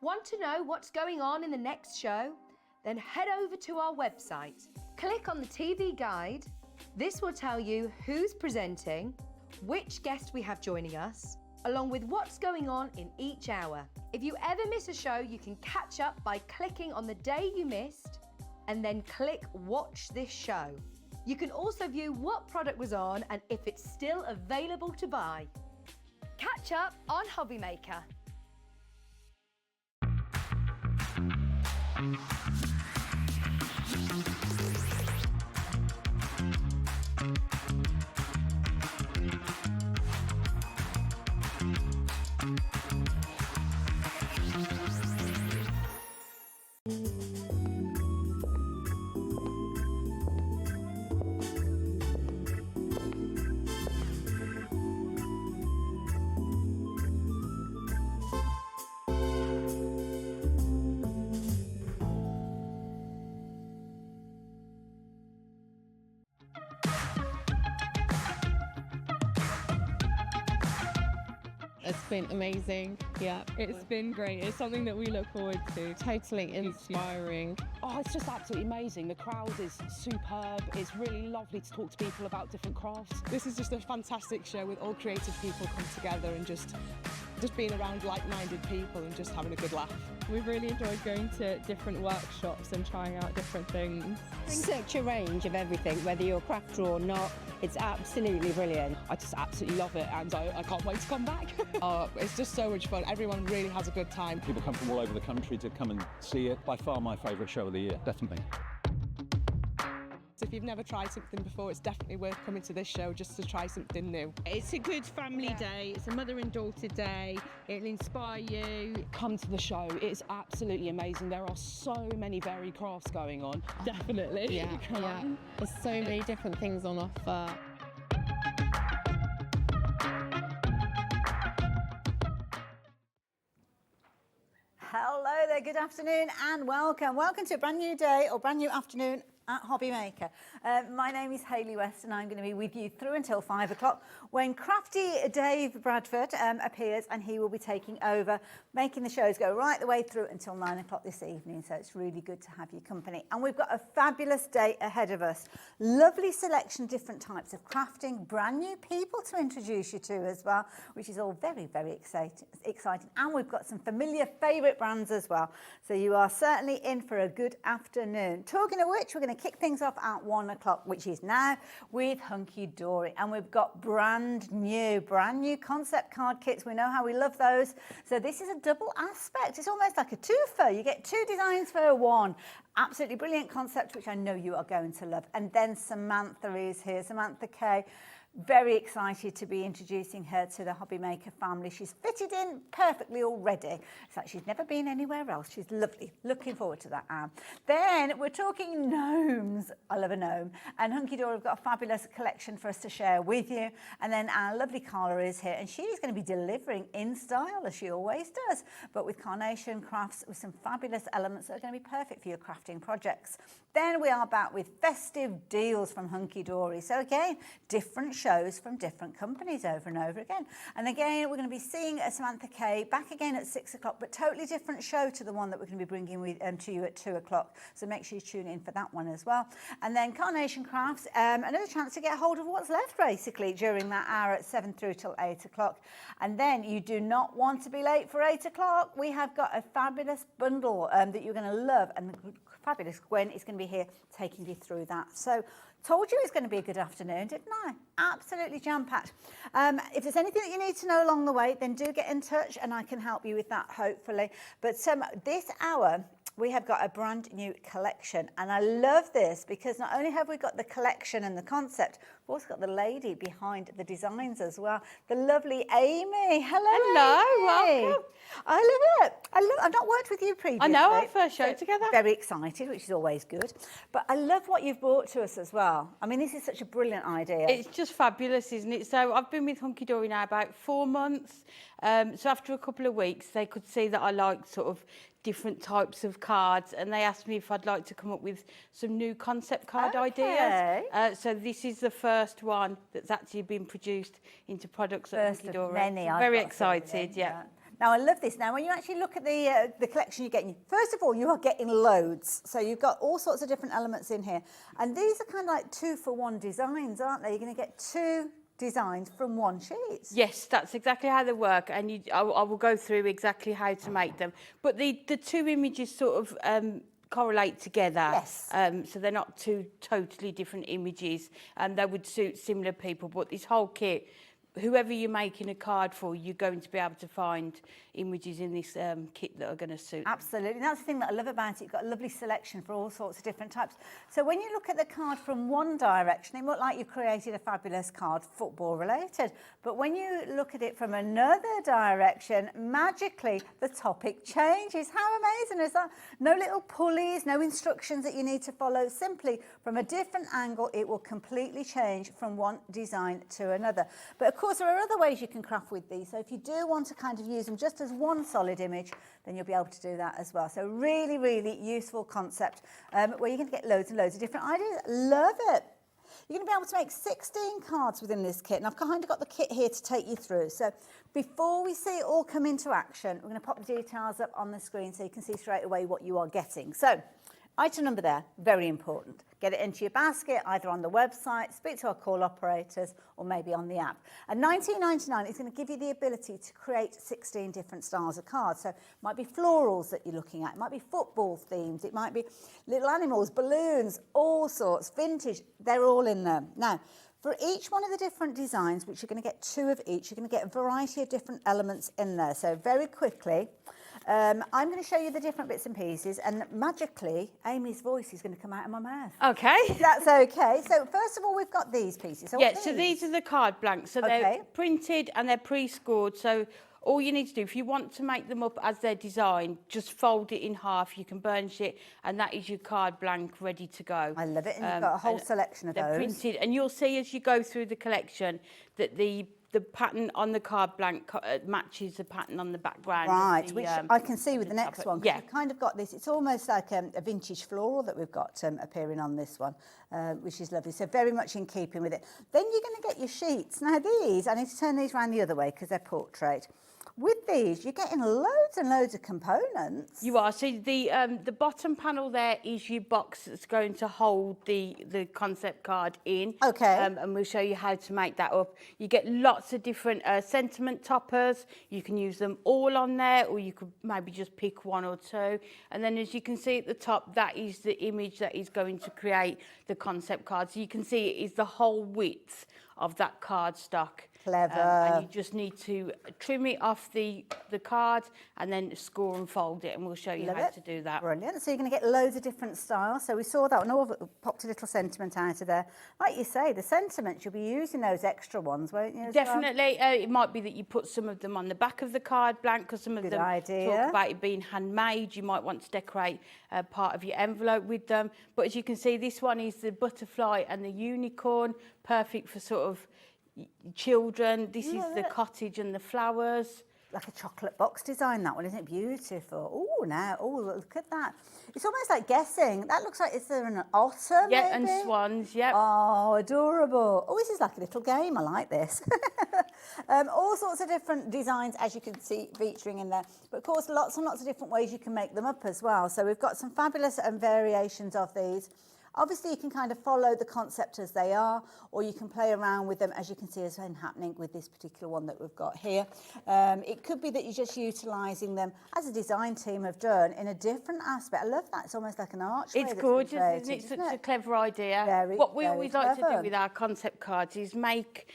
Want to know what's going on in the next show? Then head over to our website. Click on the TV guide. This will tell you who's presenting, which guest we have joining us, along with what's going on in each hour. If you ever miss a show, you can catch up by clicking on the day you missed and then click Watch This Show. You can also view what product was on and if it's still available to buy. Catch up on HobbyMaker. It's been amazing. Yeah, it's been great. It's something that we look forward to. Totally inspiring. Oh, it's just absolutely amazing. The crowd is superb. It's really lovely to talk to people about different crafts. This is just a fantastic show with all creative people come together and just being around like-minded people and just having a good laugh. We've really enjoyed going to different workshops and trying out different things. Such a range of everything, whether you're a crafter or not. It's absolutely brilliant. I just absolutely love it and I can't wait to come back. It's just so much fun. Everyone really has a good time. People come from all over the country to come and see it. By far my favourite show of the year, definitely. So if you've never tried something before, it's definitely worth coming to this show just to try something new. It's a good family day. It's a mother and daughter day. It'll inspire you. Come to the show. It's absolutely amazing. There are so many varied crafts going on. Definitely. Yeah. There's so many different things on offer. Hello there, good afternoon and welcome. Welcome to a brand new day or brand new afternoon at HobbyMaker. My name is Hayley West and I'm going to be with you through until 5 o'clock when crafty Dave Bradford appears, and he will be taking over, making the shows go right the way through until 9 o'clock this evening. So it's really good to have your company. And we've got a fabulous day ahead of us. Lovely selection of different types of crafting, brand new people to introduce you to as well, which is all very, very exciting. And we've got some familiar favourite brands as well. So you are certainly in for a good afternoon. Talking of which, we're going to kick things off at 1 o'clock, which is now, with Hunkydory. And we've got brand new concept card kits. We know how we love those. So this is a double aspect. It's almost like a twofer. You get two designs for one. Absolutely brilliant concept, which I know you are going to love. And then Samantha is here, Samantha K. Very excited to be introducing her to the HobbyMaker family. She's fitted in perfectly already. It's like she's never been anywhere else. She's lovely. Looking forward to that, Anne. Then we're talking gnomes. I love a gnome. And Hunkydory have got a fabulous collection for us to share with you. And then our lovely Carla is here, and she's going to be delivering in style, as she always does, but with Carnation Crafts, with some fabulous elements that are going to be perfect for your crafting projects. Then we are back with festive deals from Hunkydory. So again, different shows from different companies over and over again. And again, we're going to be seeing Samantha K back again at 6 o'clock, but totally different show to the one that we're going to be bringing to you at 2 o'clock. So make sure you tune in for that one as well. And then Carnation Crafts, another chance to get hold of what's left basically during that hour at 7 through till 8 o'clock. And then you do not want to be late for 8 o'clock. We have got a fabulous bundle that you're going to love, and the fabulous Gwen is going to be here taking you through that. So told you it's going to be a good afternoon, didn't I? Absolutely jam-packed. If there's anything that you need to know along the way, then do get in touch and I can help you with that, hopefully. But this hour, we have got a brand new collection, and I love this because not only have we got the collection and the concept, we've also got the lady behind the designs as well, the lovely Amy. Hello, Amy. Welcome. I love it. I've not worked with you previously. I know, our first show together. Very excited, which is always good. But I love what you've brought to us as well. I mean, this is such a brilliant idea. It's just fabulous, isn't it? So I've been with Hunkydory now about 4 months. So after a couple of weeks, they could see that I like sort of different types of cards, and they asked me if I'd like to come up with some new concept card ideas. So this is the first one that's actually been produced into products at Hunkydory. Many. Very excited, yeah. Now, I love this. Now, when you actually look at the collection you're getting, first of all, you are getting loads. So you've got all sorts of different elements in here. And these are kind of like 2-for-1 designs, aren't they? You're going to get 2 designs from 1 sheet. Yes, that's exactly how they work, and I will go through exactly how to make them. But the 2 images sort of correlate together. Yes. So they're not 2 totally different images, and they would suit similar people. But this whole kit, whoever you're making a card for, you're going to be able to find images in this kit that are going to suit. Absolutely. And that's the thing that I love about it. You've got a lovely selection for all sorts of different types. So when you look at the card from one direction, it might like you've created a fabulous card, football related. But when you look at it from another direction, magically the topic changes. How amazing is that? No little pulleys, no instructions that you need to follow. Simply from a different angle, it will completely change from one design to another. But of course, there are other ways you can craft with these. So if you do want to kind of use them just as one solid image, then you'll be able to do that as well. So really, really useful concept where you're going to get loads and loads of different ideas. Love it. You're going to be able to make 16 cards within this kit. And I've kind of got the kit here to take you through. So before we see it all come into action, we're going to pop the details up on the screen so you can see straight away what you are getting. So item number there, very important. Get it into your basket, either on the website, speak to our call operators, or maybe on the app. And $19.99 is going to give you the ability to create 16 different styles of cards. So it might be florals that you're looking at, it might be football themes, it might be little animals, balloons, all sorts, vintage, they're all in there. Now, for each one of the different designs, which you're going to get 2 of each, you're going to get a variety of different elements in there. So very quickly, I'm going to show you the different bits and pieces, and magically, Amy's voice is going to come out of my mouth. Okay. That's okay. So first of all, we've got these pieces. So yeah, so these are the card blanks. So Okay. they're printed and they're pre-scored. So all you need to do, if you want to make them up as they're designed, just fold it in half. You can burnish it, and that is your card blank ready to go. I love it, and you've got a whole selection of they're those. printed, and you'll see as you go through the collection that the pattern on the card blank matches the pattern on the background. Right, which I can see with the next one. Yeah. You've kind of got this, it's almost like a vintage floral that we've got appearing on this one, which is lovely. So very much in keeping with it. Then you're going to get your sheets. Now these, I need to turn these around the other way because they're portrait. With these, you're getting loads and loads of components. You are. So the bottom panel there is your box that's going to hold the concept card in. Okay. And we'll show you how to make that up. You get lots of different sentiment toppers. You can use them all on there, or you could maybe just pick 1 or 2. And then as you can see at the top, that is the image that is going to create the concept card. So you can see it is the whole width of that card stock. Clever. And you just need to trim it off the card and then score and fold it, and we'll show you Love how it. to do that. Brilliant. So you're going to get loads of different styles. So we saw that one, all popped a little sentiment out of there. Like you say, the sentiments, you'll be using those extra ones, won't you? Definitely. It might be that you put some of them on the back of the card blank, because some of Good them idea. talk about it being handmade. You might want to decorate part of your envelope with them. But as you can see, this one is the butterfly and the unicorn, perfect for sort of children. This is the cottage and the flowers. Like a chocolate box design, that one, isn't it beautiful? Oh, now, oh, look at that. It's almost like guessing. That looks like, is there an otter, Yeah, maybe? and swans, yeah. Oh, adorable. Oh, this is like a little game. I like this. All sorts of different designs, as you can see, featuring in there. But of course, lots and lots of different ways you can make them up as well. So we've got some fabulous variations of these. Obviously, you can kind of follow the concept as they are, or you can play around with them, as you can see has been happening with this particular one that we've got here. It could be that you're just utilising them, as a design team have done, in a different aspect. I love that. It's almost like an archway. It's gorgeous, isn't it? Such a clever idea. Very, what we very always like to clever. do with our concept cards is make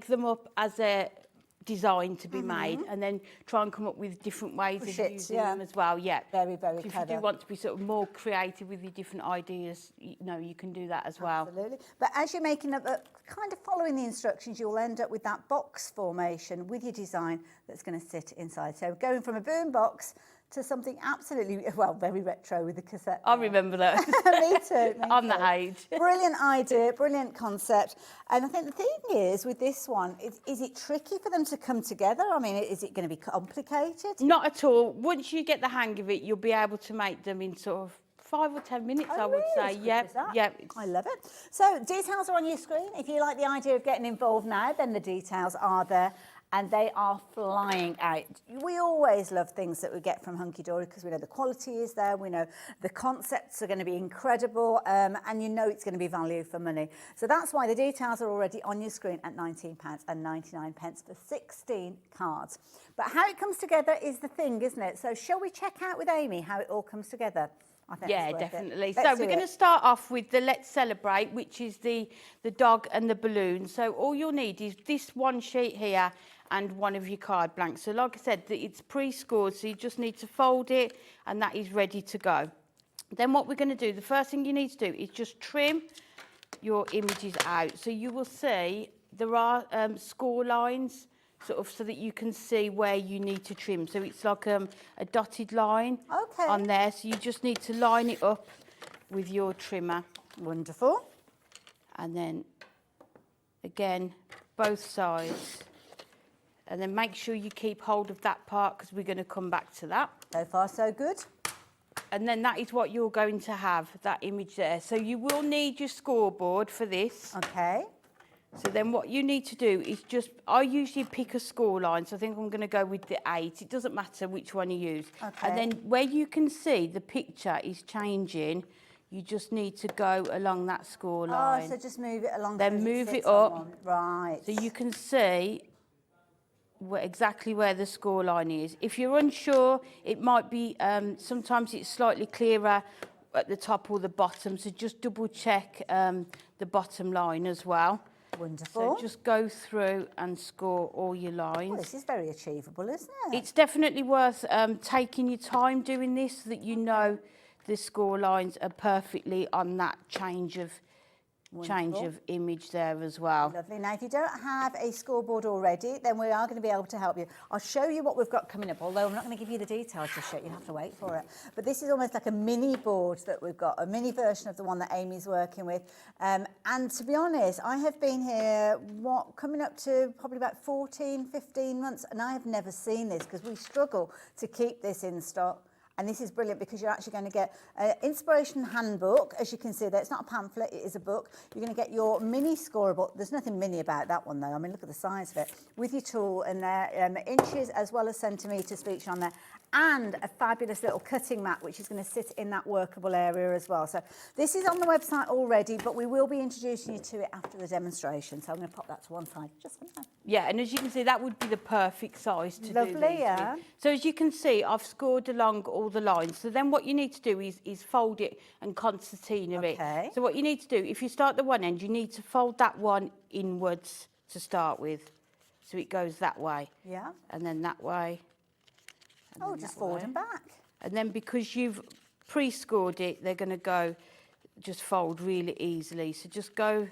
them up as a design to be made, and then try and come up with different ways Push of it, using yeah. them as well. Yeah, Very, very If you clever. do want to be sort of more creative with your different ideas, you know, you can do that as well. Absolutely. But as you're making up, kind of following the instructions, you'll end up with that box formation with your design that's going to sit inside. So going from a boom box to something absolutely, well, very retro with the cassette. I remember that. Me too. I'm that age. Brilliant idea, brilliant concept. And I think the thing is with this one, is it tricky for them to come together? I mean, is it going to be complicated? Not at all. Once you get the hang of it, you'll be able to make them in sort of 5 or 10 minutes, I would really? say. As quick Yeah, as that? yeah. I love it. So details are on your screen. If you like the idea of getting involved now, then the details are there. and they are flying out. We always love things that we get from Hunkydory because we know the quality is there, we know the concepts are going to be incredible, and you know it's going to be value for money. So that's why the details are already on your screen at £19.99 for 16 cards. But how it comes together is the thing, isn't it? So shall we check out with Amy how it all comes together? I think Yeah, that's worth it. definitely. Let's So do we're going to it. start off with the Let's Celebrate, which is the dog and the balloon. So all you'll need is this one sheet here and one of your card blanks. So like I said, it's pre-scored, so you just need to fold it and that is ready to go. Then what we're going to do, the first thing you need to do is just trim your images out. So you will see there are score lines, sort of, so that you can see where you need to trim. So it's like a dotted line on there. So you just need to line it up with your trimmer. Wonderful. And then, again, both sides. And then make sure you keep hold of that part because we're going to come back to that. So far, so good. And then that is what you're going to have, that image there. So you will need your scoreboard for this. Okay. So then what you need to do is just, I usually pick a score line, so I think I'm going to go with the 8. It doesn't matter which one you use. Okay. And then where you can see the picture is changing, you just need to go along that score line. Oh, so just move it along. Then so move sits it on up. one. Right. So you can see exactly where the score line is. If you're unsure, it might be, sometimes it's slightly clearer at the top or the bottom, so just double check the bottom line as well. Wonderful. So just go through and score all your Well, lines. this is very achievable, isn't it? It's definitely worth taking your time doing this so that you know the score lines are perfectly on that change of image there as well. Lovely. Now, if you don't have a scoreboard already, then we are going to be able to help you. I'll show you what we've got coming up, although I'm not going to give you the details just yet. You'll have to wait for it. But this is almost like a mini board that we've got, a mini version of the one that Amy's working with. And to be honest, I have been here, coming up to probably about 14, 15 months, and I have never seen this because we struggle to keep this in stock. And this is brilliant because you're actually going to get an inspiration handbook, as you can see there. It's not a pamphlet, it is a book. You're going to get your mini scoreboard. There's nothing mini about that one, though. I mean, look at the size of it. With your tool in there, inches as well as centimetres for each on there. And a fabulous little cutting mat, which is going to sit in that workable area as well. So this is on the website already, but we will be introducing you to it after the demonstration. So I'm going to pop that to one side just for now. Yeah, and as you can see, that would be the perfect size to do Lovely, these yeah. with. So as you can see, I've scored along all the lines. So then what you need to do is fold it and concertina it. So what you need to do, if you start the one end, you need to fold that one inwards to start with. So it goes that way. Yeah. And then that way. Oh, just forward and back. And then because you've pre-scored it, they're going to go just fold really easily. So just go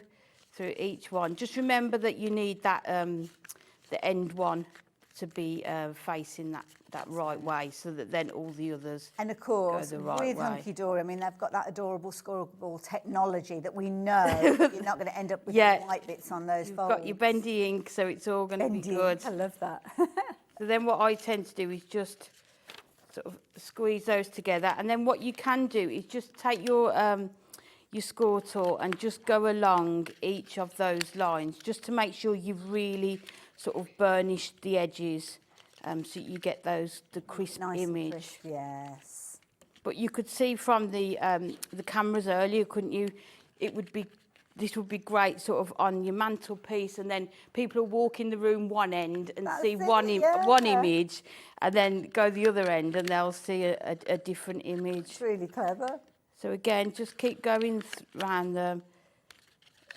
through each one. Just remember that you need that the end one to be facing that right way, so that then all the others and of course, go the right with way. Hunkydory, I mean, they've got that adorable scorable technology that we know that you're not going to end up with white bits on those folds. You've got your bendy ink, so it's all going to be good. I love that. So then what I tend to do is just sort of squeeze those together, and then what you can do is just take your score tool and just go along each of those lines, just to make sure you've really sort of burnished the edges, so you get the crisp nice image. And crisp, yes. But you could see from the cameras earlier, couldn't you? This would be great sort of on your mantelpiece, and then people will walk in the room one end and see one image, and then go the other end and they'll see a different image. It's really clever. So again, just keep going around them,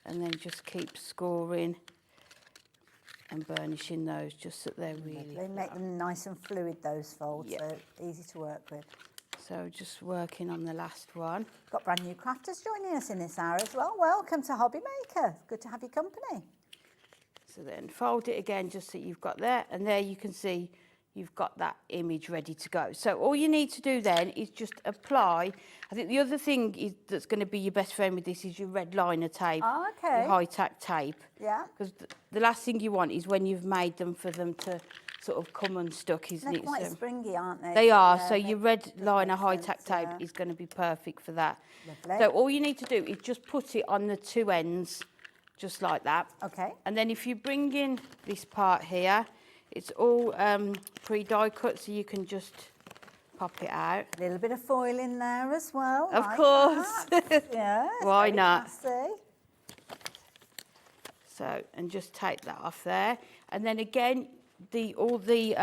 and then just keep scoring and burnishing those, just so they're really... They make them nice and fluid, those folds, Yeah. so easy to work with. So just working on the last one. Got brand new crafters joining us in this hour as well. Welcome to HobbyMaker. Good to have your company. So then fold it again, just so you've got there, and there you can see you've got that image ready to go. So all you need to do then is just apply. I think the other thing that's going to be your best friend with this is your red liner tape. Oh, okay. Your high-tack tape. Yeah. Because the last thing you want is when you've made them for them to sort of come unstuck, isn't They're it? quite So springy, aren't they? they are. Yeah, So your red liner makes high-tack sense, tape yeah. is going to be perfect for that. Lovely. So all you need to do is just put it on the two ends, just like that. Okay. And then if you bring in this part here, It's all pre-die cut, so you can just pop it out. A little bit of foil in there as well. Of like course. that. Yeah. Why very not? classy. So, and just take that off there. And then again, all the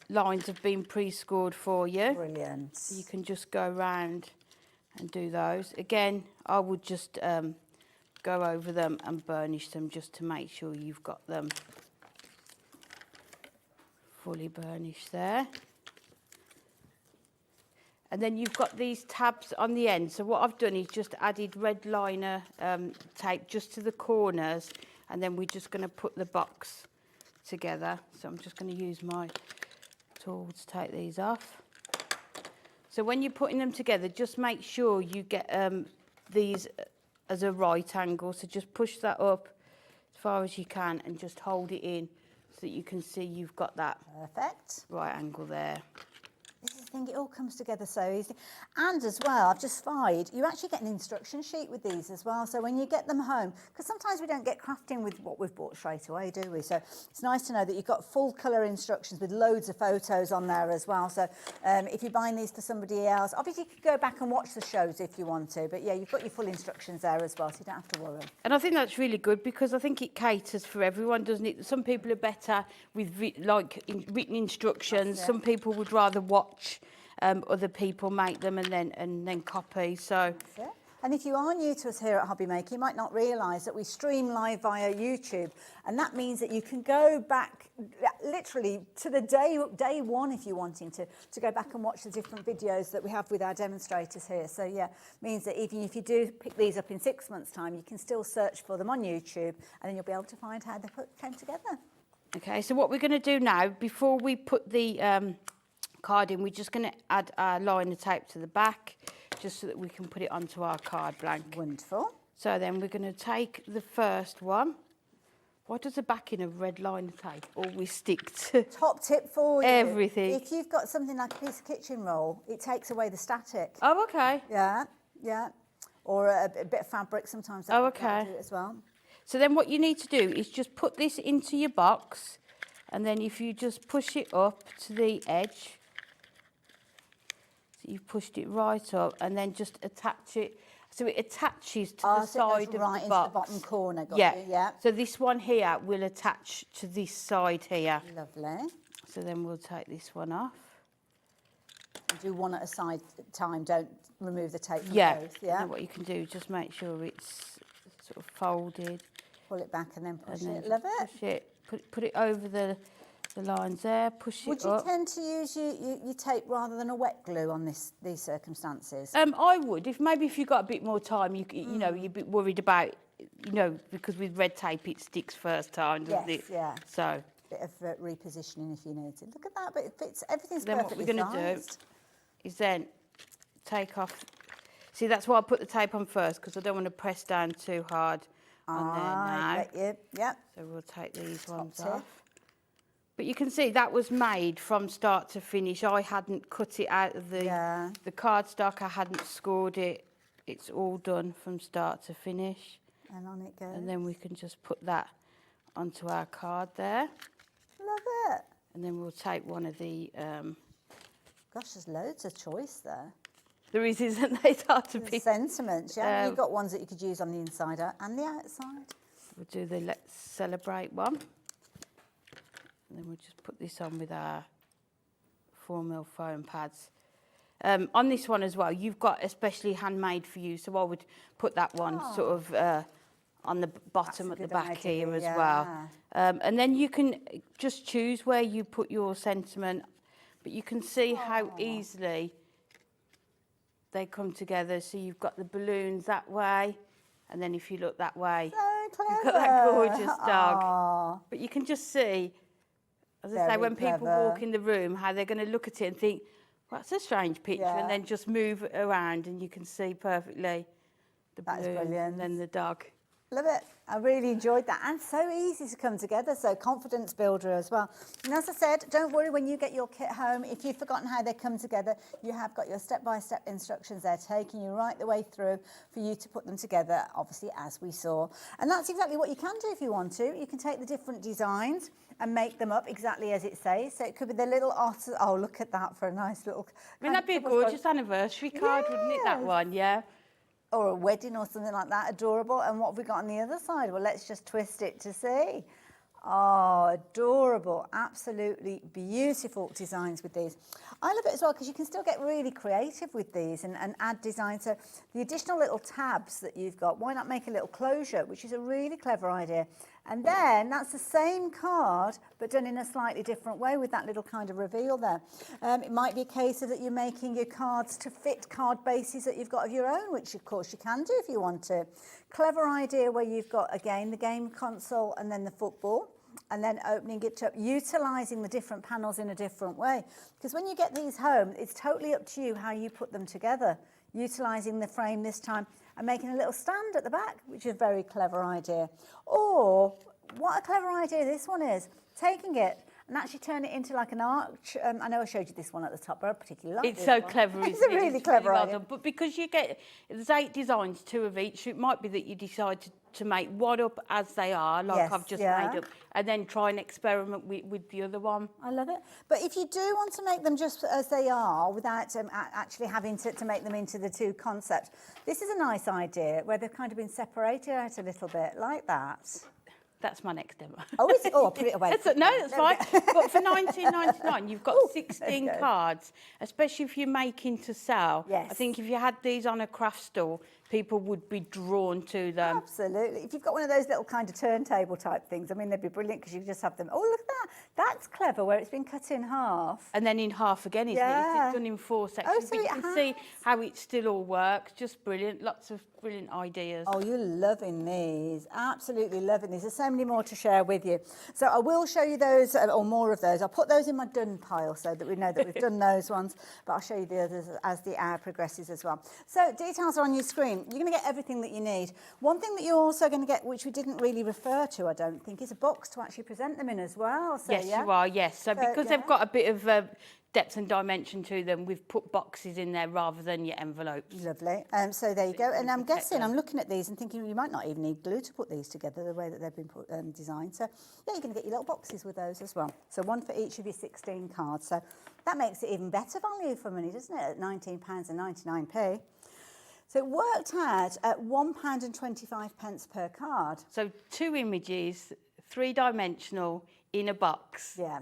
lines have been pre-scored for you. Brilliant. You can just go around and do those. Again, I would just go over them and burnish them just to make sure you've got them fully burnished there. And then you've got these tabs on the end. So what I've done is just added red liner tape just to the corners, and then we're just going to put the box together. So I'm just going to use my tool to take these off. So when you're putting them together, just make sure you get these as a right angle. So just push that up as far as you can and just hold it in so that you can see you've got that Perfect. right angle there. This is the thing, it all comes together so easy. And as well, I've just spied, you actually get an instruction sheet with these as well. So when you get them home, because sometimes we don't get crafting with what we've bought straight away, do we? So it's nice to know that you've got full colour instructions with loads of photos on there as well. So if you're buying these for somebody else, obviously you could go back and watch the shows if you want to. But yeah, you've got your full instructions there as well, so you don't have to worry. And I think that's really good because I think it caters for everyone, doesn't it? Some people are better with written instructions. Some people would rather watch other people make them and then copy. So. And if you are new to us here at HobbyMaker, you might not realise that we stream live via YouTube, and that means that you can go back literally to the day one if you're wanting to go back and watch the different videos that we have with our demonstrators here. So yeah, means that even if you do pick these up in 6 months' time, you can still search for them on YouTube, and then you'll be able to find how they came together. Okay, so what we're going to do now, before we put the card in, we're just going to add our liner tape to the back just so that we can put it onto our card blank. Wonderful. So then we're going to take the first one. Why does the backing of red liner tape always stick to Top tip for you. everything? If you've got something like a piece of kitchen roll, it takes away the static. Oh, okay. Yeah, yeah. Or a bit of fabric sometimes. That would do it as well. So then what you need to do is just put this into your box, and then if you just push it up to the edge, so you've pushed it right up, and then just attach it so it attaches to the side of the box. Right into the bottom corner, got yeah. you, yeah. So this one here will attach to this side here. Lovely. So then we'll take this one off. Do one at a side time, don't remove the tape from both, And then what you can do, just make sure it's sort of folded. Pull it back and then push and then it. Love it. Push it. Put it over the lines there. Push it Would you up. tend to use your tape rather than a wet glue on these circumstances? I would. If you got a bit more time, you know, you're a bit worried about, because with red tape it sticks first time, doesn't it? Yeah. So. Bit of repositioning if you need to. Look at that, but it fits. Everything's Then what perfectly we're going to do sized. is then take off. See, that's why I put the tape on first, because I don't want to press down too hard on there now. I get you. Yep. So we'll take these ones tip. off. But you can see that was made from start to finish. I hadn't cut it out of the cardstock. I hadn't scored it. It's all done from start to finish. And on it goes. And then we can just put that onto our card there. Love it. And then we'll take one of the... Gosh, there's loads of choice there. There isn't they? It's hard to The pick. sentiments, yeah. You've got ones that you could use on the inside and the outside. We'll do the Let's Celebrate one. And then we'll just put this on with our 4mm foam pads. On this one as well, you've got especially handmade for you, so I would put that one sort of on the bottom at the back here as well. And then you can just choose where you put your sentiment, but you can see how easily they come together. So you've got the balloons that way, and then if you look that way, So clever. you've got that gorgeous dog. Aww. But you can just see, as I say, Very when people clever. walk in the room, how they're going to look at it and think, well, that's a strange picture, Yeah. and then just move it around and you can see perfectly the That is balloons brilliant. and then the dog. Love it. I really enjoyed that. And so easy to come together. So confidence builder as well. And as I said, don't worry when you get your kit home. If you've forgotten how they come together, you have got your step-by-step instructions there taking you right the way through for you to put them together, obviously, as we saw. And that's exactly what you can do if you want to. You can take the different designs and make them up exactly as it says. So it could be the little otter. Oh, look at that for a nice little... I mean, that'd be a gorgeous anniversary card, wouldn't it, that one? Yeah. Or a wedding or something like that, adorable. And what have we got on the other side? Well, let's just twist it to see. Oh, adorable, absolutely beautiful designs with these. I love it as well because you can still get really creative with these and add design. So the additional little tabs that you've got, why not make a little closure, which is a really clever idea. And then that's the same card, but done in a slightly different way with that little kind of reveal there. It might be a case of that you're making your cards to fit card bases that you've got of your own, which of course you can do if you want to. Clever idea where you've got, again, the game console and then the football, and then opening it up, utilising the different panels in a different way. Because when you get these home, it's totally up to you how you put them together, utilising the frame this time and making a little stand at the back, which is a very clever idea. Or, what a clever idea this one is, taking it and actually turn it into like an arch. I know I showed you this one at the top, but I particularly like It's so clever, isn't it? It's a really clever well idea. done. But because you get, there's 8 designs, 2 of each, so it might be that you decide to make one up as they are, like Yes, I've just yeah. made up, and then try and experiment with the other one. I love it. But if you do want to make them just as they are, without actually having to make them into the 2 concepts, this is a nice idea where they've kind of been separated out a little bit, like that. That's my next demo. Oh, is it? Oh, I'll put it away. No, that's fine. But for $19.99, you've got 16 okay. cards, especially if you're making to sell. Yes. I think if you had these on a craft store, people would be drawn to them. Absolutely. If you've got one of those little kind of turntable type things, I mean, they'd be brilliant because you just have them. Oh, look at that. That's clever, where it's been cut in half. And then in half again, isn't it? It's done in 4 sections. so but you it can see how it still all works. Just brilliant. Lots of brilliant ideas. Oh, you're loving these. Absolutely loving these. There's so many more to share with you. So I will show you those, or more of those. I'll put those in my done pile so that we know that we've done those ones, but I'll show you the others as the hour progresses as well. So details are on your screen. You're going to get everything that you need. One thing that you're also going to get, which we didn't really refer to, I don't think, is a box to actually present them in as well. So, Yes, yeah. you are, yes. So because they've got a bit of depth and dimension to them, we've put boxes in there rather than your envelopes. Lovely. So there you go. And I'm guessing, I'm looking at these and thinking you might not even need glue to put these together the way that they've been designed. So yeah, you're going to get your little boxes with those as well. So one for each of your 16 cards. So that makes it even better value for money, doesn't it? At £19.99p. So it worked out at £1.25 per card. So 2 images, 3-dimensional, in a box. Yeah.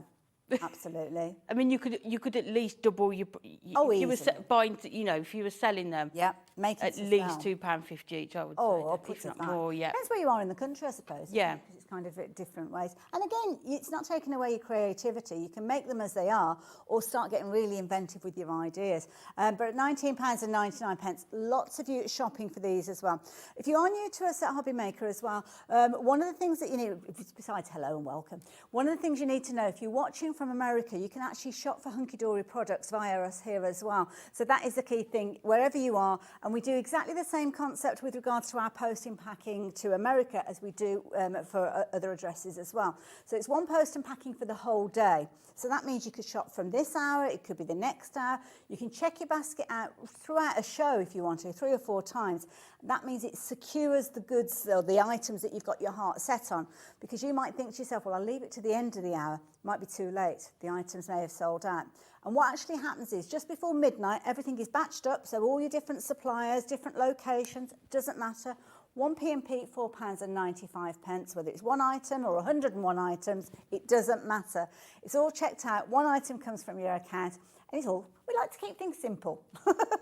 Absolutely. I mean, you could at least double your. Oh, if you were easily. buying, if you were selling them. Yeah, make it at to least sell. £2.50 each. I would say. Or put if it not that. more. Yeah. Depends where you are in the country, I suppose. Yeah. Because it's kind of different ways. And again, it's not taking away your creativity. You can make them as they are, or start getting really inventive with your ideas. But at £19.99, lots of you shopping for these as well. If you are new to us at HobbyMaker as well, one of the things that you need, besides hello and welcome, one of the things you need to know, if you're watching from America, you can actually shop for Hunkydory products via us here as well. So that is the key thing, wherever you are. And we do exactly the same concept with regards to our post and packing to America as we do for other addresses as well. So it's one post and packing for the whole day. So that means you could shop from this hour, it could be the next hour. You can check your basket out throughout a show if you want to, 3 or 4 times. That means it secures the goods or the items that you've got your heart set on, because you might think to yourself, well, I'll leave it to the end of the hour. Might be too late. The items may have sold out. And what actually happens is just before midnight, everything is batched up. So all your different suppliers, different locations, doesn't matter. 1p&p, £4.95, whether it's 1 item or 101 items, it doesn't matter. It's all checked out. 1 item comes from your account, and it's all, we like to keep things simple.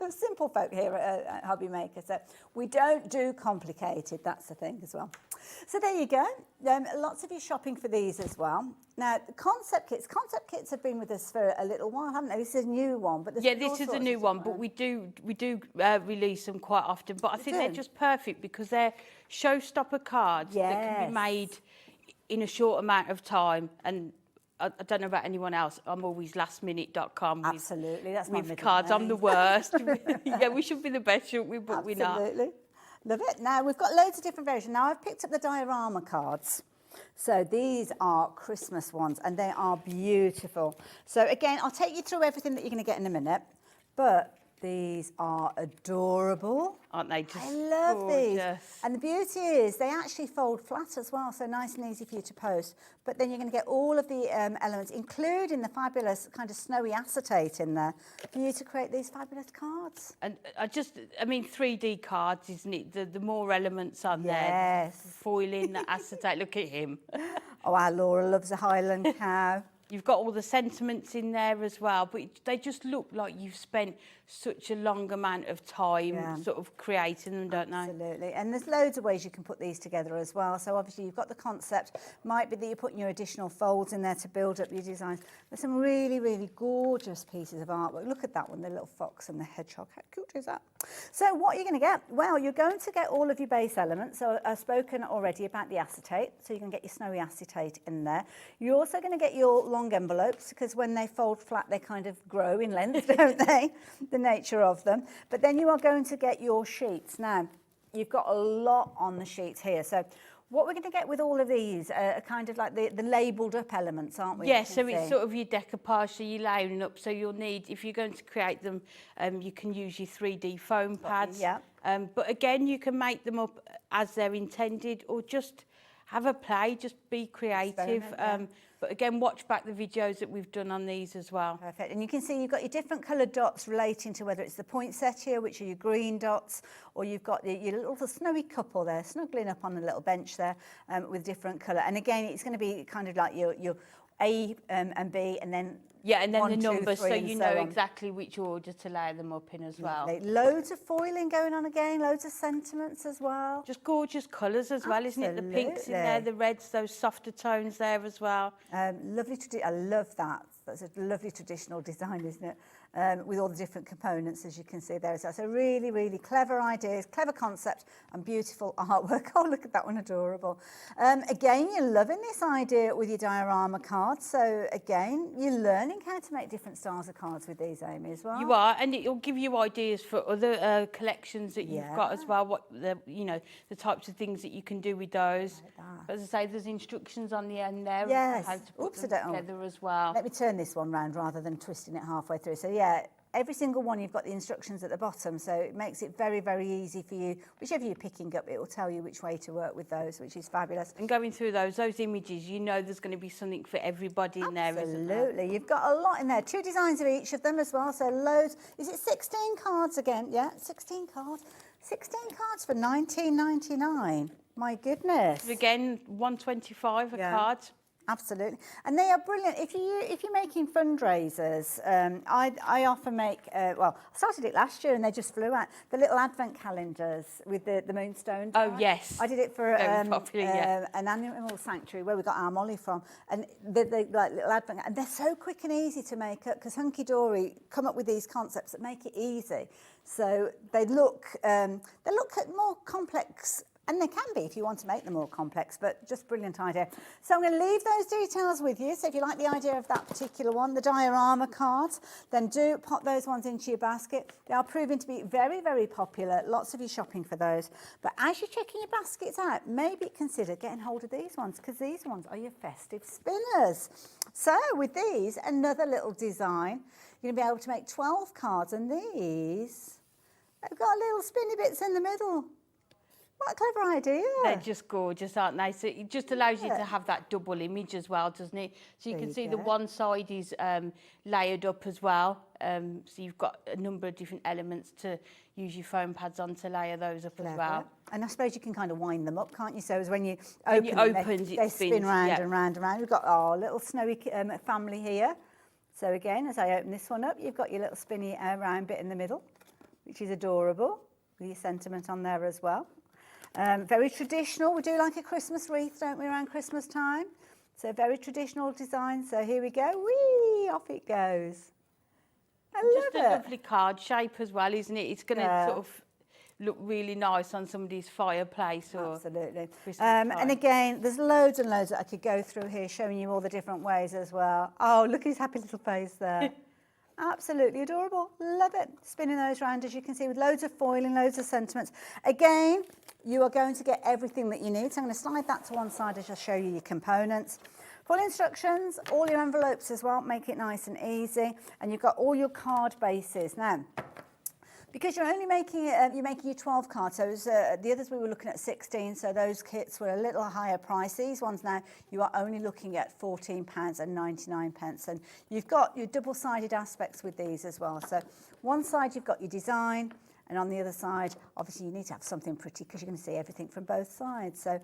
Simple folk here at HobbyMaker. So we don't do complicated, that's the thing as well. So there you go. Lots of you shopping for these as well. Now, the concept kits have been with us for a little while, haven't they? This is a new one. But Yeah, this is a new one, but we do release them quite often. But I think they're just perfect because they're showstopper cards that can be made in a short amount of time. And I don't know about anyone else. I'm always lastminute.com. Absolutely, that's my with middle cards. name. I'm the worst. Yeah, we should be the best, shouldn't we? But we're not. Absolutely. Love it. Now, we've got loads of different versions. Now, I've picked up the diorama cards. So these are Christmas ones, and they are beautiful. So again, I'll take you through everything that you're going to get in a minute, but these are adorable. Aren't they just I love gorgeous? these. And the beauty is they actually fold flat as well, so nice and easy for you to post. But then you're going to get all of the elements, including the fabulous kind of snowy acetate in there, for you to create these fabulous cards. And I mean, 3D cards, isn't it? The more elements on there. Yes. The foiling, the acetate. Look at him. Oh, our Laura loves a Highland cow. You've got all the sentiments in there as well, but they just look like you've spent such a long amount of time sort of creating them, don't they? Absolutely. And there's loads of ways you can put these together as well. So obviously you've got the concept, might be that you're putting your additional folds in there to build up your designs. There's some really, really gorgeous pieces of artwork. Look at that one, the little fox and the hedgehog. How cute is that? So what are you going to get? Well, you're going to get all of your base elements. So I've spoken already about the acetate. So you're going to get your snowy acetate in there. You're also going to get your long envelopes, because when they fold flat, they kind of grow in length, don't they? The nature of them. But then you are going to get your sheets. Now, you've got a lot on the sheets here. So what we're going to get with all of these are kind of like the labelled up elements, aren't we? Yeah, so it's sort of your decoupage, so you're layering up. So you'll need, if you're going to create them, you can use your 3D foam pads. Yeah. But again, you can make them up as they're intended, or just have a play, just be creative. But again, watch back the videos that we've done on these as well. Perfect. And you can see you've got your different coloured dots relating to whether it's the poinsettia, which are your green dots, or you've got your little snowy couple there, snuggling up on a little bench there with different colour. And again, it's going to be kind of like your A and B, and then the 1, 2, numbers, 3, so and you so know on. exactly which order to lay them up in as well. Lovely. Loads of foiling going on again, loads of sentiments as well. Just gorgeous colours as well, isn't it? The pinks in there, the reds, those softer tones there as well. Lovely I love that. That's a lovely traditional design, isn't it? With all the different components, as you can see there. So it's a really, really clever ideas, clever concept, and beautiful artwork. Oh, look at that one, adorable. Again, you're loving this idea with your diorama cards. So again, you're learning how to make different styles of cards with these, Amy, as well. You are, and it'll give you ideas for other collections that you've got as well. What the types of things that you can do with those. Like, as I say, there's instructions on the end there. Yes. How to put them together as well. Let me turn this one round rather than twisting it halfway through. So yeah, every single one you've got the instructions at the bottom, so it makes it very, very easy for you. Whichever you're picking up, it will tell you which way to work with those, which is fabulous. And going through those images, you know there's going to be something for everybody in there, isn't there? Absolutely. You've got a lot in there. 2 designs of each of them as well, so loads. Is it 16 cards again? Yeah, 16 cards. 16 cards for $19.99. My goodness. Again, $1.25 a card. Absolutely, and they are brilliant. If you're making fundraisers, I often make. Well, I started it last year, and they just flew out. The little advent calendars with the moonstone. Oh yes, I did it for popular, an animal sanctuary where we got our Molly from, and they like little advent, and they're so quick and easy to make up because Hunkydory come up with these concepts that make it easy. So they look more complex. And they can be if you want to make them more complex, but just brilliant idea. So I'm going to leave those details with you. So if you like the idea of that particular one, the diorama cards, then do pop those ones into your basket. They are proving to be very, very popular. Lots of you shopping for those. But as you're checking your baskets out, maybe consider getting hold of these ones, because these ones are your festive spinners. So with these, another little design. You're going to be able to make 12 cards, and these have got little spinny bits in the middle. What a clever idea. They're just gorgeous, aren't they? So it just allows you to have that double image as well, doesn't it? So you can see the one side is layered up as well. So you've got a number of different elements to use your foam pads on to layer those up as well. And I suppose you can kind of wind them up, can't you? So as when you open them, they spin round and round and round. We've got our little snowy family here. So again, as I open this one up, you've got your little spinny round bit in the middle, which is adorable, with your sentiment on there as well. Very traditional. We do like a Christmas wreath, don't we, around Christmas time? So very traditional design. So here we go. Whee! Off it goes. I love it. Just a lovely card shape as well, isn't it? It's going to sort of look really nice on somebody's fireplace or absolutely. And again, there's loads and loads that I could go through here, showing you all the different ways as well. Oh, look at his happy little face there. Absolutely adorable. Love it. Spinning those round, as you can see, with loads of foiling, loads of sentiments. Again, you are going to get everything that you need. So I'm going to slide that to one side as I show you your components. Full instructions, all your envelopes as well, make it nice and easy. And you've got all your card bases. Now, because you're only making it, you're making your 12 cards. So the others we were looking at 16, so those kits were a little higher price. These ones now, you are only looking at £14.99. And you've got your double-sided aspects with these as well. So one side you've got your design, and on the other side, obviously you need to have something pretty because you're going to see everything from both sides. So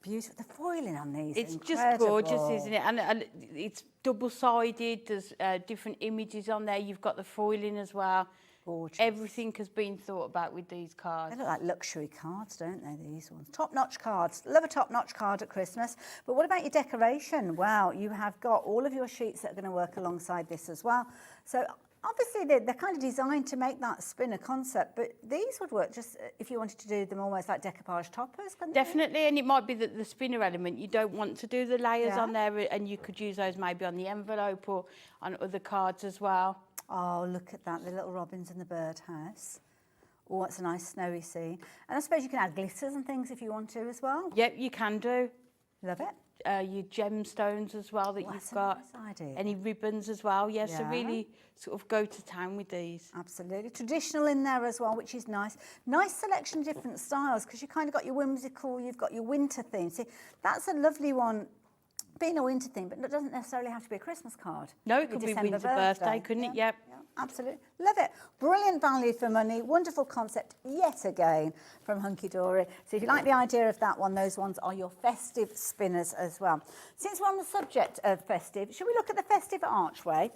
beautiful. The foiling on these, it's incredible. just gorgeous, isn't it? And it's double-sided. There's different images on there. You've got the foiling as well. Gorgeous. Everything has been thought about with these cards. They look like luxury cards, don't they, these ones? Top-notch cards. Love a top-notch card at Christmas. But what about your decoration? Wow, you have got all of your sheets that are going to work alongside this as well. So obviously they're kind of designed to make that spinner concept, but these would work just if you wanted to do them almost like decoupage toppers, couldn't Definitely, and it might be that the spinner element, you don't want to do the layers Yeah. on there, and you could use those maybe on the envelope or on other cards as well. Oh, look at that, the little robins in the birdhouse. Oh, it's a nice snowy scene. And I suppose you can add glitters and things if you want to as well. Yep, you can do. Love it. Your gemstones as well that That's you've a got. nice idea. Any ribbons as well. Yes, so Yeah. really sort of go to town with these. Absolutely. Traditional in there as well, which is nice. Nice selection of different styles because you kind of got your whimsical, you've got your winter theme. See, that's a lovely one, being a winter theme, but it doesn't necessarily have to be a Christmas card. No, it could be December winter birthday, couldn't it? Yep. Yeah, absolutely. Love it. Brilliant value for money. Wonderful concept yet again from Hunkydory. So if you like the idea of that one, those ones are your festive spinners as well. Since we're on the subject of festive, should we look at the festive archway?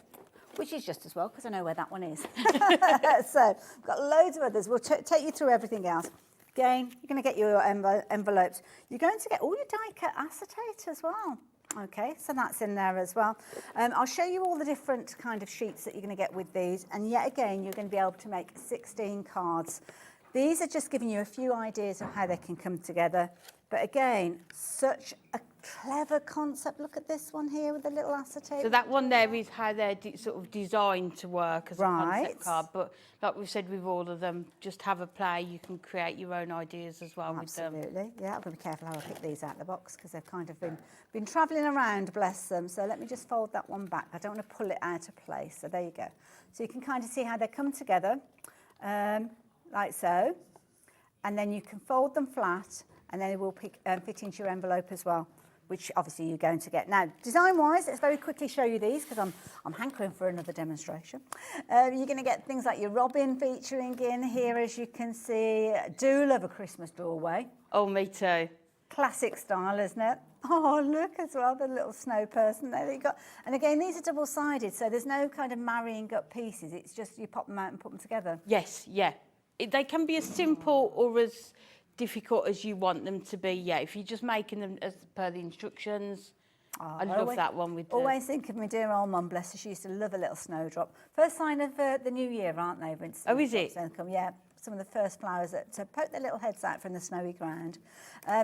Which is just as well, because I know where that one is. So we've got loads of others. We'll take you through everything else. Again, you're going to get your envelopes. You're going to get all your die-cut acetate as well. Okay, so that's in there as well. I'll show you all the different kind of sheets that you're going to get with these. And yet again, you're going to be able to make 16 cards. These are just giving you a few ideas of how they can come together. But again, such a clever concept. Look at this one here with the little acetate. So that one there is how they're sort of designed to work as a concept card. But like we've said with all of them, just have a play. You can create your own ideas as well with them. Absolutely. Yeah, I've got to be careful how I pick these out of the box because they've kind of been travelling around, bless them. So let me just fold that one back. I don't want to pull it out of place. So there you go. So you can kind of see how they come together, like so. And then you can fold them flat and then it will fit into your envelope as well, which obviously you're going to get. Now, design-wise, let's very quickly show you these because I'm hankering for another demonstration. You're going to get things like your robin featuring in here, as you can see. I do love a Christmas doorway. Oh, me too. Classic style, isn't it? Oh, look as well, the little snow person there that you got. And again, these are double-sided, so there's no kind of marrying up pieces. It's just you pop them out and put them together. Yes, yeah. They can be as simple or as difficult as you want them to be. Yeah, if you're just making them as per the instructions. I love that one with always think of my dear old mum, bless her. She used to love a little snowdrop. First sign of the new year, aren't they? Oh, is it? Yeah, some of the first flowers that poke their little heads out from the snowy ground.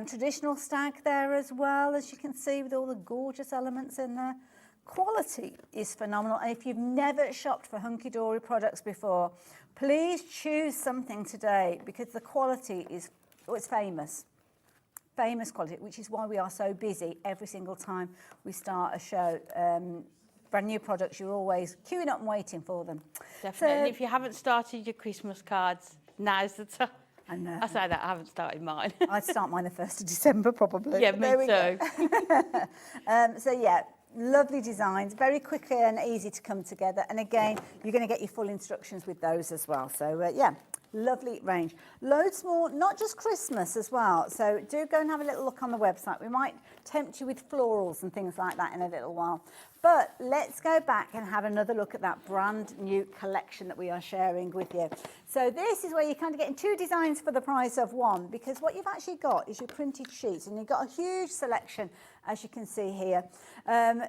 Traditional stag there as well, as you can see, with all the gorgeous elements in there. Quality is phenomenal. And if you've never shopped for Hunkydory products before, please choose something today because the quality is, it's famous. Famous quality, which is why we are so busy every single time we start a show. Brand new products, you're always queuing up and waiting for them. Definitely. So, and if you haven't started your Christmas cards, now's the time. I know. I say that, I haven't started mine. I'd start mine the 1st of December probably. Yeah, There me we go. too. So yeah, lovely designs, very quickly and easy to come together. And again, you're going to get your full instructions with those as well. So yeah, lovely range. Loads more, not just Christmas as well. So do go and have a little look on the website. We might tempt you with florals and things like that in a little while. But let's go back and have another look at that brand new collection that we are sharing with you. So this is where you're kind of getting 2 designs for the price of 1, because what you've actually got is your printed sheets, and you've got a huge selection, as you can see here.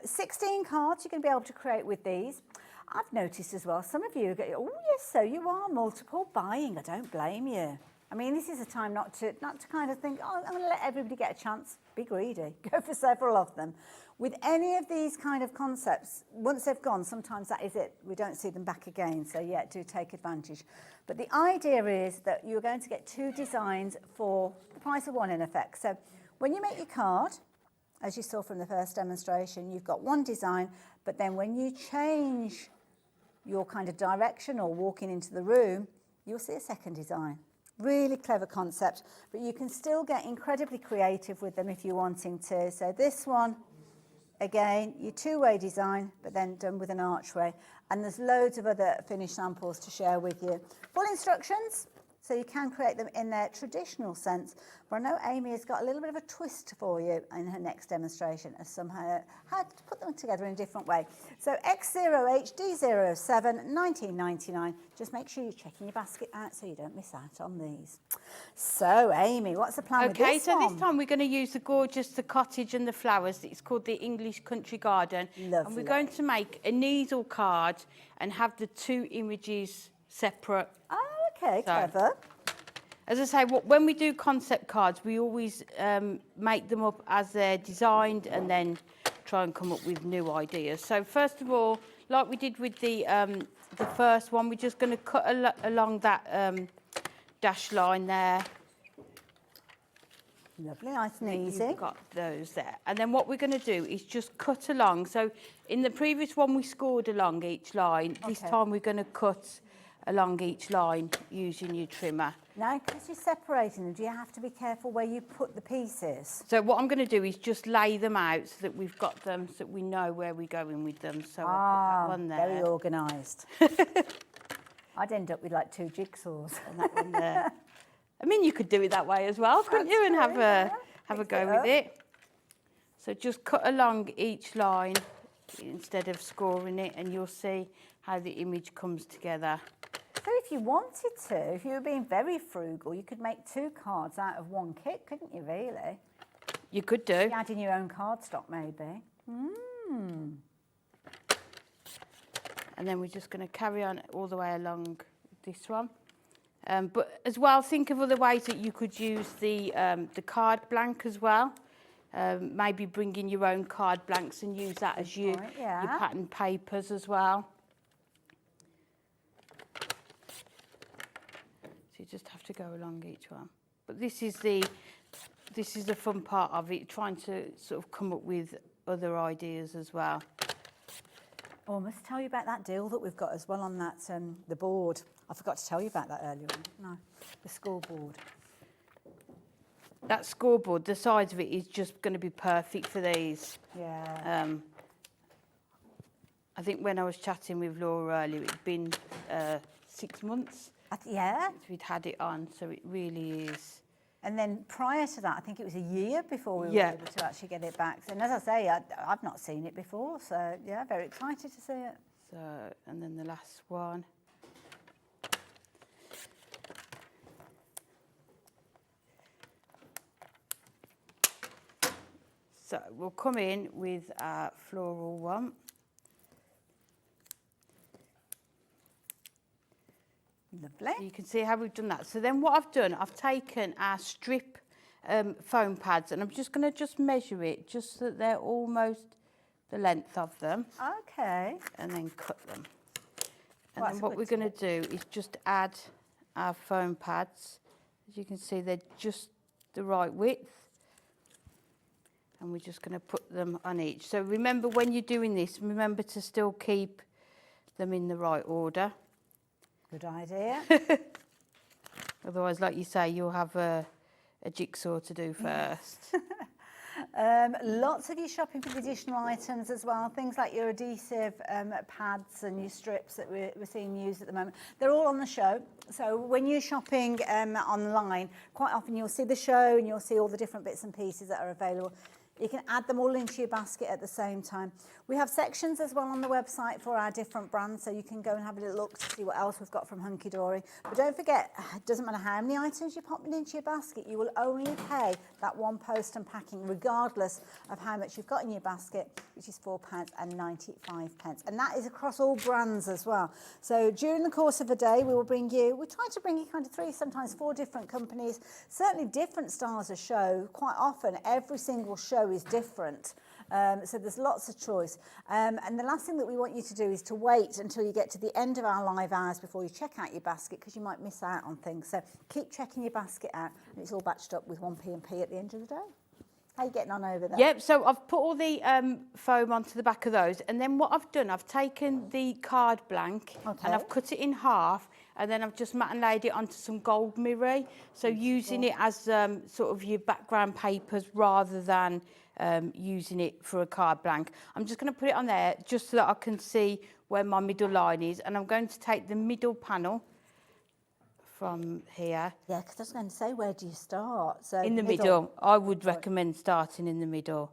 16 cards you're going to be able to create with these. I've noticed as well, some of you go, oh yes, so you are multiple buying. I don't blame you. I mean, this is a time not to kind of think, oh, I'm going to let everybody get a chance. Be greedy. Go for several of them. With any of these kind of concepts, once they've gone, sometimes that is it. We don't see them back again. So yeah, do take advantage. But the idea is that you're going to get 2 designs for the price of 1 in effect. So when you make your card, as you saw from the first demonstration, you've got 1 design, but then when you change your kind of direction or walking into the room, you'll see a second design. Really clever concept, but you can still get incredibly creative with them if you're wanting to. So this one, again, your 2-way design, but then done with an archway. And there's loads of other finished samples to share with you. Full instructions, so you can create them in their traditional sense. But I know Amy has got a little bit of a twist for you in her next demonstration as somehow how to put them together in a different way. So X0HD07, 1999. Just make sure you're checking your basket out so you don't miss out on these. So Amy, what's the plan with this Okay, so one? this time we're going to use the cottage and the flowers. It's called the English Country Garden. Lovely. And we're going to make a easel card and have the 2 images separate. Oh, okay, So- clever. As I say, when we do concept cards, we always make them up as they're designed and then try and come up with new ideas. So first of all, like we did with the first one, we're just going to cut along that dash line there. Lovely, nice and easy. You've got those there. And then what we're going to do is just cut along. So in the previous one, we scored along each line. This Okay. time we're going to cut along each line using your trimmer. Now, because you're separating them, do you have to be careful where you put the pieces? So what I'm going to do is just lay them out so that we've got them, so that we know where we're going with them. So I'll put that one there. Very organised. I'd end up with like 2 jigsaws. And that one there. I mean, you could do it that way as well, couldn't you? And have a go with it. So just cut along each line instead of scoring it, and you'll see how the image comes together. So if you wanted to, if you were being very frugal, you could make 2 cards out of 1 kit, couldn't you, really? You could do. You add in your own cardstock, maybe. And then we're just going to carry on all the way along this one. But as well, think of other ways that you could use the card blank as well. Maybe bring in your own card blanks and use that as your pattern papers as well. So you just have to go along each one. But this is the fun part of it, trying to sort of come up with other ideas as well. Oh, I must tell you about that deal that we've got as well on that the board. I forgot to tell you about that earlier on, didn't I? The scoreboard. That scoreboard, the size of it is just going to be perfect for these. Yeah. I think when I was chatting with Laura earlier, it'd been 6 months Yeah. since we'd had it on, so it really is. And then prior to that, I think it was a year before we were Yeah. able to actually get it back. And as I say, I've not seen it before, so yeah, very excited to see it. So, and then the last one. So we'll come in with our floral one. Lovely. You can see how we've done that. So then what I've done, I've taken our strip foam pads and I'm just going to just measure it just so that they're almost the length of them. Okay. And then cut them. And Well, then that's a what good we're going to do is just add our foam pads. As you can see, they're just the right width. And we're just going to put them on each. So remember, when you're doing this, remember to still keep them in the right order. Good idea. Otherwise, like you say, you'll have a jigsaw to do first. Lots of you shopping for the additional items as well, things like your adhesive pads and your strips that we're seeing used at the moment. They're all on the show. So when you're shopping online, quite often you'll see the show and you'll see all the different bits and pieces that are available. You can add them all into your basket at the same time. We have sections as well on the website for our different brands, so you can go and have a little look to see what else we've got from Hunkydory. But don't forget, it doesn't matter how many items you're popping into your basket, you will only pay that one post and packing, regardless of how much you've got in your basket, which is £4.95. And that is across all brands as well. So during the course of a day, we try to bring you kind of 3, sometimes 4 different companies, certainly different styles of show. Quite often, every single show is different. So there's lots of choice. And the last thing that we want you to do is to wait until you get to the end of our live hours before you check out your basket, because you might miss out on things. So keep checking your basket out, and it's all batched up with 1p&p at the end of the day. How are you getting on over there? Yep, so I've put all the foam onto the back of those, and then what I've done, I've taken the card blank and I've cut it in half, and then I've just matte and laid it onto some gold mirror, so using it as sort of your background papers rather than using it for a card blank. I'm just going to put it on there just so that I can see where my middle line is, and I'm going to take the middle panel from here. Yeah, because I was going to say, where do you start? So in the middle. I would recommend starting in the middle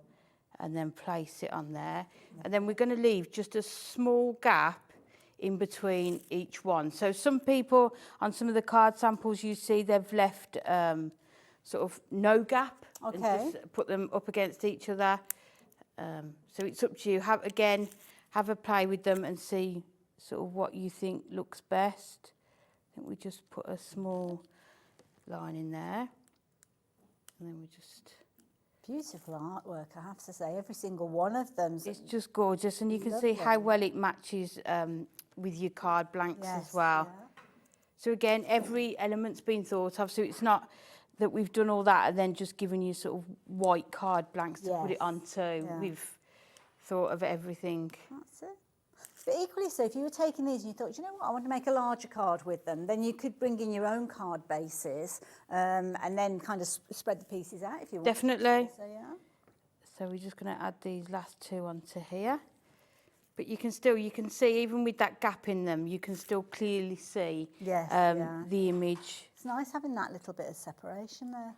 and then place it on there. And then we're going to leave just a small gap in between each one. So some people, on some of the card samples you see, they've left sort of no gap. Okay. And just put them up against each other. So it's up to you. Have a play with them and see sort of what you think looks best. I think we just put a small line in there, and then we just... Beautiful artwork, I have to say. Every single one of them. It's just gorgeous, and you can see how well it matches with your card blanks as well. Yeah. So again, every element's been thought of, so it's not that we've done all that and then just given you sort of white card blanks to put it onto. Yeah. We've thought of everything. That's it. But equally so, if you were taking these and you thought, you know what, I want to make a larger card with them, then you could bring in your own card bases and then kind of spread the pieces out if you want. Definitely. So, yeah. So we're just going to add these last 2 onto here. But you can see, even with that gap in them, you can still clearly see the image. It's nice having that little bit of separation there.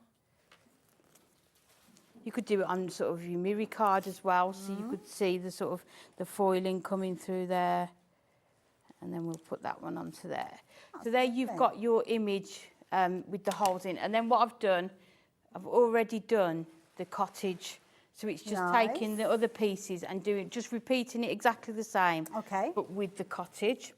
You could do it on sort of your mirror card as well, so you could see the sort of the foiling coming through there. And then we'll put that one onto there. So there you've got your image with the holes in. And then what I've done, I've already done the cottage. So it's just taking the other pieces and just repeating it exactly the same, but with the cottage.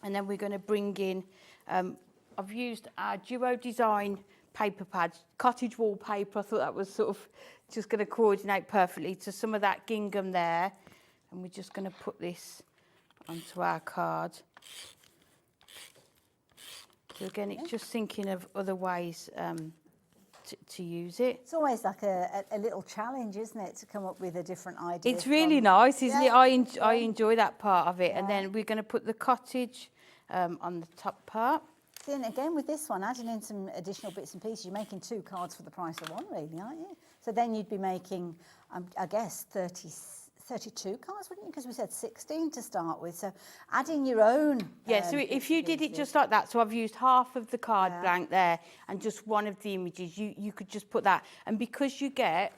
And then we're going to bring in, I've used our Duo Design paper pads, cottage wallpaper. I thought that was sort of just going to coordinate perfectly to some of that gingham there. And we're just going to put this onto our card. So again, it's just thinking of other ways to use it. It's always like a little challenge, isn't it, to come up with a different idea. It's really nice, isn't it? I enjoy that part of it. And then we're going to put the cottage on the top part. And again, with this one, adding in some additional bits and pieces, you're making 2 cards for the price of one, really, aren't you? So then you'd be making, I guess, 32 cards, wouldn't you? Because we said 16 to start with. So adding your own... so if you did it just like that, so I've used half of the card blank there and just one of the images, you could just put that. And because you get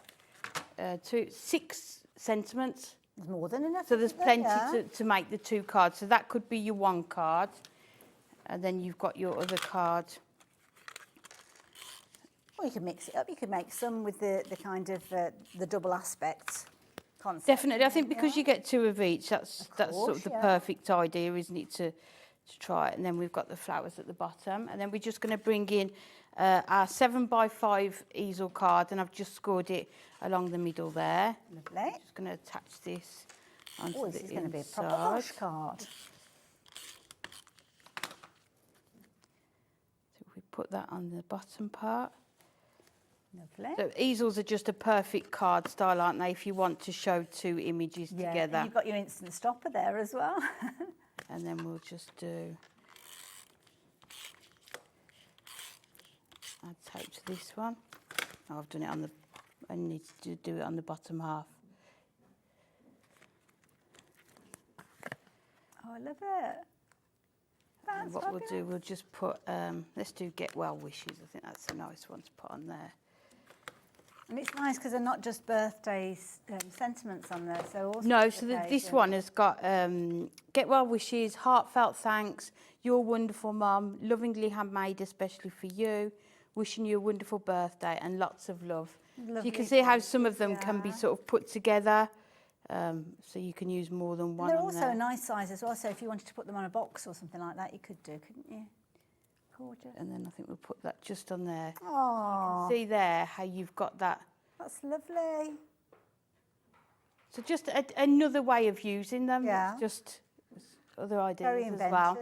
6 sentiments... There's more than enough. So there's plenty to make the 2 cards. So that could be your 1 card. And then you've got your other card. Or you could mix it up. You could make some with the kind of the double aspect concept. Definitely. I think because you get 2 of each, that's sort of the perfect idea, isn't it, to try it. And then we've got the flowers at the bottom. And then we're just going to bring in our 7x5 easel card, and I've just scored it along the middle there. Lovely. Just going to attach this onto the inside. This is going to be a proper posh card. Put that on the bottom part. Lovely. So easels are just a perfect card style, aren't they, if you want to show 2 images together. And you've got your instant stopper there as well. And then we'll just do... add tape to this one. Oh, I've done it on the... I need to do it on the bottom half. Oh, I love it. And what we'll do, we'll just put, let's do Get Well Wishes. I think that's a nice one to put on there. And it's nice because they're not just birthdays sentiments on there. So also No, so this one has got get well wishes, heartfelt thanks, you're wonderful mum, lovingly handmade especially for you, wishing you a wonderful birthday and lots of love. So you can see how some of them can be sort of put together, so you can use more than one. They're on also there. a nice size as well, so if you wanted to put them on a box or something like that, you could do, couldn't you? Gorgeous. And then I think we'll put that just on there. Oh, See there how you've got that. that's lovely. So just another way of using them. Yeah. It's just other ideas Very as inventive. well.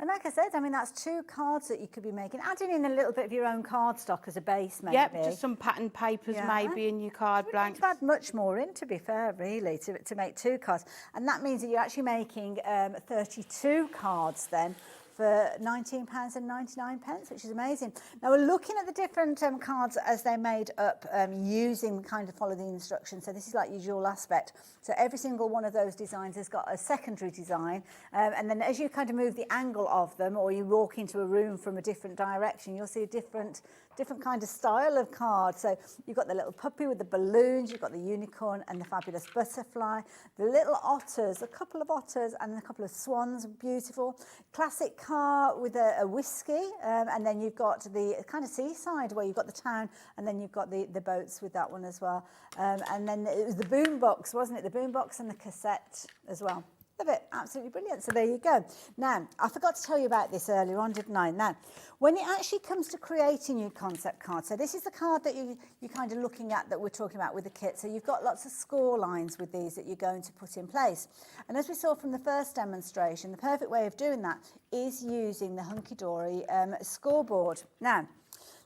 And like I said, I mean, that's 2 cards that you could be making. Adding in a little bit of your own cardstock as a base, maybe. Yep, just some pattern papers Yeah. maybe in your card You blanks. don't have to add much more in, to be fair, really, to make 2 cards. And that means that you're actually making 32 cards then for £19.99, which is amazing. Now, we're looking at the different cards as they're made up using kind of follow the instructions. So this is like your dual aspect. So every single one of those designs has got a secondary design. And then as you kind of move the angle of them, or you walk into a room from a different direction, you'll see a different kind of style of card. So you've got the little puppy with the balloons, you've got the unicorn and the fabulous butterfly, the little otters, a couple of otters and a couple of swans, beautiful. Classic car with a whiskey, and then you've got the kind of seaside where you've got the town, and then you've got the boats with that one as well. And then it was the boom box, wasn't it? The boom box and the cassette as well. Love it, absolutely brilliant. So there you go. Now, I forgot to tell you about this earlier on, didn't I? Now, when it actually comes to creating your concept card, so this is the card that you're kind of looking at that we're talking about with the kit. So you've got lots of score lines with these that you're going to put in place. And as we saw from the first demonstration, the perfect way of doing that is using the Hunkydory scoreboard. Now,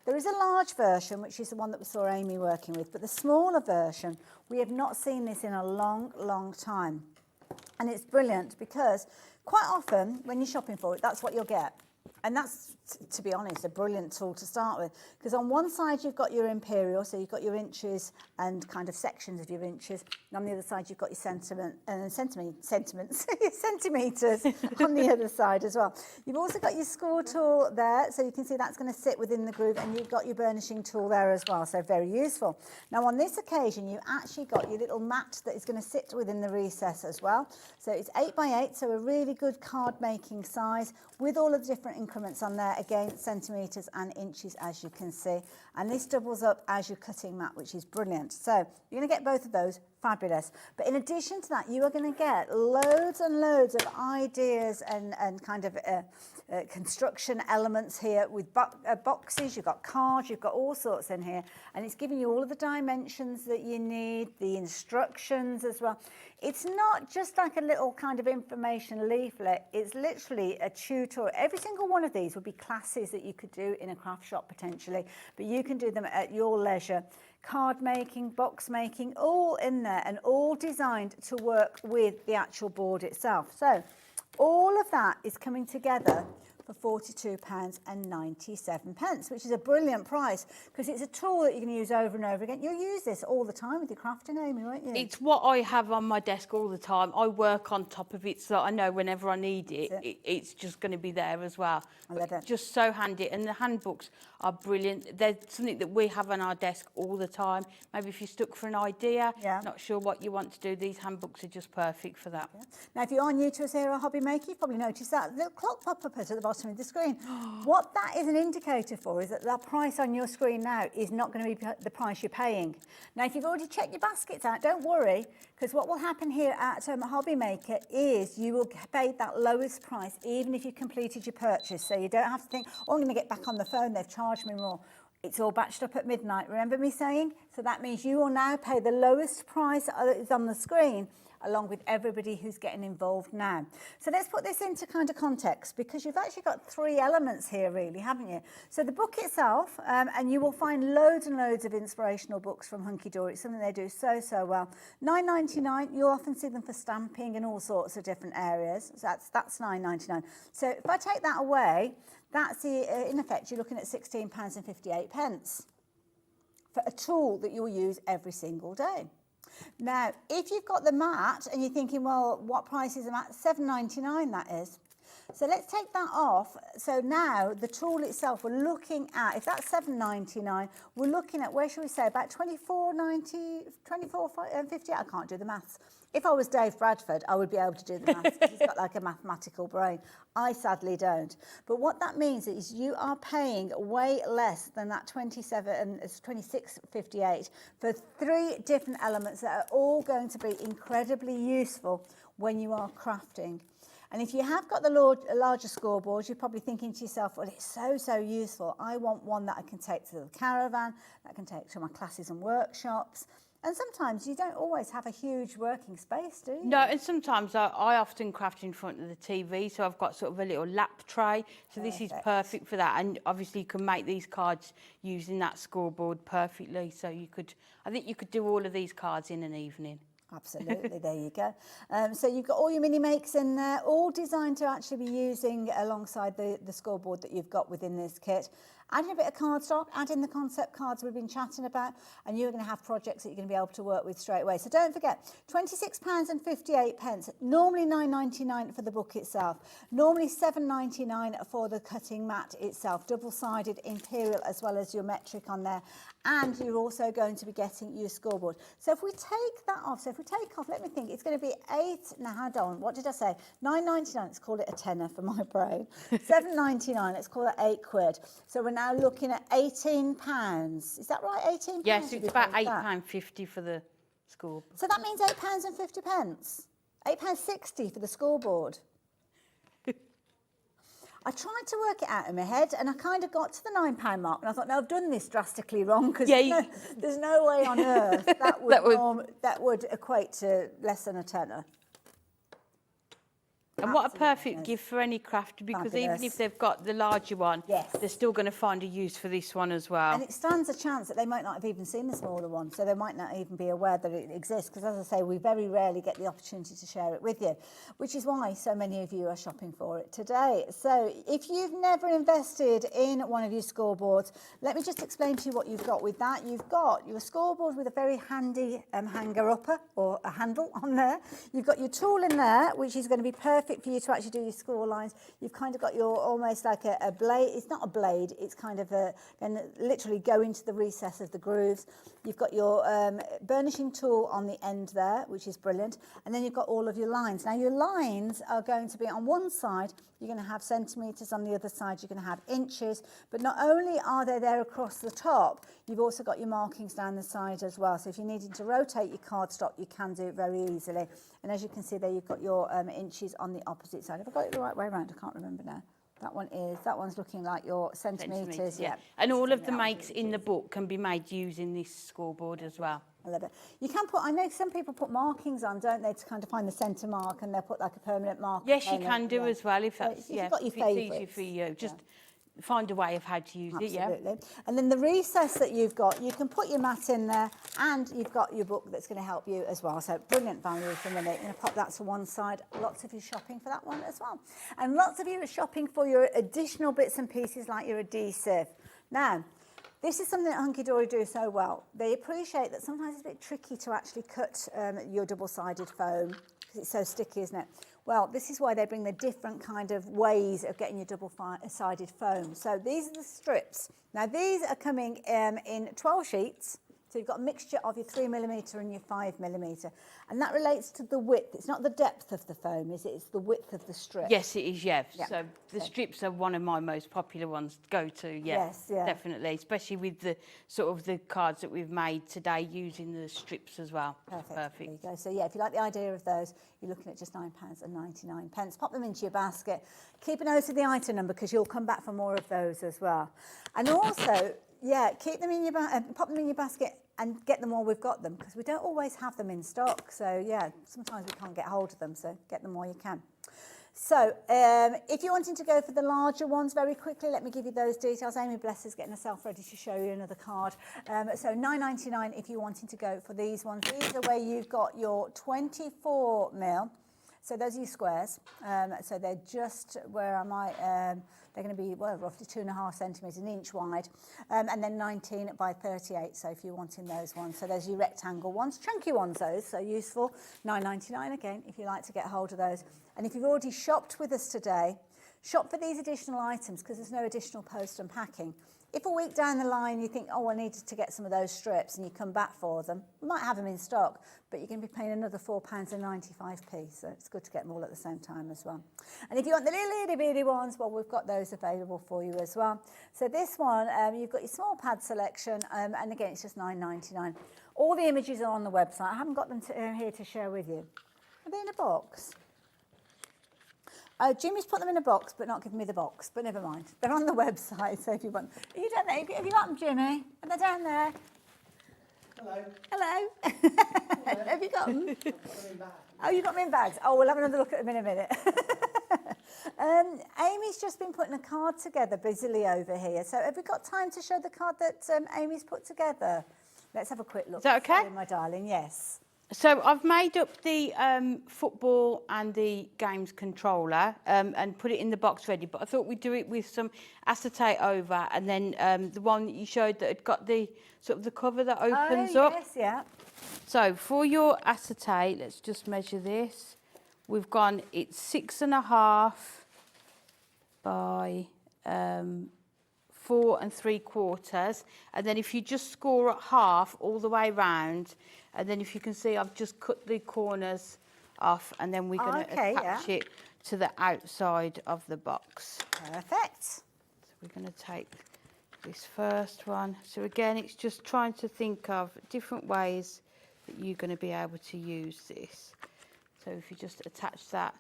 there is a large version, which is the one that we saw Amy working with, but the smaller version, we have not seen this in a long, long time. And it's brilliant because quite often when you're shopping for it, that's what you'll get. And that's, to be honest, a brilliant tool to start with. Because on one side, you've got your imperial, so you've got your inches and kind of sections of your inches. And on the other side, you've got your centimetres on the other side as well. You've also got your score tool there, so you can see that's going to sit within the groove, and you've got your burnishing tool there as well, so very useful. Now, on this occasion, you actually got your little mat that is going to sit within the recess as well. So it's 8 by 8, so a really good card making size with all of the different increments on there, again, centimetres and inches, as you can see. And this doubles up as your cutting mat, which is brilliant. So you're going to get both of those, fabulous. But in addition to that, you are going to get loads and loads of ideas and kind of construction elements here with boxes. You've got cards, you've got all sorts in here. And it's giving you all of the dimensions that you need, the instructions as well. It's not just like a little kind of information leaflet. It's literally a tutorial. Every single one of these would be classes that you could do in a craft shop potentially, but you can do them at your leisure. Card making, box making, all in there and all designed to work with the actual board itself. So all of that is coming together for £42.97, which is a brilliant price because it's a tool that you can use over and over again. You'll use this all the time with your crafting, Amy, won't you? It's what I have on my desk all the time. I work on top of it so that I know whenever I need it, it's just going to be there as well. I love it. Just so handy. And the handbooks are brilliant. They're something that we have on our desk all the time. Maybe if you're stuck for an idea, not sure what you want to do, these handbooks are just perfect for that. Yeah. Now, if you are new to us here at HobbyMaker, you've probably noticed that little clock pop-up at the bottom of the screen. What that is an indicator for is that that price on your screen now is not going to be the price you're paying. Now, if you've already checked your baskets out, don't worry, because what will happen here at HobbyMaker is you will pay that lowest price even if you completed your purchase. So you don't have to think, oh, I'm going to get back on the phone, they've charged me more. It's all batched up at midnight, remember me saying? So that means you will now pay the lowest price that is on the screen along with everybody who's getting involved now. So let's put this into kind of context because you've actually got 3 elements here really, haven't you? So the book itself, and you will find loads and loads of inspirational books from Hunkydory. It's something they do so well. £9.99, you'll often see them for stamping and all sorts of different areas. So that's £9.99. So if I take that away, that's in effect, you're looking at £16.58 for a tool that you'll use every single day. Now, if you've got the mat and you're thinking, well, what price is the mat? £7.99 that is. So let's take that off. So now the tool itself, we're looking at, if that's $7.99, we're looking at, where should we say, about $24.90, $24.50, I can't do the maths. If I was Dave Bradford, I would be able to do the maths because he's got like a mathematical brain. I sadly don't. But what that means is you are paying way less than that $26.58 for 3 different elements that are all going to be incredibly useful when you are crafting. And if you have got the larger scoreboard, you're probably thinking to yourself, well, it's so useful. I want one that I can take to the caravan, that I can take to my classes and workshops. And sometimes you don't always have a huge working space, do you? No, and sometimes I often craft in front of the TV, so I've got sort of a little lap tray. So this is perfect for that. And obviously you can make these cards using that scoreboard perfectly. So I think you could do all of these cards in an evening. Absolutely, there you go. So you've got all your mini makes in there, all designed to actually be using alongside the scoreboard that you've got within this kit. Add in a bit of cardstock, add in the concept cards we've been chatting about, and you're going to have projects that you're going to be able to work with straight away. So don't forget, £26.58, normally £9.99 for the book itself, normally £7.99 for the cutting mat itself, double-sided imperial as well as your metric on there, and you're also going to be getting your scoreboard. So if we take that off, let me think, it's going to be now hold on, what did I say? £9.99, let's call it a tenner for my brain. £7.99, let's call it £8. So we're now looking at £18. Is that right, £18? Yes, it's about £8.50 for the scoreboard. So that means £8.50. £8.60 for the scoreboard. I tried to work it out in my head and I kind of got to the £9 mark and I thought, no, I've done this drastically wrong because there's no way on earth that would equate to less than a tenner. And what a perfect gift for any crafter, because even if they've got the larger one, they're still going to find a use for this one as well. And it stands a chance that they might not have even seen the smaller one, so they might not even be aware that it exists, because as I say, we very rarely get the opportunity to share it with you, which is why so many of you are shopping for it today. So if you've never invested in one of your scoreboards, let me just explain to you what you've got with that. You've got your scoreboard with a very handy hanger-upper or a handle on there. You've got your tool in there, which is going to be perfect for you to actually do your score lines. You've kind of got your almost like a blade. It's not a blade, it's kind of and literally go into the recess of the grooves. You've got your burnishing tool on the end there, which is brilliant. And then you've got all of your lines. Now your lines are going to be on one side, you're going to have centimetres, on the other side you're going to have inches, but not only are they there across the top, you've also got your markings down the side as well. So if you're needing to rotate your cardstock, you can do it very easily. And as you can see there, you've got your inches on the opposite side. Have I got it the right way around? I can't remember now. That one's looking like your centimetres. Yeah. And all of the makes in the book can be made using this scoreboard as well. I love it. You can put, I know some people put markings on, don't they, to kind of find the centre mark, and they'll put like a permanent mark. Yes, you can do as well if that's, if you've got your favourites. It's easy for you. Just find a way of how to use it, Absolutely. And then the recess that you've got, you can put your mat in there, and you've got your book that's going to help you as well. So brilliant value for money. You're going to pop that to one side. Lots of you shopping for that one as well. And lots of you are shopping for your additional bits and pieces like your adhesive. Now, this is something that Hunkydory do so well. They appreciate that sometimes it's a bit tricky to actually cut your double-sided foam because it's so sticky, isn't it? Well, this is why they bring the different kind of ways of getting your double-sided foam. So these are the strips. Now, these are coming in 12 sheets. So you've got a mixture of your 3mm and your 5mm. And that relates to the width. It's not the depth of the foam, is it? It's the width of the strip. Yes, it is, So the strips are one of my most popular ones to go to, Yes, definitely. Especially with the sort of the cards that we've made today using the strips as well. Perfect. There you go. So yeah, if you like the idea of those, you're looking at just £9.99. Pop them into your basket. Keep a note of the item number because you'll come back for more of those as well. And also, keep them in your pop them in your basket and get them while we've got them, because we don't always have them in stock. So sometimes we can't get hold of them, so get them while you can. So if you're wanting to go for the larger ones very quickly, let me give you those details. Amy Bless is getting herself ready to show you another card. So £9.99 if you're wanting to go for these ones. These are where you've got your 24mm. So those are your squares. So they're just, where am I? They're going to be, well, roughly 2.5 centimetres, an inch wide, and then 19 by 38. So if you're wanting those ones, so there's your rectangle ones, chunky ones, those, so useful. £9.99 again, if you like to get hold of those. And if you've already shopped with us today, Shop for these additional items because there's no additional post and packing. If a week down the line you think, oh, I needed to get some of those strips and you come back for them, we might have them in stock, but you're going to be paying another £4.95, so it's good to get them all at the same time as well. And if you want the little itty bitty ones, well, we've got those available for you as well. So this one, you've got your small pad selection, and again, it's just £9.99. All the images are on the website. I haven't got them here to share with you. Are they in a box? Oh, Jimmy's put them in a box, but not given me the box. But never mind. They're on the website, so if you want... Are you down there? Have you got them, Jimmy? Are they down there? Hello. Hello. Have you got them? Oh, you got them in bags? Oh, we'll have another look at them in a minute. Amy's just been putting a card together busily over here. So have we got time to show the card that Amy's put together? Let's have a quick look. Is that okay? Sorry, my darling, yes. So I've made up the football and the games controller and put it in the box ready, but I thought we'd do it with some acetate over, and then the one that you showed that had got the sort of the cover that opens up. Yes, yeah. So for your acetate, let's just measure this. We've gone, it's 6.5 by 4 3/4, and then if you just score at half all the way round, and then if you can see, I've just cut the corners off, and then we're going to attach it to the outside of the box. Perfect. So we're going to take this first one. So again, it's just trying to think of different ways that you're going to be able to use this. So if you just attach that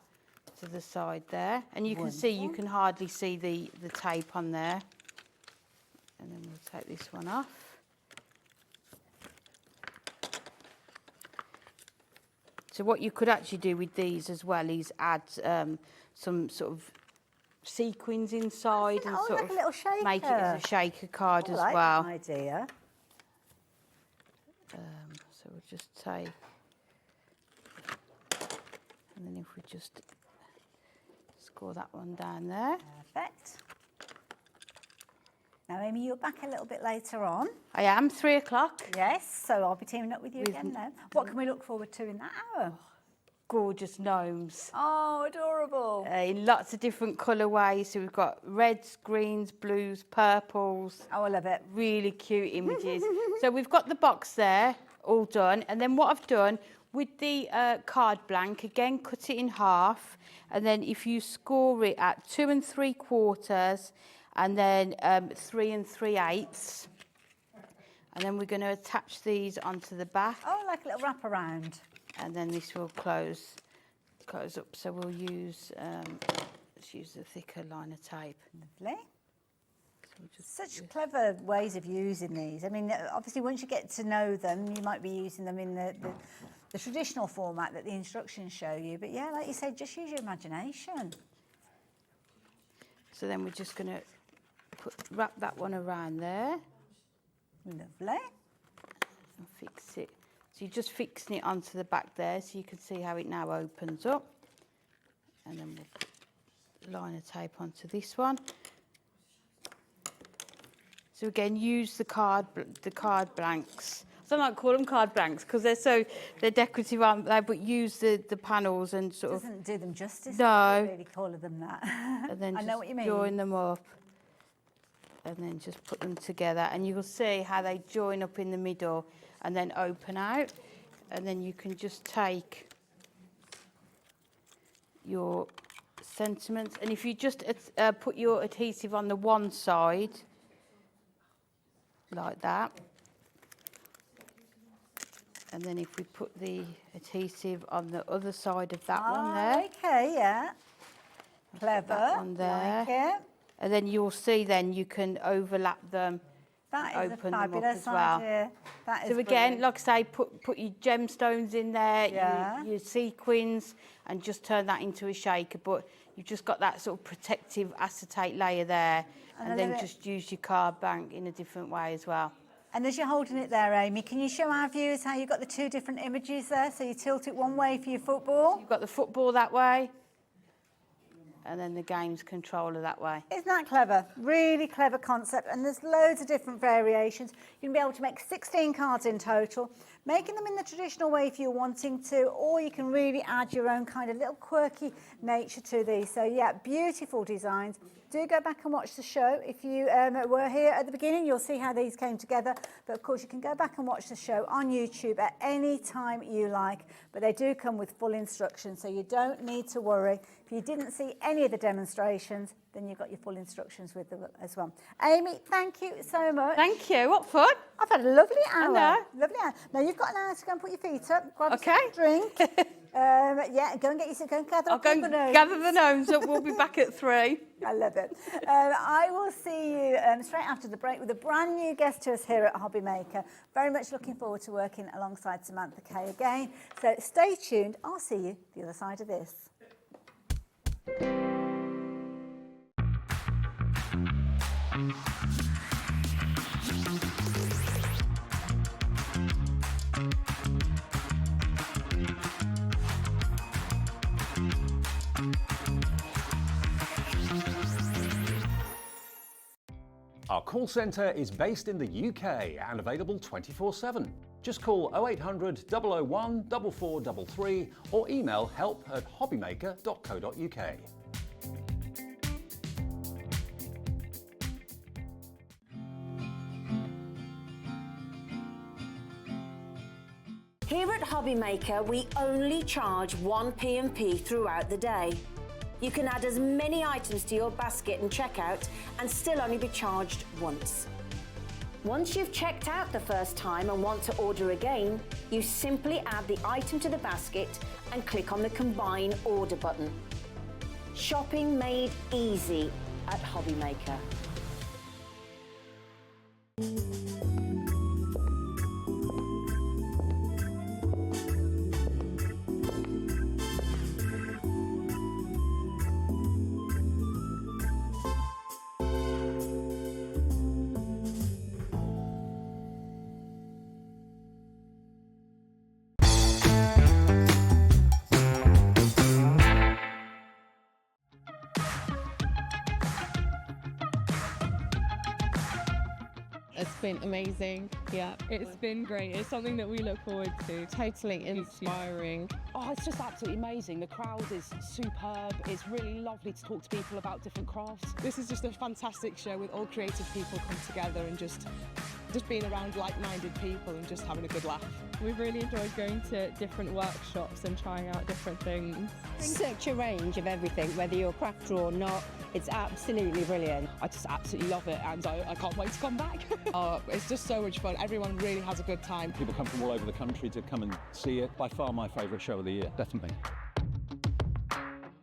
to the side there, and you can see, you can hardly see the tape on there. And then we'll take this one off. So what you could actually do with these as well is add some sort of sequins inside and sort like a little shaker. Make it as a shaker card as like well. That idea. So we'll just take, and then if we just score that one down there. Perfect. Now, Amy, you're back a little bit later on. I am, 3 o'clock. Yes, so I'll be teaming up with you again then. What can we look forward to in that hour? Gorgeous gnomes. Oh, adorable. In lots of different colourways. So we've got reds, greens, blues, purples. Oh, I love it. Really cute images. So we've got the box there, all done. And then what I've done with the card blank, again, cut it in half. And then if you score it at 2 3/4, and then 3 3/8, and then we're going to attach these onto the back. Oh, like a little wraparound. And then this will close up. So we'll use, let's use the thicker liner tape. Lovely. So we'll just Such clever ways of using these. I mean, obviously, once you get to know them, you might be using them in the traditional format that the instructions show you. But yeah, like you said, just use your imagination. So then we're just going to wrap that one around there. Lovely. And fix it. So you're just fixing it onto the back there, so you can see how it now opens up. And then we'll put liner tape onto this one. So again, use the card blanks. I don't like to call them card blanks because they're decorative, aren't they? But use the panels and sort of... Doesn't do them justice. No. Really calling them that. And then I know what you mean. join them up. And then just put them together, and you'll see how they join up in the middle and then open out. And then you can just take your sentiments, and if you just put your adhesive on the one side like that, and then if we put the adhesive on the other side of that one there. Okay, yeah. Clever. That one there. Like it. And then you'll see then you can overlap them, That is open a them up fabulous as well. idea. That is So again, brilliant. like I say, put your gemstones in there, Yeah. your sequins, and just turn that into a shaker. But you've just got that sort of protective acetate layer there, and then just use your card bank in a different way as well. And as you're holding it there, Amy, can you show our viewers how you've got the two different images there? So you tilt it one way for your football. You've got the football that way, and then the games controller that way. Isn't that clever? Really clever concept. And there's loads of different variations. You're going to be able to make 16 cards in total. Making them in the traditional way if you're wanting to, or you can really add your own kind of little quirky nature to these. So yeah, beautiful designs. Do go back and watch the show. If you were here at the beginning, you'll see how these came together. But of course, you can go back and watch the show on YouTube at any time you like. But they do come with full instructions, so you don't need to worry. If you didn't see any of the demonstrations, then you've got your full instructions with them as well. Amy, thank you so much. Thank you. What fun. I've had a lovely hour. I know. Lovely hour. Now you've got an hour to go and put your feet up, grab Okay. a drink. Yeah, go and get your, go and gather I'll up go all the and gnomes. gather the gnomes up. We'll be back at 3. I love it. I will see you straight after the break with a brand new guest to us here at HobbyMaker. Very much looking forward to working alongside Samantha K again. So stay tuned. I'll see you the other side of this. Our call centre is based in the UK and available 24/7. Just call 0800 001 4433 or email help@hobbymaker.co.uk. Here at HobbyMaker, we only charge 1 P&P throughout the day. You can add as many items to your basket and checkout and still only be charged once. Once you've checked out the first time and want to order again, you simply add the item to the basket and click on the Combine Order button. Shopping made easy at HobbyMaker. It's been amazing. Yeah, it's been great. It's something that we look forward to. Totally inspiring. Oh, it's just absolutely amazing. The crowd is superb. It's really lovely to talk to people about different crafts. This is just a fantastic show with all creative people come together and just being around like-minded people and just having a good laugh. We've really enjoyed going to different workshops and trying out different things. Such a range of everything, whether you're a crafter or not. It's absolutely brilliant. I just absolutely love it, and I can't wait to come back. It's just so much fun. Everyone really has a good time. People come from all over the country to come and see it. By far my favourite show of the year, definitely.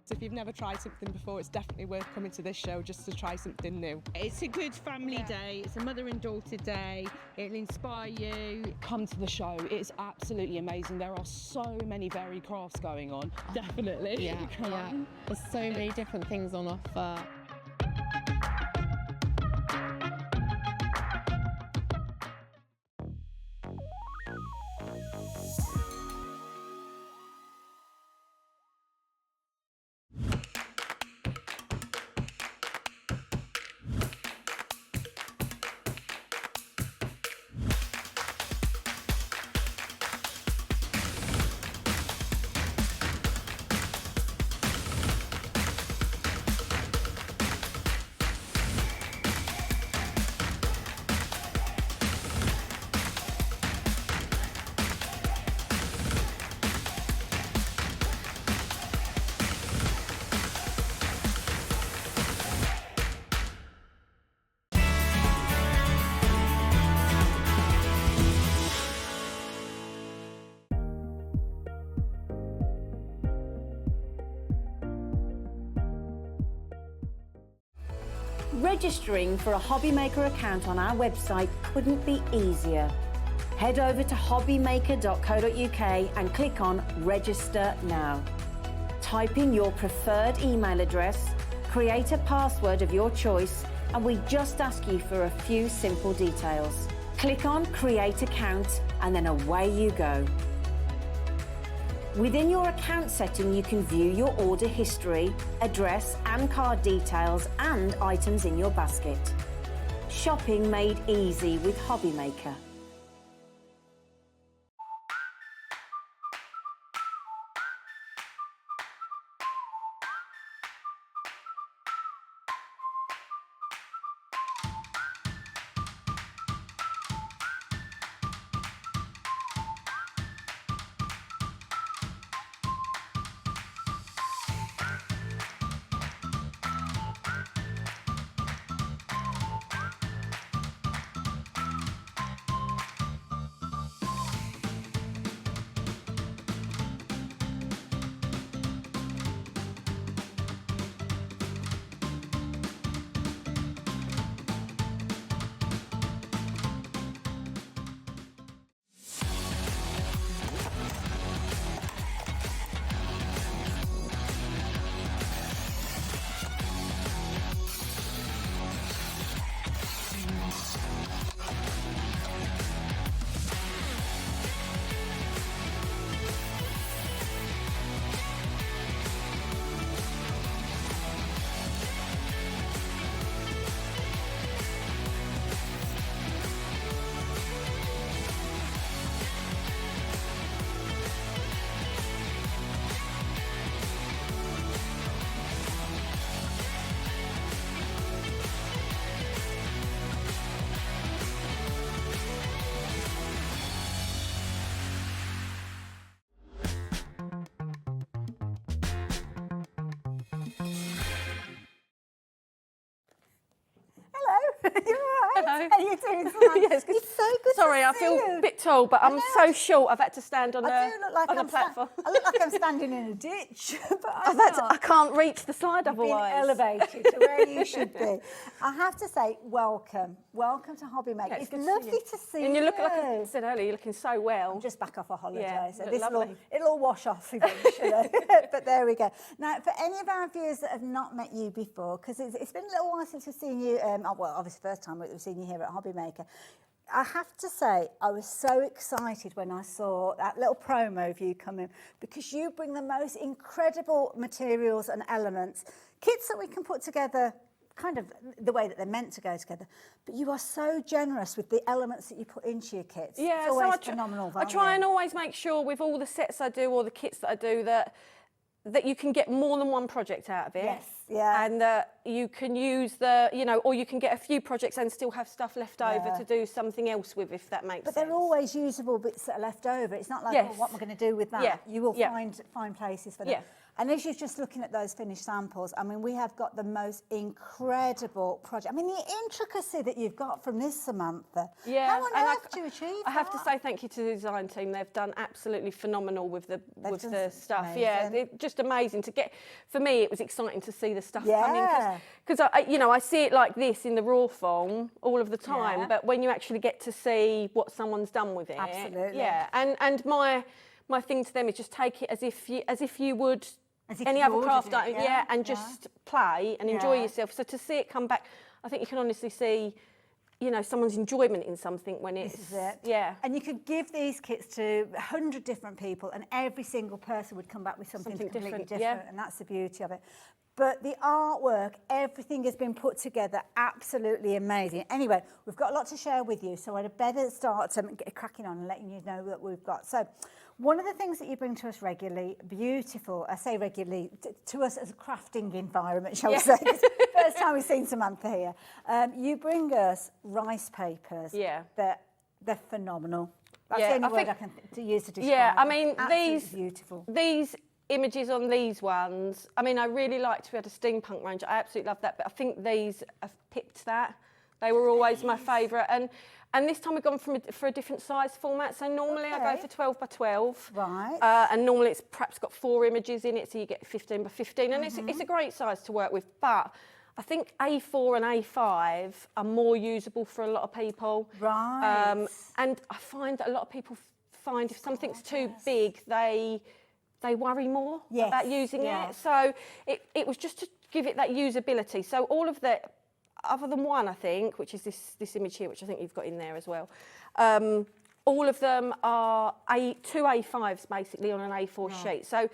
So if you've never tried something before, it's definitely worth coming to this show just to try something new. It's a good family day. It's a mother and daughter day. It'll inspire you. Come to the show. It's absolutely amazing. There are so many varied crafts going on. Definitely. Yeah. There's so many different things on offer. Registering for a HobbyMaker account on our website couldn't be easier. Head over to hobbymaker.co.uk and click on Register Now. Type in your preferred email address, create a password of your choice, and we just ask you for a few simple details. Click on Create Account and then away you go. Within your account setting, you can view your order history, address and card details and items in your basket. Shopping made easy with HobbyMaker. You're right. Hello. How you doing, Samantha? Yes, good. It's so good Sorry, to I see feel you. a bit tall, but I'm so short. I've had to stand on I do look like on a I'm platform. I look like I'm standing in a ditch, but I'm not. I can't reach the slide You've been otherwise. elevated to where you should be. I have to say, welcome to HobbyMaker. Yeah, it's good lovely to see you. And you look, like I said earlier, you're looking so well. I'm just back off a holiday, Yeah, so look this lovely. it'll all wash off eventually. But there we go. Now, for any of our viewers that have not met you before, because it's been a little while since we've seen you, well, obviously first time we've seen you here at HobbyMaker, I have to say, I was so excited when I saw that little promo of you coming, because you bring the most incredible materials and elements, kits that we can put together kind of the way that they're meant to go together, but you are so generous with the elements that you put into your kits. Yeah, it's always so phenomenal I value. try and always make sure with all the sets I do or the kits that I do that you can get more than one project out of it. Yes, yeah. And that you can use or you can get a few projects and still have stuff left over to do something else with, if that makes sense. But they're always usable bits that are left over. It's not like, Yes. oh, what am I going to do with that? Yeah. You will Yeah. find places for them. Yeah. And as you're just looking at those finished samples, I mean, we have got the most incredible project. I mean, the intricacy that you've got from this, Samantha. Yeah, How on and earth do you achieve I have to that? say thank you to the design team. They've done absolutely phenomenal with the done stuff. amazing. Yeah, they're just amazing to get. For me, it was exciting to see the stuff Yeah. coming because I see it like this in the raw form all of the time. Yeah. But when you actually get to see what someone's done with it, Absolutely. yeah. And my thing to them is just take it as if you would. As if Any you other ordered craft, it, and just play and enjoy Yeah. yourself. So to see it come back, I think you can honestly see, someone's enjoyment in something when it's... This is it. Yeah. And you could give these kits to 100 different people and every single person would come back with something completely different. yeah. And that's the beauty of it. But the artwork, everything has been put together absolutely amazing. Anyway, we've got a lot to share with you, so I'd better start get cracking on and letting you know what we've got. So one of the things that you bring to us regularly, beautiful, I say regularly, to us as a crafting environment, shall we say, 'cause first time we've seen Samantha here, you bring us rice papers. Yeah. They're phenomenal. That's Yeah, the only I word think- I can to use to describe Yeah, I them. mean, Absolutely beautiful. These images on these ones, I mean, I really liked we had a steampunk range. I absolutely love that, but I think these have pipped that. They were always my favourite. And this time we've gone for a different size format. So normally I go for 12 by 12. Right. And normally it's perhaps got 4 images in it, so you get 15 by 15. And it's a great size to work with. But I think A4 and A5 are more usable for a lot of people. Right. And I find that a lot of people find if something's too big, they worry more about using it. So it was just to give it that usability. So all of the, other than one, I think, which is this image here, which I think you've got in there as well, all of them are two A5s basically on an A4 sheet. So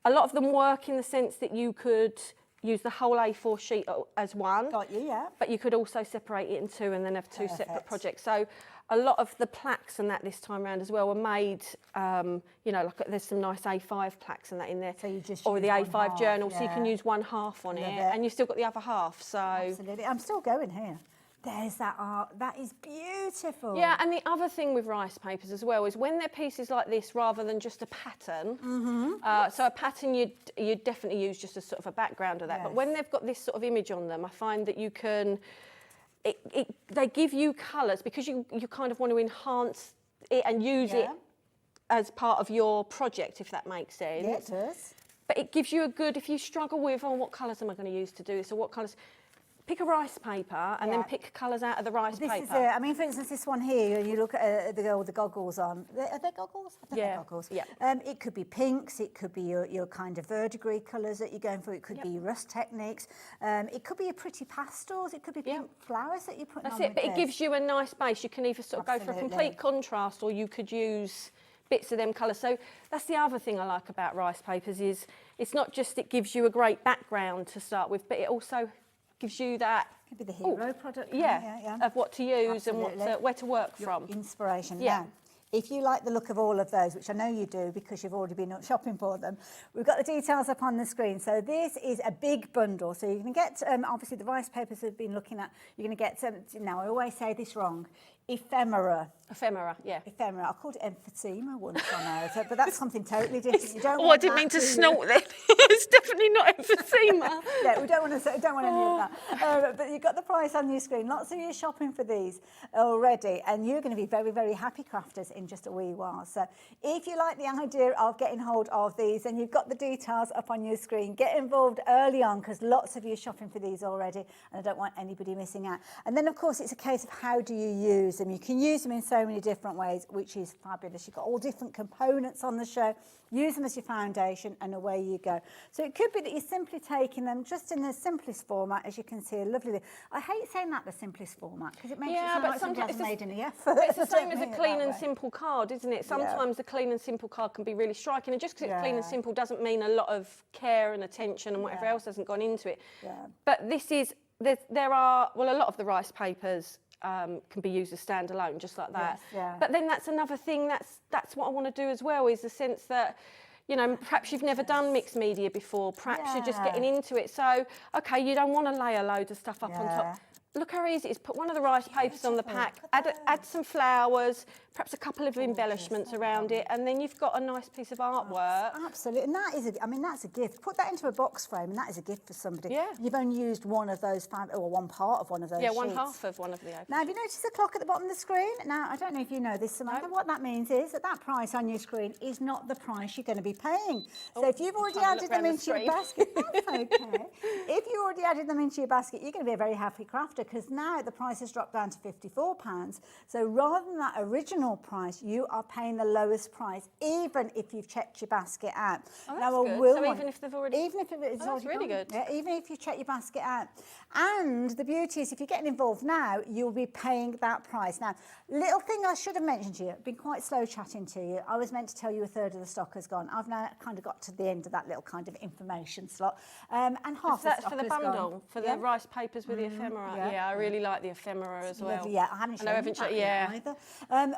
a lot of them work in the sense that you could use the whole A4 sheet as one. Got you, yeah. But you could also separate it in two and then have two separate projects. So a lot of the plaques and that this time around as well were made, like there's some nice A5 plaques and that in there. So you just or the use one A5 half, journal, so you yeah. can use one half on it, Love it. and you've still got the other half. So Absolutely. I'm still going here. There's that art. That is beautiful. yeah, and the other thing with rice papers as well is when they're pieces like this rather than just a pattern. So a pattern you'd definitely use just as sort of a background of that. But when they've got this sort of image on them, I find that you can. They give you colours because you kind of want to enhance it and use it as part of your project, if that makes sense. Yeah, it does. But it gives you a good, if you struggle with, what colours am I going to use to do this, or what colours, pick a rice paper and then pick colours out of the rice paper. This is it. I mean, for instance, this one here, you look at the girl with the goggles on. Are they goggles? I think they're goggles. Yeah. It could be pinks. It could be your kind of verdigris colours that you're going for. It could be your rust techniques. It could be your pretty pastels. It could be pink flowers that you're putting on. That's it, but it gives you a nice base. You can either sort of go for a complete contrast, or you could use bits of them colours. So that's the other thing I like about rice papers is it's not just it gives you a great background to start with, but it also gives you that could be the hero product. of what to use and where to work from. Inspiration. Yeah. Now, If you like the look of all of those, which I know you do because you've already been shopping for them, we've got the details up on the screen. So this is a big bundle. So you're going to get, obviously, the rice papers we've been looking at. You're going to get, now I always say this wrong, ephemera. Ephemera, yeah. Ephemera. I called it emphysema once on ours, but that's something totally different. You don't I want didn't that, mean to do you? snort then. It's definitely not emphysema. Yeah, we don't want any of that. But you've got the price on your screen. Lots of you are shopping for these already, and you're going to be very, very happy crafters in just a wee while. So if you like the idea of getting hold of these, then you've got the details up on your screen. Get involved early on because lots of you are shopping for these already, and I don't want anybody missing out. And then, of course, it's a case of how do you use them. You can use them in so many different ways, which is fabulous. You've got all different components on the show. Use them as your foundation and away you go. So it could be that you're simply taking them just in the simplest format, as you can see, lovely. I hate saying that, the simplest format, because it makes it sound like somebody hasn't made any effort. It's the same as a clean and simple card, isn't it? Sometimes the clean and simple card can be really striking, and just because it's clean and simple doesn't mean a lot of care and attention and whatever else hasn't gone into it. But this is, there are, well, a lot of the rice papers can be used as standalone, just like that. But then that's another thing, that's what I want to do as well, is the sense that, you know, perhaps you've never done mixed media before, perhaps you're just getting into it. So, okay, you don't want to layer loads of stuff up on top. Look how easy it is. Put one of the rice papers on the pack, add some flowers, perhaps a couple of embellishments around it, and then you've got a nice piece of artwork. Absolutely, and that is, I mean, that's a gift. Put that into a box frame, and that is a gift for somebody. Yeah. You've only used one of those, or one part of one of those sheets. One half of one of the open. Now, have you noticed the clock at the bottom of the screen? Now, I don't know if you know this, Samantha. What that means is that that price on your screen is not the price you're going to be paying. So if you've already added them into your basket, that's okay. If you already added them into your basket, you're going to be a very happy crafter, because now the price has dropped down to £54. So rather than that original price, you are paying the lowest price, even if you've checked your basket out. Oh, now, that's good. So even if they've already... Even if it's that's really good. Yeah, even if you check your basket out. And the beauty is, if you're getting involved now, you'll be paying that price. Now, little thing I should have mentioned to you, I've been quite slow chatting to you. I was meant to tell you a third of the stock has gone. I've now kind of got to the end of that little kind of information slot. And half the stock for the has bundle, gone. for the rice papers with the ephemera. Yeah, I really like the ephemera as well. Lovely. Yeah, I haven't shown you that either.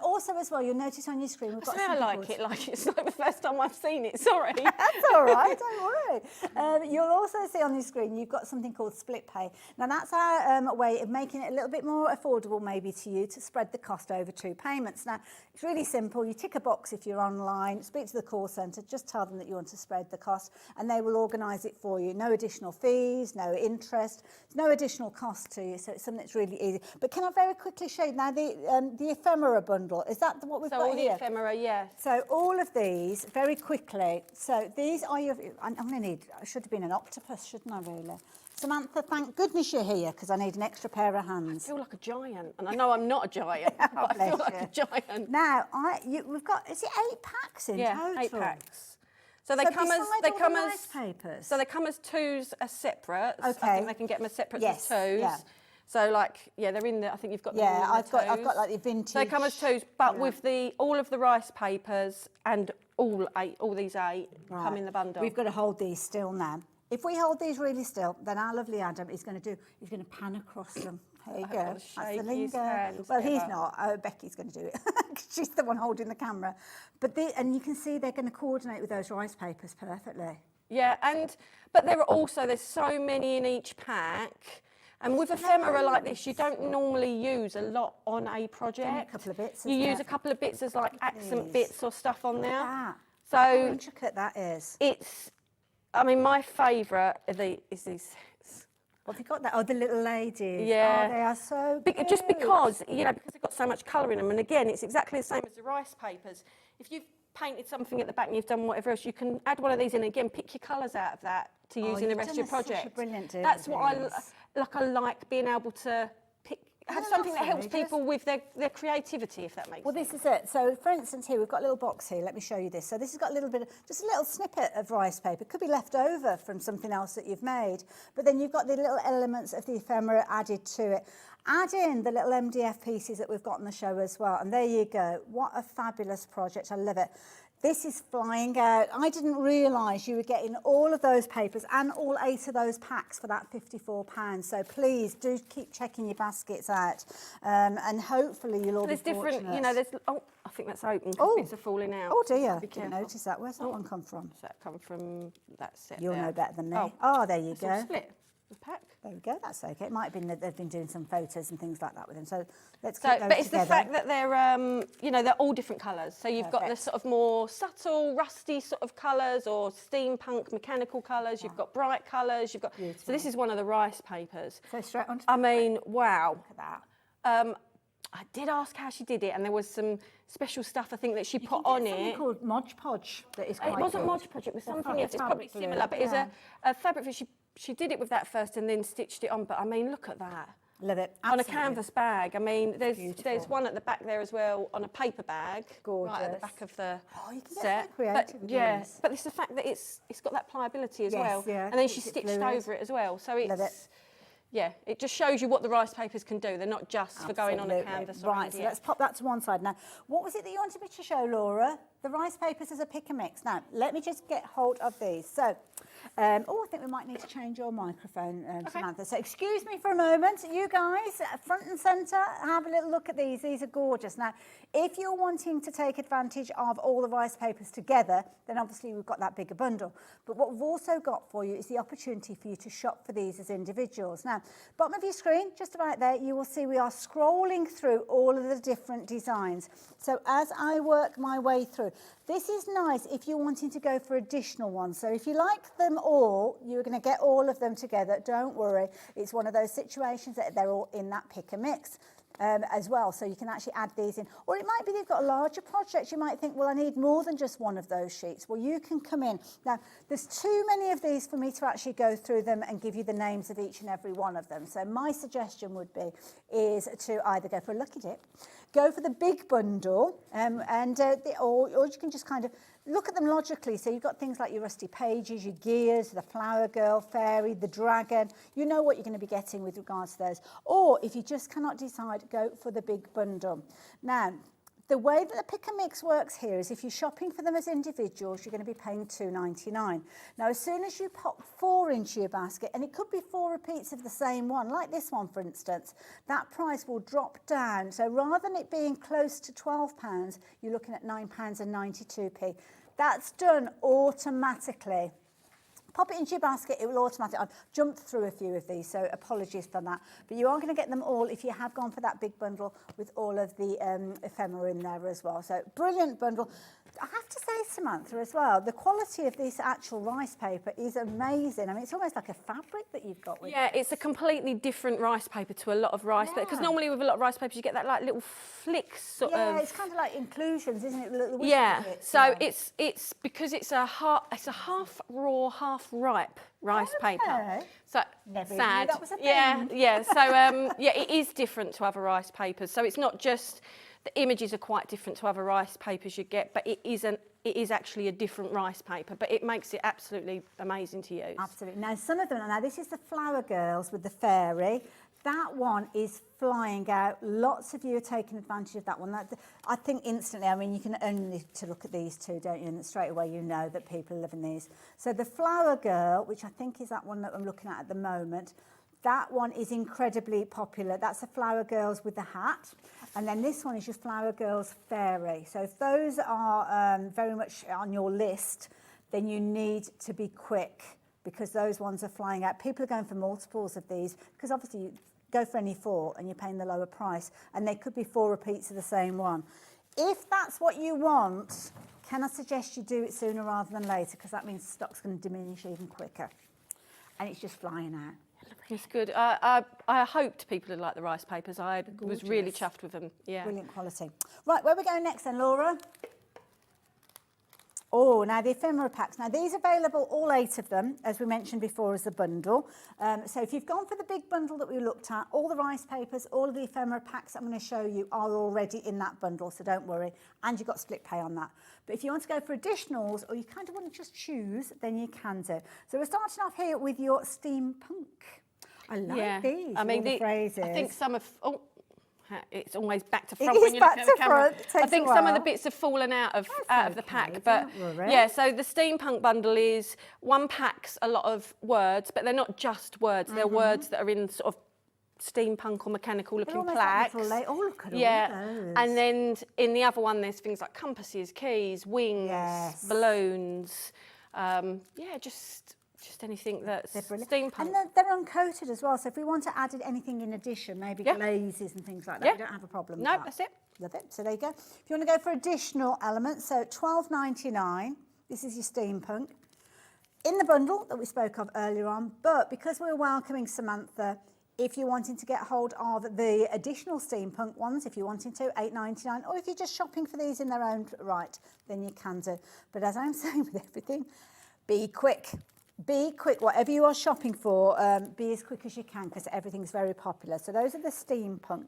Also, as well, you'll notice on your screen we've got. I like it like it's like the first time I've seen it. Sorry. That's all right. Don't worry. You'll also see on your screen you've got something called split pay. Now that's our way of making it a little bit more affordable, maybe to you, to spread the cost over 2 payments. Now it's really simple. You tick a box if you're online. Speak to the call centre. Just tell them that you want to spread the cost, and they will organise it for you. No additional fees, no interest, no additional cost to you. So it's something that's really easy. But can I very quickly show you now the ephemera bundle? Is that what we've got all here? The ephemera, yes. So all of these, very quickly. So these are your. I'm going to need. I should have been an octopus, shouldn't I? Really. Samantha, thank goodness you're here, because I need an extra pair of hands. I feel like a giant, and I know I'm not a giant, but I feel like a giant. Now, we've got, is it 8 packs in total? Yeah, 8 packs. So they come as papers. So they come as 2s as separates. Okay. I think they can get them as separates as 2s. Yeah. So they're in the. I think you've got them. Yeah, I've got like the vintage. So they come as 2s, but with all of the rice papers and all these 8 come in the bundle. We've got to hold these still now. If we hold these really still, then our lovely Adam is going to pan across them. There you go. That's the lingo. Well, he's not. Becky's going to do it. She's the one holding the camera. And you can see they're going to coordinate with those rice papers perfectly. Yeah, but there's so many in each pack. And with ephemera like this, you don't normally use a lot on a project. Only a couple of bits. You use a couple of bits as like accent bits or stuff on there. That. So how intricate that is. I mean, my favourite is these. What have you got? The little ladies. Yeah. Oh, they are so cute. Just because they've got so much colour in them. And again, it's exactly the same as the rice papers. If you've painted something at the back and you've done whatever else, you can add one of these in and again, pick your colours out of that to use in the rest of your project. Such a brilliant deal. That's what I like being able to have something that helps people with their creativity, if that makes sense. Well, this is it. So, for instance, here, we've got a little box here. Let me show you this. So this has got a little bit just a little snippet of rice paper. It could be left over from something else that you've made. But then you've got the little elements of the ephemera added to it. Add in the little MDF pieces that we've got on the show as well. And there you go. What a fabulous project. I love it. This is flying out. I didn't realise you were getting all of those papers and all 8 of those packs for that £54. So please do keep checking your baskets out, and hopefully you'll all There's be different, fortunate. you know, there's, oh, I think that's open, bits are falling out. Oh dear, Be didn't careful. notice that. Where's that one come from? Does that come from that set You'll there? know better than me. Oh, Oh, there you it's all go. split, the pack. There we go, that's okay. It might have been that they've been doing some photos and things like that with them. So let's So, keep those but it's together. the fact that they're, you know, they're all different colours. So you've got the Perfect. sort of more subtle, rusty sort of colours, or steampunk mechanical colours. You've got bright colours. You've got. So this is one of the rice papers. So straight onto. I mean, wow. Look at that. I did ask how she did it, and there was some special stuff I think that she You put can on get something it. called Mod Podge that is quite It wasn't good. Mod Podge, it was something fabric else. It's probably glue, similar, but yeah. it's a fabric glue. She did it with that first and then stitched it on. But I mean, look at that. Love it. On a Absolutely. canvas bag. I mean, there's Beautiful. one at the back there as well on a paper bag. Gorgeous. Right at the back of the You can get set. so creative with yeah, these. but it's the fact that it's got that pliability as Yes, well. yeah, And then she keeps it stitched fluid. over it as well. So it's Love it. yeah, it just shows you what the rice papers can do. They're not just for going on a Absolutely. canvas or Right, anything. so let's pop that to one side now. What was it that you wanted me to show, Laura? The rice papers as a pick and mix. Now, let me just get hold of these. So, I think we might need to change your microphone, Samantha. So excuse me for a moment. You guys, front and centre, have a little look at these. These are gorgeous. Now, if you're wanting to take advantage of all the rice papers together, then obviously we've got that bigger bundle. But what we've also got for you is the opportunity for you to shop for these as individuals. Now, bottom of your screen, just about there, you will see we are scrolling through all of the different designs. So as I work my way through, this is nice if you're wanting to go for additional ones. So if you like them all, you're going to get all of them together. Don't worry. It's one of those situations that they're all in that pick and mix. As well, so you can actually add these in. Or it might be they've got a larger project. You might think, well, I need more than just one of those sheets. Well, you can come in. Now, there's too many of these for me to actually go through them and give you the names of each and every one of them. So my suggestion would be is to either go for a lucky dip, go for the big bundle, or you can just kind of look at them logically. So you've got things like your rusty pages, your gears, the flower girl, fairy, the dragon. You know what you're going to be getting with regards to those. Or if you just cannot decide, go for the big bundle. Now, the way that the pick and mix works here is if you're shopping for them as individuals, you're going to be paying £2.99. Now, as soon as you pop 4 into your basket, and it could be 4 repeats of the same one, like this one, for instance, that price will drop down. So rather than it being close to £12, you're looking at £9.92. That's done automatically. Pop it into your basket, it will automatically. I've jumped through a few of these, so apologies for that. But you are going to get them all if you have gone for that big bundle with all of the ephemera in there as well. So brilliant bundle. I have to say, Samantha, as well, the quality of this actual rice paper is amazing. I mean, it's almost like a fabric that you've got with Yeah, this. it's a completely different rice paper to a lot of rice paper. Because normally with a lot of rice papers, you get that like little flicks sort of. Yeah, it's kind of like inclusions, isn't it? The Yeah, bits, so yeah. it's because it's a half raw, half ripe rice paper. So Never even sad. knew that was a Yeah, thing. yeah. So yeah, it is different to other rice papers. So it's not just the images are quite different to other rice papers you get, but it is actually a different rice paper, but it makes it absolutely amazing to use. Absolutely. Now, some of them, now this is the flower girls with the fairy. That one is flying out. Lots of you are taking advantage of that one. I think instantly, I mean, you can only to look at these two, don't you? And straight away you know that people are loving these. So the flower girl, which I think is that one that I'm looking at the moment, that one is incredibly popular. That's the flower girls with the hat. And then this one is your flower girls fairy. So if those are very much on your list, then you need to be quick because those ones are flying out. People are going for multiples of these because obviously you go for any 4 and you're paying the lower price, and they could be 4 repeats of the same one. If that's what you want, can I suggest you do it sooner rather than later, because that means stock's going to diminish even quicker. And it's just flying out. It's good. I hoped people would like the rice papers. I was really chuffed with them. Yeah. Brilliant quality. Right, where are we going next then, Laura? Oh, now the ephemera packs. Now these are available, all 8 of them, as we mentioned before, as a bundle. So if you've gone for the big bundle that we looked at, all the rice papers, all of the ephemera packs I'm going to show you are already in that bundle, so don't worry. And you've got split pay on that. But if you want to go for additionals, or you kind of want to just choose, then you can do. So we're starting off here with your steampunk. I like these, I mean, all the phrases. I think some of... Oh, it's always back to front is when you look back at the to camera. front. It I takes think a some of the while. bits have fallen out of the pack, but don't worry. yeah. So the steampunk bundle is one pack's a lot of words, but they're not just words. They're words that are in sort of steampunk or mechanical looking plaques. Oh, look at all those. And then in the other one, there's things like compasses, keys, wings, balloons. Just anything that's steampunk. And they're uncoated as well, so if we want to add anything in addition, maybe glazes and things like that, we don't have a problem with that. No, that's it. Love it. So there you go. If you want to go for additional elements, so $12.99, this is your steampunk. In the bundle that we spoke of earlier on, but because we're welcoming Samantha, if you're wanting to get hold of the additional steampunk ones, if you're wanting to, $8.99, or if you're just shopping for these in their own right, then you can do. But as I'm saying with everything, be quick. Be quick, whatever you are shopping for, be as quick as you can because everything's very popular. So those are the steampunk.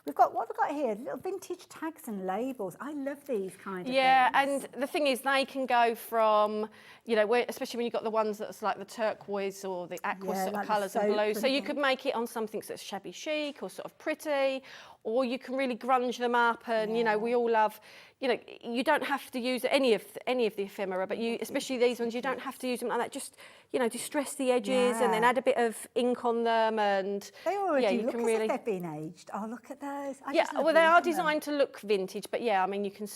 What have we got here? Little vintage tags and labels. I love these kind of things. Yeah, and the thing is, they can go from, especially when you've got the ones that's like the turquoise or the aqua sort of colours and blues. So you could make it on something that's shabby chic or sort of pretty, or you can really grunge them up. And we all love, you don't have to use any of the ephemera, but especially these ones, you don't have to use them like that. Just distress the edges and then add a bit of ink on them, and they already you look can as really if they've been aged. Oh, look at those! Well, they are designed to look vintage, but I mean, you can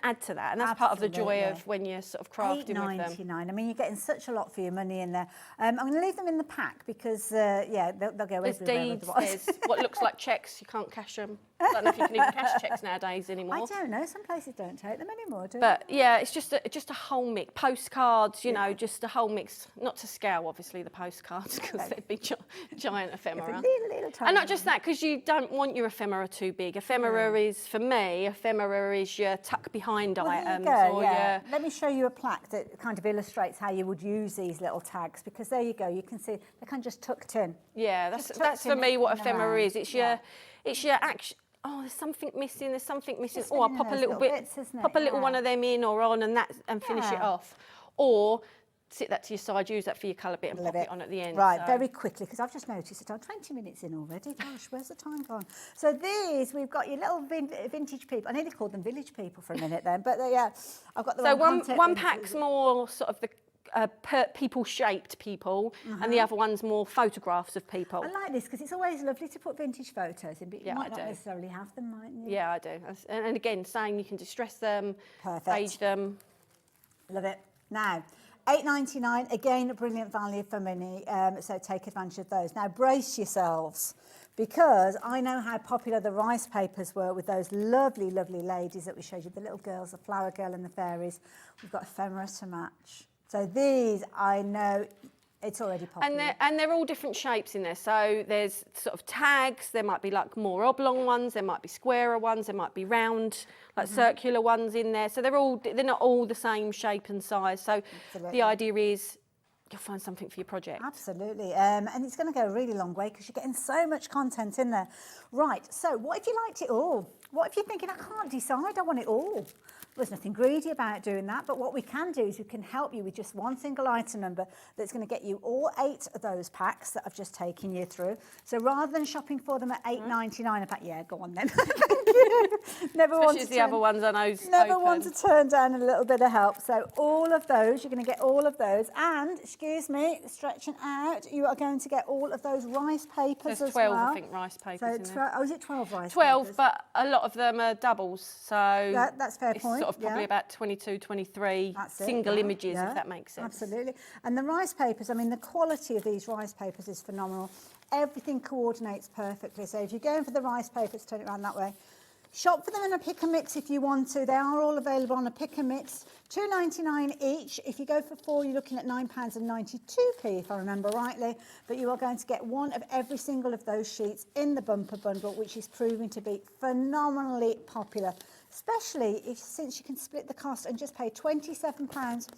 add to that, and that's part of the joy of when you're sort of crafting with them. $8.99. I mean, you're getting such a lot for your money in there. I'm going to leave them in the pack because they'll go There's everywhere. deeds. There's what looks like checks. You can't cash them. I don't know if you can even cash checks nowadays anymore. I don't know. Some places don't take them anymore, do But it's just a whole mix. Postcards, just a whole mix. Not to scale, obviously, the postcards because they'd be giant ephemera. Little and not just that, because you don't want your ephemera too big. Ephemera is, for me, your tuck behind items. Let me show you a plaque that kind of illustrates how you would use these little tags, because there you go. You can see they're kind of just tucked in. Yeah, that's for me what ephemera is. It's your action. Oh, there's something missing. Oh, I'll pop a little bit, pop a little one of them in or on, and finish it off. Or sit that to your side, use that for your colour bit and pop it on at the end. Right, very quickly, because I've just noticed that I'm 20 minutes in already. Gosh, where's the time gone? So these, we've got your little vintage people. I nearly called them village people for a minute then, but I've got the one pack's more sort of the people-shaped people, and the other one's more photographs of people. I like this because it's always lovely to put vintage photos in, but you might not necessarily have them, mightn't you? Yeah, I do. And again, saying you can distress them, age them. Love it. Now, $8.99, again, a brilliant value for money, so take advantage of those. Now, brace yourselves, because I know how popular the rice papers were with those lovely, lovely ladies that we showed you, the little girls, the flower girl and the fairies. We've got ephemera to match. So these, I know, it's already popular. And they're all different shapes in there. So there's sort of tags. There might be like more oblong ones. There might be squarer ones. There might be round, like circular ones in there. So they're not all the same shape and size. So the idea is you'll find something for your project. Absolutely. And it's going to go a really long way because you're getting so much content in there. Right. So what if you liked it all? What if you're thinking, I can't decide, I want it all? There's nothing greedy about doing that, but what we can do is we can help you with just one single item number that's going to get you all 8 of those packs that I've just taken you through. So rather than shopping for them at $8.99 a pack, go on then. Thank you. Never want to turn down a little bit of help. So all of those, you're going to get all of those, and excuse me, stretching out, you are going to get all of those rice papers as well. There's 12, I think, rice papers in there. Oh, is it 12 rice 12, papers? but a lot of them are doubles, so that's fair point. Sort of probably about 22, 23 single images, if that makes sense. Absolutely. And the rice papers, I mean, the quality of these rice papers is phenomenal. Everything coordinates perfectly. So if you're going for the rice papers, turn it around that way. Shop for them in a pick and mix if you want to. They are all available on a pick and mix. $2.99 each. If you go for 4, you're looking at £9.92, if I remember rightly. But you are going to get one of every single of those sheets in the bumper bundle, which is proving to be phenomenally popular, especially since you can split the cost and just pay £27.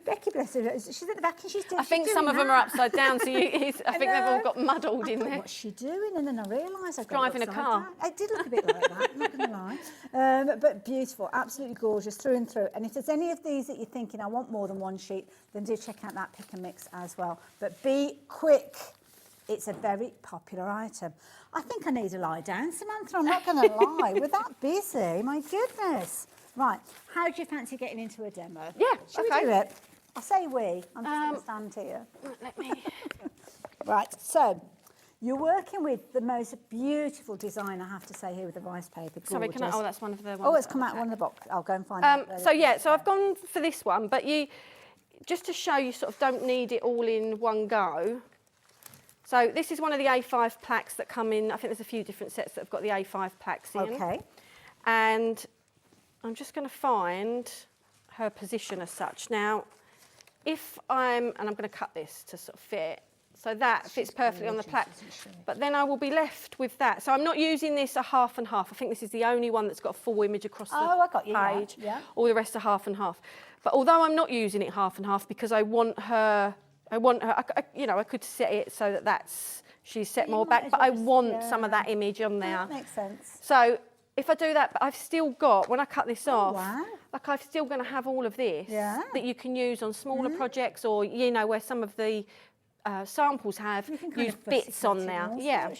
Becky, bless her, she's at the back and she's doing. I think some of them are upside down, so I think they've all got muddled in there. What's she doing? And then I realised I got driving a car. Down. It did look a bit like that, I'm not going to lie. But beautiful, absolutely gorgeous through and through. And if there's any of these that you're thinking, I want more than one sheet, then do check out that pick and mix as well. But be quick. it's a very popular item. I think I need to lie down, Samantha, I'm not going to lie. We're that busy, my goodness. Right, how do you fancy getting into a demo? Yeah, Shall we do it? I say we, I'm just going to stand here. Let me... Right, so you're working with the most beautiful design, I have to say, here with the rice paper. Sorry, can I, oh, that's one of the ones. Oh, it's come out one of the box. I'll go and find it. So yeah, so I've gone for this one, but just to show you sort of don't need it all in one go. So this is one of the A5 plaques that come in. I think there's a few different sets that have got the A5 plaques in. Okay. And I'm just going to find her position as such. Now, and I'm going to cut this to sort of fit. So that fits perfectly on the plaque. But then I will be left with that. So I'm not using this a half and half. I think this is the only one that's got a full image across the page. Yeah. All the rest are half and half. But although I'm not using it half and half because I want her, you know, I could set it so that she's set more back, but I want some of that image on there. That makes sense. So if I do that, but I've still got, when I cut this off, like I'm still going to have all of this that you can use on smaller projects, or, you know, where some of the samples have used bits on there. Yeah.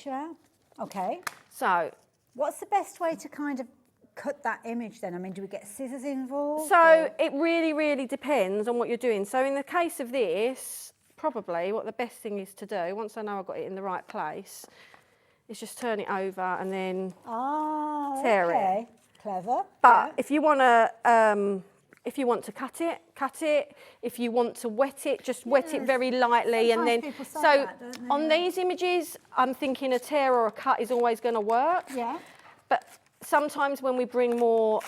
Okay. So what's the best way to kind of cut that image then? I mean, do we get scissors involved? So it really, really depends on what you're doing. So in the case of this, probably what the best thing is to do, once I know I've got it in the right place, is just turn it over and then tear it. Clever. But if you want to cut it. If you want to wet it, just wet it very lightly. Sometimes and then, people say so that, don't they? on these images, I'm thinking a tear or a cut is always going to work. Yeah. But sometimes when we bring more,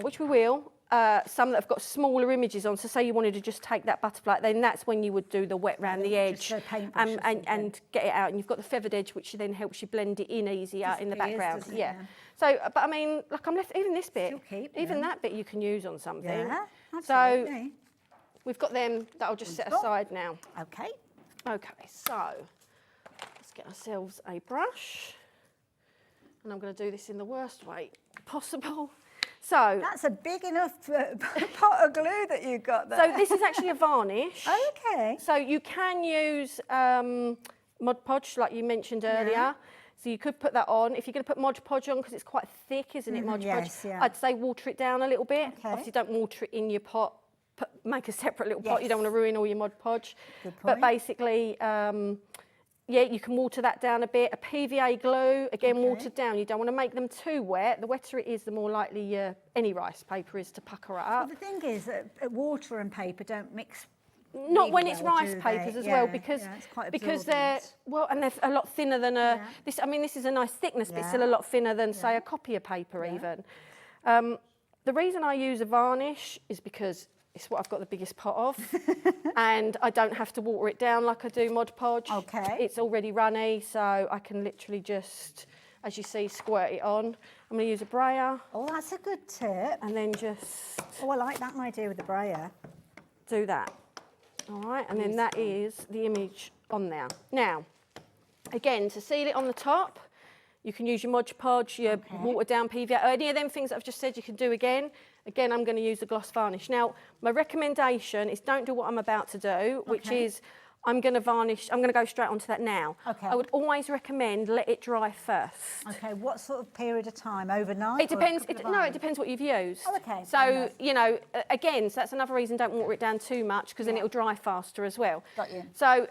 which we will, some that have got smaller images on, so say you wanted to just take that butterfly, then that's when you would do the wet round the edge and get it out. And you've got the feathered edge, which then helps you blend it in easier in the background. Yeah. So, but I mean, like I'm left, even this bit, even that bit you can use on something. Yeah, absolutely. So we've got them that I'll just set aside now. Okay. Okay, so let's get ourselves a brush. And I'm going to do this in the worst way possible. So that's a big enough pot of glue that you've got there. So this is actually a varnish. Okay. So you can use Mod Podge, like you mentioned earlier. Yeah. So you could put that on. If you're going to put Mod Podge on, because it's quite thick, isn't it, Mod Podge? Yeah. I'd say water it down a little bit. Okay. Obviously, don't water it in your pot. Make a separate little pot. You don't want to ruin all your Mod Podge. Good point. But basically, yeah, you can water that down a bit. A PVA glue, again, watered down. You don't want to make them too wet. The wetter it is, the more likely any rice paper is to pucker it up. Well, the thing is that water and paper don't mix. Not when it's rice papers as well, because they're and they're a lot thinner than a. This, I mean, this is a nice thickness, but it's still a lot thinner than say a copier paper even. The reason I use a varnish is because it's what I've got the biggest pot of, and I don't have to water it down like I do Mod Podge. Okay. It's already runny, so I can literally just, as you see, squirt it on. I'm going to use a brayer. Oh, that's a good tip. And then just. Oh, I like that idea with the brayer. Do that. All right, and then that is the image on there. Now, again, to seal it on the top, you can use your Mod Podge, your watered down PVA, any of them things that I've just said you can do again. Again, I'm going to use the gloss varnish. Now, my recommendation is don't do what I'm about to do, which is I'm going to varnish, I'm going to go straight onto that now. Okay. I would always recommend let it dry first. Okay, what sort of period of time? Overnight? It depends. No, it depends what you've used. Oh, okay. So, you know, again, so that's another reason don't water it down too much, because then it'll dry faster as well. Got you. So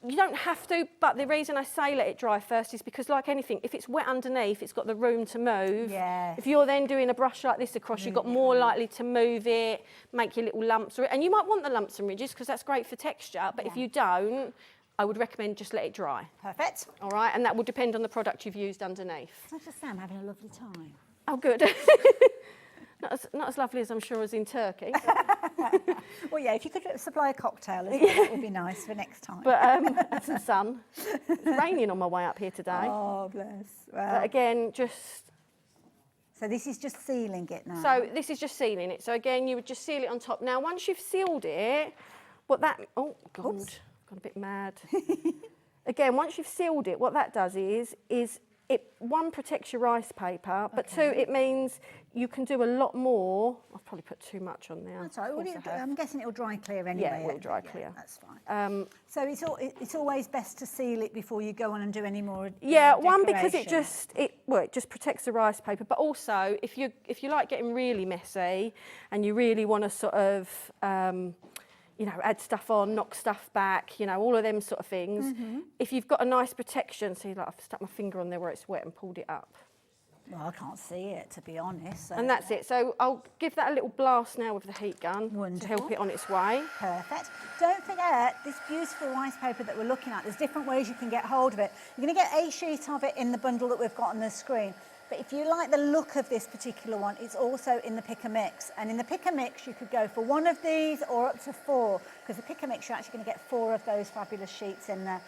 you don't have to, but the reason I say let it dry first is because, like anything, if it's wet underneath, it's got the room to move. Yes. If you're then doing a brush like this across, you've got more likely to move it, make your little lumps. And you might want the lumps and ridges because that's great for texture, but if you don't, I would recommend just let it dry. Perfect. All right, and that will depend on the product you've used underneath. I just say I'm having a lovely time. Oh, good. Not as lovely as I'm sure as in Turkey. Well, yeah, if you could supply a cocktail as well, that would be nice for next time. But and some sun. It's raining on my way up here today. Oh, bless. Well, but again, just... So this is just sealing it now? So this is just sealing it. So again, you would just seal it on top. Now, once you've sealed it, what that... Oh, God, gone a bit mad. Again, once you've sealed it, what that does is one, protects your rice paper, but two, it means you can do a lot more. I've probably put too much on there. That's all right. I'm guessing it'll dry clear anyway. Yeah, it will dry clear. That's fine. So it's always best to seal it before you go on and do any more. Yeah, one, because it just protects the rice paper, but also if you like getting really messy and you really want to sort of you know, add stuff on, knock stuff back, you know, all of them sort of things. If you've got a nice protection, so like I've stuck my finger on there where it's wet and pulled it up. Well, I can't see it, to be honest. So and that's it. So I'll give that a little blast now with the heat gun to help it on its way. Perfect. Don't forget this beautiful rice paper that we're looking at. There's different ways you can get hold of it. You're going to get a sheet of it in the bundle that we've got on the screen. But if you like the look of this particular one, it's also in the Pick a Mix. And in the Pick a Mix, you could go for one of these or up to 4, because the Pick a Mix, you're actually going to get 4 of those fabulous sheets in there.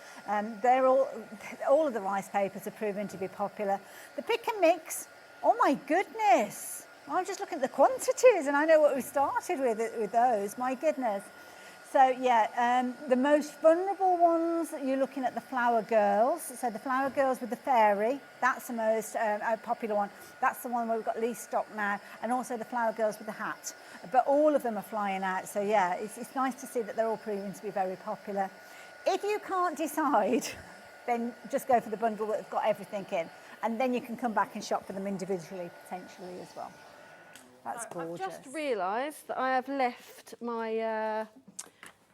They're all of the rice papers are proven to be popular. The Pick a Mix, oh my goodness. I'm just looking at the quantities and I know what we started with those, my goodness. So yeah, the most vulnerable ones, you're looking at the Flower Girls. So the Flower Girls with the fairy, that's the most popular one. That's the one where we've got least stock now. And also the Flower Girls with the hat. But all of them are flying out. So yeah, it's nice to see that they're all proving to be very popular. If you can't decide, then just go for the bundle that's got everything in. And then you can come back and shop for them individually, potentially as well. That's gorgeous. I've just realised that I have left my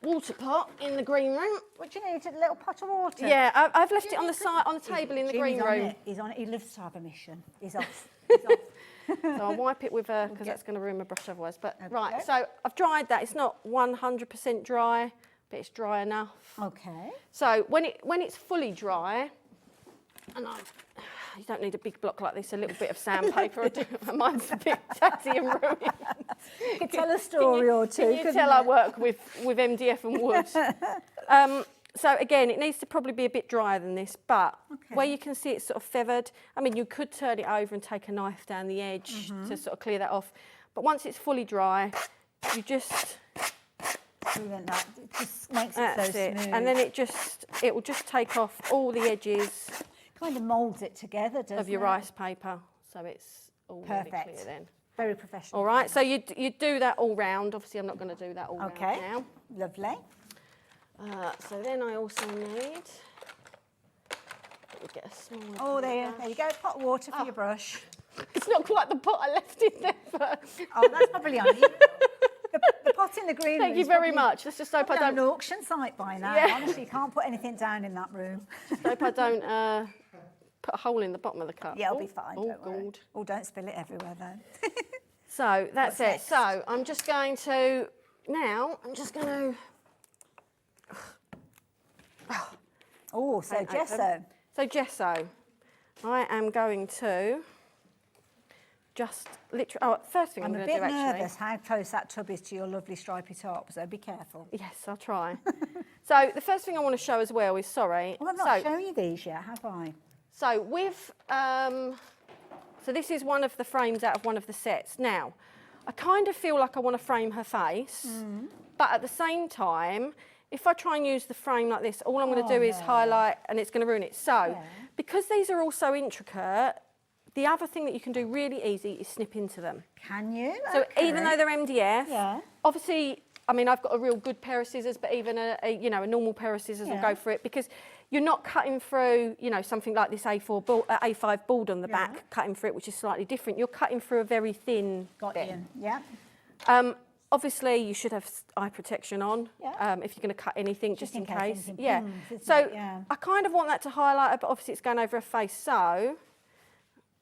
water pot in the green room. What do you need? A little pot of water? Yeah, I've left it on the side, on the table in the green room. He's on it. He lives to have a mission. He's off. So I'll wipe it with a, because that's going to ruin my brush otherwise. But right, so I've dried that. It's not 100% dry, but it's dry enough. Okay. So when it's fully dry, and you don't need a big block like this, a little bit of sandpaper. Mine's a bit tatty and ruined. You could tell a story or two. Can you tell I work with MDF and wood? So again, it needs to probably be a bit drier than this, but where you can see it's sort of feathered, I mean, you could turn it over and take a knife down the edge to sort of clear that off. But once it's fully dry, you just... Brilliant, that it just makes it so smooth. And then it will just take off all the edges. Kind of moulds it together, doesn't it? Of your rice paper, so it's all really clear then. Very professional. All right, so you do that all round. Obviously, I'm not going to do that all round now. Lovely. So then I also need... Get a small oh, there you go. Pot of water for your brush. It's not quite the pot I left in there for. Oh, that's probably on you. The pot in the green room. Thank you very much. Let's just hope I don't... an auction site by now. Yeah. Honestly, you can't put anything down in that room. Just hope I don't put a hole in the bottom of the cup. Yeah, it'll be fine. Oh, God. Oh, don't spill it everywhere, though. So that's it. So I'm just going to... Now, I'm just going to... Oh, so gesso. So gesso. I am going to just literally... Oh, first thing I'm going to do, I'm a bit nervous how close that tub is to your lovely stripy top, so be careful. Yes, I'll try. So the first thing I want to show as well is, sorry... Well, I've not shown you these yet, have I? So with... so this is one of the frames out of one of the sets. Now, I kind of feel like I want to frame her face, but at the same time... If I try and use the frame like this, all I'm going to do is highlight and it's going to ruin it. So, because these are all so intricate, the other thing that you can do really easy is snip into them. Can you? So even though they're MDF, obviously, I mean, I've got a real good pair of scissors, but even a normal pair of scissors will go for it, because you're not cutting through, you know, something like this A5 board on the back, cutting through it, which is slightly different. You're cutting through a very thin bit. Yeah. Obviously, you should have eye protection on if you're going to cut anything, just in case. I kind of want that to highlight her, but obviously it's going over her face. So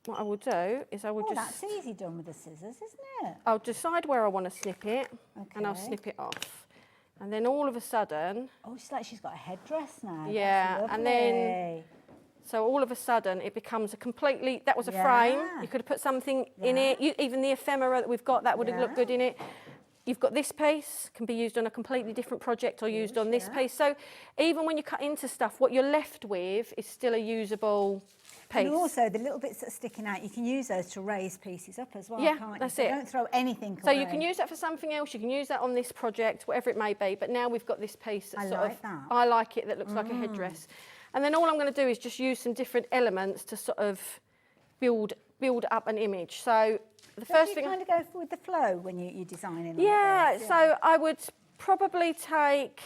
what I will do is I will just... that's easy done with the scissors, isn't it? I'll decide where I want to snip it, and I'll snip it off. And then all of a sudden... Oh, it's like she's got a headdress now. Yeah, and then... So all of a sudden it becomes a completely... That was a frame. You could have put something in it. Even the ephemera that we've got, that would have looked good in it. You've got this piece, can be used on a completely different project or used on this piece. So even when you cut into stuff, what you're left with is still a usable piece. And also the little bits that are sticking out, you can use those to raise pieces up as well, can't you? That's so it. Don't throw anything away. So you can use that for something else, you can use that on this project, whatever it may be, but now we've got this piece that's I like it, that looks like a headdress. And then all I'm going to do is just use some different elements to sort of build up an image. So the first thing... you kind of go with the flow when you're designing? Yeah, so I would probably take...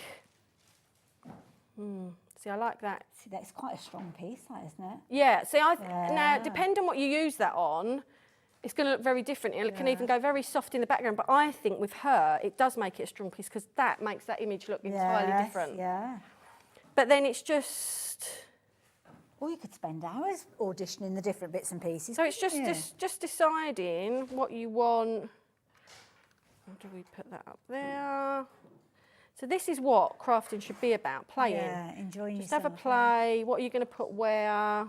see, I like that. See, that's quite a strong piece, that, isn't it? Yeah, see, now, depending on what you use that on, it's going to look very different. It can even go very soft in the background, but I think with her, it does make it a strong piece because that makes that image look entirely different. Yeah. But then it's just... Or you could spend hours auditioning the different bits and pieces. So it's just deciding what you want. How do we put that up there? So this is what crafting should be about, playing. Yeah, enjoying just yourself. have a play. What are you going to put where?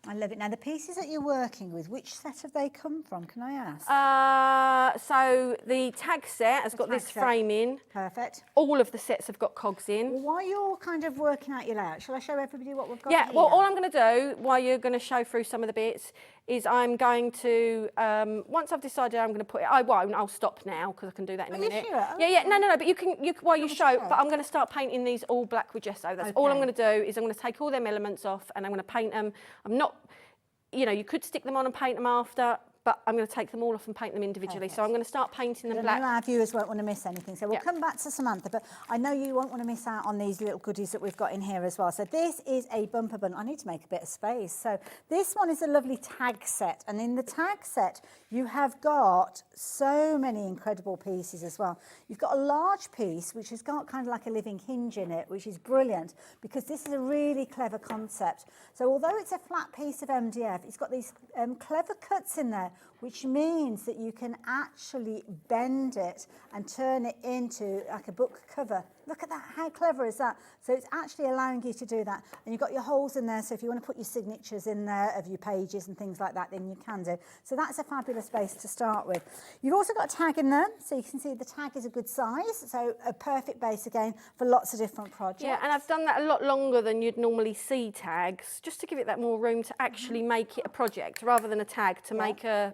I love it. Now, the pieces that you're working with, which set have they come from, can I ask? So the tag set has got this frame in. Perfect. All of the sets have got cogs in. Well, while you're kind of working out your layout, shall I show everybody what we've got Yeah, here? well, all I'm going to do, while you're going to show through some of the bits, is I'm going to, once I've decided I'm going to put it, I won't, I'll stop now, because I can do that in a minute. Sure? Yeah, no, but you can while you show, but I'm going to start painting these all black with gesso. That's all I'm going to do, is I'm going to take all them elements off, and I'm going to paint them. I'm not... You know, you could stick them on and paint them after, but I'm going to take them all off and paint them individually. Perfect. So I'm going to start painting them I black. know our viewers won't want to miss anything, so we'll come back to Samantha, but I know you won't want to miss out on these little goodies that we've got in here as well. So this is a bumper bundle. I need to make a bit of space. So this one is a lovely tag set, and in the tag set, you have got so many incredible pieces as well. You've got a large piece, which has got kind of like a living hinge in it, which is brilliant, because this is a really clever concept. So although it's a flat piece of MDF, it's got these clever cuts in there, which means that you can actually bend it and turn it into like a book cover. Look at that, how clever is that? So it's actually allowing you to do that. And you've got your holes in there, so if you want to put your signatures in there of your pages and things like that, then you can do. So that's a fabulous base to start with. You've also got a tag in there, so you can see the tag is a good size, so a perfect base again for lots of different projects. Yeah, and I've done that a lot longer than you'd normally see tags, just to give it that more room to actually make it a project, rather than a tag to make a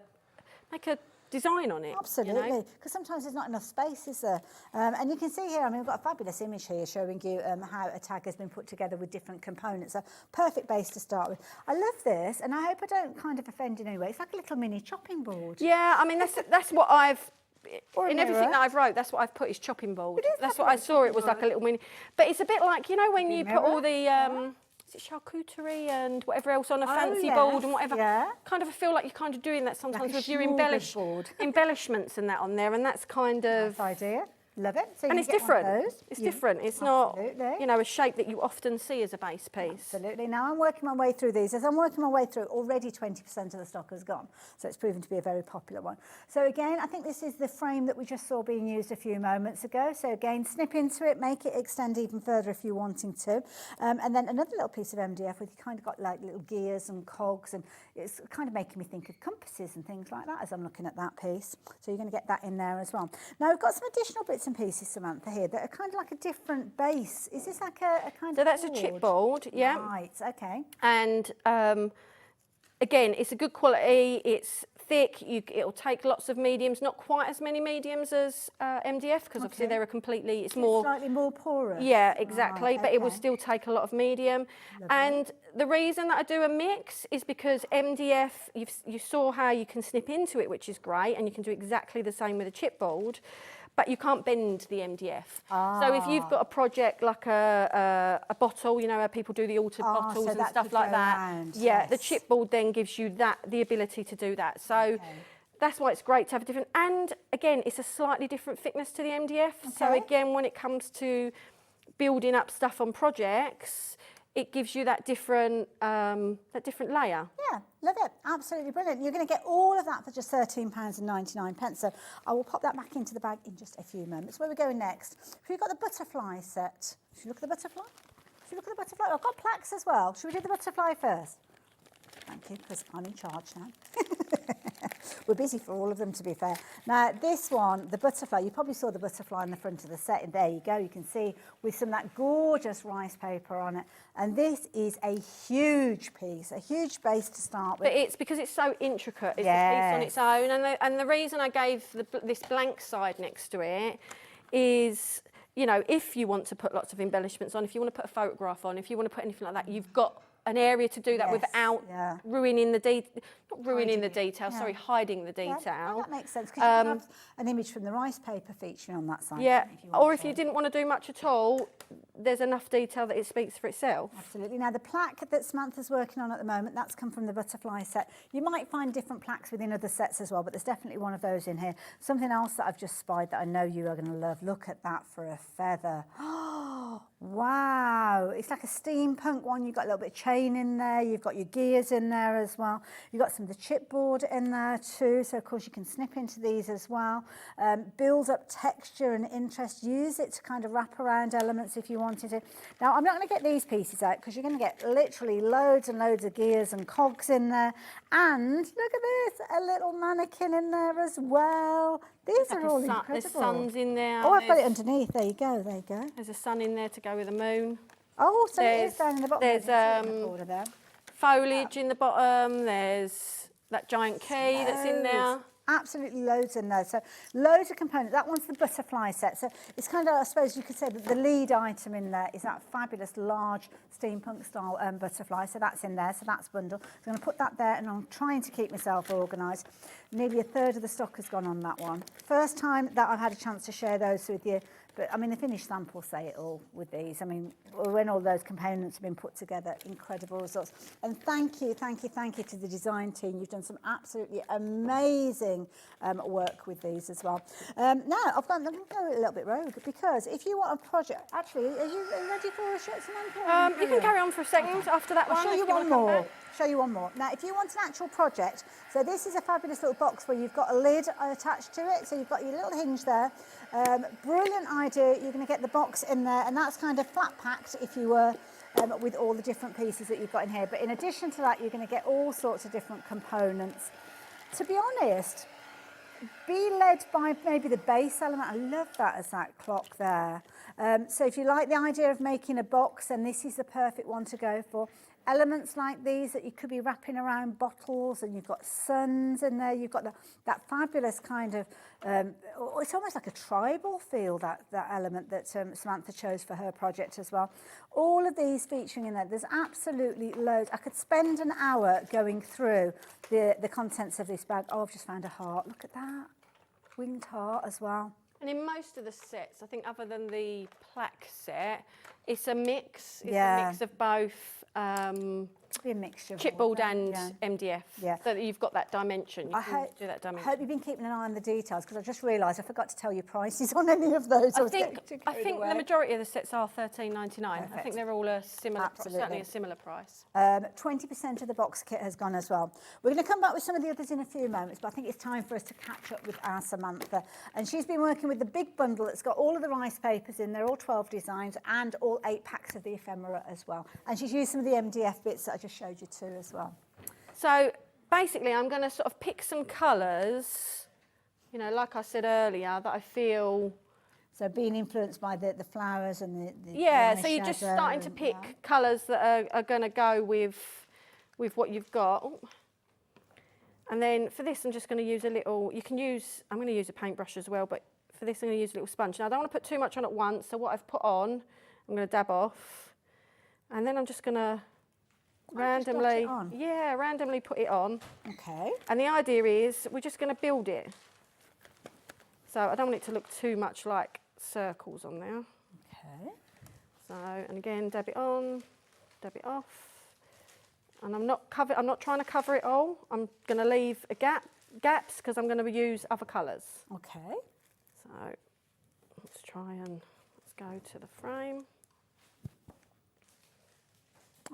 design on it. Absolutely, because sometimes there's not enough space, is there? And you can see here, I mean, we've got a fabulous image here showing you how a tag has been put together with different components. A perfect base to start with. I love this, and I hope I don't kind of offend in any way. It's like a little mini chopping board. Yeah, I mean, that's what I've... Or in everything that I've wrote, that's what I've put is chopping board. That's what I saw. It was like a little mini... But it's a bit like, you know, when you put all the... Is it charcuterie and whatever else on a fancy board and whatever? Yeah. Kind of feel like you're kind of doing that sometimes with your embellishments and that on there, and that's kind of... Nice idea. Love it. So and it's different. It's different. It's not, you know, a shape that you often see as a base piece. Absolutely. Now I'm working my way through these. As I'm working my way through, already 20% of the stock has gone. So it's proven to be a very popular one. So again, I think this is the frame that we just saw being used a few moments ago. So again, snip into it, make it extend even further if you're wanting to. And then another little piece of MDF with you kind of got like little gears and cogs, and it's kind of making me think of compasses and things like that as I'm looking at that piece. So you're going to get that in there as well. Now we've got some additional bits and pieces, Samantha, here that are kind of like a different base. Is this like a kind of... So that's a chipboard, yeah. Right, okay. And again, it's a good quality, it's thick, it'll take lots of mediums, not quite as many mediums as MDF, because obviously they're a completely, it's more... Slightly more porous. Yeah, exactly, but it will still take a lot of medium. Lovely. And the reason that I do a mix is because MDF, you saw how you can snip into it, which is great, and you can do exactly the same with a chipboard, but you can't bend the MDF. So if you've got a project like a bottle, you know, how people do the altered bottles so and stuff like that. Yeah, the chipboard then gives you the ability to do that. So that's why it's great to have a different, and again, it's a slightly different thickness to the MDF. So again, when it comes to building up stuff on projects, it gives you that different layer. Yeah, love it. Absolutely brilliant. You're going to get all of that for just £13.99. So I will pop that back into the bag in just a few moments. Where are we going next? We've got the butterfly set. Should we look at the butterfly? Should we look at the butterfly? I've got plaques as well. Should we do the butterfly first? Thank you, because I'm in charge now. We're busy for all of them, to be fair. Now, this one, the butterfly, you probably saw the butterfly in the front of the set, and there you go. You can see with some of that gorgeous rice paper on it. And this is a huge piece, a huge base to start with. But it's because it's so intricate. It's a piece on its own. And the reason I gave this blank side next to it is you know, if you want to put lots of embellishments on, if you want to put a photograph on, if you want to put anything like that, you've got an area to do that without ruining the detail, sorry, hiding the detail. Yeah, that makes sense, because you can have an image from the rice paper featuring on that side. Yeah, or if you didn't want to do much at all, there's enough detail that it speaks for itself. Absolutely. Now, the plaque that Samantha's working on at the moment, that's come from the butterfly set. You might find different plaques within other sets as well, but there's definitely one of those in here. Something else that I've just spied that I know you are going to love. Look at that for a feather. Oh, wow. It's like a steampunk one. You've got a little bit of chain in there. You've got your gears in there as well. You've got some of the chipboard in there too. So, of course, you can snip into these as well. Build up texture and interest. Use it to kind of wrap around elements if you wanted to. Now, I'm not going to get these pieces out because you're going to get literally loads and loads of gears and cogs in there. And look at this, a little mannequin in there as well. These are all incredible. There's suns in there. Oh, I've got it underneath. There you go, there you go. There's a sun in there to go with the moon. Oh, so it is down in the bottom. There's foliage in the bottom. There's that giant key that's in there. Absolutely loads in there. So loads of components. That one's the butterfly set. So it's kind of, I suppose you could say that the lead item in there is that fabulous large steampunk style butterfly. So that's in there. So that's bundle. So I'm going to put that there, and I'm trying to keep myself organised. Nearly a third of the stock has gone on that one. First time that I've had a chance to share those with you. But I mean, the finished samples say it all with these. I mean, when all those components have been put together, incredible results. And thank you to the design team. You've done some absolutely amazing work with these as well. Now, I'm going to go a little bit rogue, because if you want a project, actually, are you ready for a shirt, Samantha? You can carry on for a second after that one. I'll show you one more. Show you one more. Now, if you want an actual project, so this is a fabulous little box where you've got a lid attached to it. So you've got your little hinge there. Brilliant idea. You're going to get the box in there, and that's kind of flat packed if you were with all the different pieces that you've got in here. But in addition to that, you're going to get all sorts of different components. To be honest, be led by maybe the base element. I love that as that clock there. So if you like the idea of making a box, then this is the perfect one to go for. Elements like these that you could be wrapping around bottles, and you've got suns in there. You've got that fabulous kind of, it's almost like a tribal feel, that element that Samantha chose for her project as well. All of these featuring in there. There's absolutely loads. I could spend an hour going through the contents of this bag. Oh, I've just found a heart. Look at that. Winged heart as well. And in most of the sets, I think other than the plaque set, it's a mix. It's Yeah. a mix of both Be a mixture of chipboard all, and yeah. MDF, Yeah. so that you've got that dimension. You can do that I dimension. hope you've been keeping an eye on the details, because I just realised I forgot to tell you prices on any of those. I think the majority of the sets are $13.99. I Perfect. think they're all a similar, Absolutely. certainly a similar price. 20% of the box kit has gone as well. We're going to come back with some of the others in a few moments, but I think it's time for us to catch up with our Samantha. And she's been working with the big bundle that's got all of the rice papers in there, all 12 designs, and all 8 packs of the ephemera as well. And she's used some of the MDF bits that I just showed you too as well. So basically, I'm going to sort of pick some colours, you know, like I said earlier, that I feel. So being influenced by the flowers and the yeah, so you're just starting to pick colours that are going to go with what you've got. Ooh. And then for this, I'm just going to use a little, I'm going to use a paintbrush as well, but for this, I'm going to use a little sponge. Now, I don't want to put too much on at once, so what I've put on, I'm going to dab off. And then I'm just going to randomly put it on. Okay. And the idea is we're just going to build it. So I don't want it to look too much like circles on there. Okay. So, and again, dab it on, dab it off. And I'm not trying to cover it all. I'm going to leave gaps because I'm going to use other colours. Okay. So let's go to the frame.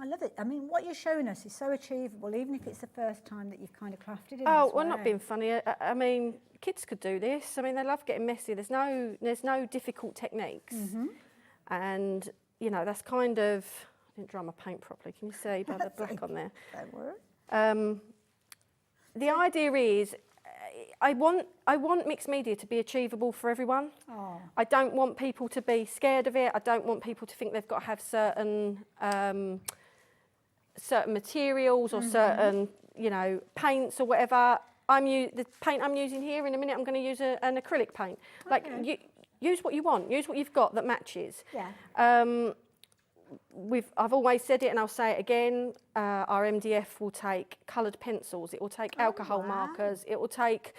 I love it. I mean, what you're showing us is so achievable, even if it's the first time that you've kind of crafted it. Oh, well, not being funny. I mean, kids could do this. I mean, they love getting messy. There's no difficult techniques. Mm-hmm. And, you know, that's kind of, I didn't dry my paint properly. Can you see by the black on there? Don't worry. The idea is, I want mixed media to be achievable for everyone. Oh. I don't want people to be scared of it. I don't want people to think they've got to have certain materials or certain, you know, paints or whatever. The paint I'm using here, in a minute I'm going to use an acrylic paint. Like, use what you want, use what you've got that matches. Yeah. I've always said it and I'll say it again, our MDF will take coloured pencils, it will take alcohol markers, it will take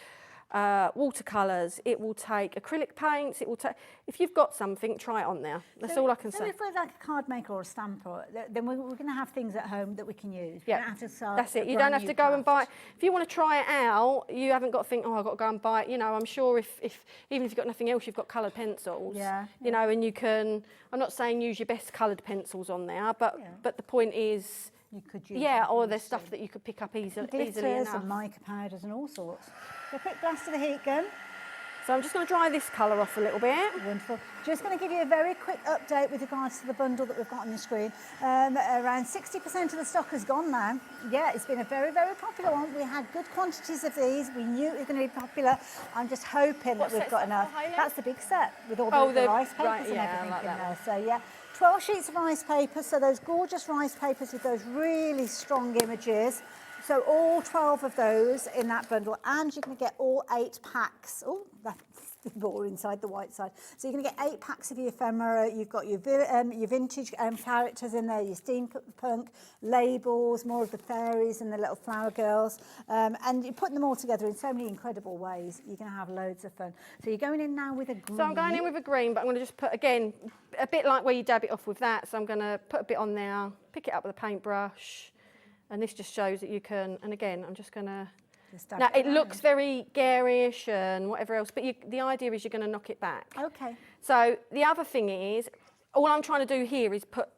watercolours, it will take acrylic paints, it will take, if you've got something, try it on there. That's all I can say. So if we're like a card maker or a stamper, then we're going to have things at home that we can use. Yeah, that's it. You don't have to go and buy. If you want to try it out, you haven't got to think, oh, I've got to go and buy it. You know, I'm sure if even if you've got nothing else, you've got coloured pencils. Yeah. You know, and you can, I'm not saying use your best coloured pencils on there, but the point is, you could use or there's stuff that you could pick up easily enough. And mica powders and all sorts. So a quick blast of the heat gun. So I'm just going to dry this colour off a little bit. Wonderful. Just going to give you a very quick update with regards to the bundle that we've got on the screen. Around 60% of the stock has gone now. Yeah, it's been a very, very popular one. We had good quantities of these. We knew it was going to be popular. I'm just hoping that we've got enough. That's the big set with all the rice papers and everything in there. So yeah, 12 sheets of rice paper. So those gorgeous rice papers with those really strong images. So all 12 of those in that bundle, and you're going to get all 8 packs. Oh, that's more inside the white side. So you're going to get 8 packs of your ephemera. You've got your vintage characters in there, your steampunk labels, more of the fairies and the little flower girls. And you're putting them all together in so many incredible ways. You're going to have loads of fun. So you're going in now with a green. So I'm going in with a green, but I'm going to just put, again, a bit like where you dab it off with that. So I'm going to put a bit on there, pick it up with a paintbrush. And this just shows that you can, and again, I'm just going to, now it looks very garish and whatever else, but the idea is you're going to knock it back. Okay. So the other thing is, all I'm trying to do here is put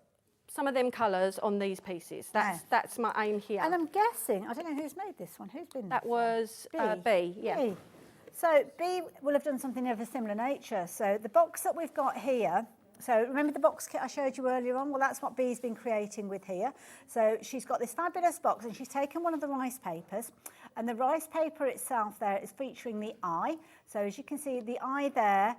some of them colours on these pieces. That's my aim here. And I'm guessing, I don't know who's made this one. Who's been that was B, yeah. B. So B will have done something of a similar nature. So the box that we've got here, so remember the box kit I showed you earlier on? Well, that's what Bee's been creating with here. So she's got this fabulous box and she's taken one of the rice papers, and the rice paper itself there is featuring the eye. So as you can see, the eye there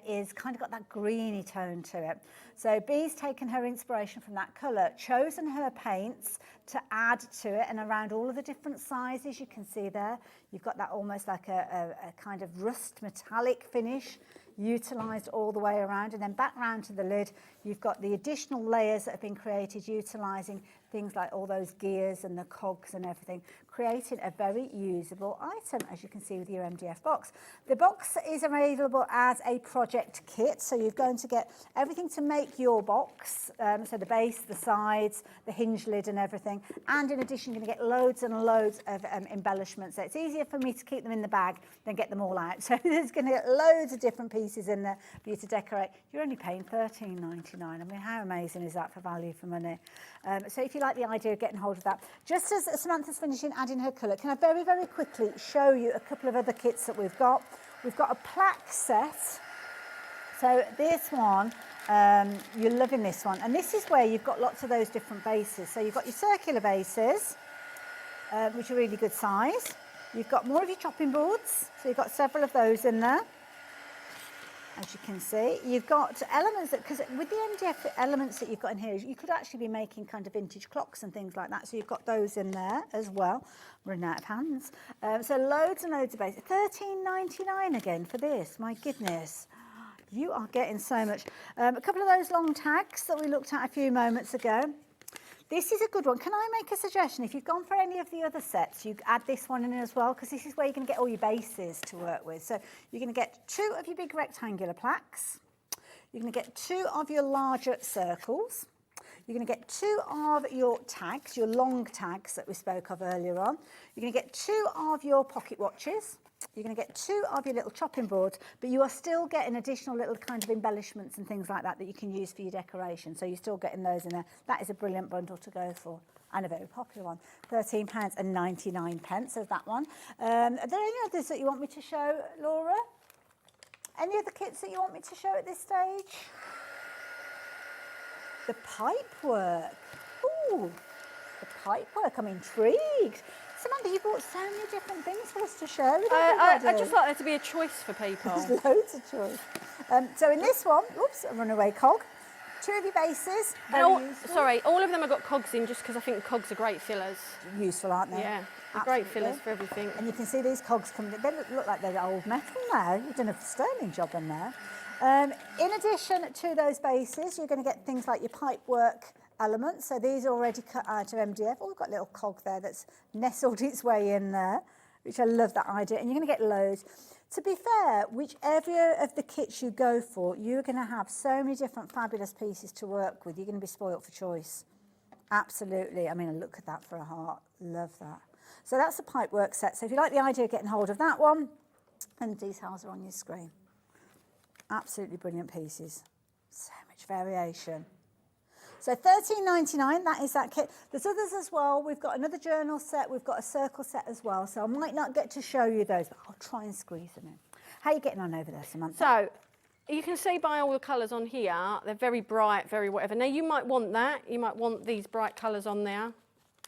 is kind of got that greeny tone to it. So Bee's taken her inspiration from that colour, chosen her paints to add to it, and around all of the different sizes you can see there, you've got that almost like a kind of rust metallic finish utilised all the way around, and then back round to the lid you've got the additional layers that have been created utilising things like all those gears and the cogs and everything, creating a very usable item, as you can see with your MDF box. The box is available as a project kit, so you're going to get everything to make your box, so the base, the sides, the hinge lid and everything, and in addition you're going to get loads and loads of embellishments. So it's easier for me to keep them in the bag than get them all out. So there's going to get loads of different pieces in there for you to decorate. You're only paying $13.99. I mean, how amazing is that for value for money? So if you like the idea of getting hold of that, just as Samantha's finishing adding her colour, can I very, very quickly show you a couple of other kits that we've got? We've got a plaque set. So this one, you're loving this one. And this is where you've got lots of those different bases. So you've got your circular bases, which are really good size. You've got more of your chopping boards. So you've got several of those in there. As you can see, you've got elements that, because with the MDF elements that you've got in here, you could actually be making kind of vintage clocks and things like that. So you've got those in there as well. Running out of hands. So loads and loads of bases. $13.99 again for this. My goodness. You are getting so much. A couple of those long tags that we looked at a few moments ago. This is a good one. Can I make a suggestion? If you've gone for any of the other sets, you add this one in as well, because this is where you're going to get all your bases to work with. So you're going to get 2 of your big rectangular plaques. You're going to get 2 of your larger circles. You're going to get 2 of your tags, your long tags that we spoke of earlier on. You're going to get 2 of your pocket watches. You're going to get 2 of your little chopping boards, but you are still getting additional little kind of embellishments and things like that that you can use for your decoration. So you're still getting those in there. That is a brilliant bundle to go for, and a very popular one. £13.99 of that one. Are there any others that you want me to show, Laura? Any other kits that you want me to show at this stage? The pipe work. Ooh, the pipe work. I'm intrigued. Samantha, you brought so many different things for us to show. I just like there to be a choice for people. There's loads of choice. So in this one, oops, a runaway cog. 2 of your bases. All of them have got cogs in just because I think cogs are great fillers. Useful, aren't they? Yeah, they're great fillers for everything. And you can see these cogs coming. They look like they're old metal now. You've done a sterling job in there. In addition to those bases, you're going to get things like your pipework elements. So these are already cut out of MDF. Oh, we've got a little cog there that's nestled its way in there, which I love that idea. And you're going to get loads. To be fair, whichever of the kits you go for, you're going to have so many different fabulous pieces to work with. You're going to be spoilt for choice. Absolutely. I mean, look at that for a heart. Love that. So that's the pipework set. So if you like the idea of getting hold of that one, and the details are on your screen. Absolutely brilliant pieces. So much variation. So £13.99, that is that kit. There's others as well. We've got another journal set. We've got a circle set as well. So I might not get to show you those, but I'll try and squeeze them in. How are you getting on over there, Samantha? So you can see by all the colours on here, they're very bright, very whatever. Now you might want that. You might want these bright colours on there,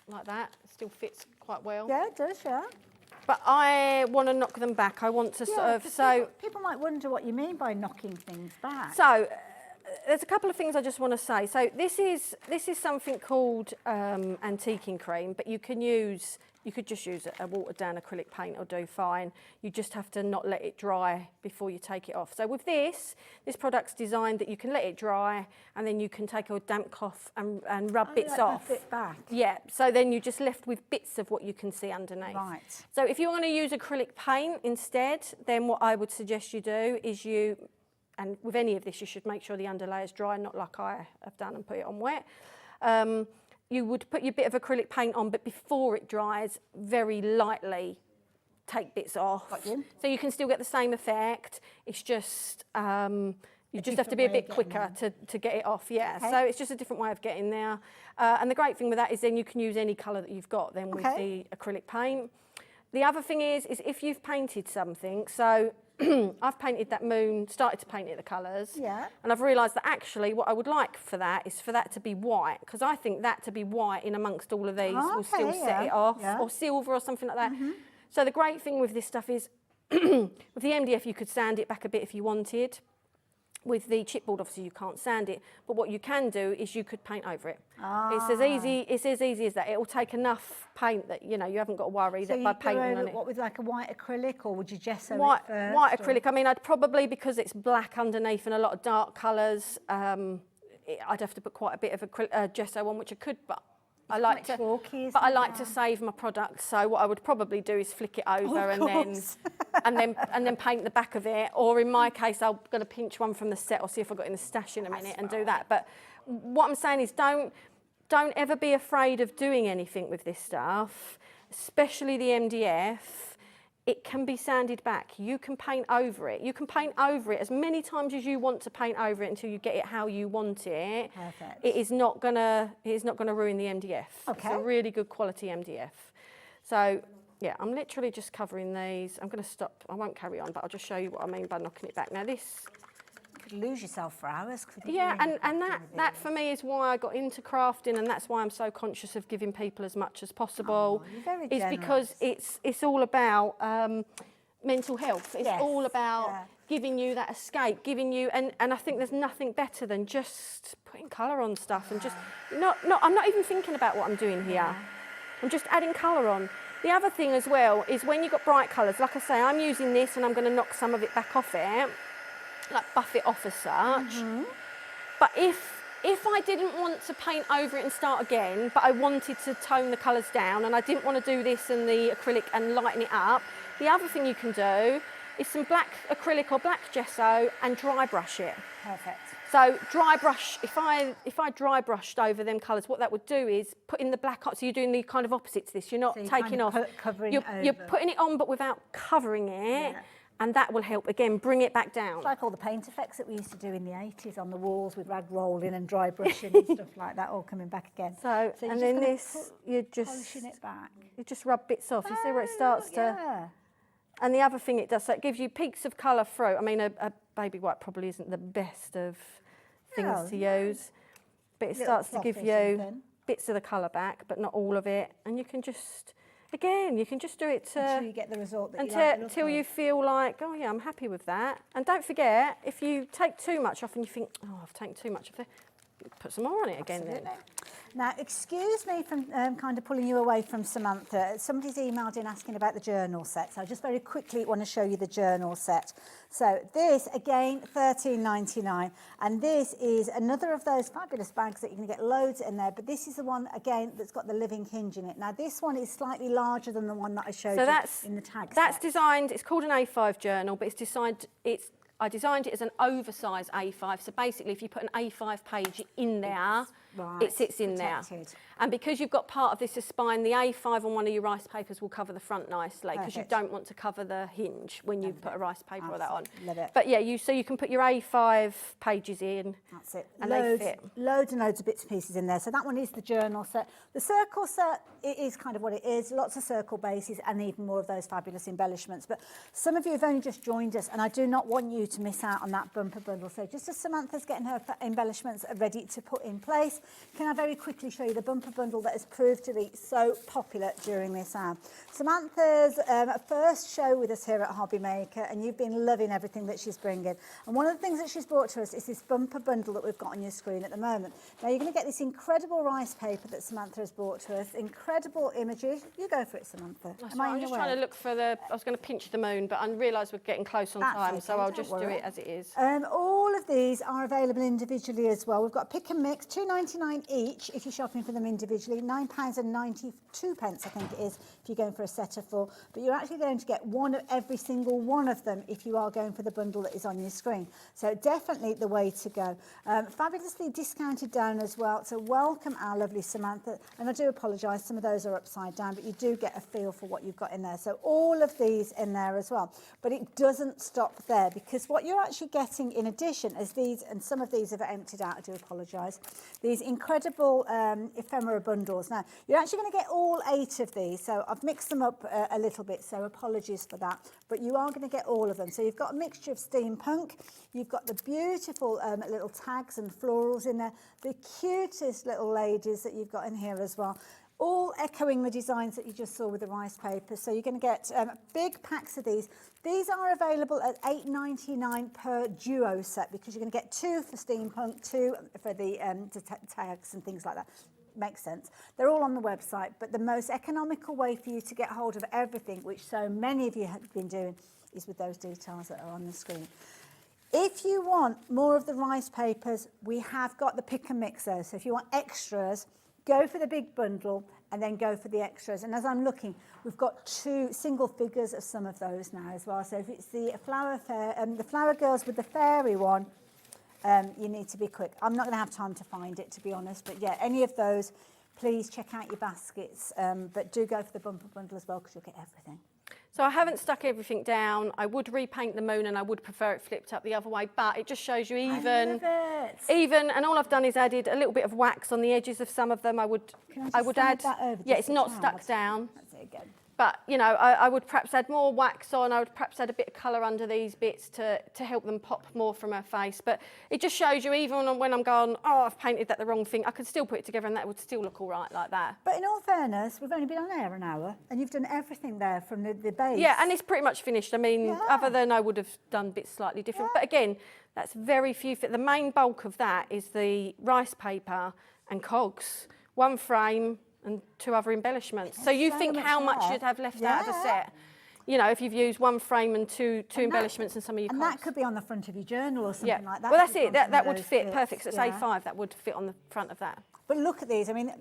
like that. It still fits quite well. Yeah, it does, yeah. But I want to knock them back. I want to sort of, so... People might wonder what you mean by knocking things back. So there's a couple of things I just want to say. So this is something called antiquing cream, but you could just use a watered down acrylic paint, will do fine. You just have to not let it dry before you take it off. So with this product's designed that you can let it dry and then you can take a damp cloth and rub bits off. It back. Yeah, so then you're just left with bits of what you can see underneath. Right. So if you want to use acrylic paint instead, then what I would suggest you do is and with any of this, you should make sure the underlay is dry, not like I have done and put it on wet. You would put your bit of acrylic paint on, but before it dries, very lightly take bits off. Got you. So you can still get the same effect. It's just, you just have to be a bit quicker to get it off. Yeah, okay. So it's just a different way of getting there. And the great thing with that is then you can use any colour that you've got then with the acrylic paint. The other thing is if you've painted something, so I've painted that moon, started to paint it the colours, and I've realised that actually what I would like for that is for that to be white, because I think that to be white in amongst all of these will still set it off, or silver or something like that. So the great thing with this stuff is, with the MDF you could sand it back a bit if you wanted. With the chipboard, obviously you can't sand it, but what you can do is you could paint over it. It's as easy as that. It will take enough paint that you haven't got to worry that by painting on it. What, with like a white acrylic, or would you gesso it first? White acrylic. I mean, I'd probably, because it's black underneath and a lot of dark colours, I'd have to put quite a bit of gesso on, which I could, but I like to save my product. So what I would probably do is flick it over and then paint the back of it. Or in my case, I'm going to pinch one from the set or see if I've got in the stash in a minute and do that. But what I'm saying is don't ever be afraid of doing anything with this stuff, especially the MDF. It can be sanded back. You can paint over it. You can paint over it as many times as you want to paint over it until you get it how you want it. Perfect. It is not gonna ruin the MDF. Okay. It's a really good quality MDF. So yeah, I'm literally just covering these. I'm going to stop. I won't carry on, but I'll just show you what I mean by knocking it back. Now this. You could lose yourself for hours, couldn't you? Yeah, and that for me is why I got into crafting, and that's why I'm so conscious of giving people as much as possible. You're very is generous. Because it's all about mental health. It's all about giving you that escape, giving you, and I think there's nothing better than just putting colour on stuff and just I'm not even thinking about what I'm doing here. I'm just adding colour on. The other thing as well is when you've got bright colours, like I say, I'm using this and I'm going to knock some of it back off it, like buff it off as such. But if I didn't want to paint over it and start again, but I wanted to tone the colours down and I didn't want to do this and the acrylic and lighten it up, the other thing you can do is some black acrylic or black gesso and dry brush it. Perfect. So dry brush, if I dry brushed over them colours, what that would do is put in the black on, so you're doing the kind of opposite to this. You're not taking off. You're putting it on but without covering it. Yeah. And that will help, again, bring it back down. It's like all the paint effects that we used to do in the 80s on the walls with rag rolling and dry brushing and stuff like that, all coming back again. So and then this, you're just polishing it back. You just rub bits off. You see where it starts to... And the other thing it does, so it gives you peaks of colour through. I mean, a baby white probably isn't the best of things to use, but it starts to give you bits of the colour back, but not all of it. And you can just... Again, you can just do it until you get the result that until you feel like, oh yeah, I'm happy with that. And don't forget, if you take too much off and you think, oh, I've taken too much of it, put some more on it again then. Now, excuse me from kind of pulling you away from Samantha. Somebody's emailed in asking about the journal set. So I just very quickly want to show you the journal set. So this, again, $13.99. And this is another of those fabulous bags that you can get loads in there. But this is the one, again, that's got the living hinge in it. Now, this one is slightly larger than the one that I showed you in the tag That's set. designed, it's called an A5 journal, but I designed it as an oversized A5. So basically, if you put an A5 page in there, it sits in there. And because you've got part of this as spine, the A5 on one of your rice papers will cover the front nicely, because you don't want to cover the hinge when you put a rice paper or that on. Love it. But yeah, so you can put your A5 pages in. That's it. And loads, they fit. Loads and loads of bits and pieces in there. So that one is the journal set. The circle set, it is kind of what it is. Lots of circle bases and even more of those fabulous embellishments. But some of you have only just joined us, and I do not want you to miss out on that bumper bundle. So just as Samantha's getting her embellishments ready to put in place, can I very quickly show you the bumper bundle that has proved to be so popular during this hour. Samantha's first show with us here at HobbyMaker, and you've been loving everything that she's bringing. And one of the things that she's brought to us is this bumper bundle that we've got on your screen at the moment. Now, you're going to get this incredible rice paper that Samantha has brought to us, incredible images. You go for it, Samantha. I'm just trying to look for I was going to pinch the moon, but I realised we're getting close on time, so I'll just do it as it is. All of these are available individually as well. We've got pick and mix, $2.99 each if you're shopping for them individually, £9.92, I think it is, if you're going for a set of 4. But you're actually going to get one of every single one of them if you are going for the bundle that is on your screen. So definitely the way to go. Fabulously discounted down as well. So welcome our lovely Samantha. And I do apologise, some of those are upside down, but you do get a feel for what you've got in there. So all of these in there as well. But it doesn't stop there, because what you're actually getting in addition is these, and some of these have emptied out, I do apologise, these incredible ephemera bundles. Now, you're actually going to get all 8 of these, so I've mixed them up a little bit, so apologies for that, but you are going to get all of them. So you've got a mixture of steampunk, you've got the beautiful little tags and florals in there, the cutest little ladies that you've got in here as well, all echoing the designs that you just saw with the rice paper. So you're going to get big packs of these. These are available at $8.99 per duo set, because you're going to get 2 for steampunk, 2 for the tags and things like that. Makes sense. They're all on the website, but the most economical way for you to get hold of everything, which so many of you have been doing, is with those details that are on the screen. If you want more of the rice papers, we have got the pick and mix there. So if you want extras, go for the big bundle and then go for the extras. And as I'm looking, we've got 2 single figures of some of those now as well. So if it's the the flower girls with the fairy one, you need to be quick. I'm not going to have time to find it, to be honest. But yeah, any of those, please check out your baskets. But do go for the bumper bundle as well, because you'll get everything. So I haven't stuck everything down. I would repaint the moon, and I would prefer it flipped up the other way, but it just shows you even, and all I've done is added a little bit of wax on the edges of some of them. I would add, yeah, it's not stuck down. That's it again. But, you know, I would perhaps add more wax on. I would perhaps add a bit of colour under these bits to help them pop more from her face. But it just shows you, even when I'm going, oh, I've painted that the wrong thing, I could still put it together and that would still look all right like that. But in all fairness, we've only been on air an hour and you've done everything there from the base. Yeah, and it's pretty much finished. I mean, other than I would have done bits slightly different. But again, that's very few. The main bulk of that is the rice paper and cogs. 1 frame and 2 other embellishments. So you think how much you'd have left out of the set. You know, if you've used 1 frame and two embellishments and some of your cogs. And that could be on the front of your journal or something like that. Well, that's it. That would fit perfect. So it's A5, that would fit on the front of that. But look at these. I mean,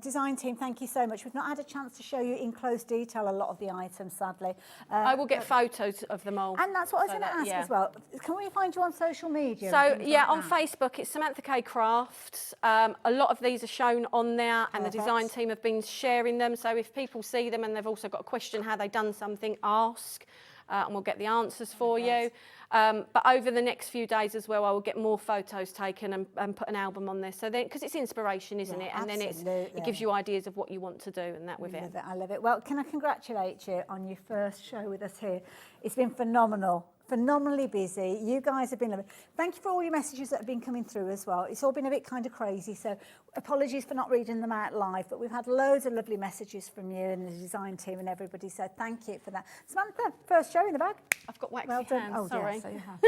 design team, thank you so much. We've not had a chance to show you in close detail a lot of the items, sadly. I will get photos of them all. And that's what I was going to ask as well. Can we find you on social media? So, yeah, on Facebook, it's Samantha K Crafts. A lot of these are shown on there, and the design team have been sharing them. So if people see them and they've also got a question how they've done something, ask. And we'll get the answers for you. But over the next few days as well, I will get more photos taken and put an album on there. So then, because it's inspiration, isn't it? And then it gives you ideas of what you want to do and that with it. I love it. Well, can I congratulate you on your first show with us here? It's been phenomenal. Phenomenally busy. You guys have been lovely. Thank you for all your messages that have been coming through as well. It's all been a bit kind of crazy, so Apologies for not reading them out live, but we've had loads of lovely messages from you and the design team and everybody, so thank you for that. Samantha, first show in the bag. I've got waxy well done. hands, Oh, sorry. Yes, so you have.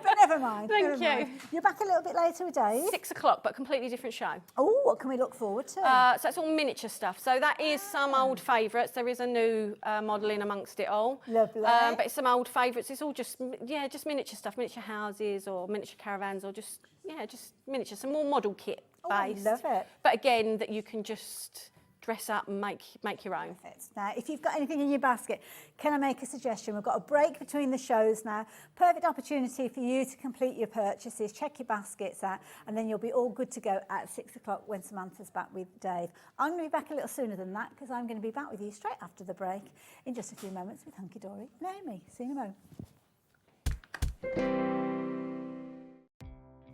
But never mind. Thank never you. Mind. You're back a little bit later with Dave. 6 o'clock, but completely different show. Oh, what can we look forward to? So it's all miniature stuff. So that is some old favourites. There is a new model in amongst it all. Lovely. But it's some old favourites. It's all just miniature stuff, miniature houses or miniature caravans or just miniature, some more model kit based. I love it. But again, that you can just dress up and make your own. Perfect. Now, if you've got anything in your basket, can I make a suggestion? We've got a break between the shows now. Perfect opportunity for you to complete your purchases, check your baskets out, and then you'll be all good to go at 6 o'clock when Samantha's back with Dave. I'm going to be back a little sooner than that because I'm going to be back with you straight after the break in just a few moments with Hunkydory. Naomi, see you in a moment.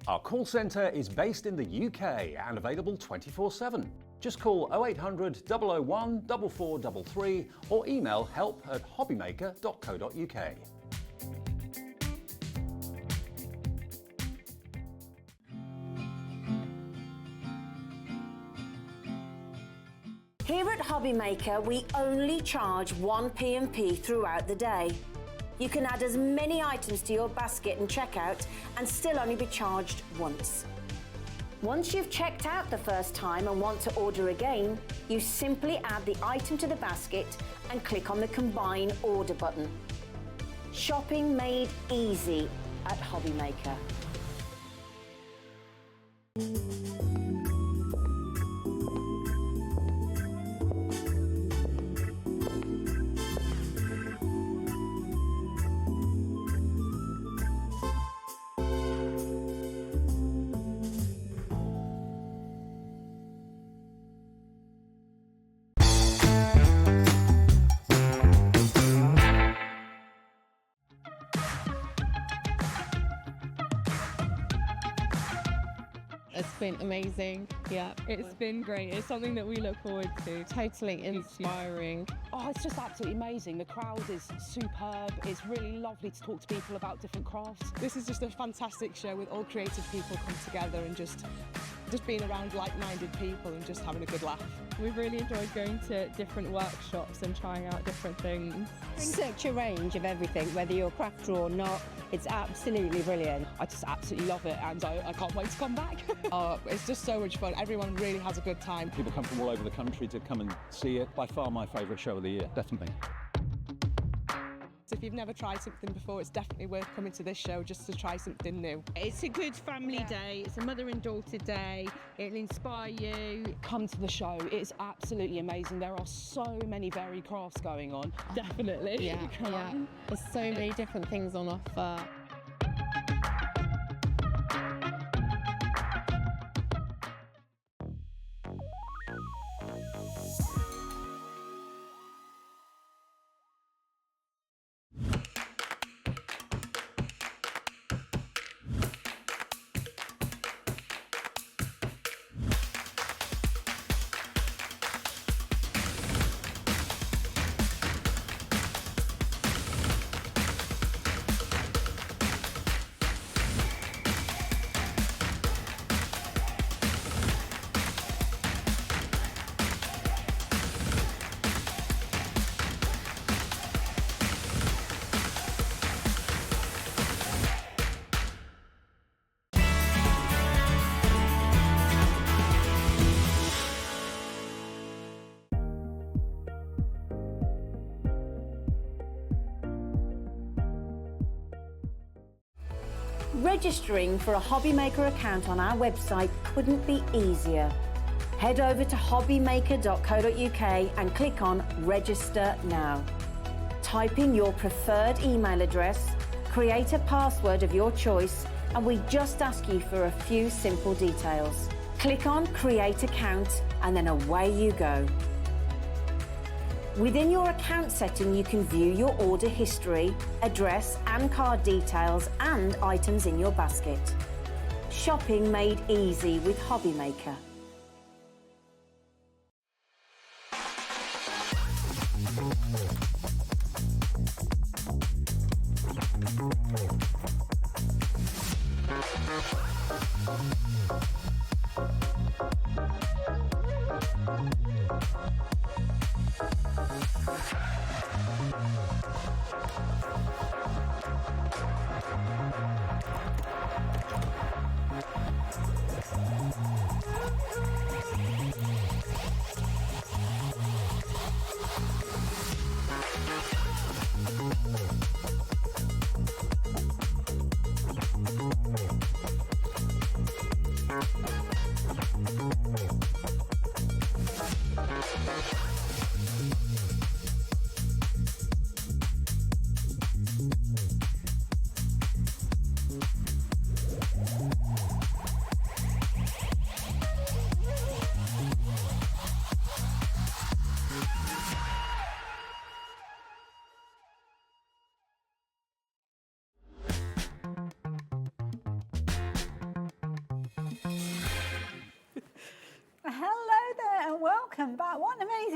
Our call centre is based in the UK and available 24/7. Just call 0800 001 4433 or email help@hobbymaker.co.uk. Here at HobbyMaker, we only charge 1 P&P throughout the day. You can add as many items to your basket and checkout and still only be charged once. Once you've checked out the first time and want to order again, you simply add the item to the basket and click on the Combine Order button. Shopping made easy at HobbyMaker. It's been amazing. Yeah, it's been great. It's something that we look forward to. Totally inspiring. Oh, it's just absolutely amazing. The crowd is superb. It's really lovely to talk to people about different crafts. This is just a fantastic show with all creative people come together and just being around like-minded people and just having a good laugh. We've really enjoyed going to different workshops and trying out different things. Such a range of everything, whether you're a crafter or not. It's absolutely brilliant. I just absolutely love it and I can't wait to come back. It's just so much fun. Everyone really has a good time. People come from all over the country to come and see it. By far my favourite show of the year, definitely. So if you've never tried something before, it's definitely worth coming to this show just to try something new. It's a good family day. It's a mother and daughter day. It'll inspire you. Come to the show. It's absolutely amazing. There are so many varied crafts going on. Definitely. Yeah. There's so many different things on offer. Registering for a HobbyMaker account on our website couldn't be easier. Head over to hobbymaker.co.uk and click on Register Now. Type in your preferred email address, create a password of your choice, and we just ask you for a few simple details. Click on Create Account and then away you go. Within your account setting, you can view your order history, address and card details and items in your basket. Shopping made easy with HobbyMaker.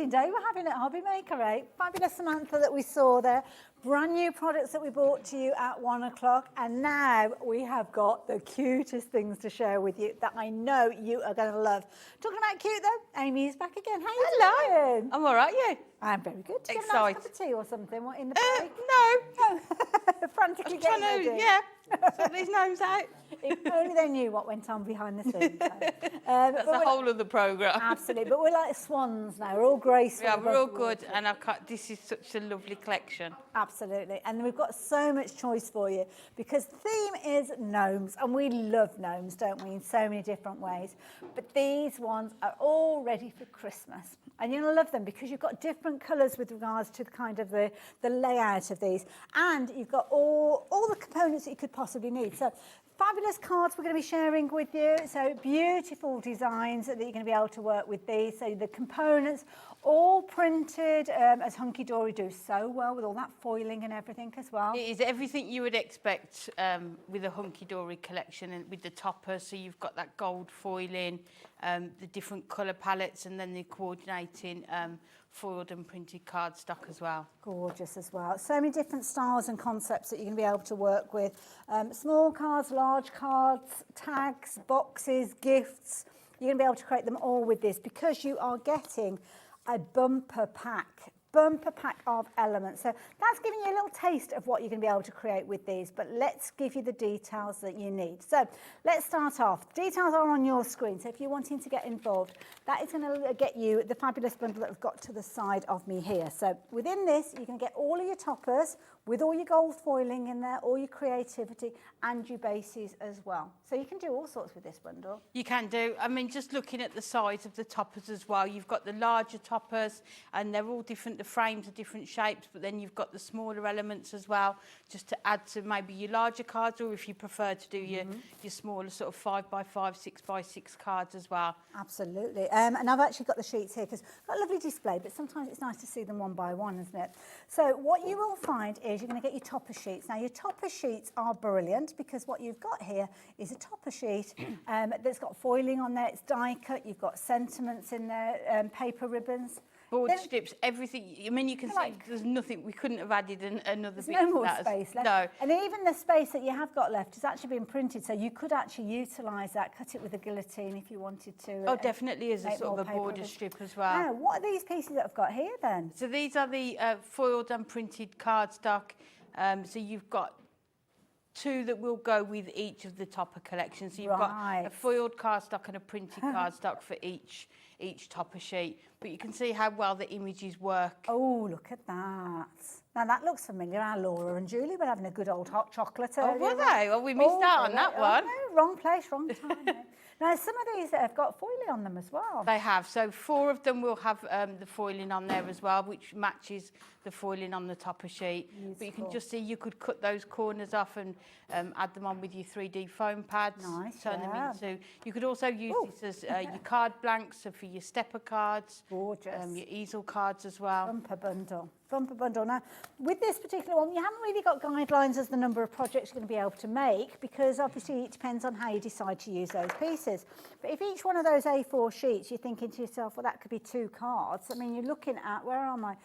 amazing day we're having at HobbyMaker, eh? Fabulous Samantha that we saw there. Brand new products that we brought to you at 1 o'clock. And now we have got the cutest things to share with you that I know you are going to love. Talking about cute though, Amy is back again. How are you doing? I'm all right, you? I'm very good. Do you have a nice cup of tea or something? What in the break? No. Frantically getting ready. Yeah. Sort these gnomes out. If only they knew what went on behind the scenes. That's the whole of the programme. Absolutely, but we're like swans now. We're all graceful. Yeah, we're all good, and this is such a lovely collection. Absolutely, and we've got so much choice for you because the theme is gnomes, and we love gnomes, don't we, in so many different ways. But these ones are all ready for Christmas. And you're going to love them because you've got different colours with regards to kind of the layout of these. And you've got all the components that you could possibly need. So fabulous cards we're going to be sharing with you. So beautiful designs that you're going to be able to work with these. So the components all printed as Hunkydory do so well with all that foiling and everything as well. It is everything you would expect with a Hunkydory collection and with the topper. So you've got that gold foiling, the different colour palettes, and then the coordinating foiled and printed cardstock as well. Gorgeous as well. So many different styles and concepts that you're going to be able to work with. Small cards, large cards, tags, boxes, gifts. You're going to be able to create them all with this because you are getting a bumper pack of elements. So that's giving you a little taste of what you're going to be able to create with these, but let's give you the details that you need. So let's start off. Details are on your screen, so if you're wanting to get involved, that is going to get you the fabulous bundle that I've got to the side of me here. So within this, you can get all of your toppers with all your gold foiling in there, all your creativity, and your bases as well. So you can do all sorts with this bundle. You can do. I mean, just looking at the size of the toppers as well, you've got the larger toppers, and they're all different. The frames are different shapes, but then you've got the smaller elements as well, just to add to maybe your larger cards, or if you prefer to do your smaller sort of 5x5, 6x6 cards as well. Absolutely. And I've actually got the sheets here because I've got a lovely display, but sometimes it's nice to see them one by one, isn't it? So what you will find is you're going to get your topper sheets. Now, your topper sheets are brilliant because what you've got here is a topper sheet that's got foiling on there. It's die cut. You've got sentiments in there, paper ribbons. Board strips, everything. I mean, you can see there's nothing. We couldn't have added another bit. No more space left. No. And even the space that you have got left has actually been printed, so you could actually utilise that, cut it with a guillotine if you wanted to. Oh, definitely as a sort of a border strip as well. Now, what are these pieces that I've got here then? So these are the foiled and printed cardstock. So you've got two that will go with each of the topper collections. So you've got a foiled cardstock and a printed cardstock for each topper sheet. But you can see how well the images work. Oh, look at that. Now that looks familiar. Our Laura and Julie were having a good old hot chocolate earlier. Oh, were they? Well, we missed out on that one. No, wrong place, wrong time. Now, some of these have got foiling on them as well. They have. So 4 of them will have the foiling on there as well, which matches the foiling on the topper sheet. Beautiful. But you can just see you could cut those corners off and add them on with your 3D foam pads. Nice, turn them into. You could also use this as your card blanks, so for your stepper cards. Gorgeous. Your easel cards as well. Bumper bundle. Bumper bundle. Now, with this particular one, you haven't really got guidelines as the number of projects you're going to be able to make because obviously it depends on how you decide to use those pieces. But if each one of those A4 sheets, you're thinking to yourself, well, that could be 2 cards. I mean, you're looking at, where are my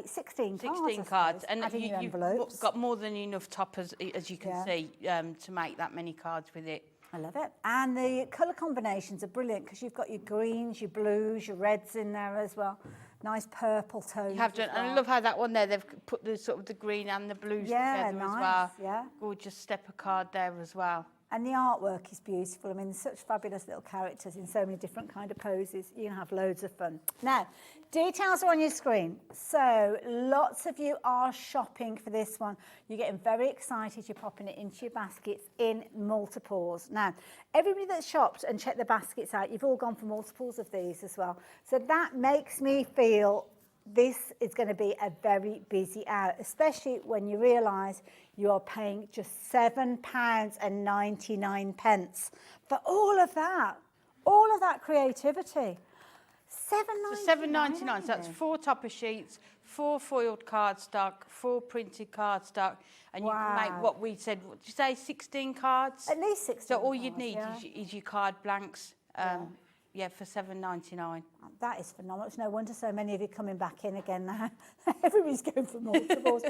16 cards? 16 cards. And you've envelopes. got more than enough toppers, as you can see, to make that many cards with it. I love it. And the colour combinations are brilliant because you've got your greens, your blues, your reds in there as well. Nice purple tones. You have done, and I love how that one there, they've put the sort of the green and the blues together as well. Yeah, gorgeous stepper card there as well. And the artwork is beautiful. I mean, there's such fabulous little characters in so many different kind of poses. You can have loads of fun. Now, details are on your screen. So lots of you are shopping for this one. You're getting very excited. You're popping it into your baskets in multiples. Now, everybody that's shopped and checked the baskets out, you've all gone for multiples of these as well. So that makes me feel this is going to be a very busy hour, especially when you realise you are paying just £7.99 for all of that creativity. £7.99. So that's 4 topper sheets, 4 foiled cardstock, 4 printed cardstock, and you can make what we said. What did you say? 16 cards. At least 16. So all you'd need is your card blanks. yeah, for $7.99. That is phenomenal. It's no wonder so many of you coming back in again now. Everybody's going for multiples.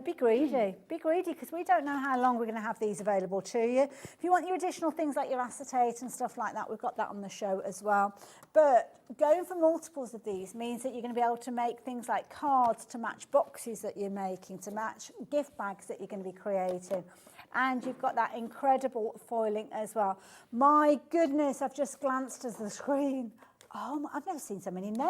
Be greedy, because we don't know how long we're going to have these available to you. If you want your additional things like your acetate and stuff like that, we've got that on the show as well. But going for multiples of these means that you're going to be able to make things like cards to match boxes that you're making, to match gift bags that you're going to be creating. And you've got that incredible foiling as well. My goodness, I've just glanced at the screen. Oh, I've never seen so many names.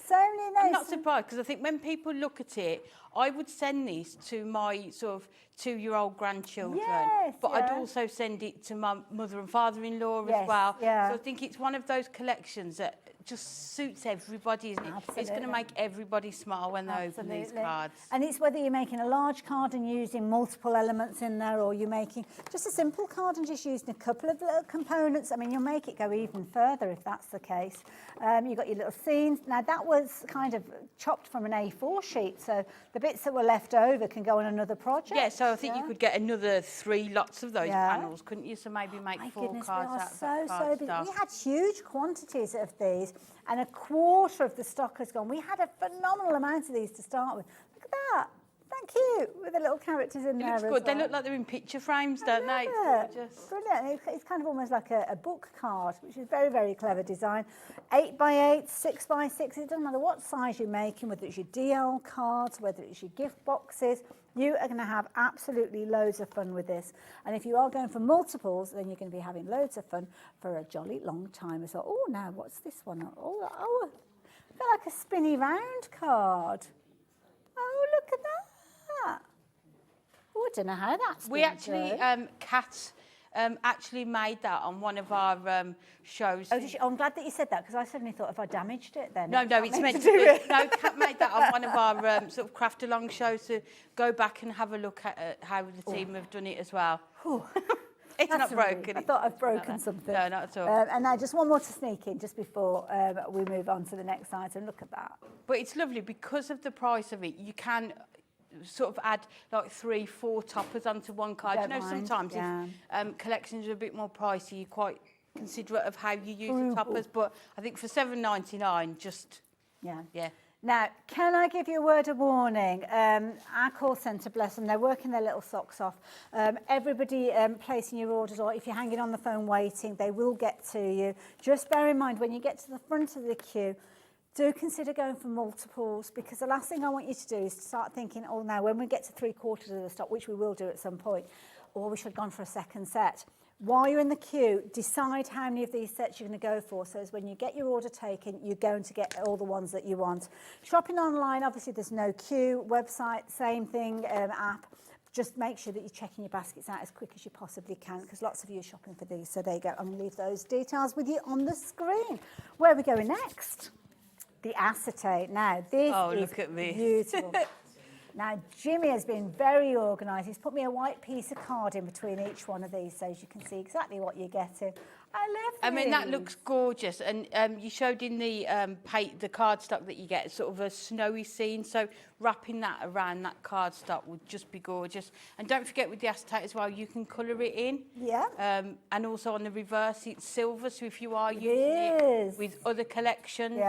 So many names. I'm not surprised, because I think when people look at it, I would send these to my sort of 2-year-old grandchildren. Yes, but I'd also send it to my mother and father-in-law as well. Yeah. So I think it's one of those collections that just suits everybody, isn't it? Absolutely. It's going to make everybody smile when they open these cards. And it's whether you're making a large card and using multiple elements in there, or you're making just a simple card and just using a couple of little components. I mean, you'll make it go even further if that's the case. You've got your little scenes. Now, that was kind of chopped from an A4 sheet, so the bits that were left over can go on another project. Yeah, so I think you could get another 3 lots of those panels, couldn't you? So maybe make 4 cards out of that card stuff. We had huge quantities of these, and a quarter of the stock has gone. We had a phenomenal amount of these to start with. Look at that. Thank you, with the little characters in there. It looks good. Well. They look like they're in picture frames, don't they? It's gorgeous. Brilliant. It's kind of almost like a book card, which is very, very clever design. 8x8, 6x6. It doesn't matter what size you're making, whether it's your DL cards, whether it's your gift boxes. You are going to have absolutely loads of fun with this. And if you are going for multiples, then you're going to be having loads of fun for a jolly long time as well. Oh, now what's this one? Oh, I feel like a spinny round card. Oh, look at that. Oh, I don't know how that's We actually, Kat actually made that on one of our shows. Oh, I'm glad that you said that, because I suddenly thought, if I damaged it then? No, it's meant to be. No, Kat made that on one of our sort of craft along shows, to go back and have a look at how the team have done it as well. It's not broken. I thought I've broken something. No, not at all. And now just one more to sneak in just before we move on to the next item. Look at that. But it's lovely because of the price of it. You can sort of add like 3-4 toppers onto one card. You know, sometimes if collections are a bit more pricey, you're quite considerate of how you use the toppers. But I think for $7.99, just yeah. Now, can I give you a word of warning? Our call centre, bless them, they're working their little socks off. Everybody placing your orders, or if you're hanging on the phone waiting, they will get to you. Just bear in mind, when you get to the front of the queue, do consider going for multiples, because the last thing I want you to do is to start thinking, oh, now when we get to 3/4 of the stock, which we will do at some point, or we should have gone for a second set. While you're in the queue, decide how many of these sets you're going to go for, so as when you get your order taken, you're going to get all the ones that you want. Shopping online, obviously there's no queue. Website, same thing, app. Just make sure that you're checking your baskets out as quick as you possibly can, because lots of you are shopping for these. So there you go. I'm going to leave those details with you on the screen. Where are we going next? The acetate. Now, this is look at me. Beautiful. Now, Jimmy has been very organised. He's put me a white piece of card in between each one of these, so as you can see exactly what you're getting. I love these. I mean, that looks gorgeous. And you showed in the cardstock that you get sort of a snowy scene. So wrapping that around that cardstock would just be gorgeous. And don't forget with the acetate as well, you can colour it in. Yeah. And also on the reverse, it's silver. So if you are using it with other collections,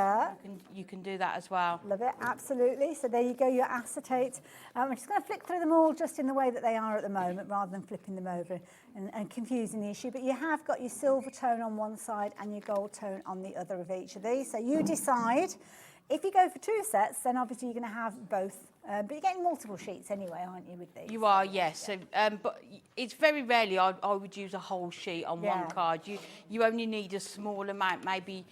you can do that as well. Love it, absolutely. So there you go, your acetate. I'm just going to flick through them all just in the way that they are at the moment, rather than flipping them over and confusing the issue. But you have got your silver tone on one side and your gold tone on the other of each of these. So you decide. If you go for 2 sets, then obviously you're going to have both. But you're getting multiple sheets anyway, aren't you, with these? You are, yes. So, but it's very rarely I would use a whole sheet on one card. You only need a small amount, maybe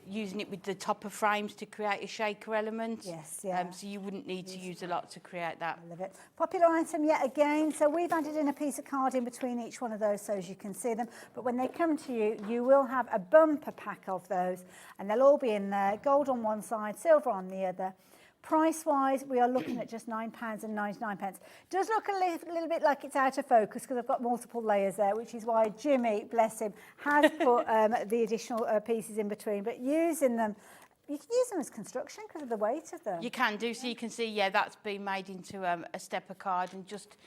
using it with the topper frames to create a shaker element. Yes, yeah. So you wouldn't need to use a lot to create that. I love it. Popular item yet again. So we've added in a piece of card in between each one of those so as you can see them. But when they come to you, you will have a bumper pack of those, and they'll all be in there. Gold on one side, silver on the other. Price-wise, we are looking at just £9.99. Does look a little bit like it's out of focus because I've got multiple layers there, which is why Jimmy, bless him, has put the additional pieces in between. But using them, you can use them as construction because of the weight of them. You can do, so you can see, that's been made into a stepper card, and just,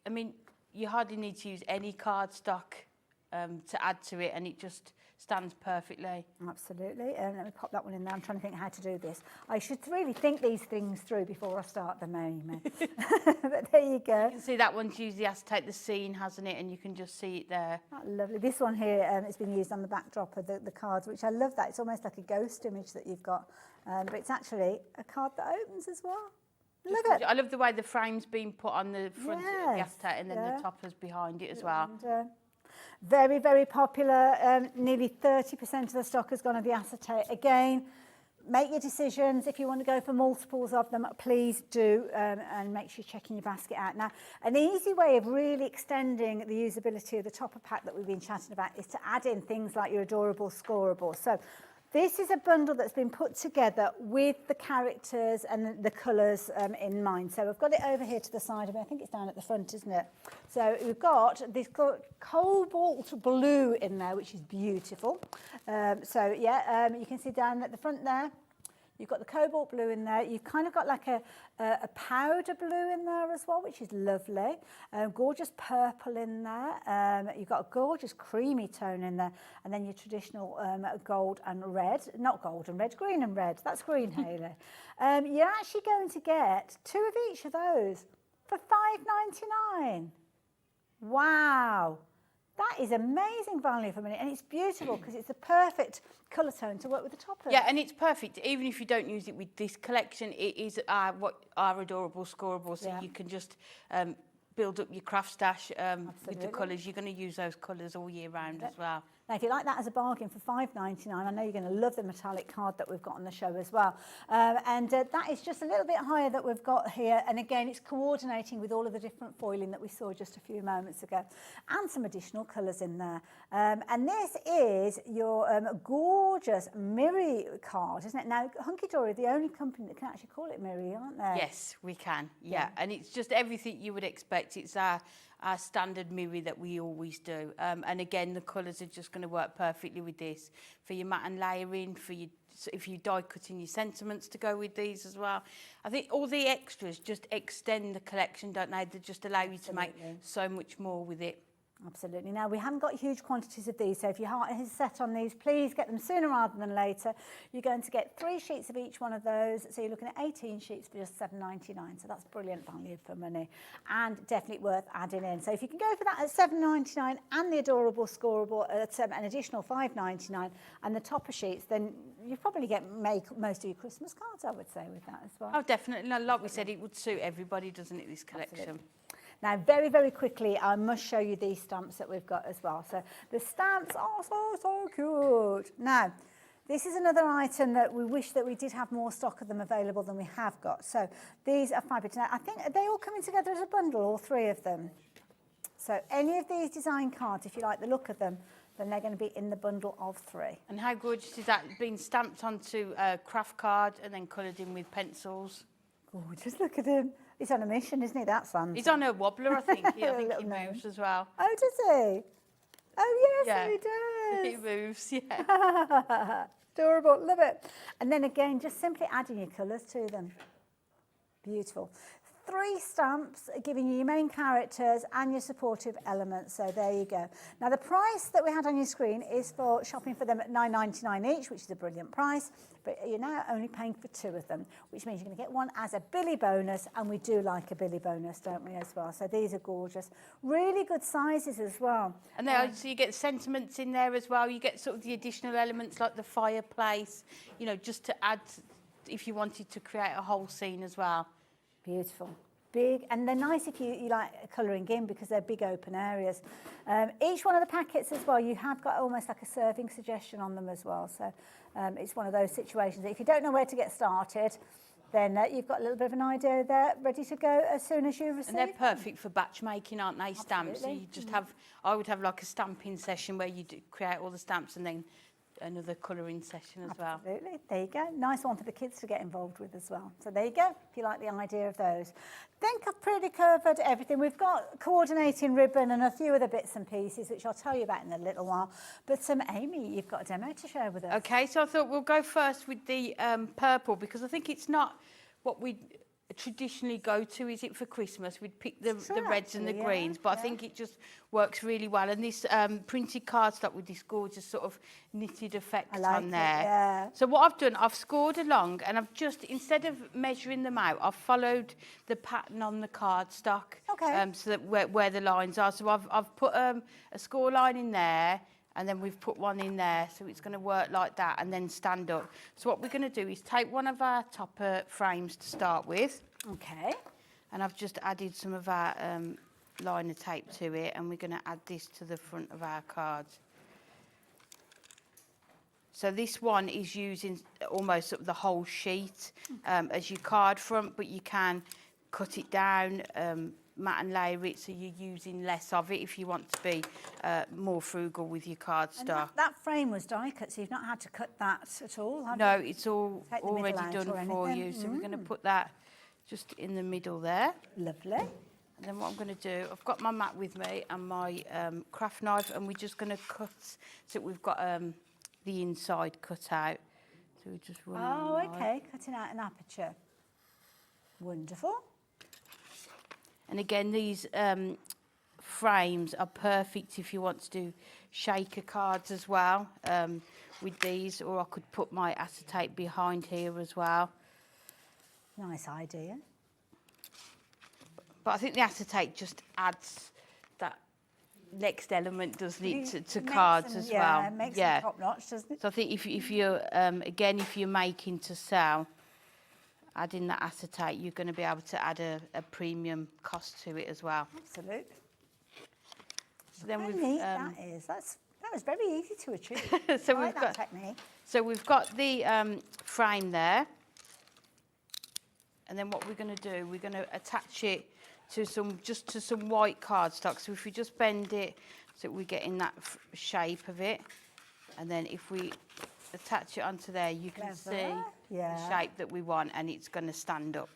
I mean, you hardly need to use any cardstock to add to it, and it just stands perfectly. Absolutely. Let me pop that one in there. I'm trying to think how to do this. I should really think these things through before I start them, Amy. But there you go. You can see that one's usually has to take the scene, hasn't it? And you can just see it there. Oh, lovely. This one here has been used on the backdrop of the cards, which I love that. It's almost like a ghost image that you've got. But it's actually a card that opens as well. Look at I love the way the frame's been put on the front of the acetate and then the toppers behind it as well. And, very, very popular. Nearly 30% of the stock has gone on the acetate. Again, make your decisions. If you want to go for multiples of them, please do, and make sure you're checking your basket out. Now, an easy way of really extending the usability of the topper pack that we've been chatting about is to add in things like your adorable scorables. So this is a bundle that's been put together with the characters and the colours in mind. So I've got it over here to the side of me. I think it's down at the front, isn't it? So we've got this cobalt blue in there, which is beautiful. You can see down at the front there, you've got the cobalt blue in there. You've kind of got like a powder blue in there as well, which is lovely. Gorgeous purple in there. You've got a gorgeous creamy tone in there. And then your traditional gold and red. Not gold and red, green and red. That's green, Hayley. You're actually going to get 2 of each of those for $5.99. Wow. That is amazing value for money, and it's beautiful because it's the perfect colour tone to work with the toppers. Yeah, and it's perfect. Even if you don't use it with this collection, it is what our adorable scorables. So you can just build up your craft stash with the colours. You're going to use those colours all year round as well. Now, if you like that as a bargain for $5.99, I know you're going to love the metallic card that we've got on the show as well. That is just a little bit higher that we've got here. And again, it's coordinating with all of the different foiling that we saw just a few moments ago. And some additional colours in there. And this is your gorgeous Miri card, isn't it? Now, Hunkydory are the only company that can actually call it Miri, aren't they? Yes, we can. Yeah. And it's just everything you would expect. It's our standard Miri that we always do. And again, the colours are just going to work perfectly with this for your matte and layering, for your, if you die cutting your sentiments to go with these as well. I think all the extras just extend the collection, don't they? They just allow you to make so much more with it. Absolutely. Now, we haven't got huge quantities of these, so if your heart is set on these, please get them sooner rather than later. You're going to get 3 sheets of each one of those, so you're looking at 18 sheets for just $7.99, so that's brilliant value for money and definitely worth adding in. So if you can go for that at $7.99 and the adorable scoreable at an additional $5.99 and the topper sheets, then you probably make most of your Christmas cards, I would say, with that as well. Oh, definitely. Like we said, it would suit everybody, doesn't it, this collection? Absolutely. Now, very, very quickly, I must show you these stamps that we've got as well. So the stamps are so cute. Now, this is another item that we wish that we did have more stock of them available than we have got. So these are fabulous. Now, I think are they all coming together as a bundle, all 3 of them? So any of these design cards, if you like the look of them, then they're going to be in the bundle of 3. And how gorgeous is that? Being stamped onto a craft card and then coloured in with pencils. Gorgeous, look at him. He's on a mission, isn't he, that Santa? He's on a wobbler, I think. I think he moves as well. Oh, does he? Oh, yes, he does. He moves, yeah. Adorable, love it. And then again, just simply adding your colours to them. Beautiful. 3 stamps giving you your main characters and your supportive elements. So there you go. Now the price that we had on your screen is for shopping for them at $9.99 each, which is a brilliant price. But you're now only paying for 2 of them, which means you're going to get one as a Billy bonus, and we do like a Billy bonus, don't we, as well? So these are gorgeous. Really good sizes as well. And then so you get sentiments in there as well. You get sort of the additional elements like the fireplace, you know, just to add if you wanted to create a whole scene as well. Beautiful. Big, and they're nice if you like colouring in because they're big open areas. Each one of the packets as well, you have got almost like a serving suggestion on them as well. So it's one of those situations that if you don't know where to get started, then you've got a little bit of an idea there, ready to go as soon as you receive. And they're perfect for batch making, aren't they, stamps? So you just have, I would have like a stamping session where you create all the stamps and then another colouring session as well. Absolutely. There you go. Nice one for the kids to get involved with as well. So there you go, if you like the idea of those. Think I've pretty covered everything. We've got coordinating ribbon and a few other bits and pieces, which I'll tell you about in a little while. But Amy, you've got a demo to share with us. Okay, so I thought we'll go first with the purple, because I think it's not what we traditionally go to, is it for Christmas? We'd pick the reds and the greens, but I think it just works really well. And this printed cardstock with this gorgeous sort of knitted effect on there. So what I've done, I've scored along, and I've just, instead of measuring them out, I've followed the pattern on the cardstock. So that where the lines are. So I've put a score line in there, and then we've put one in there, so it's going to work like that and then stand up. So what we're going to do is take one of our topper frames to start with. Okay. And I've just added some of our liner tape to it, and we're going to add this to the front of our cards. So this one is using almost the whole sheet as your card front, but you can cut it down, matte and layer it, so you're using less of it if you want to be more frugal with your cardstock. That frame was die cut, so you've not had to cut that at all, have No, you? it's all already done for you. So we're going to put that just in the middle there. Lovely. And then what I'm going to do, I've got my mat with me and my craft knife, and we're just going to cut, so we've got the inside cut out. So we just run okay, cutting out an aperture. Wonderful. And again, these frames are perfect if you want to do shaker cards as well with these, or I could put my acetate behind here as well. Nice idea. But I think the acetate just adds that next element, doesn't it, to cards as well. Yeah, it makes them top notch, doesn't it? So I think if you're, again, if you're making to sell, adding that acetate, you're going to be able to add a premium cost to it as well. Absolutely. So then How we've, neat that is. That was very easy to achieve. So I like we've that got technique. So we've got the frame there, and then what we're going to do, we're going to attach it to some white cardstock. So if we just bend it so we get in that shape of it, and then if we attach it onto there, you can see the shape that we want, and it's going to stand up.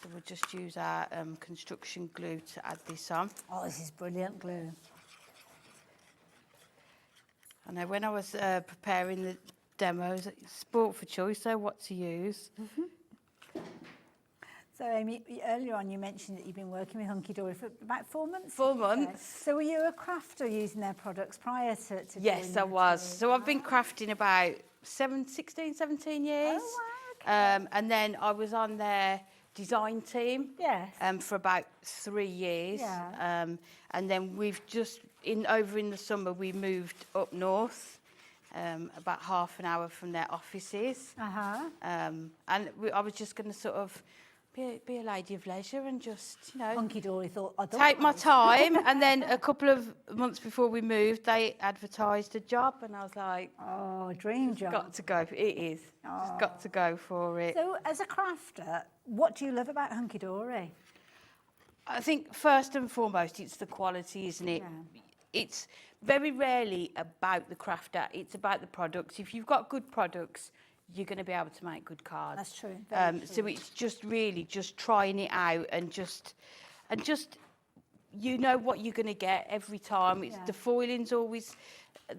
So we'll just use our construction glue to add this on. Oh, this is brilliant glue. I know when I was preparing the demos, it's sport for choice, so what to use. So, Amy, earlier on you mentioned that you've been working with Hunkydory for about 4 months? 4 months. So were you a crafter using their products prior to Yes, I was. So I've been crafting about 16, 17 years. Oh, wow, okay. And then I was on their design team for about 3 years. Yeah. And then we've just, over in the summer, we moved up north, about half an hour from their offices. And I was just going to sort of be a lady of leisure and just, Hunkydory thought, take my time. And then a couple of months before we moved, they advertised a job, and I was like, oh, dream job. Got to go. It is. Just got to go for it. So, as a crafter, what do you love about Hunkydory? I think first and foremost, it's the quality, isn't it? Yeah. It's very rarely about the crafter. It's about the products. If you've got good products, you're going to be able to make good cards. That's true. Very true. So it's just really just trying it out and just you know what you're going to get every time. It's the foiling's always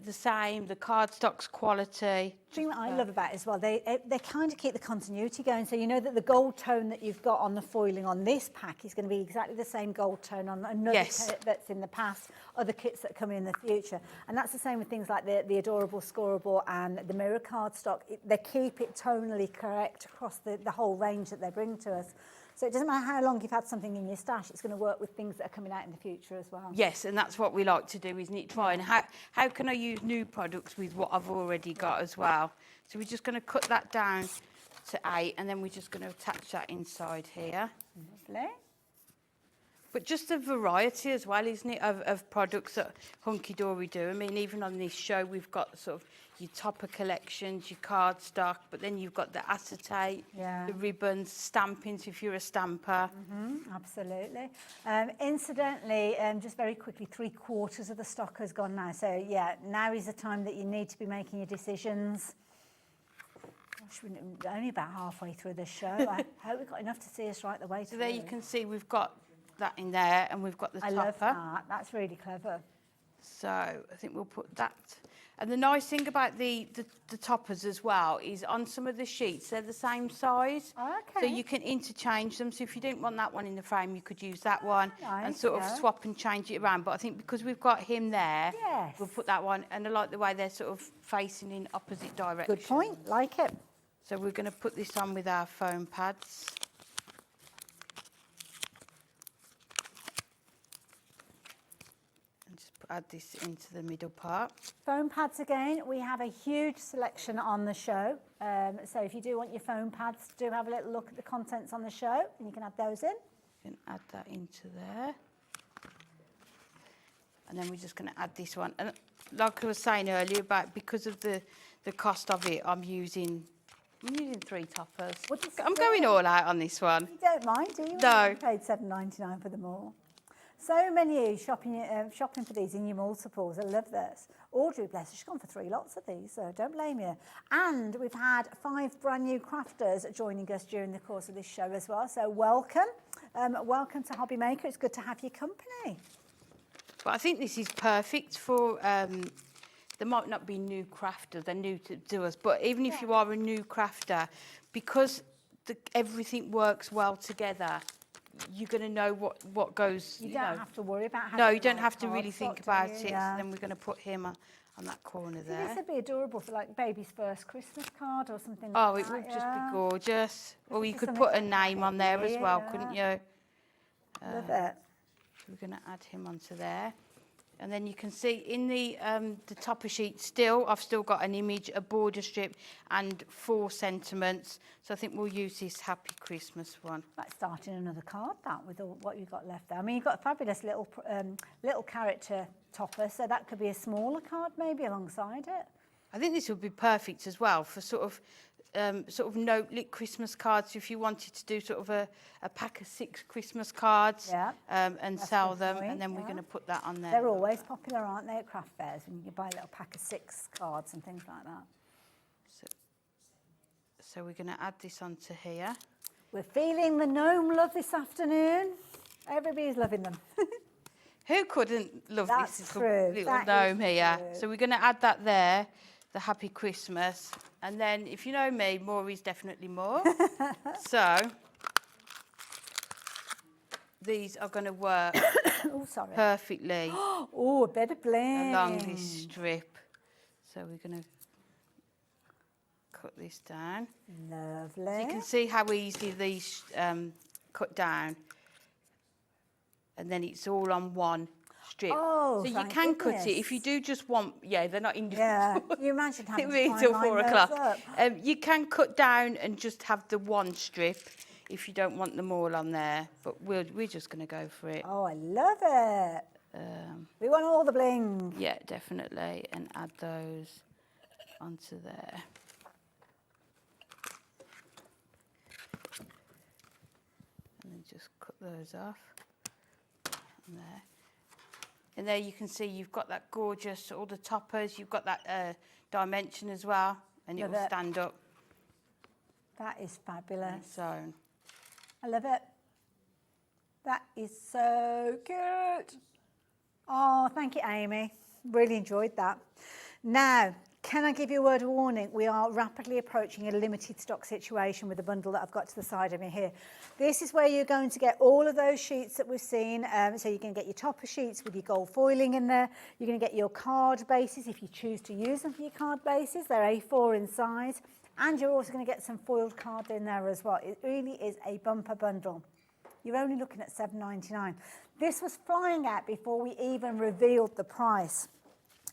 the same, the cardstock's quality. The thing that I love about it as well, they kind of keep the continuity going. So you know that the gold tone that you've got on the foiling on this pack is going to be exactly the same gold tone on another kit that's in the past, other kits that come in the future. And that's the same with things like the adorable scoreable and the mirror cardstock. They keep it tonally correct across the whole range that they bring to us. So it doesn't matter how long you've had something in your stash, it's going to work with things that are coming out in the future as well. Yes, and that's what we like to do, isn't it? Try and how can I use new products with what I've already got as well? So we're just going to cut that down to 8, and then we're just going to attach that inside here. Lovely. But just a variety as well, isn't it, of products that Hunkydory do. I mean, even on this show, we've got sort of your topper collections, your cardstock, but then you've got the acetate, the ribbons, stampings if you're a stamper. Absolutely. Incidentally, just very quickly, 3/4 of the stock has gone now. So, yeah, now is the time that you need to be making your decisions. Gosh, we're only about halfway through this show. I hope we've got enough to see us right the way through. So there you can see we've got that in there, and we've got the topper. I love that. That's really clever. So I think we'll put that. And the nice thing about the toppers as well is on some of the sheets, they're the same size. Okay. So you can interchange them. So if you didn't want that one in the frame, you could use that one and sort of swap and change it around. But I think because we've got him there, we'll put that one. And I like the way they're sort of facing in opposite directions. Good point, like it. So we're going to put this on with our foam pads. Add this into the middle part. Foam pads again, we have a huge selection on the show. So if you do want your foam pads, do have a little look at the contents on the show and you can add those in. You can add that into there. And then we're just going to add this one. And like I was saying earlier about because of the cost of it, I'm using 3 toppers. I'm going all out on this one. You don't mind, do you? No. You paid $7.99 for them all. So many of you shopping for these in your multiples. I love this. Audrey, bless her, she's gone for 3 lots of these, so don't blame you. And we've had 5 brand new crafters joining us during the course of this show as well. So welcome. Welcome to HobbyMaker. It's good to have your company. But I think this is perfect for, there might not be new crafters, they're new to us, but even if you are a new crafter, because everything works well together, you're going to know what goes. You don't have to worry about. No, you don't have to really think about it. Yeah. So then we're going to put him on that corner there. This would be adorable for like baby's first Christmas card or something. Oh, like it that. would just be gorgeous. Or you could put a name on there as well, couldn't you? Love it. So we're going to add him onto there. And then you can see in the topper sheet I've still got an image, a border strip and 4 sentiments. So I think we'll use this Happy Christmas one. That's starting another card, that, with all, what you've got left there. I mean, you've got a fabulous little character topper, so that could be a smaller card maybe alongside it. I think this would be perfect as well for sort of note-lit Christmas cards. If you wanted to do sort of a pack of 6 Christmas cards and sell them, and then we're going to put that on there. They're always popular, aren't they, at craft fairs? When you buy a little pack of 6 cards and things like that. So we're going to add this onto here. We're feeling the gnome love this afternoon. Everybody's loving them. Who couldn't love this little that gnome here? True. So we're going to add that there, the Happy Christmas. And then, if you know me, more is definitely more. So, these are going to work perfectly. Oh, a bit of bling. Along this strip. So we're going to cut this down. Lovely. So you can see how easily these cut down. And then it's all on one strip. Oh, so you can cut it if you do just want. Yeah, they're not individual. Yeah, you imagine having to wait till 4 line o'clock. those up. You can cut down and just have the one strip if you don't want them all on there. But we're just going to go for it. Oh, I love it. We want all the bling. Yeah, definitely, and add those onto there. And then just cut those off. There. And there you can see you've got that gorgeous, all the toppers, you've got that dimension as well, and it will stand up. That is fabulous. So, I love it. That is so good. Oh, thank you, Amy. Really enjoyed that. Now, can I give you a word of warning? We are rapidly approaching a limited stock situation with the bundle that I've got to the side of me here. This is where you're going to get all of those sheets that we've seen. So you're going to get your topper sheets with your gold foiling in there. You're going to get your card bases if you choose to use them for your card bases. They're A4 in size. And you're also going to get some foiled cards in there as well. It really is a bumper bundle. You're only looking at $7.99. This was flying out before we even revealed the price.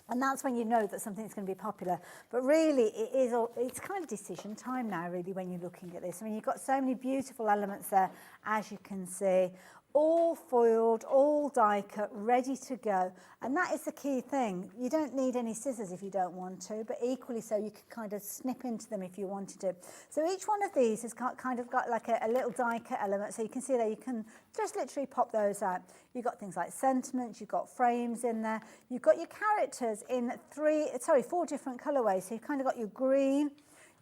And that's when you know that something's going to be popular. But really, it's kind of decision time now, really, when you're looking at this. I mean, you've got so many beautiful elements there, as you can see. All foiled, all die cut, ready to go. And that is the key thing. You don't need any scissors if you don't want to, but equally so you can kind of snip into them if you wanted to. So each one of these has kind of got like a little die cut element. So you can see there, you can just literally pop those out. You've got things like sentiments, you've got frames in there. You've got your characters in 4 different colorways. So you've kind of got your green,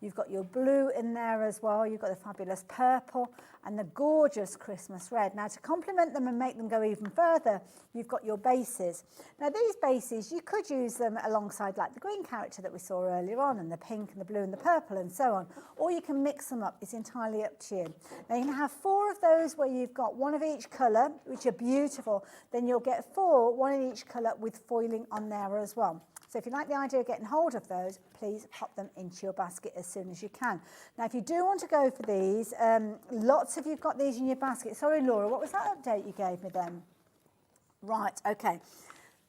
You've got your blue in there as well. You've got the fabulous purple and the gorgeous Christmas red. Now, to complement them and make them go even further, you've got your bases. Now, these bases, you could use them alongside like the green character that we saw earlier on, and the pink and the blue and the purple and so on. Or you can mix them up. It's entirely up to you. Now, you can have 4 of those where you've got one of each colour, which are beautiful. Then you'll get 4, one in each colour with foiling on there as well. So if you like the idea of getting hold of those, please pop them into your basket as soon as you can. Now, if you do want to go for these, lots of you've got these in your basket. Sorry, Laura, what was that update you gave me then? Right, okay.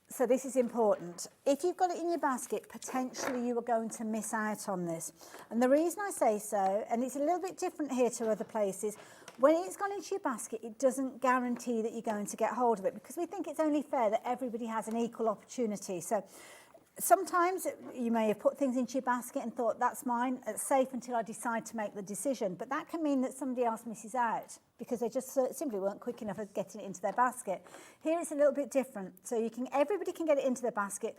So this is important. If you've got it in your basket, potentially you are going to miss out on this. And the reason I say so, and it's a little bit different here to other places, when it's gone into your basket, it doesn't guarantee that you're going to get hold of it, because we think it's only fair that everybody has an equal opportunity. So sometimes you may have put things into your basket and thought, that's mine, it's safe until I decide to make the decision. But that can mean that somebody else misses out because they just simply weren't quick enough at getting it into their basket. Here it's a little bit different. So everybody can get it into their basket.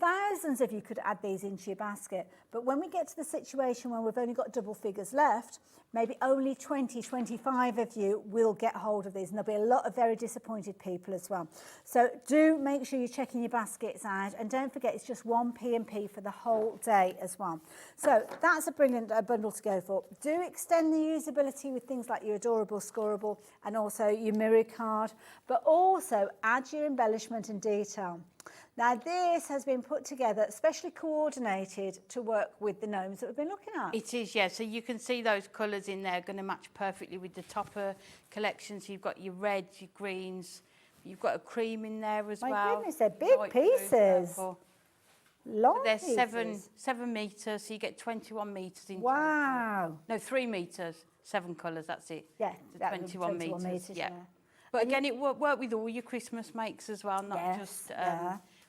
Thousands of you could add these into your basket. But when we get to the situation where we've only got double figures left, maybe only 20, 25 of you will get hold of these. And there'll be a lot of very disappointed people as well. So do make sure you're checking your baskets out. And don't forget, it's just 1 P&P for the whole day as well. So that's a brilliant bundle to go for. Do extend the usability with things like your adorable scoreable and also your mirror card. But also add your embellishment and detail. Now, this has been put together, specially coordinated to work with the gnomes that we've been looking at. It is, yeah. So you can see those colours in there going to match perfectly with the topper collection. So you've got your reds, your greens, you've got a cream in there as well. My goodness, they're big pieces. Long they're pieces. 7 metres, so you get 21 metres in. Wow. No, 3 metres, 7 colours, that's it. Yeah, so 21 metres, yeah. Yeah. But again, it worked with all your Christmas makes as well, not just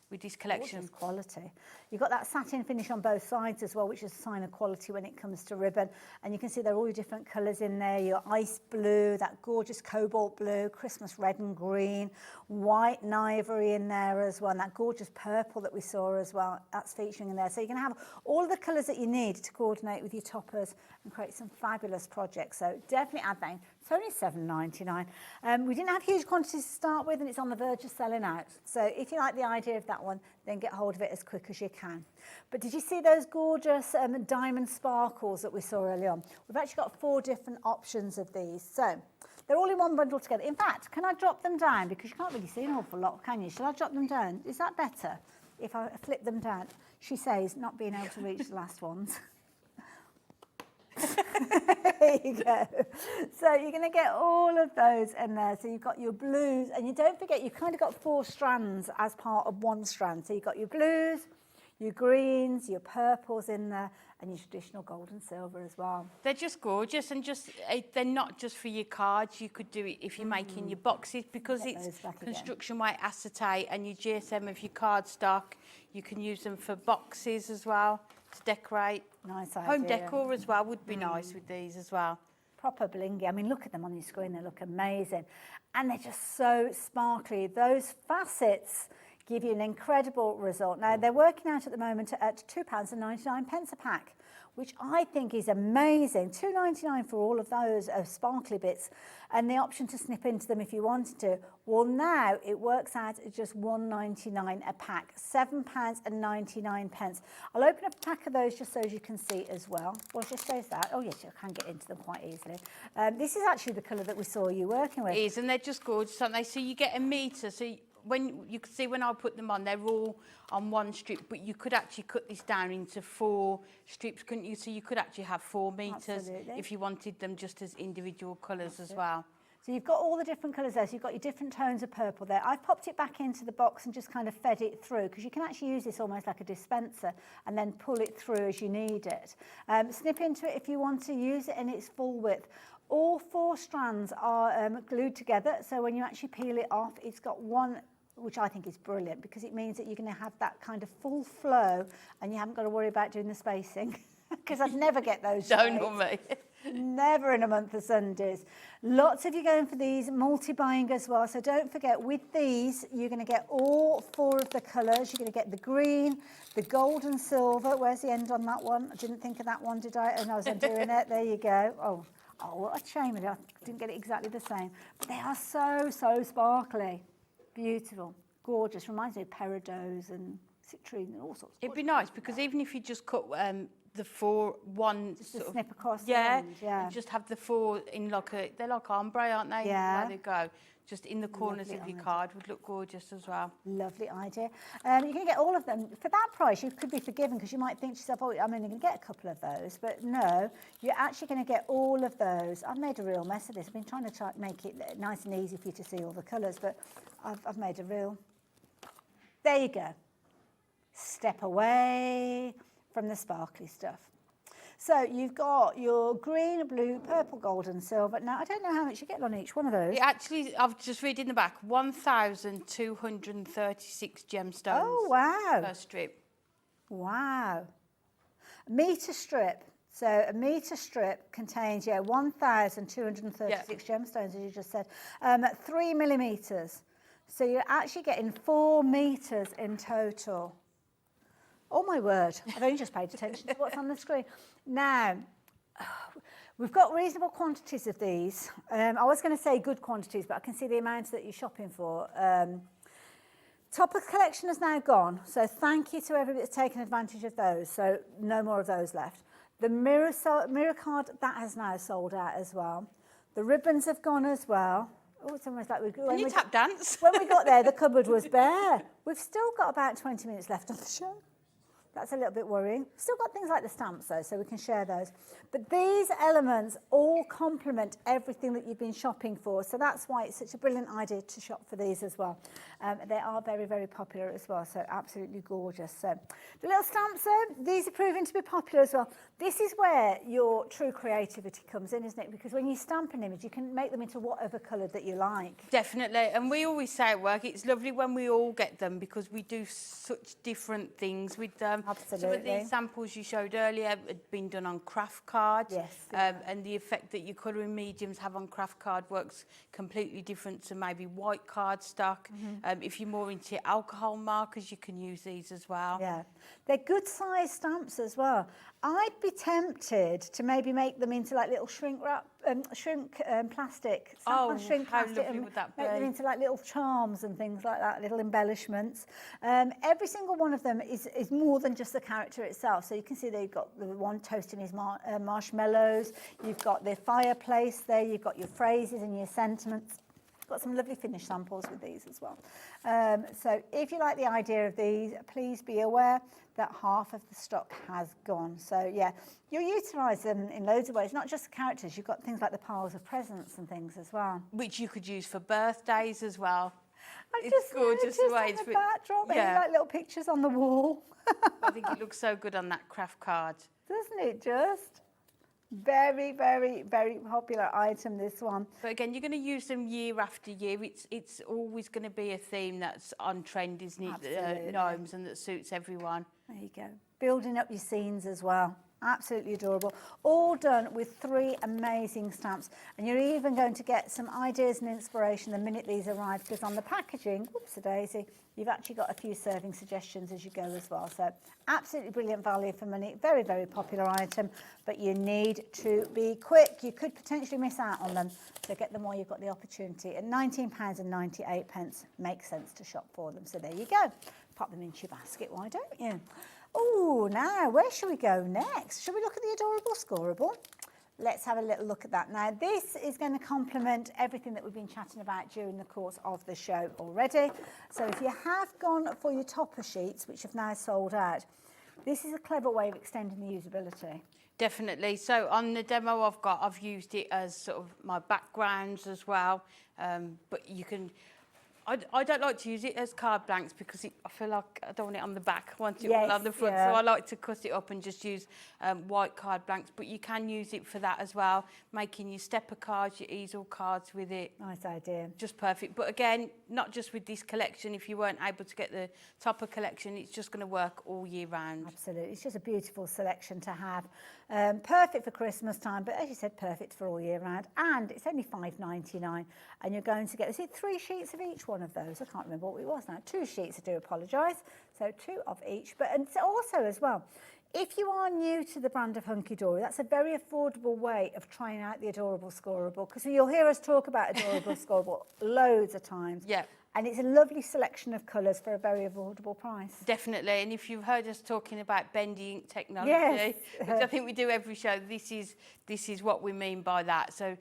with this collection. Gorgeous quality. You've got that satin finish on both sides as well, which is a sign of quality when it comes to ribbon. And you can see there are all your different colours in there. Your ice blue, that gorgeous cobalt blue, Christmas red and green, white and ivory in there as well, and that gorgeous purple that we saw as well, that's featuring in there. So you're going to have all of the colours that you need to coordinate with your toppers and create some fabulous projects. So definitely add that in. It's only $7.99. We didn't have huge quantities to start with, and it's on the verge of selling out. So if you like the idea of that one, then get hold of it as quick as you can. But did you see those gorgeous diamond sparkles that we saw earlier on? We've actually got 4 different options of these. So they're all in one bundle together. In fact, can I drop them down? Because you can't really see an awful lot, can you? Shall I drop them down? Is that better if I flip them down? She says, not being able to reach the last ones. There you go. So you're going to get all of those in there. So you've got your blues, and you don't forget you've kind of got 4 strands as part of one strand. So you've got your blues, your greens, your purples in there, and your traditional gold and silver as well. They're just gorgeous, and they're not just for your cards. You could do it if you're making your boxes, because it's construction white acetate, and your GSM of your cardstock. You can use them for boxes as well to decorate. Nice idea. Home decor as well would be nice with these as well. Proper blingy. I mean, look at them on your screen. They look amazing. And they're just so sparkly. Those facets give you an incredible result. Now, they're working out at the moment at £2.99 a pack, which I think is amazing. £2.99 for all of those sparkly bits, and the option to snip into them if you wanted to. Well, now it works out at just £1.99 a pack, £7.99. I'll open up a pack of those just so you can see as well. Well, it just shows that. Oh, yes, you can get into them quite easily. This is actually the colour that we saw you working with. It is, and they're just gorgeous, aren't they? So you get a metre. So when you can see when I put them on, they're all on one strip, but you could actually cut this down into 4 strips, couldn't you? So you could actually have 4 metres if you wanted them just as individual colours as well. So you've got all the different colours there. So you've got your different tones of purple there. I've popped it back into the box and just kind of fed it through, because you can actually use this almost like a dispenser and then pull it through as you need it. Snip into it if you want to use it in its full width. All 4 strands are glued together, so when you actually peel it off, it's got one, which I think is brilliant, because it means that you're going to have that kind of full flow and you haven't got to worry about doing the spacing, because I'd never get those straight. Don't me. Never in a month of Sundays. Lots of you going for these multi-buying as well. So don't forget, with these, you're going to get all 4 of the colours. You're going to get the green, the gold and silver. Where's the end on that one? I didn't think of that one, did I? And I was undoing it. There you go. Oh, what a shame. I didn't get it exactly the same. But they are so, so sparkly. Beautiful. Gorgeous. Reminds me of peridots and citrine and all sorts. It'd be nice because even if you just cut the 4 one just sort a of snip across the end, and just have the 4 in like they're like ombre, aren't they? Yeah. Where they go. Just in the corners Lovely of your idea. card would look gorgeous as well. Lovely idea. You're going to get all of them. For that price, you could be forgiven because you might think to yourself, oh, I'm only going to get a couple of those. But no, you're actually going to get all of those. I've made a real mess of this. I've been trying to make it nice and easy for you to see all the colours, but I've made a real... There you go. Step away from the sparkly stuff. So you've got your green, blue, purple, gold and silver. Now, I don't know how much you get on each one of those. It actually, I've just read in the back, 1,236 gemstones. Oh, wow. Per strip. Wow. A metre strip. So a metre strip contains, 1,236 gemstones, as you just said. 3 millimetres. So you're actually getting 4 metres in total. Oh, my word. I've only just paid attention to what's on the screen. Now, we've got reasonable quantities of these. I was going to say good quantities, but I can see the amounts that you're shopping for. Top of the collection has now gone, so thank you to everybody that's taken advantage of those. So no more of those left. The mirror card, that has now sold out as well. The ribbons have gone as well. Oh, it's almost like Can you tap dance? When we got there, the cupboard was bare. We've still got about 20 minutes left on the show. That's a little bit worrying. Still got things like the stamps though, so we can share those. But these elements all complement everything that you've been shopping for. So that's why it's such a brilliant idea to shop for these as well. They are very, very popular as well, so absolutely gorgeous. So the little stamps though, these are proving to be popular as well. This is where your true creativity comes in, isn't it? Because when you stamp an image, you can make them into whatever colour that you like. Definitely, and we always say at work, it's lovely when we all get them because we do such different things with them. Absolutely. Some of these samples you showed earlier had been done on craft cards. Yes. And the effect that your colouring mediums have on craft card works completely different to maybe white cardstock. If you're more into alcohol markers, you can use these as well. Yeah, they're good size stamps as well. I'd be tempted to maybe make them into like little shrink plastic. Oh, shrink how plastic lovely and would that make them be? into like little charms and things like that, little embellishments. Every single one of them is more than just the character itself. So you can see they've got the one toasting his marshmallows. You've got the fireplace there. You've got your phrases and your sentiments. Got some lovely finished samples with these as well. So if you like the idea of these, please be aware that half of the stock has gone. So yeah, you'll utilise them in loads of ways, not just the characters. You've got things like the piles of presents and things as well. Which you could use for birthdays as well. It's Just gorgeous just ways on the for- backdrop, yeah. like little pictures on the wall. I think it looks so good on that craft card. Doesn't it just? Very, very, very popular item, this one. But again, you're going to use them year after year. It's always going to be a theme that's on trend, isn't it? Absolutely. Gnomes, and that suits everyone. There you go. Building up your scenes as well. Absolutely adorable. All done with 3 amazing stamps. And you're even going to get some ideas and inspiration the minute these arrive, because on the packaging, whoops-a-daisy, you've actually got a few serving suggestions as you go as well. So absolutely brilliant value for money. Very, very popular item, but you need to be quick. You could potentially miss out on them. So get them while you've got the opportunity. At £19.98 makes sense to shop for them. So there you go. Pop them into your basket, why don't you? Oh, now, where shall we go next? Shall we look at the adorable scoreable? Let's have a little look at that. Now, this is going to complement everything that we've been chatting about during the course of the show already. So if you have gone for your topper sheets, which have now sold out, this is a clever way of extending the usability. Definitely. So on the demo I've used it as sort of my backgrounds as well. But you can... I don't like to use it as card blanks because I feel like I don't want it on the back. I want it all on the front. So I like to cut it up and just use white card blanks. But you can use it for that as well, making your stepper cards, your easel cards with it. Nice idea. Just perfect. But again, not just with this collection. If you weren't able to get the topper collection, it's just going to work all year round. Absolutely. It's just a beautiful selection to have. Perfect for Christmas time, but as you said, perfect for all year round. And it's only $5.99, and you're going to get, is it 3 sheets of each one of those? I can't remember what it was now. 2 sheets, I do apologise. So 2 of each. But and also as well, if you are new to the brand of Hunkydory, that's a very affordable way of trying out the Adorable Scoreable, because you'll hear us talk about Adorable Scoreable loads of times. Yeah. And it's a lovely selection of colours for a very affordable price. Definitely. And if you've heard us talking about bendy ink technology, Yes. which I think we do every show, this is what we mean by that. So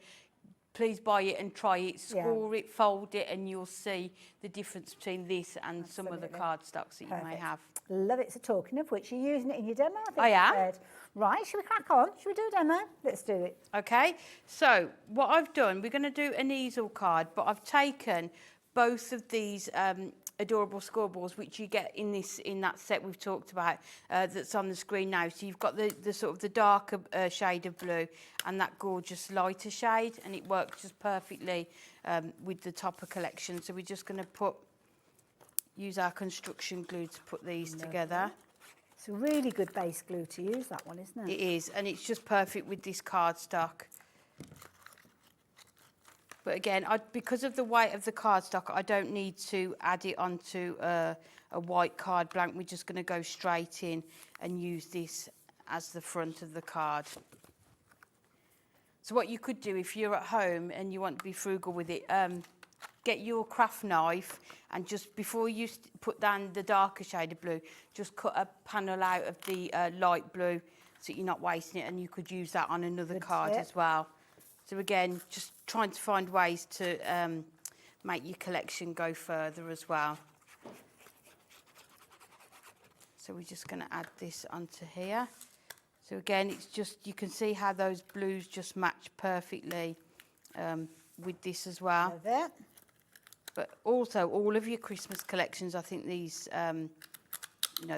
please buy it and try it, score it, fold it, and you'll see the difference between this and some of the card stocks that you may have. Love it. So talking of which, you're using it in your demo, I think I you am. said. Right, shall we crack on? Shall we do a demo? Let's do it. Okay, so what I've done, we're going to do an easel card, but I've taken both of these adorable scoreballs, which you get in that set we've talked about, that's on the screen now. So you've got the sort of the darker shade of blue and that gorgeous lighter shade, and it works just perfectly with the topper collection. So we're just going to use our construction glue to put these together. It's a really good base glue to use, that one, isn't it? It is, and it's just perfect with this cardstock. But again, because of the weight of the cardstock, I don't need to add it onto a white card blank. We're just going to go straight in and use this as the front of the card. So what you could do if you're at home and you want to be frugal with it, get your craft knife and just before you put down the darker shade of blue, just cut a panel out of the light blue so you're not wasting it, and you could use that on another card as well. So again, just trying to find ways to make your collection go further as well. So we're just going to add this onto here. So again, it's just, you can see how those blues just match perfectly with this as well. Love it. But also, all of your Christmas collections, I think these,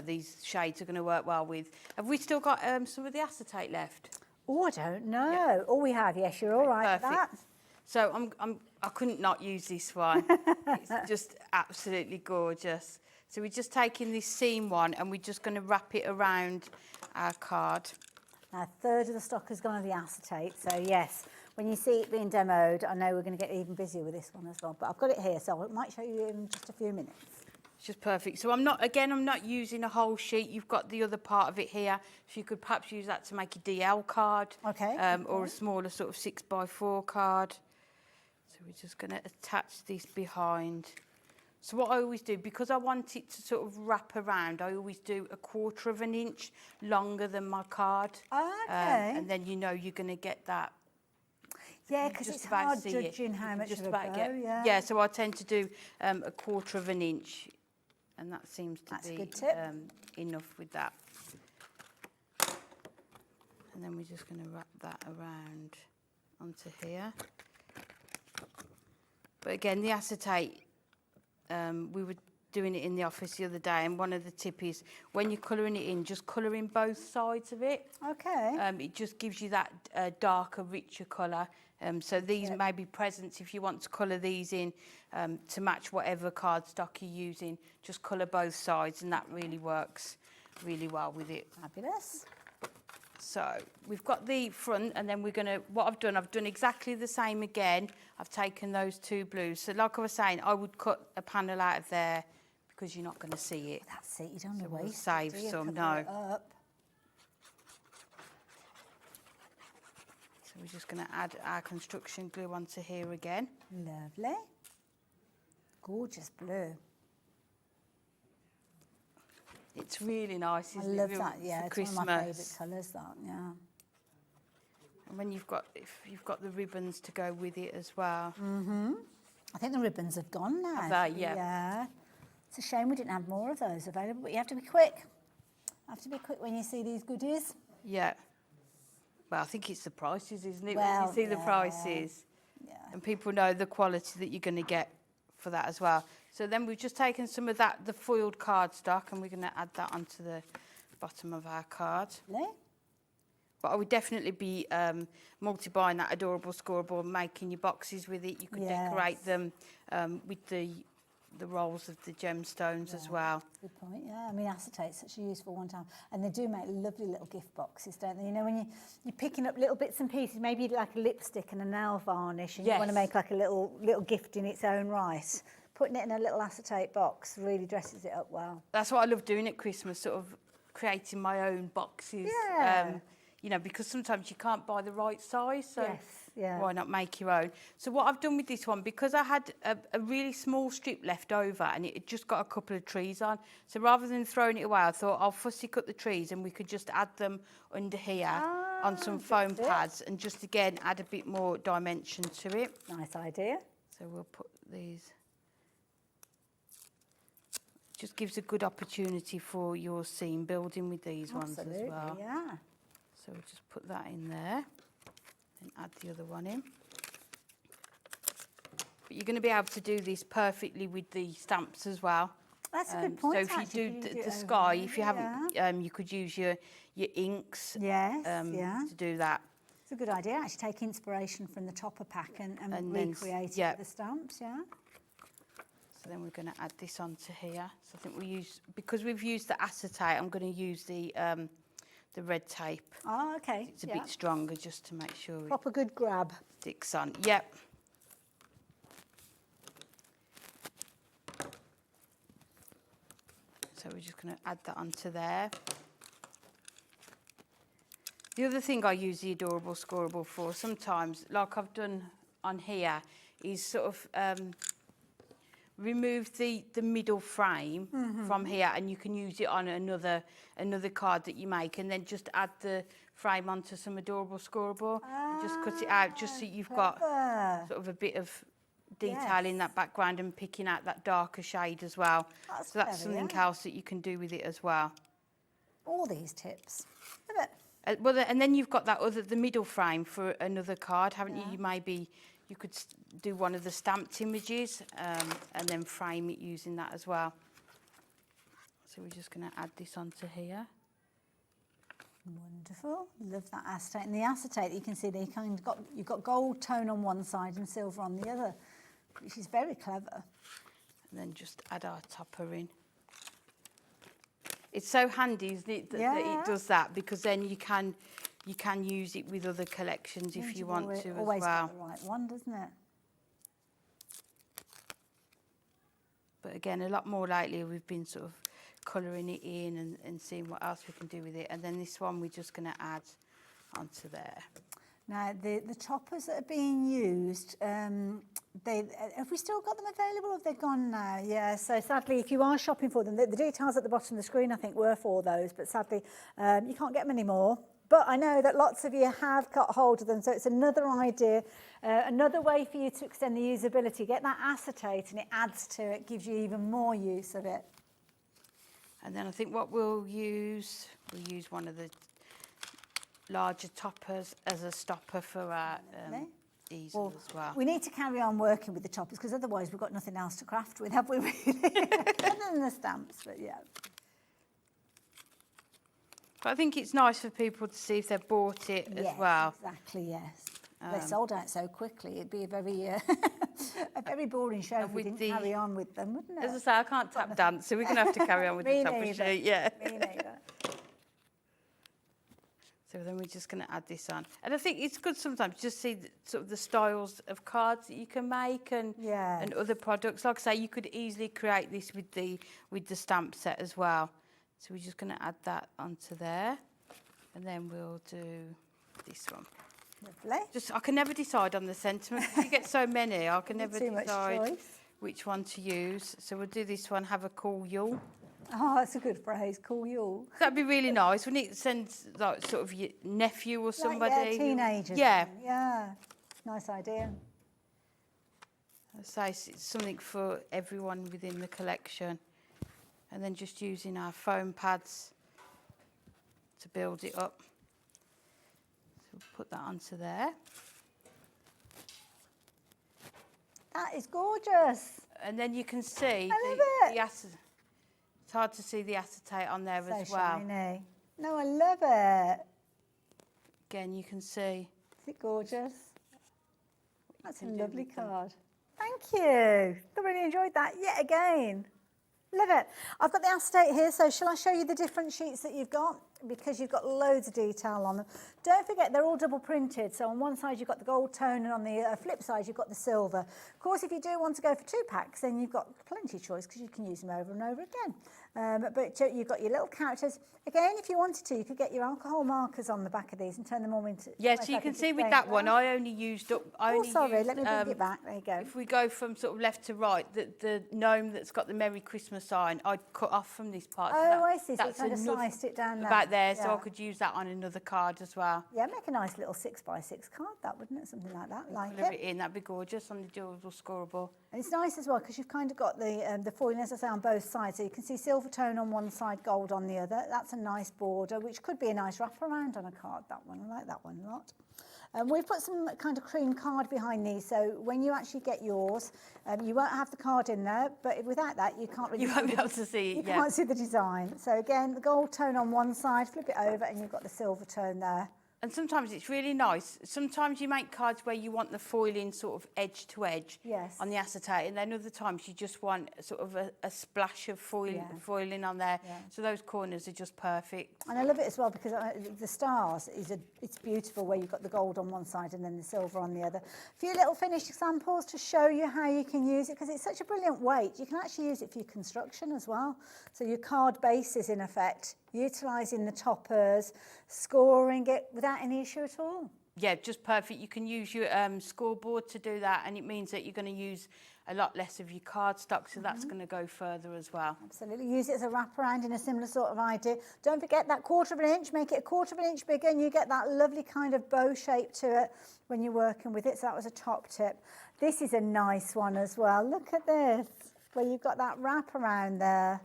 these shades are going to work well with. Have we still got some of the acetate left? Oh, I don't know. Yeah. Oh, we have. Yes, you're all right with that. So I couldn't not use this one. It's just absolutely gorgeous. So we're just taking this seam one and we're just going to wrap it around our card. Now, a third of the stock has gone to the acetate. So yes, when you see it being demoed, I know we're going to get even busier with this one as well. But I've got it here, so I might show you in just a few minutes. It's just perfect. So I'm not using a whole sheet. You've got the other part of it here. So you could perhaps use that to make a DL card. Okay. Or a smaller sort of 6x4 card. So we're just going to attach this behind. So what I always do, because I want it to sort of wrap around, I always do 1/4 of an inch longer than my card. Okay. And then you know you're going to get that. Yeah, because it's hard judging how much of a bow, yeah, so I tend to do 1/4 of an inch. And that seems to be a good tip. Enough with that. And then we're just going to wrap that around onto here. But again, the acetate, we were doing it in the office the other day, and one of the tips is when you're colouring it in, just colour in both sides of it. Okay. It just gives you that darker, richer colour. So these may be presents if you want to colour these in to match whatever cardstock you're using. Just colour both sides, and that really works really well with it. Fabulous. So we've got the front, and then we're going to, I've done exactly the same again. I've taken those 2 blues. So like I was saying, I would cut a panel out of there because you're not going to see it. That's it, you don't want to waste save some, no. So we're just going to add our construction glue onto here again. Lovely. Gorgeous blue. It's really nice, isn't it? I love that, yeah. It's Christmas. one of my favourite colours, that, yeah. And when you've got the ribbons to go with it as well. Mm-hmm. I think the ribbons have gone now. Have they? Yeah. Yeah. It's a shame we didn't have more of those available, but you have to be quick. You have to be quick when you see these goodies. Yeah. Well, I think it's the prices, isn't it? Well, when you see the prices. Yeah. And people know the quality that you're going to get for that as well. So then we've just taken some of that, the foiled cardstock, and we're going to add that onto the bottom of our card. Lovely. But I would definitely be multiplying that adorable scoreboard, making your boxes with it. You could decorate them with the rolls of the gemstones as well. Good point, yeah. I mean, acetate's such a useful one time. And they do make lovely little gift boxes, don't they? You know, when you're picking up little bits and pieces, maybe like a lipstick and a nail varnish, and you want to make like a little gift in its own right. Putting it in a little acetate box really dresses it up well. That's what I love doing at Christmas, sort of creating my own boxes. Yeah. You know, because sometimes you can't buy the right size, so why not make your own? So what I've done with this one, because I had a really small strip left over and it had just got a couple of trees on, so rather than throwing it away, I thought I'll fussy cut the trees and we could just add them under here on some foam pads and just again add a bit more dimension to it. Nice idea. So we'll put these. Just gives a good opportunity for your seam building with these ones as well. Yeah. So we'll just put that in there and add the other one in. But you're going to be able to do this perfectly with the stamps as well. That's a good point. So if you do the sky, if you haven't, you could use your inks to do that. It's a good idea. Actually take inspiration from the topper pack and recreate it with the stamps, yeah. So then we're going to add this onto here. So I think because we've used the acetate, I'm going to use the red tape. Oh, okay. It's a bit stronger just to make sure proper good grab. Sticks on. Yep. So we're just going to add that onto there. The other thing I use the adorable scorable for sometimes, like I've done on here, is sort of remove the middle frame from here, and you can use it on another card that you make, and then just add the frame onto some adorable scorable and just cut it out just so you've got sort of a bit of detail in that background and picking out that darker shade as well. So that's something else that you can do with it as well. All these tips. Love it. Well, and then you've got the middle frame for another card, haven't you? You could do one of the stamped images and then frame it using that as well. So we're just going to add this onto here. Wonderful. Love that acetate. And the acetate, you can see you've got gold tone on one side and silver on the other, which is very clever. And then just add our topper in. It's so handy, isn't it, that it does that, because then you can use it with other collections if you want to as well. Always got the right one, doesn't it? But again, a lot more lately we've been sort of colouring it in and seeing what else we can do with it. And then this one we're just going to add onto there. Now, the toppers that are being used, have we still got them available or have they gone now? Yeah, so sadly, if you are shopping for them, the details at the bottom of the screen, I think, were for those, but sadly, you can't get them anymore. But I know that lots of you have got hold of them, so it's another idea, another way for you to extend the usability. Get that acetate and it adds to it, gives you even more use of it. And then I think what we'll use one of the larger toppers as a stopper for our easel as well. We need to carry on working with the toppers because otherwise we've got nothing else to craft with, have we really? Other than the stamps, but yeah. But I think it's nice for people to see if they've bought it as well. Exactly, yes. They sold out so quickly. It'd be a very, a very boring show if we didn't carry on with them, wouldn't it? As I say, I can't tap dance, so we're going to have to carry on with the topper sheet. Yeah. Me neither. So then we're just going to add this on. And I think it's good sometimes just see sort of the styles of cards that you can make and other products. Like I say, you could easily create this with the stamp set as well. So we're just going to add that onto there. And then we'll do this one. Lovely. I can never decide on the sentiment. You get so many, I can never decide which one to use. So we'll do this one, have a cool Yule. Oh, that's a good phrase, cool Yule. That'd be really nice, wouldn't it? Send like sort of your nephew or somebody. Yeah, teenagers. Yeah. Yeah, nice idea. I'd say it's something for everyone within the collection. And then just using our foam pads to build it up. So we'll put that onto there. That is gorgeous. And then you can see it's hard to see the acetate on there as well. Shiny. No, I love it. Again, you can see. Is it gorgeous? That's a lovely card. Thank you. I really enjoyed that yet again. Love it. I've got the acetate here, so shall I show you the different sheets that you've got? Because you've got loads of detail on them. Don't forget, they're all double printed. So on one side, you've got the gold tone, and on the flip side, you've got the silver. Of course, if you do want to go for 2 packs, then you've got plenty of choice because you can use them over and over again. But you've got your little characters. Again, if you wanted to, you could get your alcohol markers on the back of these and turn them all into... Yes, you can see with that one, I only used up... let me bring it back. There you go. If we go from sort of left to right, the gnome that's got the Merry Christmas sign, I'd cut off from this part. Oh, I see. So you kind of sliced it down there. About there, so I could use that on another card as well. Yeah, make a nice little 6x6 card, that wouldn't it? Something like that. Like Colour it in, that'd be gorgeous on the durable scoreable. And it's nice as well because you've kind of got the foiling, as I say, on both sides. So you can see silver tone on one side, gold on the other. That's a nice border, which could be a nice wraparound on a card, that one. I like that one a lot. We've put some kind of cream card behind these, so when you actually get yours, you won't have the card in there, but without that, you can't really... You won't be able to see it, You can't see the design. So again, the gold tone on one side, flip it over, and you've got the silver tone there. And sometimes it's really nice. Sometimes you make cards where you want the foiling sort of edge to edge on the acetate, and then other times you just want sort of a splash of foiling on there. Yeah. So those corners are just perfect. And I love it as well because the stars it's beautiful where you've got the gold on one side and then the silver on the other. A few little finished examples to show you how you can use it because it's such a brilliant weight. You can actually use it for your construction as well. So your card bases in effect, utilising the toppers, scoring it without any issue at all. Yeah, just perfect. You can use your scoreboard to do that, and it means that you're going to use a lot less of your cardstock, so that's going to go further as well. Absolutely. Use it as a wraparound in a similar sort of idea. Don't forget that 1/4 of an inch, make it 1/4 of an inch bigger, and you get that lovely kind of bow shape to it when you're working with it. So that was a top tip. This is a nice one as well. Look at this, where you've got that wraparound there,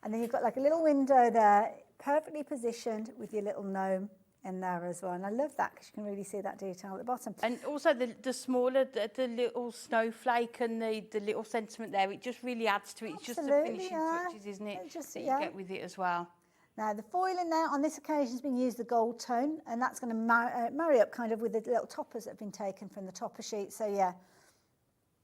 and then you've got like a little window there, perfectly positioned with your little gnome in there as well. And I love that because you can really see that detail at the bottom. And also the smaller, the little snowflake and the little sentiment there, it just really adds to it. It's just the finishing touches, isn't it, that you get with it as well. Now the foiling there on this occasion has been used the gold tone, and that's going to marry up kind of with the little toppers that have been taken from the topper sheet. So yeah,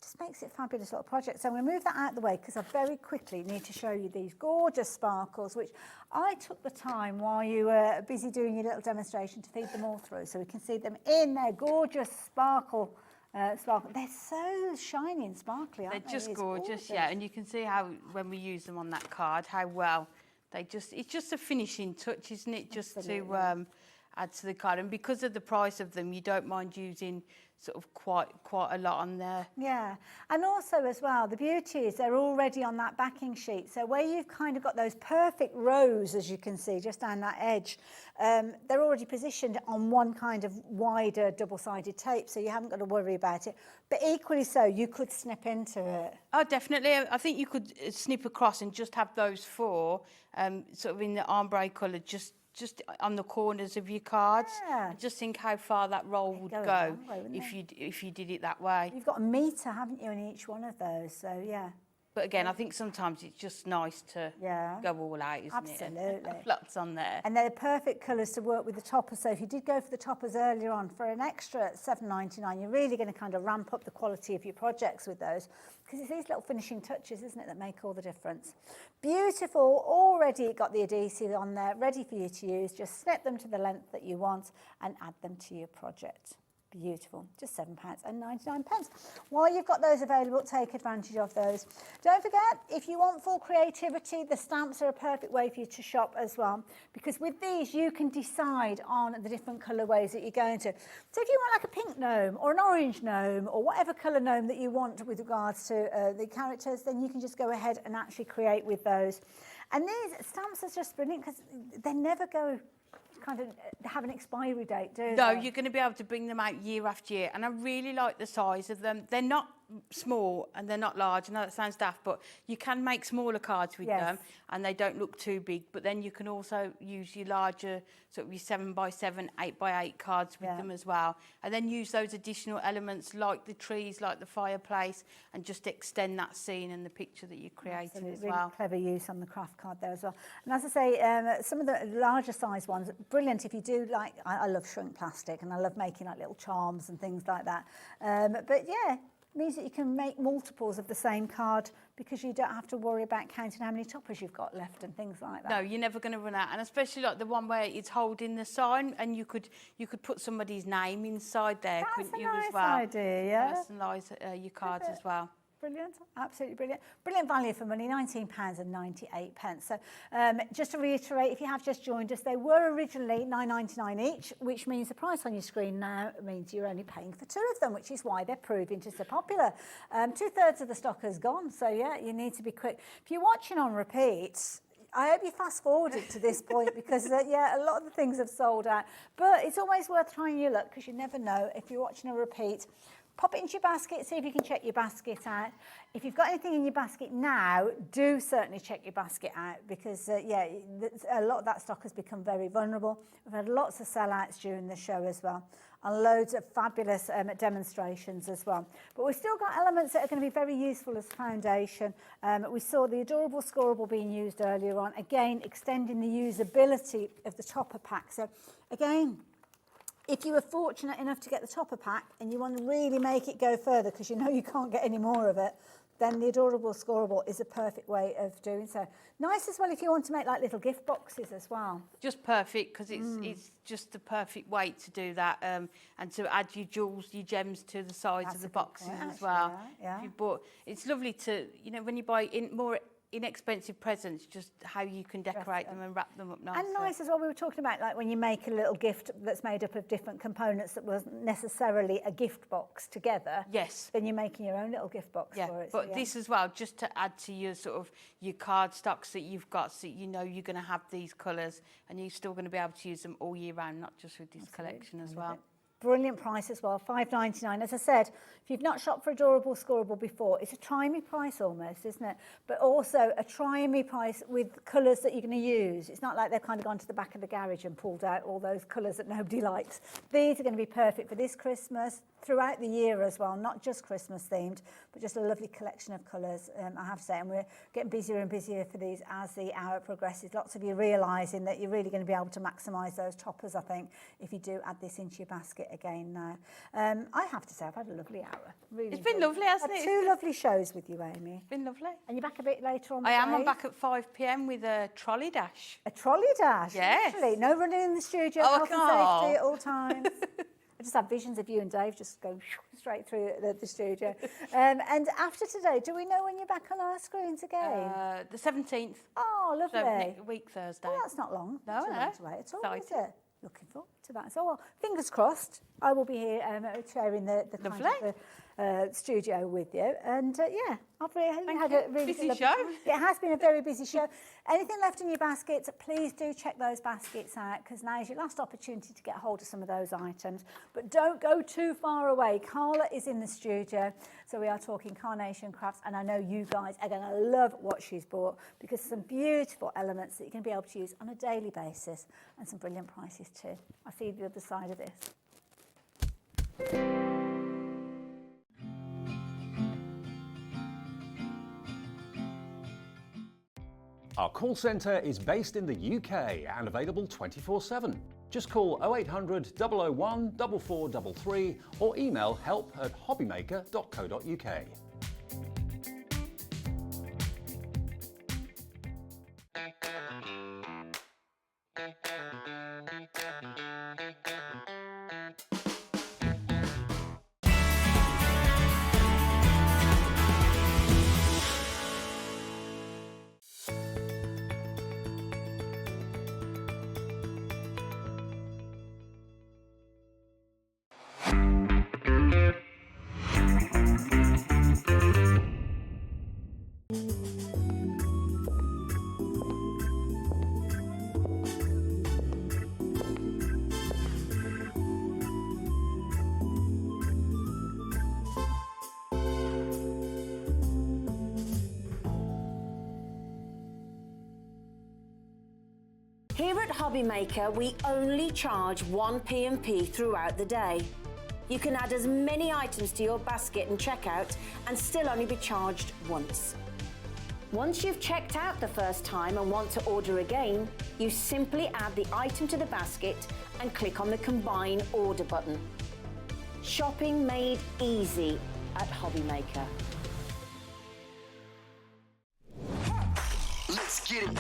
just makes it a fabulous little project. So I'm going to move that out of the way because I very quickly need to show you these gorgeous sparkles, which I took the time while you were busy doing your little demonstration to feed them all through so we can see them in their gorgeous sparkle. They're so shiny and sparkly, aren't they? They're just gorgeous, yeah. And you can see how when we use them on that card, how well it's just a finishing touch, isn't it? Just to add to the card. And because of the price of them, you don't mind using sort of quite a lot on there. Yeah, and also as well, the beauty is they're already on that backing sheet. So where you've kind of got those perfect rows, as you can see, just down that edge, they're already positioned on one kind of wider double-sided tape, so you haven't got to worry about it. But equally so, you could snip into it. Oh, definitely. I think you could snip across and just have those 4 sort of in the ombre colour, just on the corners of your cards. Yeah. Just think how far that roll would go if you did it that way. You've got a metre, haven't you, in each one of those? So yeah. But again, I think sometimes it's just nice to go all out, isn't it? Absolutely. Lots on there. And they're the perfect colours to work with the toppers. So if you did go for the toppers earlier on for an extra $7.99, you're really going to kind of ramp up the quality of your projects with those. Because it's these little finishing touches, isn't it, that make all the difference. Beautiful. Already got the adhesive on there, ready for you to use. Just snip them to the length that you want and add them to your project. Beautiful, just £7.99. While you've got those available, take advantage of those. Don't forget, if you want full creativity, the stamps are a perfect way for you to shop as well, because with these you can decide on the different colourways that you're going to. So if you want like a pink gnome or an orange gnome or whatever colour gnome that you want with regards to the characters, then you can just go ahead and actually create with those. And these stamps are just brilliant because they never go kind of have an expiry date, do they? No, you're going to be able to bring them out year after year, and I really like the size of them. They're not small and they're not large. I know that sounds daft, but you can make smaller cards with them and they don't look too big. But then you can also use your larger, sort of your 7x7, 8x8 cards with them as well. And then use those additional elements like the trees, like the fireplace, and just extend that scene and the picture that you created as well. Really clever use on the craft card there as well. And as I say, some of the larger size ones, brilliant if you do like, I love shrink plastic and I love making like little charms and things like that. But yeah, it means that you can make multiples of the same card because you don't have to worry about counting how many toppers you've got left and things like that. No, you're never going to run out. And especially like the one where it's holding the sign and you could put somebody's name inside there, couldn't you, as well? That's a nice idea, yeah. Personalise your cards as well. Brilliant, absolutely brilliant. Brilliant value for money, £19.98. So just to reiterate, if you have just joined us, they were originally $9.99 each, which means the price on your screen now means you're only paying for 2 of them, which is why they're proving to so popular. 2/3 of the stock has gone, so yeah, you need to be quick. If you're watching on repeats, I hope you fast forwarded to this point because, yeah, a lot of the things have sold out. But it's always worth trying your luck because you never know if you're watching a repeat. Pop it into your basket, see if you can check your basket out. If you've got anything in your basket now, do certainly check your basket out because, yeah, a lot of that stock has become very vulnerable. We've had lots of sellouts during the show as well and loads of fabulous demonstrations as well. But we've still got elements that are going to be very useful as foundation. We saw the adorable scorable being used earlier on, again, extending the usability of the topper pack. So, again, if you were fortunate enough to get the topper pack and you want to really make it go further because you know you can't get any more of it, then the adorable scorable is a perfect way of doing so. Nice as well if you want to make like little gift boxes as well. Just perfect because it's just the perfect way to do that and to add your jewels, your gems to the sides of the boxes as well. Yeah. It's lovely to, you know, when you buy more inexpensive presents, just how you can decorate them and wrap them up nicely. And nice as well, we were talking about like when you make a little gift that's made up of different components that wasn't necessarily a gift box together. Yes. Then you're making your own little gift box for it. But this as well, just to add to your sort of your card stocks that you've got, so you know you're going to have these colours and you're still going to be able to use them all year round, not just with this collection as well. Brilliant price as well, $5.99. As I said, if you've not shopped for adorable scorable before, it's a try me price almost, isn't it? But also a try me price with colours that you're going to use. It's not like they've kind of gone to the back of the garage and pulled out all those colours that nobody likes. These are going to be perfect for this Christmas, throughout the year as well, not just Christmas themed, but just a lovely collection of colours, I have to say. And we're getting busier and busier for these as the hour progresses. Lots of you realising that you're really going to be able to maximise those toppers, I think, if you do add this into your basket again now. I have to say, I've had a lovely hour. Really it's been lovely, hasn't it? 2 lovely shows with you, Amy. It's been lovely. And you're back a bit later on. I am. I'm back at 5 p.m. with a trolley dash. A trolley dash? Yes. Actually, no running in the studio. Oh, health and safety at all times. I just have visions of you and Dave just going straight through the studio. And after today, do we know when you're back on our screens again? The 17th. Oh, lovely. So next week, Thursday. Well, that's not long. No, Not too long to wait at all, is it? Looking forward to that. So, well, fingers crossed. I will be here sharing the kind of studio with you. And yeah, I've really had a really busy show. It has been a very busy show. Anything left in your baskets, please do check those baskets out because now is your last opportunity to get hold of some of those items. But don't go too far away. Carla is in the studio. So we are talking Carnation Crafts. And I know you guys are going to love what she's bought because some beautiful elements that you're going to be able to use on a daily basis and some brilliant prices too. I'll see you the other side of this. Our call centre is based in the UK and available 24/7. Just call 0800 001 4433 or email help@hobbymaker.co.uk. Here at HobbyMaker, we only charge one P&P throughout the day. You can add as many items to your basket and checkout and still only be charged once. Once you've checked out the first time and want to order again, you simply add the item to the basket and click on the Combine Order button. Shopping made easy at HobbyMaker. Let's get it.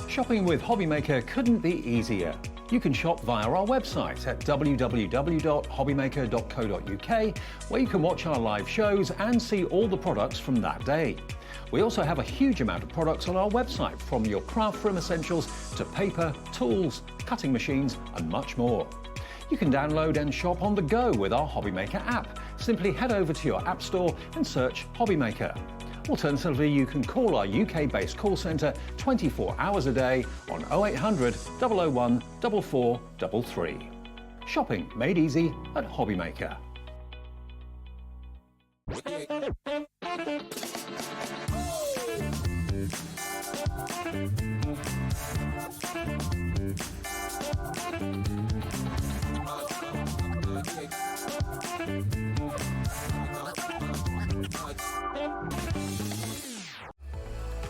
Shopping with HobbyMaker couldn't be easier. You can shop via our website at www.hobbymaker.co.uk, where you can watch our live shows and see all the products from that day. We also have a huge amount of products on our website, from your craft room essentials to paper, tools, cutting machines and much more. You can download and shop on the go with our HobbyMaker app. Simply head over to your app store and search HobbyMaker. Alternatively, you can call our UK-based call centre 24 hours a day on 0800 001 4433. Shopping made easy at HobbyMaker.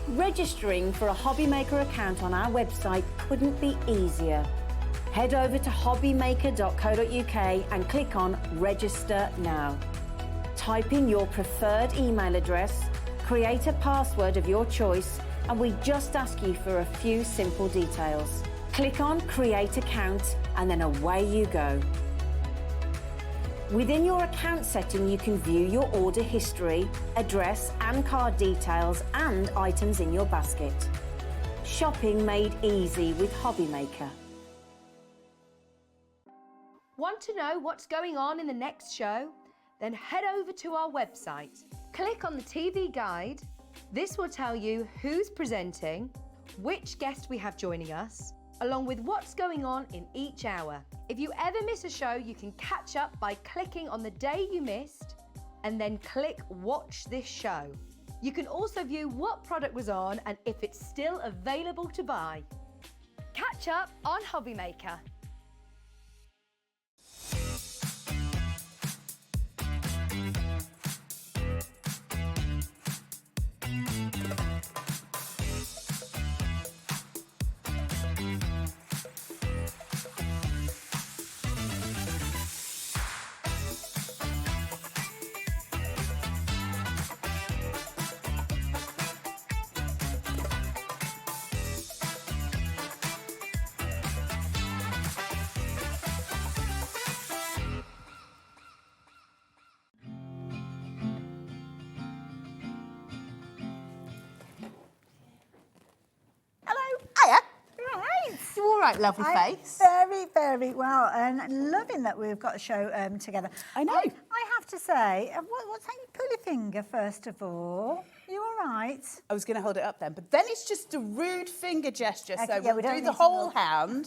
Registering for a HobbyMaker account on our website couldn't be easier. Head over to hobbymaker.co.uk and click on Register Now. Type in your preferred email address, create a password of your choice, and we just ask you for a few simple details. Click on Create Account and then away you go. Within your account setting, you can view your order history, address and card details and items in your basket. Shopping made easy with HobbyMaker. Want to know what's going on in the next show? Then head over to our website. Click on the TV guide. This will tell you who's presenting, which guest we have joining us, along with what's going on in each hour. If you ever miss a show, you can catch up by clicking on the day you missed and then click Watch This Show. You can also view what product was on and if it's still available to buy. Catch up on HobbyMaker. Lovely face. Very, very well, and loving that we've got a show together. I know. I have to say, what's that? Pull your finger first of all. You all right? I was going to hold it up then, but then it's just a rude finger gesture, Okay, so yeah, we'll we don't do the need to whole hold- hand.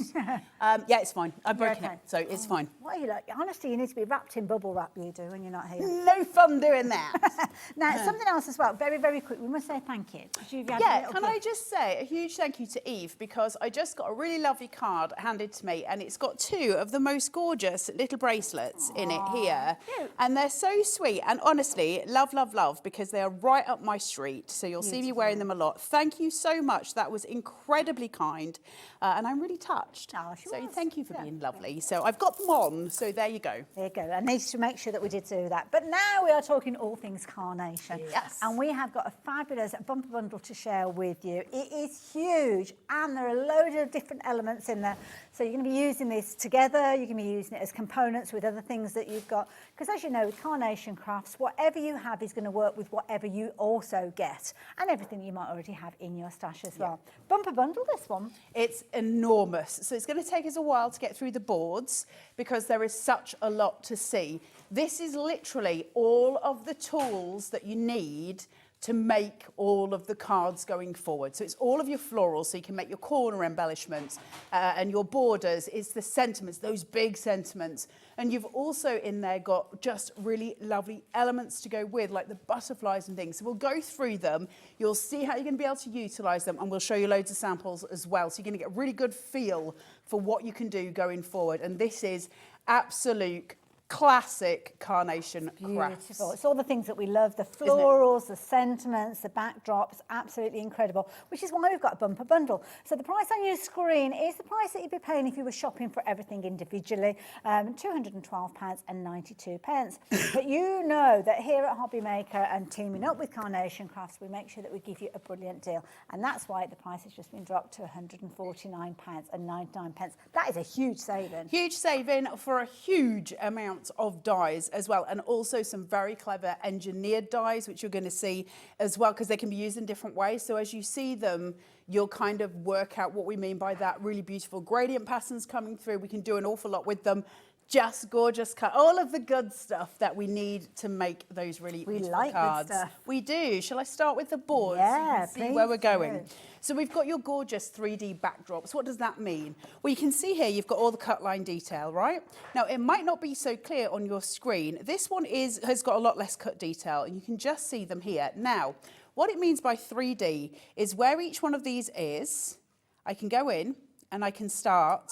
Yeah, it's fine. I've broken okay. it, so it's fine. What are you like? Honestly, you need to be wrapped in bubble wrap, you do, when you're not here. No fun doing that. Now, something else as well, very, very quick. We must say thank you. Yeah, can I just say a huge thank you to Eve, because I just got a really lovely card handed to me, and it's got two of the most gorgeous little bracelets in it here. Cute. And they're so sweet, and honestly, love, love, love, because they are right up my street, so you'll see me wearing them a lot. Thank you so much. That was incredibly kind, and I'm really touched. Oh, so thank you for being lovely. So I've got them on, so there you go. There you go. I need to make sure that we did do that. But now we are talking all things Carnation. Yes. And we have got a fabulous bumper bundle to share with you. It is huge, and there are a load of different elements in there. So you're going to be using this together. You're going to be using it as components with other things that you've got. Because as you know, with Carnation Crafts, whatever you have is going to work with whatever you also get, and everything you might already have in your stash as well. Bumper bundle, this one. It's enormous. So it's going to take us a while to get through the boards because there is such a lot to see. This is literally all of the tools that you need to make all of the cards going forward. So it's all of your florals, so you can make your corner embellishments and your borders. It's the sentiments, those big sentiments. And you've also in there got just really lovely elements to go with, like the butterflies and things. So we'll go through them. You'll see how you're going to be able to utilise them, and we'll show you loads of samples as well. So you're going to get a really good feel for what you can do going forward. And this is absolute classic Carnation Crafts. Beautiful. It's all the things that we love, the florals, the sentiments, the backdrops, absolutely incredible, which is why we've got a bumper bundle. So the price on your screen is the price that you'd be paying if you were shopping for everything individually, £212.92. But you know that here at HobbyMaker and teaming up with Carnation Crafts, we make sure that we give you a brilliant deal. And that's why the price has just been dropped to £149.99. That is a huge saving. Huge saving for a huge amount of dies as well, and also some very clever engineered dies, which you're going to see as well, because they can be used in different ways. So as you see them, you'll kind of work out what we mean by that. Really beautiful gradient patterns coming through. We can do an awful lot with them. Just gorgeous cut, all of the good stuff that we need to make those really beautiful cards. Good stuff. We do. Shall I start with the boards? Yeah, so you can see where we're going. So we've got your gorgeous 3D backdrops. What does that mean? Well, you can see here you've got all the cut line detail, right? Now, it might not be so clear on your screen. This one has got a lot less cut detail, and you can just see them here. Now, what it means by 3D is where each one of these is, I can go in and I can start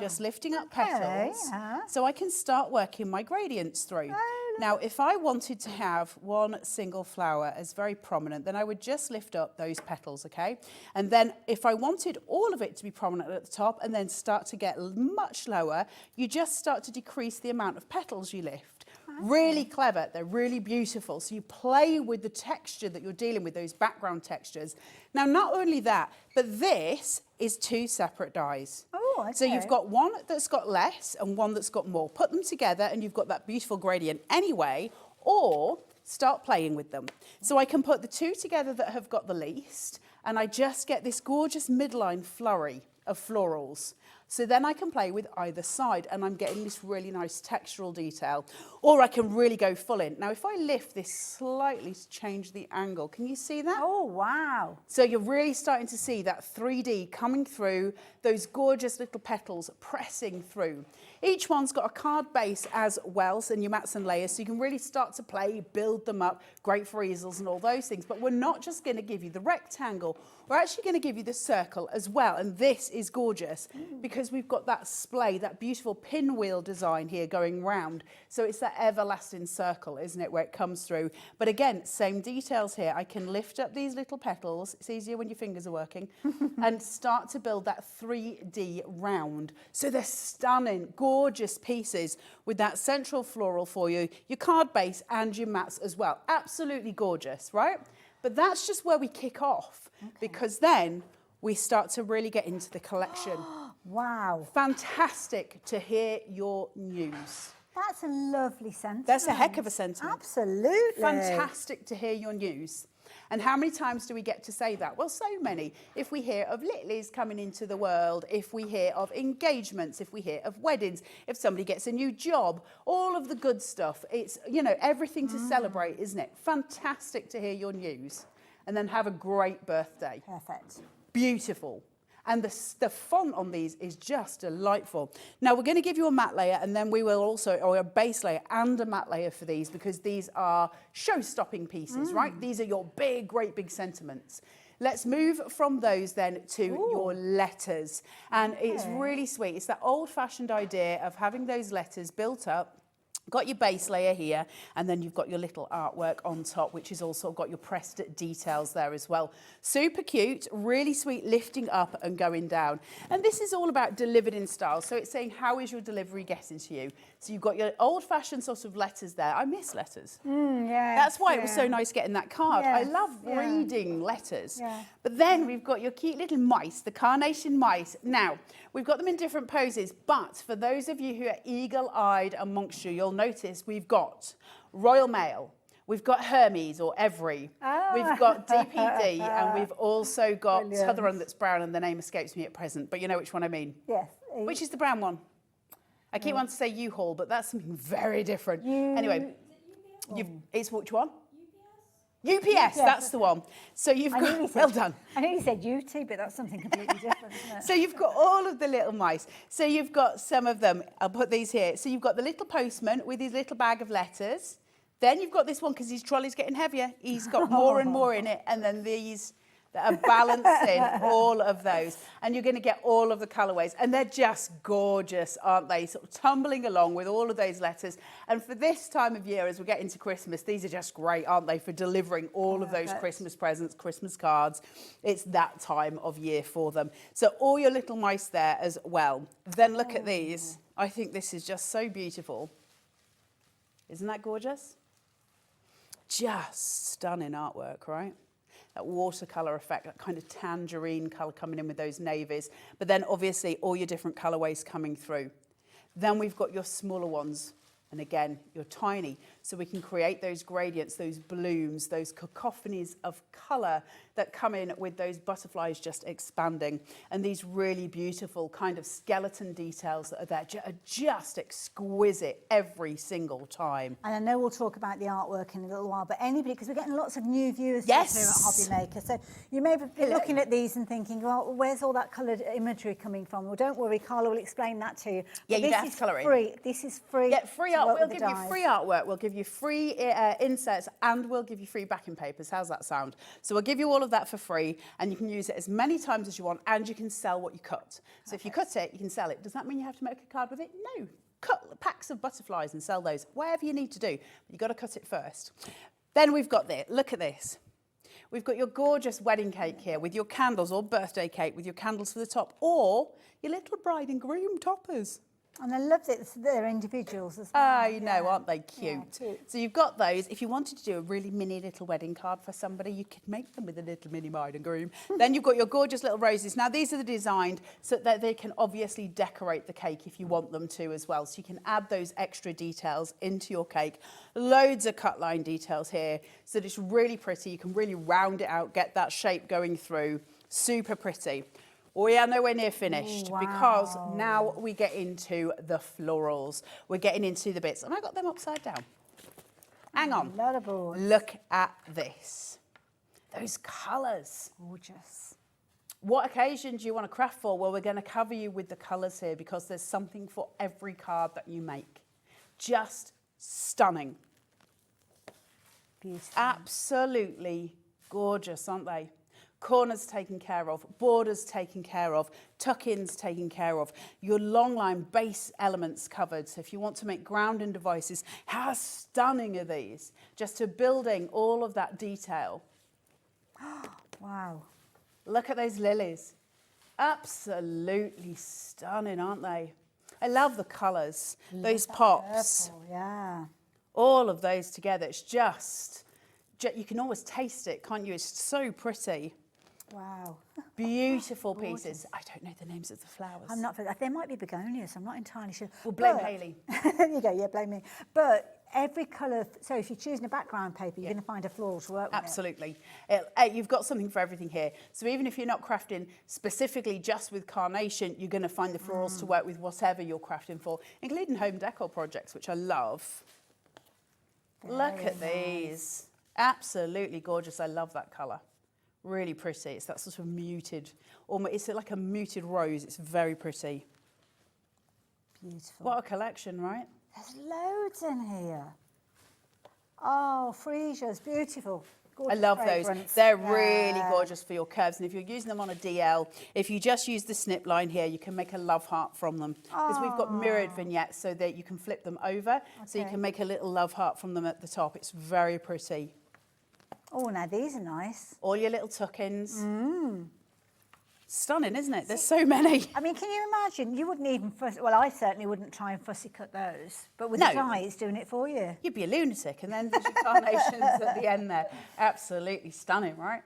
just lifting up petals, so I can start working my gradients through. Now, if I wanted to have one single flower as very prominent, then I would just lift up those petals, okay? And then if I wanted all of it to be prominent at the top and then start to get much lower, you just start to decrease the amount of petals you lift. Really clever, they're really beautiful. So you play with the texture that you're dealing with, those background textures. Now, not only that, but this is two separate dies. Oh, okay. So you've got one that's got less and one that's got more. Put them together and you've got that beautiful gradient anyway, or start playing with them. So I can put the two together that have got the least, and I just get this gorgeous midline flurry of florals. So then I can play with either side, and I'm getting this really nice textural detail. Or I can really go full in. Now, if I lift this slightly to change the angle, can you see that? Oh, wow. So you're really starting to see that 3D coming through, those gorgeous little petals pressing through. Each one's got a card base as well, so your mats and layers, so you can really start to play, build them up, great for easels and all those things. But we're not just going to give you the rectangle, we're actually going to give you the circle as well. And this is gorgeous because we've got that splay, that beautiful pinwheel design here going round. So it's that everlasting circle, isn't it, where it comes through. But again, same details here. I can lift up these little petals. It's easier when your fingers are working. And start to build that 3D round. So they're stunning, gorgeous pieces with that central floral for you, your card base and your mats as well. Absolutely gorgeous, right? But that's just where we kick off, because then we start to really get into the collection. Wow. Fantastic to hear your news. That's a lovely sentiment. That's a heck of a sentiment. Absolutely. Fantastic to hear your news. And how many times do we get to say that? Well, so many. If we hear of littlies coming into the world, if we hear of engagements, if we hear of weddings, if somebody gets a new job, all of the good stuff. It's, you know, everything to celebrate, isn't it? Fantastic to hear your news. And then have a great birthday. Perfect. Beautiful. And the font on these is just delightful. Now, we're going to give you a matte layer, and then we will also, or a base layer and a matte layer for these, because these are show-stopping pieces, right? These are your big, great big sentiments. Let's move from those then to your letters. And it's really sweet. It's that old-fashioned idea of having those letters built up. Got your base layer here, and then you've got your little artwork on top, which is also got your pressed details there as well. Super cute, really sweet, lifting up and going down. And this is all about delivered in style. So it's saying, how is your delivery getting to you? So you've got your old-fashioned sort of letters there. I miss letters. That's why it was so nice getting that card. I love reading letters. But then we've got your cute little mice, the carnation mice. Now, we've got them in different poses, but for those of you who are eagle-eyed amongst you, you'll notice we've got Royal Mail, we've got Hermes or Every, we've got DPD, and we've also got t'other one that's brown, and the name escapes me at present, but you know which one I mean. Yes. Which is the brown one? I keep wanting to say U-Haul, but that's something very different. Anyway, it's which one? UPS, that's the one. So you've got, well done. I know you said UT, but that's something completely different, isn't it? So you've got all of the little mice. So you've got some of them. I'll put these here. So you've got the little postman with his little bag of letters. Then you've got this one because his trolley's getting heavier. He's got more and more in it. And then these that are balancing all of those. And you're going to get all of the colourways. And they're just gorgeous, aren't they? Sort of tumbling along with all of those letters. And for this time of year, as we get into Christmas, these are just great, aren't they, for delivering all of those Christmas presents, Christmas cards. It's that time of year for them. So all your little mice there as well. Then look at these. I think this is just so beautiful. Isn't that gorgeous? Just stunning artwork, right? That watercolour effect, that kind of tangerine colour coming in with those navies. But then obviously all your different colourways coming through. Then we've got your smaller ones. And again, you're tiny. So we can create those gradients, those blooms, those cacophonies of colour that come in with those butterflies just expanding. And these really beautiful kind of skeleton details that are there are just exquisite every single time. And I know we'll talk about the artwork in a little while, but anybody, because we're getting lots of new viewers Yes. here at HobbyMaker, so you may be looking at these and thinking, well, where's all that coloured imagery coming from? Well, don't worry, Carla will explain that to you. Yeah, But you this have is to colour in. free. This is free. Yeah, free to art. work We'll with give the you dyes. free artwork. We'll give you free inserts, and we'll give you free backing papers. How's that sound? So we'll give you all of that for free, and you can use it as many times as you want, and you can sell what you cut. So if you cut it, you can sell it. Does that mean you have to make a card with it? No. Cut packs of butterflies and sell those. Whatever you need to do, but you've got to cut it first. Then we've got this. Look at this. We've got your gorgeous wedding cake here with your candles, or birthday cake with your candles for the top, or your little bride and groom toppers. And I love that they're individuals as well. I know, aren't they cute? Yeah, cute. So you've got those. If you wanted to do a really mini little wedding card for somebody, you could make them with a little mini bride and groom. Then you've got your gorgeous little roses. Now, these are designed so that they can obviously decorate the cake if you want them to as well. So you can add those extra details into your cake. Loads of cut line details here so that it's really pretty. You can really round it out, get that shape going through. Super pretty. We are nowhere near finished because now we get into the florals. We're getting into the bits. And I got them upside down. Hang on. Look at this. Those colours. Gorgeous. What occasion do you want to craft for? Well, we're going to cover you with the colours here because there's something for every card that you make. Just stunning. Beautiful. Absolutely gorgeous, aren't they? Corners taken care of, borders taken care of, tuck-ins taken care of, your long line base elements covered. So if you want to make grounding devices, how stunning are these? Just to building all of that detail. Wow. Look at those lilies. Absolutely stunning, aren't they? I love the colours, those pops. Purple, yeah. All of those together, it's just, you can almost taste it, can't you? It's so pretty. Wow. Beautiful pieces. I don't know the names of the flowers. I'm not, they might be begonias, I'm not entirely sure. We'll blame Hayley. There you go, yeah, blame me. But every colour, so if you're choosing a background paper, you're going to find a floral to work with. Absolutely. You've got something for everything here. So even if you're not crafting specifically just with carnation, you're going to find the florals to work with whatever you're crafting for, including home decor projects, which I love. Look at these. Absolutely gorgeous. I love that colour. Really pretty. It's that sort of muted, almost, it's like a muted rose. It's very pretty. Beautiful. What a collection, right? There's loads in here. Oh, freesias, beautiful. Gorgeous I love fragrance. those. They're really gorgeous for your curves. And if you're using them on a DL, if you just use the snip line here, you can make a love heart from them. Because we've got mirrored vignettes so that you can flip them over. So you can make a little love heart from them at the top. It's very pretty. Oh, now these are nice. All your little tuck-ins. Stunning, isn't it? There's so many. I mean, can you imagine? You wouldn't even well, I certainly wouldn't try and fussy cut those. But with the dye, it's doing it for you. You'd be a lunatic. And then there's your carnations at the end there. Absolutely stunning, right?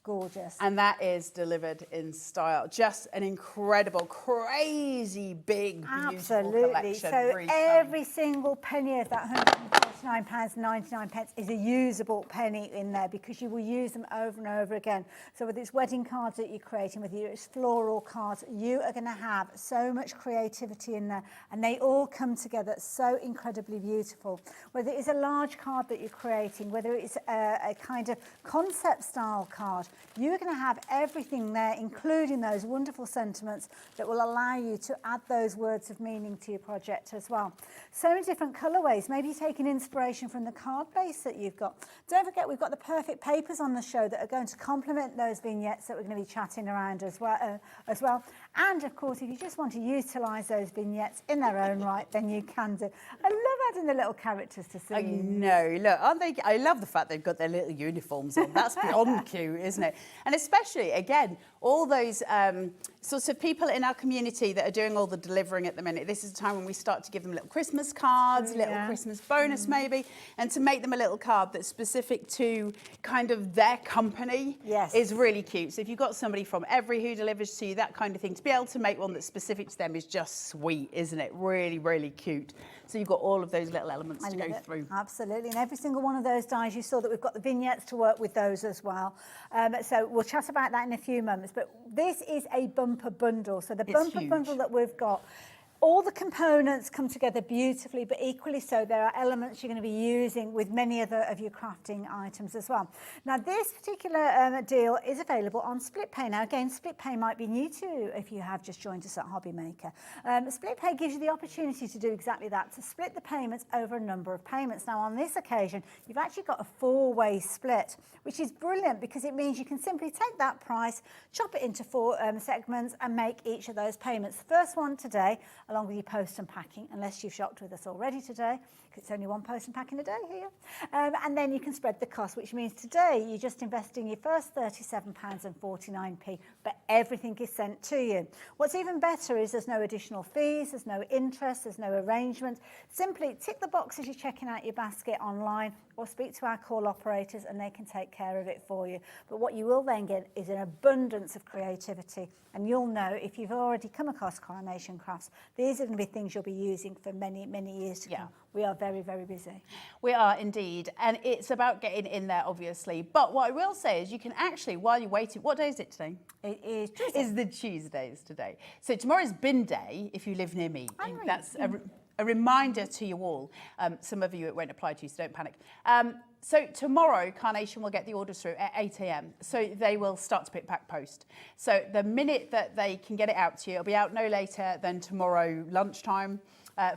Gorgeous. And that is delivered in style. Just an incredible, crazy, big, beautiful collection. So Really every single penny of that £99.99 is a usable penny in there because you will use them over and over again. So whether it's wedding cards that you're creating, whether it's floral cards, you are going to have so much creativity in there, and they all come together so incredibly beautiful. Whether it's a large card that you're creating, whether it's a kind of concept style card, you're going to have everything there, including those wonderful sentiments that will allow you to add those words of meaning to your project as well. So many different colourways. Maybe taking inspiration from the card base that you've got. Don't forget, we've got the perfect papers on the show that are going to complement those vignettes that we're going to be chatting around as well. And of course, if you just want to utilise those vignettes in their own right, then you can do. I love adding the little characters to see. I know, look, aren't they? I love the fact they've got their little uniforms on. That's beyond cute, isn't it? And especially, again, all those sorts of people in our community that are doing all the delivering at the minute. This is a time when we start to give them little Christmas cards, little Christmas bonus maybe, and to make them a little card that's specific to kind of their company is really cute. So if you've got somebody from Every who delivers to you, that kind of thing, to be able to make one that's specific to them is just sweet, isn't it? Really, really cute. So you've got all of those little elements to go through. Absolutely, and every single one of those dies, you saw that we've got the vignettes to work with those as well. So we'll chat about that in a few moments, but this is a bumper bundle. So the bumper bundle that we've got, all the components come together beautifully, but equally so there are elements you're going to be using with many other of your crafting items as well. Now this particular deal is available on SplitPay. Now again, SplitPay might be new to you if you have just joined us at HobbyMaker. SplitPay gives you the opportunity to do exactly that, to split the payments over a number of payments. Now on this occasion, you've actually got a 4-way split, which is brilliant because it means you can simply take that price, chop it into 4 segments and make each of those payments. The first one today, along with your post and packing, unless you've shopped with us already today, because it's only 1 post and packing a day here. And then you can spread the cost, which means today you're just investing your first £37.49, but everything is sent to you. What's even better is there's no additional fees, there's no interest, there's no arrangement. Simply tick the box as you're checking out your basket online, or speak to our call operators and they can take care of it for you. But what you will then get is an abundance of creativity, and you'll know if you've already come across Carnation Crafts, these are going to be things you'll be using for many, many years to come. We are very, very busy. We are indeed, and it's about getting in there, obviously. But what I will say is you can actually, while you're waiting, what day is it today? It is Tuesday. It's the Tuesdays today. So tomorrow's bin day, if you live near me. That's a reminder to you all. Some of you it won't apply to you, so don't panic. So tomorrow, Carnation will get the orders through at 8 a.m. So they will start to pick, pack, post. So the minute that they can get it out to you, it'll be out no later than tomorrow lunchtime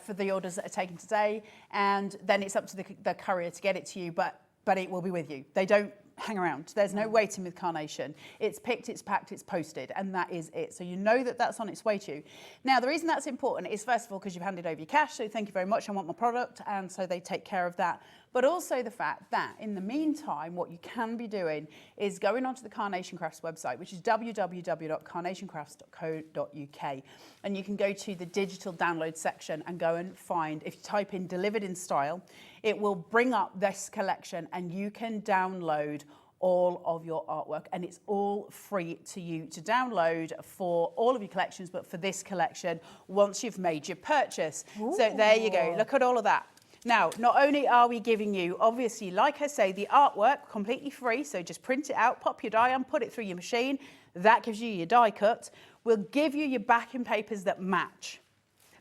for the orders that are taken today. And then it's up to the courier to get it to you, but it will be with you. They don't hang around. There's no waiting with Carnation. It's picked, it's packed, it's posted, and that is it. So you know that that's on its way to you. Now, the reason that's important is, first of all, because you've handed over your cash, so thank you very much, I want my product, and so they take care of that. But also the fact that, in the meantime, what you can be doing is going onto the Carnation Crafts website, which is www.carnationcrafts.co.uk, and you can go to the digital download section and go and find, if you type in delivered in style, it will bring up this collection and you can download all of your artwork, and it's all free to you to download for all of your collections, but for this collection once you've made your purchase. Ooh. So there you go, look at all of that. Now, not only are we giving you, obviously, like I say, the artwork completely free, so just print it out, pop your die on, put it through your machine, that gives you your die cut. We'll give you your backing papers that match.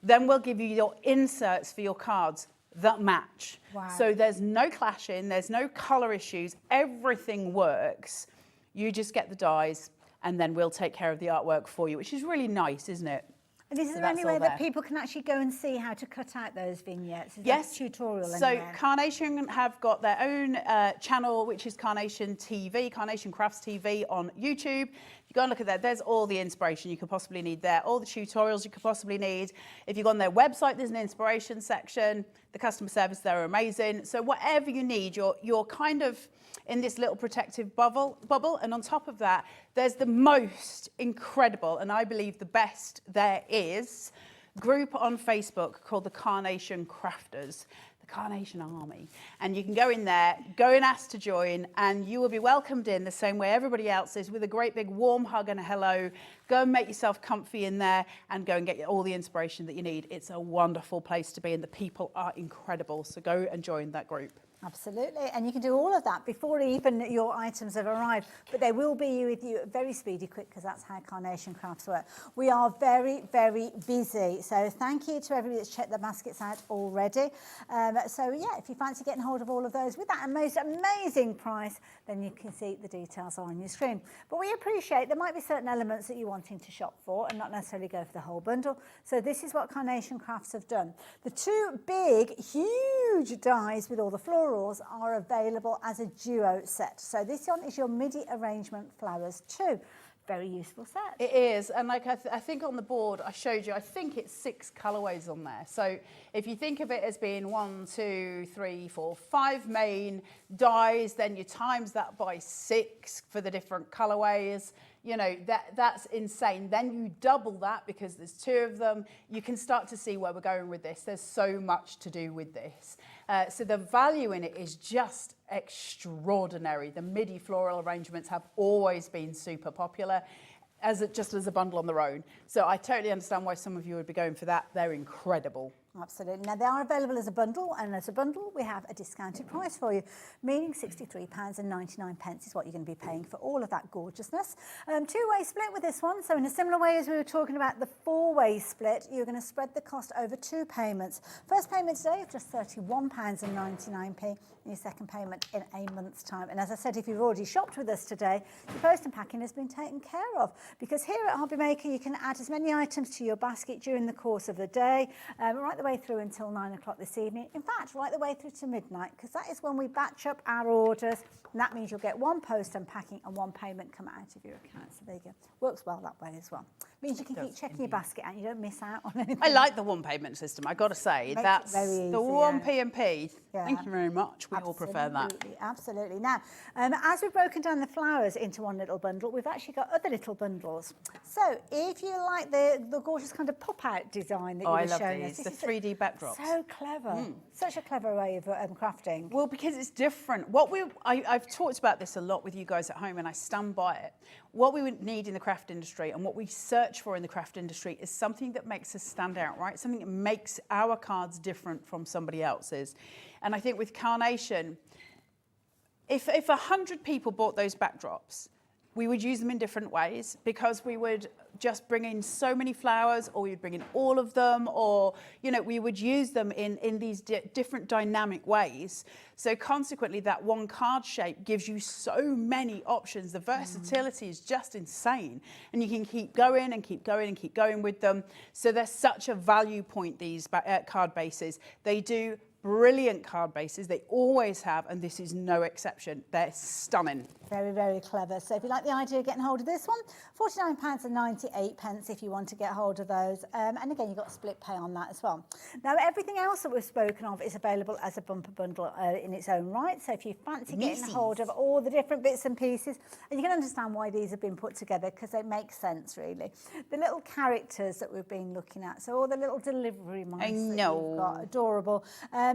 Then we'll give you your inserts for your cards that match. Wow. So there's no clashing, there's no colour issues, everything works. You just get the dies and then we'll take care of the artwork for you, which is really nice, isn't it? And is there any way that people can actually go and see how to cut out those vignettes? Is yes. There a tutorial so anywhere? Carnation have got their own channel, which is Carnation TV, Carnation Crafts TV on YouTube. You go and look at that, there's all the inspiration you could possibly need there, all the tutorials you could possibly need. If you go on their website, there's an inspiration section. The customer service there are amazing. So whatever you need, you're kind of in this little protective bubble. And on top of that, there's the most incredible, and I believe the best there is, group on Facebook called the Carnation Crafters. the Carnation Army. And you can go in there, go and ask to join, and you will be welcomed in the same way everybody else is, with a great big warm hug and a hello. Go and make yourself comfy in there and go and get all the inspiration that you need. It's a wonderful place to be, and the people are incredible. So go and join that group. Absolutely, and you can do all of that before even your items have arrived, but they will be with you very speedy quick, because that's how Carnation Crafts work. We are very, very busy, so thank you to everybody that's checked the baskets out already. So yeah, if you fancy getting hold of all of those with that most amazing price, then you can see the details on your screen. But we appreciate there might be certain elements that you're wanting to shop for and not necessarily go for the whole bundle. So this is what Carnation Crafts have done. The two big, huge dies with all the florals are available as a duo set. So this one is your MIDI arrangement flowers too. Very useful set. It is, and like I think on the board I showed you, I think it's 6 colorways on there. So if you think of it as being 1, 2, 3, 4, 5 main dies, then you times that by 6 for the different colorways. You know, that's insane. Then you double that because there's 2 of them. You can start to see where we're going with this. There's so much to do with this. So the value in it is just extraordinary. The MIDI floral arrangements have always been super popular, just as a bundle on their own. So I totally understand why some of you would be going for that. They're incredible. Absolutely. Now, they are available as a bundle, and as a bundle, we have a discounted price for you, meaning £63.99 is what you're going to be paying for all of that gorgeousness. Two-way split with this one. So in a similar way as we were talking about the 4-way split, you're going to spread the cost over 2 payments. First payment today of just £31.99, and your second payment in a month's time. And as I said, if you've already shopped with us today, your post and packing has been taken care of, because here at HobbyMaker, you can add as many items to your basket during the course of the day, right the way through until 9 o'clock this evening. In fact, right the way through to midnight, because that is when we batch up our orders, and that means you'll get 1 post unpacking and 1 payment come out of your account. So there you go. Works well that way as well. Means you can keep checking your basket and you don't miss out on anything. I like the 1 payment system. I've got to say, that's easy, the 1 P&P. Yeah. Thank you very much. We all prefer that. Absolutely. Now, as we've broken down the flowers into 1 little bundle, we've actually got other little bundles. So if you like the gorgeous kind of pop-out design that you were showing us. The 3D backdrops. So clever. Such a clever way of crafting. Well, because it's different. I've talked about this a lot with you guys at home, and I stand by it. What we would need in the craft industry and what we search for in the craft industry is something that makes us stand out, right? Something that makes our cards different from somebody else's. And I think with Carnation, if 100 people bought those backdrops, we would use them in different ways, because we would just bring in so many flowers, or we would bring in all of them, or, you know, we would use them in these different dynamic ways. So consequently, that 1 card shape gives you so many options. The versatility is just insane. And you can keep going and keep going and keep going with them. So they're such a value point, these card bases. They do brilliant card bases. They always have, and this is no exception. They're stunning. Very, very clever. So if you like the idea of getting hold of this one, £49.98 if you want to get hold of those. And again, you've got split pay on that as well. Now, everything else that we've spoken of is available as a bumper bundle in its own right. So if you fancy getting hold of all the different bits and pieces, and you can understand why these have been put together, because they make sense, really. The little characters that we've been looking at, so all the little delivery mice that you've got, adorable.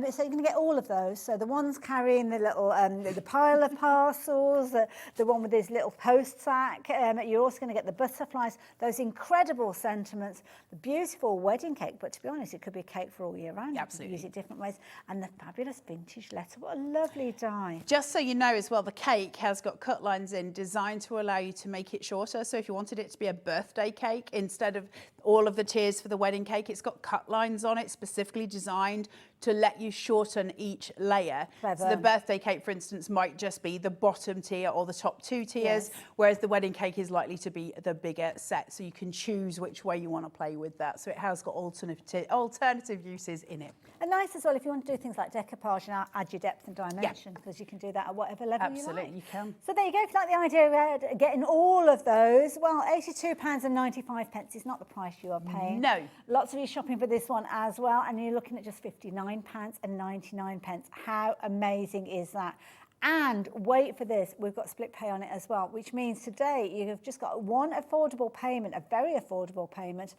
So you're going to get all of those. So the ones carrying the little the pile of parcels, the one with his little post sack. You're also going to get the butterflies, those incredible sentiments, the beautiful wedding cake. But to be honest, it could be a cake for all year round. Yeah, absolutely. You can use it different ways. And the fabulous vintage letter. What a lovely die. Just so you know as well, the cake has got cut lines in, designed to allow you to make it shorter. So if you wanted it to be a birthday cake, instead of all of the tiers for the wedding cake, it's got cut lines on it, specifically designed to let you shorten each layer. Clever. So the birthday cake, for instance, might just be the bottom tier or the top 2 tiers, whereas the wedding cake is likely to be the bigger set. So you can choose which way you want to play with that. So it has got alternative uses in it. And nice as well if you want to do things like decoupage and add your depth and dimension, because you can do that at whatever level you like. Absolutely, you can. So there you go. If you like the idea of getting all of those, well, £82.95 is not the price you are paying. No. Lots of you shopping for this one as well, and you're looking at just £59.99. How amazing is that? And wait for this, we've got split pay on it as well, which means today you've just got one affordable payment, a very affordable payment,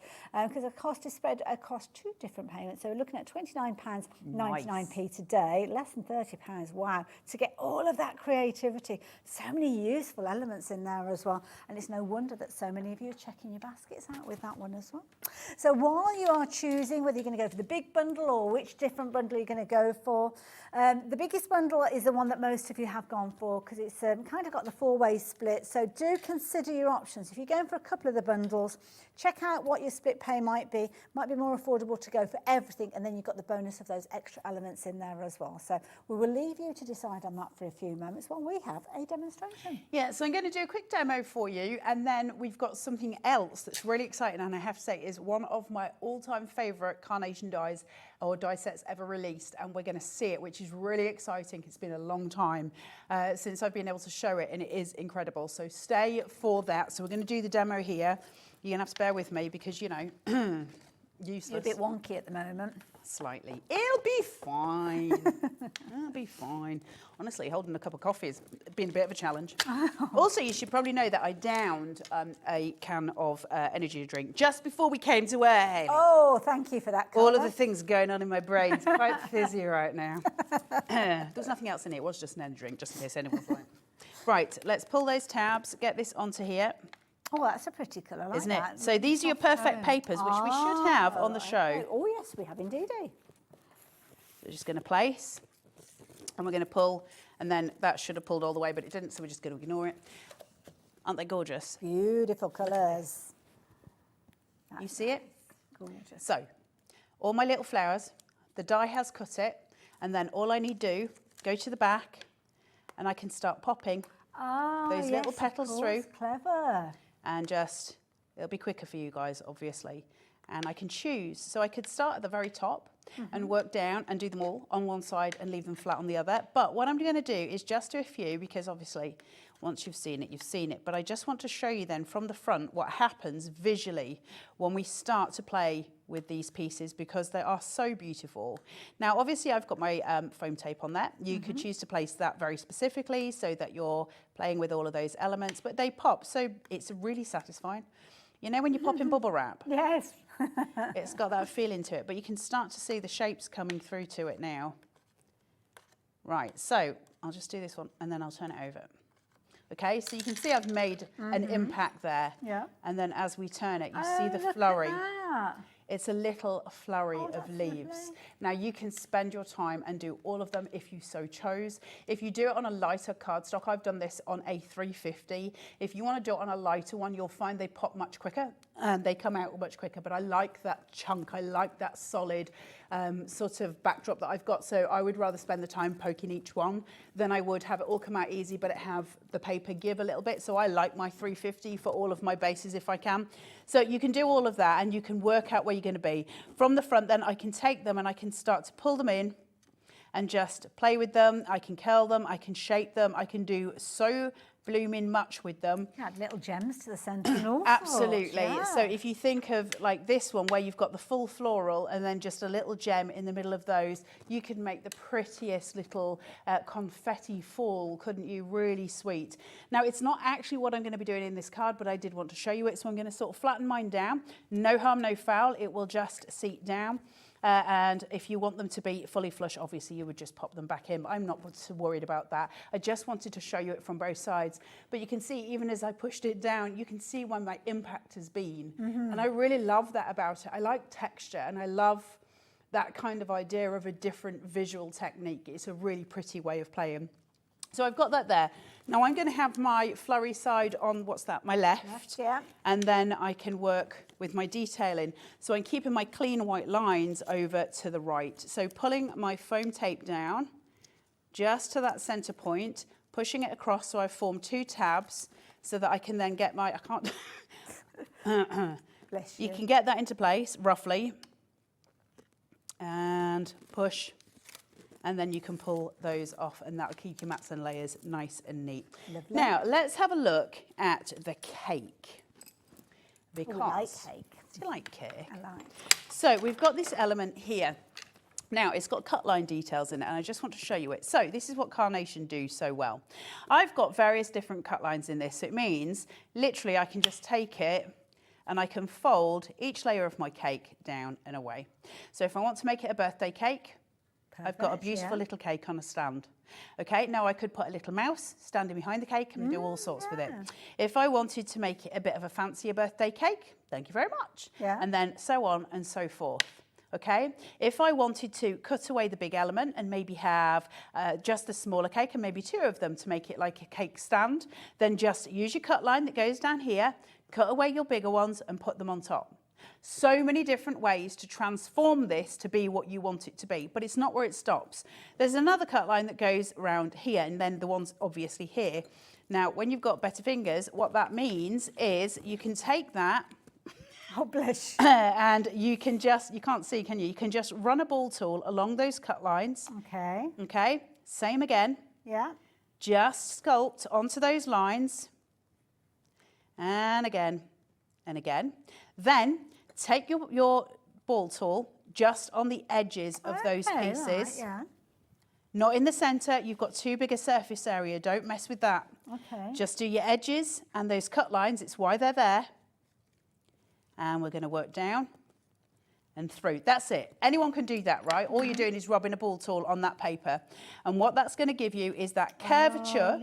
because the cost is spread across 2 different payments. So we're looking at £29.99p today, less than £30, wow, to get all of that creativity. So many useful elements in there as well. And it's no wonder that so many of you are checking your baskets out with that one as well. So while you are choosing whether you're going to go for the big bundle or which different bundle you're going to go for, the biggest bundle is the one that most of you have gone for because it's kind of got the 4-way split. So do consider your options. If you're going for a couple of the bundles, check out what your split pay might be. Might be more affordable to go for everything, and then you've got the bonus of those extra elements in there as well. So we will leave you to decide on that for a few moments while we have a demonstration. Yeah, so I'm going to do a quick demo for you, and then we've got something else that's really exciting, and I have to say is one of my all-time favourite carnation dies or die sets ever released, and we're going to see it, which is really exciting. It's been a long time since I've been able to show it, and it is incredible. So stay for that. So we're going to do the demo here. You're going to have to bear with me because, you know, useless. You're a bit wonky at the moment. Slightly. It'll be fine. It'll be fine. Honestly, holding a cup of coffee has been a bit of a challenge. Also, you should probably know that I downed a can of energy drink just before we came to work, Hayley. Oh, thank you for that, Carla. All of the things going on in my brain. It's quite fizzy right now. There's nothing else in it. It was just an energy drink, just in case anyone's like. Right, let's pull those tabs, get this onto here. Oh, that's a pretty colour, like isn't that. it? So these are your perfect papers, which we should have on the show. Okay. Oh, yes, we have indeed. We're just going to place, and we're going to pull, and then that should have pulled all the way, but it didn't, so we're just going to ignore it. Aren't they gorgeous? Beautiful colours. You see it? Gorgeous. So, all my little flowers, the die has cut it, and then all I need to do, go to the back, and I can start popping those little petals through. Clever. And just, it'll be quicker for you guys, obviously. And I can choose. So I could start at the very top and work down and do them all on one side and leave them flat on the other. But what I'm going to do is just do a few because obviously once you've seen it, you've seen it. But I just want to show you then from the front what happens visually when we start to play with these pieces because they are so beautiful. Now, obviously I've got my foam tape on that. You could choose to place that very specifically so that you're playing with all of those elements, but they pop. So it's really satisfying. You know when you pop in bubble wrap? Yes. It's got that feeling to it, but you can start to see the shapes coming through to it now. Right, so I'll just do this one and then I'll turn it over. Okay, so you can see I've made an impact there. Yeah. And then as we turn it, you see the flurry. That. It's a little flurry of leaves. Lovely. Now you can spend your time and do all of them if you so chose. If you do it on a lighter cardstock, I've done this on a 350. If you want to do it on a lighter one, you'll find they pop much quicker and they come out much quicker. But I like that chunk. I like that solid sort of backdrop that I've got. So I would rather spend the time poking each one than I would have it all come out easy, but it have the paper give a little bit. So I like my 350 for all of my bases if I can. So you can do all of that and you can work out where you're going to be. From the front then I can take them and I can start to pull them in and just play with them. I can curl them, I can shape them, I can do so blooming much with them. Add little gems to the centre and all Absolutely. sorts, yeah. So if you think of like this one where you've got the full floral and then just a little gem in the middle of those, you could make the prettiest little confetti fall, couldn't you? Really sweet. Now it's not actually what I'm going to be doing in this card, but I did want to show you it. So I'm going to sort of flatten mine down. No harm, no foul. It will just seat down. And if you want them to be fully flush, obviously you would just pop them back in. I'm not too worried about that. I just wanted to show you it from both sides. But you can see, even as I pushed it down, you can see where my impact has been. And I really love that about it. I like texture and I love that kind of idea of a different visual technique. It's a really pretty way of playing. So I've got that there. Now I'm going to have my flurry side on, what's that, my left. Yeah. And then I can work with my detailing. So I'm keeping my clean white lines over to the right. So pulling my foam tape down just to that center point, pushing it across so I've formed 2 tabs so that I can then get my, I can't, Bless you. You can get that into place roughly and push. And then you can pull those off and that'll keep your mats and layers nice and neat. Lovely. Now, let's have a look at the cake. Because I like cake. do you like cake? I like. So we've got this element here. Now, it's got cut line details in it, and I just want to show you it. So this is what Carnation do so well. I've got various different cut lines in this. So it means, literally, I can just take it and I can fold each layer of my cake down and away. So if I want to make it a birthday cake, I've got a beautiful little cake on a stand. Okay, now I could put a little mouse standing behind the cake and do all sorts with it. If I wanted to make it a bit of a fancier birthday cake, thank you very much. And then so on and so forth. Okay, if I wanted to cut away the big element and maybe have just a smaller cake and maybe 2 of them to make it like a cake stand, then just use your cut line that goes down here, cut away your bigger ones and put them on top. So many different ways to transform this to be what you want it to be, but it's not where it stops. There's another cut line that goes around here and then the ones obviously here. Now, when you've got better fingers, what that means is you can take that oh, bless. And you can just, you can't see, can you? You can just run a ball tool along those cut lines. Okay. Okay, same again. Yeah. Just sculpt onto those lines. And again, and again. Then take your ball tool just on the edges of those pieces. Right, yeah. Not in the centre, you've got too big a surface area, don't mess with that. Okay. Just do your edges and those cut lines, it's why they're there. And we're going to work down and through. That's it. Anyone can do that, right? All you're doing is rubbing a ball tool on that paper. And what that's going to give you is that curvature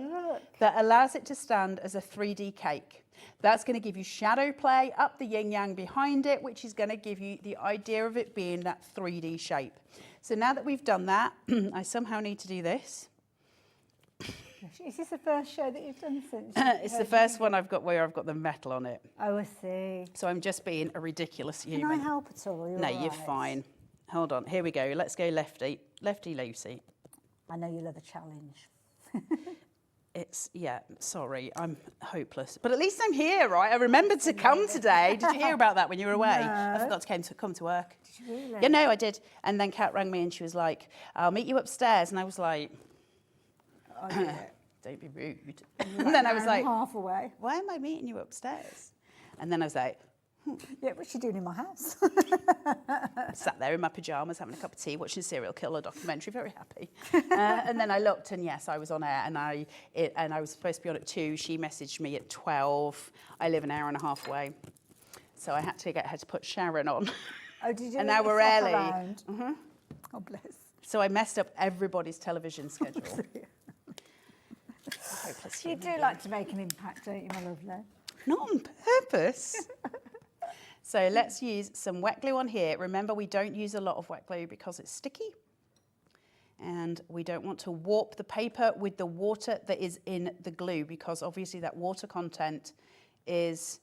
that allows it to stand as a 3D cake. That's going to give you shadow play up the yin-yang behind it, which is going to give you the idea of it being that 3D shape. So now that we've done that, I somehow need to do this. Is this the first show that you've done since? It's the first one I've got where I've got the metal on it. Oh, I see. So I'm just being a ridiculous human. Can I help at all? No, you're fine. Hold on. Here we go. Let's go lefty. Lefty loosey. I know you love a challenge. It's, yeah, sorry, I'm hopeless. But at least I'm here, right? I remembered to come today. Did you hear about that when you were away? No. I forgot to come to work. Did you really? Yeah, no, I did. And then Kat rang me and she was like, I'll meet you upstairs. And I was like, Oh, yeah. Don't be rude. And then I was like, half away. why am I meeting you upstairs? And then I was like, yeah, what's she doing in my house? sat there in my pyjamas having a cup of tea, watching a serial killer documentary, very happy. And then I looked and yes, I was on air and I was supposed to be on at 2. She messaged me at 12. I live an hour and a half away. So I had to get her to put Sharon on. Oh, did you? And now we're early. Mm-hmm. Oh, bless. So I messed up everybody's television schedule. You do like to make an impact, don't you, my lovely? Not on purpose. So let's use some wet glue on here. Remember, we don't use a lot of wet glue because it's sticky. And we don't want to warp the paper with the water that is in the glue because obviously that water content is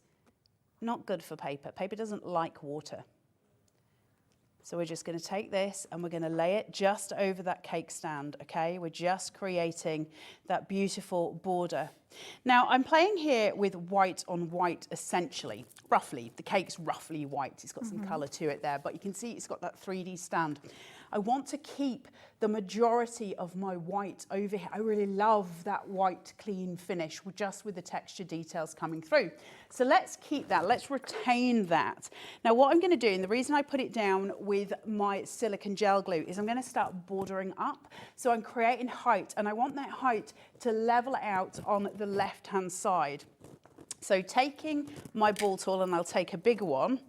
not good for paper. Paper doesn't like water. So we're just going to take this and we're going to lay it just over that cake stand, okay? We're just creating that beautiful border. Now, I'm playing here with white on white, essentially, roughly. The cake's roughly white. It's got some colour to it there, but you can see it's got that 3D stand. I want to keep the majority of my white over here. I really love that white clean finish just with the texture details coming through. So let's keep that, let's retain that. Now what I'm going to do, and the reason I put it down with my silicone gel glue is I'm going to start bordering up. So I'm creating height and I want that height to level out on the left hand side. So taking my ball tool, and I'll take a bigger one,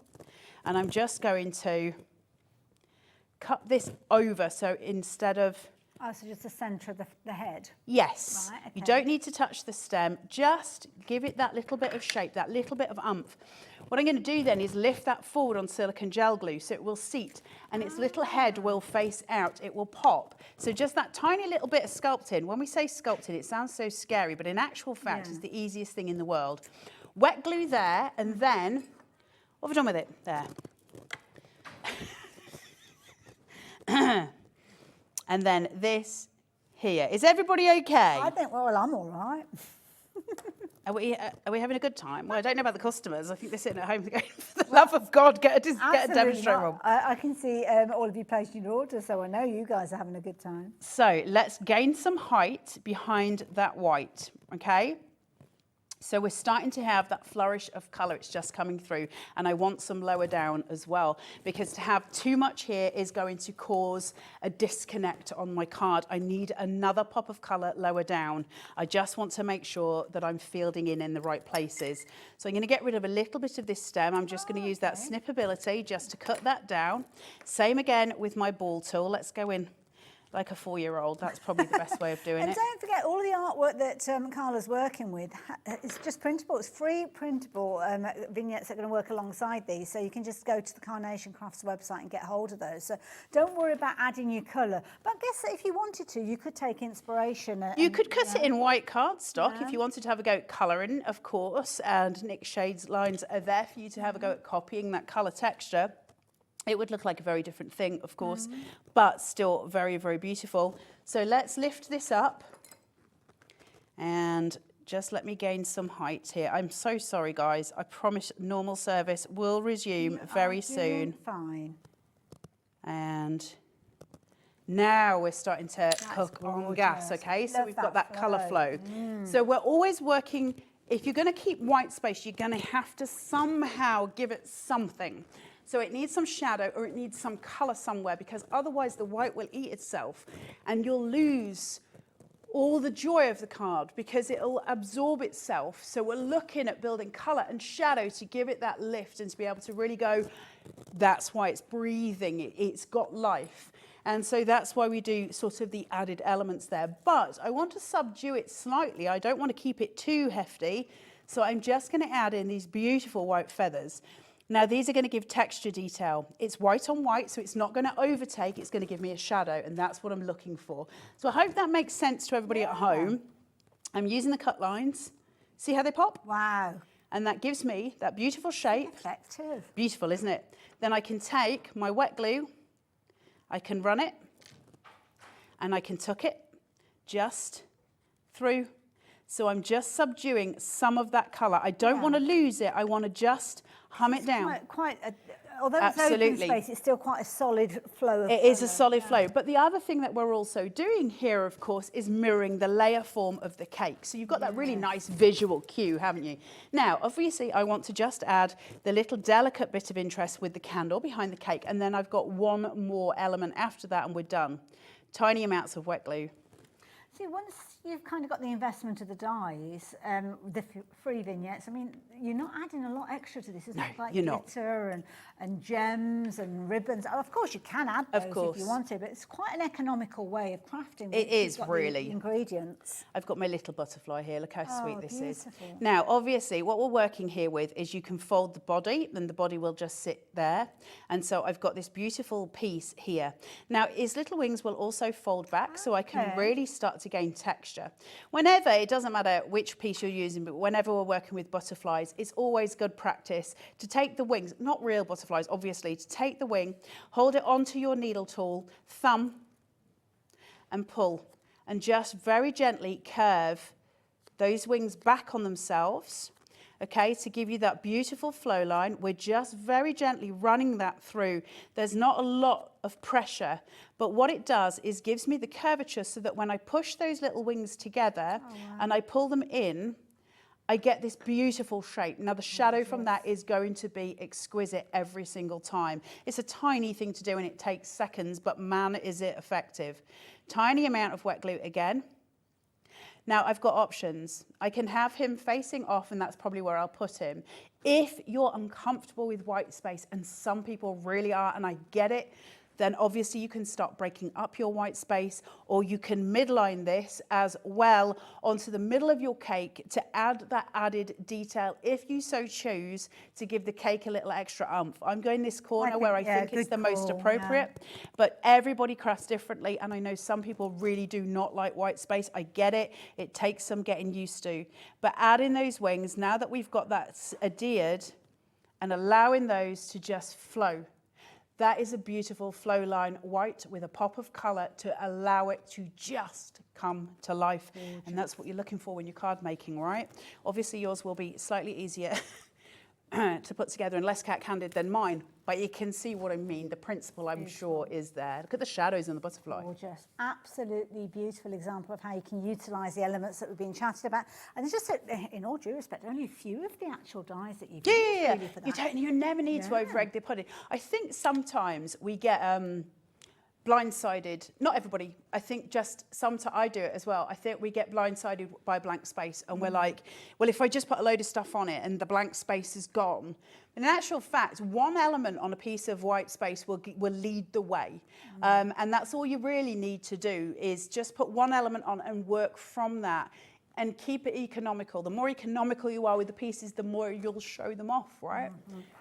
and I'm just going to cut this over, so instead of... Oh, so just the centre of the head? Yes. Right, okay. You don't need to touch the stem, just give it that little bit of shape, that little bit of oomph. What I'm going to do then is lift that forward on silicone gel glue so it will seat and its little head will face out, it will pop. So just that tiny little bit of sculpting. When we say sculpting, it sounds so scary, but in actual fact, it's the easiest thing in the world. Wet glue there, and then, what have I done with it? There. And then this here. Is everybody okay? I think, well, I'm all right. Are we having a good time? Well, I don't know about the customers. I think they're sitting at home going, for the love of God, get a demonstrator. I can see all of you placing your order, so I know you guys are having a good time. So let's gain some height behind that white, okay? So we're starting to have that flourish of colour. It's just coming through, and I want some lower down as well, because to have too much here is going to cause a disconnect on my card. I need another pop of colour lower down. I just want to make sure that I'm fielding in the right places. So I'm going to get rid of a little bit of this stem. I'm just going to use that snip ability just to cut that down. Same again with my ball tool. Let's go in like a 4-year-old. That's probably the best way of doing and it. don't forget, all of the artwork that Carla's working with, it's just printable. It's free printable vignettes that are going to work alongside these. So you can just go to the Carnation Crafts website and get hold of those. So don't worry about adding your colour. But I guess that if you wanted to, you could take inspiration. You could cut it in white cardstock if you wanted to have a go at colouring, of course. And Nick Shade's lines are there for you to have a go at copying that colour texture. It would look like a very different thing, of course, but still very, very beautiful. So let's lift this up and just let me gain some height here. I'm so sorry, guys. I promise normal service will resume very soon. Fine. And now we're starting to cook on gas, okay? So we've got that colour flow. So we're always working, if you're going to keep white space, you're going to have to somehow give it something. So it needs some shadow or it needs some colour somewhere, because otherwise the white will eat itself and you'll lose all the joy of the card because it'll absorb itself. So we're looking at building colour and shadow to give it that lift and to be able to really go, that's why it's breathing, it's got life. And so that's why we do sort of the added elements there. But I want to subdue it slightly. I don't want to keep it too hefty. So I'm just going to add in these beautiful white feathers. Now, these are going to give texture detail. It's white on white, so it's not going to overtake. It's going to give me a shadow, and that's what I'm looking for. So I hope that makes sense to everybody at home. I'm using the cut lines. See how they pop? Wow. And that gives me that beautiful shape. Effective. Beautiful, isn't it? Then I can take my wet glue, I can run it, and I can tuck it just through. So I'm just subduing some of that colour. I don't want to lose it. I want to just hum it down. Although it's open space, it's still quite a solid flow of It is a solid flow. But the other thing that we're also doing here, of course, is mirroring the layer form of the cake. So you've got that really nice visual cue, haven't you? Now, obviously, I want to just add the little delicate bit of interest with the candle behind the cake. And then I've got one more element after that and we're done. Tiny amounts of wet glue. See, once you've kind of got the investment of the dies, the free vignettes, I mean, you're not adding a lot extra to this, isn't it? Like glitter and gems and ribbons. Of course, you can add those if you want to, but it's quite an economical way of crafting. It is really. The ingredients. I've got my little butterfly here. Look how sweet this is. Beautiful. Now, obviously, what we're working here with is you can fold the body, and the body will just sit there. And so I've got this beautiful piece here. Now, his little wings will also fold back, so I can really start to gain texture. Whenever, it doesn't matter which piece you're using, but whenever we're working with butterflies, it's always good practice to take the wings, not real butterflies, obviously, to take the wing, hold it onto your needle tool, thumb, and pull, and just very gently curve those wings back on themselves, okay, to give you that beautiful flow line. We're just very gently running that through. There's not a lot of pressure, but what it does is gives me the curvature so that when I push those little wings together and I pull them in, I get this beautiful shape. Now the shadow from that is going to be exquisite every single time. It's a tiny thing to do and it takes seconds, but man, is it effective. Tiny amount of wet glue again. Now I've got options. I can have him facing off, and that's probably where I'll put him. If you're uncomfortable with white space, and some people really are, and I get it, then obviously you can start breaking up your white space, or you can midline this as well onto the middle of your cake to add that added detail, if you so choose, to give the cake a little extra oomph. I'm going this corner where I think it's the most appropriate, but everybody crafts differently, and I know some people really do not like white space. I get it. It takes some getting used to. But adding those wings, now that we've got that adhered, and allowing those to just flow. That is a beautiful flow line, white with a pop of colour to allow it to just come to life. And that's what you're looking for when you're card making, right? Obviously yours will be slightly easier to put together and less cat-handed than mine, but you can see what I mean. The principle, I'm sure, is there. Look at the shadows in the butterfly. Gorgeous. Absolutely beautiful example of how you can utilise the elements that we've been chatting about. And there's just, in all due respect, only a few of the actual dyes that you've used really for that. You never need to over-egg the pudding. I think sometimes we get blindsided, not everybody, I think just sometimes, I do it as well, I think we get blindsided by blank space and we're like, well, if I just put a load of stuff on it and the blank space is gone. In actual fact, one element on a piece of white space will lead the way. And that's all you really need to do is just put one element on and work from that and keep it economical. The more economical you are with the pieces, the more you'll show them off, right?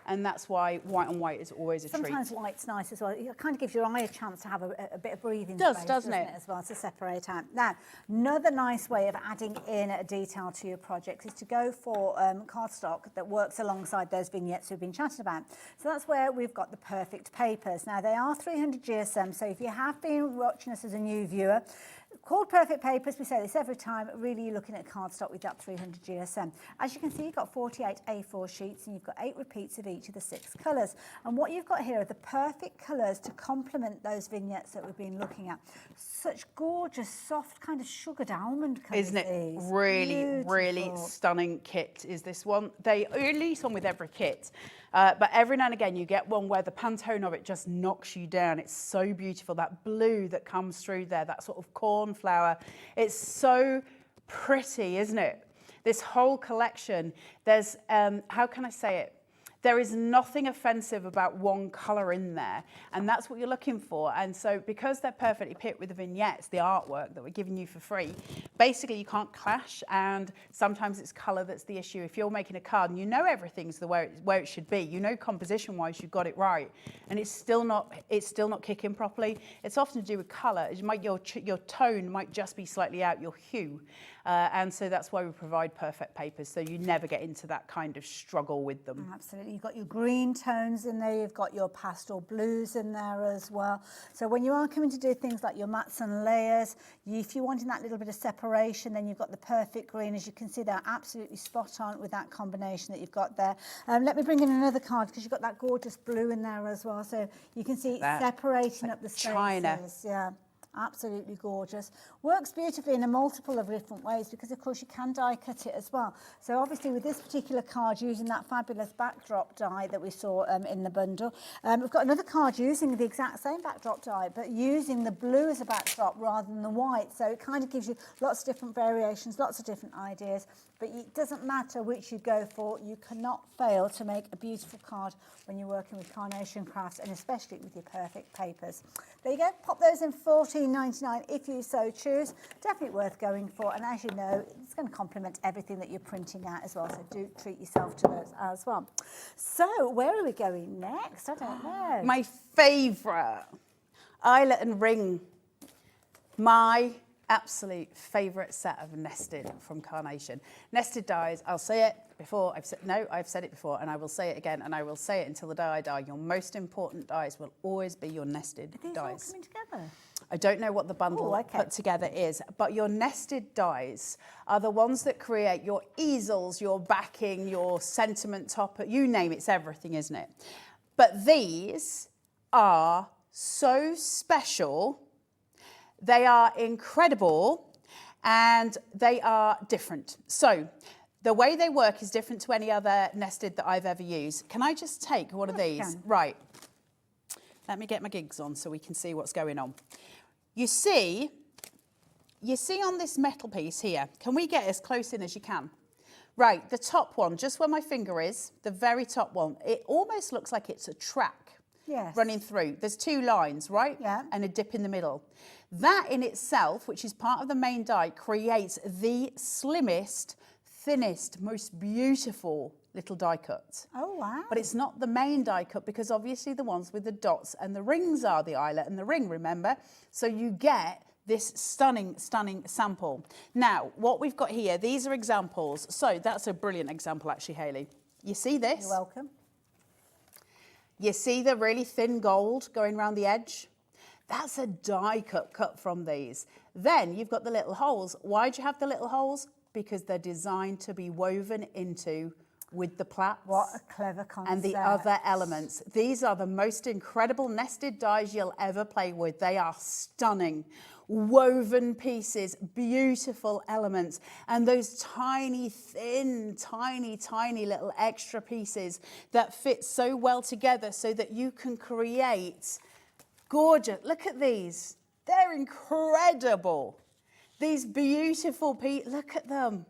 And that's why white on white is always a treat. Sometimes white's nice as well. It kind of gives your eye a chance to have a bit of breathing Does, space, doesn't it? As well, to separate out. Now, another nice way of adding in a detail to your projects is to go for cardstock that works alongside those vignettes we've been chatting about. So that's where we've got the perfect papers. Now, they are 300 GSM, so if you have been watching us as a new viewer, called perfect papers, we say this every time, really you're looking at cardstock with that 300 GSM. As you can see, you've got 48 A4 sheets and you've got 8 repeats of each of the 6 colours. And what you've got here are the perfect colours to complement those vignettes that we've been looking at. Such gorgeous, soft, kind of sugared almond colours. Isn't it? Really, really stunning kit is this one. They release one with every kit. But every now and again you get one where the Pantone of it just knocks you down. It's so beautiful, that blue that comes through there, that sort of cornflower. It's so pretty, isn't it? This whole collection, there's, how can I say it? There is nothing offensive about one colour in there, and that's what you're looking for. And so because they're perfectly picked with the vignettes, the artwork that we're giving you for free, basically you can't clash, and sometimes it's colour that's the issue. If you're making a card and you know everything's the where it should be, you know composition-wise you've got it right, and it's still not kicking properly, it's often to do with colour. Your tone might just be slightly out, your hue. And so that's why we provide perfect papers, so you never get into that kind of struggle with them. Absolutely. You've got your green tones in there, you've got your pastel blues in there as well. So when you are coming to do things like your mats and layers, if you're wanting that little bit of separation, then you've got the perfect green. As you can see, they're absolutely spot on with that combination that you've got there. Let me bring in another card because you've got that gorgeous blue in there as well. So you can see it's separating up the spaces. China. Yeah. Absolutely gorgeous. Works beautifully in a multiple of different ways because, of course, you can die cut it as well. So obviously with this particular card using that fabulous backdrop die that we saw in the bundle, we've got another card using the exact same backdrop die but using the blue as a backdrop rather than the white. So it kind of gives you lots of different variations, lots of different ideas. But it doesn't matter which you go for, you cannot fail to make a beautiful card when you're working with Carnation Crafts, and especially with your perfect papers. There you go, pop those in $14.99 if you so choose. Definitely worth going for, and as you know, it's going to complement everything that you're printing out as well, so do treat yourself to those as well. So, where are we going next? I don't know. My favourite, eyelet and ring. My absolute favourite set of nested from Carnation. Nested dies, I'll say it before, I've said it before, and I will say it again, and I will say it until the day I die. Your most important dies will always be your nested dies. Are these all coming together? I don't know what the bundle put together is, but your nested dies are the ones that create your easels, your backing, your sentiment topper, you name it, it's everything, isn't it? But these are so special. They are incredible and they are different. So the way they work is different to any other nested that I've ever used. Can I just take one of these? Right. Let me get my gigs on so we can see what's going on. You see on this metal piece here, can we get as close in as you can? Right, the top one, just where my finger is, the very top one, it almost looks like it's a track. Yes. Running through. There's 2 lines, right? Yeah. And a dip in the middle. That in itself, which is part of the main die, creates the slimmest, thinnest, most beautiful little die cut. Oh, wow. But it's not the main die cut because obviously the ones with the dots and the rings are the eyelet and the ring, remember? So you get this stunning, stunning sample. Now, what we've got here, these are examples. So that's a brilliant example, actually, Hayley. You see this? You're welcome. You see the really thin gold going around the edge? That's a die cut from these. Then you've got the little holes. Why do you have the little holes? Because they're designed to be woven into with the plaits. What a clever concept. And the other elements. These are the most incredible nested dies you'll ever play with. They are stunning. Woven pieces, beautiful elements, and those tiny, thin, tiny little extra pieces that fit so well together so that you can create gorgeous. Look at these. They're incredible. These beautiful pieces. Look at them.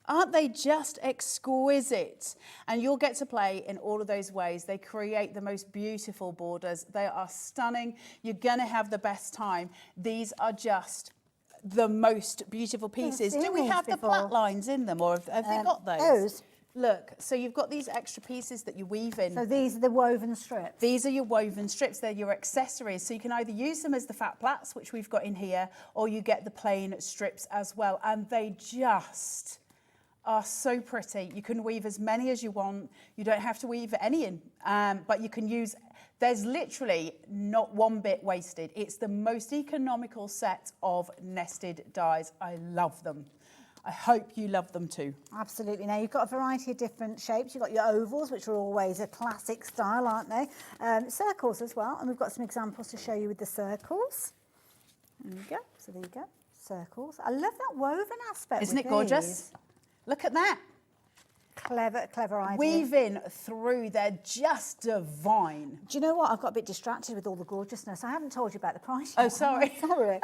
Aren't they just exquisite? And you'll get to play in all of those ways. They create the most beautiful borders. They are stunning. You're going to have the best time. These are just the most beautiful pieces. Do we have the flat lines in them, or have you got those? Look, so you've got these extra pieces that you weave in. So these are the woven strips? These are your woven strips. They're your accessories. So you can either use them as the fat plaits, which we've got in here, or you get the plain strips as well. And they just are so pretty. You can weave as many as you want. You don't have to weave any in, but you can use, there's literally not one bit wasted. It's the most economical set of nested dies. I love them. I hope you love them too. Absolutely. Now you've got a variety of different shapes. You've got your ovals, which are always a classic style, aren't they? Circles as well, and we've got some examples to show you with the circles. There you go. So there you go. Circles. I love that woven aspect. Isn't it gorgeous? Look at that. Clever, clever idea. Weaving through, they're just divine. Do you know what? I've got a bit distracted with all the gorgeousness. I haven't told you about the price Oh, yet. sorry. Sorry.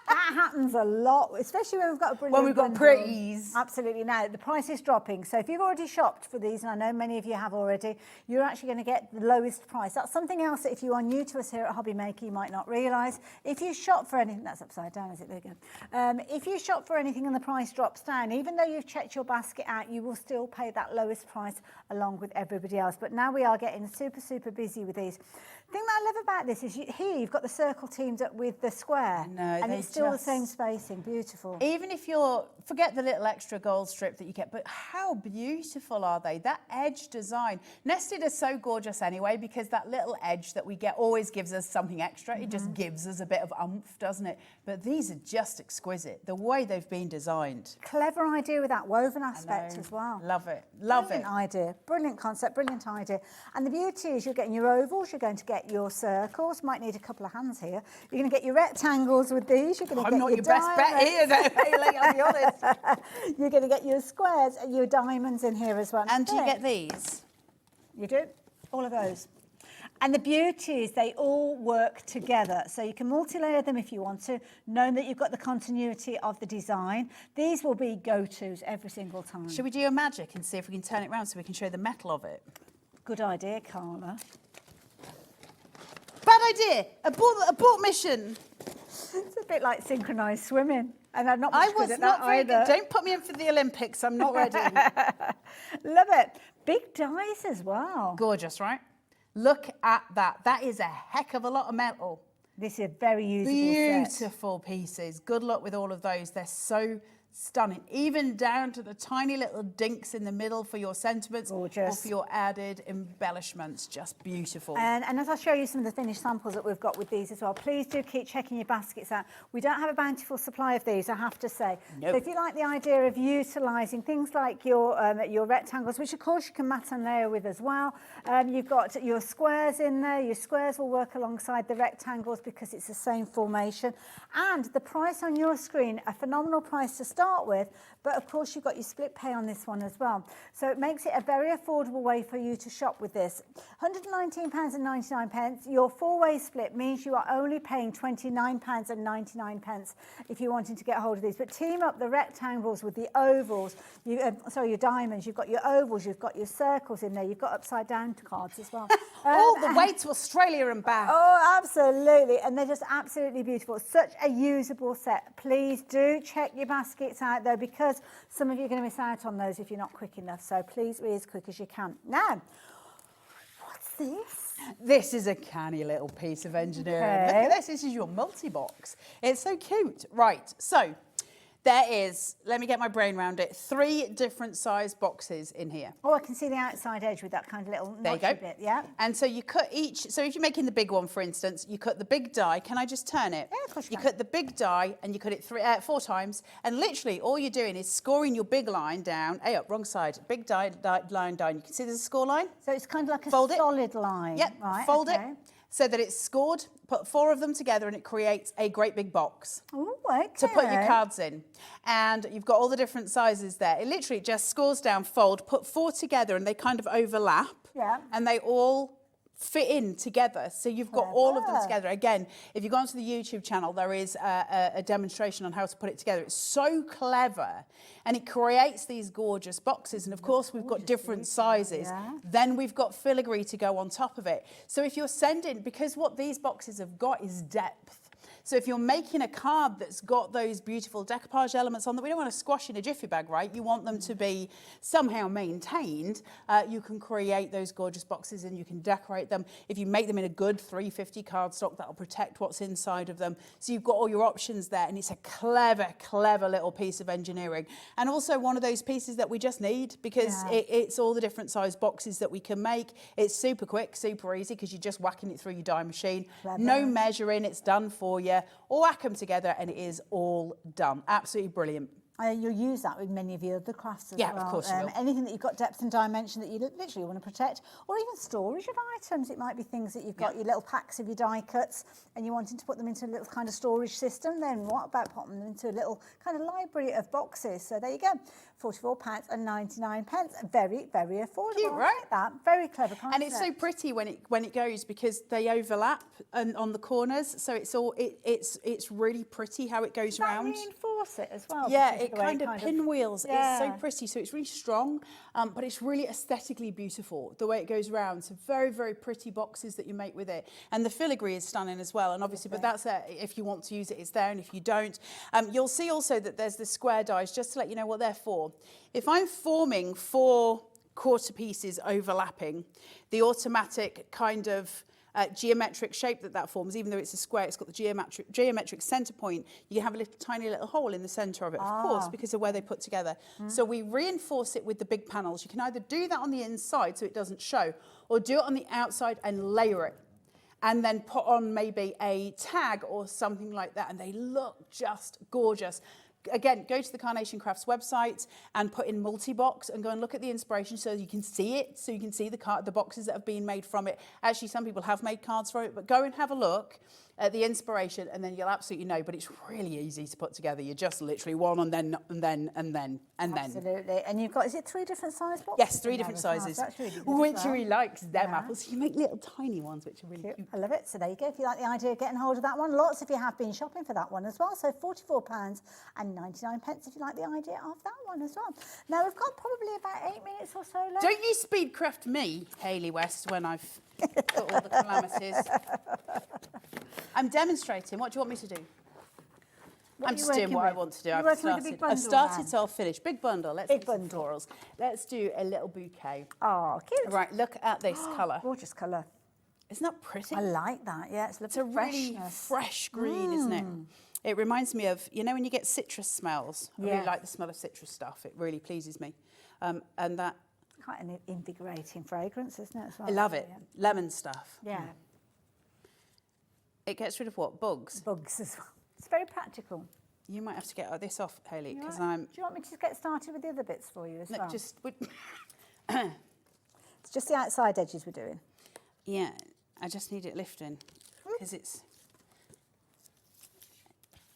That happens a lot, especially when we've got a brilliant When we've got bundle. pretties. Absolutely. Now, the price is dropping. So if you've already shopped for these, and I know many of you have already, you're actually going to get the lowest price. That's something else that if you are new to us here at HobbyMaker, you might not realise. If you shop for anything, that's upside down, is it? There you go. If you shop for anything and the price drops down, even though you've checked your basket out, you will still pay that lowest price along with everybody else. But now we are getting super, super busy with these. The thing that I love about this is here you've got the circle teamed up with the square. No, and it's still the same spacing. Beautiful. Even if you're, forget the little extra gold strip that you get, but how beautiful are they? That edge design. Nested is so gorgeous anyway, because that little edge that we get always gives us something extra. It just gives us a bit of oomph, doesn't it? But these are just exquisite, the way they've been designed. Clever idea with that woven aspect as well. Love it. Love Brilliant it. idea. Brilliant concept. Brilliant idea. And the beauty is you're getting your ovals, you're going to get your circles. Might need a couple of hands here. You're going to get your rectangles with these. You're going to I'm get not your your best bet here, though, Hayley, I'll be honest. You're going to get your squares and your diamonds in here as well. And do you get these? You do. All of those. And the beauty is they all work together. So you can multi-layer them if you want to, knowing that you've got the continuity of the design. These will be go-tos every single time. Should we do a magic and see if we can turn it around so we can show the metal of it? Good idea, Carla. Bad idea. Abort mission. It's a bit like synchronised swimming. And I'm not I much was good at not that very either. good. Don't put me in for the Olympics. I'm not ready. Love it. Big dice as well. Gorgeous, right? Look at that. That is a heck of a lot of metal. This is a very usable set. Beautiful pieces. Good luck with all of those. They're so stunning. Even down to the tiny little dinks in the middle for your sentiments. Gorgeous. Or for your added embellishments. Just beautiful. And as I'll show you some of the finished samples that we've got with these as well, please do keep checking your baskets out. We don't have a bountiful supply of these, I have to say. No. So if you like the idea of utilising things like your rectangles, which of course you can mat and layer with as well, you've got your squares in there. Your squares will work alongside the rectangles because it's the same formation. And the price on your screen, a phenomenal price to start with, but of course you've got your split pay on this one as well. So it makes it a very affordable way for you to shop with this. £119.99. Your four-way split means you are only paying £29.99 if you're wanting to get hold of these. But team up the rectangles with the ovals, your diamonds, you've got your ovals, you've got your circles in there, you've got upside down cards as well. All the way to Australia and back. Oh, absolutely. And they're just absolutely beautiful. Such a usable set. Please do check your baskets out though, because some of you are going to miss out on those if you're not quick enough. So please be as quick as you can. Now, what's this? This is a canny little piece of engineering. Okay. Look at this. This is your multi-box. It's so cute. Right. So There is, let me get my brain around it, 3 different size boxes in here. Oh, I can see the outside edge with that kind of little notchy bit, yeah. And so you cut each, so if you're making the big one, for instance, you cut the big die. Can I just turn it? Yeah, of course you can. cut the big die and you cut it 4 times. And literally all you're doing is scoring your big line down. Hey, up, wrong side. Big line down. You can see there's a score line. So it's kind of like a Fold solid line. Yep, right, fold okay. it so that it's scored. Put 4 of them together and it creates a great big box. Ooh, okay. To put your cards in. And you've got all the different sizes there. It literally just scores down, fold, put 4 together and they kind of overlap. Yeah. And they all fit in together. So you've got all of them together. Again, if you go onto the YouTube channel, there is a demonstration on how to put it together. It's so clever. And it creates these gorgeous boxes. And of course, we've got different sizes. Yeah. Then we've got filigree to go on top of it. So if you're sending, because what these boxes have got is depth. So if you're making a card that's got those beautiful decoupage elements on that we don't want to squash in a jiffy bag, right? You want them to be somehow maintained. You can create those gorgeous boxes and you can decorate them. If you make them in a good 350 cardstock, that'll protect what's inside of them. So you've got all your options there and it's a clever, clever little piece of engineering. And also one of those pieces that we just need because it's all the different size boxes that we can make. It's super quick, super easy because you're just whacking it through your die machine. No measuring, it's done for you. Or whack them together and it is all done. Absolutely brilliant. You'll use that with many of your other crafts as well. Yeah, of course you will. Anything that you've got depth and dimension that you literally want to protect, or even storage of items. It might be things that you've got your little packs of your die cuts and you're wanting to put them into a little kind of storage system. Then what about putting them into a little kind of library of boxes? So there you go. £44.99. Very, very affordable. Cute, right? I like that. Very clever concept. And it's so pretty when it goes because they overlap and on the corners. So it's all it's really pretty how it goes round. Reinforce it as well. Yeah, it kind of pinwheels. Yeah. It's so pretty. So it's really strong, but it's really aesthetically beautiful the way it goes round. So very, very pretty boxes that you make with it. And the filigree is stunning as well. And obviously, but that's if you want to use it, it's there. And if you don't, you'll see also that there's the square dies, just to let you know what they're for. If I'm forming 4 quarter pieces overlapping, the automatic kind of geometric shape that forms, even though it's a square, it's got the geometric center point. You can have a tiny little hole in the center of it, of course, because of where they put together. So we reinforce it with the big panels. You can either do that on the inside so it doesn't show, or do it on the outside and layer it. And then put on maybe a tag or something like that, and they look just gorgeous. Again, go to the Carnation Crafts website and put in multi-box and go and look at the inspiration so you can see it, so you can see the boxes that have been made from it. Actually, some people have made cards from it, but go and have a look at the inspiration and then you'll absolutely know. But it's really easy to put together. You're just literally one and then. Absolutely. And you've got, is it 3 different size boxes? Yes, 3 different sizes. That's really good which as well. really likes them apples. You make little tiny ones, which are really cute. I love it. So there you go. If you like the idea of getting hold of that one, lots of you have been shopping for that one as well. So £44.99 if you like the idea of that one as well. Now we've got probably about 8 minutes or so left. Don't you speedcraft me, Hayley West, when I've got all the calamities. I'm demonstrating. What do you want me to do? I'm just doing what I want to do. I've started, I'll finish. Big bundle. Let's do some florals. Let's do a little bouquet. Oh, cute. Right, look at this colour. Gorgeous colour. Isn't that pretty? I like that. Yeah, it's a really fresh green, isn't it? It reminds me of, you know, when you get citrus smells. I really like the smell of citrus stuff. It really pleases me. And that... Quite an invigorating fragrance, isn't it? As well? I love it. Lemon stuff. Yeah. It gets rid of what? Bugs? Bugs as well. It's very practical. You might have to get this off, Hayley, because Do you want me to get started with the other bits for you as well? Just... It's just the outside edges we're doing. Yeah, I just need it lifting because it's...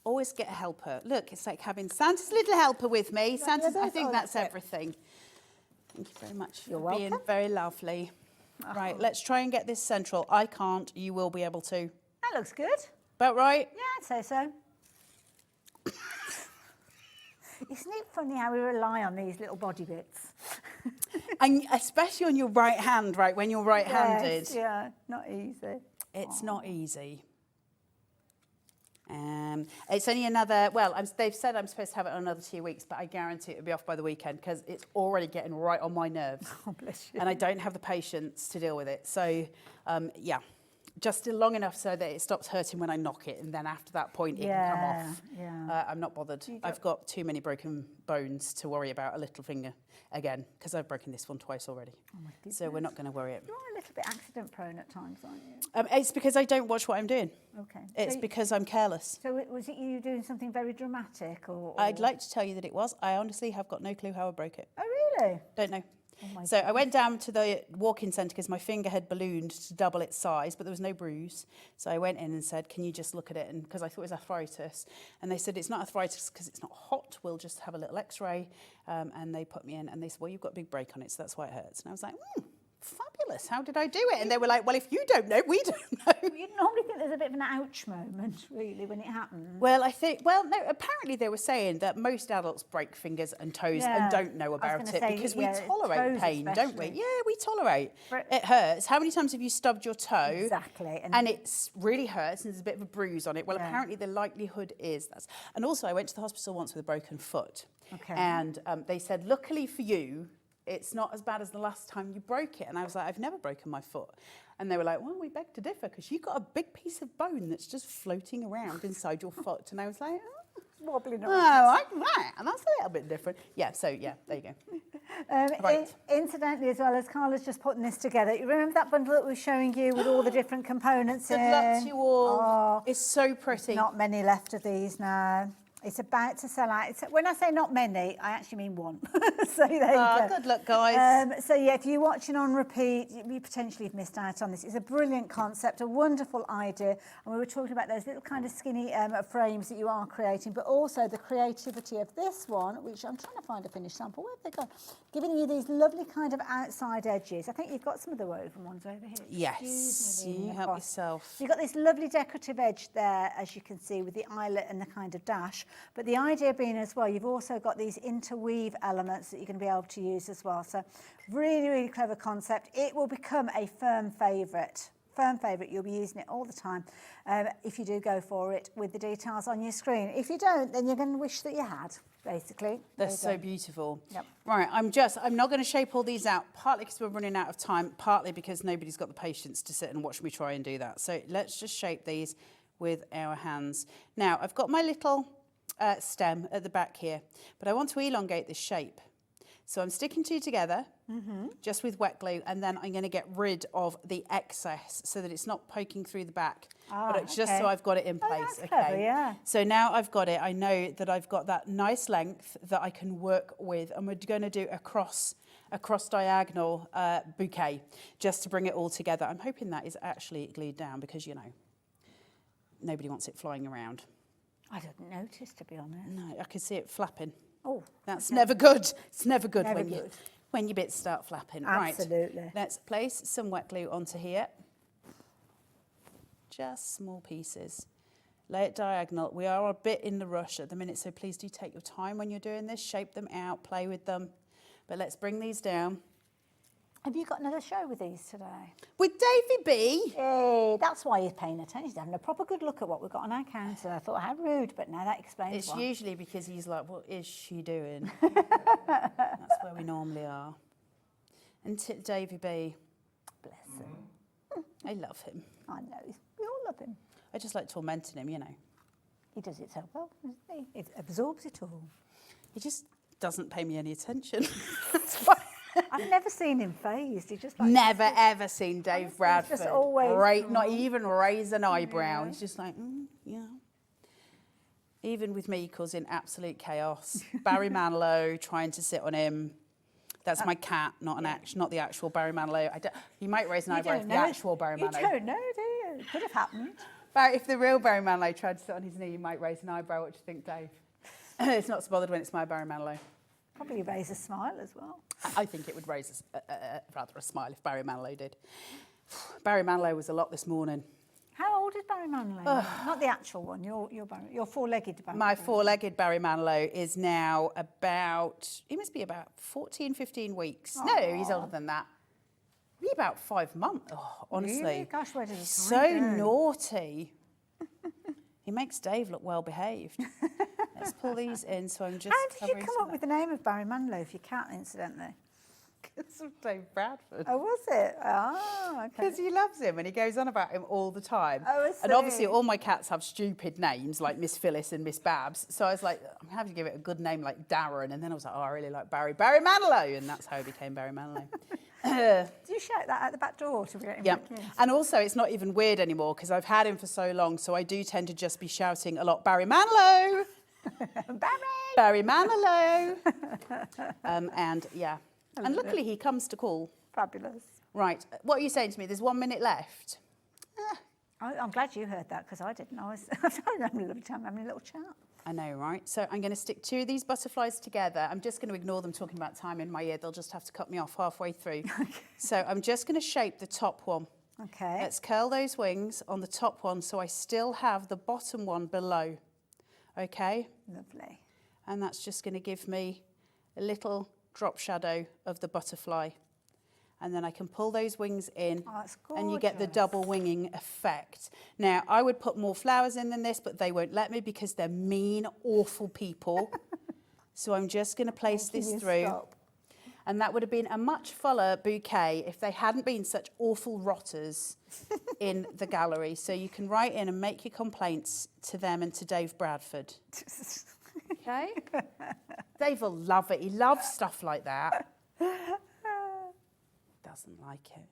Always get a helper. Look, it's like having Santa's little helper with me. Santa's, I think that's everything. Thank you very much for being very lovely. Right, let's try and get this central. I can't, you will be able to. That looks good. About right? Yeah, I'd say so. Isn't it funny how we rely on these little body bits? And especially on your right hand, right, when you're right-handed. Yes, yeah, not easy. It's not easy. It's only another, well, they've said I'm supposed to have it in another 2 weeks, but I guarantee it'll be off by the weekend because it's already getting right on my nerves. Oh, bless you. And I don't have the patience to deal with it. So, yeah, just long enough so that it stops hurting when I knock it, and then after that point it can come off. Yeah. I'm not bothered. I've got too many broken bones to worry about a little finger again, because I've broken this one twice already. Oh my goodness. So we're not going to worry it. You're a little bit accident prone at times, aren't you? It's because I don't watch what I'm doing. Okay. It's because I'm careless. So was it you doing something very dramatic, or? I'd like to tell you that it was. I honestly have got no clue how I broke it. Oh, really? Don't know. Oh So I went down to the walk-in centre because my finger had ballooned to double its size, but there was no bruise. So I went in and said, can you just look at it? And because I thought it was arthritis. And they said, it's not arthritis because it's not hot. We'll just have a little x-ray. And they put me in and they said, well, you've got a big break on it, so that's why it hurts. And I was like, fabulous. How did I do it? And they were like, well, if you don't know, we don't know. You normally think there's a bit of an ouch moment, really, when it happens. Well, no, apparently they were saying that most adults break fingers and toes and don't know about it because we tolerate pain, don't we? Yeah, we tolerate. It hurts. How many times have you stubbed your toe? Exactly. And it really hurts and there's a bit of a bruise on it. Well, apparently the likelihood is that. And also I went to the hospital once with a broken foot. Okay. And they said, luckily for you, it's not as bad as the last time you broke it. And I was like, I've never broken my foot. And they were like, well, we beg to differ because you've got a big piece of bone that's just floating around inside your foot. And I was like, wobbling around. Oh, like that. And that's a little bit different. Yeah, so yeah, there you go. Right. Incidentally, as well, as Carla's just putting this together, you remember that bundle that we were showing you with all the different components in? Good luck to you all. Oh, it's so pretty. Not many left of these now. It's about to sell out. When I say not many, I actually mean one. So there you go. Good luck, guys. So yeah, if you're watching on repeat, you potentially have missed out on this. It's a brilliant concept, a wonderful idea. And we were talking about those little kind of skinny frames that you are creating, but also the creativity of this one, which I'm trying to find a finished sample. Where have they gone? Giving you these lovely kind of outside edges. I think you've got some of the woven ones over here. Yes, you help yourself. So you've got this lovely decorative edge there, as you can see, with the eyelet and the kind of dash. But the idea being as well, you've also got these interweave elements that you're going to be able to use as well. So really, really clever concept. It will become a firm favourite. Firm favourite. You'll be using it all the time if you do go for it with the details on your screen. If you don't, then you're going to wish that you had, basically. They're so beautiful. Yep. Right, I'm not going to shape all these out, partly because we're running out of time, partly because nobody's got the patience to sit and watch me try and do that. So let's just shape these with our hands. Now, I've got my little stem at the back here, but I want to elongate this shape. So I'm sticking two together, just with wet glue, and then I'm going to get rid of the excess so that it's not poking through the back, but it's just so I've got it in place. That's clever, yeah. So now I've got it, I know that I've got that nice length that I can work with, and we're going to do a cross diagonal bouquet just to bring it all together. I'm hoping that is actually glued down because, you know, nobody wants it flying around. I didn't notice, to be honest. No, I could see it flapping. Oh, that's never good. It's never good, Never when good. when your bits start flapping. Absolutely. Right. Let's place some wet glue onto here. Just small pieces. Lay it diagonal. We are a bit in the rush at the minute, so please do take your time when you're doing this. Shape them out, play with them. But let's bring these down. Have you got another show with these today? With Davy B. Hey, that's why he's paying attention. He's having a proper good look at what we've got on our counter. I thought, how rude, but now that explains It's why. usually because he's like, what is she doing? That's where we normally are. And Davy B. Bless him. I love him. I know. We all love him. I just like tormenting him, you know. He does it so well, doesn't he? It absorbs it all. He just doesn't pay me any attention. That's why. I've never seen him phased. He just like never ever seen Dave Bradford just always not even raise an eyebrow. He's just like, yeah. Even with me causing absolute chaos. Barry Manilow trying to sit on him. That's my cat, not the actual Barry Manilow. He might raise an eyebrow if the actual Barry Manilow. You don't know, do you? It could have happened. Barry, if the real Barry Manilow tried to sit on his knee, you might raise an eyebrow. What do you think, Dave? It's not so bothered when it's my Barry Manilow. Probably raise a smile as well. I think it would raise rather a smile if Barry Manilow did. Barry Manilow was a lot this morning. How old is Barry Manilow? Not the actual one, your four-legged Barry. My four-legged Barry Manilow is now he must be about 14, 15 weeks. Aww. No, he's older than that. Maybe about 5 months, honestly. Really? Gosh, where did he So naughty. He makes Dave look well-behaved. Let's pull these in, so I'm just... How did you come up with the name of Barry Manilow if you can't, incidentally? Because of Dave Bradford. Oh, was it? Oh, okay. Because he loves him and he goes on about him all the time. Oh, I and obviously see. all my cats have stupid names like Miss Phyllis and Miss Babs. So I was like, I'm having to give it a good name like Darren. And then I was like, oh, I really like Barry Manilow. And that's how he became Barry Manilow. Do you shout that at the back door to get him back in? And also it's not even weird anymore because I've had him for so long. So I do tend to just be shouting a lot, Barry Manilow. Barry Manilow. And yeah. And luckily he comes to call. Fabulous. Right. What are you saying to me? There's 1 minute left. I'm glad you heard that because I didn't. I was having a lovely time, having a little chat. I know, right? So I'm going to stick 2 of these butterflies together. I'm just going to ignore them talking about time in my ear. They'll just have to cut me off halfway through. Okay. So I'm just going to shape the top one. Okay. Let's curl those wings on the top one so I still have the bottom one below. Okay? Lovely. And that's just going to give me a little drop shadow of the butterfly. And then I can pull those wings in and you get the double winging effect. Now, I would put more flowers in than this, but they won't let me because they're mean, awful people. So I'm just going to place this through. And that would have been a much fuller bouquet if they hadn't been such awful rotters in the gallery. So you can write in and make your complaints to them and to Dave Bradford. Okay? Dave will love it. He loves stuff like that. Doesn't like it.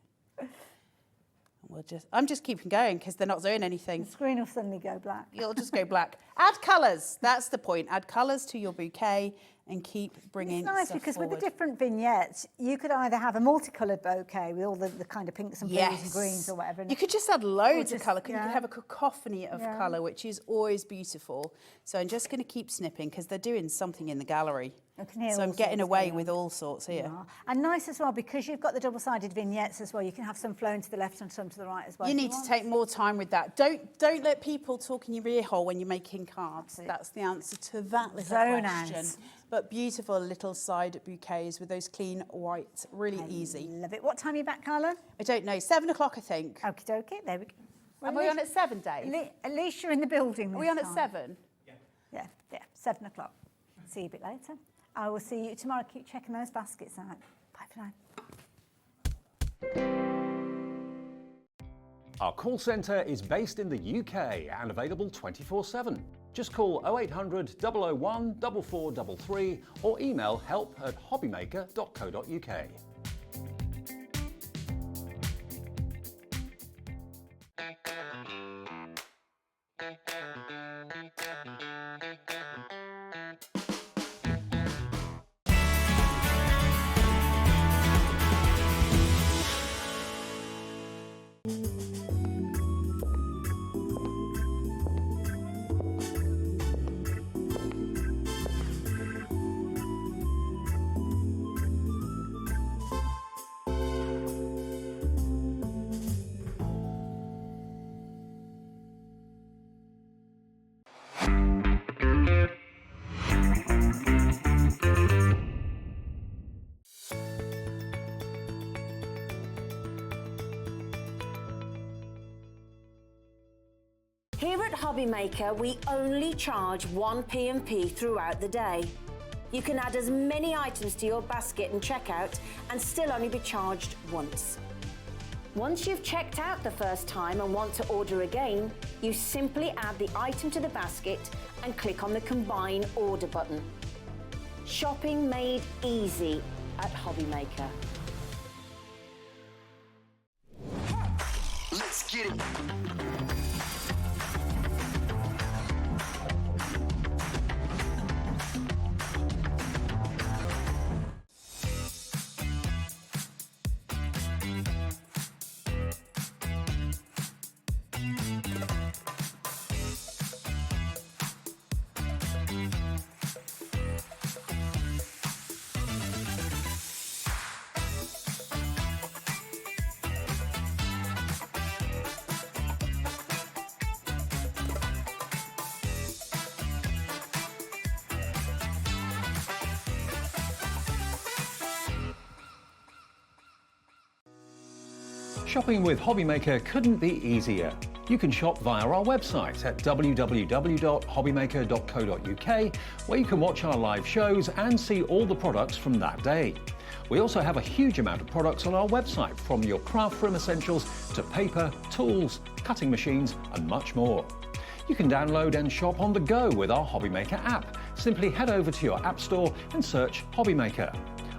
I'm just keeping going because they're not doing anything. The screen will suddenly go black. It'll just go black. Add colours. That's the point. Add colours to your bouquet and keep bringing It's nice stuff because forward. with the different vignettes, you could either have a multicoloured bouquet with all the kind of pinks and blues and greens or whatever. You could just add loads of just- colour. You yeah. could have a cacophony of Yeah. colour, which is always beautiful. So I'm just going to keep snipping because they're doing something in the gallery. I can hear So all I'm getting sorts away going on. with all sorts here. Yeah. And nice as well because you've got the double-sided vignettes as well. You can have some flowing to the left and some to the right as well. You if need to want. take more time with that. Don't let people talk in your ear hole when you're making cards. That's the answer to that little Zone question. out. But beautiful little side bouquets with those clean white, really easy. Love it. What time are you back, Carla? I don't know, 7 o'clock I think. Okie dokie, there we go. Are we on at 7, Dave? At least you're in the building. Are we on at 7? Yeah, 7 o'clock. See you a bit later. I will see you tomorrow. Keep checking those baskets out. Bye for now. Our call centre is based in the UK and available 24/7. Just call 0800 001 4433 or email help@hobbymaker.co.uk. Here at HobbyMaker, we only charge 1 P&P throughout the day. You can add as many items to your basket and checkout and still only be charged once. Once you've checked out the first time and want to order again, you simply add the item to the basket and click on the Combine Order button. Shopping made easy at HobbyMaker. Let's get it. Shopping with HobbyMaker couldn't be easier. You can shop via our website at www.hobbymaker.co.uk, where you can watch our live shows and see all the products from that day. We also have a huge amount of products on our website, from your craft room essentials to paper, tools, cutting machines and much more. You can download and shop on the go with our HobbyMaker app. Simply head over to your app store and search HobbyMaker.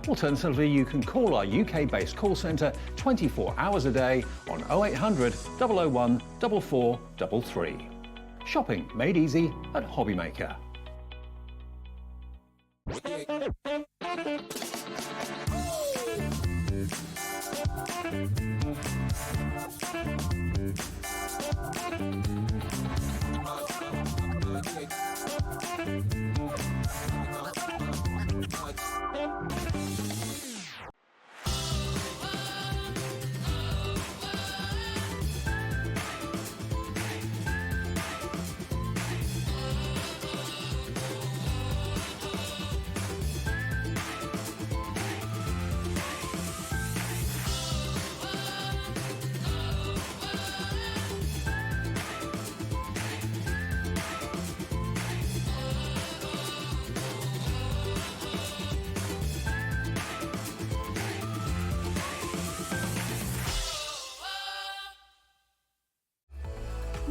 Alternatively, you can call our UK-based call centre 24 hours a day on 0800 001 4433. Shopping made easy at HobbyMaker.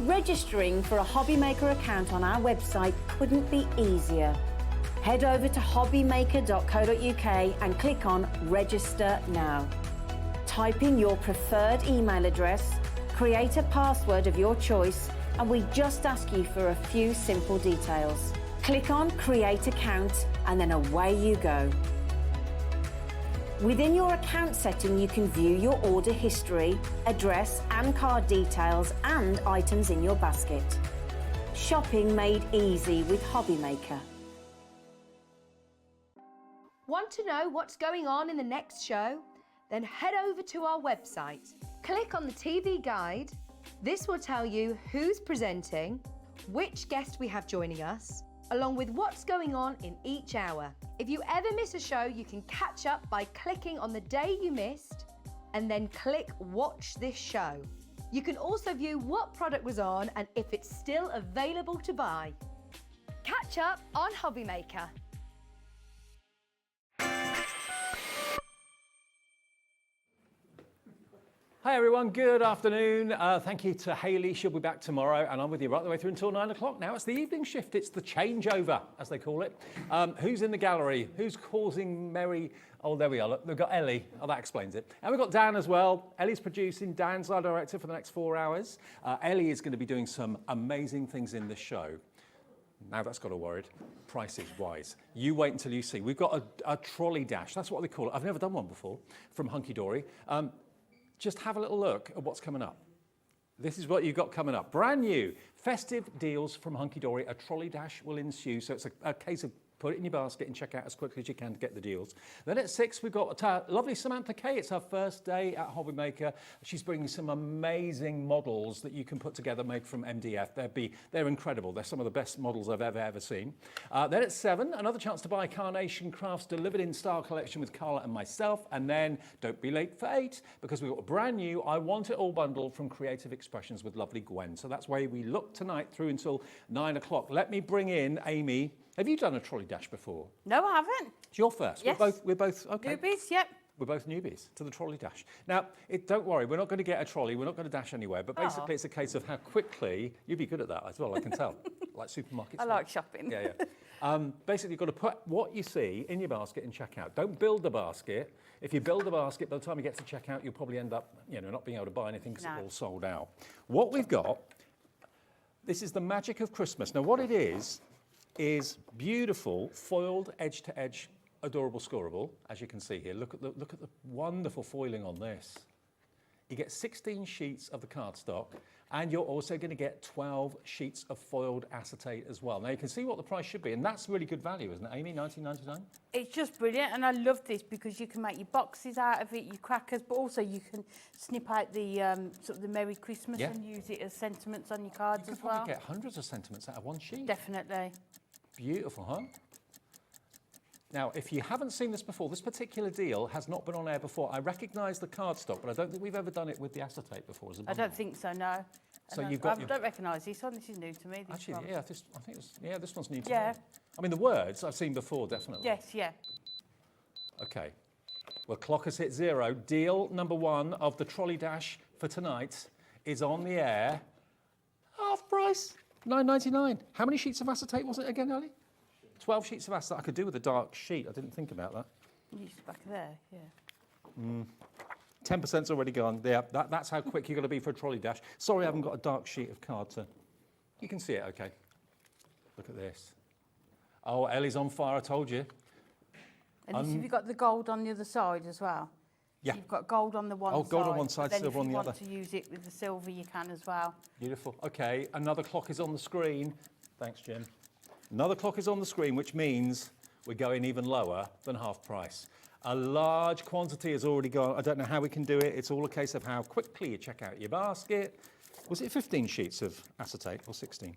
Registering for a HobbyMaker account on our website couldn't be easier. Head over to hobbymaker.co.uk and click on Register Now. Type in your preferred email address, create a password of your choice, and we just ask you for a few simple details. Click on Create Account and then away you go. Within your account setting, you can view your order history, address and card details and items in your basket. Shopping made easy with HobbyMaker. Want to know what's going on in the next show? Then head over to our website. Click on the TV guide. This will tell you who's presenting, which guest we have joining us, along with what's going on in each hour. If you ever miss a show, you can catch up by clicking on the day you missed and then click Watch This Show. You can also view what product was on and if it's still available to buy. Catch up on HobbyMaker. Hi everyone, good afternoon. Thank you to Hayley, she'll be back tomorrow, and I'm with you right the way through until 9 o'clock. Now it's the evening shift, it's the changeover, as they call it. Who's in the gallery? Who's causing merry... Oh, there we are, look, we've got Ellie. Oh, that explains it. And we've got Dan as well. Ellie's producing, Dan's our director for the next 4 hours. Ellie is going to be doing some amazing things in this show. Now that's got her worried, prices wise. You wait until you see. We've got a trolley dash, that's what they call it. I've never done one before, from Hunkydory. Just have a little look at what's coming up. This is what you've got coming up. Brand new, festive deals from Hunkydory. A trolley dash will ensue, so it's a case of put it in your basket and check out as quickly as you can to get the deals. Then at 6, we've got lovely Samantha K. It's her first day at HobbyMaker. She's bringing some amazing models that you can put together made from MDF. They're incredible. They're some of the best models I've ever seen. Then at 7, another chance to buy Carnation Crafts Delivered in Style collection with Carla and myself. And then don't be late for 8, because we've got a brand new I Want It All bundle from Creative Expressions with lovely Gwen. So that's where we look tonight through until 9 o'clock. Let me bring in Amy. Have you done a trolley dash before? No, I haven't. It's your first. Yes. We're both okay. Newbies, yep. We're both newbies to the trolley dash. Now, don't worry, we're not going to get a trolley, we're not going to dash anywhere, but basically it's a case of how quickly, you'd be good at that as well, I can tell, like supermarkets. I like shopping. Yeah. Basically, you've got to put what you see in your basket and check out. Don't build the basket. If you build a basket, by the time you get to checkout, you'll probably end up, not being able to buy anything because it's all sold out. What we've got, this is the magic of Christmas. Now, what it is beautiful foiled edge-to-edge adorable scoreable, as you can see here. Look at the wonderful foiling on this. You get 16 sheets of the cardstock, and you're also going to get 12 sheets of foiled acetate as well. Now you can see what the price should be, and that's really good value, isn't it, Amy? $19.99. It's just brilliant, and I love this because you can make your boxes out of it, your crackers, but also you can snip out the sort of the Merry Christmas and use it as sentiments on your cards as well. You can probably get hundreds of sentiments out of one sheet. Definitely. Beautiful, huh? Now, if you haven't seen this before, this particular deal has not been on air before. I recognise the cardstock, but I don't think we've ever done it with the acetate before. I don't think so, no. So And you've got. I don't recognise this one. This is new to me. This Actually, one. yeah, I think this one's new to Yeah. me. I mean, the words I've seen before, definitely. Yes, yeah. Okay. Well, clock has hit 0. Deal number 1 of the trolley dash for tonight is on the air. Half price, £9.99. How many sheets of acetate was it again, Ellie? 12 sheets of acetate. I could do with a dark sheet. I didn't think about that. Use back there, yeah. 10%'s already gone. Yeah, that's how quick you're going to be for a trolley dash. Sorry, I haven't got a dark sheet of card to... You can see it, okay. Look at this. Oh, Ellie's on fire, I told you. And have you got the gold on the other side as well? Yeah. So you've got gold on the one side. Oh, gold on one side, then silver on the other. If you want to use it with the silver, you can as well. Beautiful. Okay, another clock is on the screen. Thanks, Jim. Another clock is on the screen, which means we're going even lower than half price. A large quantity has already gone. I don't know how we can do it. It's all a case of how quickly you check out your basket. Was it 15 sheets of acetate or 16?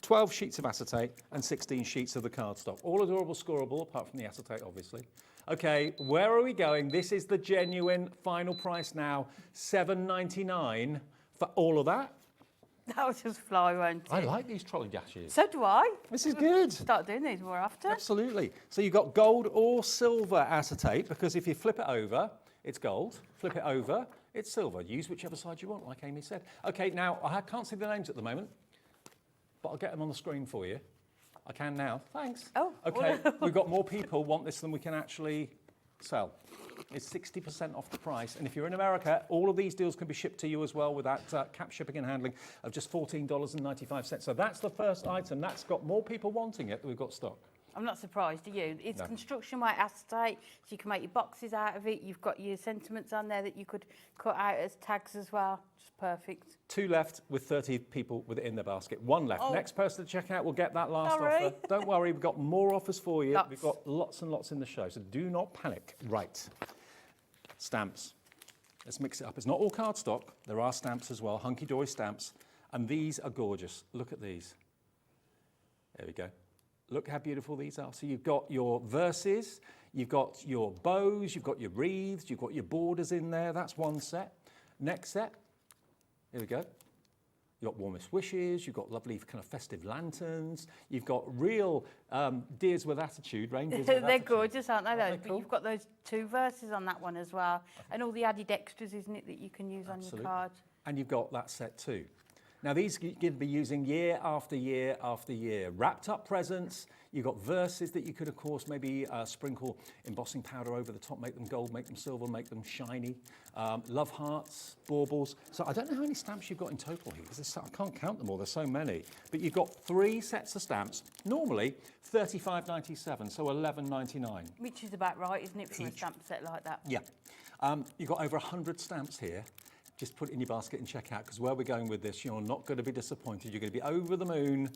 12 sheets of acetate and 16 sheets of the cardstock. All adorable scoreable, apart from the acetate, obviously. Okay, where are we going? This is the genuine final price now, $7.99 for all of that. That'll just fly, won't it? I like these trolley dashes. So do I. This is good. Start doing these more often. Absolutely. So you've got gold or silver acetate, because if you flip it over, it's gold. Flip it over, it's silver. Use whichever side you want, like Amy said. Okay, now, I can't see the names at the moment, but I'll get them on the screen for you. I can now. Thanks. Oh. Okay, we've got more people want this than we can actually sell. It's 60% off the price. And if you're in America, all of these deals can be shipped to you as well with that cap shipping and handling of just $14.95. So that's the first item. That's got more people wanting it than we've got stock. I'm not surprised, are you? It's No. construction white acetate, so you can make your boxes out of it. You've got your sentiments on there that you could cut out as tags as well. Just perfect. 2 left with 30 people with it in their basket. 1 left. Oh. Next person to check out will get that last Sorry. offer. Don't worry, we've got more offers for you. Lots. We've got lots and lots in the show, so do not panic. Right. Stamps. Let's mix it up. It's not all cardstock. There are stamps as well, Hunkydory stamps. And these are gorgeous. Look at these. There we go. Look how beautiful these are. So you've got your verses, you've got your bows, you've got your wreaths, you've got your borders in there. That's one set. Next set. Here we go. You've got warmest wishes, you've got lovely kind of festive lanterns, you've got real deers with attitude, reindeers with They're attitude. gorgeous, aren't they, those? Aren't they But cool? you've got those 2 verses on that one as well. And all the added extras, isn't it, that you can use on your card. And you've got that set too. Now these you can be using year after year after year. Wrapped up presents, you've got verses that you could of course maybe sprinkle embossing powder over the top, make them gold, make them silver, make them shiny. Love hearts, baubles. So I don't know how many stamps you've got in total here, because I can't count them all, there's so many. But you've got 3 sets of stamps, normally $35.97, so $11.99. Which is about right, isn't it, for a stamp set like that? Yeah. You've got over 100 stamps here. Just put it in your basket and check out, because where we're going with this, you're not going to be disappointed. You're going to be over the moon.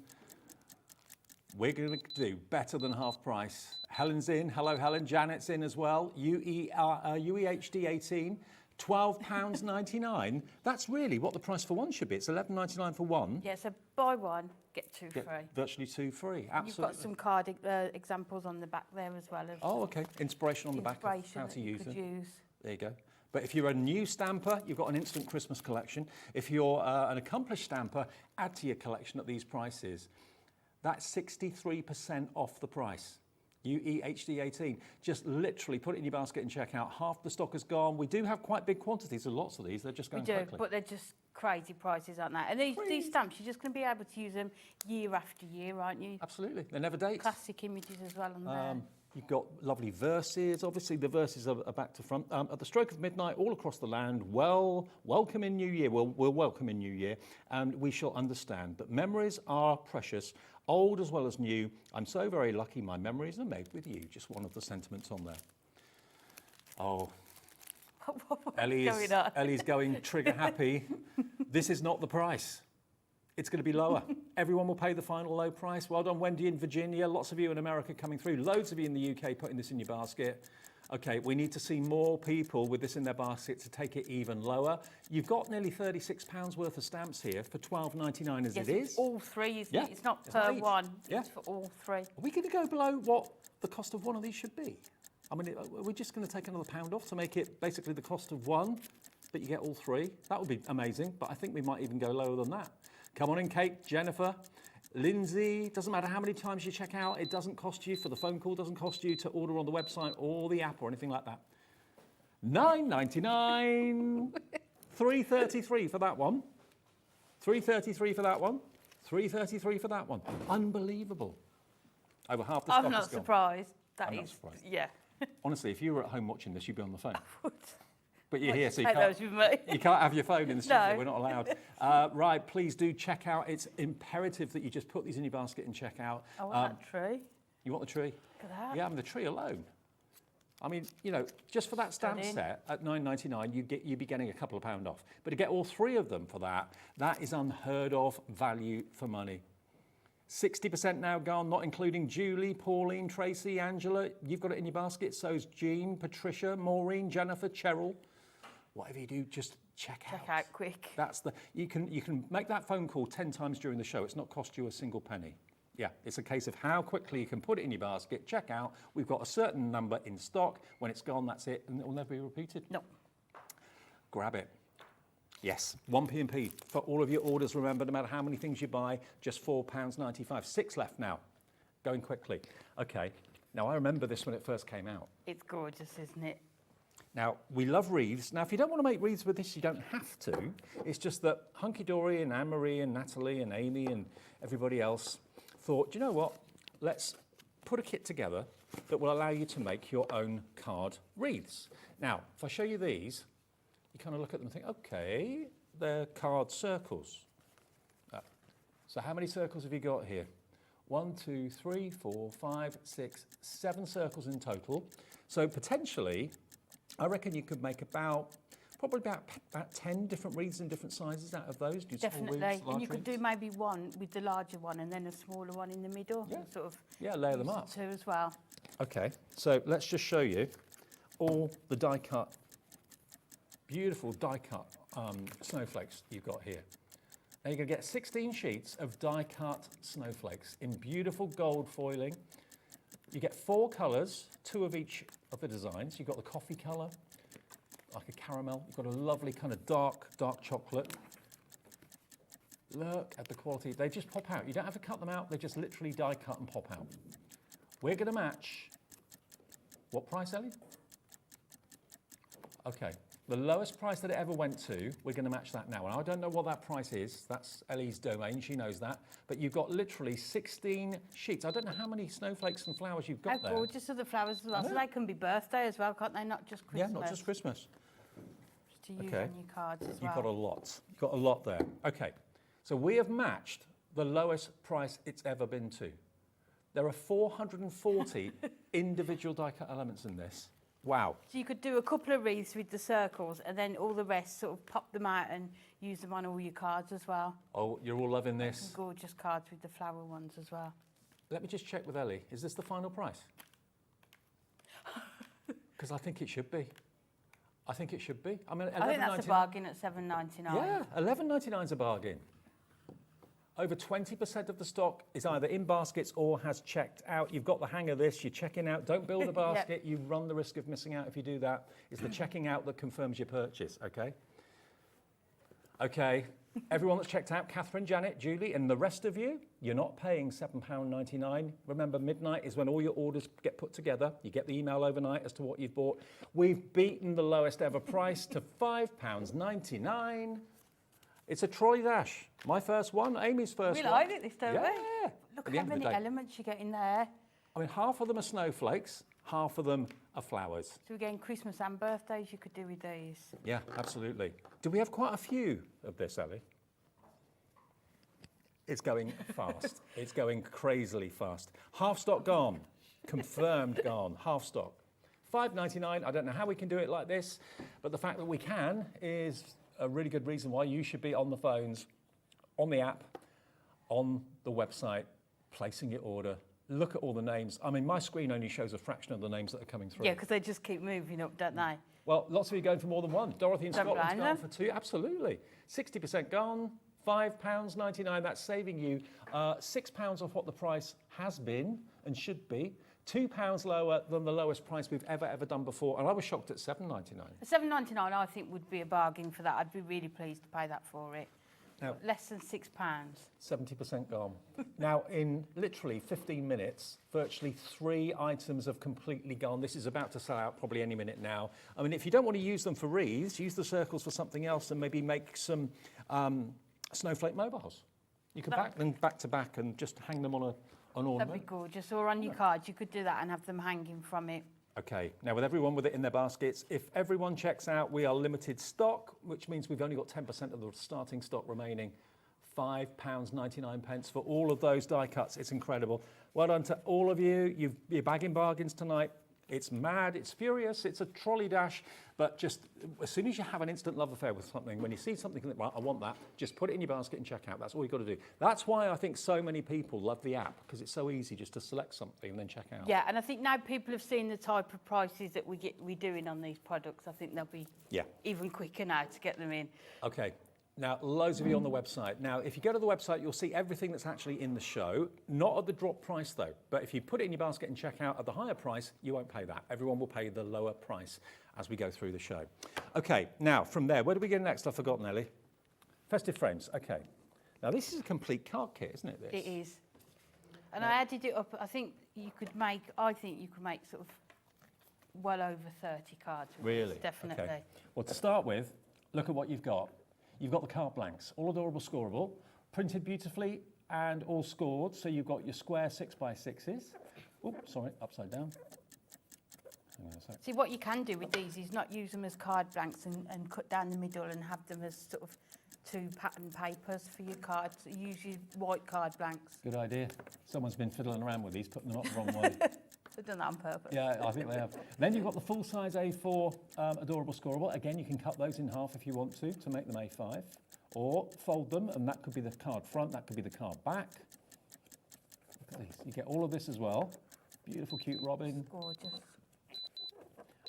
We're going to do better than half price. Helen's in. Hello, Helen. Janet's in as well. UEHD 18, £12.99. That's really what the price for one should be. It's $11.99 for one. Yeah, so buy one, get 2 free. Virtually 2 free. Absolutely. You've got some card examples on the back there as well. Oh, okay. Inspiration on the back of how to use them. There you go. But if you're a new stamper, you've got an instant Christmas collection. If you're an accomplished stamper, add to your collection at these prices. That's 63% off the price. UEHD 18. Just literally put it in your basket and check out. Half the stock is gone. We do have quite big quantities of lots of these. They're just going quickly. We do, but they're just crazy prices, aren't they? And these stamps, you're just going to be able to use them year after year, aren't you? Absolutely. They're never dates. Classic images as well on there. You've got lovely verses. Obviously, the verses are back to front. At the stroke of midnight, all across the land, welcome in New Year. We'll welcome in New Year, and we shall understand. But memories are precious, old as well as new. I'm so very lucky my memories are made with you. Just one of the sentiments on there. Oh, Ellie's going trigger happy. This is not the price. It's going to be lower. Everyone will pay the final low price. Well done, Wendy in Virginia. Lots of you in America coming through. Loads of you in the UK putting this in your basket. Okay, we need to see more people with this in their basket to take it even lower. You've got nearly £36 worth of stamps here for $12.99 as yes, it is. It's all 3, isn't Yeah. it? It's not It's per not each. one. Yeah. It's for all 3. Are we going to go below what the cost of one of these should be? I mean, are we just going to take another £1 off to make it basically the cost of one? but you get all 3. That would be amazing, but I think we might even go lower than that. Come on in, Kate, Jennifer, Lindsay. Doesn't matter how many times you check out, it doesn't cost you for the phone call, doesn't cost you to order on the website or the app or anything like that. $9.99. $3.33 for that one. $3.33 for that one. $3.33 for that one. Unbelievable. Over half the stock I'm not is gone. surprised. I'm not surprised. Yeah. Honestly, if you were at home watching this, you'd be on the phone. I would. But you're I'd here, so you take can't, those with me. you can't have your phone in the studio. No. We're not allowed. Right, please do check out. It's imperative that you just put these in your basket and check out. I want that tree. You want the tree? Look at that. Yeah, I mean, the tree alone. I mean, you know, just for that stamp set at $9.99, you'd be getting a couple of pound off. But to get all 3 of them for that, that is unheard of value for money. 60% now gone, not including Julie, Pauline, Tracy, Angela. You've got it in your basket. So's Jean, Patricia, Maureen, Jennifer, Cheryl. Whatever you do, just check out. Check out quick. That's the you can make that phone call 10 times during the show. It's not cost you a single penny. Yeah, it's a case of how quickly you can put it in your basket, check out. We've got a certain number in stock. When it's gone, that's it, and it will never be repeated. No. Grab it. Yes, 1 P&P for all of your orders. Remember, no matter how many things you buy, just £4.95. 6 left now. Going quickly. Okay. Now, I remember this when it first came out. It's gorgeous, isn't it? Now, we love wreaths. Now, if you don't want to make wreaths with this, you don't have to. It's just that Hunkydory and Anne-Marie and Natalie and Amy and everybody else thought, do you know what? Let's put a kit together that will allow you to make your own card wreaths. Now, if I show you these, you kind of look at them and think, okay, they're card circles. So how many circles have you got here? 1, 2, 3, 4, 5, 6, 7 circles in total. So potentially, I reckon you could make probably about 10 different wreaths in different sizes out of those. Do Definitely. small wreaths, And you large could do wreaths? maybe one with the larger one and then a smaller one in the middle. Yeah. And sort of Yeah, layer them up. Two as well. Okay, so let's just show you all the die cut, beautiful die cut snowflakes you've got here. Now you're going to get 16 sheets of die cut snowflakes in beautiful gold foiling. You get 4 colours, 2 of each of the designs. You've got the coffee colour, like a caramel. You've got a lovely kind of dark chocolate. Look at the quality. They just pop out. You don't have to cut them out. They just literally die cut and pop out. We're going to match, what price, Ellie? Okay, the lowest price that it ever went to, we're going to match that now. And I don't know what that price is. That's Ellie's domain. She knows that. But you've got literally 16 sheets. I don't know how many snowflakes and flowers you've got there. How gorgeous are the flowers as well. So they can be birthday as well, can't they? Not just Christmas. Yeah, not just Christmas. Just to use on your cards as well. You've got a lot. You've got a lot there. Okay, so we have matched the lowest price it's ever been to. There are 440 individual die-cut elements in this. Wow. So you could do a couple of wreaths with the circles and then all the rest sort of pop them out and use them on all your cards as well. Oh, you're all loving this. Some gorgeous cards with the flower ones as well. Let me just check with Ellie. Is this the final price? Because I think it should be. I think it should be. I mean, I think that's a bargain at $7.99. Yeah, $11.99 is a bargain. Over 20% of the stock is either in baskets or has checked out. You've got the hang of this, you're checking out. Don't build a basket, You run the risk of missing out if you do that. It's the checking out that confirms your purchase, okay? Okay, everyone that's checked out, Catherine, Janet, Julie, and the rest of you, you're not paying £7.99. Remember, midnight is when all your orders get put together. You get the email overnight as to what you've bought. We've beaten the lowest ever price to £5.99. It's a trolley dash. My first one, Amy's first We one. like it, this, don't we? Yeah. Look At the how end of the many day. elements you get in there. I mean, half of them are snowflakes, half of them are flowers. So we're getting Christmas and birthdays you could do with these. Yeah, absolutely. Do we have quite a few of this, Ellie? It's going fast. It's going crazily fast. Half stock gone. Confirmed gone. Half stock. $5.99. I don't know how we can do it like this, but the fact that we can is a really good reason why you should be on the phones, on the app, on the website, placing your order. Look at all the names. I mean, my screen only shows a fraction of the names that are coming through. Yeah, because they just keep moving up, don't they? Well, lots of you going for more than one. Dorothy in Don't Scotland's blame gone them. for 2. Absolutely. 60% gone. £5.99. That's saving you £6 off what the price has been and should be £2 lower than the lowest price we've ever done before, and I was shocked at £7.99. £7.99 I think would be a bargain for that. I'd be really pleased to pay that for it. Now, less than £6. 70% gone. Now, in literally 15 minutes, virtually 3 items have completely gone. This is about to sell out probably any minute now. I mean, if you don't want to use them for wreaths, use the circles for something else and maybe make some snowflake mobiles. You could back them back to back and just hang them on an ornament. That'd be gorgeous. Or on your cards, you could do that and have them hanging from it. Okay, now with everyone with it in their baskets, if everyone checks out, we are limited stock, which means we've only got 10% of the starting stock remaining. £5.99 for all of those die cuts. It's incredible. Well done to all of you. You're bagging bargains tonight. It's mad, it's furious, it's a trolley dash, but just as soon as you have an instant love affair with something, when you see something, well, I want that, just put it in your basket and check out. That's all you've got to do. That's why I think so many people love the app, because it's so easy just to select something and then check out. Yeah, and I think now people have seen the type of prices that we're doing on these products. I think they'll be even quicker now to get them in. Okay. Now, loads of you on the website. Now, if you go to the website, you'll see everything that's actually in the show. Not at the drop price, though. But if you put it in your basket and check out at the higher price, you won't pay that. Everyone will pay the lower price as we go through the show. Okay, now, from there, where do we go next? I've forgotten, Ellie. Festive frames. Okay. Now, this is a complete card kit, isn't it, this? It is. And I added it up. I think you could make sort of well over 30 cards. Really? Definitely. Okay. Well, to start with, look at what you've got. You've got the card blanks, all adorable, scoreable, printed beautifully and all scored. So you've got your square 6x6s. Oh, sorry, upside down. Hang on a sec. See, what you can do with these is not use them as card blanks and cut down the middle and have them as sort of 2 pattern papers for your cards. Use your white card blanks. Good idea. Someone's been fiddling around with these, putting them up the wrong way. They've done that on purpose. Yeah, I think they have. Then you've got the full-size A4 adorable scoreable. Again, you can cut those in half if you want to make them A5. Or fold them, and that could be the card front, that could be the card back. Look at these. You get all of this as well. Beautiful, cute robin. It's gorgeous.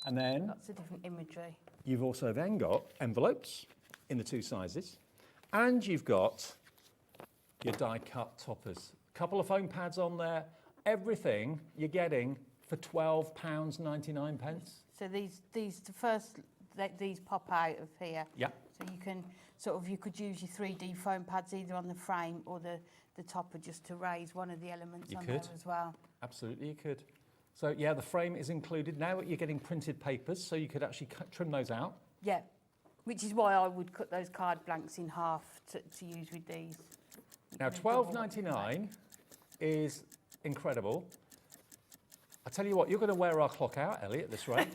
And then lots of different imagery. You've also then got envelopes in the 2 sizes. And you've got your die-cut toppers. A couple of foam pads on there. Everything you're getting for £12.99. So these pop out of here. Yeah. So you can you could use your 3D foam pads either on the frame or the topper just to raise one of the elements on there as well. Absolutely, you could. So yeah, the frame is included. Now you're getting printed papers, so you could actually trim those out. Yeah, which is why I would cut those card blanks in half to use with these. Now £12.99 is incredible. I tell you what, you're going to wear our clock out, Ellie, at this rate.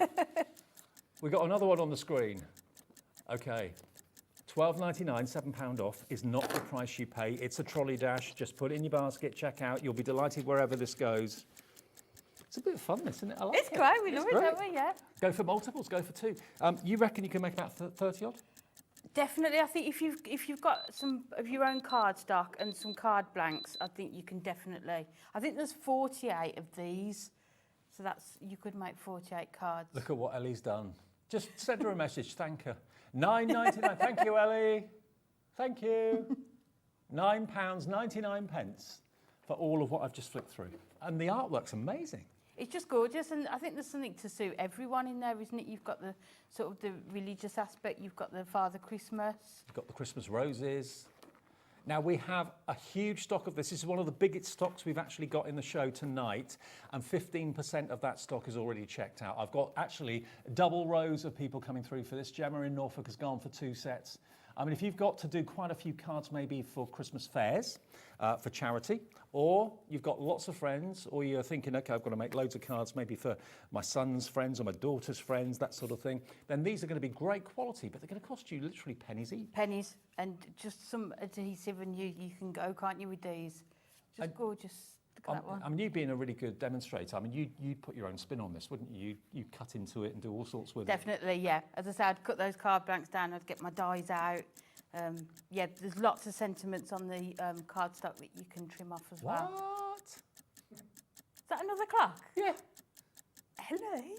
We've got another one on the screen. Okay, £12.99, £7 off is not the price you pay. It's a trolley dash. Just put it in your basket, check out. You'll be delighted wherever this goes. It's a bit of fun, isn't it? I like it's great. We love it, don't we? Yeah. Go for multiples. Go for 2. You reckon you can make about 30 odd? Definitely. I think if you've got some of your own card stock and some card blanks, I think you can definitely. I think there's 48 of these, so you could make 48 cards. Look at what Ellie's done. Just send her a message. Thank her. £9.99. Thank you, Ellie. Thank you. £9.99 for all of what I've just flicked through, and the artwork's amazing. It's just gorgeous, and I think there's something to suit everyone in there, isn't it? You've got the sort of the religious aspect, you've got the Father Christmas. You've got the Christmas roses. Now, we have a huge stock of this. This is one of the biggest stocks we've actually got in the show tonight, and 15% of that stock is already checked out. I've got actually double rows of people coming through for this. Gemma in Norfolk has gone for 2 sets. I mean, if you've got to do quite a few cards maybe for Christmas fairs, for charity, or you've got lots of friends, or you're thinking, okay, I've got to make loads of cards maybe for my son's friends or my daughter's friends, that sort of thing, then these are going to be great quality, but they're going to cost you literally pennies each. Pennies, and just some adhesive, and you can go, can't you, with these? Just gorgeous. Look at that one. I mean, you being a really good demonstrator, I mean, you'd put your own spin on this, wouldn't you? You'd cut into it and do all sorts with it. Definitely, yeah. As I said, I'd cut those card blanks down, I'd get my dies out. Yeah, there's lots of sentiments on the cardstock that you can trim off as well. What? Is that another clock? Yeah. Ellie?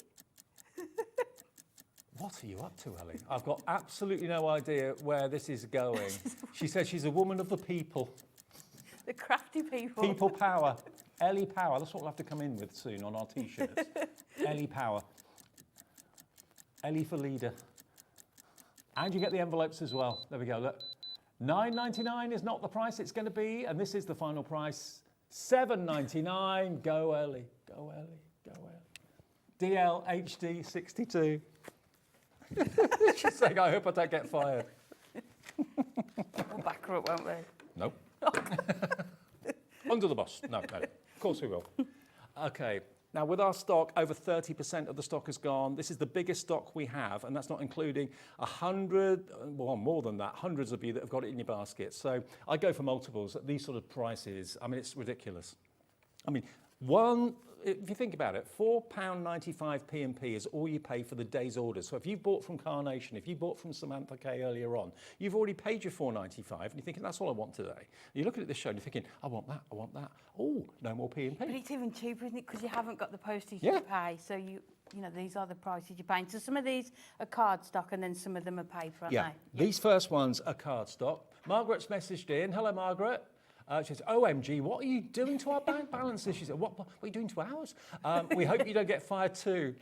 What are you up to, Ellie? I've got absolutely no idea where this is going. She says she's a woman of the people. The crafty people. People power. Ellie Power. That's what we'll have to come in with soon on our T-shirts. Ellie Power. Ellie for leader. And you get the envelopes as well. There we go, look. $9.99 is not the price it's going to be, and this is the final price. $7.99. Go Ellie, go Ellie, go Ellie. DL HD 62. She's saying, I hope I don't get fired. We'll back her up, won't we? Nope. Under the bus. No, no. Of course we will. Okay. Now, with our stock, over 30% of the stock is gone. This is the biggest stock we have, and that's not including 100, well, more than that, hundreds of you that have got it in your basket. So I go for multiples at these sort of prices. I mean, it's ridiculous. I mean, if you think about it, £4.95 P&P is all you pay for the day's orders. So if you bought from Carnation, if you bought from Samantha K earlier on, you've already paid your £4.95, and you're thinking, that's all I want today. And you're looking at this show and you're thinking, I want that, I want that. Oh, no more P&P. But it's even cheaper, isn't it? Because you haven't got the postage to pay. So you know, these are the prices you're paying. So some of these are card stock, and then some of them are paper, aren't they? These first ones are card stock. Margaret's messaged in. Hello, Margaret. She says, OMG, what are you doing to our bank balances? She said, what are you doing to ours? We hope you don't get fired too.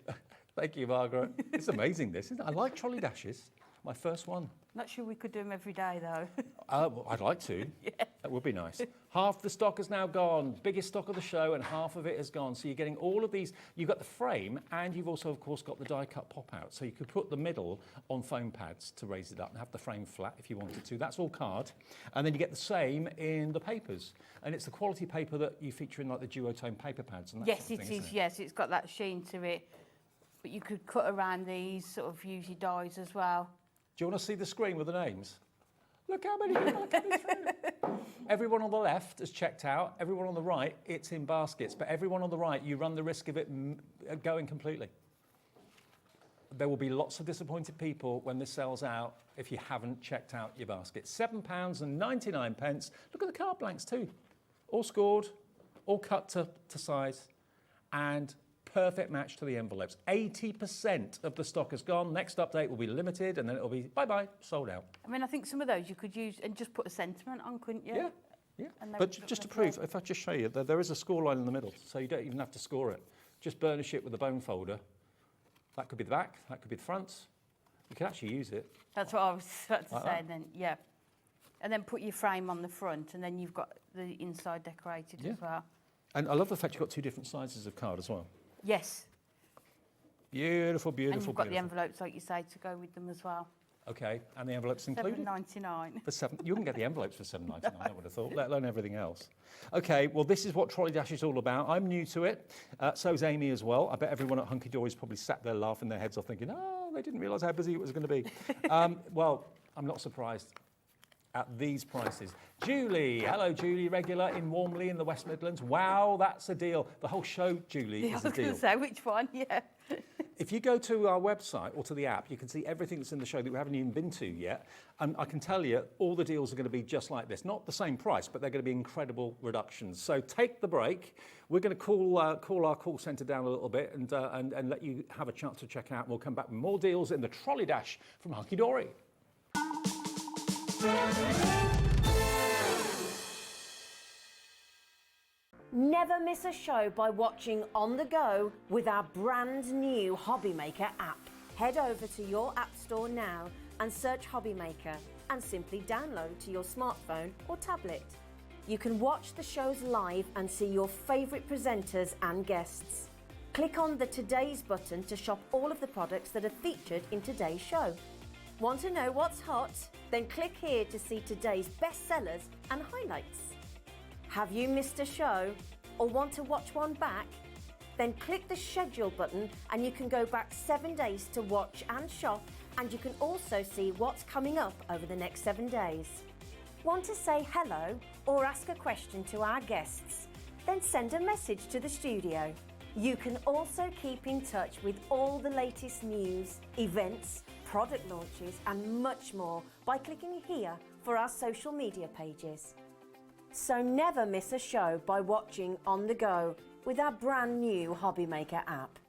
Thank you, Margaret. It's amazing, this, isn't it? I like trolley dashes. My first one. Not sure we could do them every day, though. Well, I'd like to. Yeah. That would be nice. Half the stock is now gone. Biggest stock of the show, and half of it is gone. So you're getting all of these. You've got the frame, and you've also, of course, got the die-cut pop-out. So you could put the middle on foam pads to raise it up and have the frame flat if you wanted to. That's all card. And then you get the same in the papers. And it's the quality paper that you feature in, like, the duotone paper pads. And that Yes, sort of it thing, is. isn't it? Yes, it's got that sheen to it. But you could cut around these, sort of use your dies as well. Do you want to see the screen with the names? Look how many people are coming through. Everyone on the left is checked out. Everyone on the right, it's in baskets. But everyone on the right, you run the risk of it going completely. There will be lots of disappointed people when this sells out if you haven't checked out your basket. £7.99. Look at the card blanks too. All scored, all cut to size, and perfect match to the envelopes. 80% of the stock is gone. Next update will be limited, and then it'll be bye-bye, sold out. I mean, I think some of those you could use and just put a sentiment on, couldn't you? Yeah, yeah. But just to prove, if I just show you, there is a score line in the middle, so you don't even have to score it. Just burnish it with a bone folder. That could be the back, that could be the front. You can actually use it. That's what I was about to Like say, that. and then, yeah. And then put your frame on the front, and then you've got the inside decorated as well. And I love the fact you've got two different sizes of card as well. Yes. Beautiful, beautiful, And you've got beautiful. the envelopes, like you say, to go with them as well. Okay, and the envelopes included? $7.99. For you wouldn't get the envelopes for $7.99, I would have thought, let alone everything else. Okay, well, this is what Trolley Dash is all about. I'm new to it. So's Amy as well. I bet everyone at Hunkydory's probably sat there laughing their heads off thinking, oh, they didn't realise how busy it was going to be. Well, I'm not surprised at these prices. Julie, hello Julie, regular in Warmley in the West Midlands. Wow, that's a deal. The whole show, Julie, Yeah, is I a was going deal. to say, which one? Yeah. If you go to our website or to the app, you can see everything that's in the show that we haven't even been to yet. And I can tell you, all the deals are going to be just like this. Not the same price, but they're going to be incredible reductions. So take the break. We're going to call our call centre down a little bit and let you have a chance to check out. And we'll come back with more deals in the Trolley Dash from Hunkydory. Never miss a show by watching on the go with our brand new HobbyMaker app. Head over to your app store now and search HobbyMaker and simply download to your smartphone or tablet. You can watch the shows live and see your favourite presenters and guests. Click on the Today's button to shop all of the products that are featured in today's show. Want to know what's hot? Then click here to see today's bestsellers and highlights. Have you missed a show or want to watch one back? Then click the schedule button and you can go back 7 days to watch and shop, and you can also see what's coming up over the next 7 days. Want to say hello or ask a question to our guests? Then send a message to the studio. You can also keep in touch with all the latest news, events, product launches and much more by clicking here for our social media pages. So never miss a show by watching on the go with our brand new HobbyMaker app.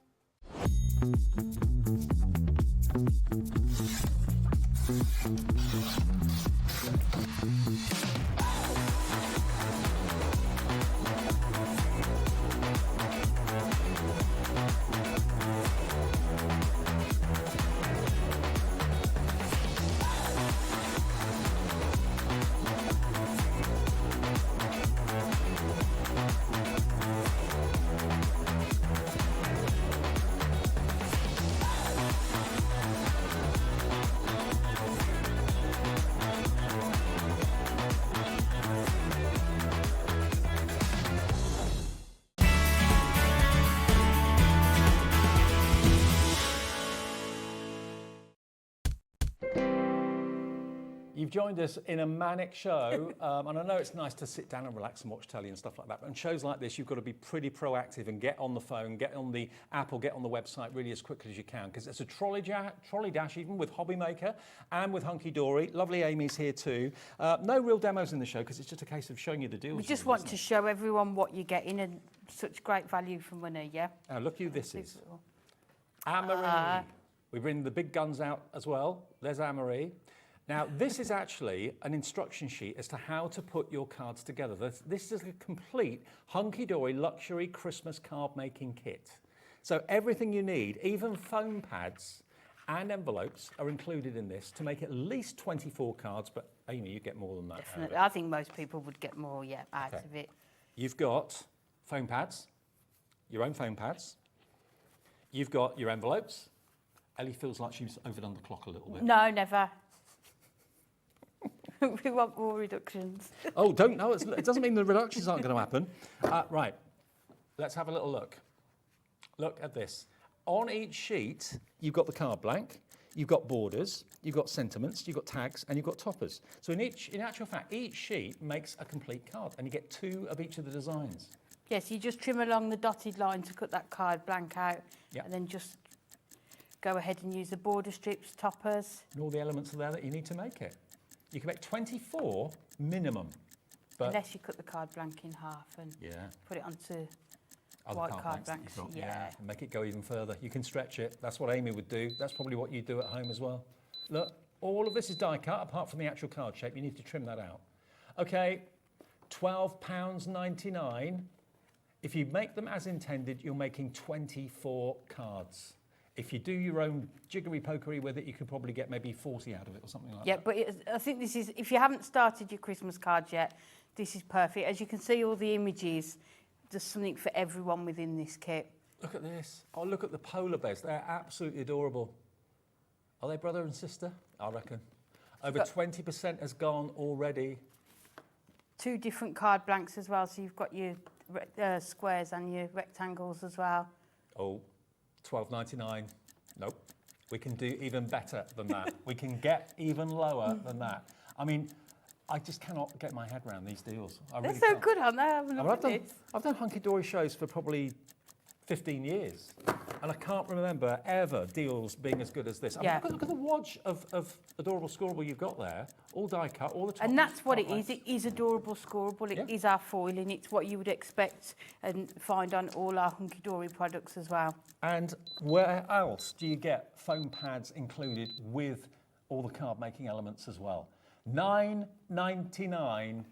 You've joined us in a manic show, and I know it's nice to sit down and relax and watch telly and stuff like that, but on shows like this, you've got to be pretty proactive and get on the phone, get on the app or get on the website really as quickly as you can, because it's a trolley dash even with HobbyMaker and with Hunkydory. Lovely Amy's here too. No real demos in the show, because it's just a case of showing you the deals. We just want to show everyone what you're getting and such great value for money, yeah? Look who this is. Anne-Marie. We bring the big guns out as well. There's Anne-Marie. Now, this is actually an instruction sheet as to how to put your cards together. This is a complete Hunkydory luxury Christmas card making kit. So everything you need, even foam pads and envelopes, are included in this to make at least 24 cards, but Amy, you get more than that. Definitely. I think most people would get more, out of it. You've got foam pads, your own foam pads. You've got your envelopes. Ellie feels like she's overdone the clock a little bit. No, never. We want more reductions. Oh, don't know. It doesn't mean the reductions aren't going to happen. Right, let's have a little look. Look at this. On each sheet, you've got the card blank, you've got borders, you've got sentiments, you've got tags, and you've got toppers. So in actual fact, each sheet makes a complete card, and you get 2 of each of the designs. Yes, you just trim along the dotted line to cut that card blank out, and then just go ahead and use the border strips, toppers. And all the elements are there that you need to make it. You can make 24 minimum. But unless you cut the card blank in half and put it onto white card blanks. And make it go even further. You can stretch it. That's what Amy would do. That's probably what you do at home as well. Look, all of this is die cut, apart from the actual card shape. You need to trim that out. Okay, £12.99. If you make them as intended, you're making 24 cards. If you do your own jiggery-pokery with it, you could probably get maybe 40 out of it or something like that. Yeah, but I think this is, if you haven't started your Christmas cards yet, this is perfect. As you can see all the images, there's something for everyone within this kit. Look at this. Oh, look at the polar bears. They're absolutely adorable. Are they brother and sister? I reckon. Over 20% has gone already. 2 different card blanks as well, so you've got your squares and your rectangles as well. Oh. £12.99. Nope. We can do even better than that. We can get even lower than that. I mean, I just cannot get my head around these deals. They're so good, aren't they? I've done Hunkydory shows for probably 15 years, and I can't remember ever deals being as good as this. I mean, look at the wodge of adorable scoreable you've got there, all die cut, all the top. And that's what it is. It is adorable scoreable. It is our foiling. It's what you would expect and find on all our Hunkydory products as well. And where else do you get foam pads included with all the card making elements as well? £9.99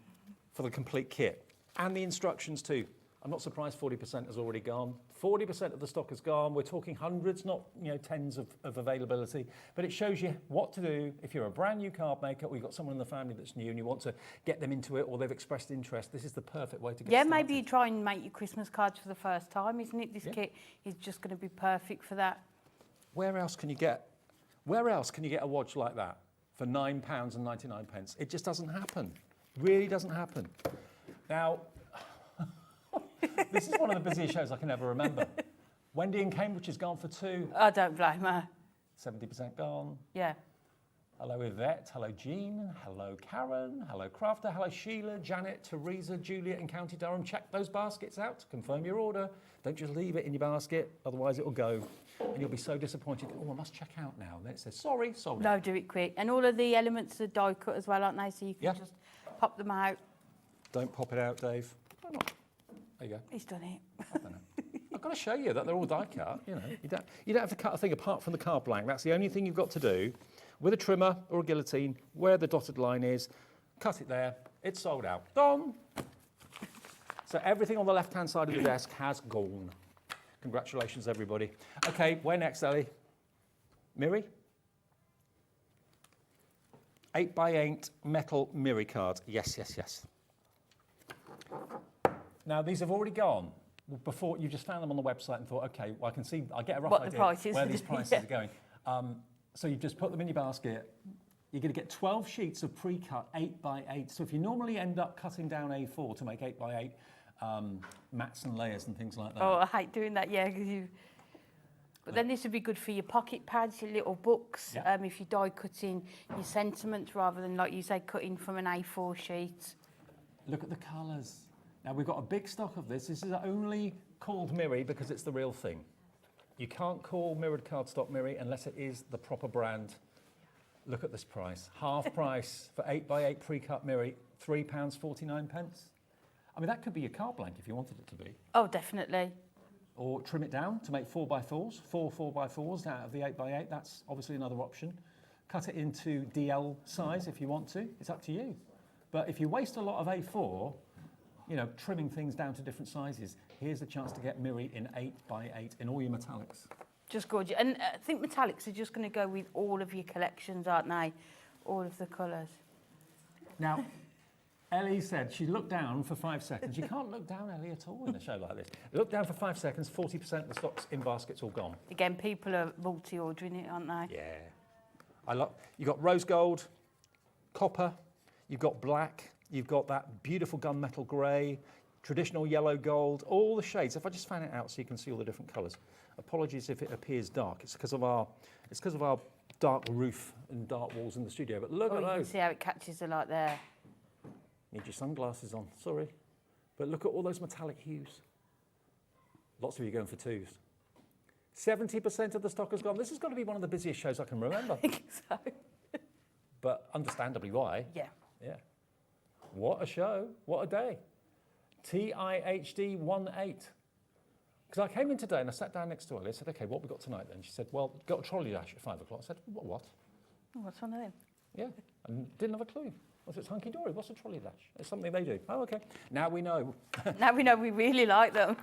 for the complete kit, and the instructions too. I'm not surprised 40% has already gone. 40% of the stock has gone. We're talking hundreds, not tens of availability. But it shows you what to do if you're a brand new card maker, or you've got someone in the family that's new and you want to get them into it, or they've expressed interest. This is the perfect way to get started. Maybe you try and make your Christmas cards for the first time, isn't it? This kit is just going to be perfect for that. Where else can you get a watch like that for £9.99? It just doesn't happen. Really doesn't happen. Now, this is one of the busiest shows I can ever remember. Wendy in Cambridge has gone for 2. I don't blame her. 70% gone. Yeah. Hello Yvette, hello Jean, hello Karen, hello Crafter, hello Sheila, Janet, Teresa, Juliet in County Durham. Check those baskets out to confirm your order. Don't just leave it in your basket, otherwise it'll go. And you'll be so disappointed. Oh, I must check out now. And then it says, sorry, sold. No, do it quick. And all of the elements are die cut as well, aren't they? So you can just pop them out. Don't pop it out, Dave. Why not? There you go. He's done it. I don't know. I've got to show you that they're all die cut. You don't have to cut a thing apart from the card blank. That's the only thing you've got to do. With a trimmer or a guillotine, where the dotted line is, cut it there. It's sold out. Done. So everything on the left-hand side of the desk has gone. Congratulations, everybody. Okay, where next, Ellie? Miri? 8x8 metal Miri cards. Yes, yes, yes. Now, these have already gone. Before, you just found them on the website and thought, okay, well, I get a rough idea where these prices are going. So you just put them in your basket. You're going to get 12 sheets of pre-cut 8x8. So if you normally end up cutting down A4 to make 8x8 mats and layers and things like that. Oh, I hate doing that, because But then this would be good for your pocket pads, your little books, Yeah. if you die cutting your sentiments rather than, like you say, cutting from an A4 sheet. Look at the colours. Now, we've got a big stock of this. This is only called Miri because it's the real thing. You can't call mirrored cardstock Miri unless it is the proper brand. Look at this price. Half price for 8x8 pre-cut Miri, £3.49. I mean, that could be your card blank if you wanted it to be. Oh, definitely. Or trim it down to make 4x4s, four 4x4s out of the 8x8. That's obviously another option. Cut it into DL size if you want to. It's up to you. But if you waste a lot of A4, you know, trimming things down to different sizes, here's the chance to get Miri in 8x8 in all your metallics. Just gorgeous. And I think metallics are just going to go with all of your collections, aren't they? All of the colours. Now, Ellie said she looked down for 5 seconds. You can't look down, Ellie, at all in a show like this. Look down for 5 seconds, 40% of the stock's in baskets all gone. Again, people are multi-ordering it, aren't they? Yeah. You've got rose gold, copper, you've got black, you've got that beautiful gunmetal grey, traditional yellow gold, all the shades. If I just fan it out so you can see all the different colours. Apologies if it appears dark. It's because of our dark roof and dark walls in the studio. But look at You can those. see how it catches the light there. Need your sunglasses on, sorry. But look at all those metallic hues. Lots of you going for twos. 70% of the stock has gone. This has got to be one of the busiest shows I can remember. I think so. But understandably why. Yeah. Yeah. What a show. What a day. TIHD 18. Because I came in today and I sat down next to Ellie. I said, OK, what have we got tonight then? She said, well, got a trolley dash at 5 o'clock. I said, what? Oh, what's one of them? Yeah. And didn't have a clue. I said, it's Hunkydory. What's a trolley dash? It's something they do. Oh, OK. Now we know. Now we know we really like them.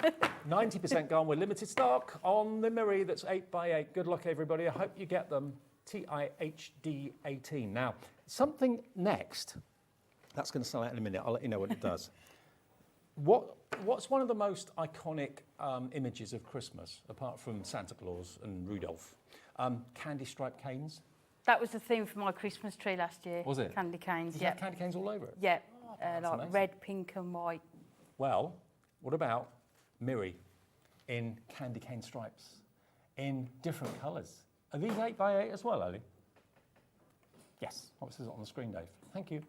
90% gone with limited stock on the Miri that's 8x8. Good luck, everybody. I hope you get them. TIHD 18. Now, something next. That's going to sell out in a minute. I'll let you know what it does. What's one of the most iconic images of Christmas, apart from Santa Claus and Rudolph? Candy striped canes. That was the theme for my Christmas tree last year. Was it? Candy canes, Did you have candy canes all over it? Yeah, that's like amazing. red, pink and white. Well, what about Miri in candy cane stripes in different colours? Are these 8x8 as well, Ellie? Yes. What says it on the screen, Dave? Thank you.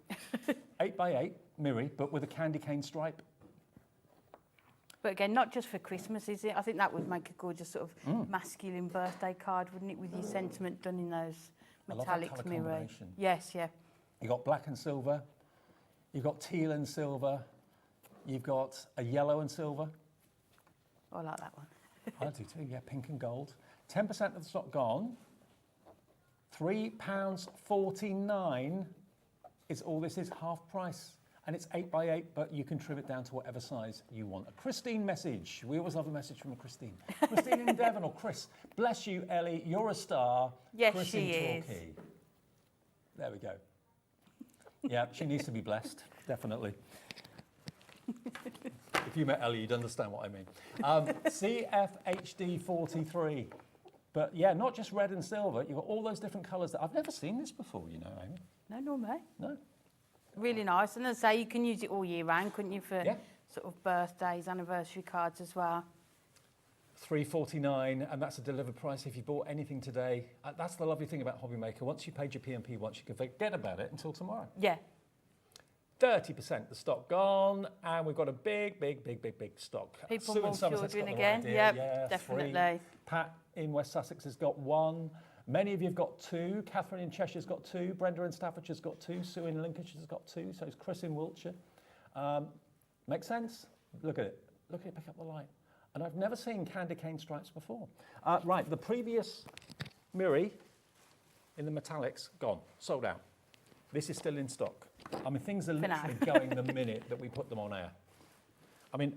8x8 Miri, but with a candy cane stripe. But again, not just for Christmas, is it? I think that would make a gorgeous sort of masculine birthday card, wouldn't it, with your sentiment done in those metallic Miri. Yes, yeah. You've got black and silver. You've got teal and silver. You've got a yellow and silver. I like that one. I do too, yeah, pink and gold. 10% of the stock gone. £3.49 is all this is, half price. And it's 8x8, but you can trim it down to whatever size you want. A Christine message. We always love a message from a Christine. Christine in Devon, or Chris. Bless you, Ellie. You're a star. Yes, Chris she in is. Torquay. There we go. Yeah, she needs to be blessed, definitely. If you met Ellie, you'd understand what I mean. CFHD 43. But yeah, not just red and silver. You've got all those different colours that I've never seen this before, you know, Amy. No, nor me. No. Really nice. And as I say, you can use it all year round, couldn't you, for sort of birthdays, anniversary cards as well. $3.49, and that's a delivered price if you bought anything today. That's the lovely thing about HobbyMaker. Once you paid your P&P once, you can forget about it until tomorrow. Yeah. 30% the stock gone, and we've got a big stock. People Sue in more Somerset's got children the again. idea. Yep, Yeah, definitely. 3. Pat in West Sussex has got 1. Many of you have got 2. Catherine in Cheshire's got 2. Brenda in Staffordshire's got 2. Sue in Lincolnshire's got 2. So is Chris in Wiltshire. Makes sense? Look at it. Look at it pick up the light. And I've never seen candy cane stripes before. Right, the previous Miri in the metallics, gone, sold out. This is still in stock. I mean, things are literally going the minute that we put them on air. I mean,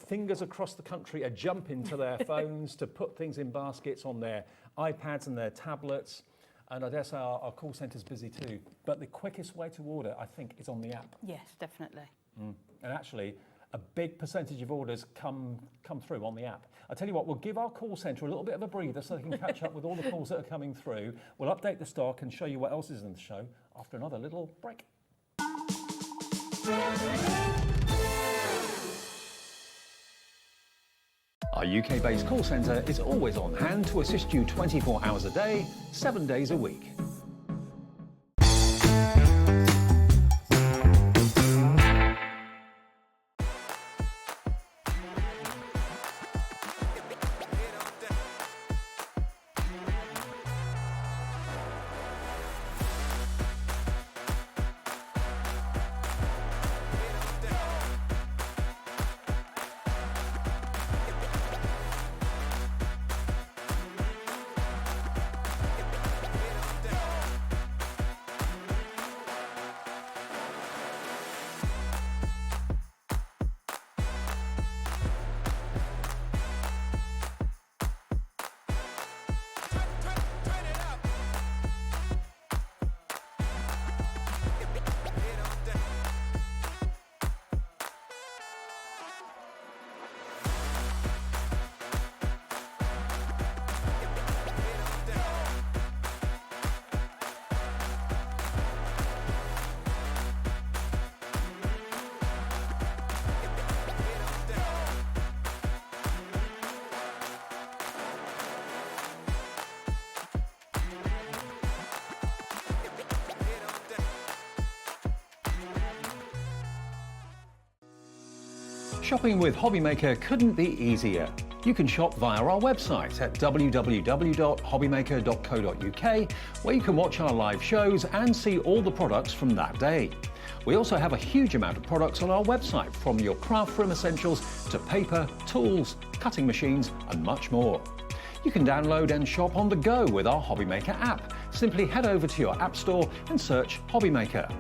fingers across the country are jumping to their phones to put things in baskets on their iPads and their tablets. And I dare say our call centre's busy too. But the quickest way to order, I think, is on the app. Yes, definitely. And actually, a big percentage of orders come through on the app. I tell you what, we'll give our call centre a little bit of a breather so they can catch up with all the calls that are coming through. We'll update the stock and show you what else is in the show after another little break. Our UK-based call centre is always on hand to assist you 24 hours a day, 7 days a week. Shopping with HobbyMaker couldn't be easier. You can shop via our website at www.hobbymaker.co.uk, where you can watch our live shows and see all the products from that day. We also have a huge amount of products on our website, from your craft room essentials to paper, tools, cutting machines and much more. You can download and shop on the go with our HobbyMaker app. Simply head over to your app store and search HobbyMaker.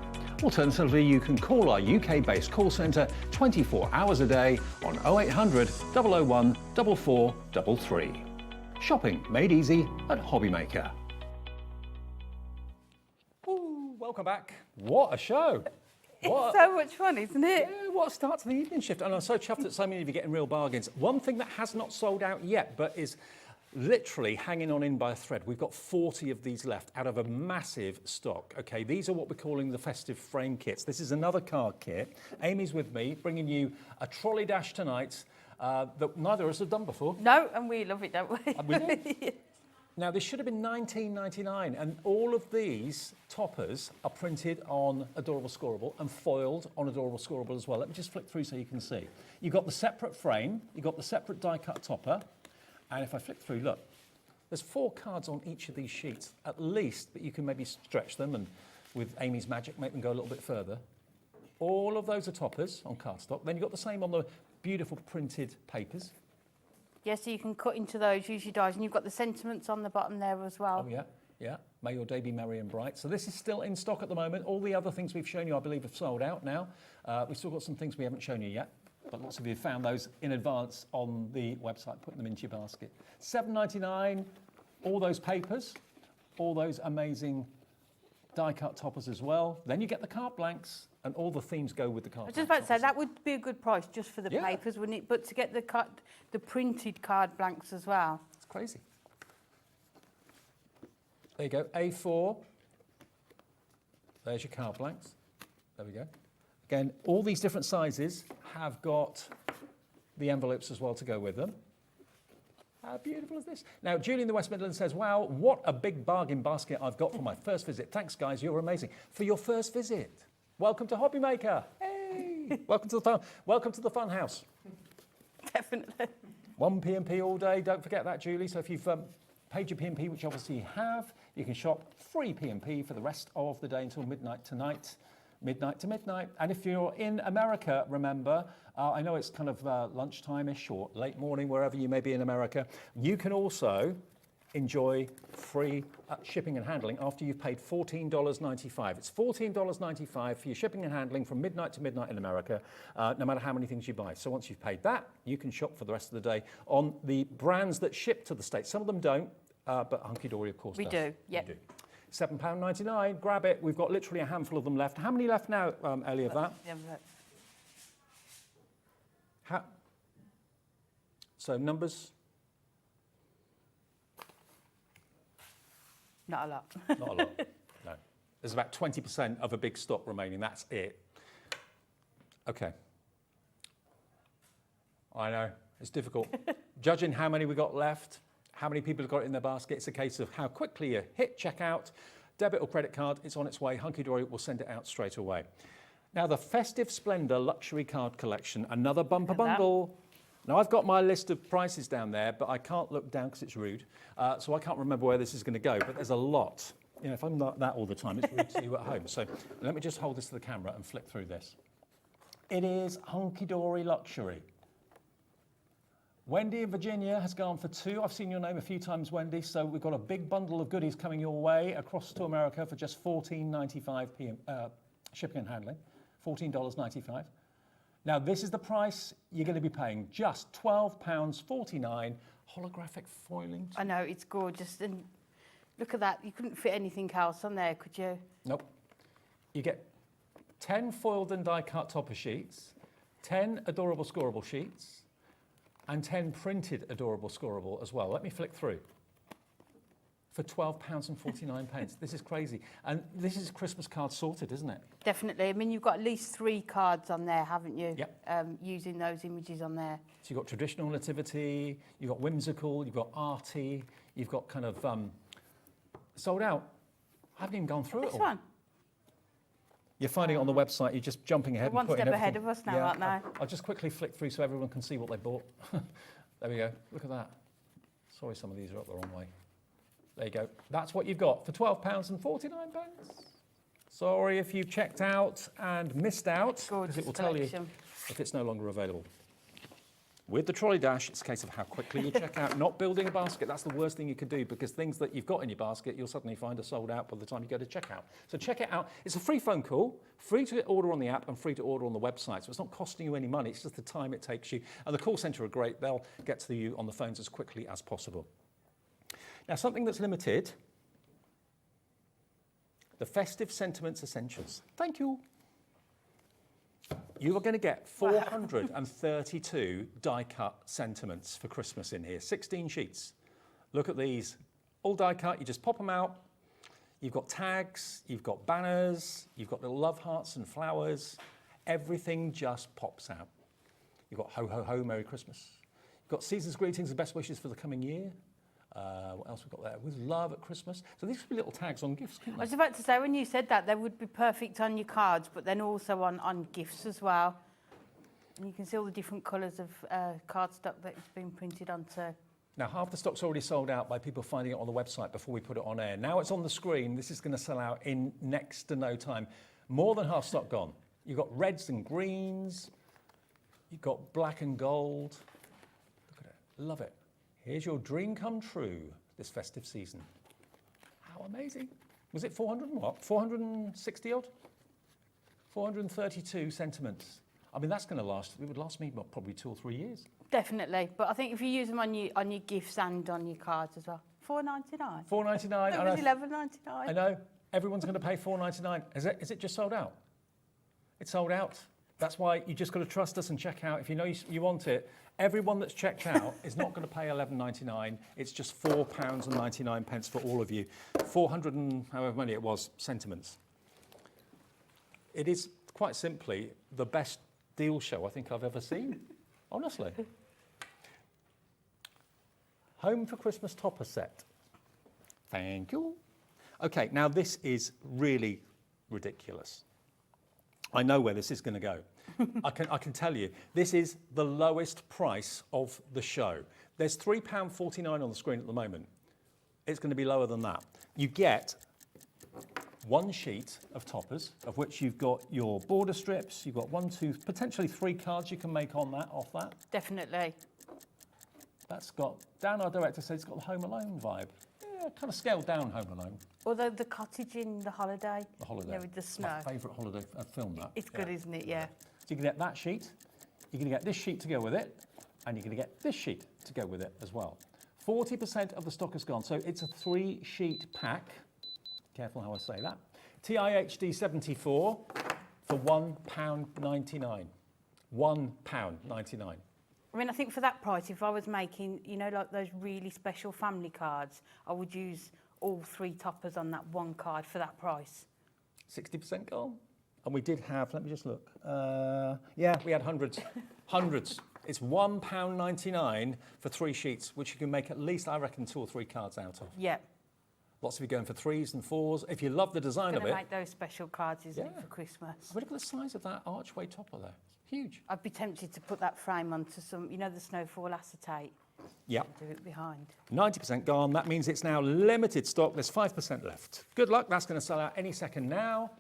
Alternatively, you can call our UK-based call centre 24 hours a day on 0800 001 4433. Shopping made easy at HobbyMaker. Ooh, welcome back. What a show! It's so much fun, isn't it? Yeah, what a start to the evening shift. And I'm so chuffed that so many of you are getting real bargains. One thing that has not sold out yet, but is literally hanging on in by a thread. We've got 40 of these left out of a massive stock. Okay, these are what we're calling the festive frame kits. This is another card kit. Amy's with me, bringing you a trolley dash tonight that neither of us have done before. No, and we love it, don't we? We do. Now, this should have been $19.99, and all of these toppers are printed on Adorable Scoreable and foiled on Adorable Scoreable as well. Let me just flick through so you can see. You've got the separate frame, you've got the separate die-cut topper, and if I flick through, look, there's 4 cards on each of these sheets, at least, but you can maybe stretch them and, with Amy's magic, make them go a little bit further. All of those are toppers on cardstock. Then you've got the same on the beautiful printed papers. Yeah, so you can cut into those, use your dies, and you've got the sentiments on the bottom there as well. Oh, yeah, yeah. May your day be merry and bright. So this is still in stock at the moment. All the other things we've shown you, I believe, have sold out now. We've still got some things we haven't shown you yet, but lots of you found those in advance on the website, putting them into your basket. $7.99, all those papers, all those amazing die-cut toppers as well. Then you get the card blanks, and all the themes go with the card. I was just about to say, that would be a good price just for the papers, wouldn't it? But to get the printed card blanks as well. It's crazy. There you go, A4. There's your card blanks. There we go. Again, all these different sizes have got the envelopes as well to go with them. How beautiful is this? Now, Julie in the West Midlands says, wow, what a big bargain basket I've got for my first visit. Thanks, guys, you're amazing. For your first visit, welcome to HobbyMaker. Hey! Welcome to the fun house. Definitely. 1 P&P all day, don't forget that, Julie. So if you've paid your P&P, which obviously you have, you can shop free P&P for the rest of the day until midnight tonight. Midnight to midnight. And if you're in America, remember, I know it's kind of lunchtime-ish or late morning, wherever you may be in America, you can also enjoy free shipping and handling after you've paid $14.95. It's $14.95 for your shipping and handling from midnight to midnight in America, no matter how many things you buy. So once you've paid that, you can shop for the rest of the day on the brands that ship to the States. Some of them don't, but Hunkydory, of course, we does. do, yep. We do. £7.99, grab it. We've got literally a handful of them left. How many left now, Ellie, of that? So numbers? Not a lot. Not a lot, no. There's about 20% of a big stock remaining, that's it. Okay. I know, it's difficult. Judging how many we got left, how many people have got it in their basket, it's a case of how quickly you hit checkout, debit or credit card, it's on its way. Hunkydory will send it out straight away. Now, the Festive Splendor Luxury Card Collection, another bumper bundle. Now, I've got my list of prices down there, but I can't look down because it's rude. So I can't remember where this is going to go, but there's a lot. You know, if I'm like that all the time, it's rude to you at home. So let me just hold this to the camera and flip through this. It is Hunkydory Luxury. Wendy in Virginia has gone for 2. I've seen your name a few times, Wendy. So we've got a big bundle of goodies coming your way across to America for just $14.95 shipping and handling, $14.95. Now, this is the price you're going to be paying, just £12.49, holographic foiling. I know, it's gorgeous. And look at that, you couldn't fit anything else on there, could you? Nope. You get 10 foiled and die-cut topper sheets, 10 adorable scoreable sheets, and 10 printed adorable scoreable as well. Let me flick through. For £12.49. This is crazy. And this is Christmas cards sorted, isn't it? Definitely. I mean, you've got at least 3 cards on there, haven't you? Yep. Using those images on there. So you've got traditional nativity, you've got whimsical, you've got arty, you've got kind of sold out. I haven't even gone through it all. This one? You're finding it on the website, you're just jumping ahead. One step ahead of us now, aren't they? I'll just quickly flick through so everyone can see what they bought. There we go. Look at that. Sorry, some of these are up the wrong way. There you go. That's what you've got for £12.49. Sorry if you've checked out and missed out, because it will tell you if it's no longer available. With the trolley dash, it's a case of how quickly you check out, not building a basket. That's the worst thing you could do, because things that you've got in your basket, you'll suddenly find are sold out by the time you go to checkout. So check it out. It's a free phone call, free to order on the app and free to order on the website. So it's not costing you any money. It's just the time it takes you. And the call centre are great. They'll get to you on the phones as quickly as possible. Now, something that's limited, the Festive Sentiments Essentials. Thank you. You are going to get 432 die-cut sentiments for Christmas in here, 16 sheets. Look at these, all die-cut, you just pop them out. You've got tags, you've got banners, you've got little love hearts and flowers. Everything just pops out. You've got ho, ho, ho, Merry Christmas. You've got season's greetings and best wishes for the coming year. What else we've got there? With love at Christmas. So these could be little tags on gifts, couldn't they? I was about to say, when you said that, they would be perfect on your cards, but then also on gifts as well. And you can see all the different colours of cardstock that it's been printed onto. Now, half the stock's already sold out by people finding it on the website before we put it on air. Now it's on the screen. This is going to sell out in next to no time. More than half stock gone. You've got reds and greens. You've got black and gold. Look at it. Love it. Here's your dream come true this festive season. How amazing. Was it 400 and what? 460 odd? 432 sentiments. I mean, that's going to last, it would last me probably 2 or 3 years. Definitely. But I think if you use them on your gifts and on your cards as well. $4.99. $4.99. It was $11.99. I know. Everyone's going to pay $4.99. Is it just sold out? It's sold out. That's why you just got to trust us and check out. If you know you want it, everyone that's checked out is not going to pay $11.99. It's just £4.99 for all of you. 400 and however many it was, sentiments. It is quite simply the best deal show I think I've ever seen, honestly. Home for Christmas topper set. Thank you. Okay, now this is really ridiculous. I know where this is going to go. I can tell you, this is the lowest price of the show. There's £3.49 on the screen at the moment. It's going to be lower than that. You get 1 sheet of toppers, of which you've got your border strips. You've got 1, 2, potentially 3 cards you can make on that, off that. Definitely. That's got, Dan, our director, said it's got the Home Alone vibe. Yeah, kind of scaled down Home Alone. Although the cottage in The Holiday. The Holiday. You know, with the snow. My favourite holiday film, that. It's good, isn't it? Yeah. So you can get that sheet, you're going to get this sheet to go with it, and you're going to get this sheet to go with it as well. 40% of the stock is gone, so it's a 3-sheet pack. Careful how I say that. TIHD 74 for £1.99. £1.99. I mean, I think for that price, if I was making, you know, like those really special family cards, I would use all 3 toppers on that 1 card for that price. 60% gone. And we did have, let me just look. Yeah, we had hundreds. Hundreds. It's £1.99 for 3 sheets, which you can make at least, I reckon, 2 or 3 cards out of. Yeah. Lots of you going for 3s and 4s. If you love the design of it. Make those special cards, isn't it, for Christmas? Have a look at the size of that archway topper there. It's huge. I'd be tempted to put that frame onto some, you know, the snowfall acetate. Yeah. Do it behind. 90% gone. That means it's now limited stock. There's 5% left. Good luck. That's going to sell out any second now.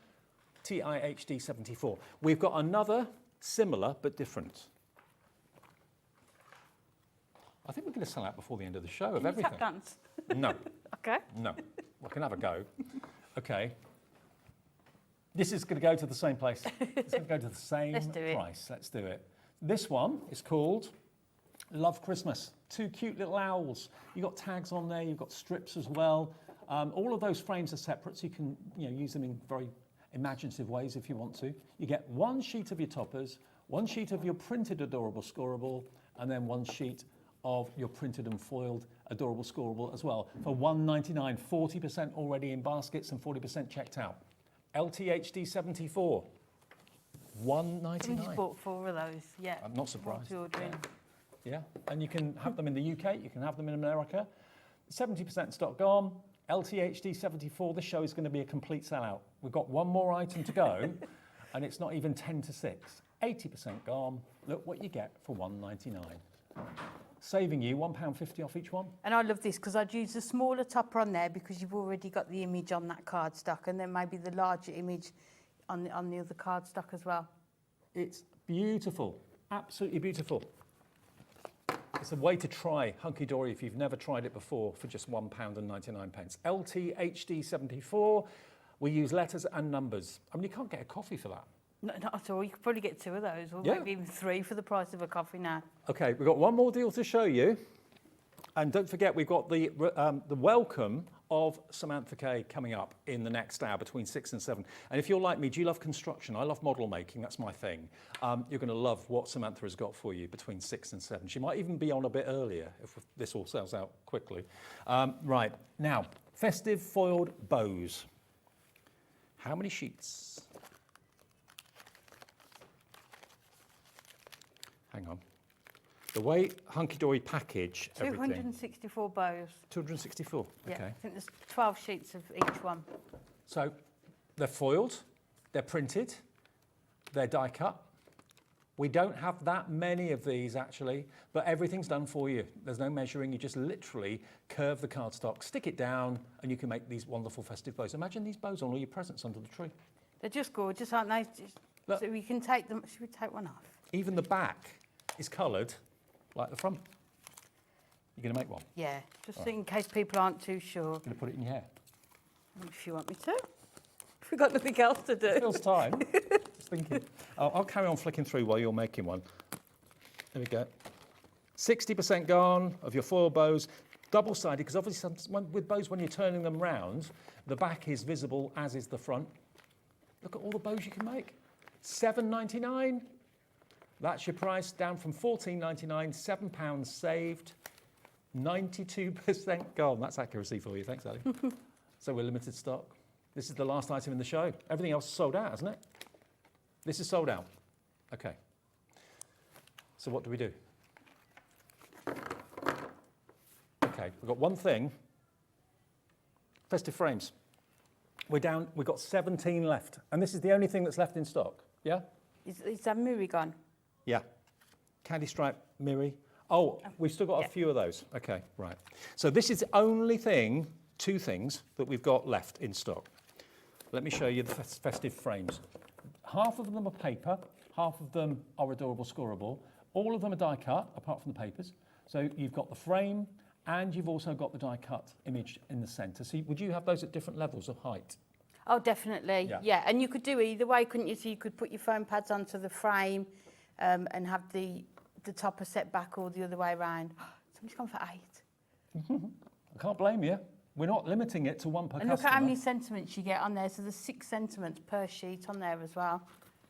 TIHD 74. We've got another similar but different. I think we're going to sell out before the end of the show of everything. Tap dance? No. Okay. No. We can have a go. Okay. This is going to go to the same place. It's going to go to the same price. Let's do it. This one is called Love Christmas. 2 cute little owls. You've got tags on there. You've got strips as well. All of those frames are separate, so you can use them in very imaginative ways if you want to. You get 1 sheet of your toppers, 1 sheet of your printed adorable scoreable, and then 1 sheet of your printed and foiled adorable scoreable as well for £1.99. 40% already in baskets and 40% checked out. LTHD 74. £1.99. Somebody's bought 4 of those. Yeah. I'm not surprised. Ordering. Yeah, and you can have them in the UK, you can have them in America. 70% stock gone. LTHD 74, this show is going to be a complete sellout. We've got 1 more item to go, and it's not even 10 to 6. 80% gone. Look what you get for £1.99. Saving you £1.50 off each one. And I love this because I'd use the smaller topper on there because you've already got the image on that cardstock, and then maybe the larger image on the other cardstock as well. It's beautiful, absolutely beautiful. It's a way to try Hunkydory if you've never tried it before for just £1.99. LTHD 74. We use letters and numbers. I mean, you can't get a coffee for that. No, not at all. You could probably get 2 of those, or maybe even 3 for the price of a coffee now. Okay, we've got 1 more deal to show you. And don't forget, we've got the welcome of Samantha K coming up in the next hour between 6 and 7. And if you're like me, do you love construction? I love model making, that's my thing. You're going to love what Samantha has got for you between 6 and 7. She might even be on a bit earlier if this all sells out quickly. Right, now, festive foiled bows. How many sheets? Hang on. The way Hunkydory package everything. 264 bows. 264, yeah, okay. I think there's 12 sheets of each one. So they're foiled, they're printed, they're die cut. We don't have that many of these actually, but everything's done for you. There's no measuring, you just literally curve the cardstock, stick it down, and you can make these wonderful festive bows. Imagine these bows on all your presents under the tree. They're just gorgeous, aren't they? Look. So we can take them, should we take one off? Even the back is coloured like the front. You're going to make one? Yeah, just in case people aren't too sure. You're going to put it in your hair? If you want me to. If we've got nothing else to do. It feels time. Just thinking. I'll carry on flicking through while you're making one. There we go. 60% gone of your foil bows. Double-sided, because obviously with bows, when you're turning them round, the back is visible, as is the front. Look at all the bows you can make. £7.99. That's your price, down from £14.99, £7 saved, 92% gone. That's accuracy for you, thanks, Ali. So we're limited stock. This is the last item in the show. Everything else is sold out, isn't it? This is sold out. Okay. So what do we do? Okay, we've got one thing. Festive frames. We've got 17 left, and this is the only thing that's left in stock, yeah? Is that Miri gone? Yeah. Candy stripe, Miri. Oh, we've still got a few of those. Okay, right. So this is the only thing, 2 things, that we've got left in stock. Let me show you the festive frames. Half of them are paper, half of them are adorable scoreable. All of them are die cut, apart from the papers. So you've got the frame, and you've also got the die cut image in the centre. So would you have those at different levels of height? Oh, definitely. Yeah, and you could do it either way, couldn't you? So you could put your foam pads onto the frame and have the topper set back or the other way around. Somebody's gone for 8. I can't blame you. We're not limiting it to 1 per customer. And look at how many sentiments you get on there. So there's 6 sentiments per sheet on there as well.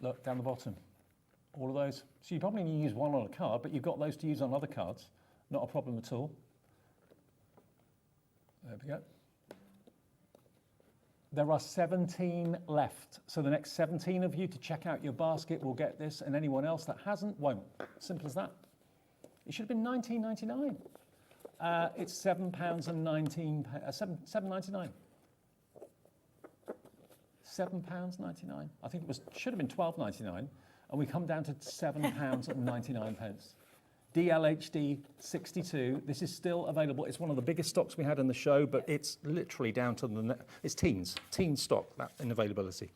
Look, down the bottom. All of those. So you probably only use 1 on a card, but you've got those to use on other cards. Not a problem at all. There we go. There are 17 left. So the next 17 of you to check out your basket will get this, and anyone else that hasn't won't. Simple as that. It should have been £19.99. It's £7.19, £7.99. £7.99. I think should have been £12.99, and we come down to £7.99. DLHD 62. This is still available. It's one of the biggest stocks we had in the show, but it's literally down to it's teen stock that in availability.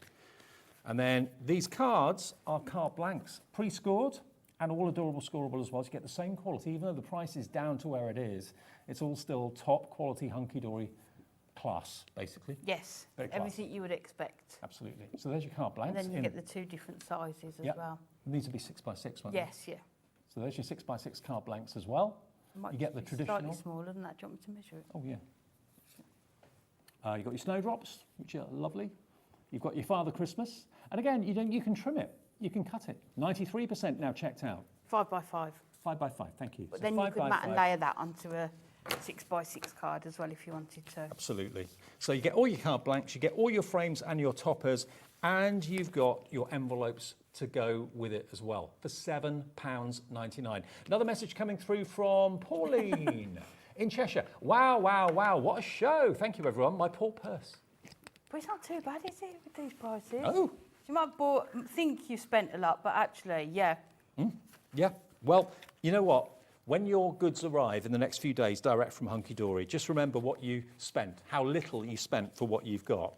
And then these cards are carte blanks, pre-scored and all adorable scoreable as well. So you get the same quality, even though the price is down to where it is. It's all still top quality Hunkydory class, basically. Yes, everything you would expect. Absolutely. So there's your carte blanks. And then you get the 2 different sizes as well. These would be 6x6, won't yes, they? yeah. So there's your 6x6 carte blanks as well. You get the traditional. Slightly smaller than that. Do you want me to measure it? Oh yeah. You've got your snowdrops, which are lovely. You've got your Father Christmas, and again, you can trim it, you can cut it. 93% now checked out. 5x5. 5x5. Thank you. But so then you could mat and layer that onto a 6x6 card as well if you wanted to. Absolutely. So you get all your card blanks, you get all your frames and your toppers, and you've got your envelopes to go with it as well for £7.99. Another message coming through from Pauline in Cheshire. Wow, wow, wow, what a show. Thank you, everyone. My poor purse. But it's not too bad, is it, with these prices? Oh. You might think you spent a lot, but actually, yeah. Yeah. Well, you know what? When your goods arrive in the next few days direct from Hunkydory, just remember what you spent, how little you spent for what you've got.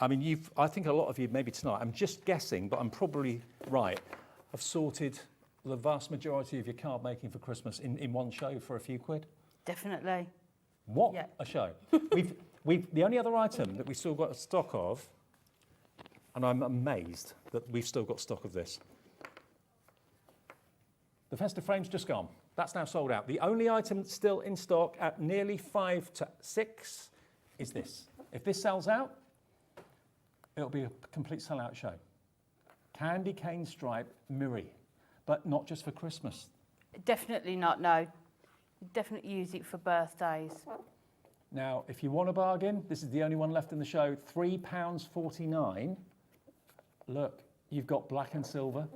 I mean, I think a lot of you, maybe tonight, I'm just guessing, but I'm probably right, have sorted the vast majority of your card making for Christmas in one show for a few quid. Definitely. What a show. The only other item that we've still got a stock of, and I'm amazed that we've still got stock of this. The festive frame's just gone. That's now sold out. The only item still in stock at nearly 5 to 6 is this. If this sells out, it'll be a complete sellout show. Candy cane stripe Miri, but not just for Christmas. Definitely not, no. Definitely use it for birthdays. Now, if you want a bargain, this is the only one left in the show, £3.49. Look, you've got black and silver.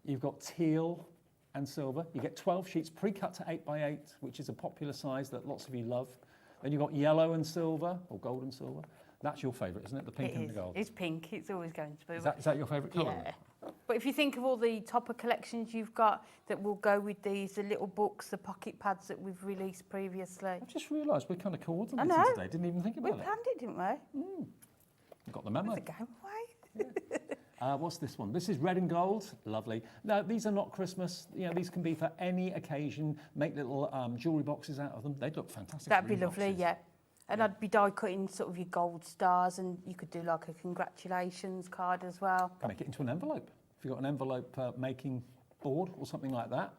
You've got teal and silver. You get 12 sheets pre-cut to 8x8, which is a popular size that lots of you love. Then you've got yellow and silver, or gold and silver. That's your favourite, isn't it? The pink and the gold. It's pink. It's always going to be. Is that your favourite colour? Yeah. But if you think of all the topper collections you've got that will go with these, the little books, the pocket pads that we've released previously. I've just realised we kind of coordinated today. Didn't even think about it. We planned it, didn't we? We got the memo. The game away. What's this one? This is red and gold. Lovely. Now, these are not Christmas. You know, these can be for any occasion. Make little jewellery boxes out of them. They'd look fantastic. That'd be lovely, yeah. And I'd be die cutting sort of your gold stars, and you could do like a congratulations card as well. Make it into an envelope. If you've got an envelope making board or something like that.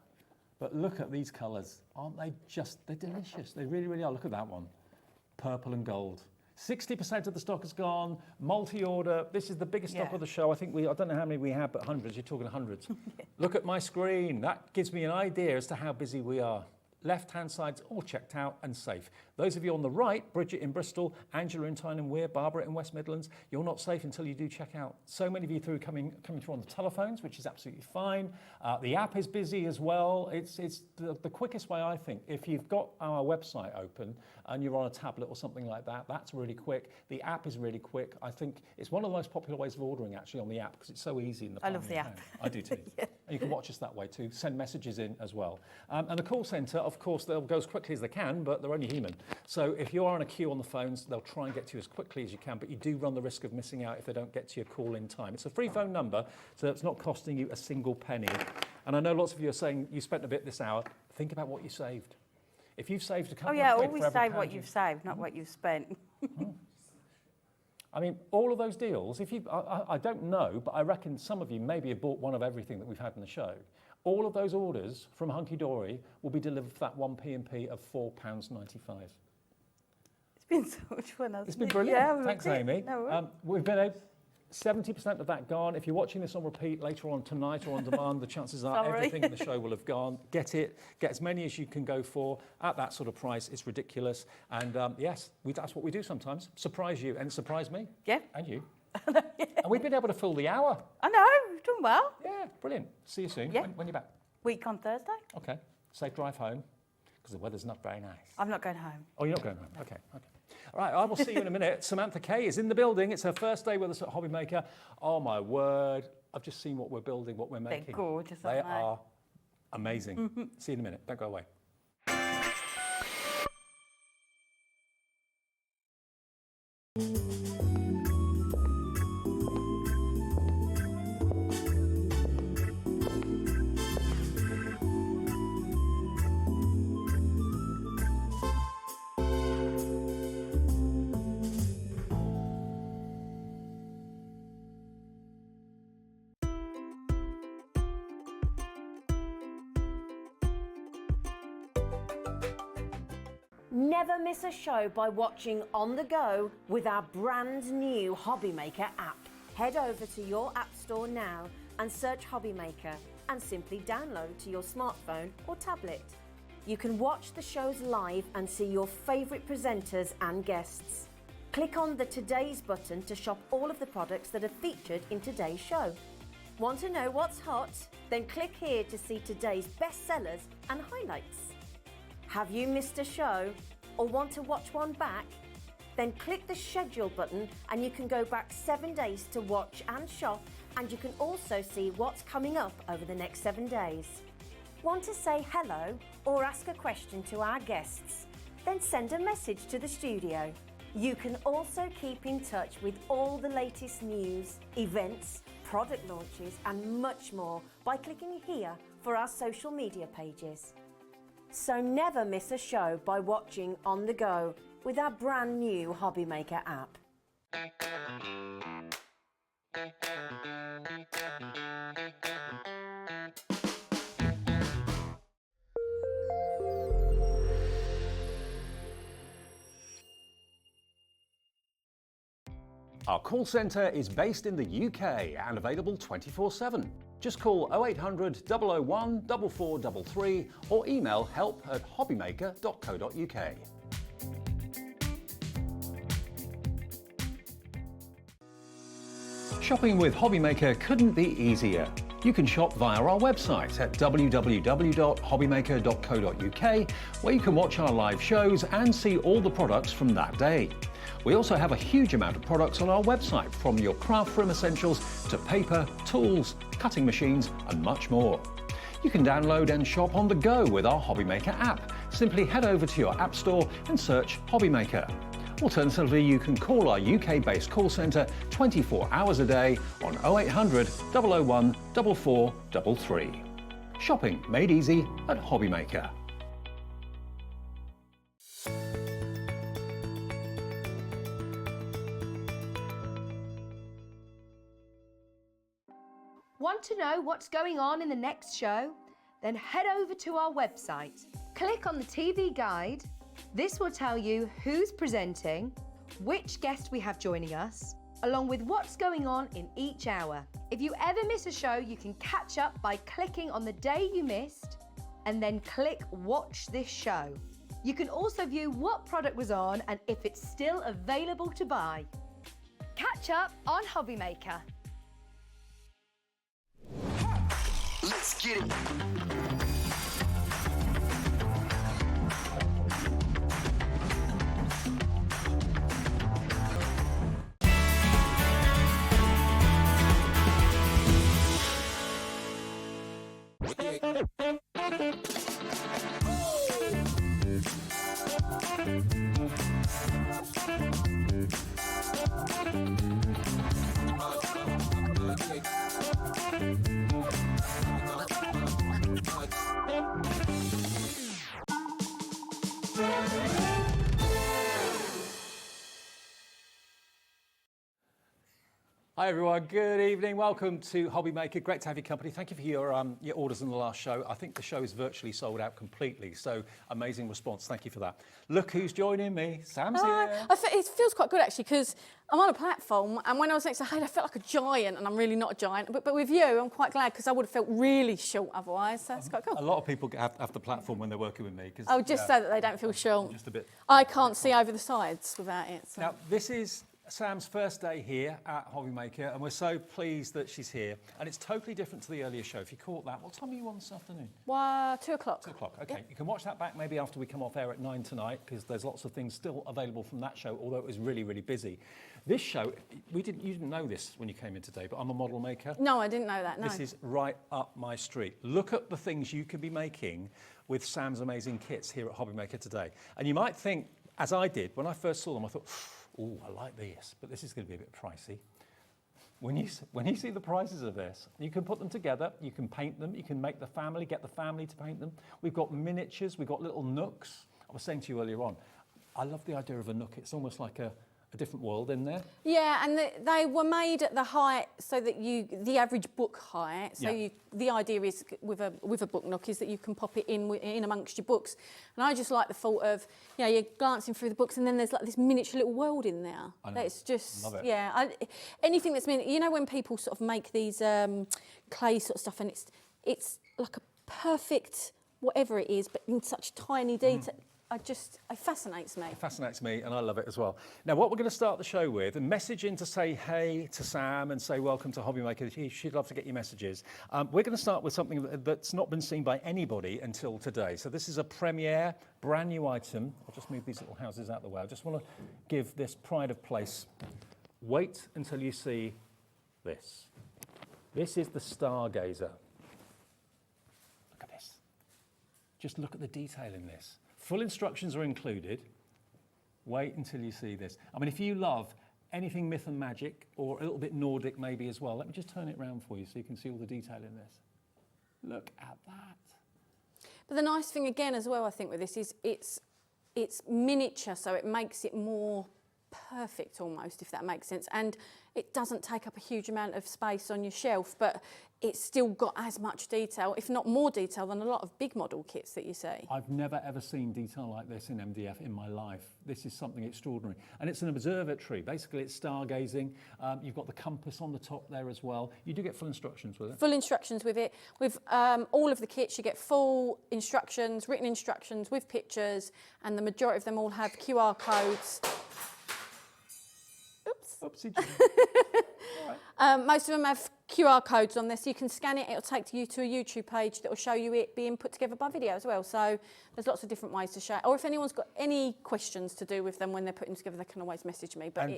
But look at these colours. Aren't they they're delicious. They really, really are. Look at that one. Purple and gold. 60% of the stock is gone. Multi-order. This is the biggest stock of the show. I don't know how many we have, but hundreds. You're talking hundreds. Look at my screen. That gives me an idea as to how busy we are. Left-hand side's all checked out and safe. Those of you on the right, Bridget in Bristol, Angela in Tyne and Wear, Barbara in West Midlands, you're not safe until you do check out. So many of you coming through on the telephones, which is absolutely fine. The app is busy as well. It's the quickest way, I think. If you've got our website open and you're on a tablet or something like that, that's really quick. The app is really quick. I think it's one of the most popular ways of ordering, actually, on the app, because it's so easy in the I love the app. I do too. And you can watch us that way too. Send messages in as well. And the call centre, of course, they'll go as quickly as they can, but they're only human. So if you are in a queue on the phones, they'll try and get to you as quickly as you can, but you do run the risk of missing out if they don't get to your call in time. It's a free phone number, so it's not costing you a single penny. And I know lots of you are saying you spent a bit this hour. Think about what you saved. If you've saved a couple of quid always for every save what you've saved, not what you've spent. I mean, all of those deals, I don't know, but I reckon some of you maybe have bought one of everything that we've had in the show. All of those orders from Hunkydory will be delivered for that one P&P of £4.95. It's been so much fun, hasn't it? It's been brilliant. Yeah, Thanks, Amy. No, we've been 70% of that gone. If you're watching this on repeat later on tonight or on demand, the chances are everything in the show will have gone. Get as many as you can go for at that sort of price. It's ridiculous. And yes, that's what we do sometimes. Surprise you and surprise me. Yeah. And you. And we've been able to fill the hour. I know, we've done well. Yeah, brilliant. See you soon. Yeah. When you're back? Week on Thursday. Okay. Safe drive home, because the weather's not very nice. I'm not going home. Oh, you're not going home? Okay, okay. All right, I will see you in a minute. Samantha K is in the building. It's her first day with us at HobbyMaker. Oh, my word. I've just seen what we're building, what we're making. They're gorgeous, They aren't they? are amazing. See you in a minute. Don't go away. Never miss a show by watching on the go with our brand new HobbyMaker app. Head over to your app store now and search HobbyMaker and simply download to your smartphone or tablet. You can watch the shows live and see your favourite presenters and guests. Click on the Today's button to shop all of the products that are featured in today's show. Want to know what's hot? Then click here to see today's bestsellers and highlights. Have you missed a show or want to watch one back? Then click the schedule button and you can go back 7 days to watch and shop, and you can also see what's coming up over the next 7 days. Want to say hello or ask a question to our guests? Then send a message to the studio. You can also keep in touch with all the latest news, events, product launches and much more by clicking here for our social media pages. So never miss a show by watching on the go with our brand new HobbyMaker app. Our call centre is based in the UK and available 24/7. Just call 0800 001 4433 or email help@hobbymaker.co.uk. Shopping with HobbyMaker couldn't be easier. You can shop via our website at www.hobbymaker.co.uk, where you can watch our live shows and see all the products from that day. We also have a huge amount of products on our website, from your craft room essentials to paper, tools, cutting machines and much more. You can download and shop on the go with our HobbyMaker app. Simply head over to your app store and search HobbyMaker. Alternatively, you can call our UK-based call centre 24 hours a day on 0800 001 4433. Shopping made easy at HobbyMaker. Want to know what's going on in the next show? Then head over to our website. Click on the TV guide. This will tell you who's presenting, which guest we have joining us, along with what's going on in each hour. If you ever miss a show, you can catch up by clicking on the day you missed and then click Watch This Show. You can also view what product was on and if it's still available to buy. Catch up on HobbyMaker. Let's get it. Hi everyone, good evening. Welcome to HobbyMaker. Great to have your company. Thank you for your orders in the last show. I think the show is virtually sold out completely, so amazing response. Thank you for that. Look who's joining me. Sam's here. It feels quite good actually, because I'm on a platform, and when I was next to Hayley, I felt like a giant, and I'm really not a giant. But with you, I'm quite glad, because I would have felt really short otherwise, so it's quite cool. A lot of people have the platform when they're working with me. Oh, just so that they don't feel short. Just a bit. I can't see over the sides without it. So. Now, this is Sam's first day here at HobbyMaker, and we're so pleased that she's here. And it's totally different to the earlier show. If you caught that, what time are you on this afternoon? 2 o'clock. 2 o'clock, okay. Yeah. You can watch that back maybe after we come off air at 9 tonight, because there's lots of things still available from that show, although it was really, really busy. This show, you didn't know this when you came in today, but I'm a model maker. No, I didn't know that, no. This is right up my street. Look at the things you could be making with Sam's amazing kits here at HobbyMaker today. And you might think, as I did, when I first saw them, I thought, oh, I like this, but this is going to be a bit pricey. When you see the prices of this, you can put them together, you can paint them, you can make the family, get the family to paint them. We've got miniatures, we've got little nooks. I was saying to you earlier on, I love the idea of a nook. It's almost like a different world in there. Yeah, and they were made at the height so that the average book height. So Yeah. the idea is with a book nook is that you can pop it in amongst your books. And I just like the thought of, you're glancing through the books and then there's like this miniature little world in there. I know. It's just, Love it. yeah. Anything that's when people sort of make these clay sort of stuff and it's like a perfect whatever it is, but in such tiny detail. It fascinates me. It fascinates me, and I love it as well. Now, what we're going to start the show with, a message in to say hey to Sam and say welcome to HobbyMaker. She'd love to get your messages. We're going to start with something that's not been seen by anybody until today. So this is a premiere, brand new item. I'll just move these little houses out of the way. I just want to give this pride of place. Wait until you see this. This is the Stargazer. Look at this. Just look at the detail in this. Full instructions are included. Wait until you see this. I mean, if you love anything myth and magic, or a little bit Nordic maybe as well, let me just turn it around for you so you can see all the detail in this. Look at that. But the nice thing again as well, I think, with this is it's miniature, so it makes it more perfect almost, if that makes sense. And it doesn't take up a huge amount of space on your shelf, but it's still got as much detail, if not more detail, than a lot of big model kits that you see. I've never ever seen detail like this in MDF in my life. This is something extraordinary. And it's an observatory. Basically, it's stargazing. You've got the compass on the top there as well. You do get full instructions with it. Full instructions with it. With all of the kits, you get full instructions, written instructions with pictures, and the majority of them all have QR codes. Oopsie. Most of them have QR codes on this, so you can scan it. It'll take you to a YouTube page that will show you it being put together by video as well. So there's lots of different ways to show it. Or if anyone's got any questions to do with them when they're putting together, they can always message me. But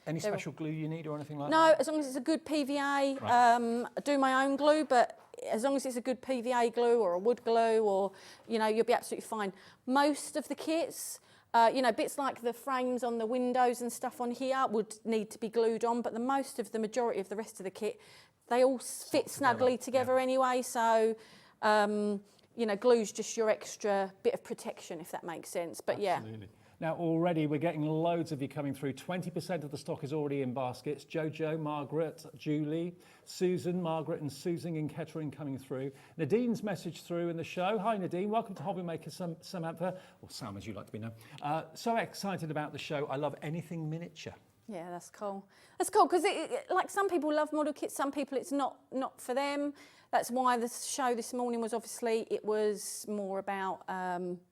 any special glue you need or anything like that? No, as long as it's a good PVA. Right. I do my own glue, but as long as it's a good PVA glue or a wood glue, or you'll be absolutely fine. Most of the kits. Bits like the frames on the windows and stuff on here would need to be glued on, but the majority of the rest of the kit, they all fit snugly together anyway. So, glue's just your extra bit of protection, if that makes sense. But Absolutely. Now, already we're getting loads of you coming through. 20% of the stock is already in baskets. Jojo, Margaret, Julie, Susan, Margaret and Susan in Kettering coming through. Nadine's message through in the show. Hi, Nadine. Welcome to HobbyMaker Samantha, or Sam as you like to be known. So excited about the show. I love anything miniature. Yeah, that's cool. That's cool because like some people love model kits, some people it's not for them. That's why the show this morning was it was more about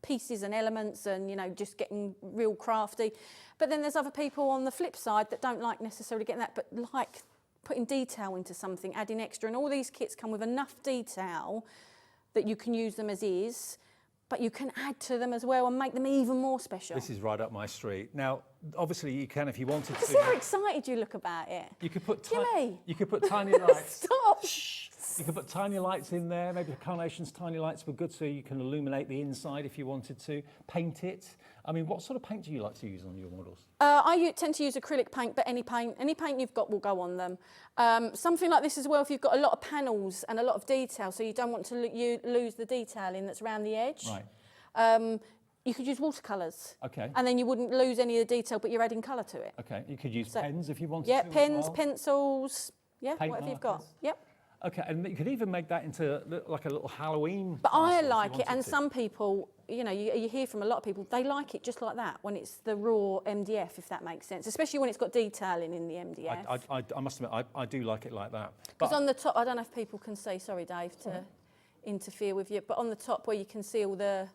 pieces and elements and, just getting real crafty. But then there's other people on the flip side that don't like necessarily getting that, but like putting detail into something, adding extra. And all these kits come with enough detail that you can use them as is, but you can add to them as well and make them even more special. This is right up my street. Now, obviously you can if you wanted to. See how excited you look about it. You could put Jimmy. You could put tiny lights. Stop. You could put tiny lights in there. Maybe the Carnation's tiny lights were good, so you can illuminate the inside if you wanted to. Paint it. I mean, what sort of paint do you like to use on your models? I tend to use acrylic paint, but any paint you've got will go on them. Something like this as well, if you've got a lot of panels and a lot of detail, so you don't want to lose the detailing that's around the edge. Right. You could use watercolours. Okay. And then you wouldn't lose any of the detail, but you're adding colour to it. Okay. You could use pens if you wanted to. Yeah, as pens, well. Pencils. Yeah, Paint whatever you've got. markers. Yep. Okay, and you could even make that into like a little Halloween. But I castle if you like it, wanted and to. some people, you hear from a lot of people, they like it just like that, when it's the raw MDF, if that makes sense, especially when it's got detailing in the MDF. I must admit, I do like it like that. Because on the top, I don't know if people can see, sorry Dave to interfere with you, but on the top where you can see all the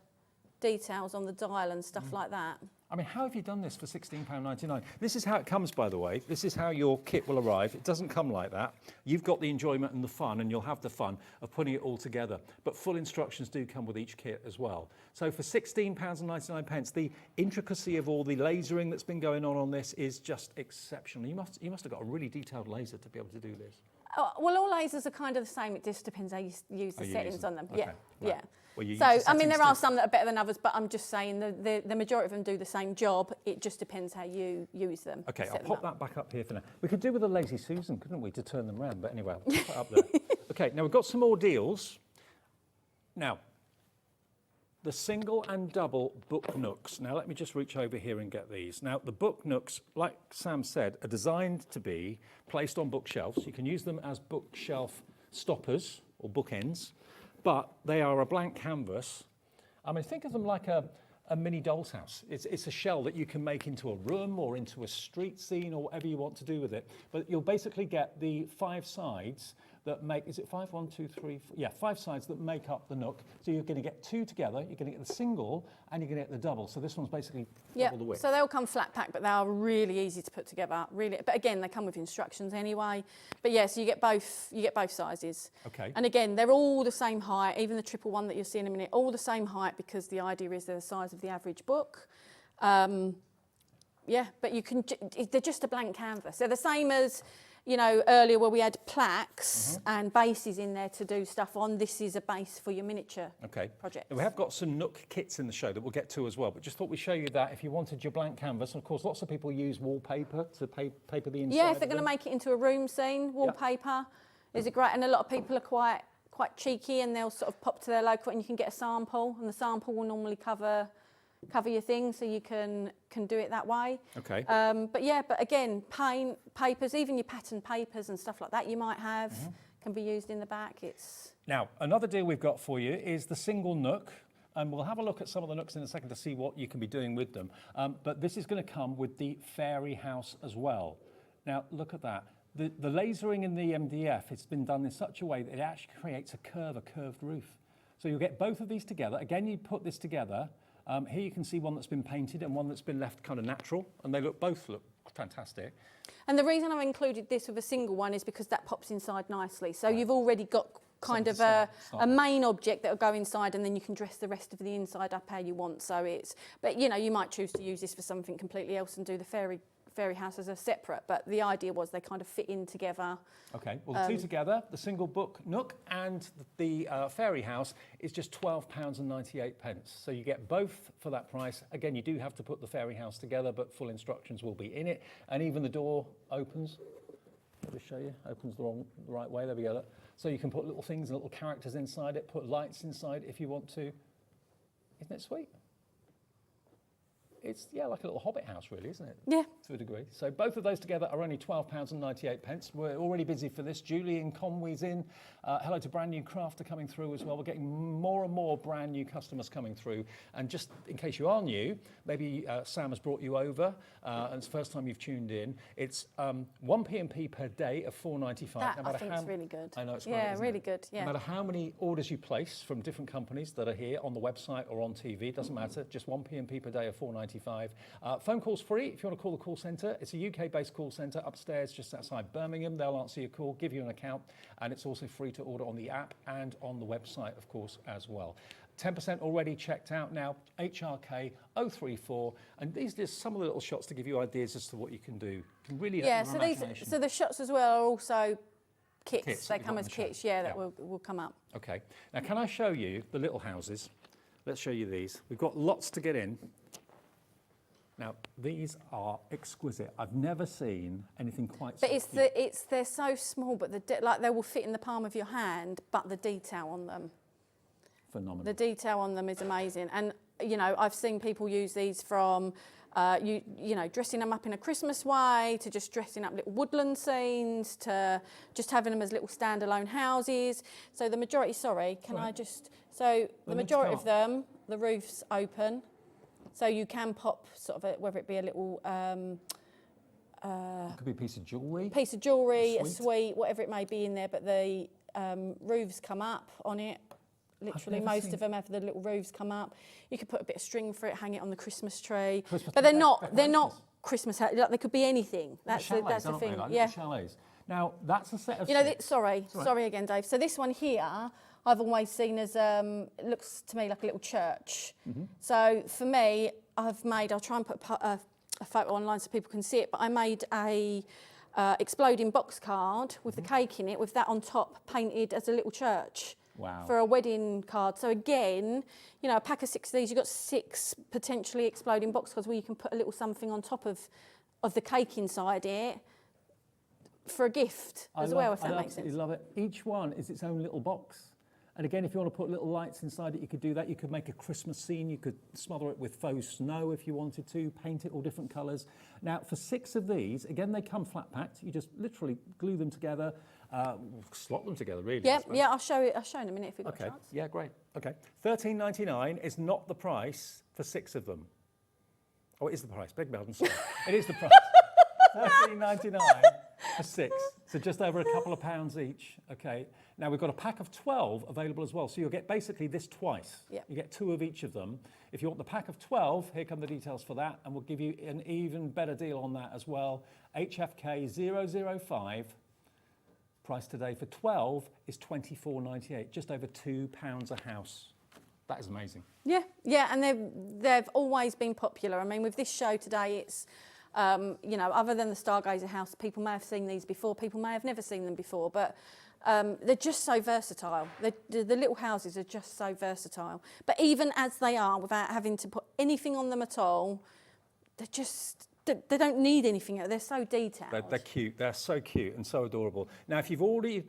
details on the dial and stuff like that. I mean, how have you done this for £16.99? This is how it comes, by the way. This is how your kit will arrive. It doesn't come like that. You've got the enjoyment and the fun, and you'll have the fun of putting it all together. But full instructions do come with each kit as well. So for £16.99, the intricacy of all the lasering that's been going on this is just exceptional. You must have got a really detailed laser to be able to do this. Well, all lasers are kind of the same. It just depends how you use the settings on them. Okay, Yeah, right. yeah. Well, you So, use the I mean, there settings are some that are better than others, but I'm just saying the majority of them do the same job. It just depends how you use them. Okay, set I'll them pop up. that back up here for now. We could do with a lazy Susan, couldn't we, to turn them round? But anyway, I'll put it up there. Okay, now we've got some more deals. Now, the single and double book nooks. Now, let me just reach over here and get these. Now, the book nooks, like Sam said, are designed to be placed on bookshelves. You can use them as bookshelf stoppers or bookends, but they are a blank canvas. I mean, think of them like a mini doll's house. It's a shell that you can make into a room or into a street scene or whatever you want to do with it. But you'll basically get the 5 sides that make, is it 5? 1, 2, 3, 4, yeah, 5 sides that make up the nook. So you're going to get 2 together, you're going to get the single, and you're going to get the double. So this one's basically double the width. So they'll come flat pack, but they are really easy to put together. Really, but again, they come with instructions anyway. But yeah, so you get both sizes. Okay. And again, they're all the same height. Even the triple one that you'll see in a minute, all the same height because the idea is they're the size of the average book. Yeah, but you can. They're just a blank canvas. They're the same as, you know, earlier where we had plaques and bases in there to do stuff on. This is a base for your miniature project. Now, we have got some Nook kits in the show that we'll get to as well, but just thought we'd show you that if you wanted your blank canvas. And of course, lots of people use wallpaper to paper the inside. Yeah, if they're going to make it into a room scene, wallpaper is a great. And a lot of people are quite cheeky, and they'll sort of pop to their local, and you can get a sample, and the sample will normally cover your thing, so you can do it that way. Okay. But yeah, but again, paint, papers, even your pattern papers and stuff like that you might have can be used in the back. It's Now, another deal we've got for you is the single nook, and we'll have a look at some of the nooks in a second to see what you can be doing with them. But this is going to come with the fairy house as well. Now, look at that. The lasering in the MDF, it's been done in such a way that it actually creates a curved roof. So you'll get both of these together. Again, you put this together. Here you can see one that's been painted and one that's been left kind of natural, and they both look fantastic. And the reason I've included this with a single one is because that pops inside nicely. So you've already got kind of a main object that will go inside, and then you can dress the rest of the inside up how you want. So but you know, you might choose to use this for something completely else and do the fairy house as a separate, but the idea was they kind of fit in together. Okay, well, the 2 together, the single book nook and the fairy house is just £12.98. So you get both for that price. Again, you do have to put the fairy house together, but full instructions will be in it. And even the door opens. Let me show you. Opens the right way. There we go. So you can put little things and little characters inside it, put lights inside if you want to. Isn't it sweet? It's, yeah, like a little hobbit house, really, isn't it? Yeah. To a degree. So both of those together are only £12.98. We're already busy for this. Julie in Conway's in. Hello to Brand New Craft are coming through as well. We're getting more and more brand new customers coming through. And just in case you are new, maybe Sam has brought you over and it's the first time you've tuned in. It's 1 P&P per day of £4.95. That I think is really good. I know it's great, yeah, isn't really it? good. Yeah. No matter how many orders you place from different companies that are here on the website or on TV, doesn't matter. Just 1 P&P per day of £4.95. Phone call's free if you want to call the call centre. It's a UK-based call centre upstairs just outside Birmingham. They'll answer your call, give you an account, and it's also free to order on the app and on the website, of course, as well. 10% already checked out now, HRK 034, and these are just some of the little shots to give you ideas as to what you can do. You can really so the shots as well are also kits. They come as kits, that will come up. Okay, now can I show you the little houses? Let's show you these. We've got lots to get in. Now, these are exquisite. I've never seen anything quite so But they're so small, but like they will fit in the palm of your hand, but the detail on them. Phenomenal. The detail on them is amazing. And, you know, I've seen people use these from, you know, dressing them up in a Christmas way, to just dressing up little woodland scenes, to just having them as little standalone houses. So the majority, the majority of them, the roof's open. So you can pop sort of whether it be a little it could be a piece of jewellery, a sweet, whatever it may be in there, but the roofs come up on it. literally never most seen of them have the little roofs come up. You could put a bit of string for it, hang it on the Christmas tree. Christmas But tree they're not Christmas, like they could be anything. That's the Chalets, aren't thing. they? Like Yeah. little chalets. Now, that's a set of... You know, six. sorry It's all right. again, Dave. So this one here, I've always seen as, it looks to me like a little church. So for me, I'll try and put a photo online so people can see it, but I made a exploding box card with the cake in it, with that on top painted as a little church. Wow. For a wedding card. So again, you know, a pack of 6 of these, you've got 6 potentially exploding box cards where you can put a little something on top of the cake inside it for a gift as well, if that makes sense. I love it. Each one is its own little box. And again, if you want to put little lights inside it, you could do that. You could make a Christmas scene. You could smother it with faux snow if you wanted to, paint it all different colours. Now, for 6 of these, again, they come flat packed. You just literally glue them together, slot them together, really. Yeah, I'll show in a minute if we've got a chance. Yeah, great. Okay, $13.99 is not the price for 6 of them. Oh, it is the price. Beg pardon, sorry. It is the price. $13.99 for 6, so just over a couple of pounds each. Okay. Now we've got a pack of 12 available as well, so you'll get basically this twice. Yep. You get 2 of each of them. If you want the pack of 12, here come the details for that, and we'll give you an even better deal on that as well. HFK 005. Price today for 12 is $24.98, just over £2 a house. That is amazing. Yeah, and they've always been popular. I mean, with this show today, it's you know, other than the Stargazer house, people may have seen these before, people may have never seen them before, but they're just so versatile. The little houses are just so versatile. But even as they are, without having to put anything on them at all, they don't need anything. They're so detailed. They're cute. They're so cute and so adorable. Now, if you already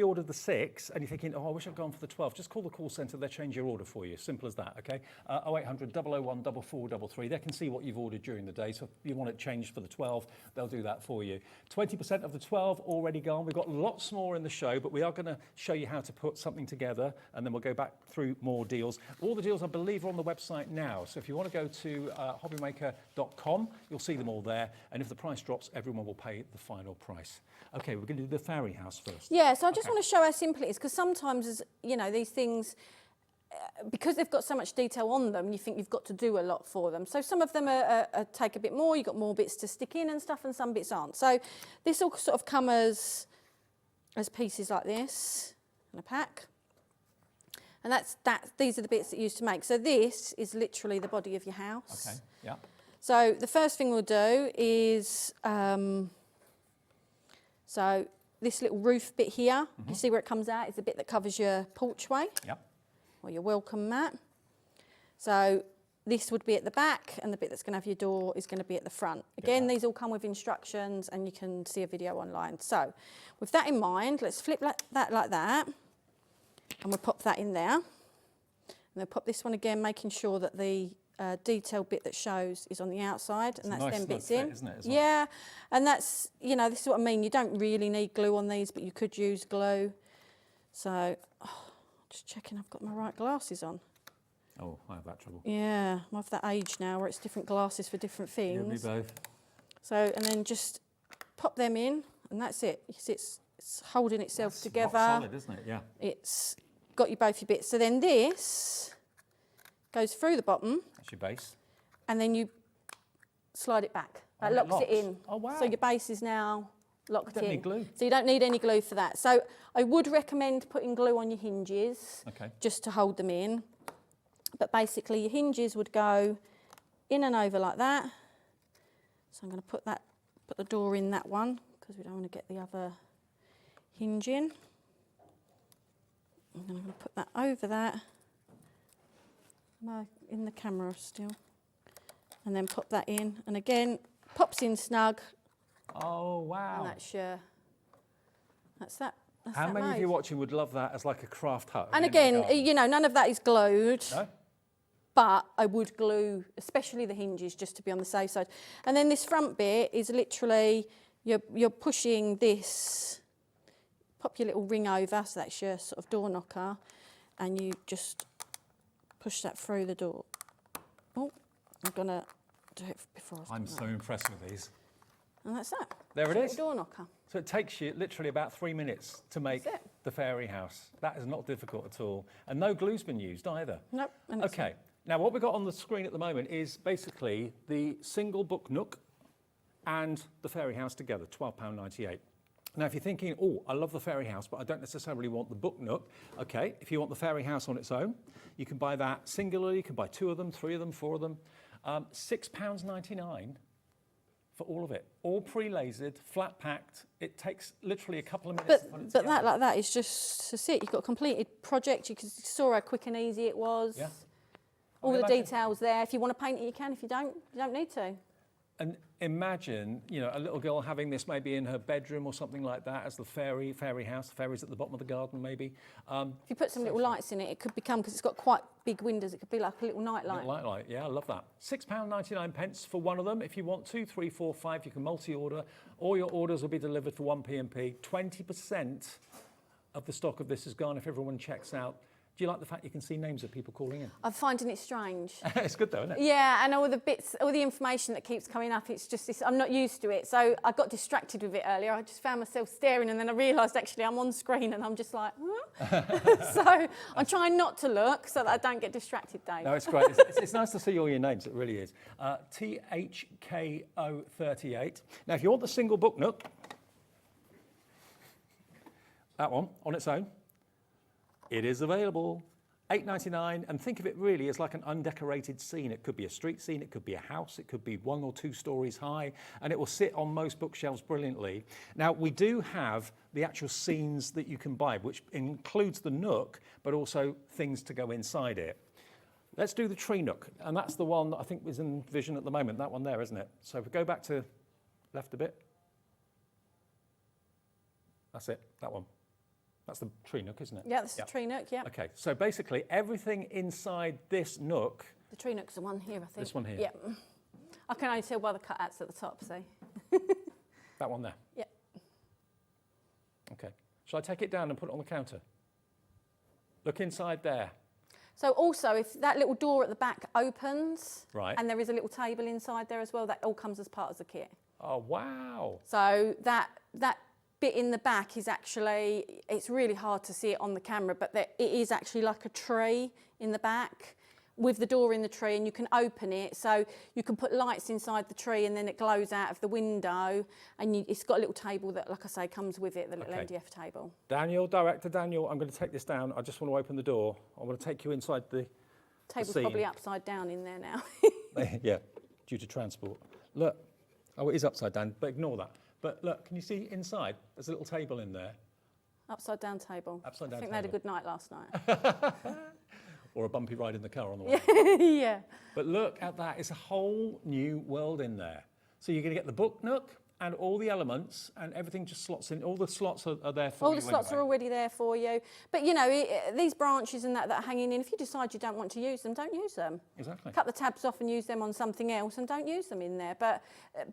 ordered the 6 and you're thinking, oh, I wish I'd gone for the 12, just call the call centre. They'll change your order for you. Simple as that. Okay. 0800 001 4433. They can see what you've ordered during the day. So if you want it changed for the 12, they'll do that for you. 20% of the 12 already gone. We've got lots more in the show, but we are going to show you how to put something together, and then we'll go back through more deals. All the deals, I believe, are on the website now. So if you want to go to hobbymaker.com, you'll see them all there, and if the price drops, everyone will pay the final price. Okay, we're going to do the fairy house first. Yeah, so I just want to show how simple it is, because sometimes, you know, these things, because they've got so much detail on them, you think you've got to do a lot for them. So some of them take a bit more, you've got more bits to stick in and stuff, and some bits aren't. So this all sort of come as pieces like this in a pack. And these are the bits that you used to make. So this is literally the body of your house. Okay, yeah. So the first thing we'll do is, so this little roof bit here, you see where it comes out? It's the bit that covers your porchway. Yep. Or your welcome mat. So this would be at the back, and the bit that's going to have your door is going to be at the front. Again, these all come with instructions, and you can see a video online. So with that in mind, let's flip that like that, and we'll pop that in there. And then pop this one again, making sure that the detail bit that shows is on the outside, and that's them bits in. Isn't it, as well? Yeah, and that's, you know, this is what I mean. You don't really need glue on these, but you could use glue. So, just checking I've got my right glasses on. Oh, I have that trouble. Yeah, I'm of that age now where it's different glasses for different things. You and me both. So, and then just pop them in, and that's it. You see it's holding itself together. Rock solid, isn't it? Yeah. It's got you both your bits. So then this goes through the bottom. That's your base. And then you slide it back. That locks it in. Oh, wow. So your base is now locked in. You don't need glue. So you don't need any glue for that. So I would recommend putting glue on your hinges, just to hold them in. But basically your hinges would go in and over like that. So I'm going to put the door in that one, because we don't want to get the other hinge in. And then I'm going to put that over that. Am I in the camera still? And then pop that in, and again, pops in snug. Oh, wow. And that's that. How many of you watching would love that as like a craft hut? And again, you know, none of that is glued. No? But I would glue, especially the hinges, just to be on the safe side. And then this front bit is literally, you're pushing this, pop your little ring over, so that's your sort of door knocker, and you just push that through the door. Oh, I'm gonna do it before I I'm so impressed with these. And that's that. There it is. Door knocker. So it takes you literally about 3 minutes to make the fairy house. That is not difficult at all. And no glue's been used either. Nope. Okay, now what we've got on the screen at the moment is basically the single book nook and the fairy house together, £12.98. Now, if you're thinking, oh, I love the fairy house, but I don't necessarily want the book nook, okay, if you want the fairy house on its own, you can buy that singularly. You can buy 2 of them, 3 of them, 4 of them. £6.99 for all of it. All pre-lasered, flat packed. It takes literally a couple of minutes. But that like that is just it. You've got a completed project. You saw how quick and easy it was. Yeah. All the details there. If you want to paint it, you can. If you don't need to. And imagine, you know, a little girl having this maybe in her bedroom or something like that as the fairy house. The fairy's at the bottom of the garden, maybe. If you put some little lights in it, it could become, because it's got quite big windows, it could be like a little night light. Night light, yeah, I love that. £6.99 for one of them. If you want 2, 3, 4, 5, you can multi-order. All your orders will be delivered for 1 p&p. 20% of the stock of this is gone if everyone checks out. Do you like the fact you can see names of people calling in? I'm finding it strange. It's good though, isn't it? Yeah, and all the bits, all the information that keeps coming up, it's just this, I'm not used to it. So I got distracted with it earlier. I just found myself staring, and then I realised actually I'm on screen and I'm just like, so I'm trying not to look so that I don't get distracted, Dave. No, it's great. It's nice to see all your names, it really is. THKO38. Now, if you want the single book nook, that one on its own, it is available, £8.99, and think of it really as like an undecorated scene. It could be a street scene, it could be a house, it could be 1 or 2 stories high, and it will sit on most bookshelves brilliantly. Now, we do have the actual scenes that you can buy, which includes the nook, but also things to go inside it. Let's do the tree nook, and that's the one that I think is in vision at the moment, that one there, isn't it? So if we go back to left a bit. That's it, that one. That's the tree nook, isn't it? Yeah, that's the tree nook, yeah. Okay, so basically everything inside this nook... The tree nook's the one here, I think. This one here? Yeah. I can only tell by the cutouts at the top, see? That one there? Yeah. Okay. Shall I take it down and put it on the counter? Look inside there. So also, if that little door at the back opens, right, and there is a little table inside there as well, that all comes as part of the kit. Oh, wow. So that bit in the back is actually, it's really hard to see it on the camera, but it is actually like a tree in the back with the door in the tree, and you can open it, so you can put lights inside the tree and then it glows out of the window, and it's got a little table that, like I say, comes with it, the little MDF table. Daniel, director Daniel, I'm going to take this down. I just want to open the door. I want to take you inside the Table's scene. Probably upside down in there now. Yeah, due to transport. Look, oh, it is upside down, but ignore that. But look, can you see inside? There's a little table in there. Upside down table. Upside down I think table. they had a good night last night. Or a bumpy ride in the car on the way. Yeah. But look at that, it's a whole new world in there. So you're going to get the book nook and all the elements, and everything just slots in. All the slots are there for you. All the slots are already there for you. But you know, these branches and that are hanging in, if you decide you don't want to use them, don't use them. Exactly. Cut the tabs off and use them on something else, and don't use them in there. But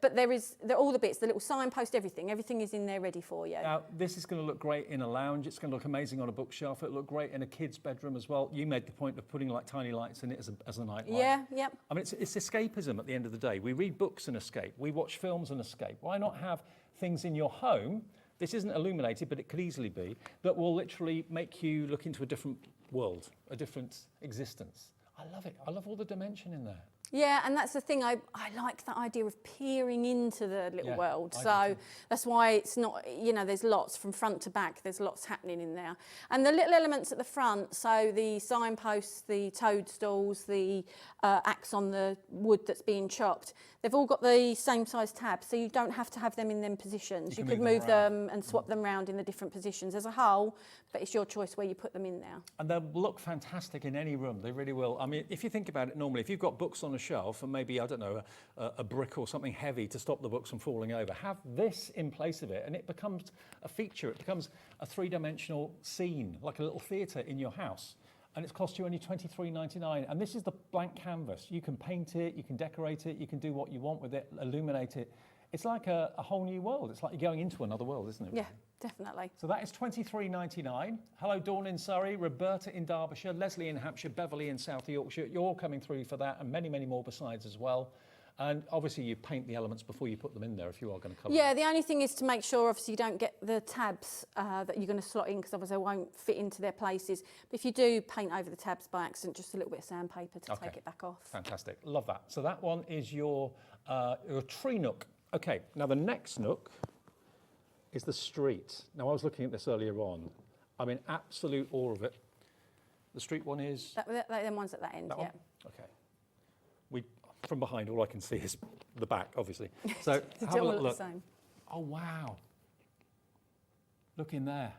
there are all the bits, the little signpost, everything is in there ready for you. Now, this is going to look great in a lounge. It's going to look amazing on a bookshelf. It'll look great in a kid's bedroom as well. You made the point of putting like tiny lights in it as a night light. Yeah, yep. I mean, it's escapism at the end of the day. We read books and escape. We watch films and escape. Why not have things in your home, this isn't illuminated, but it could easily be, that will literally make you look into a different world, a different existence. I love it. I love all the dimension in there. Yeah, and that's the thing, I like that idea of peering into the little world. So that's why it's not, you know, there's lots from front to back, there's lots happening in there. And the little elements at the front, so the signposts, the toadstools, the axe on the wood that's being chopped, they've all got the same size tabs, so you don't have to have them in them positions. You could move them and swap them around in the different positions as a whole, but it's your choice where you put them in there. And they'll look fantastic in any room, they really will. I mean, if you think about it normally, if you've got books on a shelf and maybe, I don't know, a brick or something heavy to stop the books from falling over, have this in place of it and it becomes a feature, it becomes a 3-dimensional scene, like a little theatre in your house. And it's cost you only £23.99. And this is the blank canvas. You can paint it, you can decorate it, you can do what you want with it, illuminate it. It's like a whole new world. It's like you're going into another world, isn't it? Yeah, definitely. So that is £23.99. Hello, Dawn in Surrey, Roberta in Derbyshire, Leslie in Hampshire, Beverly in South Yorkshire. You're all coming through for that, and many, many more besides as well. And obviously you paint the elements before you put them in there if you are going to colour. Yeah, the only thing is to make sure obviously you don't get the tabs that you're going to slot in, because otherwise they won't fit into their places. But if you do paint over the tabs by accident, just a little bit of sandpaper to take it back off. Fantastic, love that. So that one is your tree nook. Okay, now the next nook is the street. Now I was looking at this earlier on. I'm in absolute awe of it. The street one is? Them ones at that end, that yeah. One? Okay. From behind, all I can see is the back, obviously. So have a little look. Oh, wow. Look in there.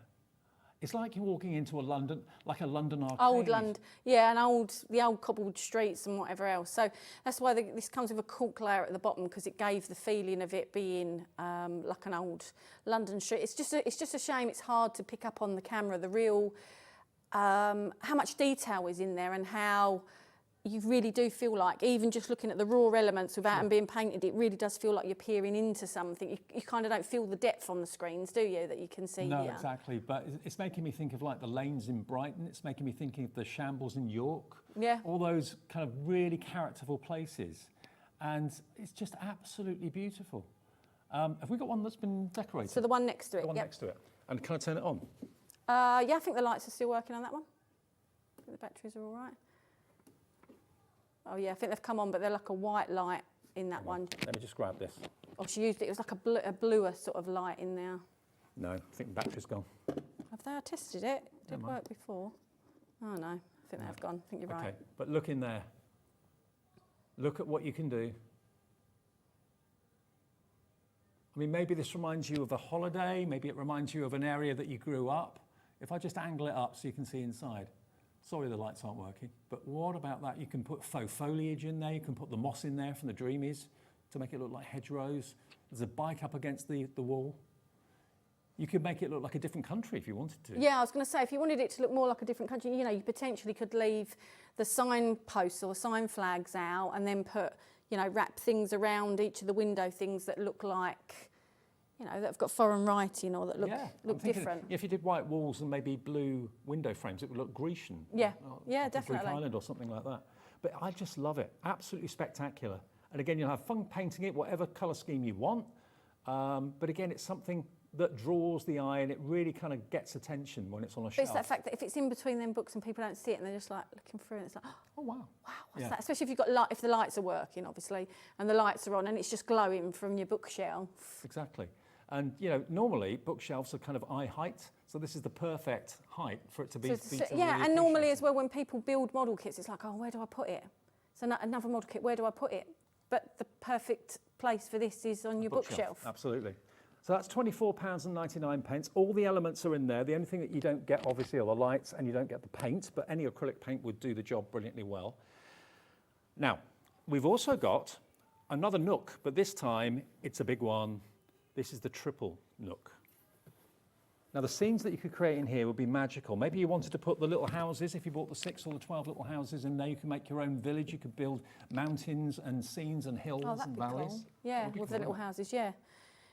It's like you're walking into a London arcade. Old London, yeah, and the old cobbled streets and whatever else. So that's why this comes with a cork layer at the bottom, because it gave the feeling of it being like an old London street. It's just a shame it's hard to pick up on the camera the real how much detail is in there, and how you really do feel like, even just looking at the raw elements without them being painted, it really does feel like you're peering into something. You kind of don't feel the depth on the screens, do you, that you can see No, here? exactly. But it's making me think of like the lanes in Brighton. It's making me think of the shambles in York. Yeah. All those kind of really characterful places. And it's just absolutely beautiful. Have we got one that's been decorated? So the one next to it, The one next to it. And can I turn it on? Yeah, I think the lights are still working on that one. I think the batteries are all right. Oh yeah, I think they've come on, but they're like a white light in that one. Let me just grab this. Oh, she used it. It was like a bluer sort of light in there. No, I think the battery's gone. Have they? I tested it. It did work before. Oh no, I think they have gone. I think you're right. Okay, but look in there. Look at what you can do. I mean, maybe this reminds you of a holiday. Maybe it reminds you of an area that you grew up. If I just angle it up so you can see inside. Sorry, the lights aren't working, but what about that? You can put faux foliage in there. You can put the moss in there from the Dreamies to make it look like hedgerows. There's a bike up against the wall. You could make it look like a different country if you wanted to. Yeah, I was going to say, if you wanted it to look more like a different country, you know, you potentially could leave the signposts or sign flags out, and then put, you know, wrap things around each of the window things that look like, you know, that have got foreign writing or that look different. If you did white walls and maybe blue window frames, it would look Grecian. Yeah, yeah, like definitely. Greek island or something like that. But I just love it. Absolutely spectacular. And again, you'll have fun painting it, whatever colour scheme you want. But again, it's something that draws the eye, and it really kind of gets attention when it's on a But shelf. it's that fact that if it's in between them books and people don't see it and they're just like looking through, and it's like, oh wow, what's that? Especially if you've got if the lights are working, obviously, and the lights are on, and it's just glowing from your bookshelf. Exactly. And you know, normally bookshelves are kind of eye height, so this is the perfect height for it to be. Yeah, and normally as well, when people build model kits, it's like, oh, where do I put it? So another model kit, where do I put it? But the perfect place for this is on your bookshelf. Absolutely. So that's £24.99. All the elements are in there. The only thing that you don't get, obviously, are the lights, and you don't get the paint, but any acrylic paint would do the job brilliantly well. Now, we've also got another nook, but this time it's a big one. This is the triple nook. Now, the scenes that you could create in here would be magical. Maybe you wanted to put the little houses. If you bought the 6 or the 12 little houses in there, you could make your own village. You could build mountains and scenes and hills and valleys. Cool. Yeah, with the little houses, yeah.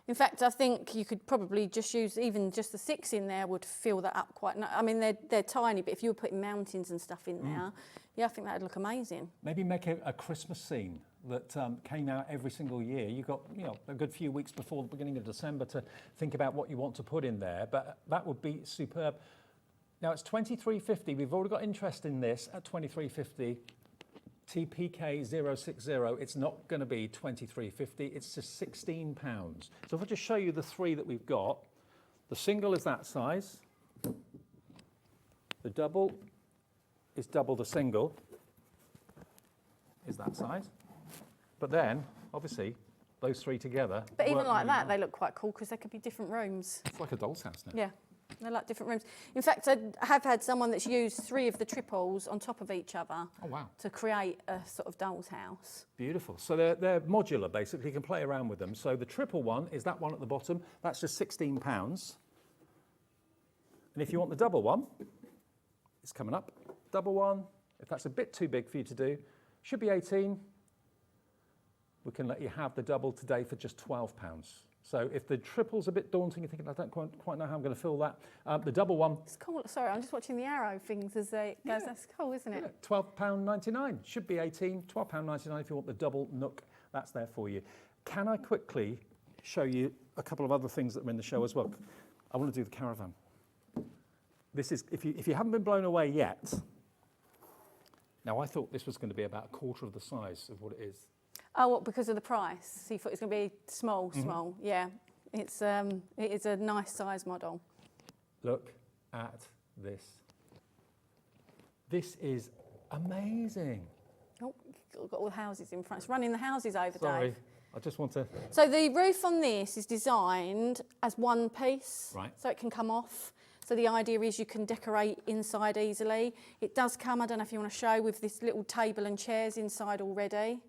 In fact, I think you could probably just use even just the 6 in there would fill that up quite. I mean, they're tiny, but if you were putting mountains and stuff in there, yeah, I think that'd look amazing. Maybe make a Christmas scene that came out every single year. You've got, you know, a good few weeks before the beginning of December to think about what you want to put in there, but that would be superb. Now it's $23.50. We've already got interest in this at $23.50. TPK060, it's not going to be $23.50, it's just £16. So if I just show you the 3 that we've got, the single is that size, the double is double the single, is that size, but then, obviously, those 3 together. But even like that, they look quite cool because they could be different rooms. It's like a doll's house now. Yeah. They're like different rooms. In fact, I have had someone that's used 3 of the triples on top of each other to create a sort of doll's house. Beautiful. So they're modular, basically. You can play around with them. So the triple one is that one at the bottom. That's just £16. And if you want the double one, it's coming up. Double one, if that's a bit too big for you to do, should be 18. We can let you have the double today for just £12. So if the triple's a bit daunting, you're thinking, I don't quite know how I'm going to fill that. The double one. It's cool. Sorry, I'm just watching the arrow things as it goes. That's cool, isn't it? Yeah, £12.99. Should be 18. £12.99 if you want the double nook. that's there for you. Can I quickly show you a couple of other things that are in the show as well? I want to do the caravan. This is, if you haven't been blown away yet, now I thought this was going to be about a quarter of the size of what it is. Oh, what, because of the price? So you thought it was going to be small? Yeah. It is a nice size model. Look at this. This is amazing. Oh, got all the houses in front. It's running the houses over, Sorry, Dave. I just want to... So the roof on this is designed as one piece, right, so it can come off. So the idea is you can decorate inside easily. It does come, I don't know if you want to show, with this little table and chairs inside already. I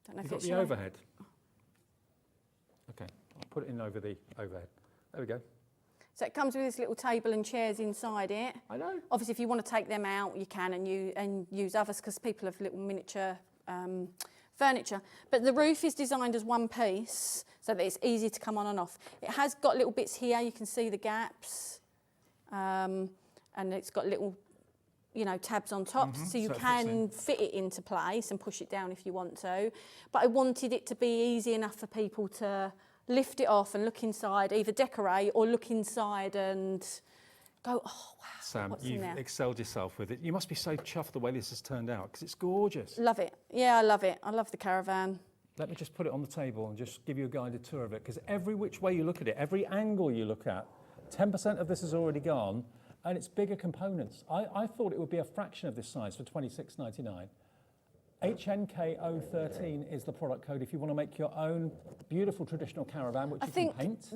don't know if got it's the overhead. Okay, I'll put it in over the overhead. There we go. So it comes with this little table and chairs inside it. I know. Obviously, if you want to take them out, you can, and use others, because people have little miniature furniture. But the roof is designed as one piece, so that it's easy to come on and off. It has got little bits here, you can see the gaps, and it's got little, tabs on top, so you can fit it into place and push it down if you want to. But I wanted it to be easy enough for people to lift it off and look inside, either decorate or look inside and go, oh, wow, Sam, what's in you've there? excelled yourself with it. You must be so chuffed the way this has turned out, because it's gorgeous. Love it. Yeah, I love it. I love the caravan. Let me just put it on the table and just give you a guided tour of it, because every which way you look at it, every angle you look at, 10% of this has already gone, and it's bigger components. I thought it would be a fraction of this size for $26.99. HNK013 is the product code if you want to make your own beautiful traditional caravan, which you can paint.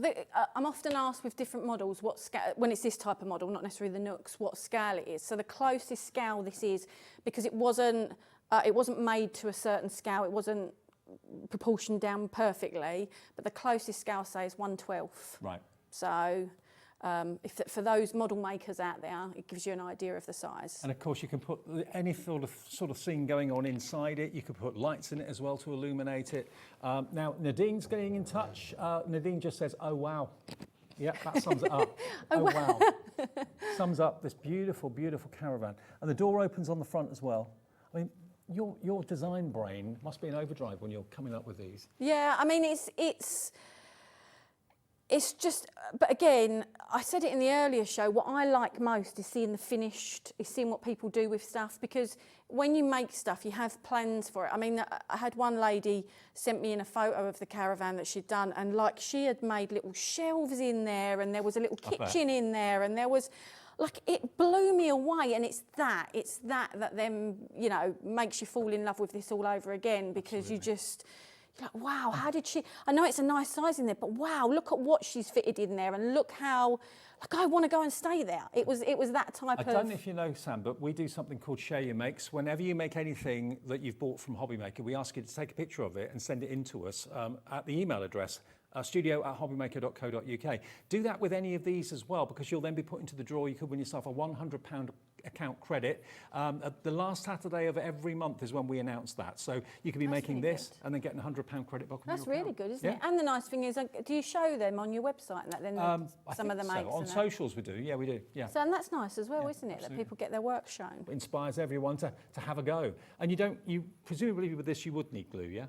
I'm often asked with different models, when it's this type of model, not necessarily the Nooks, what scale it is. So the closest scale this is, because it wasn't made to a certain scale, it wasn't proportioned down perfectly, but the closest scale, say, is 1/12. Right. So for those model makers out there, it gives you an idea of the size. And of course, you can put any sort of scene going on inside it. You could put lights in it as well to illuminate it. Now, Nadine's getting in touch. Nadine just says, "Oh wow." Yeah, that sums it up. Oh wow. Sums up this beautiful, beautiful caravan. And the door opens on the front as well. I mean, your design brain must be in overdrive when you're coming up with these. Yeah, I mean, it's just, but again, I said it in the earlier show, what I like most is seeing seeing what people do with stuff, because when you make stuff, you have plans for it. I mean, I had one lady sent me in a photo of the caravan that she'd done, and like she had made little shelves in there, and there was a little kitchen in there, and there was, like, it blew me away. And it's that then, makes you fall in love with this all over again, because you just, like, wow, how did she, I know it's a nice size in there, but wow, look at what she's fitted in there, and look how, like, I want to go and stay there. It was that type of... I don't know if you know, Sam, but we do something called Share Your Makes. Whenever you make anything that you've bought from HobbyMaker, we ask you to take a picture of it and send it in to us at the email address, studio@hobbymaker.co.uk. Do that with any of these as well, because you'll then be put into the draw. You could win yourself a £100 account credit. The last Saturday of every month is when we announce that. So you could be making really this and then getting a £100 credit back on That's your really account. good, isn't it? And the nice thing is, do you show them on your website and that then some of the makes? On socials we do, yeah, we do. Yeah. So, and that's nice as well, isn't it? Absolutely. That people get their work shown. It inspires everyone to have a go. And you presumably with this you would need glue, yeah?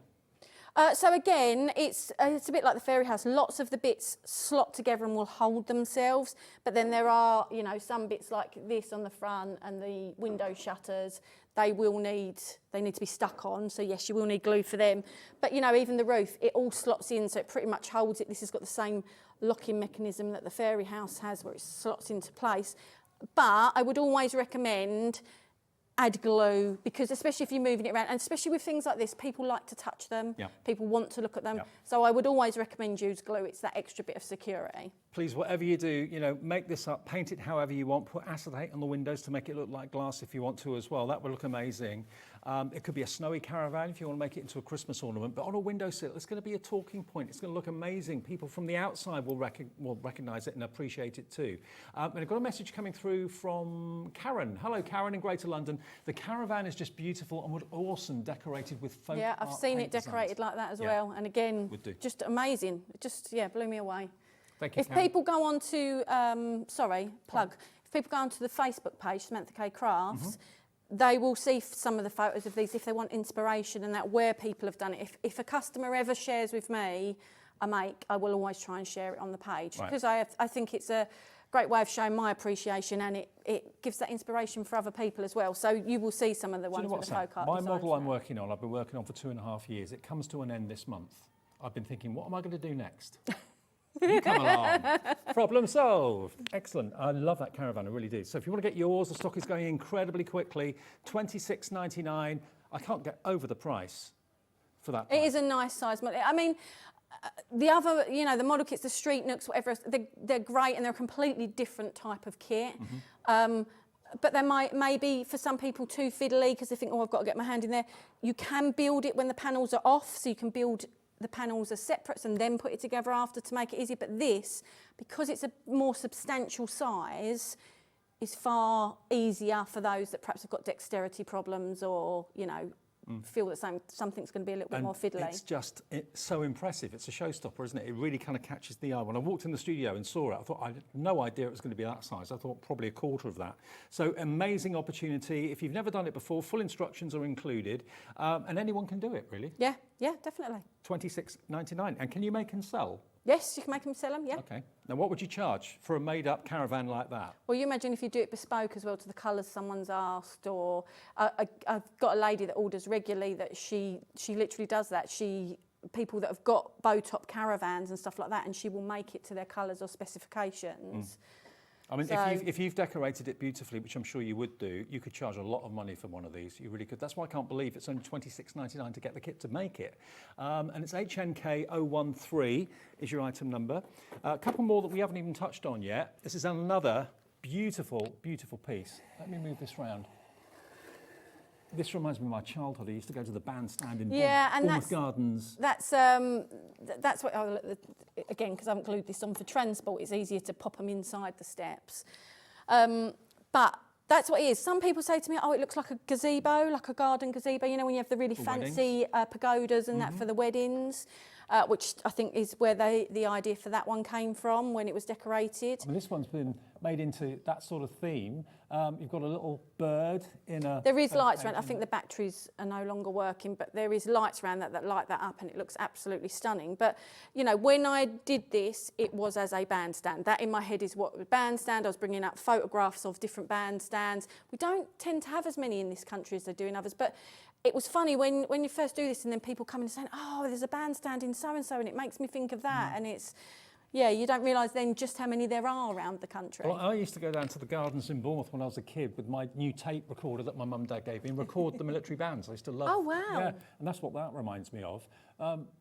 So again, it's a bit like the fairy house. Lots of the bits slot together and will hold themselves, but then there are, some bits like this on the front and the window shutters. They need to be stuck on. So yes, you will need glue for them. But even the roof, it all slots in, so it pretty much holds it. This has got the same locking mechanism that the fairy house has, where it slots into place. But I would always recommend add glue, because especially if you're moving it around, and especially with things like this, people like to touch them. Yeah. People want to look at them. Yeah. So I would always recommend use glue. It's that extra bit of security. Please, whatever you do, make this up, paint it however you want, put acetate on the windows to make it look like glass if you want to as well. That would look amazing. It could be a snowy caravan if you want to make it into a Christmas ornament, but on a windowsill, it's going to be a talking point. It's going to look amazing. People from the outside will recognise it and appreciate it too. And I've got a message coming through from Karen. Hello, Karen in Greater London. The caravan is just beautiful and would awesome decorated with folk Yeah, I've seen it decorated like that as well. And again, just amazing. It just, blew me away. Thank you, if people go on to, if people go onto the Facebook page, Samantha K Crafts, they will see some of the photos of these if they want inspiration and that where people have done it. If a customer ever shares with me a make, I will always try and share it on the page because I think it's a great way of showing my appreciation, and it gives that inspiration for other people as well. So you will see some of the ones with the folk art. My model I'm working on, I've been working on for 2.5 years. It comes to an end this month. I've been thinking, what am I going to do next? You come along. Problem solved. Excellent. I love that caravan, I really do. So if you want to get yours, the stock is going incredibly quickly. $26.99. I can't get over the price for that. It is a nice size model. I mean, the other, you know, the model kits, the street nooks, whatever, they're great and they're a completely different type of kit. But they may be, for some people, too fiddly because they think, oh, I've got to get my hand in there. You can build it when the panels are off, so you can build the panels as separates and then put it together after to make it easier. But this, because it's a more substantial size, is far easier for those that perhaps have got dexterity problems or, you know, feel that something's going to be a little bit more fiddly. It's so impressive. It's a showstopper, isn't it? It really kind of catches the eye. When I walked in the studio and saw it, I thought, I had no idea it was going to be that size. I thought probably a quarter of that. So amazing opportunity. If you've never done it before, full instructions are included, and anyone can do it, really. Yeah, definitely. $26.99. And can you make and sell? Yes, you can make them, sell them, yeah. Okay. Now, what would you charge for a made-up caravan like that? Well, you imagine if you do it bespoke as well to the colours someone's asked, or I've got a lady that orders regularly that she literally does that. People that have got bow-top caravans and stuff like that, and she will make it to their colours or specifications. I mean, if you've decorated it beautifully, which I'm sure you would do, you could charge a lot of money for one of these. You really could. That's why I can't believe it's only $26.99 to get the kit to make it. And it's HNK013 is your item number. A couple more that we haven't even touched on yet. This is another beautiful, beautiful piece. Let me move this round. This reminds me of my childhood. I used to go to the bandstand in Bournemouth Gardens. That's what, again, because I haven't glued this on for transport, it's easier to pop them inside the steps. But that's what it is. Some people say to me, oh, it looks like a gazebo, like a garden gazebo, you know, when you have the really fancy pagodas and that for the weddings, which I think is where the idea for that one came from when it was decorated. Well, this one's been made into that sort of theme. You've got a little bird in a... There is lights around. I think the batteries are no longer working, but there is lights around that light that up, and it looks absolutely stunning. But, you know, when I did this, it was as a bandstand. That in my head is what a bandstand. I was bringing up photographs of different bandstands. We don't tend to have as many in this country as they do in others, but it was funny when you first do this and then people come in and saying, oh, there's a bandstand in so-and-so, and it makes me think of that. And it's... Yeah, you don't realise then just how many there are around the country. Well, I used to go down to the gardens in Bournemouth when I was a kid with my new tape recorder that my mum and dad gave me and record the military bands. I used to love. Oh, wow. Yeah, and that's what that reminds me of.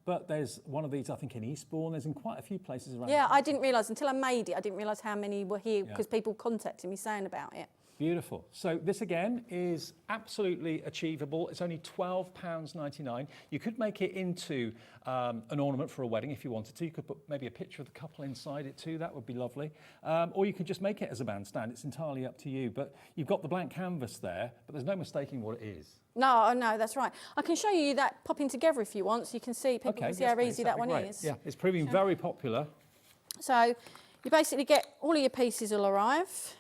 But there's one of these, I think, in Eastbourne. There's in quite a few places around. Yeah, I didn't realise until I made it. I didn't realise how many were here because people contacted me saying about it. Beautiful. So this again is absolutely achievable. It's only £12.99. You could make it into an ornament for a wedding if you wanted to. You could put maybe a picture of the couple inside it too. That would be lovely. Or you could just make it as a bandstand. It's entirely up to you. But you've got the blank canvas there, but there's no mistaking what it is. No, that's right. I can show you that popping together if you want, so you can see people can see how easy that one is. Yeah, it's proving very popular. So you basically get all of your pieces will arrive.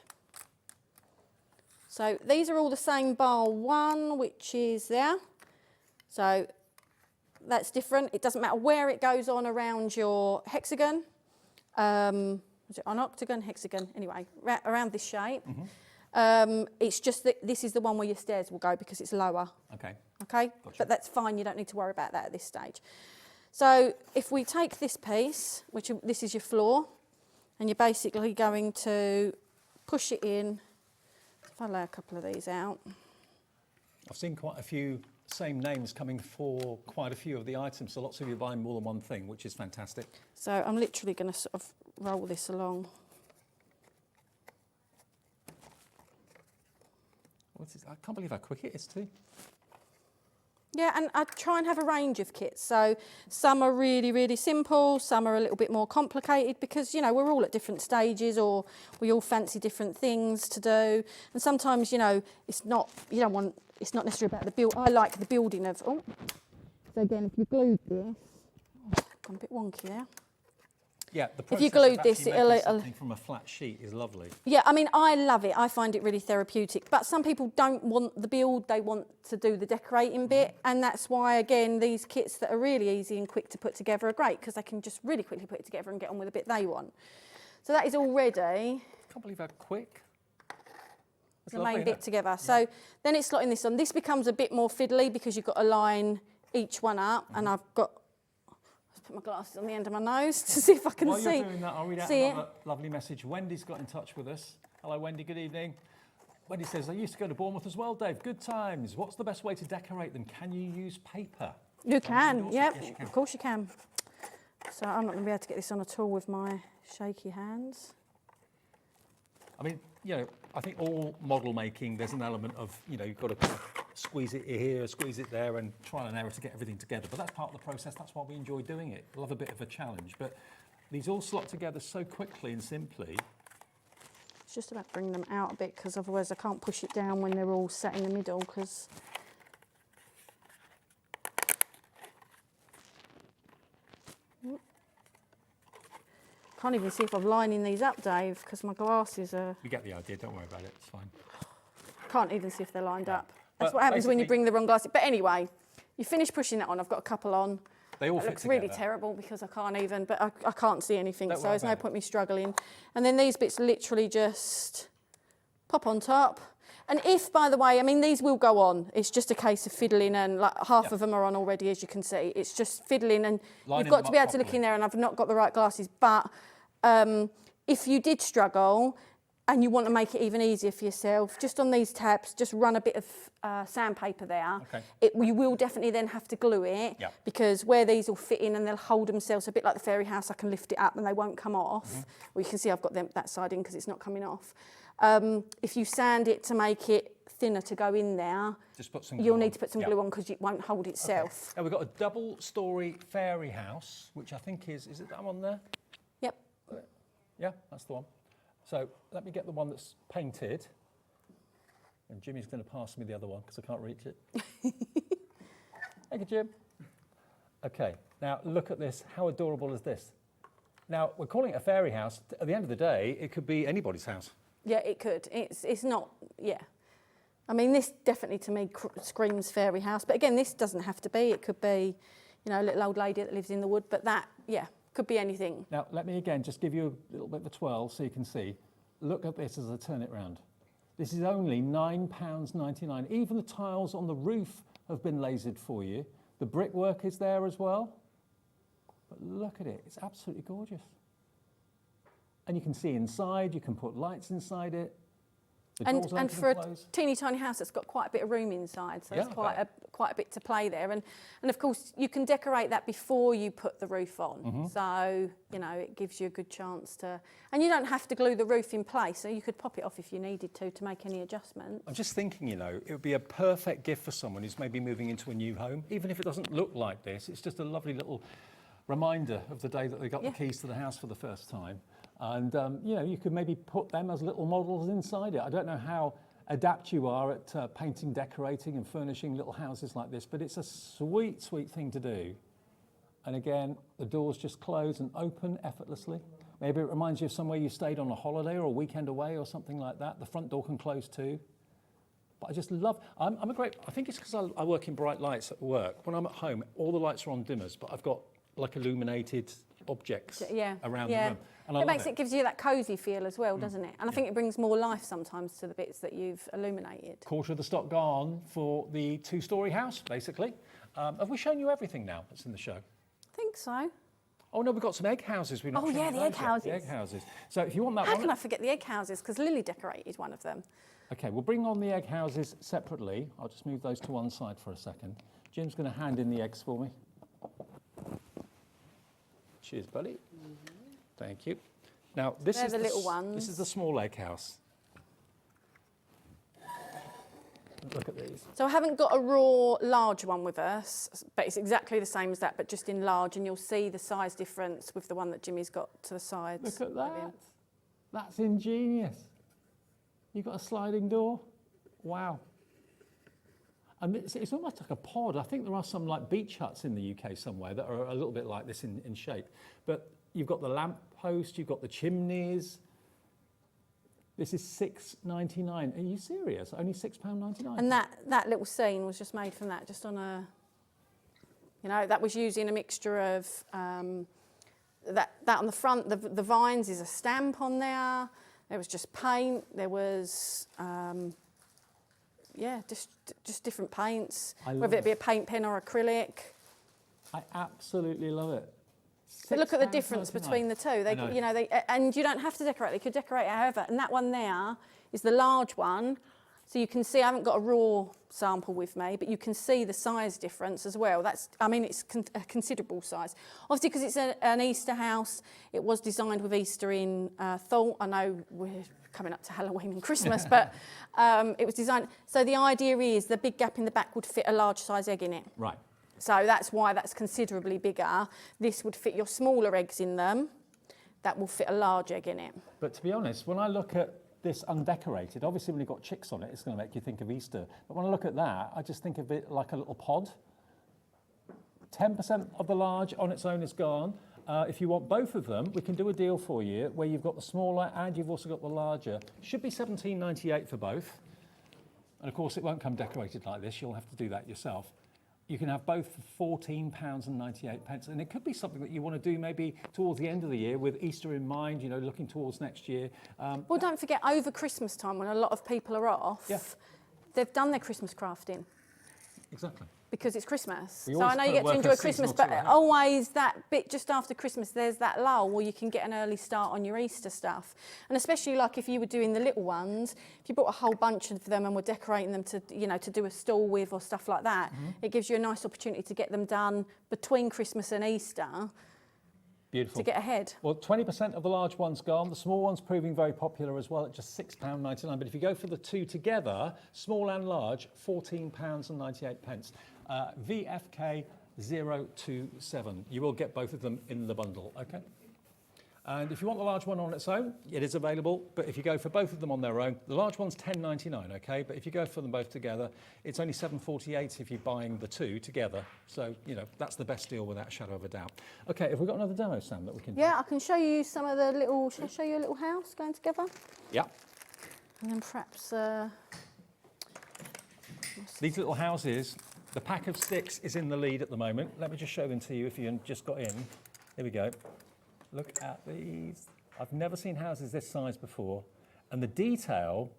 So these are all the same bar one, which is there. So that's different. It doesn't matter where it goes on around your hexagon. Is it an octagon, hexagon? Anyway, around this shape. It's just that this is the one where your stairs will go because it's lower. Okay. Okay, gotcha. But that's fine. You don't need to worry about that at this stage. So if we take this piece, this is your floor, and you're basically going to push it in. If I lay a couple of these out. I've seen quite a few same names coming for quite a few of the items, so lots of you buying more than one thing, which is fantastic. So I'm literally going to sort of roll this along. I can't believe how quick it is too. Yeah, and I try and have a range of kits. So some are really, really simple, some are a little bit more complicated because, you know, we're all at different stages or we all fancy different things to do. And sometimes, you know, it's not necessarily about the build. I like the building of, so again, if you glued this, gone a bit wonky there. Yeah, the if process you glued of this, actually making something from a flat sheet is lovely. Yeah, I mean, I love it. I find it really therapeutic. But some people don't want the build, they want to do the decorating bit. And that's why, again, these kits that are really easy and quick to put together are great because they can just really quickly put it together and get on with the bit they want. So that is already... I can't believe how quick. That's the lovely, main isn't bit it? together. So then it's slotting this on. This becomes a bit more fiddly because you've got to line each one up. And I've got... Let's put my glasses on the end of my nose to see if I can While see. you're doing that, I'll read out another lovely message. Wendy's got in touch with us. Hello, Wendy, good evening. Wendy says, I used to go to Bournemouth as well, Dave. Good times. What's the best way to decorate them? Can you use paper? You can, yeah, Yes, you can. of course you can. So I'm not going to be able to get this on at all with my shaky hands. I mean, you know, I think all model making, there's an element of, you know, you've got to kind of squeeze it here, squeeze it there, and trial and error to get everything together. But that's part of the process. That's why we enjoy doing it. We love a bit of a challenge. But these all slot together so quickly and simply. It's just about bringing them out a bit because otherwise I can't push it down when they're all set in the middle because... Can't even see if I'm lining these up, Dave, because my glasses are... You get the idea, don't worry about it, it's fine. Can't even see if they're lined up. That's But what happens when you basically- bring the wrong glasses. But anyway, you finish pushing that on. I've got a couple on. They all It fit looks really together. terrible because I can't even, but I can't see anything, Don't so worry there's no about point me struggling. And then these bits literally just pop on top. And if, by the way, I mean, these will go on. It's just a case of fiddling, and like half of them are on already, as you can see. It's just fiddling, and Lining you've got them to be up able to look properly. in there, and I've not got the right glasses. But if you did struggle and you want to make it even easier for yourself, just on these tabs, just run a bit of sandpaper there. Okay. You will definitely then have to glue it because where these will fit in and they'll hold themselves a bit like the fairy house, I can lift it up and they won't come off. Well, you can see I've got that side in because it's not coming off. If you sand it to make it thinner to go in there, Just put some you'll glue need on. to put some Yeah. glue on because it won't hold itself. Now we've got a double-storey fairy house, which I think is it that one there? Yep. Yeah, that's the one. So let me get the one that's painted. And Jimmy's going to pass me the other one because I can't reach it. Thank you, Jim. Okay, now look at this. How adorable is this? Now, we're calling it a fairy house. At the end of the day, it could be anybody's house. Yeah, it could. It's not, yeah. I mean, this definitely to me screams fairy house. But again, this doesn't have to be. It could be, you know, a little old lady that lives in the wood. But that, yeah, could be anything. Now, let me again just give you a little bit of a twirl so you can see. Look at this as I turn it round. This is only £9.99. Even the tiles on the roof have been lasered for you. The brickwork is there as well. But look at it, it's absolutely gorgeous. And you can see inside, you can put lights inside it. The doors And open for a close. teeny tiny house, it's got quite a bit of room inside, so Yeah, there's quite I a bit to play there. And of course, you can decorate that before you put the roof on. So, you know, it gives you a good chance to... And you don't have to glue the roof in place, so you could pop it off if you needed to make any adjustments. I'm just thinking, you know, it would be a perfect gift for someone who's maybe moving into a new home. Even if it doesn't look like this, it's just a lovely little reminder of the day that they got the keys to the house for the first time. And, you know, you could maybe put them as little models inside it. I don't know how adept you are at painting, decorating and furnishing little houses like this, but it's a sweet, sweet thing to do. And again, the doors just close and open effortlessly. Maybe it reminds you of somewhere you stayed on a holiday or a weekend away or something like that. The front door can close too. But I just love, I think it's because I work in bright lights at work. When I'm at home, all the lights are on dimmers, but I've got like illuminated objects around the room. And I love it gives you that cosy feel as well, doesn't it? And I think it brings more life sometimes to the bits that you've illuminated. Quarter of the stock gone for the two-storey house, basically. Have we shown you everything now that's in the show? I think so. Oh no, we've got some egg houses. We've not shown yeah, you the those egg yet. houses. The egg houses. So if you want that How one... can I forget the egg houses? Because Lily decorated one of them. Okay, we'll bring on the egg houses separately. I'll just move those to one side for a second. Jim's going to hand in the eggs for me. Cheers, buddy. Thank you. Now, this They're is the little ones. This is the small egg house. Look at these. So I haven't got a raw large one with us, but it's exactly the same as that, but just in large, and you'll see the size difference with the one that Jimmy's got to the sides. Look at that. That's ingenious. You've got a sliding door. Wow. And it's almost like a pod. I think there are some like beach huts in the UK somewhere that are a little bit like this in shape. But you've got the lamp post, you've got the chimneys. This is £6.99. Are you serious? Only £6.99? And that little scene was just made from that, just on a, you know, that was using a mixture of, that on the front, the vines is a stamp on there. There was just paint. There was, yeah, just different paints, whether it be a paint pen or acrylic. I absolutely love it. But look at the difference between the two. They, you know, and you don't have to decorate. They could decorate however. And that one there is the large one. So you can see, I haven't got a raw sample with me, but you can see the size difference as well. That's, I mean, it's a considerable size. Obviously, because it's an Easter house, it was designed with Easter in thought. I know we're coming up to Halloween and Christmas, but it was designed. So the idea is the big gap in the back would fit a large size egg in it. Right. So that's why that's considerably bigger. This would fit your smaller eggs in them. That will fit a large egg in it. But to be honest, when I look at this undecorated, obviously when you've got chicks on it, it's going to make you think of Easter. But when I look at that, I just think of it like a little pod. 10% of the large on its own is gone. If you want both of them, we can do a deal for you where you've got the smaller and you've also got the larger. Should be £17.98 for both. And of course, it won't come decorated like this. You'll have to do that yourself. You can have both for £14.98, and it could be something that you want to do maybe towards the end of the year with Easter in mind, you know, looking towards next year. Well, don't forget, over Christmas time, when a lot of people are off, they've done their Christmas crafting. Exactly. Because it's Christmas. So I know you get to enjoy Christmas, but always that bit just after Christmas, there's that lull where you can get an early start on your Easter stuff. And especially like if you were doing the little ones, if you bought a whole bunch of them and were decorating them to, you know, to do a stall with or stuff like that, it gives you a nice opportunity to get them done between Christmas and Easter. Beautiful. To get ahead. Well, 20% of the large one's gone. The small one's proving very popular as well at just £6.99. But if you go for the two together, small and large, £14.98. VFK 027. You will get both of them in the bundle, okay? And if you want the large one on its own, it is available. But if you go for both of them on their own, the large one's £10.99, okay? But if you go for them both together, it's only £7.48 if you're buying the two together. So, you know, that's the best deal without a shadow of a doubt. Okay, have we got another demo, Sam, that we can do? Yeah, I can show you some of the little, shall I show you a little house going together? Yeah. And then perhaps... These little houses, the pack of sticks is in the lead at the moment. Let me just show them to you if you just got in. Here we go. Look at these. I've never seen houses this size before. And the detail,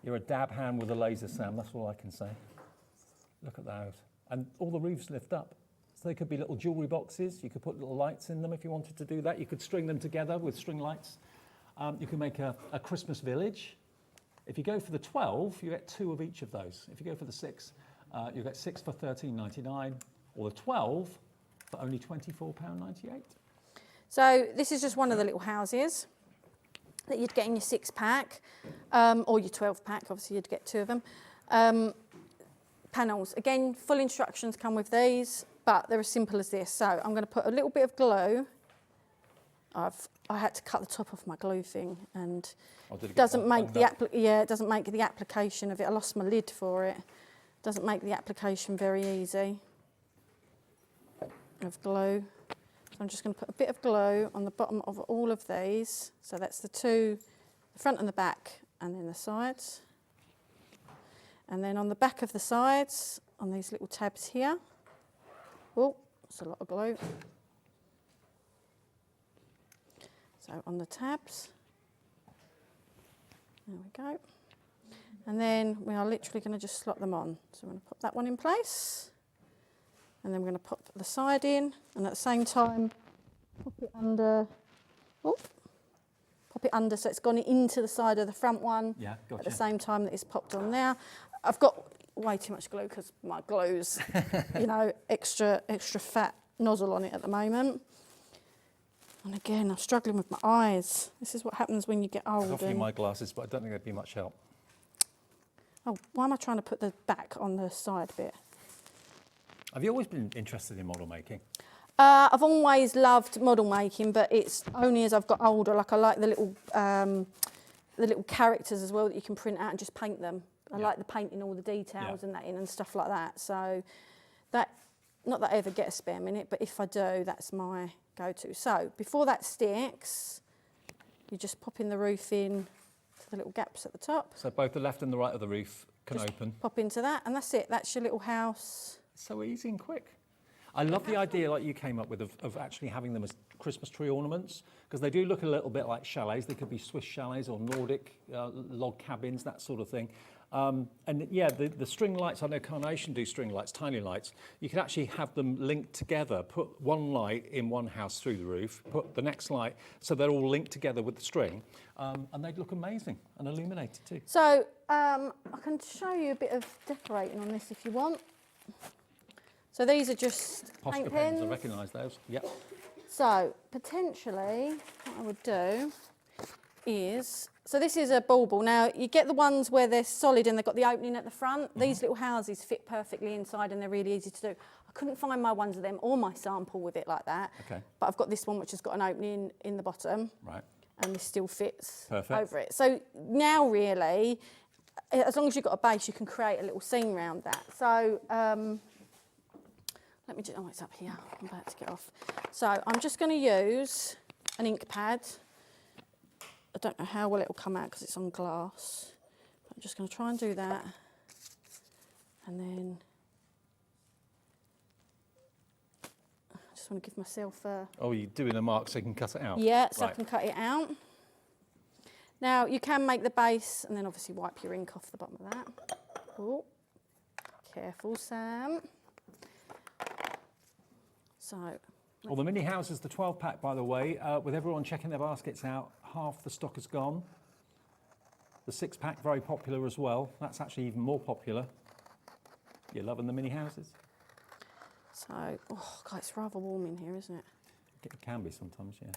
you're a dab hand with a laser, Sam, that's all I can say. Look at those. And all the roofs lift up. So they could be little jewellery boxes. You could put little lights in them if you wanted to do that. You could string them together with string lights. You can make a Christmas village. If you go for the 12, you get two of each of those. If you go for the 6, you get 6 for £13.99, or the 12 for only £24.98. So this is just one of the little houses that you'd get in your 6-pack, or your 12-pack, obviously you'd get two of them. Panels, again, full instructions come with these, but they're as simple as this. So I'm going to put a little bit of glue. I had to cut the top off my glue thing, and it doesn't make the application of it. I lost my lid for it. Doesn't make the application very easy of glue. So I'm just going to put a bit of glue on the bottom of all of these. So that's the two, the front and the back, and then the sides. And then on the back of the sides, on these little tabs here. Oh, that's a lot of glue. So on the tabs, there we go. And then we are literally going to just slot them on. So I'm going to put that one in place, and then we're going to put the side in, and at the same time, pop it under. Oh, pop it under so it's gone into the side of the front one. Yeah, gotcha. At the same time that it's popped on there. I've got way too much glue because my glue's, you know, extra fat nozzle on it at the moment. And again, I'm struggling with my eyes. This is what happens when you get old. I'll offer you my glasses, but I don't think they'd be much help. Oh, why am I trying to put the back on the side bit? Have you always been interested in model making? I've always loved model making, but it's only as I've got older. Like I like the little characters as well that you can print out and just paint them. I like the painting all the details and that in and stuff like that. So that not that I ever get a spare minute, but if I do, that's my go-to. So before that sticks, you just pop in the roof in to the little gaps at the top. So both the left and the right of the roof can Just open. pop into that, and that's it. That's your little house. So easy and quick. I love the idea like you came up with of actually having them as Christmas tree ornaments, because they do look a little bit like chalets. They could be Swiss chalets or Nordic log cabins, that sort of thing. And yeah, the string lights, I know Carnation do string lights, tiny lights. You can actually have them linked together, put one light in one house through the roof, put the next light, so they're all linked together with the string, and they'd look amazing and illuminated too. So I can show you a bit of decorating on this if you want. So these are just Posca paint pens, pens. I recognise those, yep. So potentially what I would do is, so this is a bauble. Now you get the ones where they're solid and they've got the opening at the front. These little houses fit perfectly inside and they're really easy to do. I couldn't find my ones of them or my sample with it like that. Okay. But I've got this one which has got an opening in the bottom. Right. And this still fits Perfect. over it. So now really, as long as you've got a base, you can create a little scene around that. So let me just, oh, it's up here. I'm about to get off. So I'm just going to use an ink pad. I don't know how well it will come out because it's on glass. But I'm just going to try and do that. And then I just want to give myself a... Oh, you're doing a mark so you can cut it out? Yeah, so right. I can cut it out. Now you can make the base and then obviously wipe your ink off the bottom of that. Oh, careful, Sam. So, Well, the mini houses, the 12 pack, by the way, with everyone checking their baskets out, half the stock is gone. The 6 pack, very popular as well. That's actually even more popular. You're loving the mini houses? So, oh God, it's rather warm in here, isn't it? It can be sometimes, yeah.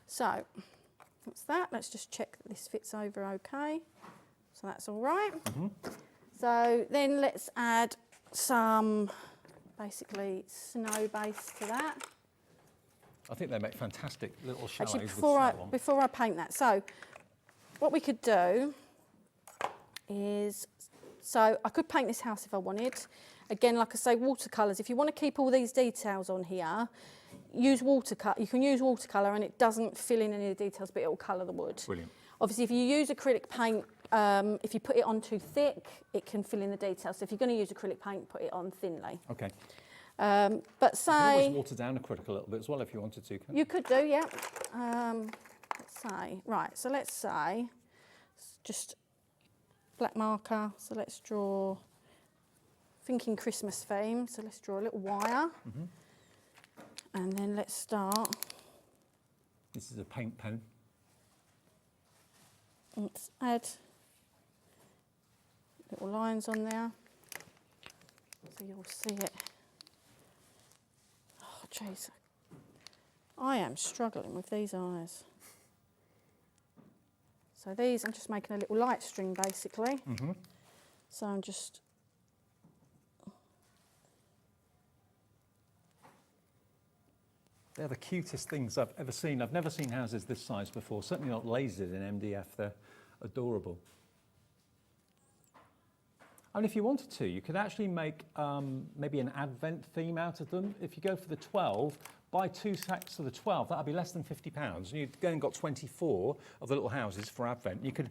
So, what's that? Let's just check that this fits over okay. So that's all right. So then let's add some, basically, snow base to that. I think they make fantastic little chalets Actually, with snow on. before I paint that, so what we could do is, so I could paint this house if I wanted. Again, like I say, watercolours. If you want to keep all these details on here, use watercolour. You can use watercolour and it doesn't fill in any of the details, but it will colour the wood. Brilliant. Obviously, if you use acrylic paint, if you put it on too thick, it can fill in the details. So if you're going to use acrylic paint, put it on thinly. Okay. But say... You can always water down acrylic a little bit as well if you wanted to. You could do, yeah. Let's say, right, so let's say, just black marker, so let's draw, thinking Christmas theme, so let's draw a little wire. And then let's start. This is a paint pen. Let's add little lines on there, so you'll see it. Oh, jeez. I am struggling with these eyes. So these, I'm just making a little light string, basically. So I'm just... They're the cutest things I've ever seen. I've never seen houses this size before, certainly not lasered in MDF. They're adorable. And if you wanted to, you could actually make maybe an Advent theme out of them. If you go for the 12, buy 2 sets of the 12, that'd be less than £50. And you've then got 24 of the little houses for Advent. You could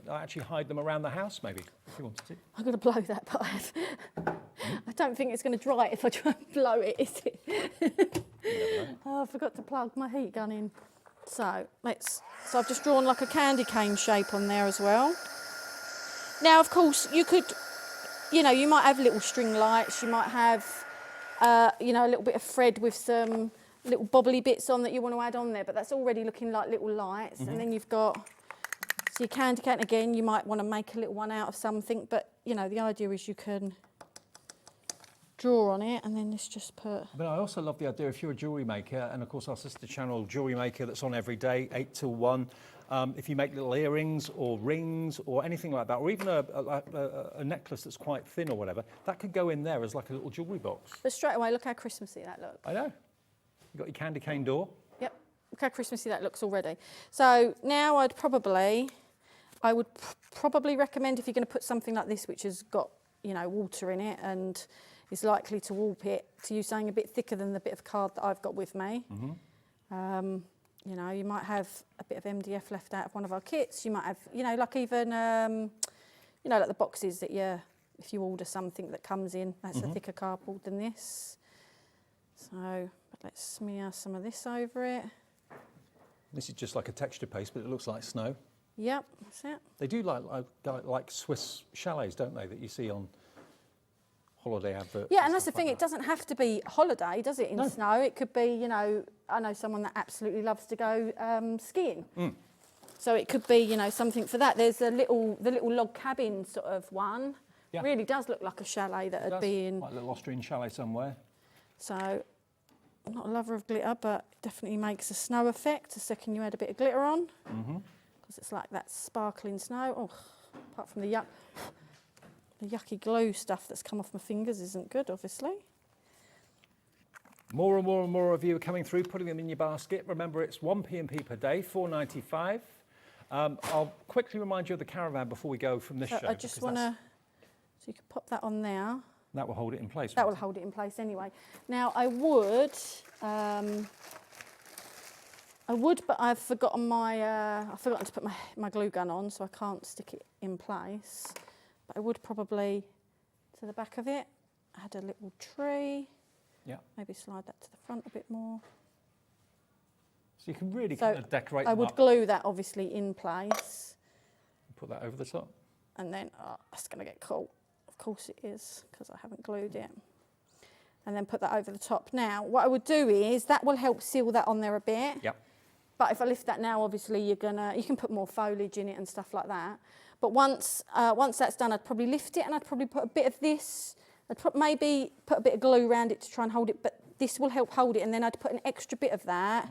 actually hide them around the house maybe, if you wanted to. I'm going to blow that part. I don't think it's going to dry if I try and blow it, is it? Oh, I forgot to plug my heat gun in. So I've just drawn like a candy cane shape on there as well. Now, of course, you could, you might have little string lights. You might have, a little bit of thread with some little bobbly bits on that you want to add on there. But that's already looking like little lights. And then you've got, so your candy cane again. You might want to make a little one out of something. But the idea is you can draw on it, and then let's just put... But I also love the idea, if you're a jewellery maker, and of course our sister channel, Jewellery Maker, that's on every day, 8 till 1, if you make little earrings or rings or anything like that, or even a necklace that's quite thin or whatever, that could go in there as like a little jewellery box. But straight away, look how Christmassy that looks. I know. You've got your candy cane door. Yep, look how Christmassy that looks already. So now I would probably recommend, if you're going to put something like this, which has got, water in it, and is likely to warp it to use something a bit thicker than the bit of card that I've got with me. You know, you might have a bit of MDF left out of one of our kits. You might have, you know, like even, you know, like the boxes that if you order something that comes in, that's a thicker cardboard than this. So let's smear some of this over it. This is just like a texture paste, but it looks like snow. Yep, that's it. They do like Swiss chalets, don't they, that you see on holiday adverts? Yeah, and that's the thing, it doesn't have to be holiday, does it, in snow? It could be, you know, I know someone that absolutely loves to go skiing. So it could be, you know, something for that. There's the little log cabin sort of one. Yeah. Really does look like a chalet that would be in. Like a little Austrian chalet somewhere. So I'm not a lover of glitter, but it definitely makes a snow effect the second you add a bit of glitter on. Because it's like that sparkling snow. Oh, apart from the yucky glue stuff that's come off my fingers isn't good, obviously. More and more and more of you are coming through, putting them in your basket. Remember, it's 1 P&P per day, $4.95. I'll quickly remind you of the caravan before we go from this show. I just want to, so you can pop that on there. That will hold it in place. That will hold it in place anyway. Now I would, but I've forgotten I've forgotten to put my glue gun on, so I can't stick it in place. But I would probably, to the back of it, add a little tree. Yeah. Maybe slide that to the front a bit more. So you can really kind of decorate I them would up. glue that obviously in place. Put that over the top. And then, that's going to get cool. Of course it is, because I haven't glued it. And then put that over the top. Now, what I would do is, that will help seal that on there a bit. Yep. But if I lift that now, obviously you can put more foliage in it and stuff like that. But once that's done, I'd probably lift it and I'd probably put a bit of this. Maybe put a bit of glue around it to try and hold it, but this will help hold it. And then I'd put an extra bit of that.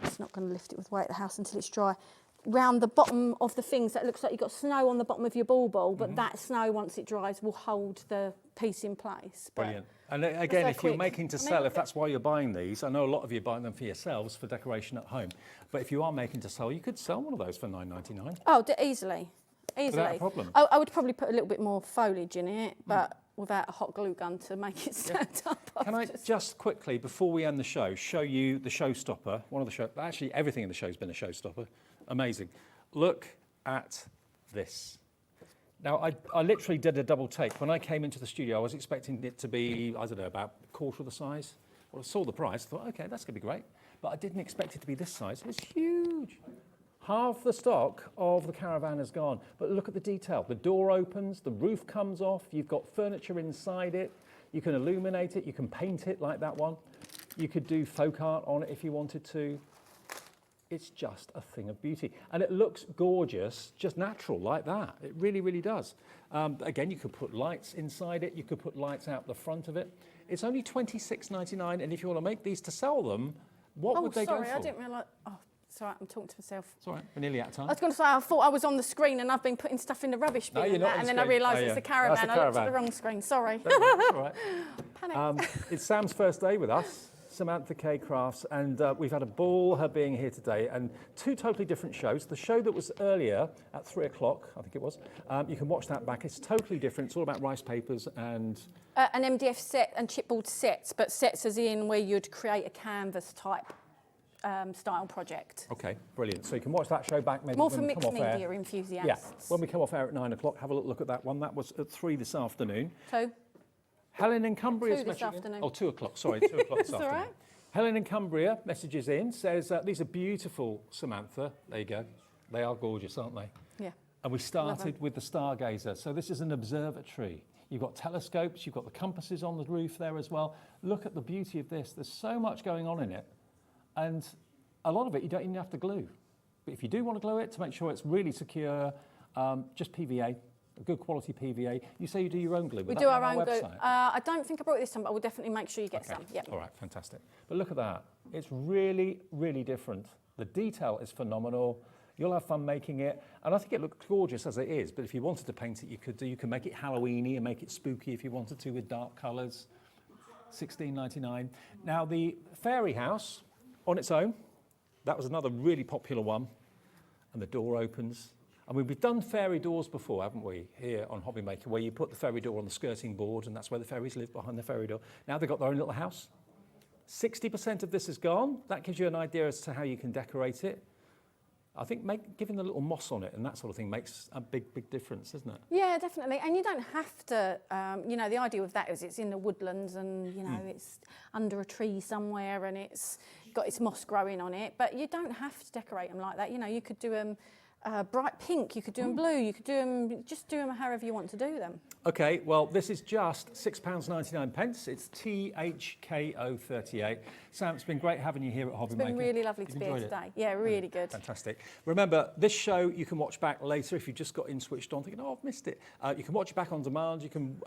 It's not going to lift it with weight at the house until it's dry. Round the bottom of the things, that looks like you've got snow on the bottom of your ball, but that snow, once it dries, will hold the piece in place. Brilliant. And again, if you're making to sell, if that's why you're buying these, I know a lot of you are buying them for yourselves for decoration at home, but if you are making to sell, you could sell one of those for $9.99. Oh, easily. Without a problem. I would probably put a little bit more foliage in it, but without a hot glue gun to make it stand up. Can I just quickly, before we end the show, show you the showstopper? One of the actually everything in the show has been a showstopper. Amazing. Look at this. Now, I literally did a double take. When I came into the studio, I was expecting it to be, I don't know, about a quarter of the size. Well, I saw the price, thought, okay, that's going to be great. But I didn't expect it to be this size. It's huge. Half the stock of the caravan is gone. But look at the detail. The door opens, the roof comes off, you've got furniture inside it, you can illuminate it, you can paint it like that one. You could do folk art on it if you wanted to. It's just a thing of beauty. And it looks gorgeous, just natural like that. It really, really does. Again, you could put lights inside it, you could put lights out the front of it. It's only $26.99, and if you want to make these to sell them, what would they go for? Sorry, I didn't realise. Oh, sorry, I'm talking to myself. It's all right, we're nearly out of time. I was going to say, I thought I was on the screen and I've been putting stuff in the rubbish bin, No, you're not and then on I screen. realised it's the caravan. That's the I looked at caravan. the wrong screen. Sorry. That's all right. Panic. It's Sam's first day with us, Samantha K Crafts, and we've had a ball her being here today, and two totally different shows. The show that was earlier at 3 o'clock, I think it was, you can watch that back. It's totally different. It's all about rice papers and... An MDF set and chipboard sets, but sets as in where you'd create a canvas type style project. Okay, brilliant. So you can watch that show back maybe More when for we mixed come off air. media enthusiasts. Yeah, when we come off air at 9 o'clock, have a look at that one. That was at 3 this afternoon. 2. Helen in Cumbria 2 this afternoon. Oh, 2 o'clock, sorry, 2 o'clock this It's all afternoon. right. Helen in Cumbria messages in, says, these are beautiful, Samantha. There you go. They are gorgeous, aren't they? Yeah. And we started with the Stargazer. So this is an observatory. You've got telescopes, you've got the compasses on the roof there as well. Look at the beauty of this. There's so much going on in it. And a lot of it you don't even have to glue. But if you do want to glue it to make sure it's really secure, just PVA, a good quality PVA. You say you do your own glue. We do our own glue. I don't think I brought it this time, but I will definitely make sure you get some. Yep. All right, fantastic. But look at that. It's really, really different. The detail is phenomenal. You'll have fun making it. And I think it looks gorgeous as it is. But if you wanted to paint it, you could do. You can make it Halloweeny and make it spooky if you wanted to with dark colours. $16.99. Now, the fairy house on its own, that was another really popular one. And the door opens. I mean, we've done fairy doors before, haven't we, here on HobbyMaker, where you put the fairy door on the skirting board, and that's where the fairies live, behind the fairy door. Now they've got their own little house. 60% of this is gone. That gives you an idea as to how you can decorate it. I think giving the little moss on it and that sort of thing makes a big, big difference, isn't it? Yeah, definitely. And you don't have to, you know, the idea with that is it's in the woodlands and, you know, it's under a tree somewhere and it's got its moss growing on it. But you don't have to decorate them like that. You know, you could do them bright pink, you could do them blue, you could do them, just do them however you want to do them. Okay, well, this is just £6.99. It's THKO38. Sam, it's been great having you here at HobbyMaker. It's been really lovely to be here today. Yeah, really good. Fantastic. Remember, this show you can watch back later if you just got in switched on thinking, oh, I've missed it. You can watch it back on demand. You can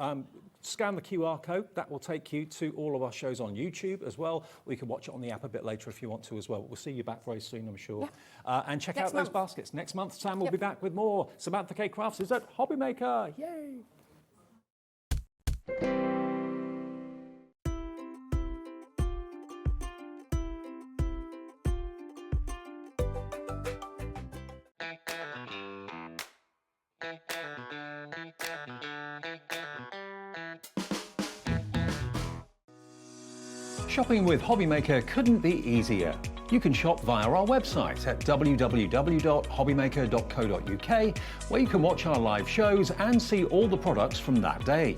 scan the QR code. That will take you to all of our shows on YouTube as well. Or you can watch it on the app a bit later if you want to as well. We'll see you back very soon, I'm sure. Yeah. And check out those baskets. Next month, Sam will be back with more. Samantha K Crafts is at HobbyMaker. Yay! Shopping with HobbyMaker couldn't be easier. You can shop via our website at www.hobbymaker.co.uk, where you can watch our live shows and see all the products from that day.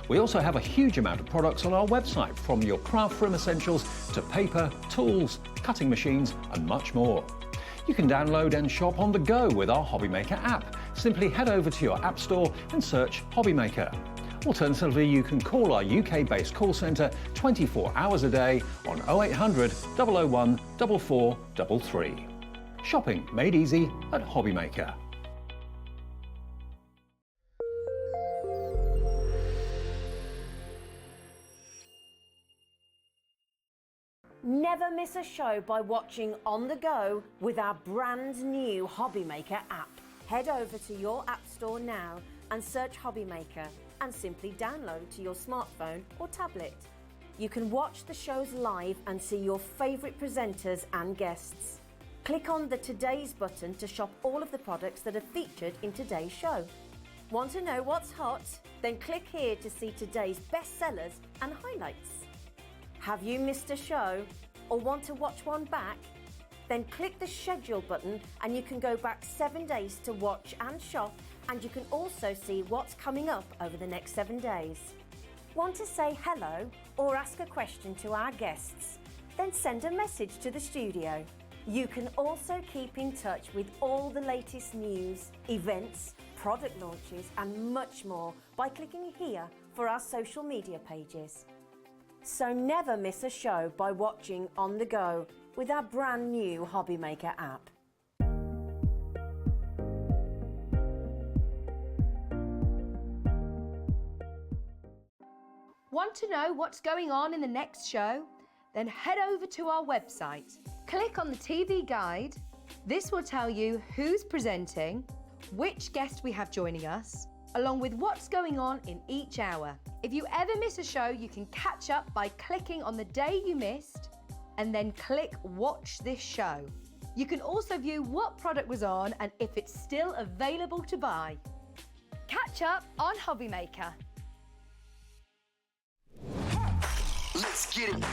We also have a huge amount of products on our website, from your craft room essentials to paper, tools, cutting machines and much more. You can download and shop on the go with our HobbyMaker app. Simply head over to your app store and search HobbyMaker. Alternatively, you can call our UK-based call centre 24 hours a day on 0800 001 4433. Shopping made easy at HobbyMaker. Never miss a show by watching on the go with our brand new HobbyMaker app. Head over to your app store now and search HobbyMaker and simply download to your smartphone or tablet. You can watch the shows live and see your favourite presenters and guests. Click on the Today's button to shop all of the products that are featured in today's show. Want to know what's hot? Then click here to see today's bestsellers and highlights. Have you missed a show or want to watch one back? Then click the schedule button and you can go back 7 days to watch and shop, and you can also see what's coming up over the next 7 days. Want to say hello or ask a question to our guests? Then send a message to the studio. You can also keep in touch with all the latest news, events, product launches and much more by clicking here for our social media pages. So never miss a show by watching on the go with our brand new HobbyMaker app. Want to know what's going on in the next show? Then head over to our website. Click on the TV guide. This will tell you who's presenting, which guest we have joining us, along with what's going on in each hour. If you ever miss a show, you can catch up by clicking on the day you missed and then click Watch This Show. You can also view what product was on and if it's still available to buy. Catch up on HobbyMaker. Let's get it.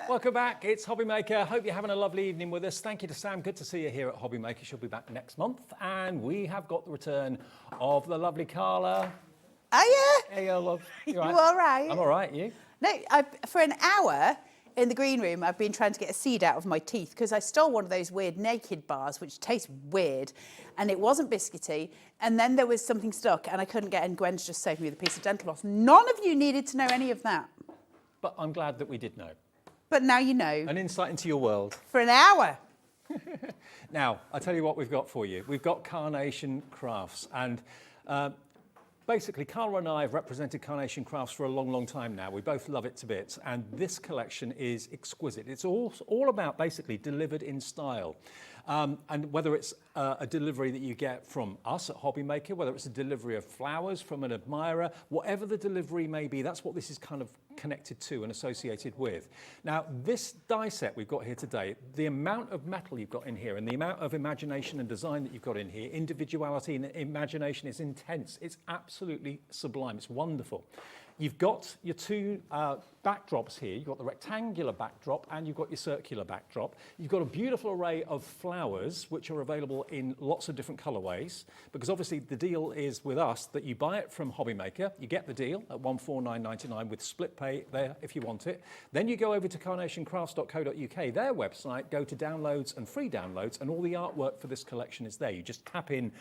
Welcome back, it's HobbyMaker. Hope you're having a lovely evening with us. Thank you to Sam, good to see you here at HobbyMaker. She'll be back next month. And we have got the return of the lovely Carla. Oh, yeah? Hey, love. You all right? I'm all right, you? No, for an hour in the green room, I've been trying to get a seed out of my teeth because I stole one of those weird naked bars, which taste weird, and it wasn't biscuity. And then there was something stuck, and I couldn't get in. Gwen's just saved me with a piece of dental floss. None of you needed to know any of that. But I'm glad that we did know. But now you know. An insight into your world. For an hour. Now, I'll tell you what we've got for you. We've got Carnation Crafts, and basically, Carla and I have represented Carnation Crafts for a long, long time now. We both love it to bits, and this collection is exquisite. It's all about basically delivered in style. And whether it's a delivery that you get from us at HobbyMaker, whether it's a delivery of flowers from an admirer, whatever the delivery may be, that's what this is kind of connected to and associated with. Now, this die set we've got here today, the amount of metal you've got in here and the amount of imagination and design that you've got in here, individuality and imagination is intense. It's absolutely sublime. It's wonderful. You've got your two backdrops here. You've got the rectangular backdrop and you've got your circular backdrop. You've got a beautiful array of flowers, which are available in lots of different colorways, because obviously the deal is with us that you buy it from HobbyMaker, you get the deal at $149.99 with split pay there if you want it. Then you go over to carnationcrafts.co.uk, their website, go to downloads and free downloads, and all the artwork for this collection is there. You just tap in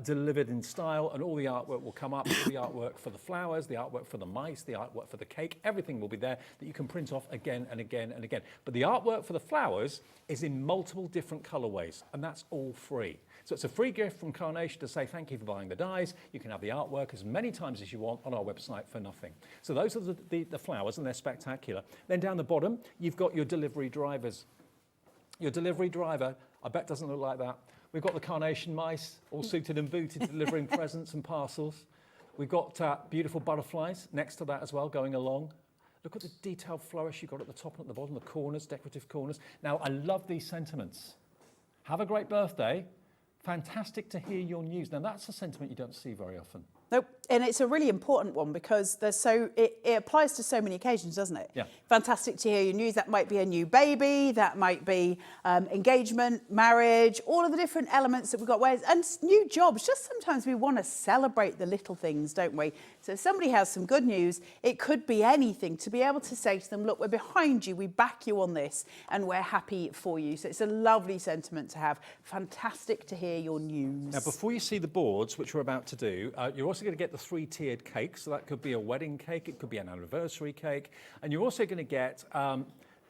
delivered in style and all the artwork will come up, all the artwork for the flowers, the artwork for the mice, the artwork for the cake, everything will be there that you can print off again and again and again. But the artwork for the flowers is in multiple different colorways, and that's all free. So it's a free gift from Carnation to say thank you for buying the dies. You can have the artwork as many times as you want on our website for nothing. So those are the flowers, and they're spectacular. Then down the bottom, you've got your delivery drivers. Your delivery driver, I bet doesn't look like that. We've got the Carnation mice, all suited and booted, delivering presents and parcels. We've got beautiful butterflies next to that as well, going along. Look at the detailed flourish you've got at the top and at the bottom, the corners, decorative corners. Now, I love these sentiments. Have a great birthday. Fantastic to hear your news. Now, that's a sentiment you don't see very often. Nope, and it's a really important one because it applies to so many occasions, doesn't it? Yeah. Fantastic to hear your news. That might be a new baby, that might be engagement, marriage, all of the different elements that we've got. And new jobs, just sometimes we want to celebrate the little things, don't we? So if somebody has some good news, it could be anything, to be able to say to them, look, we're behind you, we back you on this, and we're happy for you. So it's a lovely sentiment to have. Fantastic to hear your news. Now, before you see the boards, which we're about to do, you're also going to get the 3-tiered cake. So that could be a wedding cake, it could be an anniversary cake, and you're also going to get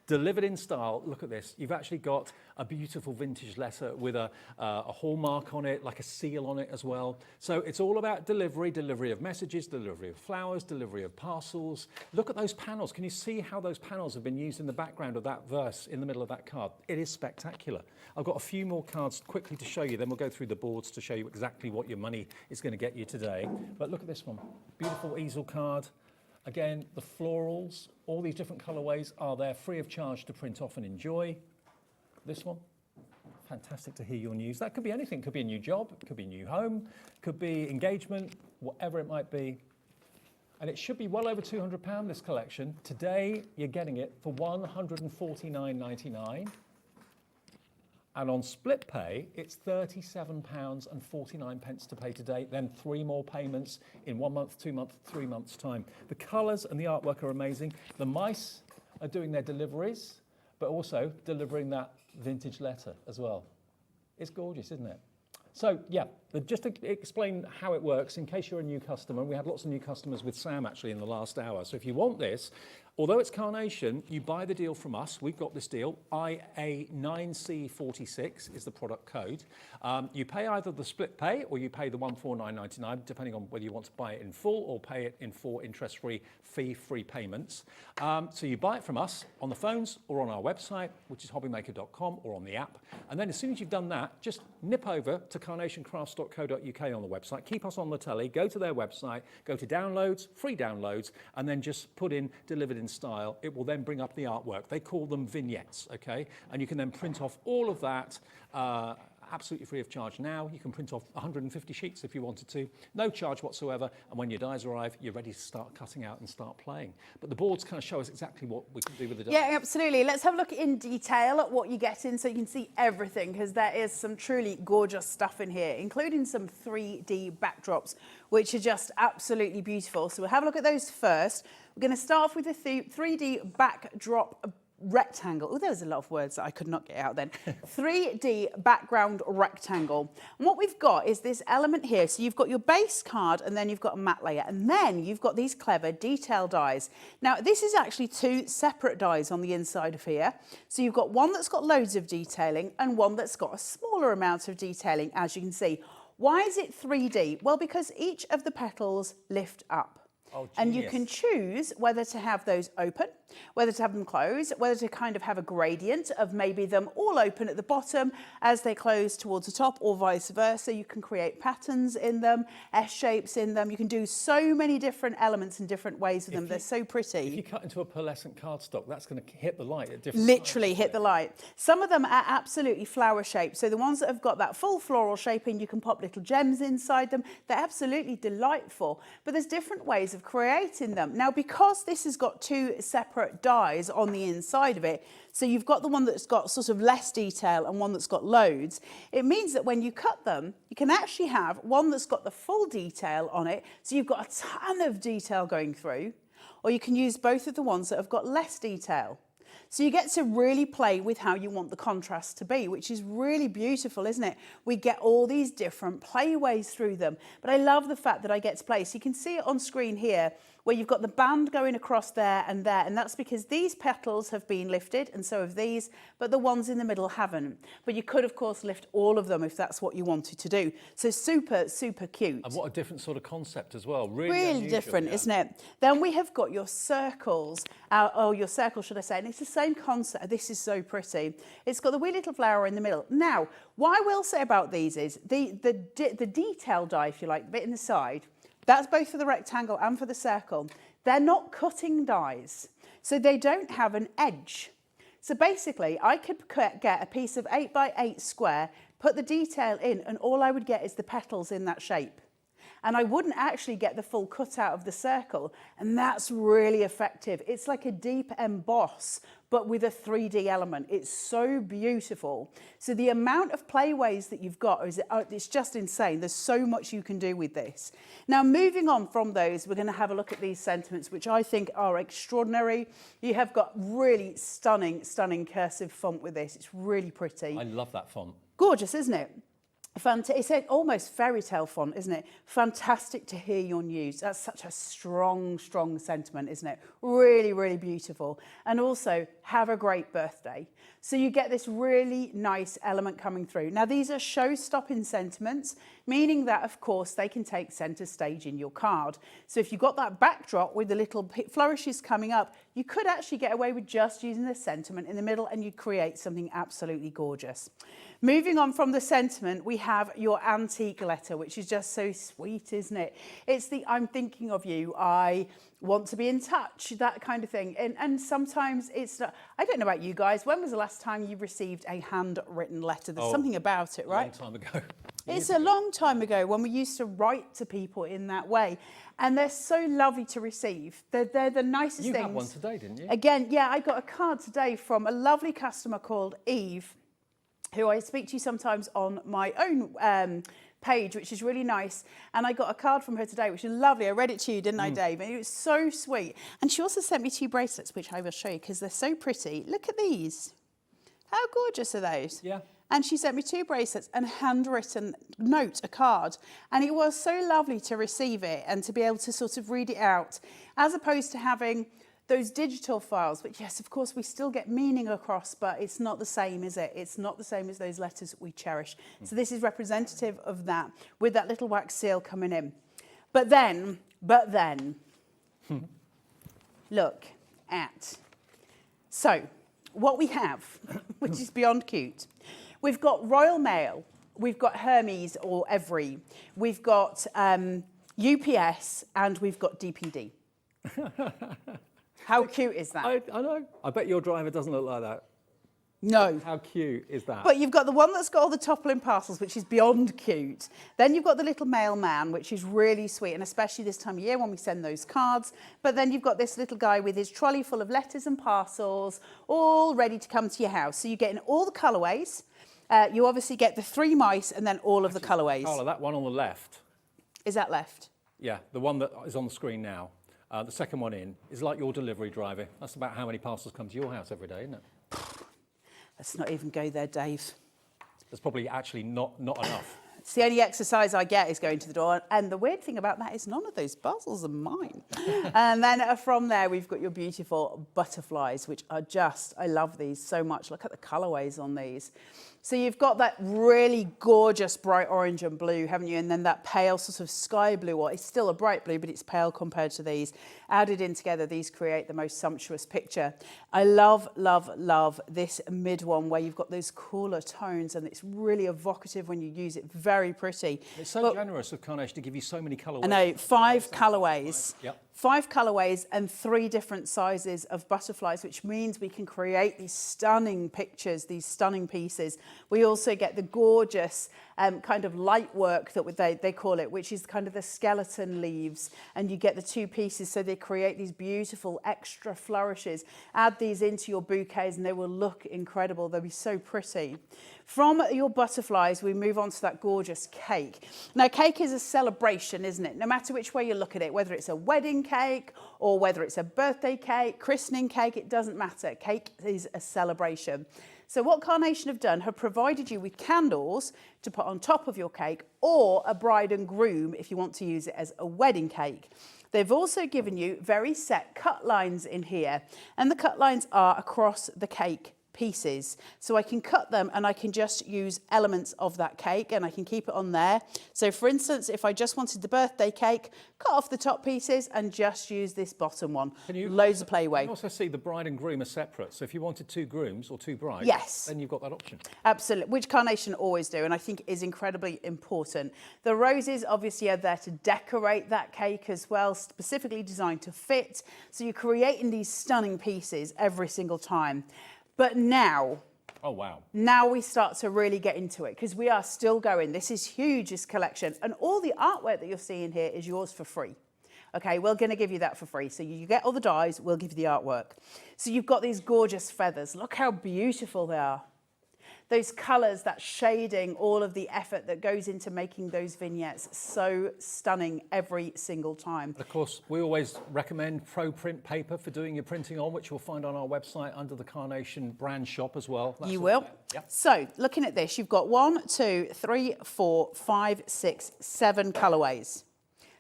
delivered in style. Look at this. You've actually got a beautiful vintage letter with a hallmark on it, like a seal on it as well. So it's all about delivery of messages, delivery of flowers, delivery of parcels. Look at those panels. Can you see how those panels have been used in the background of that verse in the middle of that card? It is spectacular. I've got a few more cards quickly to show you, then we'll go through the boards to show you exactly what your money is going to get you today. But look at this one. Beautiful easel card. Again, the florals, all these different colorways are there free of charge to print off and enjoy. This one, fantastic to hear your news. That could be anything. Could be a new job, it could be a new home, could be engagement, whatever it might be. And it should be well over £200, this collection. Today, you're getting it for £149.99. And on split pay, it's £37.49 to pay today, then 3 more payments in 1 month, 2 months, 3 months' time. The colours and the artwork are amazing. The mice are doing their deliveries, but also delivering that vintage letter as well. It's gorgeous, isn't it? So, yeah, just to explain how it works, in case you're a new customer, and we had lots of new customers with Sam actually in the last hour. So if you want this, although it's Carnation, you buy the deal from us. We've got this deal. IA9C46 is the product code. You pay either the split pay or you pay the $149.99, depending on whether you want to buy it in full or pay it in 4 interest-free, fee-free payments. So you buy it from us on the phones or on our website, which is hobbymaker.com, or on the app. And then as soon as you've done that, just nip over to carnationcrafts.co.uk on the website, keep us on the telly, go to their website, go to downloads, free downloads, and then just put in delivered in style. It will then bring up the artwork. They call them vignettes, okay? And you can then print off all of that absolutely free of charge now. You can print off 150 sheets if you wanted to, no charge whatsoever. And when your dies arrive, you're ready to start cutting out and start playing. But the boards kind of show us exactly what we can do with the dies. Yeah, absolutely. Let's have a look in detail at what you get in so you can see everything, because there is some truly gorgeous stuff in here, including some 3D backdrops, which are just absolutely beautiful. So we'll have a look at those first. We're going to start off with the 3D backdrop rectangle. Oh, there was a lot of words that I could not get out then. 3D background rectangle. And what we've got is this element here. So you've got your base card and then you've got a matte layer and then you've got these clever detail dies. Now this is actually two separate dies on the inside of here. So you've got one that's got loads of detailing and one that's got a smaller amount of detailing, as you can see. Why is it 3D? Well, because each of the petals lift up. Oh, and you can choose whether to have those open, whether to have them closed, whether to kind of have a gradient of maybe them all open at the bottom as they close towards the top, or vice versa. You can create patterns in them, S-shapes in them. You can do so many different elements in different ways with them. They're so pretty. If you cut into a pearlescent cardstock, that's going to hit the light at different Literally times, hit the light. Some of them are absolutely flower shaped. So the ones that have got that full floral shaping, you can pop little gems inside them. They're absolutely delightful. But there's different ways of creating them. Now, because this has got two separate dies on the inside of it, so you've got the one that's got sort of less detail and one that's got loads, it means that when you cut them, you can actually have one that's got the full detail on it, so you've got a ton of detail going through, or you can use both of the ones that have got less detail. So you get to really play with how you want the contrast to be, which is really beautiful, isn't it? We get all these different playways through them. But I love the fact that I get to play. So you can see it on screen here, where you've got the band going across there, and that's because these petals have been lifted, and so have these, but the ones in the middle haven't. But you could, of course, lift all of them if that's what you wanted to do. So super, super cute. And what a different sort of concept as well. Really unusual, different, yeah. isn't it? Then we have got your circles, or your circle, should I say, and it's the same concept. This is so pretty. It's got the wee little flower in the middle. Now, what I will say about these is the detail die, if you like, the bit in the side, that's both for the rectangle and for the circle. They're not cutting dies, so they don't have an edge. So basically, I could get a piece of 8 by 8 square, put the detail in, and all I would get is the petals in that shape. And I wouldn't actually get the full cutout of the circle, and that's really effective. It's like a deep emboss, but with a 3D element. It's so beautiful. So the amount of playways that you've got, it's just insane. There's so much you can do with this. Now, moving on from those, we're going to have a look at these sentiments, which I think are extraordinary. You have got really stunning, stunning cursive font with this. It's really pretty. I love that font. Gorgeous, isn't it? It's almost fairy tale font, isn't it? Fantastic to hear your news. That's such a strong, strong sentiment, isn't it? Really, really beautiful. And also, have a great birthday. So you get this really nice element coming through. Now, these are show-stopping sentiments, meaning that, of course, they can take centre stage in your card. So if you've got that backdrop with the little flourishes coming up, you could actually get away with just using the sentiment in the middle and you'd create something absolutely gorgeous. Moving on from the sentiment, we have your antique letter, which is just so sweet, isn't it? It's the I'm thinking of you, I want to be in touch, that kind of thing. And sometimes it's not, I don't know about you guys, when was the last time you received a handwritten letter? There's something about it, right? A long time ago. It's a long time ago when we used to write to people in that way. And they're so lovely to receive. They're the nicest things. You had one today, didn't you? Again, yeah, I got a card today from a lovely customer called Eve, who I speak to sometimes on my own page, which is really nice. And I got a card from her today, which is lovely. I read it to you, didn't I, Dave? And it was so sweet. And she also sent me 2 bracelets, which I will show you because they're so pretty. Look at these. How gorgeous are those? Yeah. And she sent me 2 bracelets and a handwritten note, a card. And it was so lovely to receive it and to be able to sort of read it out, as opposed to having those digital files, which, yes, of course, we still get meaning across, but it's not the same, is it? It's not the same as those letters that we cherish. So this is representative of that, with that little wax seal coming in. But then, look at, so what we have, which is beyond cute. We've got Royal Mail, we've got Hermes or Every, we've got UPS, and we've got DPD. How cute is that? I know. I bet your driver doesn't look like that. No. How cute is that? But you've got the one that's got all the toppling parcels, which is beyond cute. Then you've got the little mailman, which is really sweet, and especially this time of year when we send those cards. But then you've got this little guy with his trolley full of letters and parcels, all ready to come to your house. So you get in all the colourways. You obviously get the 3 mice and then all of the colourways. Carla, that one on the left. Is that left? Yeah, the one that is on the screen now. The second one in is like your delivery driver. That's about how many parcels come to your house every day, isn't it? Let's not even go there, Dave. There's probably actually not enough. It's the only exercise I get is going to the door. And the weird thing about that is none of those parcels are mine. And then from there, we've got your beautiful butterflies, which are just, I love these so much. Look at the colourways on these. So you've got that really gorgeous bright orange and blue, haven't you? And then that pale sort of sky blue, or it's still a bright blue, but it's pale compared to these. Added in together, these create the most sumptuous picture. I love, love, love this mid one where you've got those cooler tones and it's really evocative when you use it. Very pretty. It's so generous of Carnation to give you so many colourways. I know, 5 colourways. Yep. 5 colourways and 3 different sizes of butterflies, which means we can create these stunning pictures, these stunning pieces. We also get the gorgeous kind of light work that they call it, which is kind of the skeleton leaves. And you get the 2 pieces, so they create these beautiful extra flourishes. Add these into your bouquets and they will look incredible. They'll be so pretty. From your butterflies, we move on to that gorgeous cake. Now, cake is a celebration, isn't it? No matter which way you look at it, whether it's a wedding cake or whether it's a birthday cake, christening cake, it doesn't matter. Cake is a celebration. So what Carnation have done, have provided you with candles to put on top of your cake, or a bride and groom if you want to use it as a wedding cake. They've also given you very set cut lines in here, and the cut lines are across the cake pieces. So I can cut them and I can just use elements of that cake and I can keep it on there. So for instance, if I just wanted the birthday cake, cut off the top pieces and just use this bottom one. Loads of playway. You can also see the bride and groom are separate. So if you wanted 2 grooms or 2 brides, yes, then you've got that option. Absolutely, which Carnation always do, and I think is incredibly important. The roses obviously are there to decorate that cake as well, specifically designed to fit. So you're creating these stunning pieces every single time. But now, oh wow, now we start to really get into it because we are still going. This is huge, this collection, and all the artwork that you're seeing here is yours for free. Okay, we're going to give you that for free. So you get all the dies, we'll give you the artwork. So you've got these gorgeous feathers. Look how beautiful they are. Those colours, that shading, all of the effort that goes into making those vignettes, so stunning every single time. Of course, we always recommend pro print paper for doing your printing on, which you'll find on our website under the Carnation brand shop as well. You will. Yep. So looking at this, you've got 1, 2, 3, 4, 5, 6, 7 colourways.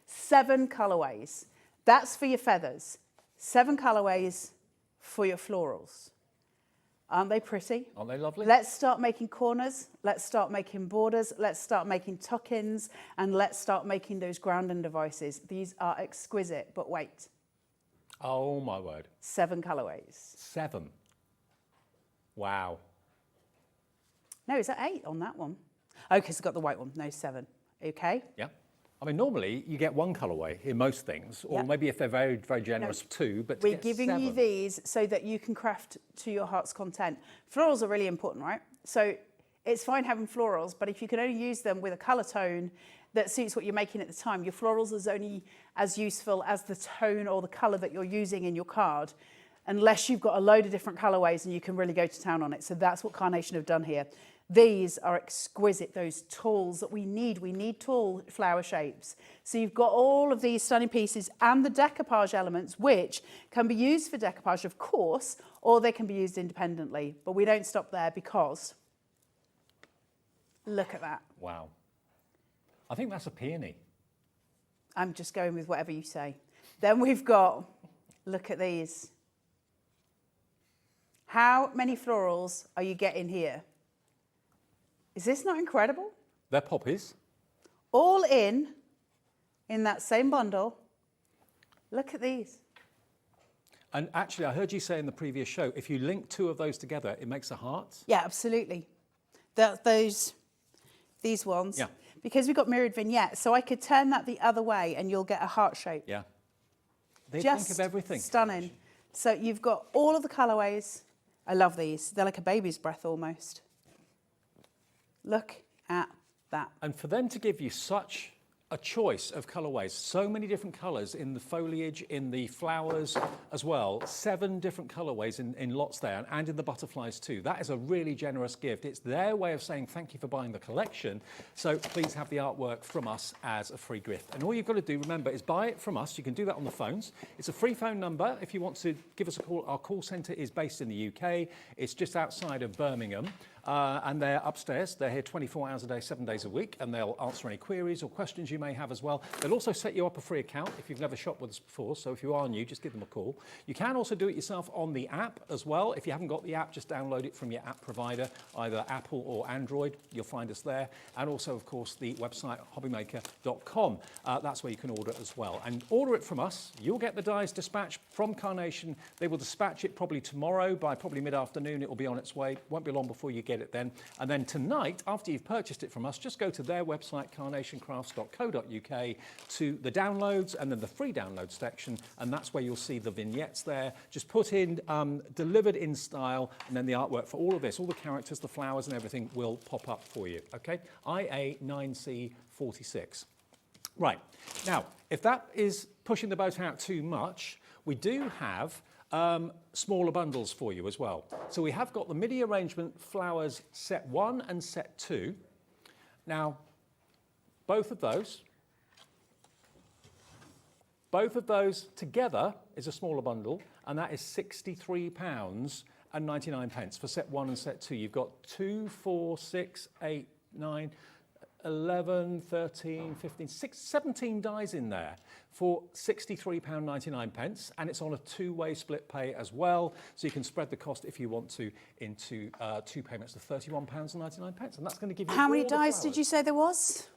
7 colourways. That's for your feathers. 7 colourways for your florals. Aren't they pretty? Aren't they lovely? Let's start making corners. Let's start making borders. Let's start making tuck-ins. And let's start making those grounding devices. These are exquisite, but wait. Oh, my word. 7 colourways. 7. Wow. No, is that 8 on that one? Okay, so I've got the white one. No, 7. Okay? Yeah. I mean, normally you get 1 colourway in most things, or maybe if they're very, very generous, 2, but we're giving you these so that you can craft to your heart's content. Florals are really important, right? So it's fine having florals, but if you can only use them with a colour tone that suits what you're making at the time, your florals is only as useful as the tone or the colour that you're using in your card, unless you've got a load of different colourways and you can really go to town on it. So that's what Carnation have done here. These are exquisite, those tools that we need. We need tall flower shapes. So you've got all of these stunning pieces and the decoupage elements, which can be used for decoupage, of course, or they can be used independently. But we don't stop there because look at that. Wow. I think that's a peony. I'm just going with whatever you say. Then we've got, look at these. How many florals are you getting here? Is this not incredible? They're poppies. All in that same bundle. Look at these. And actually, I heard you say in the previous show, if you link 2 of those together, it makes a heart. Yeah, absolutely. These ones. Yeah. Because we've got mirrored vignettes, so I could turn that the other way and you'll get a heart shape. Yeah. They Just think of everything. Stunning. So you've got all of the colourways I love these. They're like a baby's breath almost. Look at that. And for them to give you such a choice of colourways, so many different colours in the foliage, in the flowers as well, 7 different colourways in lots there, and in the butterflies too. That is a really generous gift. It's their way of saying thank you for buying the collection, so please have the artwork from us as a free gift. And all you've got to do, remember, is buy it from us. You can do that on the phones. It's a free phone number if you want to give us a call. Our call centre is based in the UK. It's just outside of Birmingham. And they're upstairs. They're here 24 hours a day, 7 days a week, and they'll answer any queries or questions you may have as well. They'll also set you up a free account if you've never shopped with us before, so if you are new, just give them a call. You can also do it yourself on the app as well. If you haven't got the app, just download it from your app provider, either Apple or Android. You'll find us there. And also, of course, the website, hobbymaker.com. That's where you can order it as well. And order it from us. You'll get the dies dispatched from Carnation. They will dispatch it probably tomorrow. By probably mid-afternoon, it will be on its way. Won't be long before you get it then. And then tonight, after you've purchased it from us, just go to their website, carnationcrafts.co.uk, to the downloads and then the free download section, and that's where you'll see the vignettes there. Just put in delivered in style, and then the artwork for all of this, all the characters, the flowers and everything will pop up for you, okay? IA9C46. Right, now, if that is pushing the boat out too much, we do have smaller bundles for you as well. So we have got the MIDI arrangement flowers set 1 and set 2. Now, both of those together is a smaller bundle, and that is £63.99 for set 1 and set 2. You've got 2, 4, 6, 8, 9, 11, 13, 15, 17 dies in there for £63.99, and it's on a 2-way split pay as well, so you can spread the cost if you want to into 2 payments of £31.99, and that's going to give you How many all the dies flowers. did you say there was?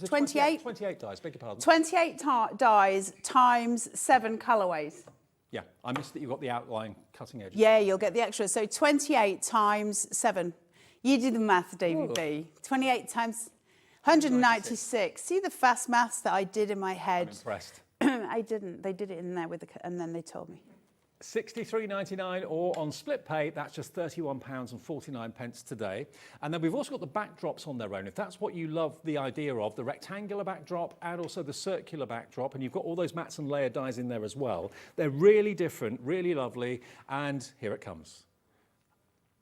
28? 28 dies, beg your pardon. 28 dies times 7 colourways. Yeah, I missed that you got the outline cutting edge. Yeah, you'll get the extra. So 28 times 7. You do the math, David B. 28 times 196. See the fast maths that I did in my head? I'm impressed. I didn't. They did it in there and then they told me. £63.99, or on split pay, that's just £31.49 today. And then we've also got the backdrops on their own. If that's what you love the idea of, the rectangular backdrop and also the circular backdrop, and you've got all those mats and layer dies in there as well. They're really different, really lovely, and here it comes.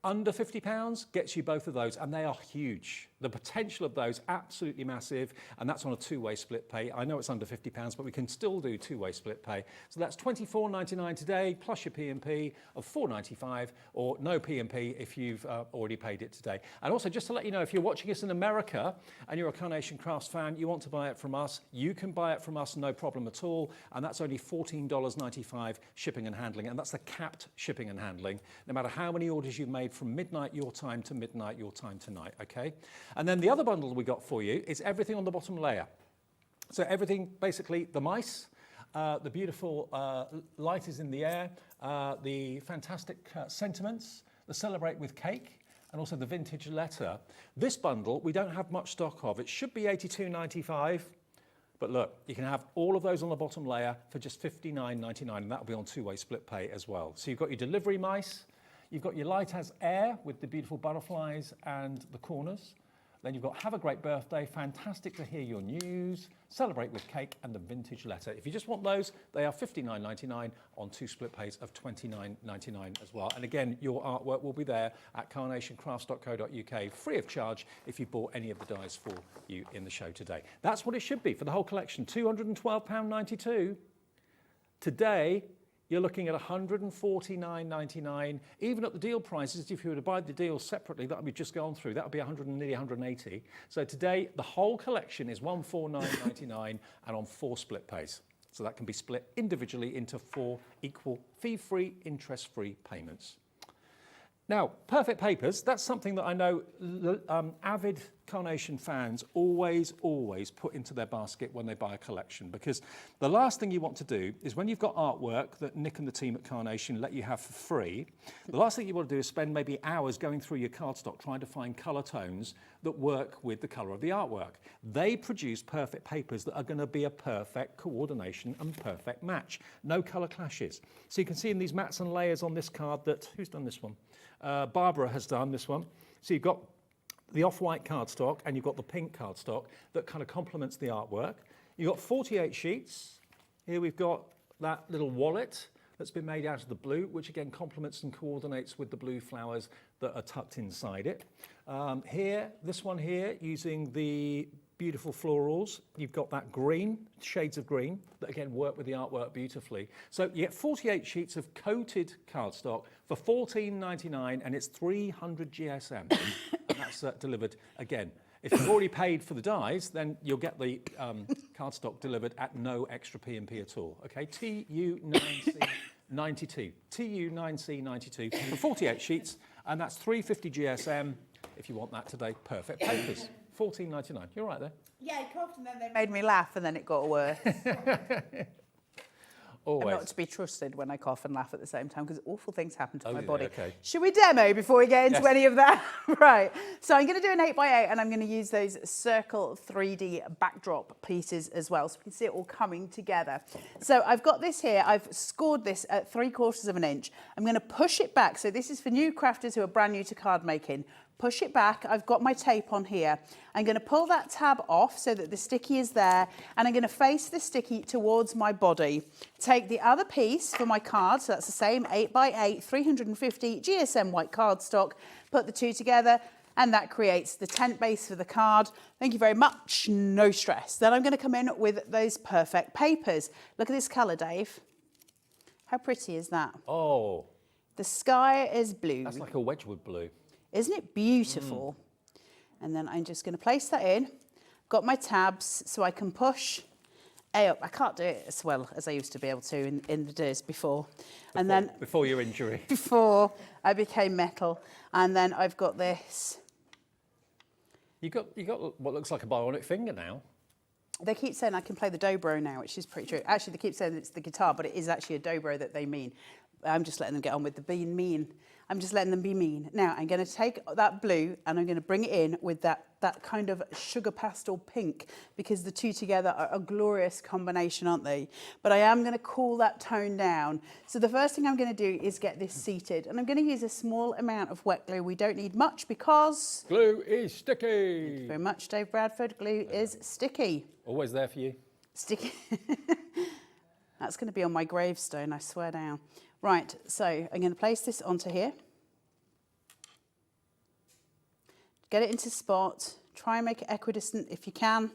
Under £50 gets you both of those, and they are huge. The potential of those, absolutely massive, and that's on a 2-way split pay. I know it's under £50, but we can still do 2-way split pay. So that's £24.99 today, plus your P&P of £4.95, or no P&P if you've already paid it today. And also, just to let you know, if you're watching us in America and you're a Carnation Crafts fan, you want to buy it from us, you can buy it from us, no problem at all, and that's only $14.95 shipping and handling, and that's the capped shipping and handling, no matter how many orders you've made from midnight your time to midnight your time tonight, okay? And then the other bundle we got for you is everything on the bottom layer. So everything, basically, the mice, the beautiful light is in the air, the fantastic sentiments, the celebrate with cake, and also the vintage letter. This bundle, we don't have much stock of. It should be $82.95. But look, you can have all of those on the bottom layer for just $59.99, and that'll be on 2-way split pay as well. So you've got your delivery mice, you've got your light as air with the beautiful butterflies and the corners. Then you've got have a great birthday, fantastic to hear your news, celebrate with cake, and the vintage letter. If you just want those, they are $59.99 on 2 split pays of $29.99 as well. And again, your artwork will be there at carnationcrafts.co.uk, free of charge if you bought any of the dies for you in the show today. That's what it should be for the whole collection, £212.92. Today, you're looking at $149.99. Even at the deal prices, if you were to buy the deal separately that we've just gone through, that would be nearly $180. So today, the whole collection is $149.99 and on 4 split pays. So that can be split individually into 4 equal fee-free, interest-free payments. Now, perfect papers, that's something that I know avid Carnation fans always put into their basket when they buy a collection, because the last thing you want to do is, when you've got artwork that Nick and the team at Carnation let you have for free, the last thing you want to do is spend maybe hours going through your cardstock trying to find colour tones that work with the colour of the artwork. They produce perfect papers that are going to be a perfect coordination and perfect match. No colour clashes. So you can see in these mats and layers on this card that, who's done this one? Barbara has done this one. So you've got the off-white cardstock and you've got the pink cardstock that kind of complements the artwork. You've got 48 sheets. Here we've got that little wallet that's been made out of the blue, which again complements and coordinates with the blue flowers that are tucked inside it. Here, this one here, using the beautiful florals, you've got that green, shades of green, that again work with the artwork beautifully. So you get 48 sheets of coated cardstock for $14.99, and it's 300 GSM. And that's delivered again. If you've already paid for the dies, then you'll get the cardstock delivered at no extra P&P at all. Okay, TU9C92. TU9C92 for 48 sheets, and that's 350 GSM. If you want that today, perfect papers. $14.99. You're right there. Yeah, I coughed and then they made me laugh, and then it got worse. Always. I'm not to be trusted when I cough and laugh at the same time, because awful things happen to my yeah, body. okay. Should we demo before we get into any of that? Right. So I'm going to do an 8x8, and I'm going to use those circle 3D backdrop pieces as well, so we can see it all coming together. So I've got this here. I've scored this at 3/4 of an inch. I'm going to push it back. So this is for new crafters who are brand new to card making. Push it back. I've got my tape on here. I'm going to pull that tab off so that the sticky is there, and I'm going to face the sticky towards my body. Take the other piece for my card, so that's the same 8x8, 350 GSM white cardstock, put the two together, and that creates the tent base for the card. Thank you very much, no stress. Then I'm going to come in with those perfect papers. Look at this colour, Dave. How pretty is that? Oh. The sky is blue. That's like a Wedgwood blue. Isn't it beautiful? And then I'm just going to place that in. Got my tabs so I can push A up. I can't do it as well as I used to be able to in the days before. And then before your injury. Before I became metal. And then I've got this. You got what looks like a bionic finger now. They keep saying I can play the dobro now, which is pretty true. Actually, they keep saying it's the guitar, but it is actually a dobro that they mean. I'm just letting them get on with the being mean. I'm just letting them be mean. Now, I'm going to take that blue and I'm going to bring it in with that kind of sugar pastel pink, because the two together are a glorious combination, aren't they? But I am going to cool that tone down. So the first thing I'm going to do is get this seated, and I'm going to use a small amount of wet glue. We don't need much because... Glue is sticky. Thank you very much, Dave Bradford. Glue is sticky. Always there for you. Sticky. That's going to be on my gravestone, I swear down. Right, so I'm going to place this onto here. Get it into spot. Try and make it equidistant if you can.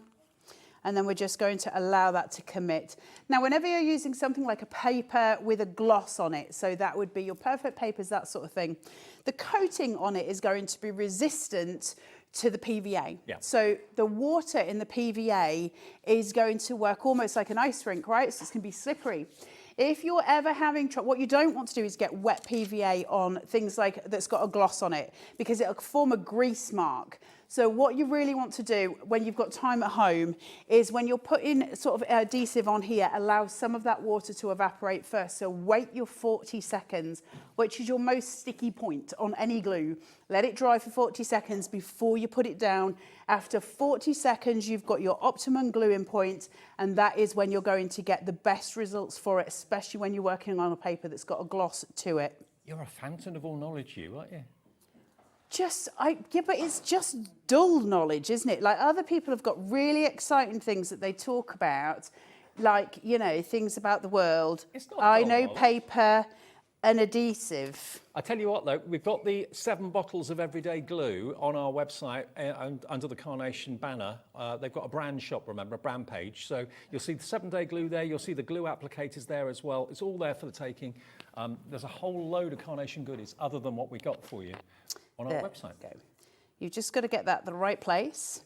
And then we're just going to allow that to commit. Now, whenever you're using something like a paper with a gloss on it, so that would be your perfect papers, that sort of thing, the coating on it is going to be resistant to the PVA. Yeah. So the water in the PVA is going to work almost like an ice rink, right? So it's going to be slippery. If you're ever having trouble, what you don't want to do is get wet PVA on things like that's got a gloss on it, because it'll form a grease mark. So what you really want to do when you've got time at home is, when you're putting sort of adhesive on here, allow some of that water to evaporate first. So wait your 40 seconds, which is your most sticky point on any glue. Let it dry for 40 seconds before you put it down. After 40 seconds, you've got your optimum gluing point, and that is when you're going to get the best results for it, especially when you're working on a paper that's got a gloss to it. You're a fountain of all knowledge, you, aren't you? Yeah, but it's just dull knowledge, isn't it? Like, other people have got really exciting things that they talk about, like, you know, things about the world. It's not I dull know knowledge. paper and adhesive. I tell you what, though, we've got the 7 bottles of everyday glue on our website under the Carnation banner. They've got a brand shop, remember, a brand page. So you'll see the 7-day glue there. You'll see the glue applicators there as well. It's all there for the taking. There's a whole load of Carnation goodies other than what we got for you on our website. Go. You've just got to get that the right place.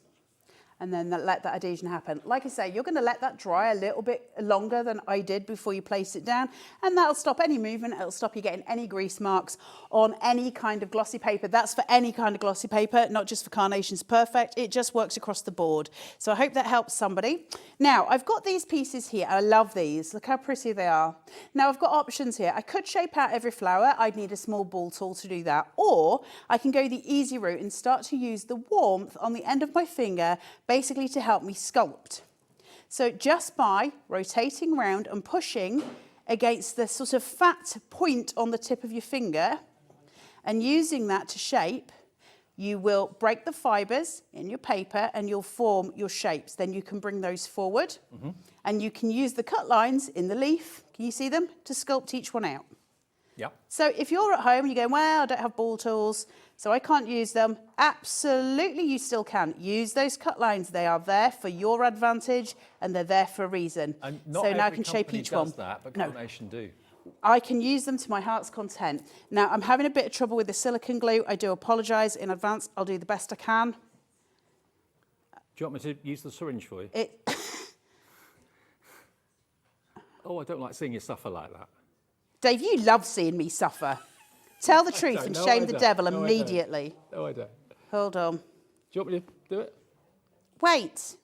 and then let that adhesion happen. Like I say, you're going to let that dry a little bit longer than I did before you place it down, and that'll stop any movement. It'll stop you getting any grease marks on any kind of glossy paper. That's for any kind of glossy paper, not just for Carnations Perfect. It just works across the board. So I hope that helps somebody. Now, I've got these pieces here. I love these. Look how pretty they are. Now, I've got options here. I could shape out every flower. I'd need a small ball tool to do that. Or I can go the easy route and start to use the warmth on the end of my finger basically to help me sculpt. So just by rotating around and pushing against the sort of fat point on the tip of your finger and using that to shape, you will break the fibres in your paper and you'll form your shapes. Then you can bring those forward and you can use the cut lines in the leaf, can you see them, to sculpt each one out. Yeah. So if you're at home and you're going, well, I don't have ball tools, so I can't use them, absolutely you still can. Use those cut lines. They are there for your advantage and they're there for a reason. And not so now I every can shape company each does one. that, but No. Carnation do. I can use them to my heart's content. Now, I'm having a bit of trouble with the silicone glue. I do apologise in advance. I'll do the best I can. Do you want me to use the syringe for you? Oh, I don't like seeing you suffer like that. Dave, you love seeing me suffer. Tell the truth and shame the devil immediately. No, I don't. Hold on. Do you want me to do it? Wait.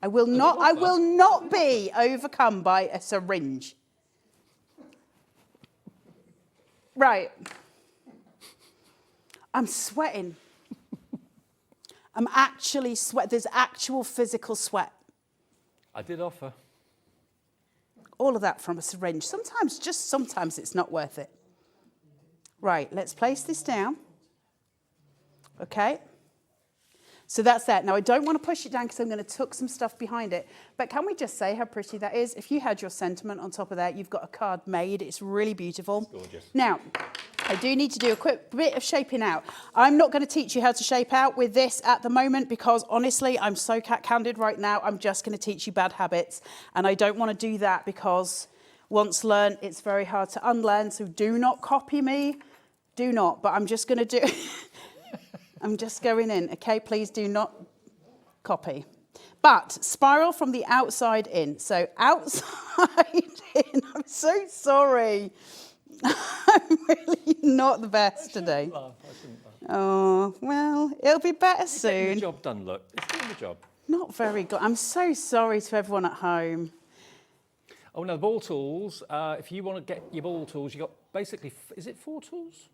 I will not be overcome by a syringe. Right. I'm sweating. I'm actually sweating. There's actual physical sweat. I did offer. All of that from a syringe. Sometimes it's not worth it. Right, let's place this down. Okay. So that's that. Now, I don't want to push it down because I'm going to tuck some stuff behind it. But can we just say how pretty that is? If you had your sentiment on top of that, you've got a card made. It's really beautiful. It's gorgeous. Now, I do need to do a quick bit of shaping out. I'm not going to teach you how to shape out with this at the moment because, honestly, I'm so cat-candid right now. I'm just going to teach you bad habits. And I don't want to do that because once learned, it's very hard to unlearn. So do not copy me. Do not. But I'm just going to do... I'm just going in, okay? Please do not copy. But spiral from the outside in. So outside in. I'm so sorry. I'm really not the best today. Oh, well, it'll be better soon. Getting the job done, look. It's doing the job. Not very good. I'm so sorry to everyone at home. Oh, now the ball tools, if you want to get your ball tools, you've got basically, is it 4 tools?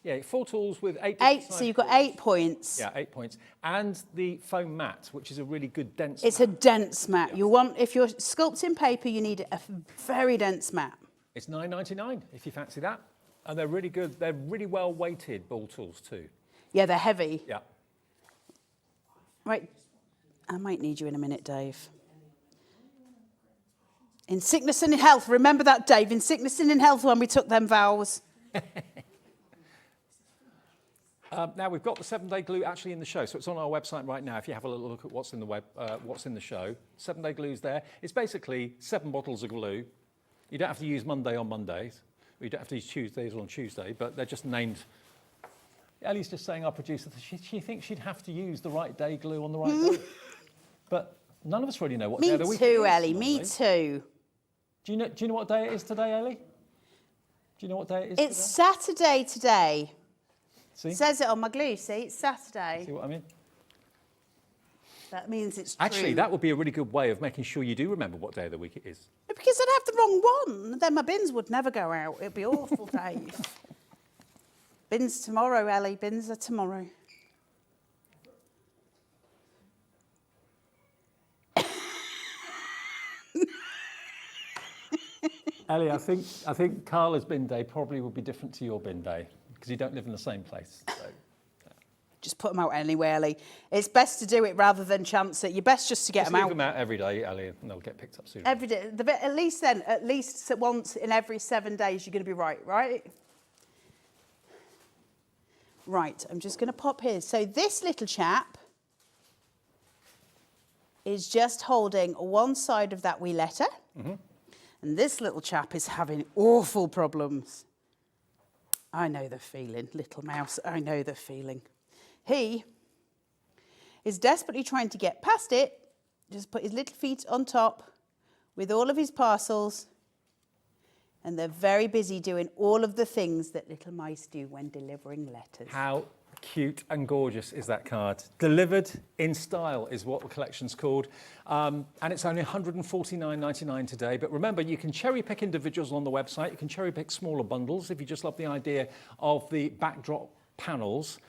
Yeah, 4 tools with 8. So you've got 8 points. Yeah, 8 points. And the foam mat, which is a really good dense It's mat. a dense mat. You want, if you're sculpting paper, you need a very dense mat. It's $9.99 if you fancy that. And they're really good. They're really well weighted ball tools too. Yeah, they're heavy. Yeah. Right. I might need you in a minute, Dave. In sickness and in health. Remember that, Dave. In sickness and in health when we took them vows. Now we've got the 7-day glue actually in the show, so it's on our website right now. If you have a little look at what's in the what's in the show, 7-day glue's there. It's basically 7 bottles of glue. You don't have to use Monday on Mondays, or you don't have to use Tuesdays on Tuesday, but they're just named. Ellie's just saying, our producer, she thinks she'd have to use the right day glue on the right day, but none of us really know what day of the week it is. Me too, Ellie. Normally. Me too. Do you know what day it is today, Ellie? Do you know what day it is? It's Saturday today. See? It says it on my glue, see? It's Saturday. See what I mean? That means it's Actually, true. that would be a really good way of making sure you do remember what day of the week it is. Because I'd have the wrong one. Then my bins would never go out. It'd be awful, Dave. Bins tomorrow, Ellie. Bins are tomorrow. Ellie, I think Carla's bin day probably would be different to your bin day because you don't live in the same place. So. Just put them out anyway, Ellie. It's best to do it rather than chance it. You're best just to get them out. Leave them out every day, Ellie, and they'll get picked up soon. Every day. At least once in every 7 days, you're going to be right? Right, I'm just going to pop here. So this little chap is just holding one side of that wee letter. Mm-hmm. And this little chap is having awful problems. I know the feeling, little mouse. I know the feeling. He is desperately trying to get past it. Just put his little feet on top with all of his parcels. And they're very busy doing all of the things that little mice do when delivering letters. How cute and gorgeous is that card? Delivered in style is what the collection's called. And it's only £149.99 today. But remember, you can cherry pick individuals on the website. You can cherry pick smaller bundles if you just love the idea of the backdrop panels.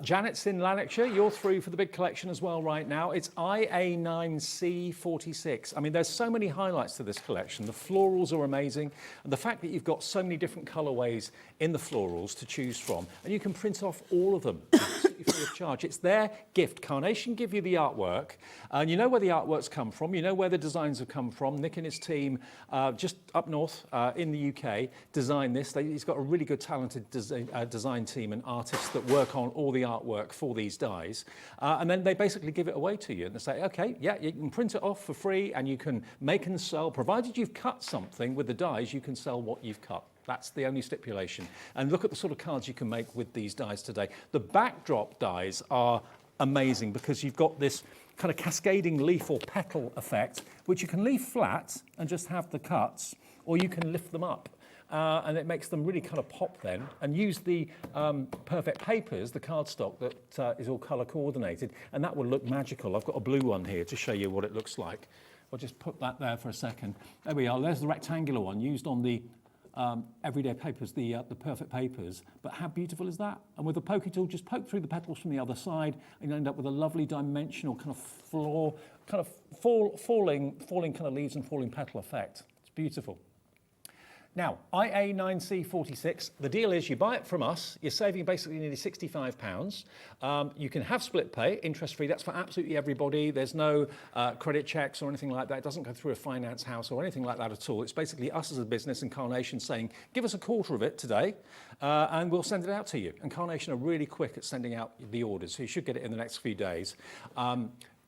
Janet's in Lanarkshire. You're through for the big collection as well right now. It's IA9C46. I mean, there's so many highlights to this collection. The florals are amazing. And the fact that you've got so many different colorways in the florals to choose from. And you can print off all of them free of charge. It's their gift. Carnation give you the artwork. And you know where the artworks come from. You know where the designs have come from. Nick and his team, just up north in the UK, designed this. He's got a really good, talented design team and artists that work on all the artwork for these dies, and then they basically give it away to you and they say, okay, yeah, you can print it off for free and you can make and sell, provided you've cut something with the dies, you can sell what you've cut. That's the only stipulation. And look at the sort of cards you can make with these dies today. The backdrop dies are amazing because you've got this kind of cascading leaf or petal effect, which you can leave flat and just have the cuts, or you can lift them up. And it makes them really kind of pop then, and use the perfect papers, the cardstock that is all colour coordinated, and that will look magical. I've got a blue one here to show you what it looks like. I'll just put that there for a second. There we are, there's the rectangular one used on the everyday papers, the perfect papers. But how beautiful is that? And with a poker tool, just poke through the petals from the other side, and you end up with a lovely dimensional kind of floor, kind of falling kind of leaves and falling petal effect. It's beautiful. Now, IA9C46, the deal is you buy it from us, you're saving basically nearly £65. You can have split pay, interest-free, that's for absolutely everybody. There's no credit checks or anything like that. It doesn't go through a finance house or anything like that at all. It's basically us as a business and Carnation saying, give us a quarter of it today and we'll send it out to you. And Carnation are really quick at sending out the orders, so you should get it in the next few days.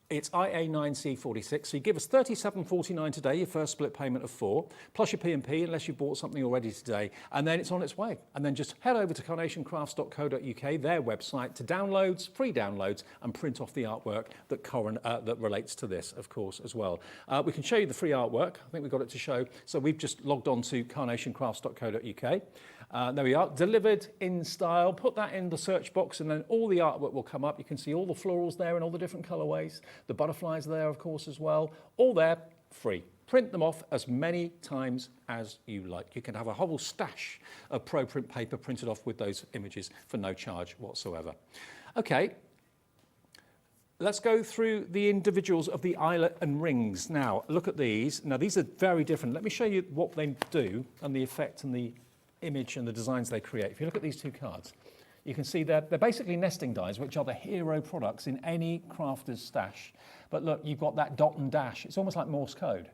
It's IA9C46, so you give us £37.49 today, your first split payment of £4, plus your P&P, unless you bought something already today, and then it's on its way. And then just head over to carnationcrafts.co.uk, their website, to downloads, free downloads, and print off the artwork that relates to this, of course, as well. We can show you the free artwork. I think we've got it to show. So we've just logged on to carnationcrafts.co.uk. There we are, delivered in style. Put that in the search box and then all the artwork will come up. You can see all the florals there in all the different colorways. The butterflies there, of course, as well. All there, free. Print them off as many times as you like. You can have a whole stash of pro print paper printed off with those images for no charge whatsoever. Okay. Let's go through the individuals of the eyelet and rings. Now, look at these. Now, these are very different. Let me show you what they do and the effect and the image and the designs they create. If you look at these two cards, you can see they're basically nesting dies, which are the hero products in any crafter's stash. But look, you've got that dot and dash. It's almost like Morse code.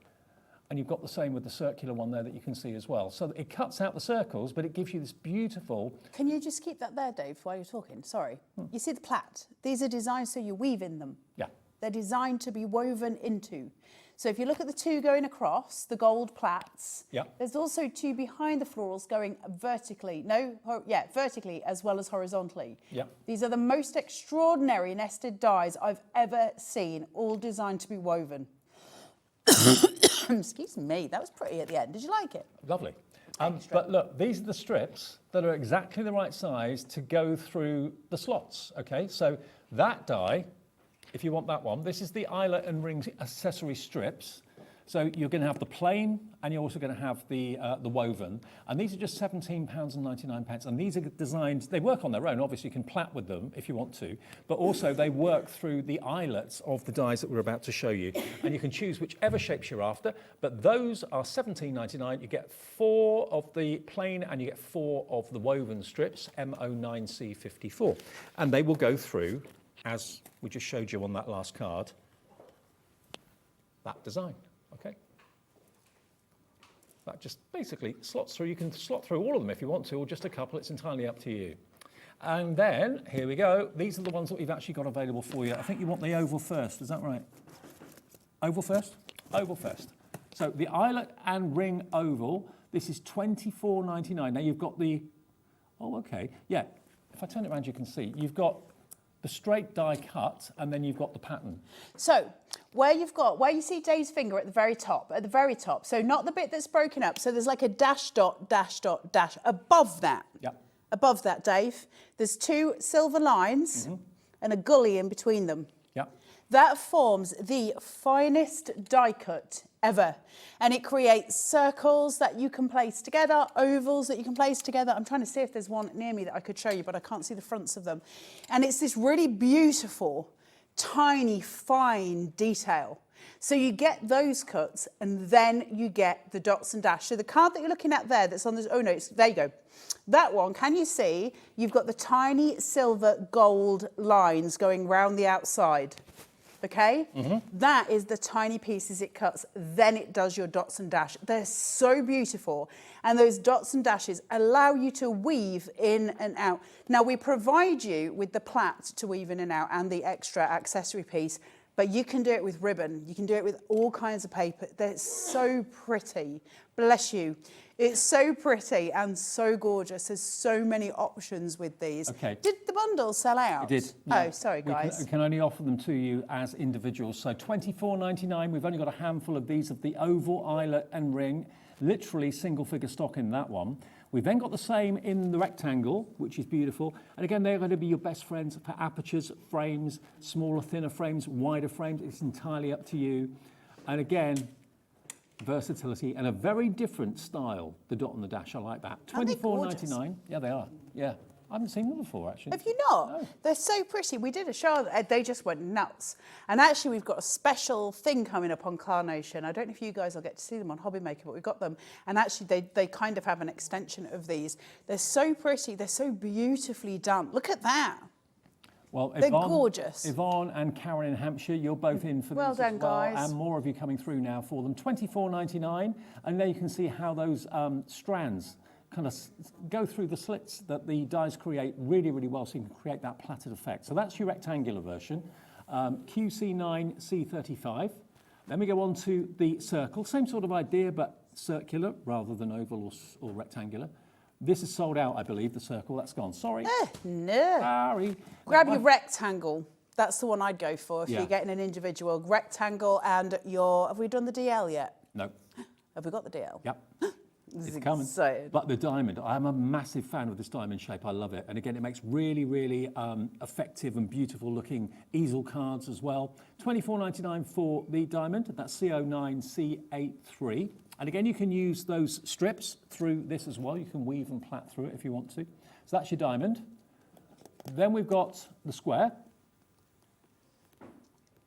And you've got the same with the circular one there that you can see as well. So it cuts out the circles, but it gives you this beautiful... Can you just keep that there, Dave, while you're talking? Sorry. You see the plait? These are designed so you weave in them. Yeah. They're designed to be woven into. So if you look at the two going across, the gold plaits, there's also two behind the florals going vertically. Vertically as well as horizontally. Yeah. These are the most extraordinary nested dies I've ever seen, all designed to be woven. Excuse me, that was pretty at the end. Did you like it? Lovely. But look, these are the strips that are exactly the right size to go through the slots, okay? So that die, if you want that one, this is the eyelet and rings accessory strips. So you're going to have the plain and you're also going to have the woven. And these are just £17.99. And these are designed, they work on their own. Obviously, you can plait with them if you want to. But also, they work through the eyelets of the dies that we're about to show you. And you can choose whichever shapes you're after. But those are £17.99. You get 4 of the plain and you get 4 of the woven strips, MO9C54. And they will go through, as we just showed you on that last card, that design. Okay, that just basically slots through. You can slot through all of them if you want to, or just a couple. It's entirely up to you. And then, here we go. These are the ones that we've actually got available for you. I think you want the oval first, is that right? Oval first? Oval first. So the eyelet and ring oval, this is £24.99. Now you've got the, oh, okay. Yeah, if I turn it around, you can see. You've got the straight die cut, and then you've got the pattern. So where you see Dave's finger at the very top, so not the bit that's broken up, so there's like a dash dot, dash dot, dash above that. Yep. Above that, Dave, there's 2 silver lines and a gully in between them. Yep. That forms the finest die cut ever. And it creates circles that you can place together, ovals that you can place together. I'm trying to see if there's one near me that I could show you, but I can't see the fronts of them. And it's this really beautiful, tiny, fine detail. So you get those cuts and then you get the dots and dash. So the card that you're looking at there that's on this, oh no, there you go. That one, can you see? You've got the tiny silver gold lines going round the outside. Okay? That is the tiny pieces it cuts, then it does your dots and dash. They're so beautiful. And those dots and dashes allow you to weave in and out. Now, we provide you with the plait to weave in and out and the extra accessory piece, but you can do it with ribbon. You can do it with all kinds of paper. They're so pretty. Bless you. It's so pretty and so gorgeous. There's so many options with these. Okay. Did the bundle sell out? It did. Oh, sorry, guys. We can only offer them to you as individuals. So $24.99. We've only got a handful of these of the oval, eyelet and ring. Literally single figure stock in that one. We've then got the same in the rectangle, which is beautiful. And again, they're going to be your best friends for apertures, frames, smaller, thinner frames, wider frames. It's entirely up to you. And again, versatility and a very different style, the dot and the dash. I like that. $24.99. Yeah, they are. Yeah. I haven't seen them before, actually. Have you not? No. They're so pretty. We did a show, they just went nuts. And actually, we've got a special thing coming up on Carnation. I don't know if you guys will get to see them on HobbyMaker, but we've got them. And actually, they kind of have an extension of these. They're so pretty. They're so beautifully done. Look at that. Well, they're gorgeous. Yvonne and Karen in Hampshire, you're both in for well these done, as well. guys. And more of you coming through now for them. $24.99. And there you can see how those strands kind of go through the slits that the dies create really, really well, so you can create that plaited effect. So that's your rectangular version, QC9C35. Then we go on to the circle, same sort of idea, but circular rather than oval or rectangular. This is sold out, I believe, the circle. That's gone. Sorry. No. Sorry. Grab your rectangle. That's the one I'd go for if Yeah. you're getting an individual. Rectangle and your... Have we done the DL yet? No. Have we got the DL? Yep. This It's is coming. exciting. But the diamond, I'm a massive fan of this diamond shape. I love it. And again, it makes really, really effective and beautiful looking easel cards as well. $24.99 for the diamond. That's CO9C83. And again, you can use those strips through this as well. You can weave and plait through it if you want to. So that's your diamond. Then we've got the square.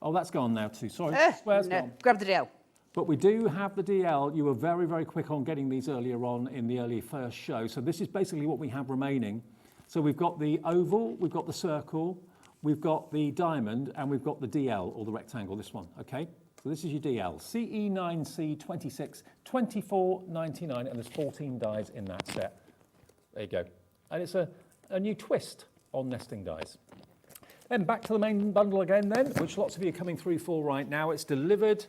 Oh, that's gone now too. Sorry, square's gone. Grab the DL. But we do have the DL. You were very, very quick on getting these earlier on in the early first show. So this is basically what we have remaining. So we've got the oval, we've got the circle, we've got the diamond, and we've got the DL, or the rectangle, this one, okay? So this is your DL, CE9C26, $24.99, and there's 14 dies in that set. There you go. And it's a new twist on nesting dies. Then back to the main bundle again then, which lots of you are coming through for right now. It's delivered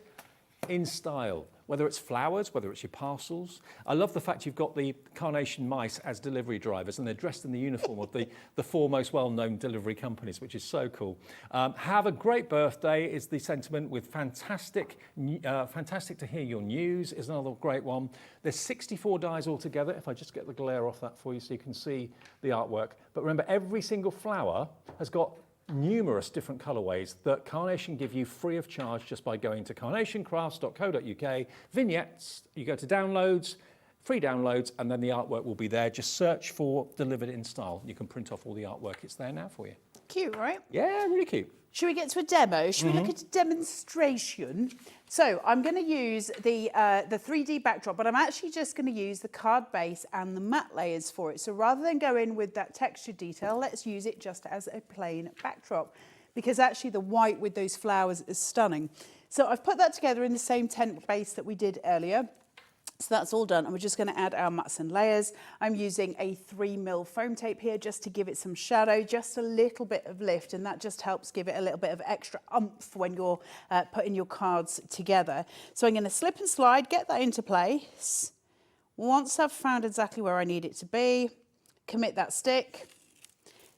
in style, whether it's flowers, whether it's your parcels. I love the fact you've got the Carnation mice as delivery drivers, and they're dressed in the uniform of the four most well-known delivery companies, which is so cool. Have a great birthday is the sentiment, with fantastic to hear your news is another great one. There's 64 dies altogether, if I just get the glare off that for you so you can see the artwork. But remember, every single flower has got numerous different colourways that Carnation give you free of charge just by going to carnationcrafts.co.uk, vignettes, you go to downloads, free downloads, and then the artwork will be there. Just search for Delivered in Style. You can print off all the artwork. It's there now for you. Cute, right? Yeah, really cute. Should we get to a demo? Should we look at a demonstration? So I'm going to use the 3D backdrop, but I'm actually just going to use the card base and the matte layers for it. So rather than go in with that texture detail, let's use it just as a plain backdrop, because actually the white with those flowers is stunning. So I've put that together in the same tent base that we did earlier. So that's all done, and we're just going to add our mats and layers. I'm using a 3mm foam tape here just to give it some shadow, just a little bit of lift, and that just helps give it a little bit of extra oomph when you're putting your cards together. So I'm going to slip and slide, get that into place. Once I've found exactly where I need it to be, commit that stick,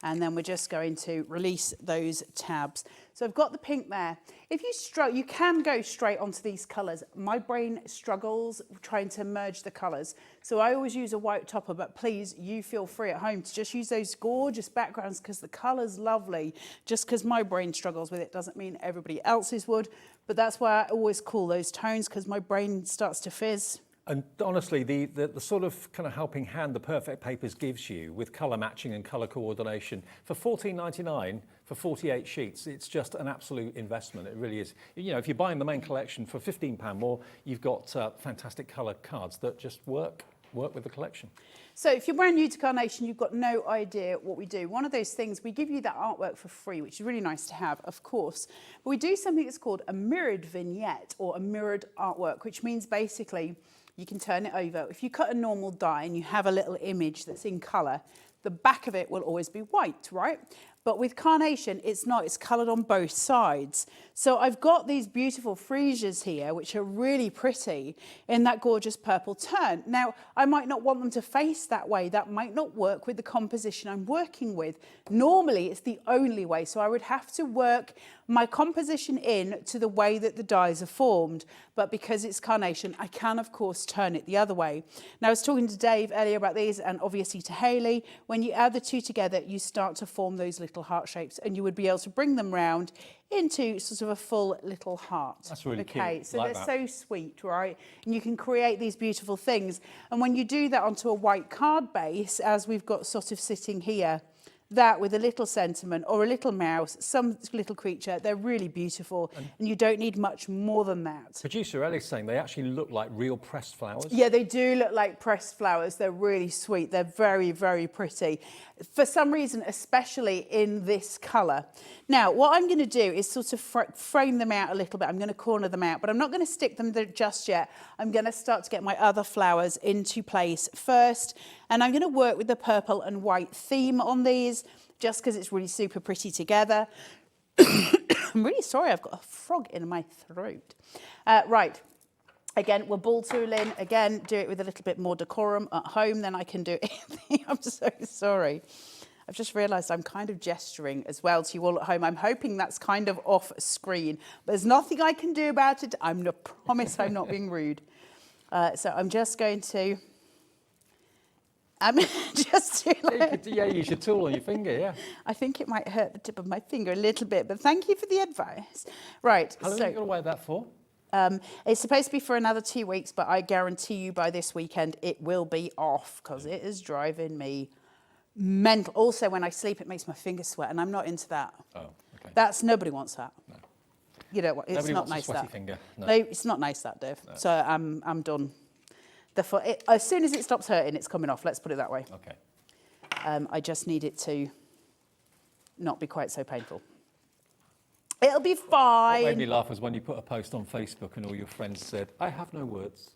And then we're just going to release those tabs. So I've got the pink there. If you can go straight onto these colours. My brain struggles trying to merge the colours. So I always use a white topper, but please, you feel free at home to just use those gorgeous backgrounds because the colour's lovely. Just because my brain struggles with it doesn't mean everybody else's would. But that's why I always call those tones, because my brain starts to fizz. And honestly, the sort of kind of helping hand the Perfect Papers gives you with colour matching and colour coordination for $14.99 for 48 sheets, it's just an absolute investment. It really is. You know, if you're buying the main collection for £15 more, you've got fantastic colour cards that just work with the collection. So if you're brand new to Carnation, you've got no idea what we do. One of those things, we give you that artwork for free, which is really nice to have, of course. But we do something that's called a mirrored vignette or a mirrored artwork, which means basically you can turn it over. If you cut a normal die and you have a little image that's in colour, the back of it will always be white, right? But with Carnation, it's not, it's coloured on both sides. So I've got these beautiful freesias here, which are really pretty in that gorgeous purple turn. Now, I might not want them to face that way. That might not work with the composition I'm working with. Normally, it's the only way. So I would have to work my composition in to the way that the dies are formed. But because it's Carnation, I can, of course, turn it the other way. Now, I was talking to Dave earlier about these and obviously to Hayley. When you add the two together, you start to form those little heart shapes and you would be able to bring them round into sort of a full little heart. That's really cute. Okay, so like they're that. so sweet, right? And you can create these beautiful things. And when you do that onto a white card base, as we've got sort of sitting here, that with a little sentiment or a little mouse, some little creature, they're really beautiful and you don't need much more than that. Producer Ellie's saying they actually look like real pressed flowers. Yeah, they do look like pressed flowers. They're really sweet. They're very, very pretty. For some reason, especially in this colour. Now, what I'm going to do is sort of frame them out a little bit. I'm going to corner them out, but I'm not going to stick them there just yet. I'm going to start to get my other flowers into place first. And I'm going to work with the purple and white theme on these, just because it's really super pretty together. I'm really sorry, I've got a frog in my throat. Right. Again, we're ball tooling. Again, do it with a little bit more decorum at home than I can do it. I'm so sorry. I've just realised I'm kind of gesturing as well to you all at home. I'm hoping that's kind of off screen. But there's nothing I can do about it. I promise I'm not being rude. So I'm just going to... Yeah, use your tool on your finger, yeah. I think it might hurt the tip of my finger a little bit, but thank you for the advice. Right. How long are you going to wear that for? It's supposed to be for another 2 weeks, but I guarantee you by this weekend it will be off because it is driving me mental. Also, when I sleep, it makes my fingers sweat, and I'm not into that. Oh, okay. Nobody wants that. No. You know what? It's Nobody not wants nice a sweaty that. finger. No, it's not nice that, Dave. No. So I'm done. As soon as it stops hurting, it's coming off. Let's put it that way. Okay. I just need it to not be quite so painful. It'll be fine. What made me laugh was when you put a post on Facebook and all your friends said, I have no words.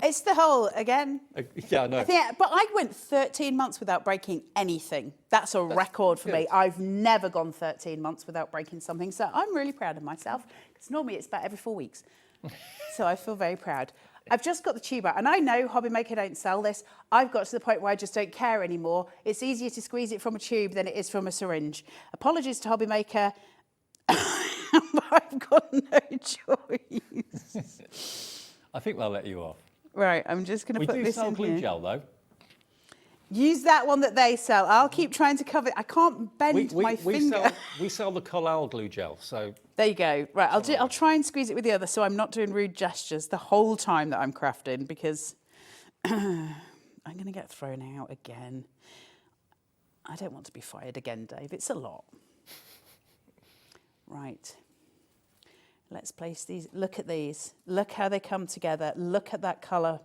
It's the whole, again. Yeah, I know. But I went 13 months without breaking anything. That's a record for me. I've never gone 13 months without breaking something. So I'm really proud of myself because normally it's about every 4 weeks. So I feel very proud. I've just got the tube out, and I know HobbyMaker don't sell this. I've got to the point where I just don't care anymore. It's easier to squeeze it from a tube than it is from a syringe. Apologies to HobbyMaker, but I've got no choice. I think they'll let you off. Right, I'm just going to put this in here. We do sell glue gel, though. Use that one that they sell. I'll keep trying to cover it. I can't bend my finger. We sell the Collal glue gel, so... There you go. Right, I'll try and squeeze it with the other so I'm not doing rude gestures the whole time that I'm crafting because I'm going to get thrown out again. I don't want to be fired again, Dave. It's a lot. Right. Let's place these. Look at these. Look how they come together. Look at that colour.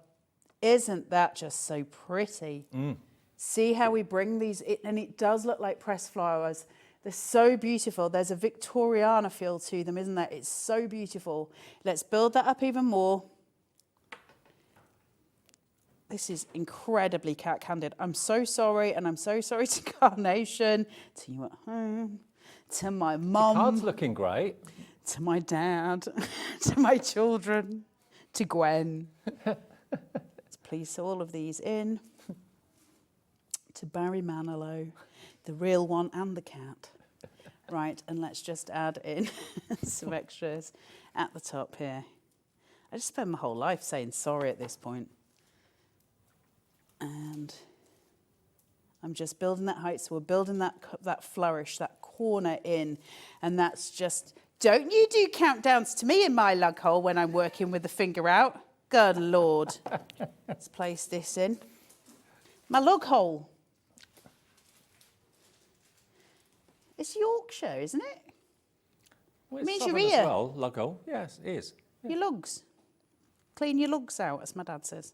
Isn't that just so pretty? Mm. See how we bring these in, and it does look like pressed flowers. They're so beautiful. There's a Victoriana feel to them, isn't there? It's so beautiful. Let's build that up even more. This is incredibly cat-candid. I'm so sorry, and I'm so sorry to Carnation, to you at home, to my mum. The card's looking great. To my dad, to my children, to Gwen. Let's place all of these in. to Barry Manilow, the real one and the cat. Right, and let's just add in some extras at the top here. I just spend my whole life saying sorry at this point. And I'm just building that height, so we're building that flourish, that corner in, and that's just, don't you do countdowns to me in my lug hole when I'm working with the finger out. Good Lord. Let's place this in. My lug hole. It's Yorkshire, isn't it? Well, it means southern your ear. as well, lug hole. Yes, it is. Yeah. Your lugs. Clean your lugs out, as my dad says.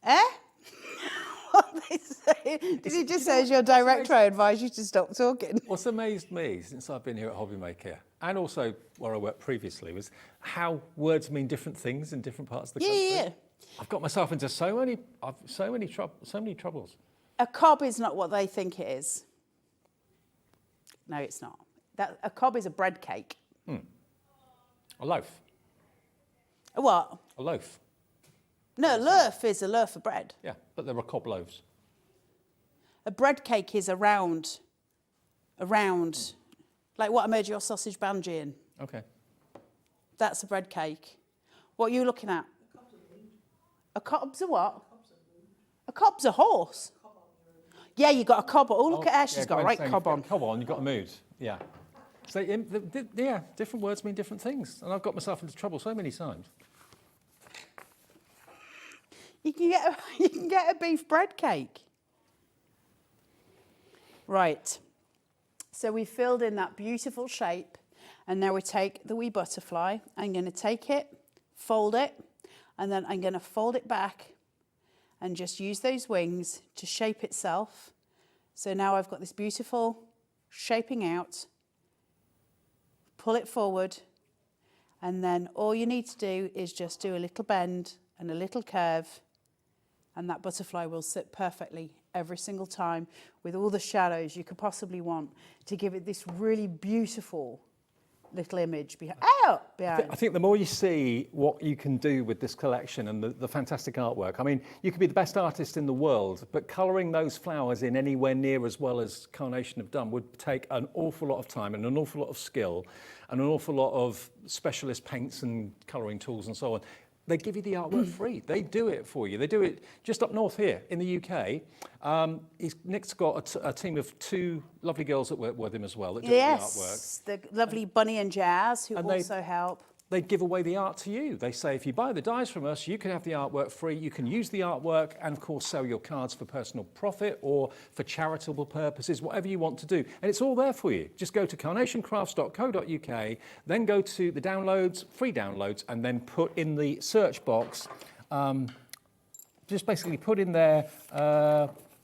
Eh? What they say? Did he just say, as your director, I advise you to stop talking? What's amazed me since I've been here at HobbyMaker, and also where I worked previously, was how words mean different things in different parts of the country. Yeah. I've got myself into so many troubles. A cob is not what they think it is. No, it's not. A cob is a bread cake. A loaf. A what? A loaf. No, a loaf is a loaf of bread. Yeah, but there are cob loaves. A bread cake is a round, like what I made your sausage banji in. Okay. That's a bread cake. What are you looking at? A cob's a what? A cob's a horse. Yeah, you got a cob. Oh, look at her. She's got a right cob on. Cob on, you've got a mood. Yeah. So, yeah, different words mean different things. And I've got myself into trouble so many times. You can get a beef bread cake. Right. So we filled in that beautiful shape. And now we take the wee butterfly. I'm going to take it, fold it, and then I'm going to fold it back and just use those wings to shape itself. So now I've got this beautiful shaping out. Pull it forward, and then all you need to do is just do a little bend and a little curve, and that butterfly will sit perfectly every single time with all the shadows you could possibly want to give it this really beautiful little image behind. I think the more you see what you can do with this collection and the fantastic artwork, I mean, you could be the best artist in the world, but colouring those flowers in anywhere near as well as Carnation have done would take an awful lot of time and an awful lot of skill and an awful lot of specialist paints and colouring tools and so on. They give you the artwork free. They do it for you. They do it just up north here in the UK. Nick's got a team of 2 lovely girls that work with him as well that do the artwork. The lovely Bunny and Jazz, who also help. They give away the art to you. They say, if you buy the dies from us, you can have the artwork free. You can use the artwork and, of course, sell your cards for personal profit or for charitable purposes, whatever you want to do. And it's all there for you. Just go to carnationcrafts.co.uk, then go to the downloads, free downloads, and then put in the search box, just basically put in there,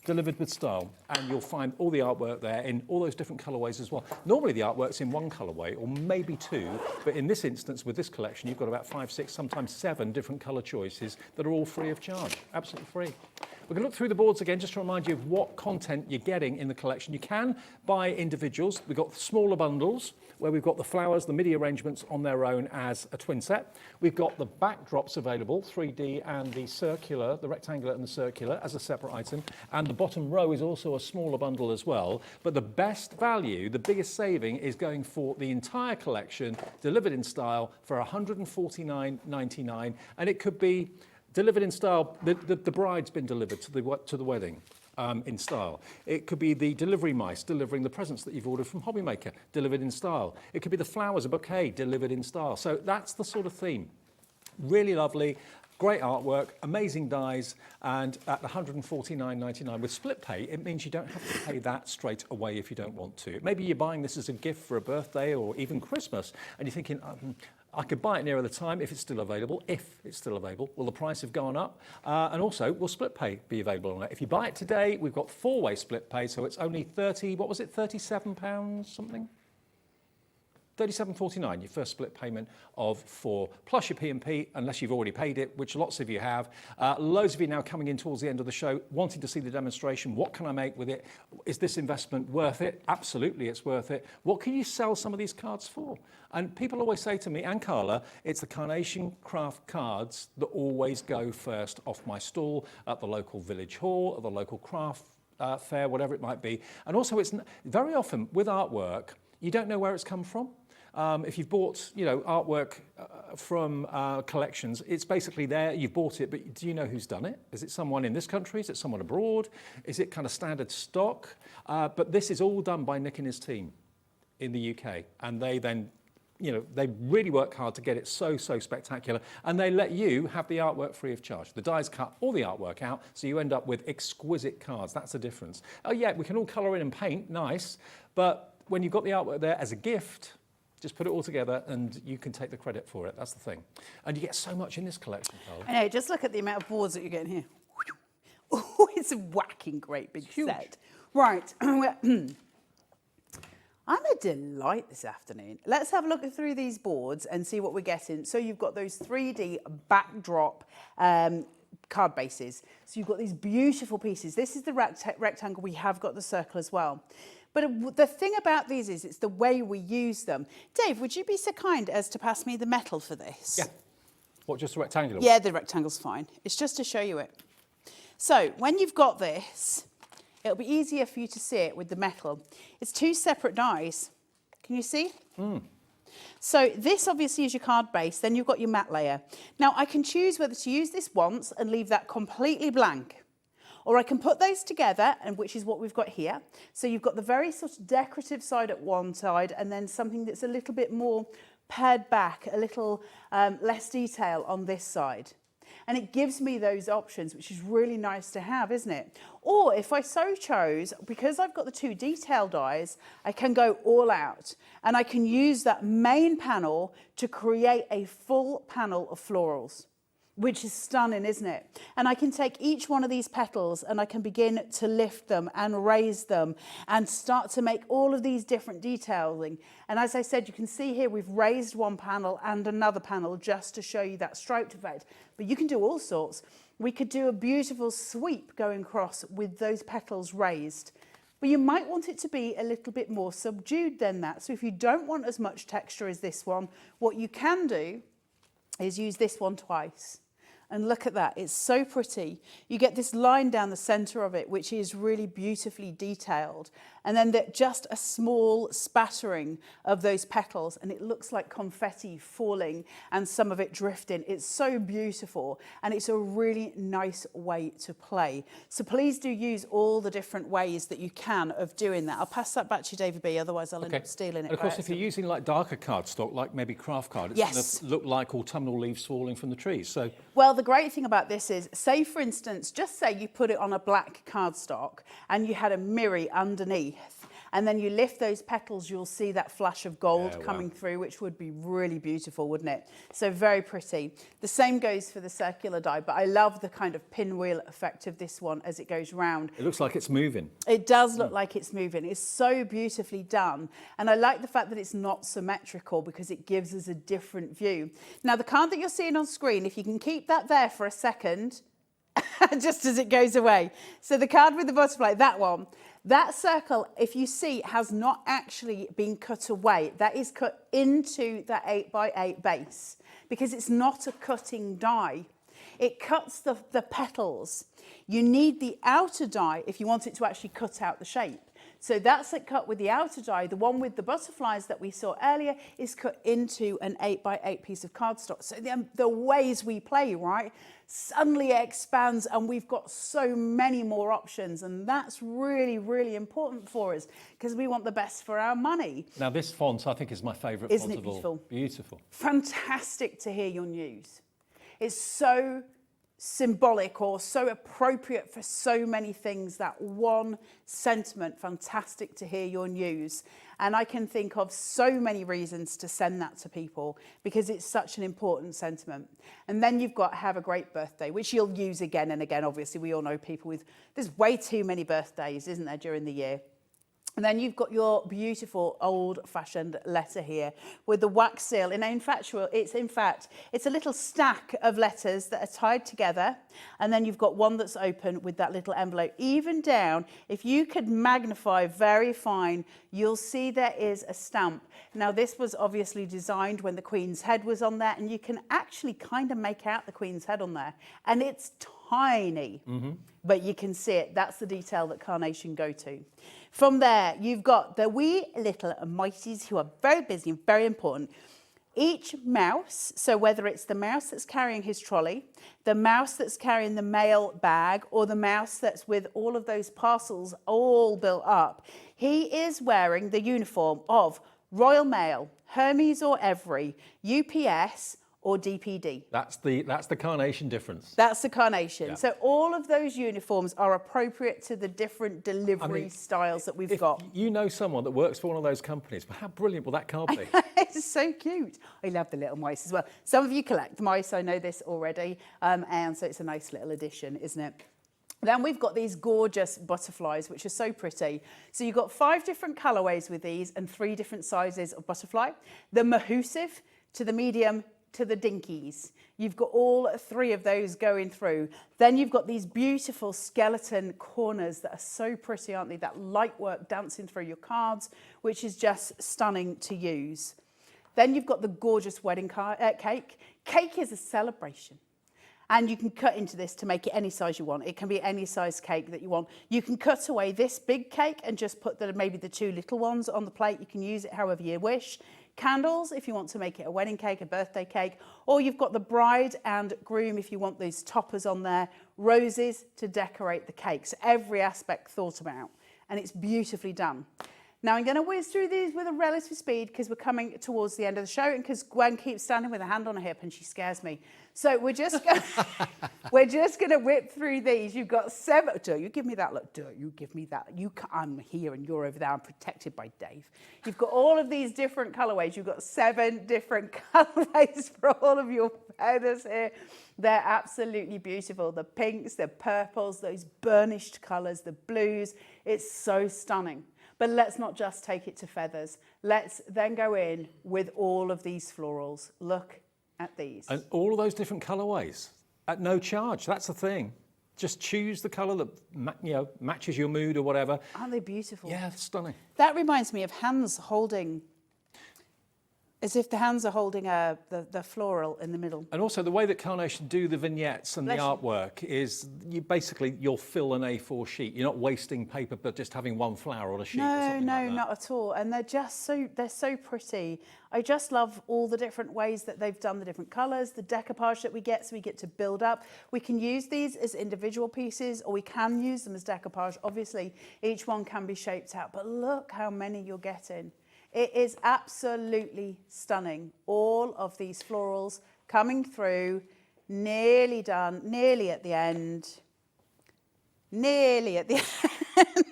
delivered with style, and you'll find all the artwork there in all those different colourways as well. Normally the artwork's in one colourway or maybe 2, but in this instance with this collection you've got about 5, 6, sometimes 7 different colour choices that are all free of charge, absolutely free. We're going to look through the boards again just to remind you of what content you're getting in the collection. You can buy individuals. We've got smaller bundles where we've got the flowers, the MIDI arrangements on their own as a twin set. We've got the backdrops available, 3D and the circular, the rectangular and the circular as a separate item. And the bottom row is also a smaller bundle as well. But the best value, the biggest saving is going for the entire collection, delivered in style for $149.99. And it could be delivered in style, the bride's been delivered to the wedding in style. It could be the delivery mice delivering the presents that you've ordered from HobbyMaker, delivered in style. It could be the flowers, a bouquet, delivered in style. So that's the sort of theme. Really lovely, great artwork, amazing dies, and at $149.99 with split pay, it means you don't have to pay that straight away if you don't want to. Maybe you're buying this as a gift for a birthday or even Christmas, and you're thinking, I could buy it nearer the time if it's still available. If it's still available, will the price have gone up? And also, will split pay be available on it? If you buy it today, we've got 4-way split pay, so it's only £37 something? £37.49, your first split payment of 4, plus your P&P, unless you've already paid it, which lots of you have. Loads of you now coming in towards the end of the show, wanting to see the demonstration. What can I make with it? Is this investment worth it? Absolutely, it's worth it. What can you sell some of these cards for? And people always say to me, and Carla, it's the Carnation Craft cards that always go first off my stall at the local village hall, at the local craft fair, whatever it might be. And also, it's very often with artwork, you don't know where it's come from. If you've bought, artwork from collections, it's basically there. You've bought it, but do you know who's done it? Is it someone in this country? Is it someone abroad? Is it kind of standard stock? But this is all done by Nick and his team in the UK, and they then, they really work hard to get it so spectacular, and they let you have the artwork free of charge. The dies cut all the artwork out, so you end up with exquisite cards. That's the difference. Oh yeah, we can all colour in and paint, nice, but when you've got the artwork there as a gift, just put it all together and you can take the credit for it. That's the thing. And you get so much in this collection, Carl. I know, just look at the amount of boards that you're getting here. Oh, it's a whacking great big set. Right. I'm a delight this afternoon. Let's have a look through these boards and see what we're getting. So you've got those 3D backdrop card bases. So you've got these beautiful pieces. This is the rectangle. We have got the circle as well. But the thing about these is it's the way we use them. Dave, would you be so kind as to pass me the metal for this? Yeah. What, just the rectangular one? Yeah, the rectangle's fine. It's just to show you it. So when you've got this, it'll be easier for you to see it with the metal. It's 2 separate dies. Can you see? So this obviously is your card base, then you've got your matte layer. Now I can choose whether to use this once and leave that completely blank, or I can put those together, and which is what we've got here. So you've got the very sort of decorative side at one side, and then something that's a little bit more pared back, a little less detail on this side. And it gives me those options, which is really nice to have, isn't it? Or if I so chose, because I've got the 2 detail dies, I can go all out and I can use that main panel to create a full panel of florals, which is stunning, isn't it? And I can take each one of these petals and I can begin to lift them and raise them and start to make all of these different detailing. And as I said, you can see here we've raised one panel and another panel just to show you that striped effect. But you can do all sorts. We could do a beautiful sweep going across with those petals raised. But you might want it to be a little bit more subdued than that. So if you don't want as much texture as this one, what you can do is use this one twice. And look at that, it's so pretty. You get this line down the center of it, which is really beautifully detailed. And then just a small spattering of those petals, and it looks like confetti falling and some of it drifting. It's so beautiful, and it's a really nice way to play. So please do use all the different ways that you can of doing that. I'll pass that back to you, David B, otherwise I'll end up stealing it. And of course, if you're using like darker cardstock, like maybe craft card, it's going to look like autumnal leaves falling from the trees. So, well, the great thing about this is, say for instance, just say you put it on a black cardstock and you had a mirror underneath, and then you lift those petals, you'll see that flash of gold coming through, which would be really beautiful, wouldn't it? So very pretty. The same goes for the circular die, but I love the kind of pinwheel effect of this one as it goes round. It looks like it's moving. It does look like it's moving. It's so beautifully done. And I like the fact that it's not symmetrical because it gives us a different view. Now, the card that you're seeing on screen, if you can keep that there for a second, just as it goes away. So the card with the butterfly, that one, that circle, if you see, has not actually been cut away. That is cut into that 8x8 base because it's not a cutting die. It cuts the petals. You need the outer die if you want it to actually cut out the shape. So that's it cut with the outer die. The one with the butterflies that we saw earlier is cut into an 8x8 piece of cardstock. So the ways we play, right, suddenly expands, and we've got so many more options. And that's really, really important for us because we want the best for our money. Now, this font, I think, is my favourite font of all. Isn't it beautiful? Beautiful. Fantastic to hear your news. It's so symbolic or so appropriate for so many things, that one sentiment. Fantastic to hear your news. And I can think of so many reasons to send that to people because it's such an important sentiment. And then you've got have a great birthday, which you'll use again and again. Obviously, we all know people with, there's way too many birthdays, isn't there, during the year? And then you've got your beautiful old-fashioned letter here with the wax seal. And in fact, it's a little stack of letters that are tied together. And then you've got one that's open with that little envelope. Even down, if you could magnify very fine, you'll see there is a stamp. Now, this was obviously designed when the Queen's head was on there, and you can actually kind of make out the Queen's head on there. And it's tiny, but you can see it. That's the detail that Carnation go to. From there, you've got the wee little mighties who are very busy and very important. Each mouse, so whether it's the mouse that's carrying his trolley, the mouse that's carrying the mail bag, or the mouse that's with all of those parcels all built up, he is wearing the uniform of Royal Mail, Hermes or Every, UPS, or DPD. That's the Carnation difference. That's the Carnation. Yeah. So all of those uniforms are appropriate to the different delivery styles that we've got. You know someone that works for one of those companies, but how brilliant will that card be? It's so cute. I love the little mice as well. Some of you collect mice, I know this already, and so it's a nice little addition, isn't it? Then we've got these gorgeous butterflies, which are so pretty. So you've got 5 different colourways with these and 3 different sizes of butterfly. The mahoosive to the medium to the dinkies. You've got all 3 of those going through. Then you've got these beautiful skeleton corners that are so pretty, aren't they? That light work dancing through your cards, which is just stunning to use. Then you've got the gorgeous wedding cake. Cake is a celebration. And you can cut into this to make it any size you want. It can be any size cake that you want. You can cut away this big cake and just put maybe the 2 little ones on the plate. You can use it however you wish. Candles, if you want to make it a wedding cake, a birthday cake, or you've got the bride and groom if you want these toppers on there. Roses to decorate the cake. So every aspect thought about, and it's beautifully done. Now I'm going to whiz through these with a relative speed because we're coming towards the end of the show, and because Gwen keeps standing with a hand on her hip and she scares me. So we're just going to whip through these. You've got 7. Don't you give me that look. Don't you give me that. I'm here and you're over there. I'm protected by Dave. You've got all of these different colourways. You've got 7 different colourways for all of your feathers here. They're absolutely beautiful. The pinks, the purples, those burnished colours, the blues. It's so stunning. But let's not just take it to feathers. Let's then go in with all of these florals. Look at these. And all of those different colourways at no charge. That's the thing. Just choose the colour that matches your mood or whatever. Aren't they beautiful? Yeah, stunning. That reminds me of hands holding, as if the hands are holding the floral in the middle. And also the way that Carnation do the vignettes and the artwork is you'll fill an A4 sheet. You're not wasting paper, but just having one flower on a sheet. No, not at all. And they're so pretty. I just love all the different ways that they've done the different colours, the decoupage that we get, so we get to build up. We can use these as individual pieces, or we can use them as decoupage. Obviously, each one can be shaped out, but look how many you're getting. It is absolutely stunning. All of these florals coming through, nearly done, nearly at the end. Nearly at the end.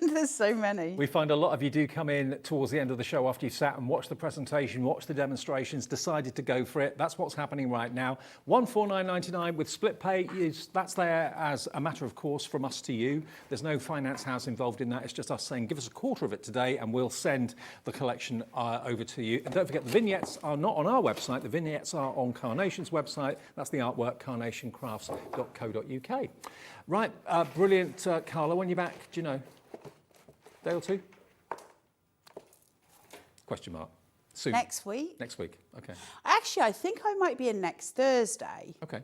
There's so many. We find a lot of you do come in towards the end of the show after you've sat and watched the presentation, watched the demonstrations, decided to go for it. That's what's happening right now. $149.99 with split pay. That's there as a matter of course from us to you. There's no finance house involved in that. It's just us saying give us a quarter of it today and we'll send the collection over to you. And don't forget the vignettes are not on our website. The vignettes are on Carnation's website. That's the artwork, carnationcrafts.co.uk. Right, brilliant, Carla. When you're back, do you know? Day or 2? Question mark. Soon. Next week? Next week, okay. Actually, I think I might be in next Thursday. Okay.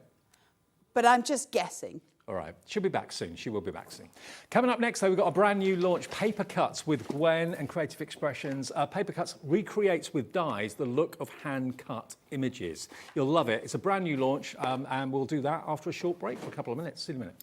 But I'm just guessing. All right, she'll be back soon. She will be back soon. Coming up next, though, we've got a brand new launch, Paper Cuts with Gwen and Creative Expressions. Paper Cuts recreates with dyes the look of hand-cut images. You'll love it. It's a brand new launch, and we'll do that after a short break for a couple of minutes. See you in a minute.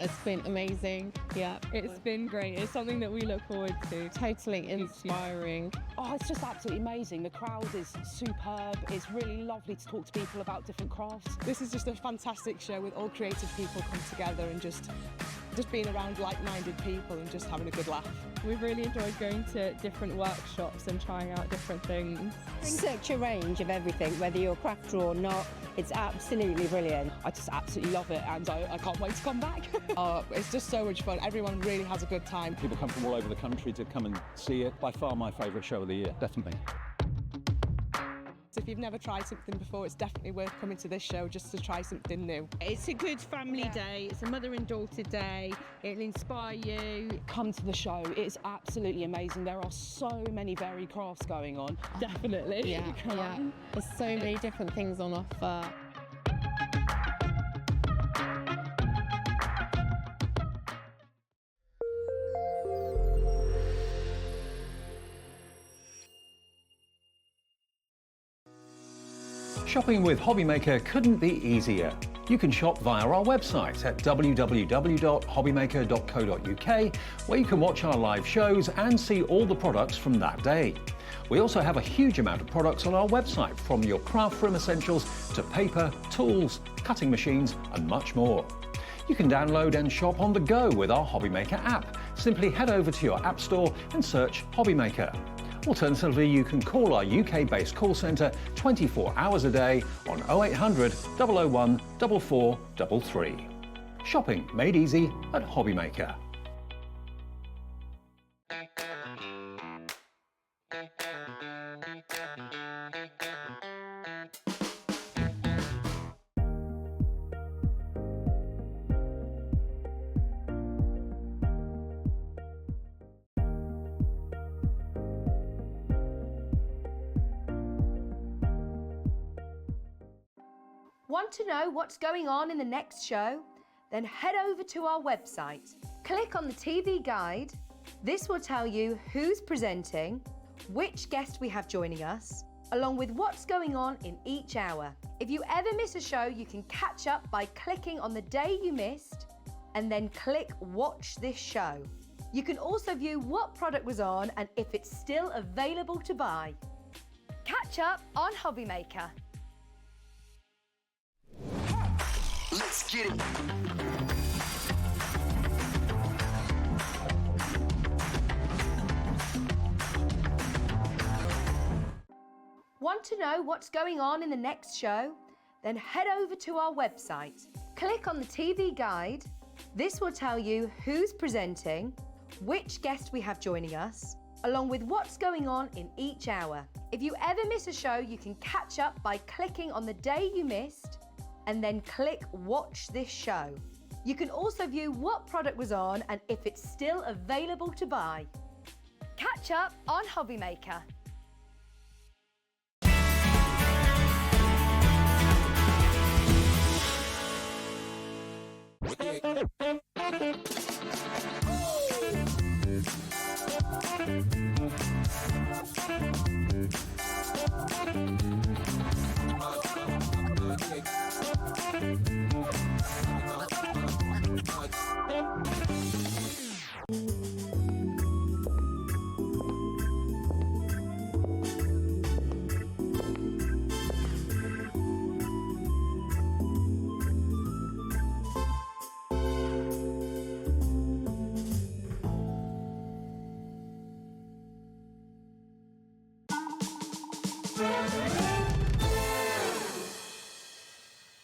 It's been amazing. Yeah, it's been great. It's something that we look forward to. Totally inspiring. Oh, it's just absolutely amazing. The crowd is superb. It's really lovely to talk to people about different crafts. This is just a fantastic show with all creative people come together and just being around like-minded people and just having a good laugh. We've really enjoyed going to different workshops and trying out different things. Such a range of everything, whether you're a crafter or not. It's absolutely brilliant. I just absolutely love it, and I can't wait to come back. It's just so much fun. Everyone really has a good time. People come from all over the country to come and see it. By far my favourite show of the year, definitely. So if you've never tried something before, it's definitely worth coming to this show just to try something new. It's a good family day. It's a mother and daughter day. It'll inspire you. Come to the show. It's absolutely amazing. There are so many varied crafts going on. Definitely. Yeah, yeah. There's so many different things on offer. Shopping with HobbyMaker couldn't be easier. You can shop via our website at www.hobbymaker.co.uk, where you can watch our live shows and see all the products from that day. We also have a huge amount of products on our website, from your craft room essentials to paper, tools, cutting machines and much more. You can download and shop on the go with our HobbyMaker app. Simply head over to your app store and search HobbyMaker. Alternatively, you can call our UK-based call centre 24 hours a day on 0800 001 4433. Shopping made easy at HobbyMaker. Want to know what's going on in the next show? Then head over to our website. Click on the TV guide. This will tell you who's presenting, which guest we have joining us, along with what's going on in each hour. If you ever miss a show, you can catch up by clicking on the day you missed and then click Watch This Show. You can also view what product was on and if it's still available to buy. Catch up on HobbyMaker. Let's get it. Want to know what's going on in the next show? Then head over to our website. Click on the TV guide. This will tell you who's presenting, which guest we have joining us, along with what's going on in each hour. If you ever miss a show, you can catch up by clicking on the day you missed and then click Watch This Show. You can also view what product was on and if it's still available to buy. Catch up on HobbyMaker.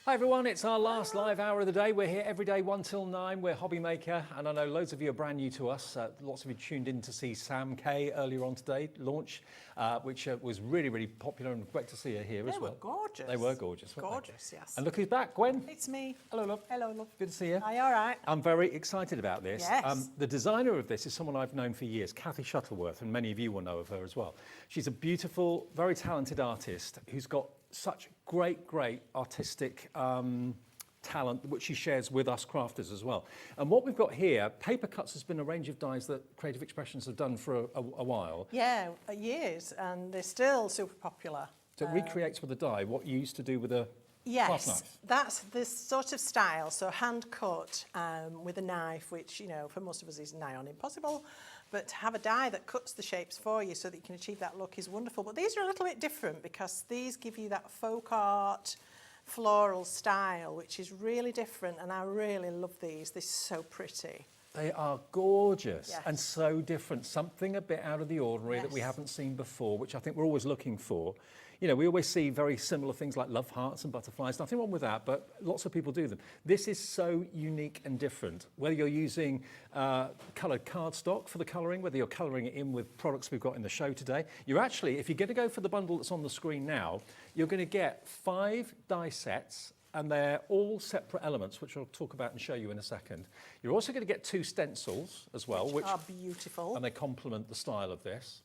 Hi everyone, it's our last live hour of the day. We're here every day 1 till 9. We're HobbyMaker, and I know loads of you are brand new to us. Lots of you tuned in to see Sam K earlier on today launch, which was really, really popular, and great to see her here as well. They were gorgeous. They were gorgeous, weren't Gorgeous, they? yes. And look who's back, Gwen. It's me. Hello, love. Hello, love. Good to see you. Are you all right? I'm very excited about this. Yes. The designer of this is someone I've known for years, Kathy Shuttleworth, and many of you will know of her as well. She's a beautiful, very talented artist who's got such great artistic talent, which she shares with us crafters as well. And what we've got here, paper cuts has been a range of dyes that Creative Expressions have done for a while. Yeah, years, and they're still super popular. So it recreates with a dye what you used to do with a Yes, that's the sort of style. So hand cut with a knife, which, you know, for most of us is nigh on impossible. But to have a die that cuts the shapes for you so that you can achieve that look is wonderful. But these are a little bit different because these give you that folk art floral style, which is really different. And I really love these. They're so pretty. They are gorgeous and so different. Something a bit out of the ordinary that we haven't seen before, which I think we're always looking for. You know, we always see very similar things like love hearts and butterflies. Nothing wrong with that, but lots of people do them. This is so unique and different. Whether you're using coloured cardstock for the colouring, whether you're colouring it in with products we've got in the show today, you're actually, if you're going to go for the bundle that's on the screen now, you're going to get 5 die sets, and they're all separate elements, which I'll talk about and show you in a second. You're also going to get 2 stencils as well, which are beautiful, and they complement the style of this.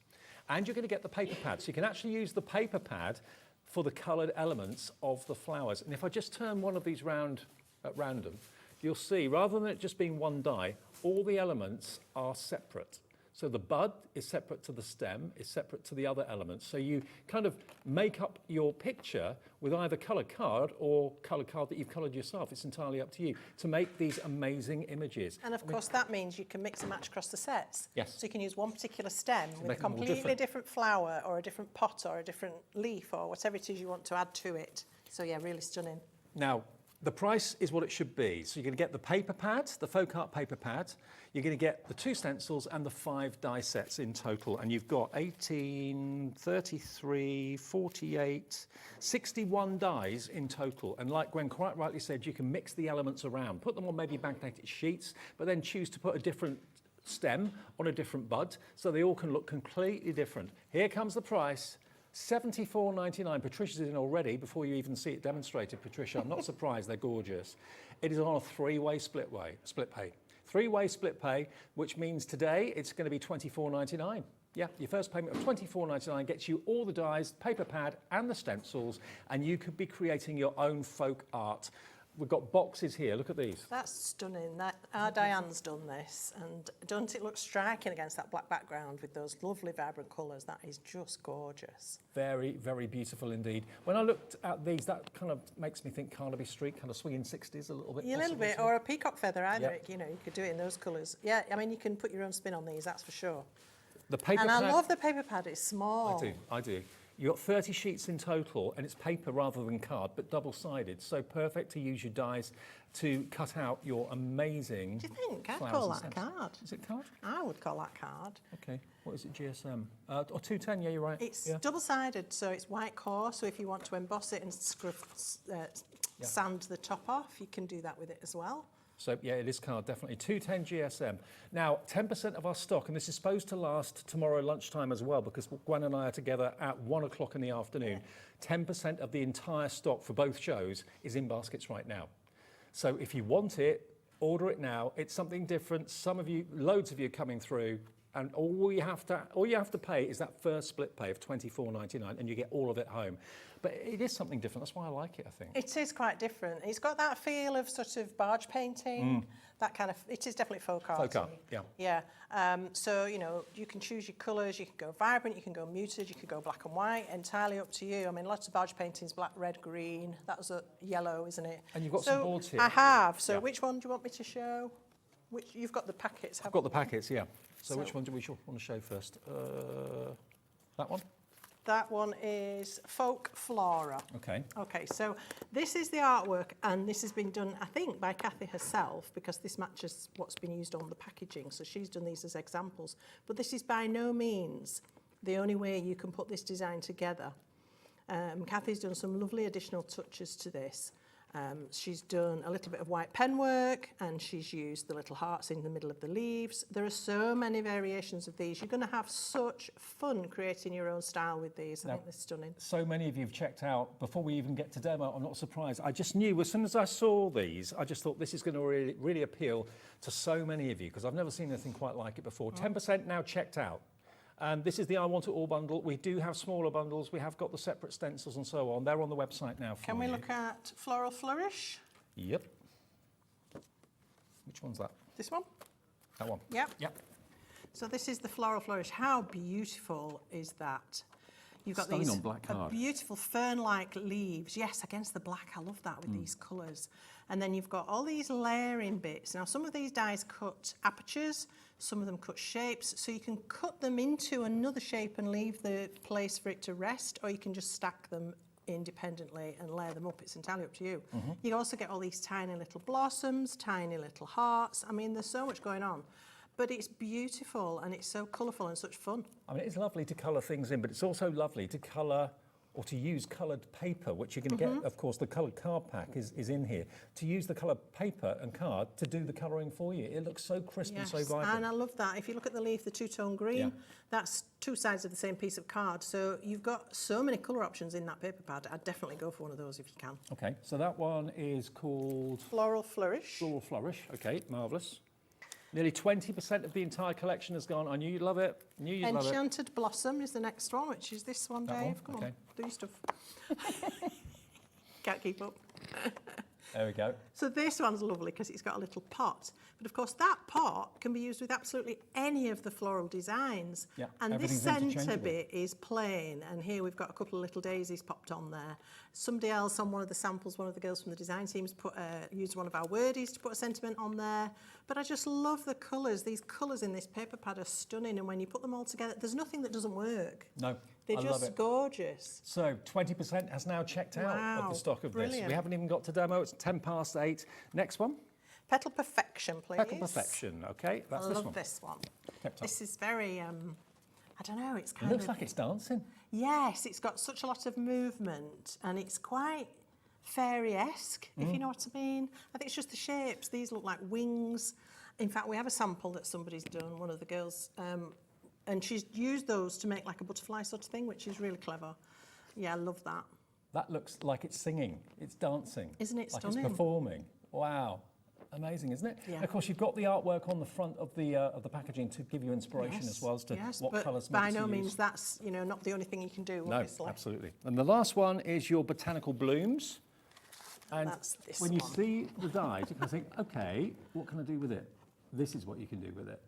And you're going to get the paper pad. So you can actually use the paper pad for the coloured elements of the flowers. And if I just turn one of these round at random, you'll see, rather than it just being one die, all the elements are separate. So the bud is separate to the stem, is separate to the other elements. So you kind of make up your picture with either coloured card or coloured card that you've coloured yourself. It's entirely up to you to make these amazing images. And of course, that means you can mix and match across the sets. Yes. So you can use one particular stem with a completely different flower or a different pot or a different leaf or whatever it is you want to add to it. So yeah, really stunning. Now, the price is what it should be. So you're going to get the paper pad, the folk art paper pad. You're going to get the 2 stencils and the 5 die sets in total. And you've got 18, 33, 48, 61 dies in total. And like Gwen quite rightly said, you can mix the elements around. Put them on maybe magnetic sheets, but then choose to put a different stem on a different bud so they all can look completely different. Here comes the price. $74.99. Patricia's in already before you even see it demonstrated, Patricia. I'm not surprised, they're gorgeous. It is on a 3-way split pay. 3-way split pay, which means today it's going to be $24.99. Yeah, your first payment of $24.99 gets you all the dies, paper pad and the stencils, and you could be creating your own folk art. We've got boxes here, look at these. That's stunning. Our Diane's done this, and don't it look striking against that black background with those lovely vibrant colours? That is just gorgeous. Very, very beautiful indeed. When I looked at these, that kind of makes me think Carnaby Street, kind of swinging 60s a little bit. Yeah, a little bit, or a peacock feather either. Yep. You know, you could do it in those colours. Yeah, I mean, you can put your own spin on these, that's for sure. The paper and pad, I love the paper pad, it's small. I do. You've got 30 sheets in total, and it's paper rather than card, but double-sided. So perfect to use your dies to cut out your amazing. Do you think? I'd call that card. Is it card? I would call that card. Okay. What is it, GSM? Or 210, yeah, you're right. It's double-sided, so it's white core, so if you want to emboss it and sand the top off, you can do that with it as well. So, yeah, it is card, definitely. 210 GSM. Now, 10% of our stock, and this is supposed to last tomorrow lunchtime as well, because Gwen and I are together at 1 o'clock in the afternoon. 10% of the entire stock for both shows is in baskets right now. So if you want it, order it now. It's something different. Some of you, loads of you coming through, and all you have to pay is that first split pay of $24.99, and you get all of it home. But it is something different. That's why I like it, I think. It is quite different. It's got that feel of sort of barge painting, that kind of, it is definitely folk art. Folk art, yeah. Yeah. So, you know, you can choose your colours, you can go vibrant, you can go muted, you can go black and white, entirely up to you. I mean, lots of barge paintings, black, red, green. That was a yellow, isn't it? And you've got some boards here. I have. So which one do you want me to show? You've got the packets, I've got the packets, yeah. So which one do we want to show first? That one? That one is Folk Flora. Okay. Okay, so this is the artwork, and this has been done, I think, by Kathy herself, because this matches what's been used on the packaging. So she's done these as examples. But this is by no means the only way you can put this design together. Kathy's done some lovely additional touches to this. She's done a little bit of white pen work, and she's used the little hearts in the middle of the leaves. There are so many variations of these. You're going to have such fun creating your own style with these. I think they're stunning. So many of you have checked out before we even get to demo. I'm not surprised. I just knew as soon as I saw these, I just thought this is going to really appeal to so many of you, because I've never seen anything quite like it before. 10% now checked out. And this is the I Want It All bundle. We do have smaller bundles. We have got the separate stencils and so on. They're on the website now for you. Can we look at Floral Flourish? Yep. Which one's that? This one? That one? Yep. Yep. So this is the Floral Flourish. How beautiful is that? You've got Stunning these on black card. beautiful fern-like leaves. Yes, against the black. I love that with these colours. And then you've got all these layering bits. Now, some of these dies cut apertures, some of them cut shapes, so you can cut them into another shape and leave the place for it to rest, or you can just stack them independently and layer them up. It's entirely up to you. You also get all these tiny little blossoms, tiny little hearts. I mean, there's so much going on. But it's beautiful and it's so colourful and such fun. I mean, it's lovely to colour things in, but it's also lovely to colour or to use coloured paper, which you're going to get, of course, the coloured card pack is in here. To use the coloured paper and card to do the colouring for you. It looks so crisp and so vibrant. And I love that. If you look at the leaf, the two-tone green, that's two sides of the same piece of card. So you've got so many colour options in that paper pad. I'd definitely go for one of those if you can. Okay, so that one is called... Floral Flourish. Floral Flourish, okay, marvellous. Nearly 20% of the entire collection has gone. I knew you'd love it. Knew you'd love it. Enchanted Blossom is the next one, which is this one, Dave. Come on, do your stuff. Can't keep up. There we go. So this one's lovely because it's got a little pot. But of course, that pot can be used with absolutely any of the floral designs. Yeah, and this everything's centre interchangeable. bit is plain. And here we've got a couple of little daisies popped on there. Somebody else on one of the samples, one of the girls from the design teams, used one of our wordies to put a sentiment on there. But I just love the colours. These colours in this paper pad are stunning. And when you put them all together, there's nothing that doesn't work. No, They're I just love it. gorgeous. So 20% has now checked out of the stock of this. Brilliant. We haven't even got to demo. It's 8:10. Next one. Petal Perfection, please. Petal Perfection. Okay, that's this one. I love this one. Kept up. This is very, I don't know, it's It kind looks of... like it's dancing. Yes, it's got such a lot of movement and it's quite fairy-esque, if you know what I mean. I think it's just the shapes. These look like wings. In fact, we have a sample that somebody's done, one of the girls, and she's used those to make like a butterfly sort of thing, which is really clever. Yeah, I love that. That looks like it's singing. It's dancing. Isn't it like stunning? It's performing. Wow. Amazing, isn't it? Yeah. And of course, you've got the artwork on the front of the packaging to give you inspiration as well as to what colours but by maybe to no use. means that's not the only thing you can do. No, obviously. absolutely. And the last one is your botanical blooms. And That's this when you one. see the dies, you can think, okay, what can I do with it? This is what you can do with it.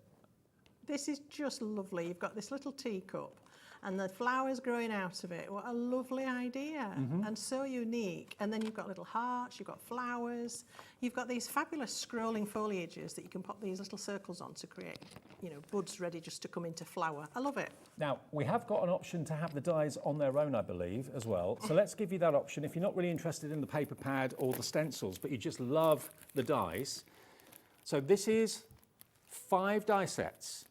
This is just lovely. You've got this little teacup and the flowers growing out of it. What a lovely idea and so unique. And then you've got little hearts, you've got flowers, you've got these fabulous scrolling foliages that you can pop these little circles on to create, buds ready just to come into flower. I love it. Now, we have got an option to have the dies on their own, I believe, as well. So let's give you that option. If you're not really interested in the paper pad or the stencils, but you just love the dies. So this is 5 die sets.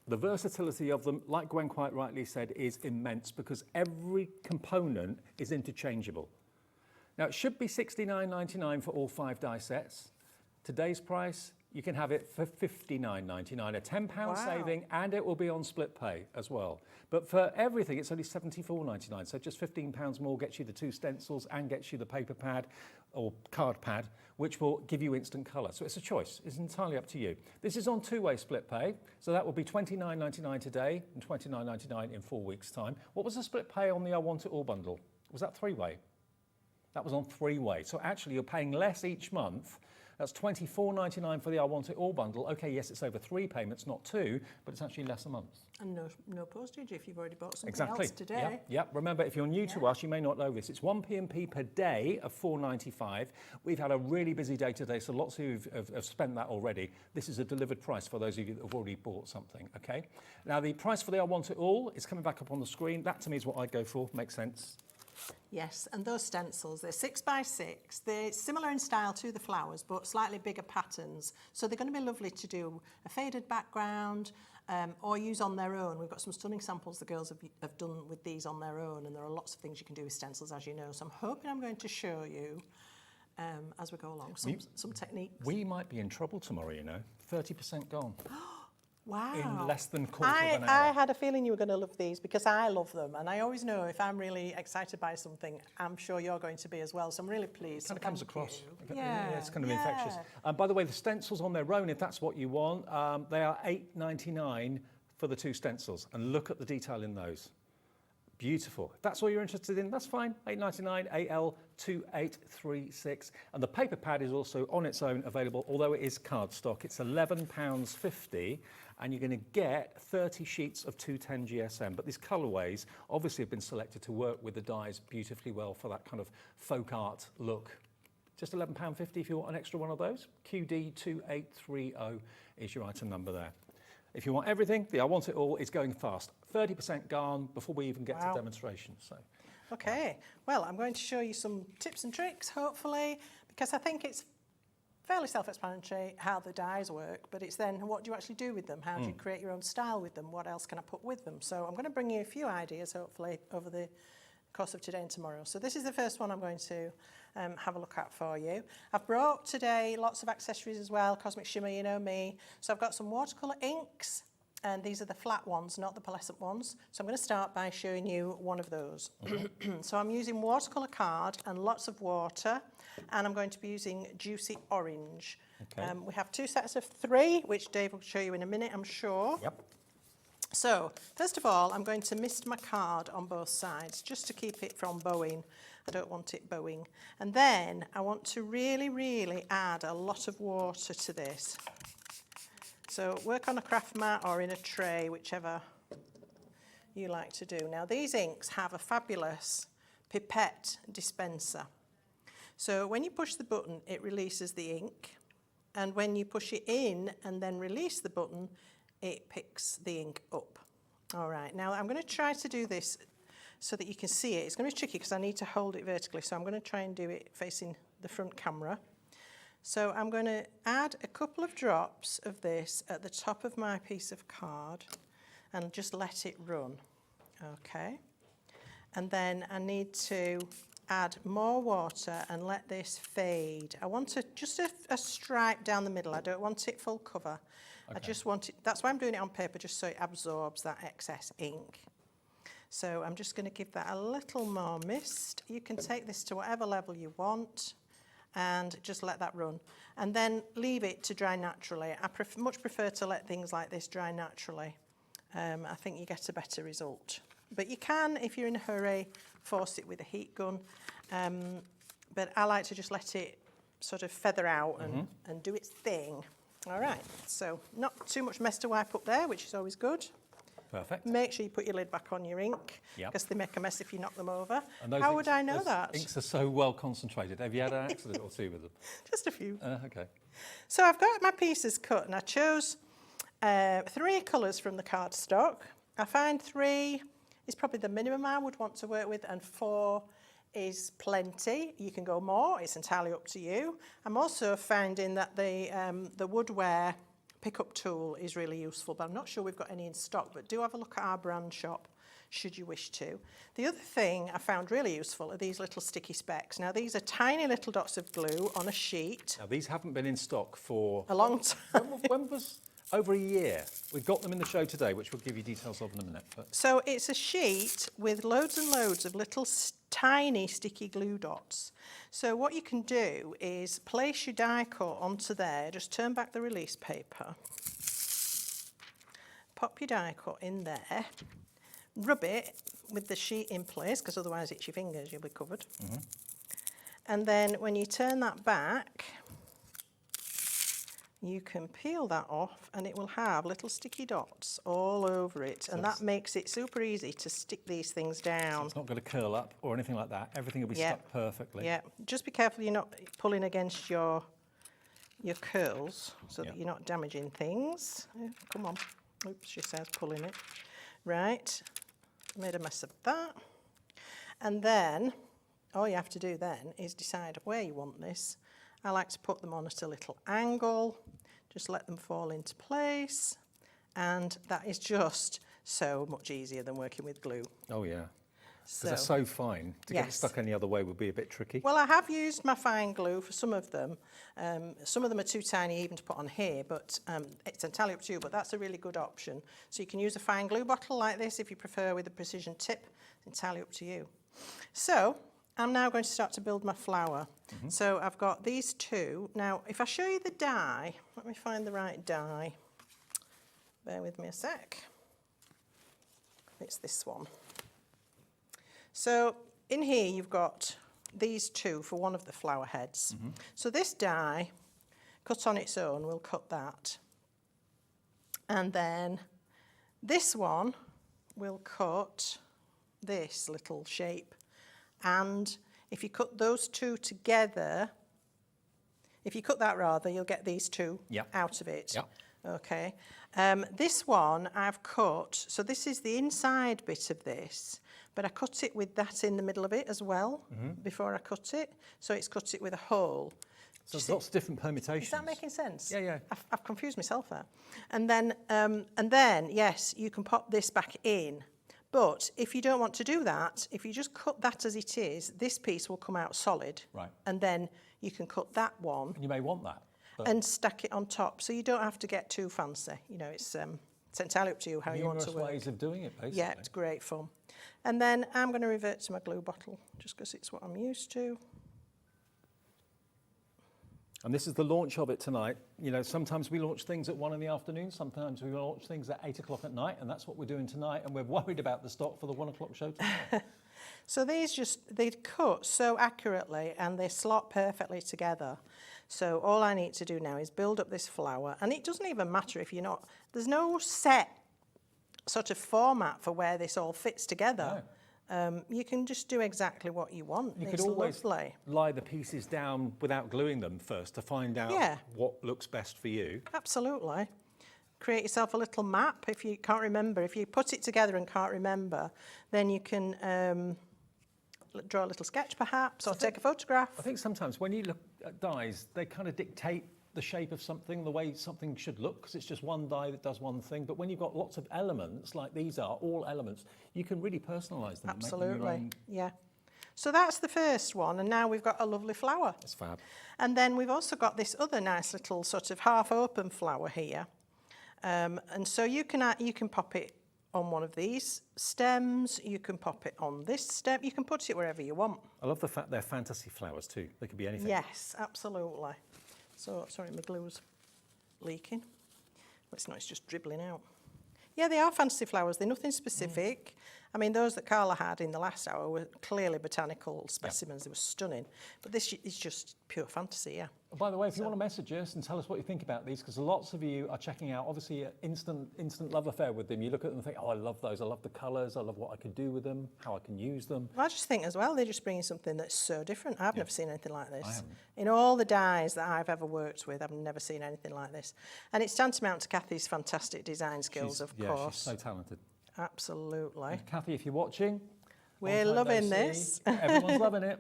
The versatility of them, like Gwen quite rightly said, is immense because every component is interchangeable. Now, it should be $69.99 for all 5 die sets. Today's price, you can have it for $59.99, a £10 saving, and it will be on split pay as well. But for everything, it's only $74.99, so just £15 more gets you the 2 stencils and gets you the paper pad or card pad, which will give you instant colour. So it's a choice. It's entirely up to you. This is on 2-way split pay, so that will be $29.99 today and $29.99 in 4 weeks' time. What was the split pay on the I Want It All bundle? Was that 3-way? That was on 3-way. So actually, you're paying less each month. That's $24.99 for the I Want It All bundle. Okay, yes, it's over 3 payments, not 2, but it's actually less a month. And no postage if you've already bought something Exactly. else today. Yep. Remember, if you're new to us, you may not know this. It's 1 P&P per day of $4.95. We've had a really busy day today, so lots of you have spent that already. This is a delivered price for those of you that have already bought something, okay? Now, the price for the I Want It All is coming back up on the screen. That, to me, is what I'd go for. Makes sense. Yes, and those stencils, they're 6x6. They're similar in style to the flowers, but slightly bigger patterns. So they're going to be lovely to do a faded background or use on their own. We've got some stunning samples the girls have done with these on their own, and there are lots of things you can do with stencils, as you know. So I'm hoping I'm going to show you, as we go along, some techniques. We might be in trouble tomorrow, 30% gone. Wow. In less than quarter of an hour. I had a feeling you were going to love these because I love them. And I always know if I'm really excited by something, I'm sure you're going to be as well. So I'm really pleased. Kind of comes across. Yeah, it's kind of infectious. By the way, the stencils on their own, if that's what you want, they are $8.99 for the 2 stencils. And look at the detail in those. Beautiful. If that's all you're interested in, that's fine. £8.99 AL2836. And the paper pad is also on its own available, although it is cardstock. It's £11.50, and you're going to get 30 sheets of 210 GSM. But these colourways obviously have been selected to work with the dies beautifully well for that kind of folk art look. Just £11.50 if you want an extra one of those. QD2830 is your item number there. If you want everything, the I Want It All is going fast. 30% gone before we even get to demonstration. So, okay, well, I'm going to show you some tips and tricks, hopefully, because I think it's fairly self-explanatory how the dies work, but it's then what do you actually do with them? How do you create your own style with them? What else can I put with them? So I'm going to bring you a few ideas, hopefully, over the course of today and tomorrow. So this is the first one I'm going to have a look at for you. I've brought today lots of accessories as well, Cosmic Shimmer, you know me. So I've got some watercolour inks, and these are the flat ones, not the pearlescent ones. So I'm going to start by showing you one of those. So I'm using watercolour card and lots of water, and I'm going to be using Juicy Orange. Okay. We have 2 sets of 3, which Dave will show you in a minute, I'm sure. Yep. So, first of all, I'm going to mist my card on both sides, just to keep it from bowing. I don't want it bowing. And then I want to really, really add a lot of water to this. So work on a craft mat or in a tray, whichever you like to do. Now, these inks have a fabulous pipette dispenser. So when you push the button, it releases the ink. And when you push it in and then release the button, it picks the ink up. All right, now I'm going to try to do this so that you can see it. It's going to be tricky because I need to hold it vertically, so I'm going to try and do it facing the front camera. So I'm going to add a couple of drops of this at the top of my piece of card and just let it run. Okay. And then I need to add more water and let this fade. I want just a stripe down the middle. I don't want it full cover. Okay. I just want it, that's why I'm doing it on paper, just so it absorbs that excess ink. So I'm just going to give that a little more mist. You can take this to whatever level you want and just let that run. And then leave it to dry naturally. I much prefer to let things like this dry naturally. I think you get a better result. But you can, if you're in a hurry, force it with a heat gun. But I like to just let it sort of feather out and do its thing. All right, so not too much mess to wipe up there, which is always good. Perfect. Make sure you put your lid back on your ink, because they make a mess if you knock them over. And How would I know that? Inks are so well concentrated. Have you had an accident or two with them? Just a few. Okay. So I've got my pieces cut, and I chose 3 colours from the cardstock. I find 3 is probably the minimum I would want to work with, and 4 is plenty. You can go more, it's entirely up to you. I'm also finding that the woodware pickup tool is really useful, but I'm not sure we've got any in stock, but do have a look at our brand shop should you wish to. The other thing I found really useful are these little sticky specks. Now, these are tiny little dots of glue on a sheet. Now, these haven't been in stock for a long time. When was over a year? We've got them in the show today, which we'll give you details of in a minute. But. So it's a sheet with loads and loads of little tiny sticky glue dots. So what you can do is place your die cut onto there, just turn back the release paper, pop your die cut in there, rub it with the sheet in place, because otherwise it's your fingers, you'll be covered. And then when you turn that back, you can peel that off and it will have little sticky dots all over it, and that makes it super easy to stick these things down. So it's not going to curl up or anything like that. Everything will be stuck perfectly. Yeah, just be careful you're not pulling against your curls so that you're not damaging things. Come on. Oops, she says pulling it. Right, made a mess of that. And then all you have to do then is decide where you want this. I like to put them on at a little angle, just let them fall into place, and that is just so much easier than working with glue. Oh yeah, because they're so fine. To get it stuck any other way would be a bit tricky. Well, I have used my fine glue for some of them. Some of them are too tiny even to put on here, but it's entirely up to you, but that's a really good option. So you can use a fine glue bottle like this if you prefer, with a precision tip. It's entirely up to you. So I'm now going to start to build my flower. So I've got these 2. Now, if I show you the die, let me find the right die. Bear with me a sec. It's this one. So in here you've got these two for one of the flower heads. So this die, cut on its own, we'll cut that. And then this one will cut this little shape. And if you cut those two together, if you cut that rather, you'll get these two out of it. Okay. This one I've cut, so this is the inside bit of this, but I cut it with that in the middle of it as well before I cut it. So it's cut it with a hole. So there's lots of different permutations. Is that making sense? Yeah, yeah. I've confused myself there. And then, yes, you can pop this back in. But if you don't want to do that, if you just cut that as it is, this piece will come out solid. Right. And then you can cut that one. You may want that. And stack it on top. So you don't have to get too fancy. You know, it's entirely up to you how you want to work. Numerous ways of doing it, basically. Yeah, it's great fun. And then I'm going to revert to my glue bottle, just because it's what I'm used to. And this is the launch of it tonight. You know, sometimes we launch things at 1 in the afternoon, sometimes we launch things at 8 o'clock at night, and that's what we're doing tonight, and we're worried about the stock for the 1 o'clock show tomorrow. So they cut so accurately and they slot perfectly together. So all I need to do now is build up this flower, and it doesn't even matter if you're not, there's no set sort of format for where this all fits together. No. You can just do exactly what you want. You could always lie the pieces down without gluing them first to find out what looks best for you. Absolutely. Create yourself a little map if you can't remember. If you put it together and can't remember, then you can draw a little sketch perhaps, or take a photograph. I think sometimes when you look at dies, they kind of dictate the shape of something, the way something should look, because it's just one die that does one thing. But when you've got lots of elements, like these are, all elements, you can really personalise them. Absolutely, and make them your own. yeah. So that's the first one, and now we've got a lovely flower. That's fab. And then we've also got this other nice little sort of half-open flower here. And so you can pop it on one of these stems, you can pop it on this stem, you can put it wherever you want. I love the fact they're fantasy flowers too. They could be anything. Yes, absolutely. So, sorry, my glue's leaking. Well, it's not, it's just dribbling out. Yeah, they are fantasy flowers. They're nothing specific. I mean, those that Carla had in the last hour were clearly botanical specimens. They were stunning. But this is just pure fantasy, yeah. By the way, if you want to message us and tell us what you think about these, because lots of you are checking out, obviously, an instant love affair with them. You look at them and think, oh, I love those. I love the colours. I love what I could do with them, how I can use them. Well, I just think as well, they're just bringing something that's so different. I've never seen anything like this. I haven't. In all the dyes that I've ever worked with, I've never seen anything like this. And it's tantamount to Kathy's fantastic design skills, of course. Yeah, she's so talented. Absolutely. And Kathy, if you're watching, we're loving this. Everyone's loving it.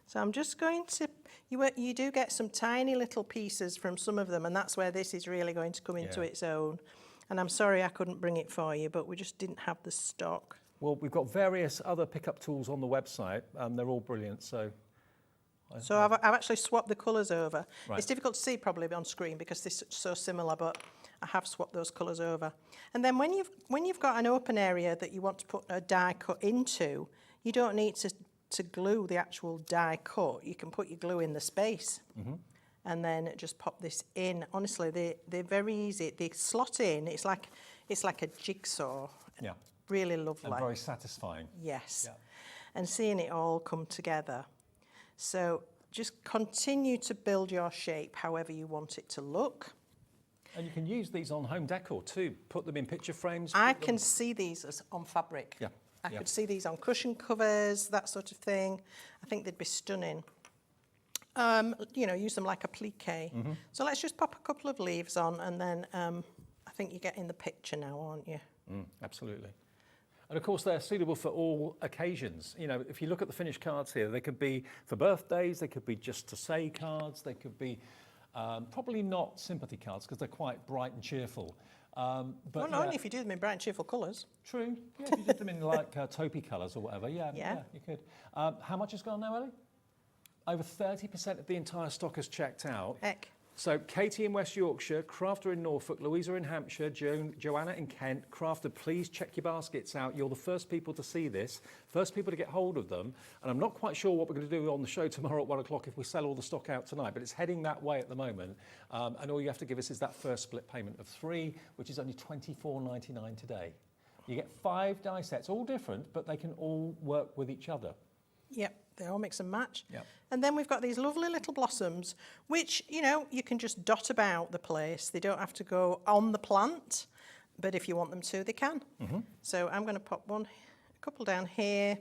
So I'm just going to, you do get some tiny little pieces from some of them, and that's where this is really going to come into its own. And I'm sorry I couldn't bring it for you, but we just didn't have the stock. Well, we've got various other pickup tools on the website. They're all brilliant, so... So I've actually swapped the colours over. Right. It's difficult to see probably on screen because they're so similar, but I have swapped those colours over. And then when you've got an open area that you want to put a die cut into, you don't need to glue the actual die cut. You can put your glue in the space and then just pop this in. Honestly, they're very easy. They slot in. It's like a jigsaw. Yeah. Really lovely. And very satisfying. Yes. Yeah. And seeing it all come together. So just continue to build your shape however you want it to look. And you can use these on home decor too. Put them in picture frames. I can see these as on fabric. Yeah. I could see these on cushion covers, that sort of thing. I think they'd be stunning. You know, use them like a plique. So let's just pop a couple of leaves on, and then I think you're getting the picture now, aren't you? Absolutely. And of course, they're suitable for all occasions. You know, if you look at the finished cards here, they could be for birthdays, they could be just to say cards, they could be probably not sympathy cards because they're quite bright and cheerful. But well, only if you do them in bright and cheerful colours. True. Yeah, if you did them in like taupey colours or whatever, yeah, you could. How much has gone now, Ellie? Over 30% of the entire stock has checked out. Heck. So Katie in West Yorkshire, Crafter in Norfolk, Louisa in Hampshire, Joanna in Kent. Crafter, please check your baskets out. You're the first people to see this, first people to get hold of them. And I'm not quite sure what we're going to do on the show tomorrow at 1 o'clock if we sell all the stock out tonight, but it's heading that way at the moment. And all you have to give us is that first split payment of £3, which is only £24.99 today. You get 5 die sets, all different, but they can all work with each other. Yep, they all mix and match. Yep. And then we've got these lovely little blossoms, which, you know, you can just dot about the place. They don't have to go on the plant, but if you want them to, they can. So I'm going to pop a couple down here.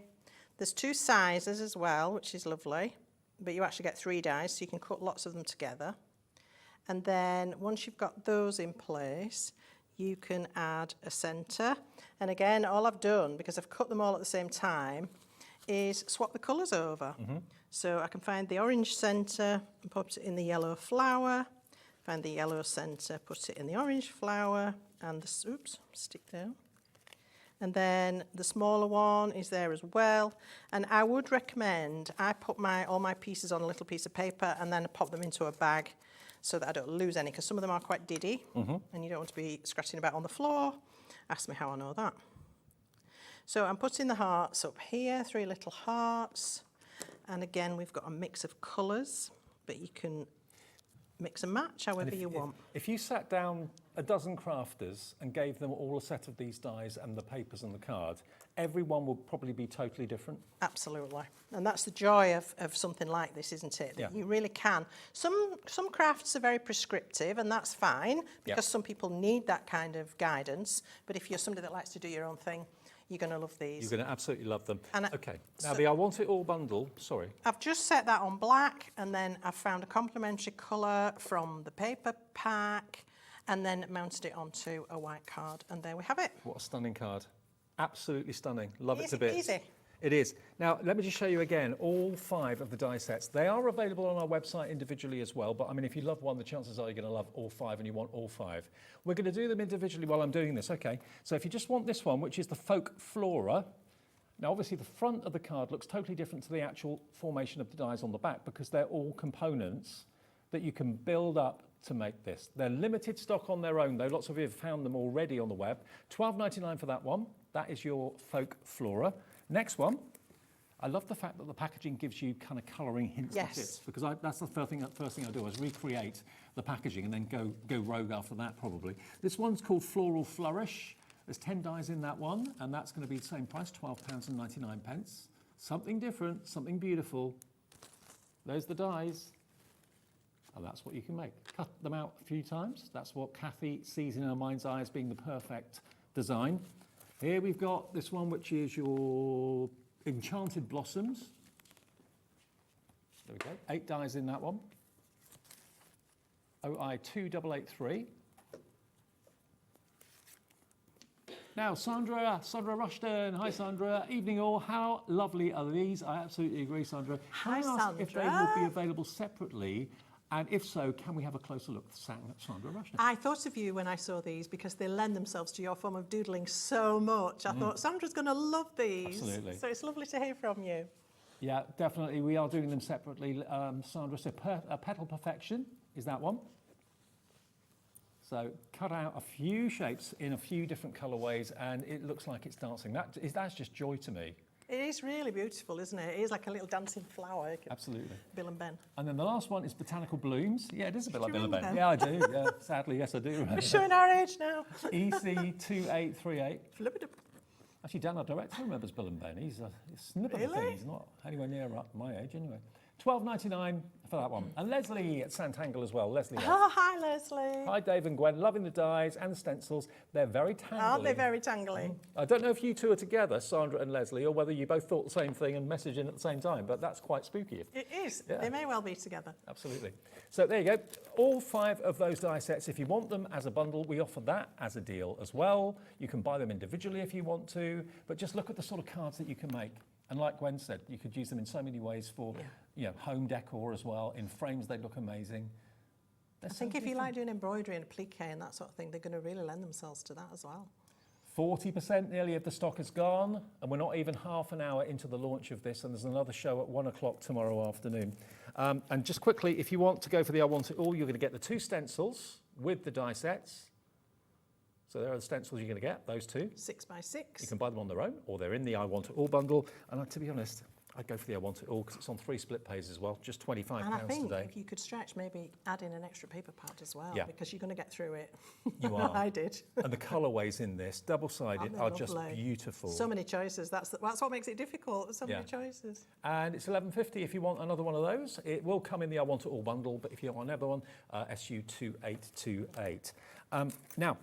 There's 2 sizes as well, which is lovely, but you actually get 3 dies, so you can cut lots of them together. And then once you've got those in place, you can add a centre. And again, all I've done, because I've cut them all at the same time, is swap the colours over. So I can find the orange centre and put it in the yellow flower, find the yellow centre, put it in the orange flower, and the, oops, stick there. And then the smaller one is there as well. And I would recommend I put all my pieces on a little piece of paper and then pop them into a bag so that I don't lose any, because some of them are quite diddy and you don't want to be scratching about on the floor. Ask me how I know that. So I'm putting the hearts up here, 3 little hearts. And again, we've got a mix of colours, but you can mix and match however you want. If you sat down a dozen crafters and gave them all a set of these dies and the papers and the card, everyone will probably be totally different. Absolutely. And that's the joy of something like this, isn't it? That you really can. Some crafts are very prescriptive, and that's fine, because some people need that kind of guidance. But if you're somebody that likes to do your own thing, you're going to love these. You're going to absolutely love them. And okay, now the I Want It All bundle, sorry. I've just set that on black, and then I've found a complementary colour from the paper pack, and then mounted it onto a white card, and there we have it. What a stunning card. Absolutely stunning. Love it to Easy bits. peasy. It is. Now, let me just show you again all 5 of the die sets. They are available on our website individually as well, but I mean, if you love one, the chances are you're going to love all 5 and you want all 5. We're going to do them individually while I'm doing this, okay? So if you just want this one, which is the Folk Flora, now obviously the front of the card looks totally different to the actual formation of the dies on the back, because they're all components that you can build up to make this. They're limited stock on their own though. Lots of you have found them already on the web. $12.99 for that one. That is your Folk Flora. Next one, I love the fact that the packaging gives you kind of colouring hints and tips, because that's the first thing I do is recreate the packaging and then go rogue after that probably. This one's called Floral Flourish. There's 10 dies in that one, and that's going to be the same price, £12.99. Something different, something beautiful. There's the dies. And that's what you can make. Cut them out a few times. That's what Kathy sees in her mind's eye as being the perfect design. Here we've got this one, which is your Enchanted Blossoms. There we go. 8 dies in that one. OI 2883. Now, Sandra Rushton. Hi, Sandra. Evening all. How lovely are these? I absolutely agree, Sandra. Hi, Can I ask if they Sandra. will be available separately? And if so, can we have a closer look at Sandra Rushton? I thought of you when I saw these, because they lend themselves to your form of doodling so much. I thought Sandra's going to love these. Absolutely. So it's lovely to hear from you. Yeah, definitely. We are doing them separately. Sandra, so Petal Perfection is that one. So cut out a few shapes in a few different colourways, and it looks like it's dancing. That's just joy to me. It is really beautiful, isn't it? It is like a little dancing flower. Absolutely. Bill and Ben. And then the last one is Botanical Blooms. Yeah, it is a bit like Bill and Ben. remember Yeah, I do. Yeah, sadly, yes, I do remember. We're showing our age now. EC2838. Actually, Dan, our director, remembers Bill and Ben. He's a snip of a thing. He's not anywhere near my age, anyway. $12.99 for that one. And Leslie at Santangle as well. Leslie. Oh, hi, Leslie. Hi, Dave and Gwen. Loving the dies and the stencils. They're very tangly. Aren't they very tangly? I don't know if you two are together, Sandra and Leslie, or whether you both thought the same thing and messaged in at the same time, but that's quite spooky. It is. Yeah. They may well be together. Absolutely. So there you go. All 5 of those die sets, if you want them as a bundle, we offer that as a deal as well. You can buy them individually if you want to, but just look at the sort of cards that you can make. And like Gwen said, you could use them in so many ways for home decor as well. In frames, they look amazing. I think if you like doing embroidery and applique and that sort of thing, they're going to really lend themselves to that as well. 40% nearly of the stock is gone, and we're not even half an hour into the launch of this, and there's another show at 1 o'clock tomorrow afternoon. And just quickly, if you want to go for the I Want It All, you're going to get the 2 stencils with the die sets. So there are the stencils you're going to get, those 2. 6 by 6. You can buy them on their own, or they're in the I Want It All bundle. And to be honest, I'd go for the I Want It All because it's on 3 split pays as well, just £25 And I think today. if you could stretch, maybe add in an extra paper pad as well, Yeah. because you're going to get through it. You are. I did. And the colourways in this, double-sided, are just Lovely. beautiful. So many choices. That's what makes it difficult. There's so many choices. And it's £11.50 if you want another one of those. It will come in the I Want It All bundle, but if you want another one, SU2828. Now,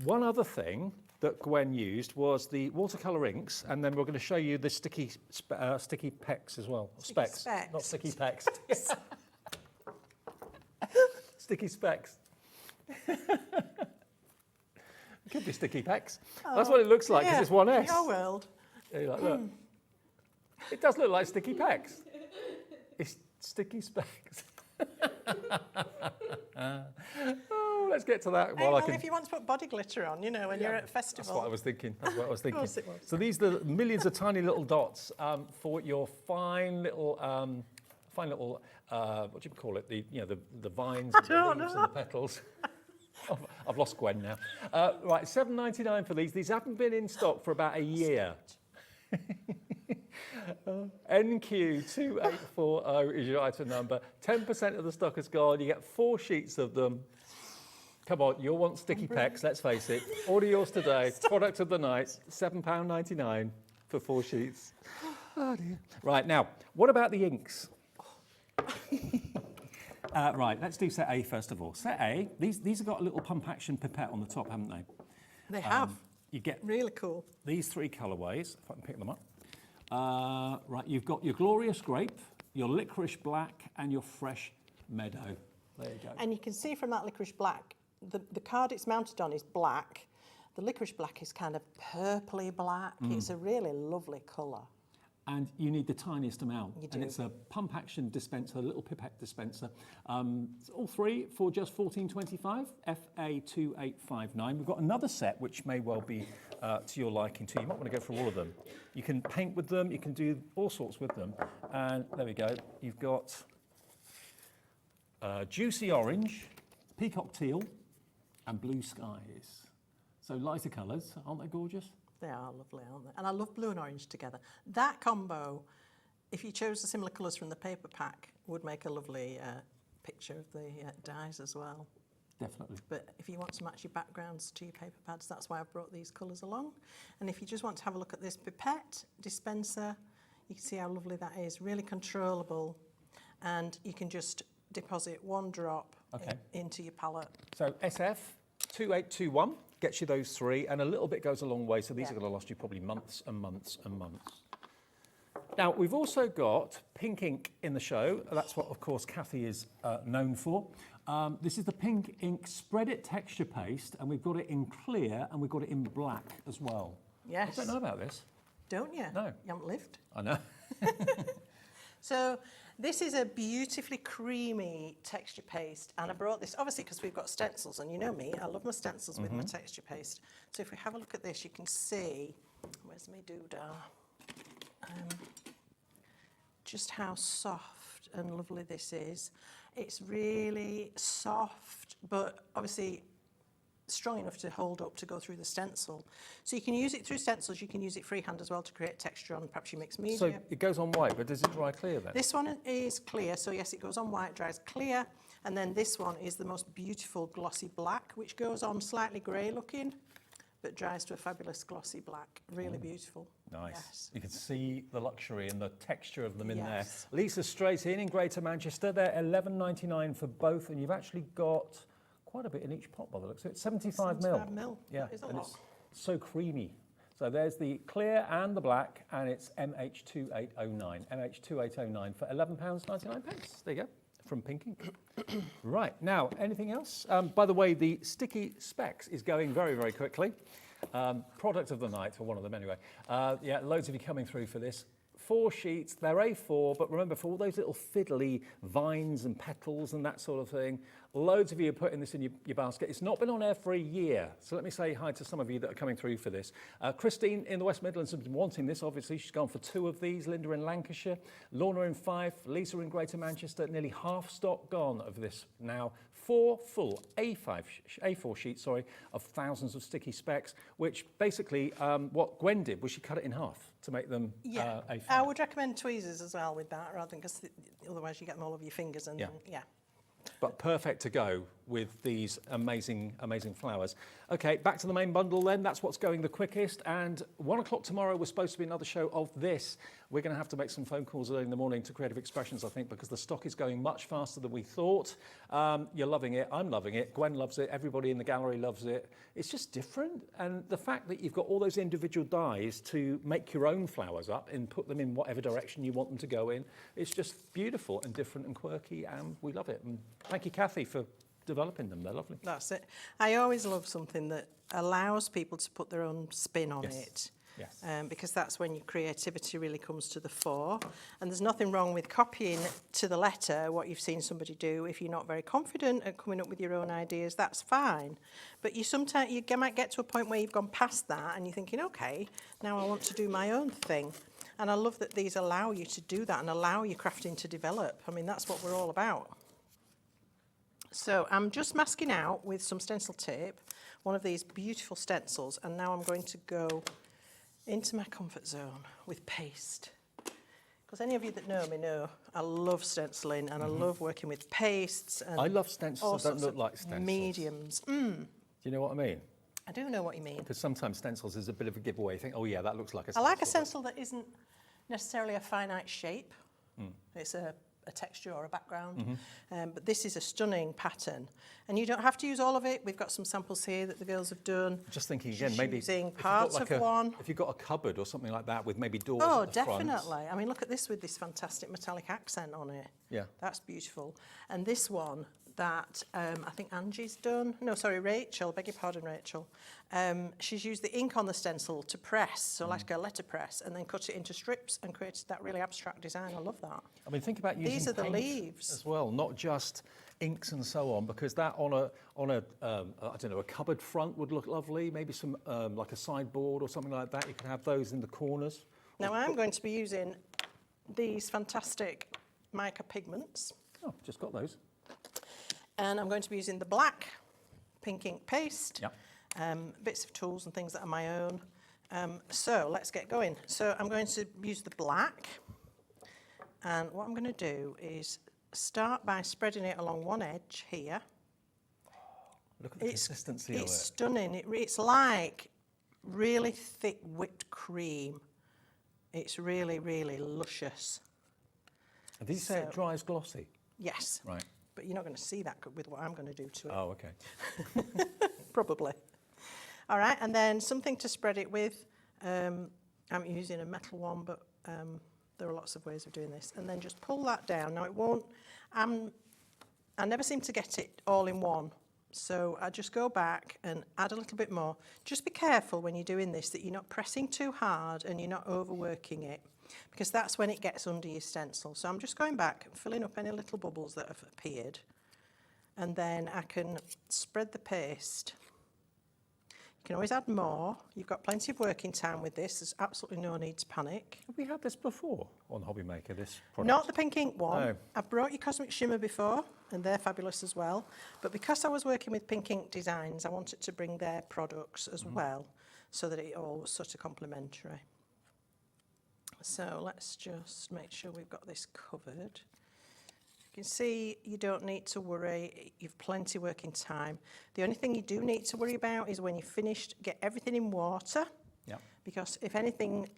one other thing that Gwen used was the watercolour inks, and then we're going to show you the sticky pecs as well. Specs, not sticky pecs. Sticky specs. It could be sticky pecs. That's what it looks like because it's one S. Your world. Yeah, you're like, look. It does look like sticky pecs. It's sticky specs. Oh, let's get to that. Well, if you want to put body glitter on, you know, when you're at a festival. That's what I was thinking. Of course it was. So these are the millions of tiny little dots for your fine little, what do you call it? The vines and the leaves and the petals. I've lost Gwen now. Right, £7.99 for these. These haven't been in stock for about a year. NQ2840 is your item number. 10% of the stock is gone. You get 4 sheets of them. Come on, you'll want sticky pecs, let's face it. Order yours today. Product of the night, £7.99 for 4 sheets. Oh dear. Right, now, what about the inks? Right, let's do set A first of all. Set A, these have got a little pump action pipette on the top, haven't they? They have. You get really cool. These 3 colourways, if I can pick them up. Right, you've got your Glorious Grape, your Licorice Black, and your Fresh Meadow. There you go. And you can see from that Licorice Black, the card it's mounted on is black. The Licorice Black is kind of purpley black. It's a really lovely colour. And you need the tiniest amount. You do. And it's a pump action dispenser, a little pipette dispenser. All 3 for just $14.25, FA2859. We've got another set which may well be to your liking too. You might want to go through all of them. You can paint with them, you can do all sorts with them. And there we go. You've got Juicy Orange, Peacock Teal, and Blue Skies. So lighter colours, aren't they gorgeous? They are lovely, aren't they? And I love blue and orange together. That combo, if you chose the similar colours from the paper pack, would make a lovely picture of the dyes as well. Definitely. But if you want to match your backgrounds to your paper pads, that's why I've brought these colours along. And if you just want to have a look at this pipette dispenser, you can see how lovely that is, really controllable. And you can just deposit 1 drop into your palette. So SF2821 gets you those 3, and a little bit goes a long way, so these are going to last you probably months and months and months. Now, we've also got pink ink in the show. That's what, of course, Kathy is known for. This is the pink ink Spread It texture paste, and we've got it in clear, and we've got it in black as well. Yes. I don't know about this. Don't you? No. You haven't lived. I know. So this is a beautifully creamy texture paste, and I brought this obviously because we've got stencils, and you know me, I love my stencils with my texture paste. So if we have a look at this, you can see, where's my doodah, just how soft and lovely this is. It's really soft, but obviously strong enough to hold up to go through the stencil. So you can use it through stencils, you can use it freehand as well to create texture on perhaps your mixed media. So it goes on white, but does it dry clear then? This one is clear, so yes, it goes on white, dries clear, and then this one is the most beautiful glossy black, which goes on slightly grey looking, but dries to a fabulous glossy black. Really beautiful. Nice. Yes. You can see the luxury and the texture of them in Yes. there. Lisa straight in Greater Manchester. They're $11.99 for both, and you've actually got quite a bit in each pot by the looks of it. 75 mil. 75 mil. Yeah, That is a and lot. it's so creamy. So there's the clear and the black, and it's MH2809. MH2809 for £11.99. There you go, from Pink Ink. Right, now, anything else? By the way, the sticky specs is going very, very quickly. Product of the night, or one of them anyway. Yeah, loads of you coming through for this. 4 sheets, they're A4, but remember, for all those little fiddly vines and petals and that sort of thing, loads of you are putting this in your basket. It's not been on air for a year, so let me say hi to some of you that are coming through for this. Christine in the West Midlands has been wanting this, obviously. She's gone for 2 of these. Linda in Lancashire, Lorna in Fife, Lisa in Greater Manchester. Nearly half stock gone of this now. 4 full A4 sheets, sorry, of thousands of sticky specks, which basically what Gwen did was she cut it in half to make them A5. I would recommend tweezers as well with that, rather than, because otherwise you get them all over your fingers and yeah. But perfect to go with these amazing, amazing flowers. Okay, back to the main bundle then. That's what's going the quickest. And 1 o'clock tomorrow was supposed to be another show of this. We're going to have to make some phone calls early in the morning to Creative Expressions, I think, because the stock is going much faster than we thought. You're loving it. I'm loving it. Gwen loves it. Everybody in the gallery loves it. It's just different. And the fact that you've got all those individual dies to make your own flowers up and put them in whatever direction you want them to go in, it's just beautiful and different and quirky, and we love it. And thank you, Kathy, for developing them. They're lovely. That's it. I always love something that allows people to put their own spin on it. Yes. Because that's when your creativity really comes to the fore. And there's nothing wrong with copying to the letter what you've seen somebody do. If you're not very confident at coming up with your own ideas, that's fine. But you might get to a point where you've gone past that and you're thinking, okay, now I want to do my own thing. And I love that these allow you to do that and allow your crafting to develop. I mean, that's what we're all about. So I'm just masking out with some stencil tape, one of these beautiful stencils, and now I'm going to go into my comfort zone with paste. Because any of you that know me know I love stenciling and I love working with pastes. And I love stencils that don't look like stencils. Mediums. Do you know what I mean? I do know what you mean. Because sometimes stencils is a bit of a giveaway. You think, oh yeah, that looks like a I stencil. like a stencil that isn't necessarily a finite shape. It's a texture or a background. But this is a stunning pattern. And you don't have to use all of it. We've got some samples here that the girls have done. Just thinking again, maybe using part of one. If you've got a cupboard or something like that with maybe doors Oh, at the front. definitely. I mean, look at this with this fantastic metallic accent on it. Yeah. That's beautiful. And this one that I think Angie's done. No, sorry, Rachel. Beg your pardon, Rachel. She's used the ink on the stencil to press, so like a letterpress, and then cut it into strips and created that really abstract design. I love that. I mean, think about using These are the paint leaves as well, not just inks and so on, because that on a I don't know, a cupboard front would look lovely. Maybe some like a sideboard or something like that. You could have those in the corners. Now I'm going to be using these fantastic mica pigments. Oh, just got those. And I'm going to be using the black pink ink paste, Yep. bits of tools and things that are my own. So let's get going. So I'm going to use the black, and what I'm going to do is start by spreading it along one edge here. Look at the consistency of it. It's stunning. It's like really thick whipped cream. It's really, really luscious. And did you say it dries glossy? Yes. Right. But you're not going to see that with what I'm going to do to it. Oh, okay. Probably. All right, and then something to spread it with. I'm using a metal one, but there are lots of ways of doing this. And then just pull that down. Now it won't, I never seem to get it all in one. So I just go back and add a little bit more. Just be careful when you're doing this that you're not pressing too hard and you're not overworking it, because that's when it gets under your stencil. So I'm just going back and filling up any little bubbles that have appeared. And then I can spread the paste. You can always add more. You've got plenty of working time with this. There's absolutely no need to panic. Have we had this before on HobbyMaker, this product? Not the pink ink one. No. I've brought you Cosmic Shimmer before, and they're fabulous as well. But because I was working with pink ink designs, I wanted to bring their products as well, so that it all was sort of complementary. So let's just make sure we've got this covered. You can see you don't need to worry, you've plenty working time. The only thing you do need to worry about is when you're finished, get everything in water. Yep. Because if anything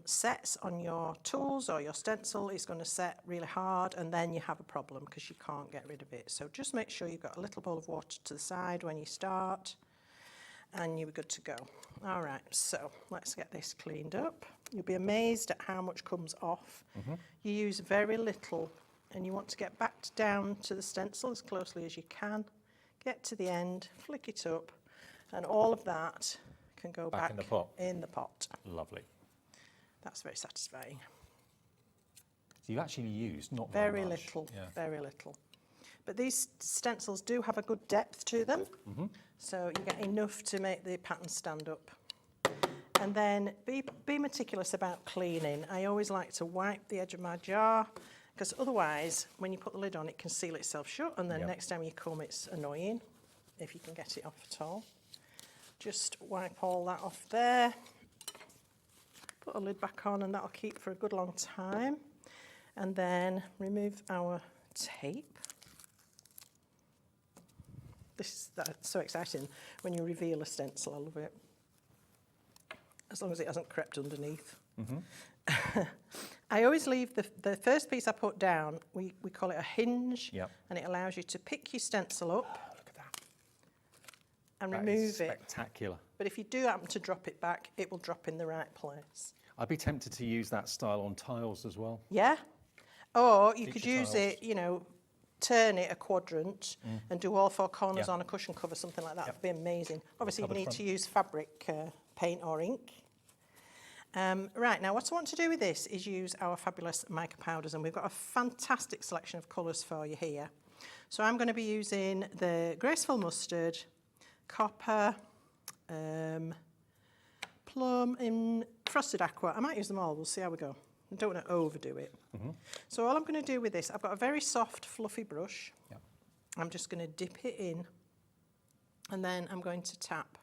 sets on your tools or your stencil, it's going to set really hard, and then you have a problem because you can't get rid of it. So just make sure you've got a little bowl of water to the side when you start, and you're good to go. All right, so let's get this cleaned up. You'll be amazed at how much comes off. You use very little, and you want to get back down to the stencil as closely as you can. Get to the end, flick it up, and all of that can go back in the pot. Lovely. That's very satisfying. So you've actually used not very much. Little, very little. But these stencils do have a good depth to them, so you get enough to make the pattern stand up. And then be meticulous about cleaning. I always like to wipe the edge of my jar, because otherwise, when you put the lid on, it can seal itself shut, and then next time you come, it's annoying if you can get it off at all. Just wipe all that off there. Put a lid back on, and that'll keep for a good long time. And then remove our tape. That's so exciting when you reveal a stencil. I love it. As long as it hasn't crept underneath. I always leave the first piece I put down, we call it a hinge, and it allows you to pick your stencil up. Look at that. And That remove is it. spectacular. But if you do happen to drop it back, it will drop in the right place. I'd be tempted to use that style on tiles as well. Yeah. Or you Feature could use tiles. it, you know, turn it a quadrant and do all 4 corners on a cushion cover, something like that. Would be amazing. Obviously, you covered need front. to use fabric paint or ink. Right, now what I want to do with this is use our fabulous mica powders, and we've got a fantastic selection of colours for you here. So I'm going to be using the Graceful Mustard, Copper, Plum, and Frosted Aqua. I might use them all, we'll see how we go. I don't want to overdo it. So all I'm going to do with this, I've got a very soft, fluffy brush. I'm just going to dip it in, and then I'm going to tap.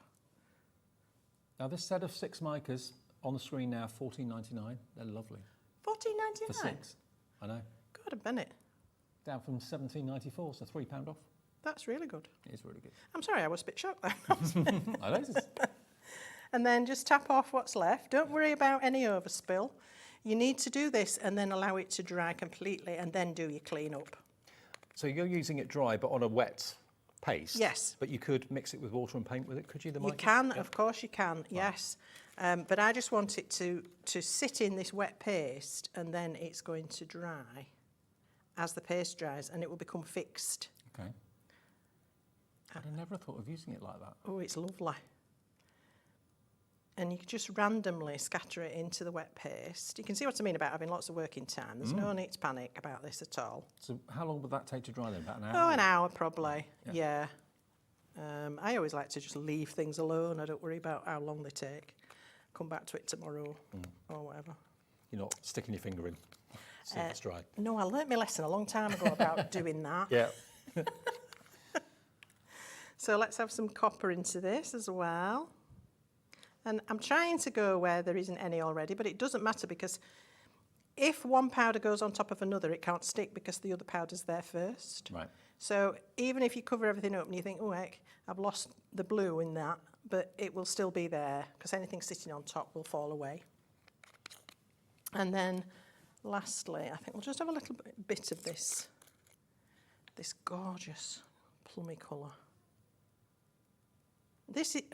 Now this set of 6 micas on the screen now, $14.99. They're lovely. $14.99? For 6, I know. God, a minute. Down from $17.94, so £3 off. That's really good. It is really good. I'm sorry, I was a bit shocked there. I noticed. And then just tap off what's left. Don't worry about any overspill. You need to do this and then allow it to dry completely, and then do your clean up. So you're using it dry, but on a wet paste? Yes. But you could mix it with water and paint with it, could you? You can, of course you can, yes. But I just want it to sit in this wet paste, and then it's going to dry as the paste dries, and it will become fixed. Okay. I'd have never thought of using it like that. Oh, it's lovely. And you can just randomly scatter it into the wet paste. You can see what I mean about having lots of working time. There's no need to panic about this at all. So how long would that take to dry then? About an hour? Oh, an hour probably, yeah. I always like to just leave things alone. I don't worry about how long they take. Come back to it tomorrow or whatever. You're not sticking your finger in, see if it's dry. No, I learnt my lesson a long time ago about doing that. Yeah. So let's have some copper into this as well. And I'm trying to go where there isn't any already, but it doesn't matter, because if one powder goes on top of another, it can't stick because the other powder's there first. Right. So even if you cover everything up and you think, oh heck, I've lost the blue in that, but it will still be there because anything sitting on top will fall away. And then lastly, I think we'll just have a little bit of this gorgeous plummy colour.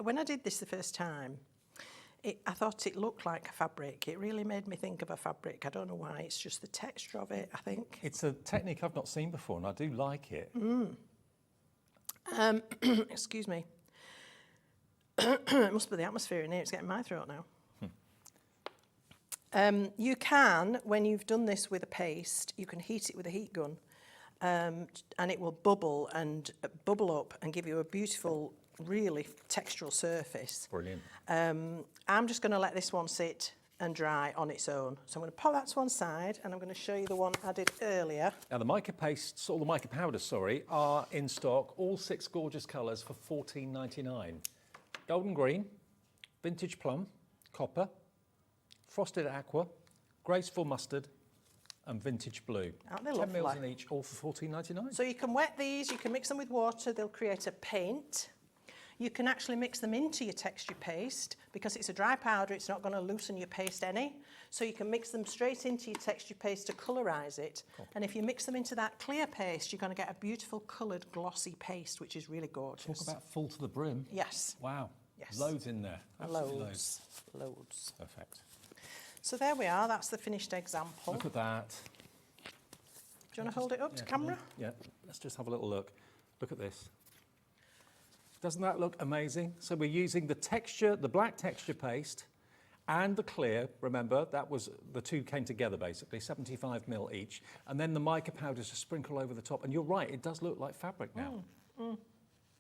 When I did this the first time, I thought it looked like a fabric. It really made me think of a fabric. I don't know why. It's just the texture of it, I think. It's a technique I've not seen before, and I do like it. Excuse me. It must be the atmosphere in here. It's getting my throat now. You can, when you've done this with a paste, you can heat it with a heat gun, and it will bubble up and give you a beautiful, really textural surface. Brilliant. I'm just going to let this one sit and dry on its own. So I'm going to pop that to one side, and I'm going to show you the one I did earlier. Now the mica pastes, or the mica powders, sorry, are in stock. All 6 gorgeous colours for $14.99. Golden green, vintage plum, copper, frosted aqua, graceful mustard, and vintage blue. Aren't they 10 lovely? mils in each, all for $14.99. So you can wet these, you can mix them with water, they'll create a paint. You can actually mix them into your texture paste. Because it's a dry powder, it's not going to loosen your paste any. So you can mix them straight into your texture paste to colorise it. Cool. And if you mix them into that clear paste, you're going to get a beautiful coloured glossy paste, which is really gorgeous. Talk about full to the brim. Yes. Wow. Yes. Loads in there. Absolutely Loads. Perfect. So there we are, that's the finished example. Look at that. Do you want to hold it up to camera? Yeah, let's just have a little look. Look at this. Doesn't that look amazing? So we're using the texture, the black texture paste, and the clear. Remember, that was the 2 came together basically, 75 mil each, and then the mica powders to sprinkle over the top. And you're right, it does look like fabric now.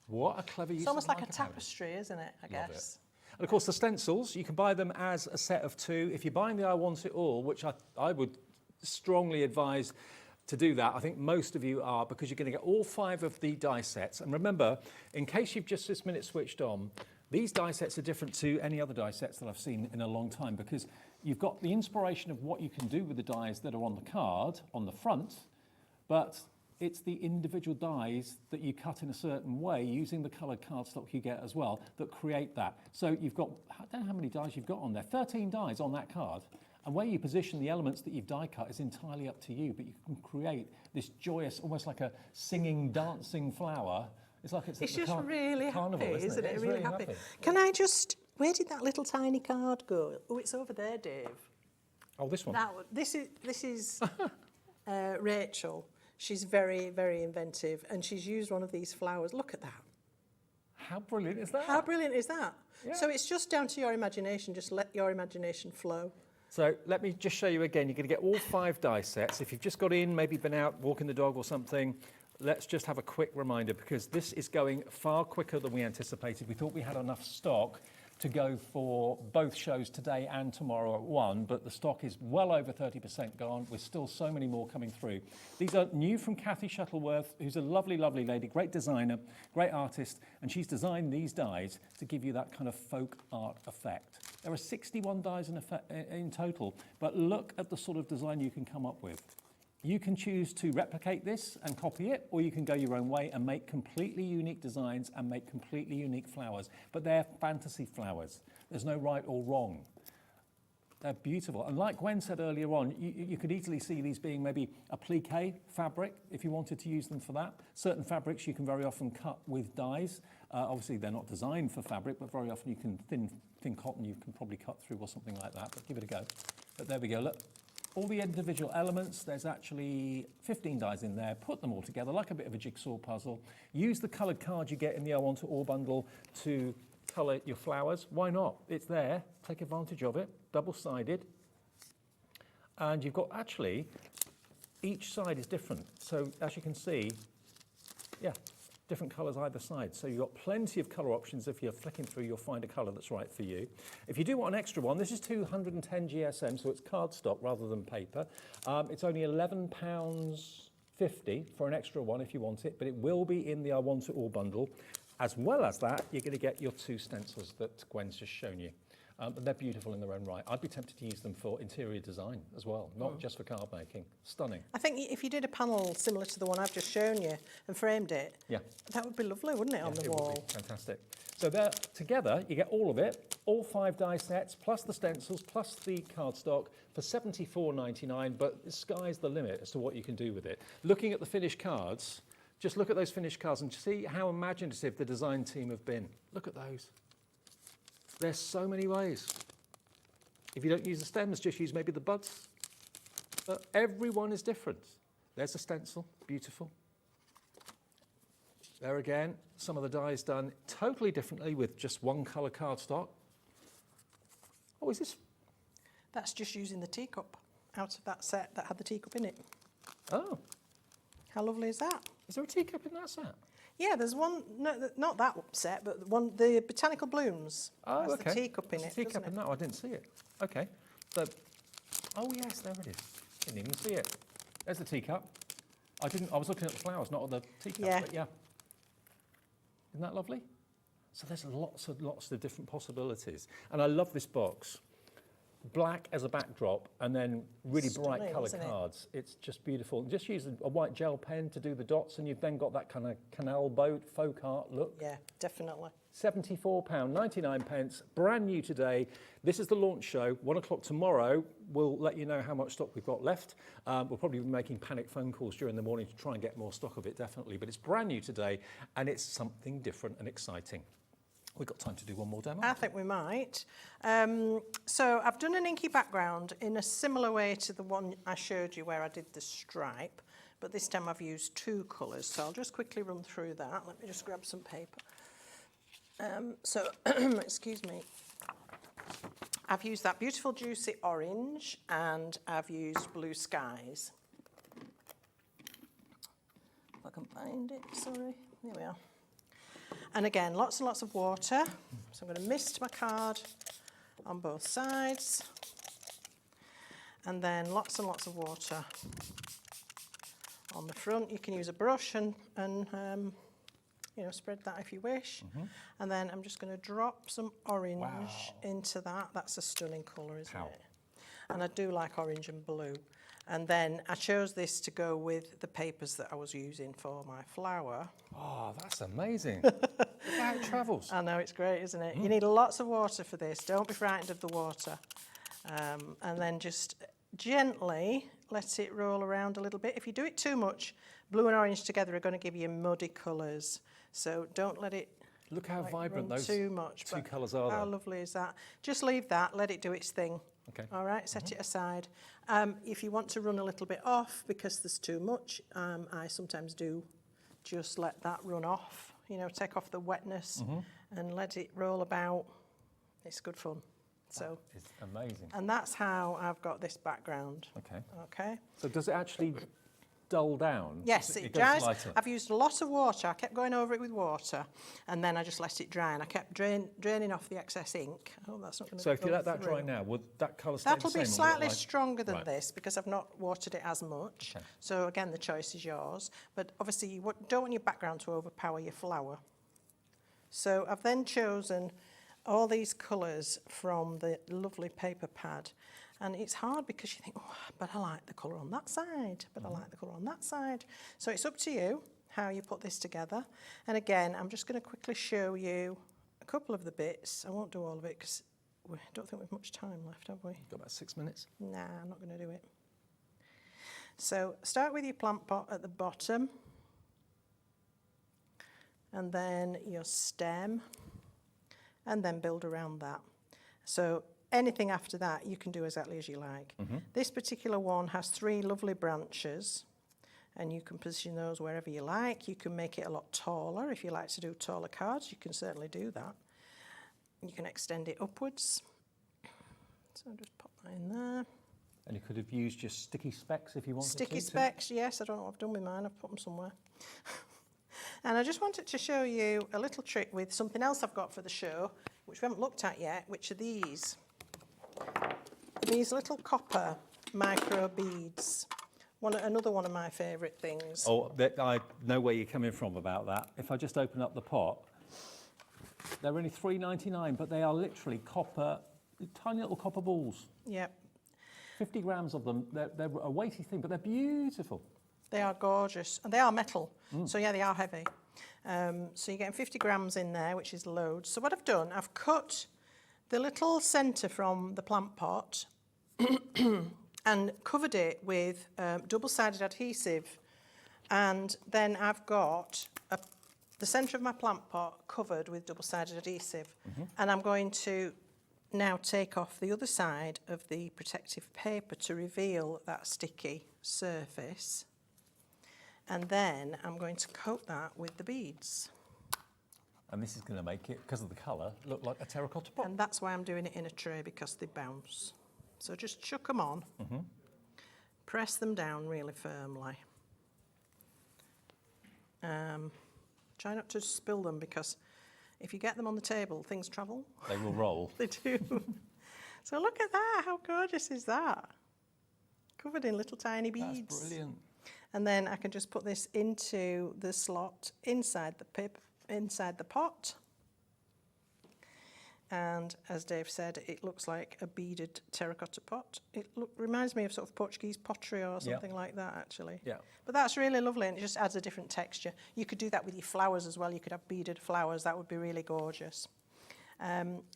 What a clever use of It's almost like a mica powder. tapestry, isn't it? I Love guess. it. And of course, the stencils, you can buy them as a set of 2. If you're buying the I Want It All, which I would strongly advise to do that. I think most of you are, because you're going to get all 5 of the die sets. And remember, in case you've just this minute switched on, these die sets are different to any other die sets that I've seen in a long time, because you've got the inspiration of what you can do with the dies that are on the card on the front, but it's the individual dies that you cut in a certain way using the coloured cardstock you get as well that create that. So you've got, I don't know how many dies you've got on there, 13 dies on that card. And where you position the elements that you've die cut is entirely up to you, but you can create this joyous, almost like a singing, dancing flower. It's like it's just really carnival, happy, isn't it? It's Really happy. Can I just, where did that little tiny card go? Oh, it's over there, Dave. Oh, this one. This is Rachel. She's very, very inventive, and she's used one of these flowers. Look at that. How brilliant is that? How brilliant is that? Yeah. So it's just down to your imagination. Just let your imagination flow. So let me just show you again. You're going to get all 5 die sets. If you've just got in, maybe been out walking the dog or something, let's just have a quick reminder, because this is going far quicker than we anticipated. We thought we had enough stock to go for both shows today and tomorrow at 1, but the stock is well over 30% gone, with still so many more coming through. These are new from Kathy Shuttleworth, who's a lovely, lovely lady, great designer, great artist, and she's designed these dies to give you that kind of folk art effect. There are 61 dies in total, but look at the sort of design you can come up with. You can choose to replicate this and copy it, or you can go your own way and make completely unique designs and make completely unique flowers. But they're fantasy flowers. There's no right or wrong. They're beautiful. And like Gwen said earlier on, you could easily see these being maybe a pliqué fabric if you wanted to use them for that. Certain fabrics you can very often cut with dies. Obviously, they're not designed for fabric, but very often you can thin cotton you can probably cut through or something like that. But give it a go. But there we go. Look. All the individual elements, there's actually 15 dies in there. Put them all together like a bit of a jigsaw puzzle. Use the coloured card you get in the I Want to All bundle to colour your flowers. Why not? It's there. Take advantage of it. Double-sided. And you've got actually, each side is different. So as you can see, yeah, different colours either side. So you've got plenty of colour options. If you're flicking through, you'll find a colour that's right for you. If you do want an extra one, this is 210 GSM, so it's cardstock rather than paper. It's only £11.50 for an extra one if you want it, but it will be in the I Want It All bundle. As well as that, you're going to get your 2 stencils that Gwen's just shown you. But they're beautiful in their own right. I'd be tempted to use them for interior design as well, not just for card making. Stunning. I think if you did a panel similar to the one I've just shown you and framed it, that would be lovely, wouldn't it, on the wall? Would be fantastic. So there, together, you get all of it, all 5 die sets, plus the stencils, plus the cardstock for £74.99, but the sky's the limit as to what you can do with it. Looking at the finished cards, just look at those finished cards and see how imaginative the design team have been. Look at those. There's so many ways. If you don't use the stems, just use maybe the buds. But everyone is different. There's a stencil, beautiful. There again, some of the dies done totally differently with just one colour cardstock. Oh, is this? That's just using the teacup out of that set that had the teacup in it. Oh. How lovely is that? Is there a teacup in that set? Yeah, there's one, no, not that set, but the botanical blooms. Oh, has okay. the teacup in it. Teacup in that, I didn't see it. Okay. So, oh yes, there it is. Didn't even see it. There's the teacup. I was looking at the flowers, not at the teacup. Yeah. But yeah. Isn't that lovely? So there's lots of different possibilities. And I love this box. Black as a backdrop and then really bright coloured cards. It's just beautiful. Just use a white gel pen to do the dots and you've then got that kind of canal boat folk art look. Yeah, definitely. £74.99, brand new today. This is the launch show. 1 o'clock tomorrow, we'll let you know how much stock we've got left. We'll probably be making panic phone calls during the morning to try and get more stock of it, definitely. But it's brand new today and it's something different and exciting. We've got time to do one more demo. I think we might. So I've done an inky background in a similar way to the one I showed you where I did the stripe, but this time I've used 2 colours. So I'll just quickly run through that. Let me just grab some paper. Excuse me. I've used that beautiful juicy orange and I've used blue skies. If I can find it, sorry. There we are. And again, lots and lots of water. So I'm going to mist my card on both sides. And then lots and lots of water on the front. You can use a brush and you know, spread that if you wish. And then I'm just going to drop some orange into that. That's a stunning colour, isn't it? And I do like orange and blue. And then I chose this to go with the papers that I was using for my flower. Oh, that's amazing. Look how it travels. I know, it's great, isn't it? You need lots of water for this. Don't be frightened of the water. And then just gently let it roll around a little bit. If you do it too much, blue and orange together are going to give you muddy colours. So don't let it Look how vibrant run those too much. two colours are. How lovely is that? Just leave that, let it do its thing. Okay. All right, set it aside. If you want to run a little bit off because there's too much, I sometimes do just let that run off, you know, take off the wetness and let it roll about. It's good fun. So it's amazing. And that's how I've got this background. Okay. Okay. So does it actually dull down? Yes, it goes dries. lighter? I've used a lot of water. I kept going over it with water, and then I just let it dry, and I kept draining off the excess ink. Oh, that's not going to. So if you let that dry now, would that colour stay That'll the same? be or will it slightly like- stronger than Right. this because I've not watered it as much. Okay. So again, the choice is yours. But obviously, you don't want your background to overpower your flower. So I've then chosen all these colours from the lovely paper pad. And it's hard because you think, oh, but I like the colour on that side, but I like the colour on that side. So it's up to you how you put this together. And again, I'm just going to quickly show you a couple of the bits. I won't do all of it because we don't think we've much time left, have we? Got about 6 minutes. Nah, I'm not going to do it. So start with your plant pot at the bottom. And then your stem. And then build around that. So anything after that, you can do exactly as you like. This particular one has 3 lovely branches, and you can position those wherever you like. You can make it a lot taller. If you like to do taller cards, you can certainly do that. You can extend it upwards. So I'll just pop that in there. And you could have used just sticky specks if you wanted to. Sticky specks, yes. I don't know what I've done with mine. I've put them somewhere. And I just wanted to show you a little trick with something else I've got for the show, which we haven't looked at yet, which are these. These little copper micro beads. Another one of my favourite things. Oh, I know where you're coming from about that. If I just open up the pot, they're only $3.99, but they are literally copper, tiny little copper balls. Yep. 50 grams of them. They're a weighty thing, but they're beautiful. They are gorgeous, and they are metal, so yeah, they are heavy. So you're getting 50 grams in there, which is loads. So what I've done, I've cut the little centre from the plant pot and covered it with double-sided adhesive, and then I've got the centre of my plant pot covered with double-sided adhesive, and I'm going to now take off the other side of the protective paper to reveal that sticky surface. And then I'm going to coat that with the beads. And this is going to make it, because of the colour, look like a terracotta pot. And that's why I'm doing it in a tray, because they bounce. So just chuck them on, press them down really firmly. Try not to spill them, because if you get them on the table, things travel. They will roll. They do. So look at that, how gorgeous is that? Covered in little tiny beads. That's brilliant. And then I can just put this into the slot inside the inside the pot. And as Dave said, it looks like a beaded terracotta pot. It reminds me of sort of Portuguese pottery or something like that, actually. Yeah. But that's really lovely, and it just adds a different texture. You could do that with your flowers as well. You could have beaded flowers. That would be really gorgeous.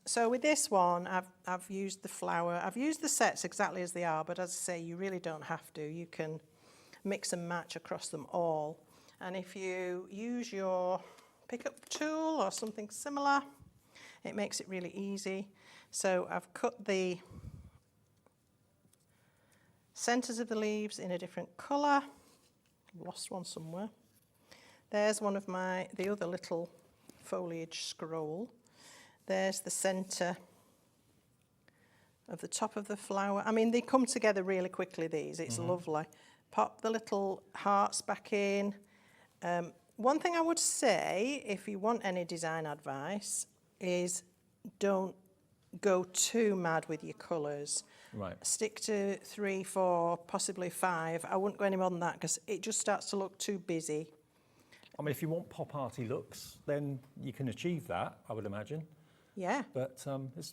So with this one, I've used the flower. I've used the sets exactly as they are, but as I say, you really don't have to. You can mix and match across them all. And if you use your pickup tool or something similar, it makes it really easy. So I've cut the centres of the leaves in a different colour. I've lost one somewhere. There's one of the other little foliage scroll. There's the centre of the top of the flower. I mean, they come together really quickly, these. It's lovely. Pop the little hearts back in. One thing I would say, if you want any design advice, is don't go too mad with your colours. Right. Stick to 3, 4, possibly 5. I wouldn't go any more than that because it just starts to look too busy. I mean, if you want pop-arty looks, then you can achieve that, I would imagine. Yeah. But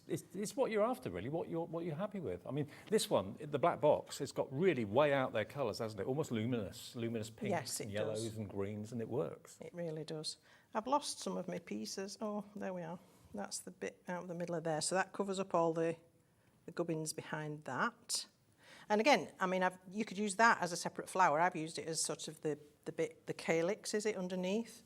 it's what you're after, really, what you're happy with. I mean, this one, the black box, it's got really way out there colours, hasn't it? Almost luminous pinks Yes, it and yellows does. and greens, and it works. It really does. I've lost some of my pieces. Oh, there we are. That's the bit out of the middle of there. So that covers up all the gubbins behind that. And again, I mean, you could use that as a separate flower. I've used it as sort of the calyx, is it, underneath?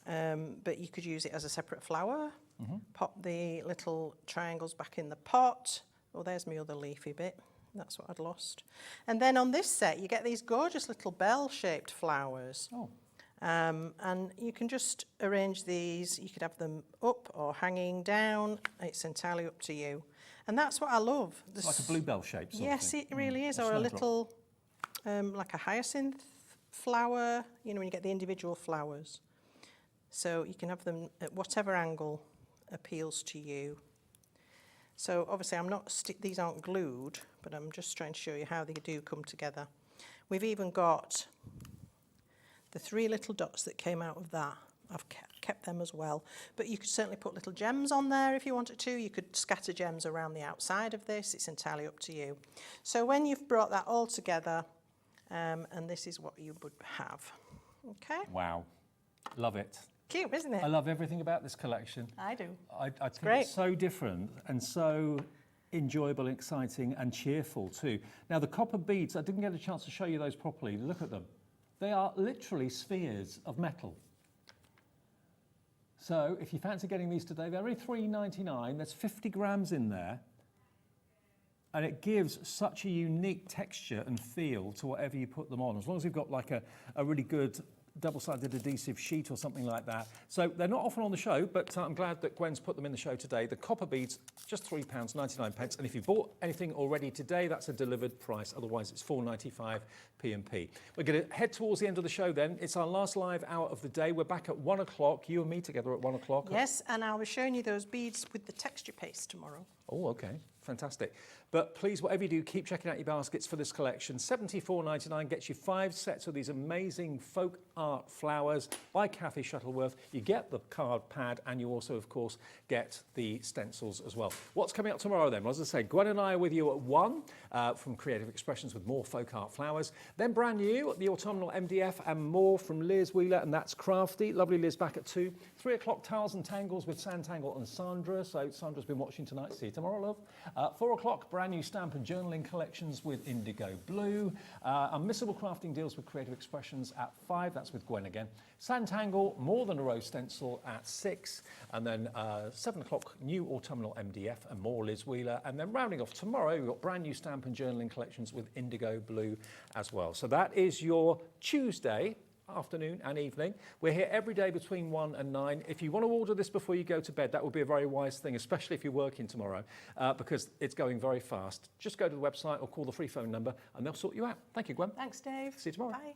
But you could use it as a separate flower. Mm-hmm. Pop the little triangles back in the pot. Oh, there's my other leafy bit. That's what I'd lost. And then on this set, you get these gorgeous little bell-shaped flowers. Oh. And you can just arrange these. You could have them up or hanging down. It's entirely up to you. And that's what I love. It's like a bluebell shape. Yes, it really is. Or a little, like a hyacinth flower, you know, when you get the individual flowers. So you can have them at whatever angle appeals to you. So obviously these aren't glued, but I'm just trying to show you how they do come together. We've even got the 3 little dots that came out of that. I've kept them as well. But you could certainly put little gems on there if you wanted to. You could scatter gems around the outside of this. It's entirely up to you. So when you've brought that all together, and this is what you would have. Okay? Wow. Love it. Cute, isn't it? I love everything about this collection. I do. I think it's so different and so enjoyable, exciting and cheerful too. Now the copper beads, I didn't get a chance to show you those properly. Look at them. They are literally spheres of metal. So if you fancy getting these today, they're only $3.99. There's 50 grams in there. And it gives such a unique texture and feel to whatever you put them on, as long as you've got like a really good double-sided adhesive sheet or something like that. So they're not often on the show, but I'm glad that Gwen's put them in the show today. The copper beads, just £3.99. And if you bought anything already today, that's a delivered price. Otherwise, it's $4.95 P&P. We're going to head towards the end of the show then. It's our last live hour of the day. We're back at 1 o'clock. You and me together at 1 o'clock. Yes, and I'll be showing you those beads with the texture paste tomorrow. Oh, okay. Fantastic. But please, whatever you do, keep checking out your baskets for this collection. $74.99 gets you 5 sets of these amazing folk art flowers by Kathy Shuttleworth. You get the card pad and you also, of course, get the stencils as well. What's coming up tomorrow then? Well, as I say, Gwen and I are with you at 1 from Creative Expressions with more folk art flowers. Then brand new, the autumnal MDF and more from Liz Wheeler, and that's Crafty. Lovely Liz back at 2. 3 o'clock, Tiles and Tangles with Santangle and Sandra. So Sandra's been watching tonight. See you tomorrow, love. 4 o'clock, brand new stamp and journaling collections with Indigo Blue. Unmissable crafting deals with Creative Expressions at 5. That's with Gwen again. Santangle, more than a rose stencil at 6. And then 7 o'clock, new autumnal MDF and more Liz Wheeler. And then rounding off tomorrow, we've got brand new stamp and journaling collections with Indigo Blue as well. So that is your Tuesday afternoon and evening. We're here every day between 1 and 9. If you want to order this before you go to bed, that would be a very wise thing, especially if you're working tomorrow, because it's going very fast. Just go to the website or call the free phone number and they'll sort you out. Thank you, Gwen. Thanks, Dave. See you tomorrow. Bye.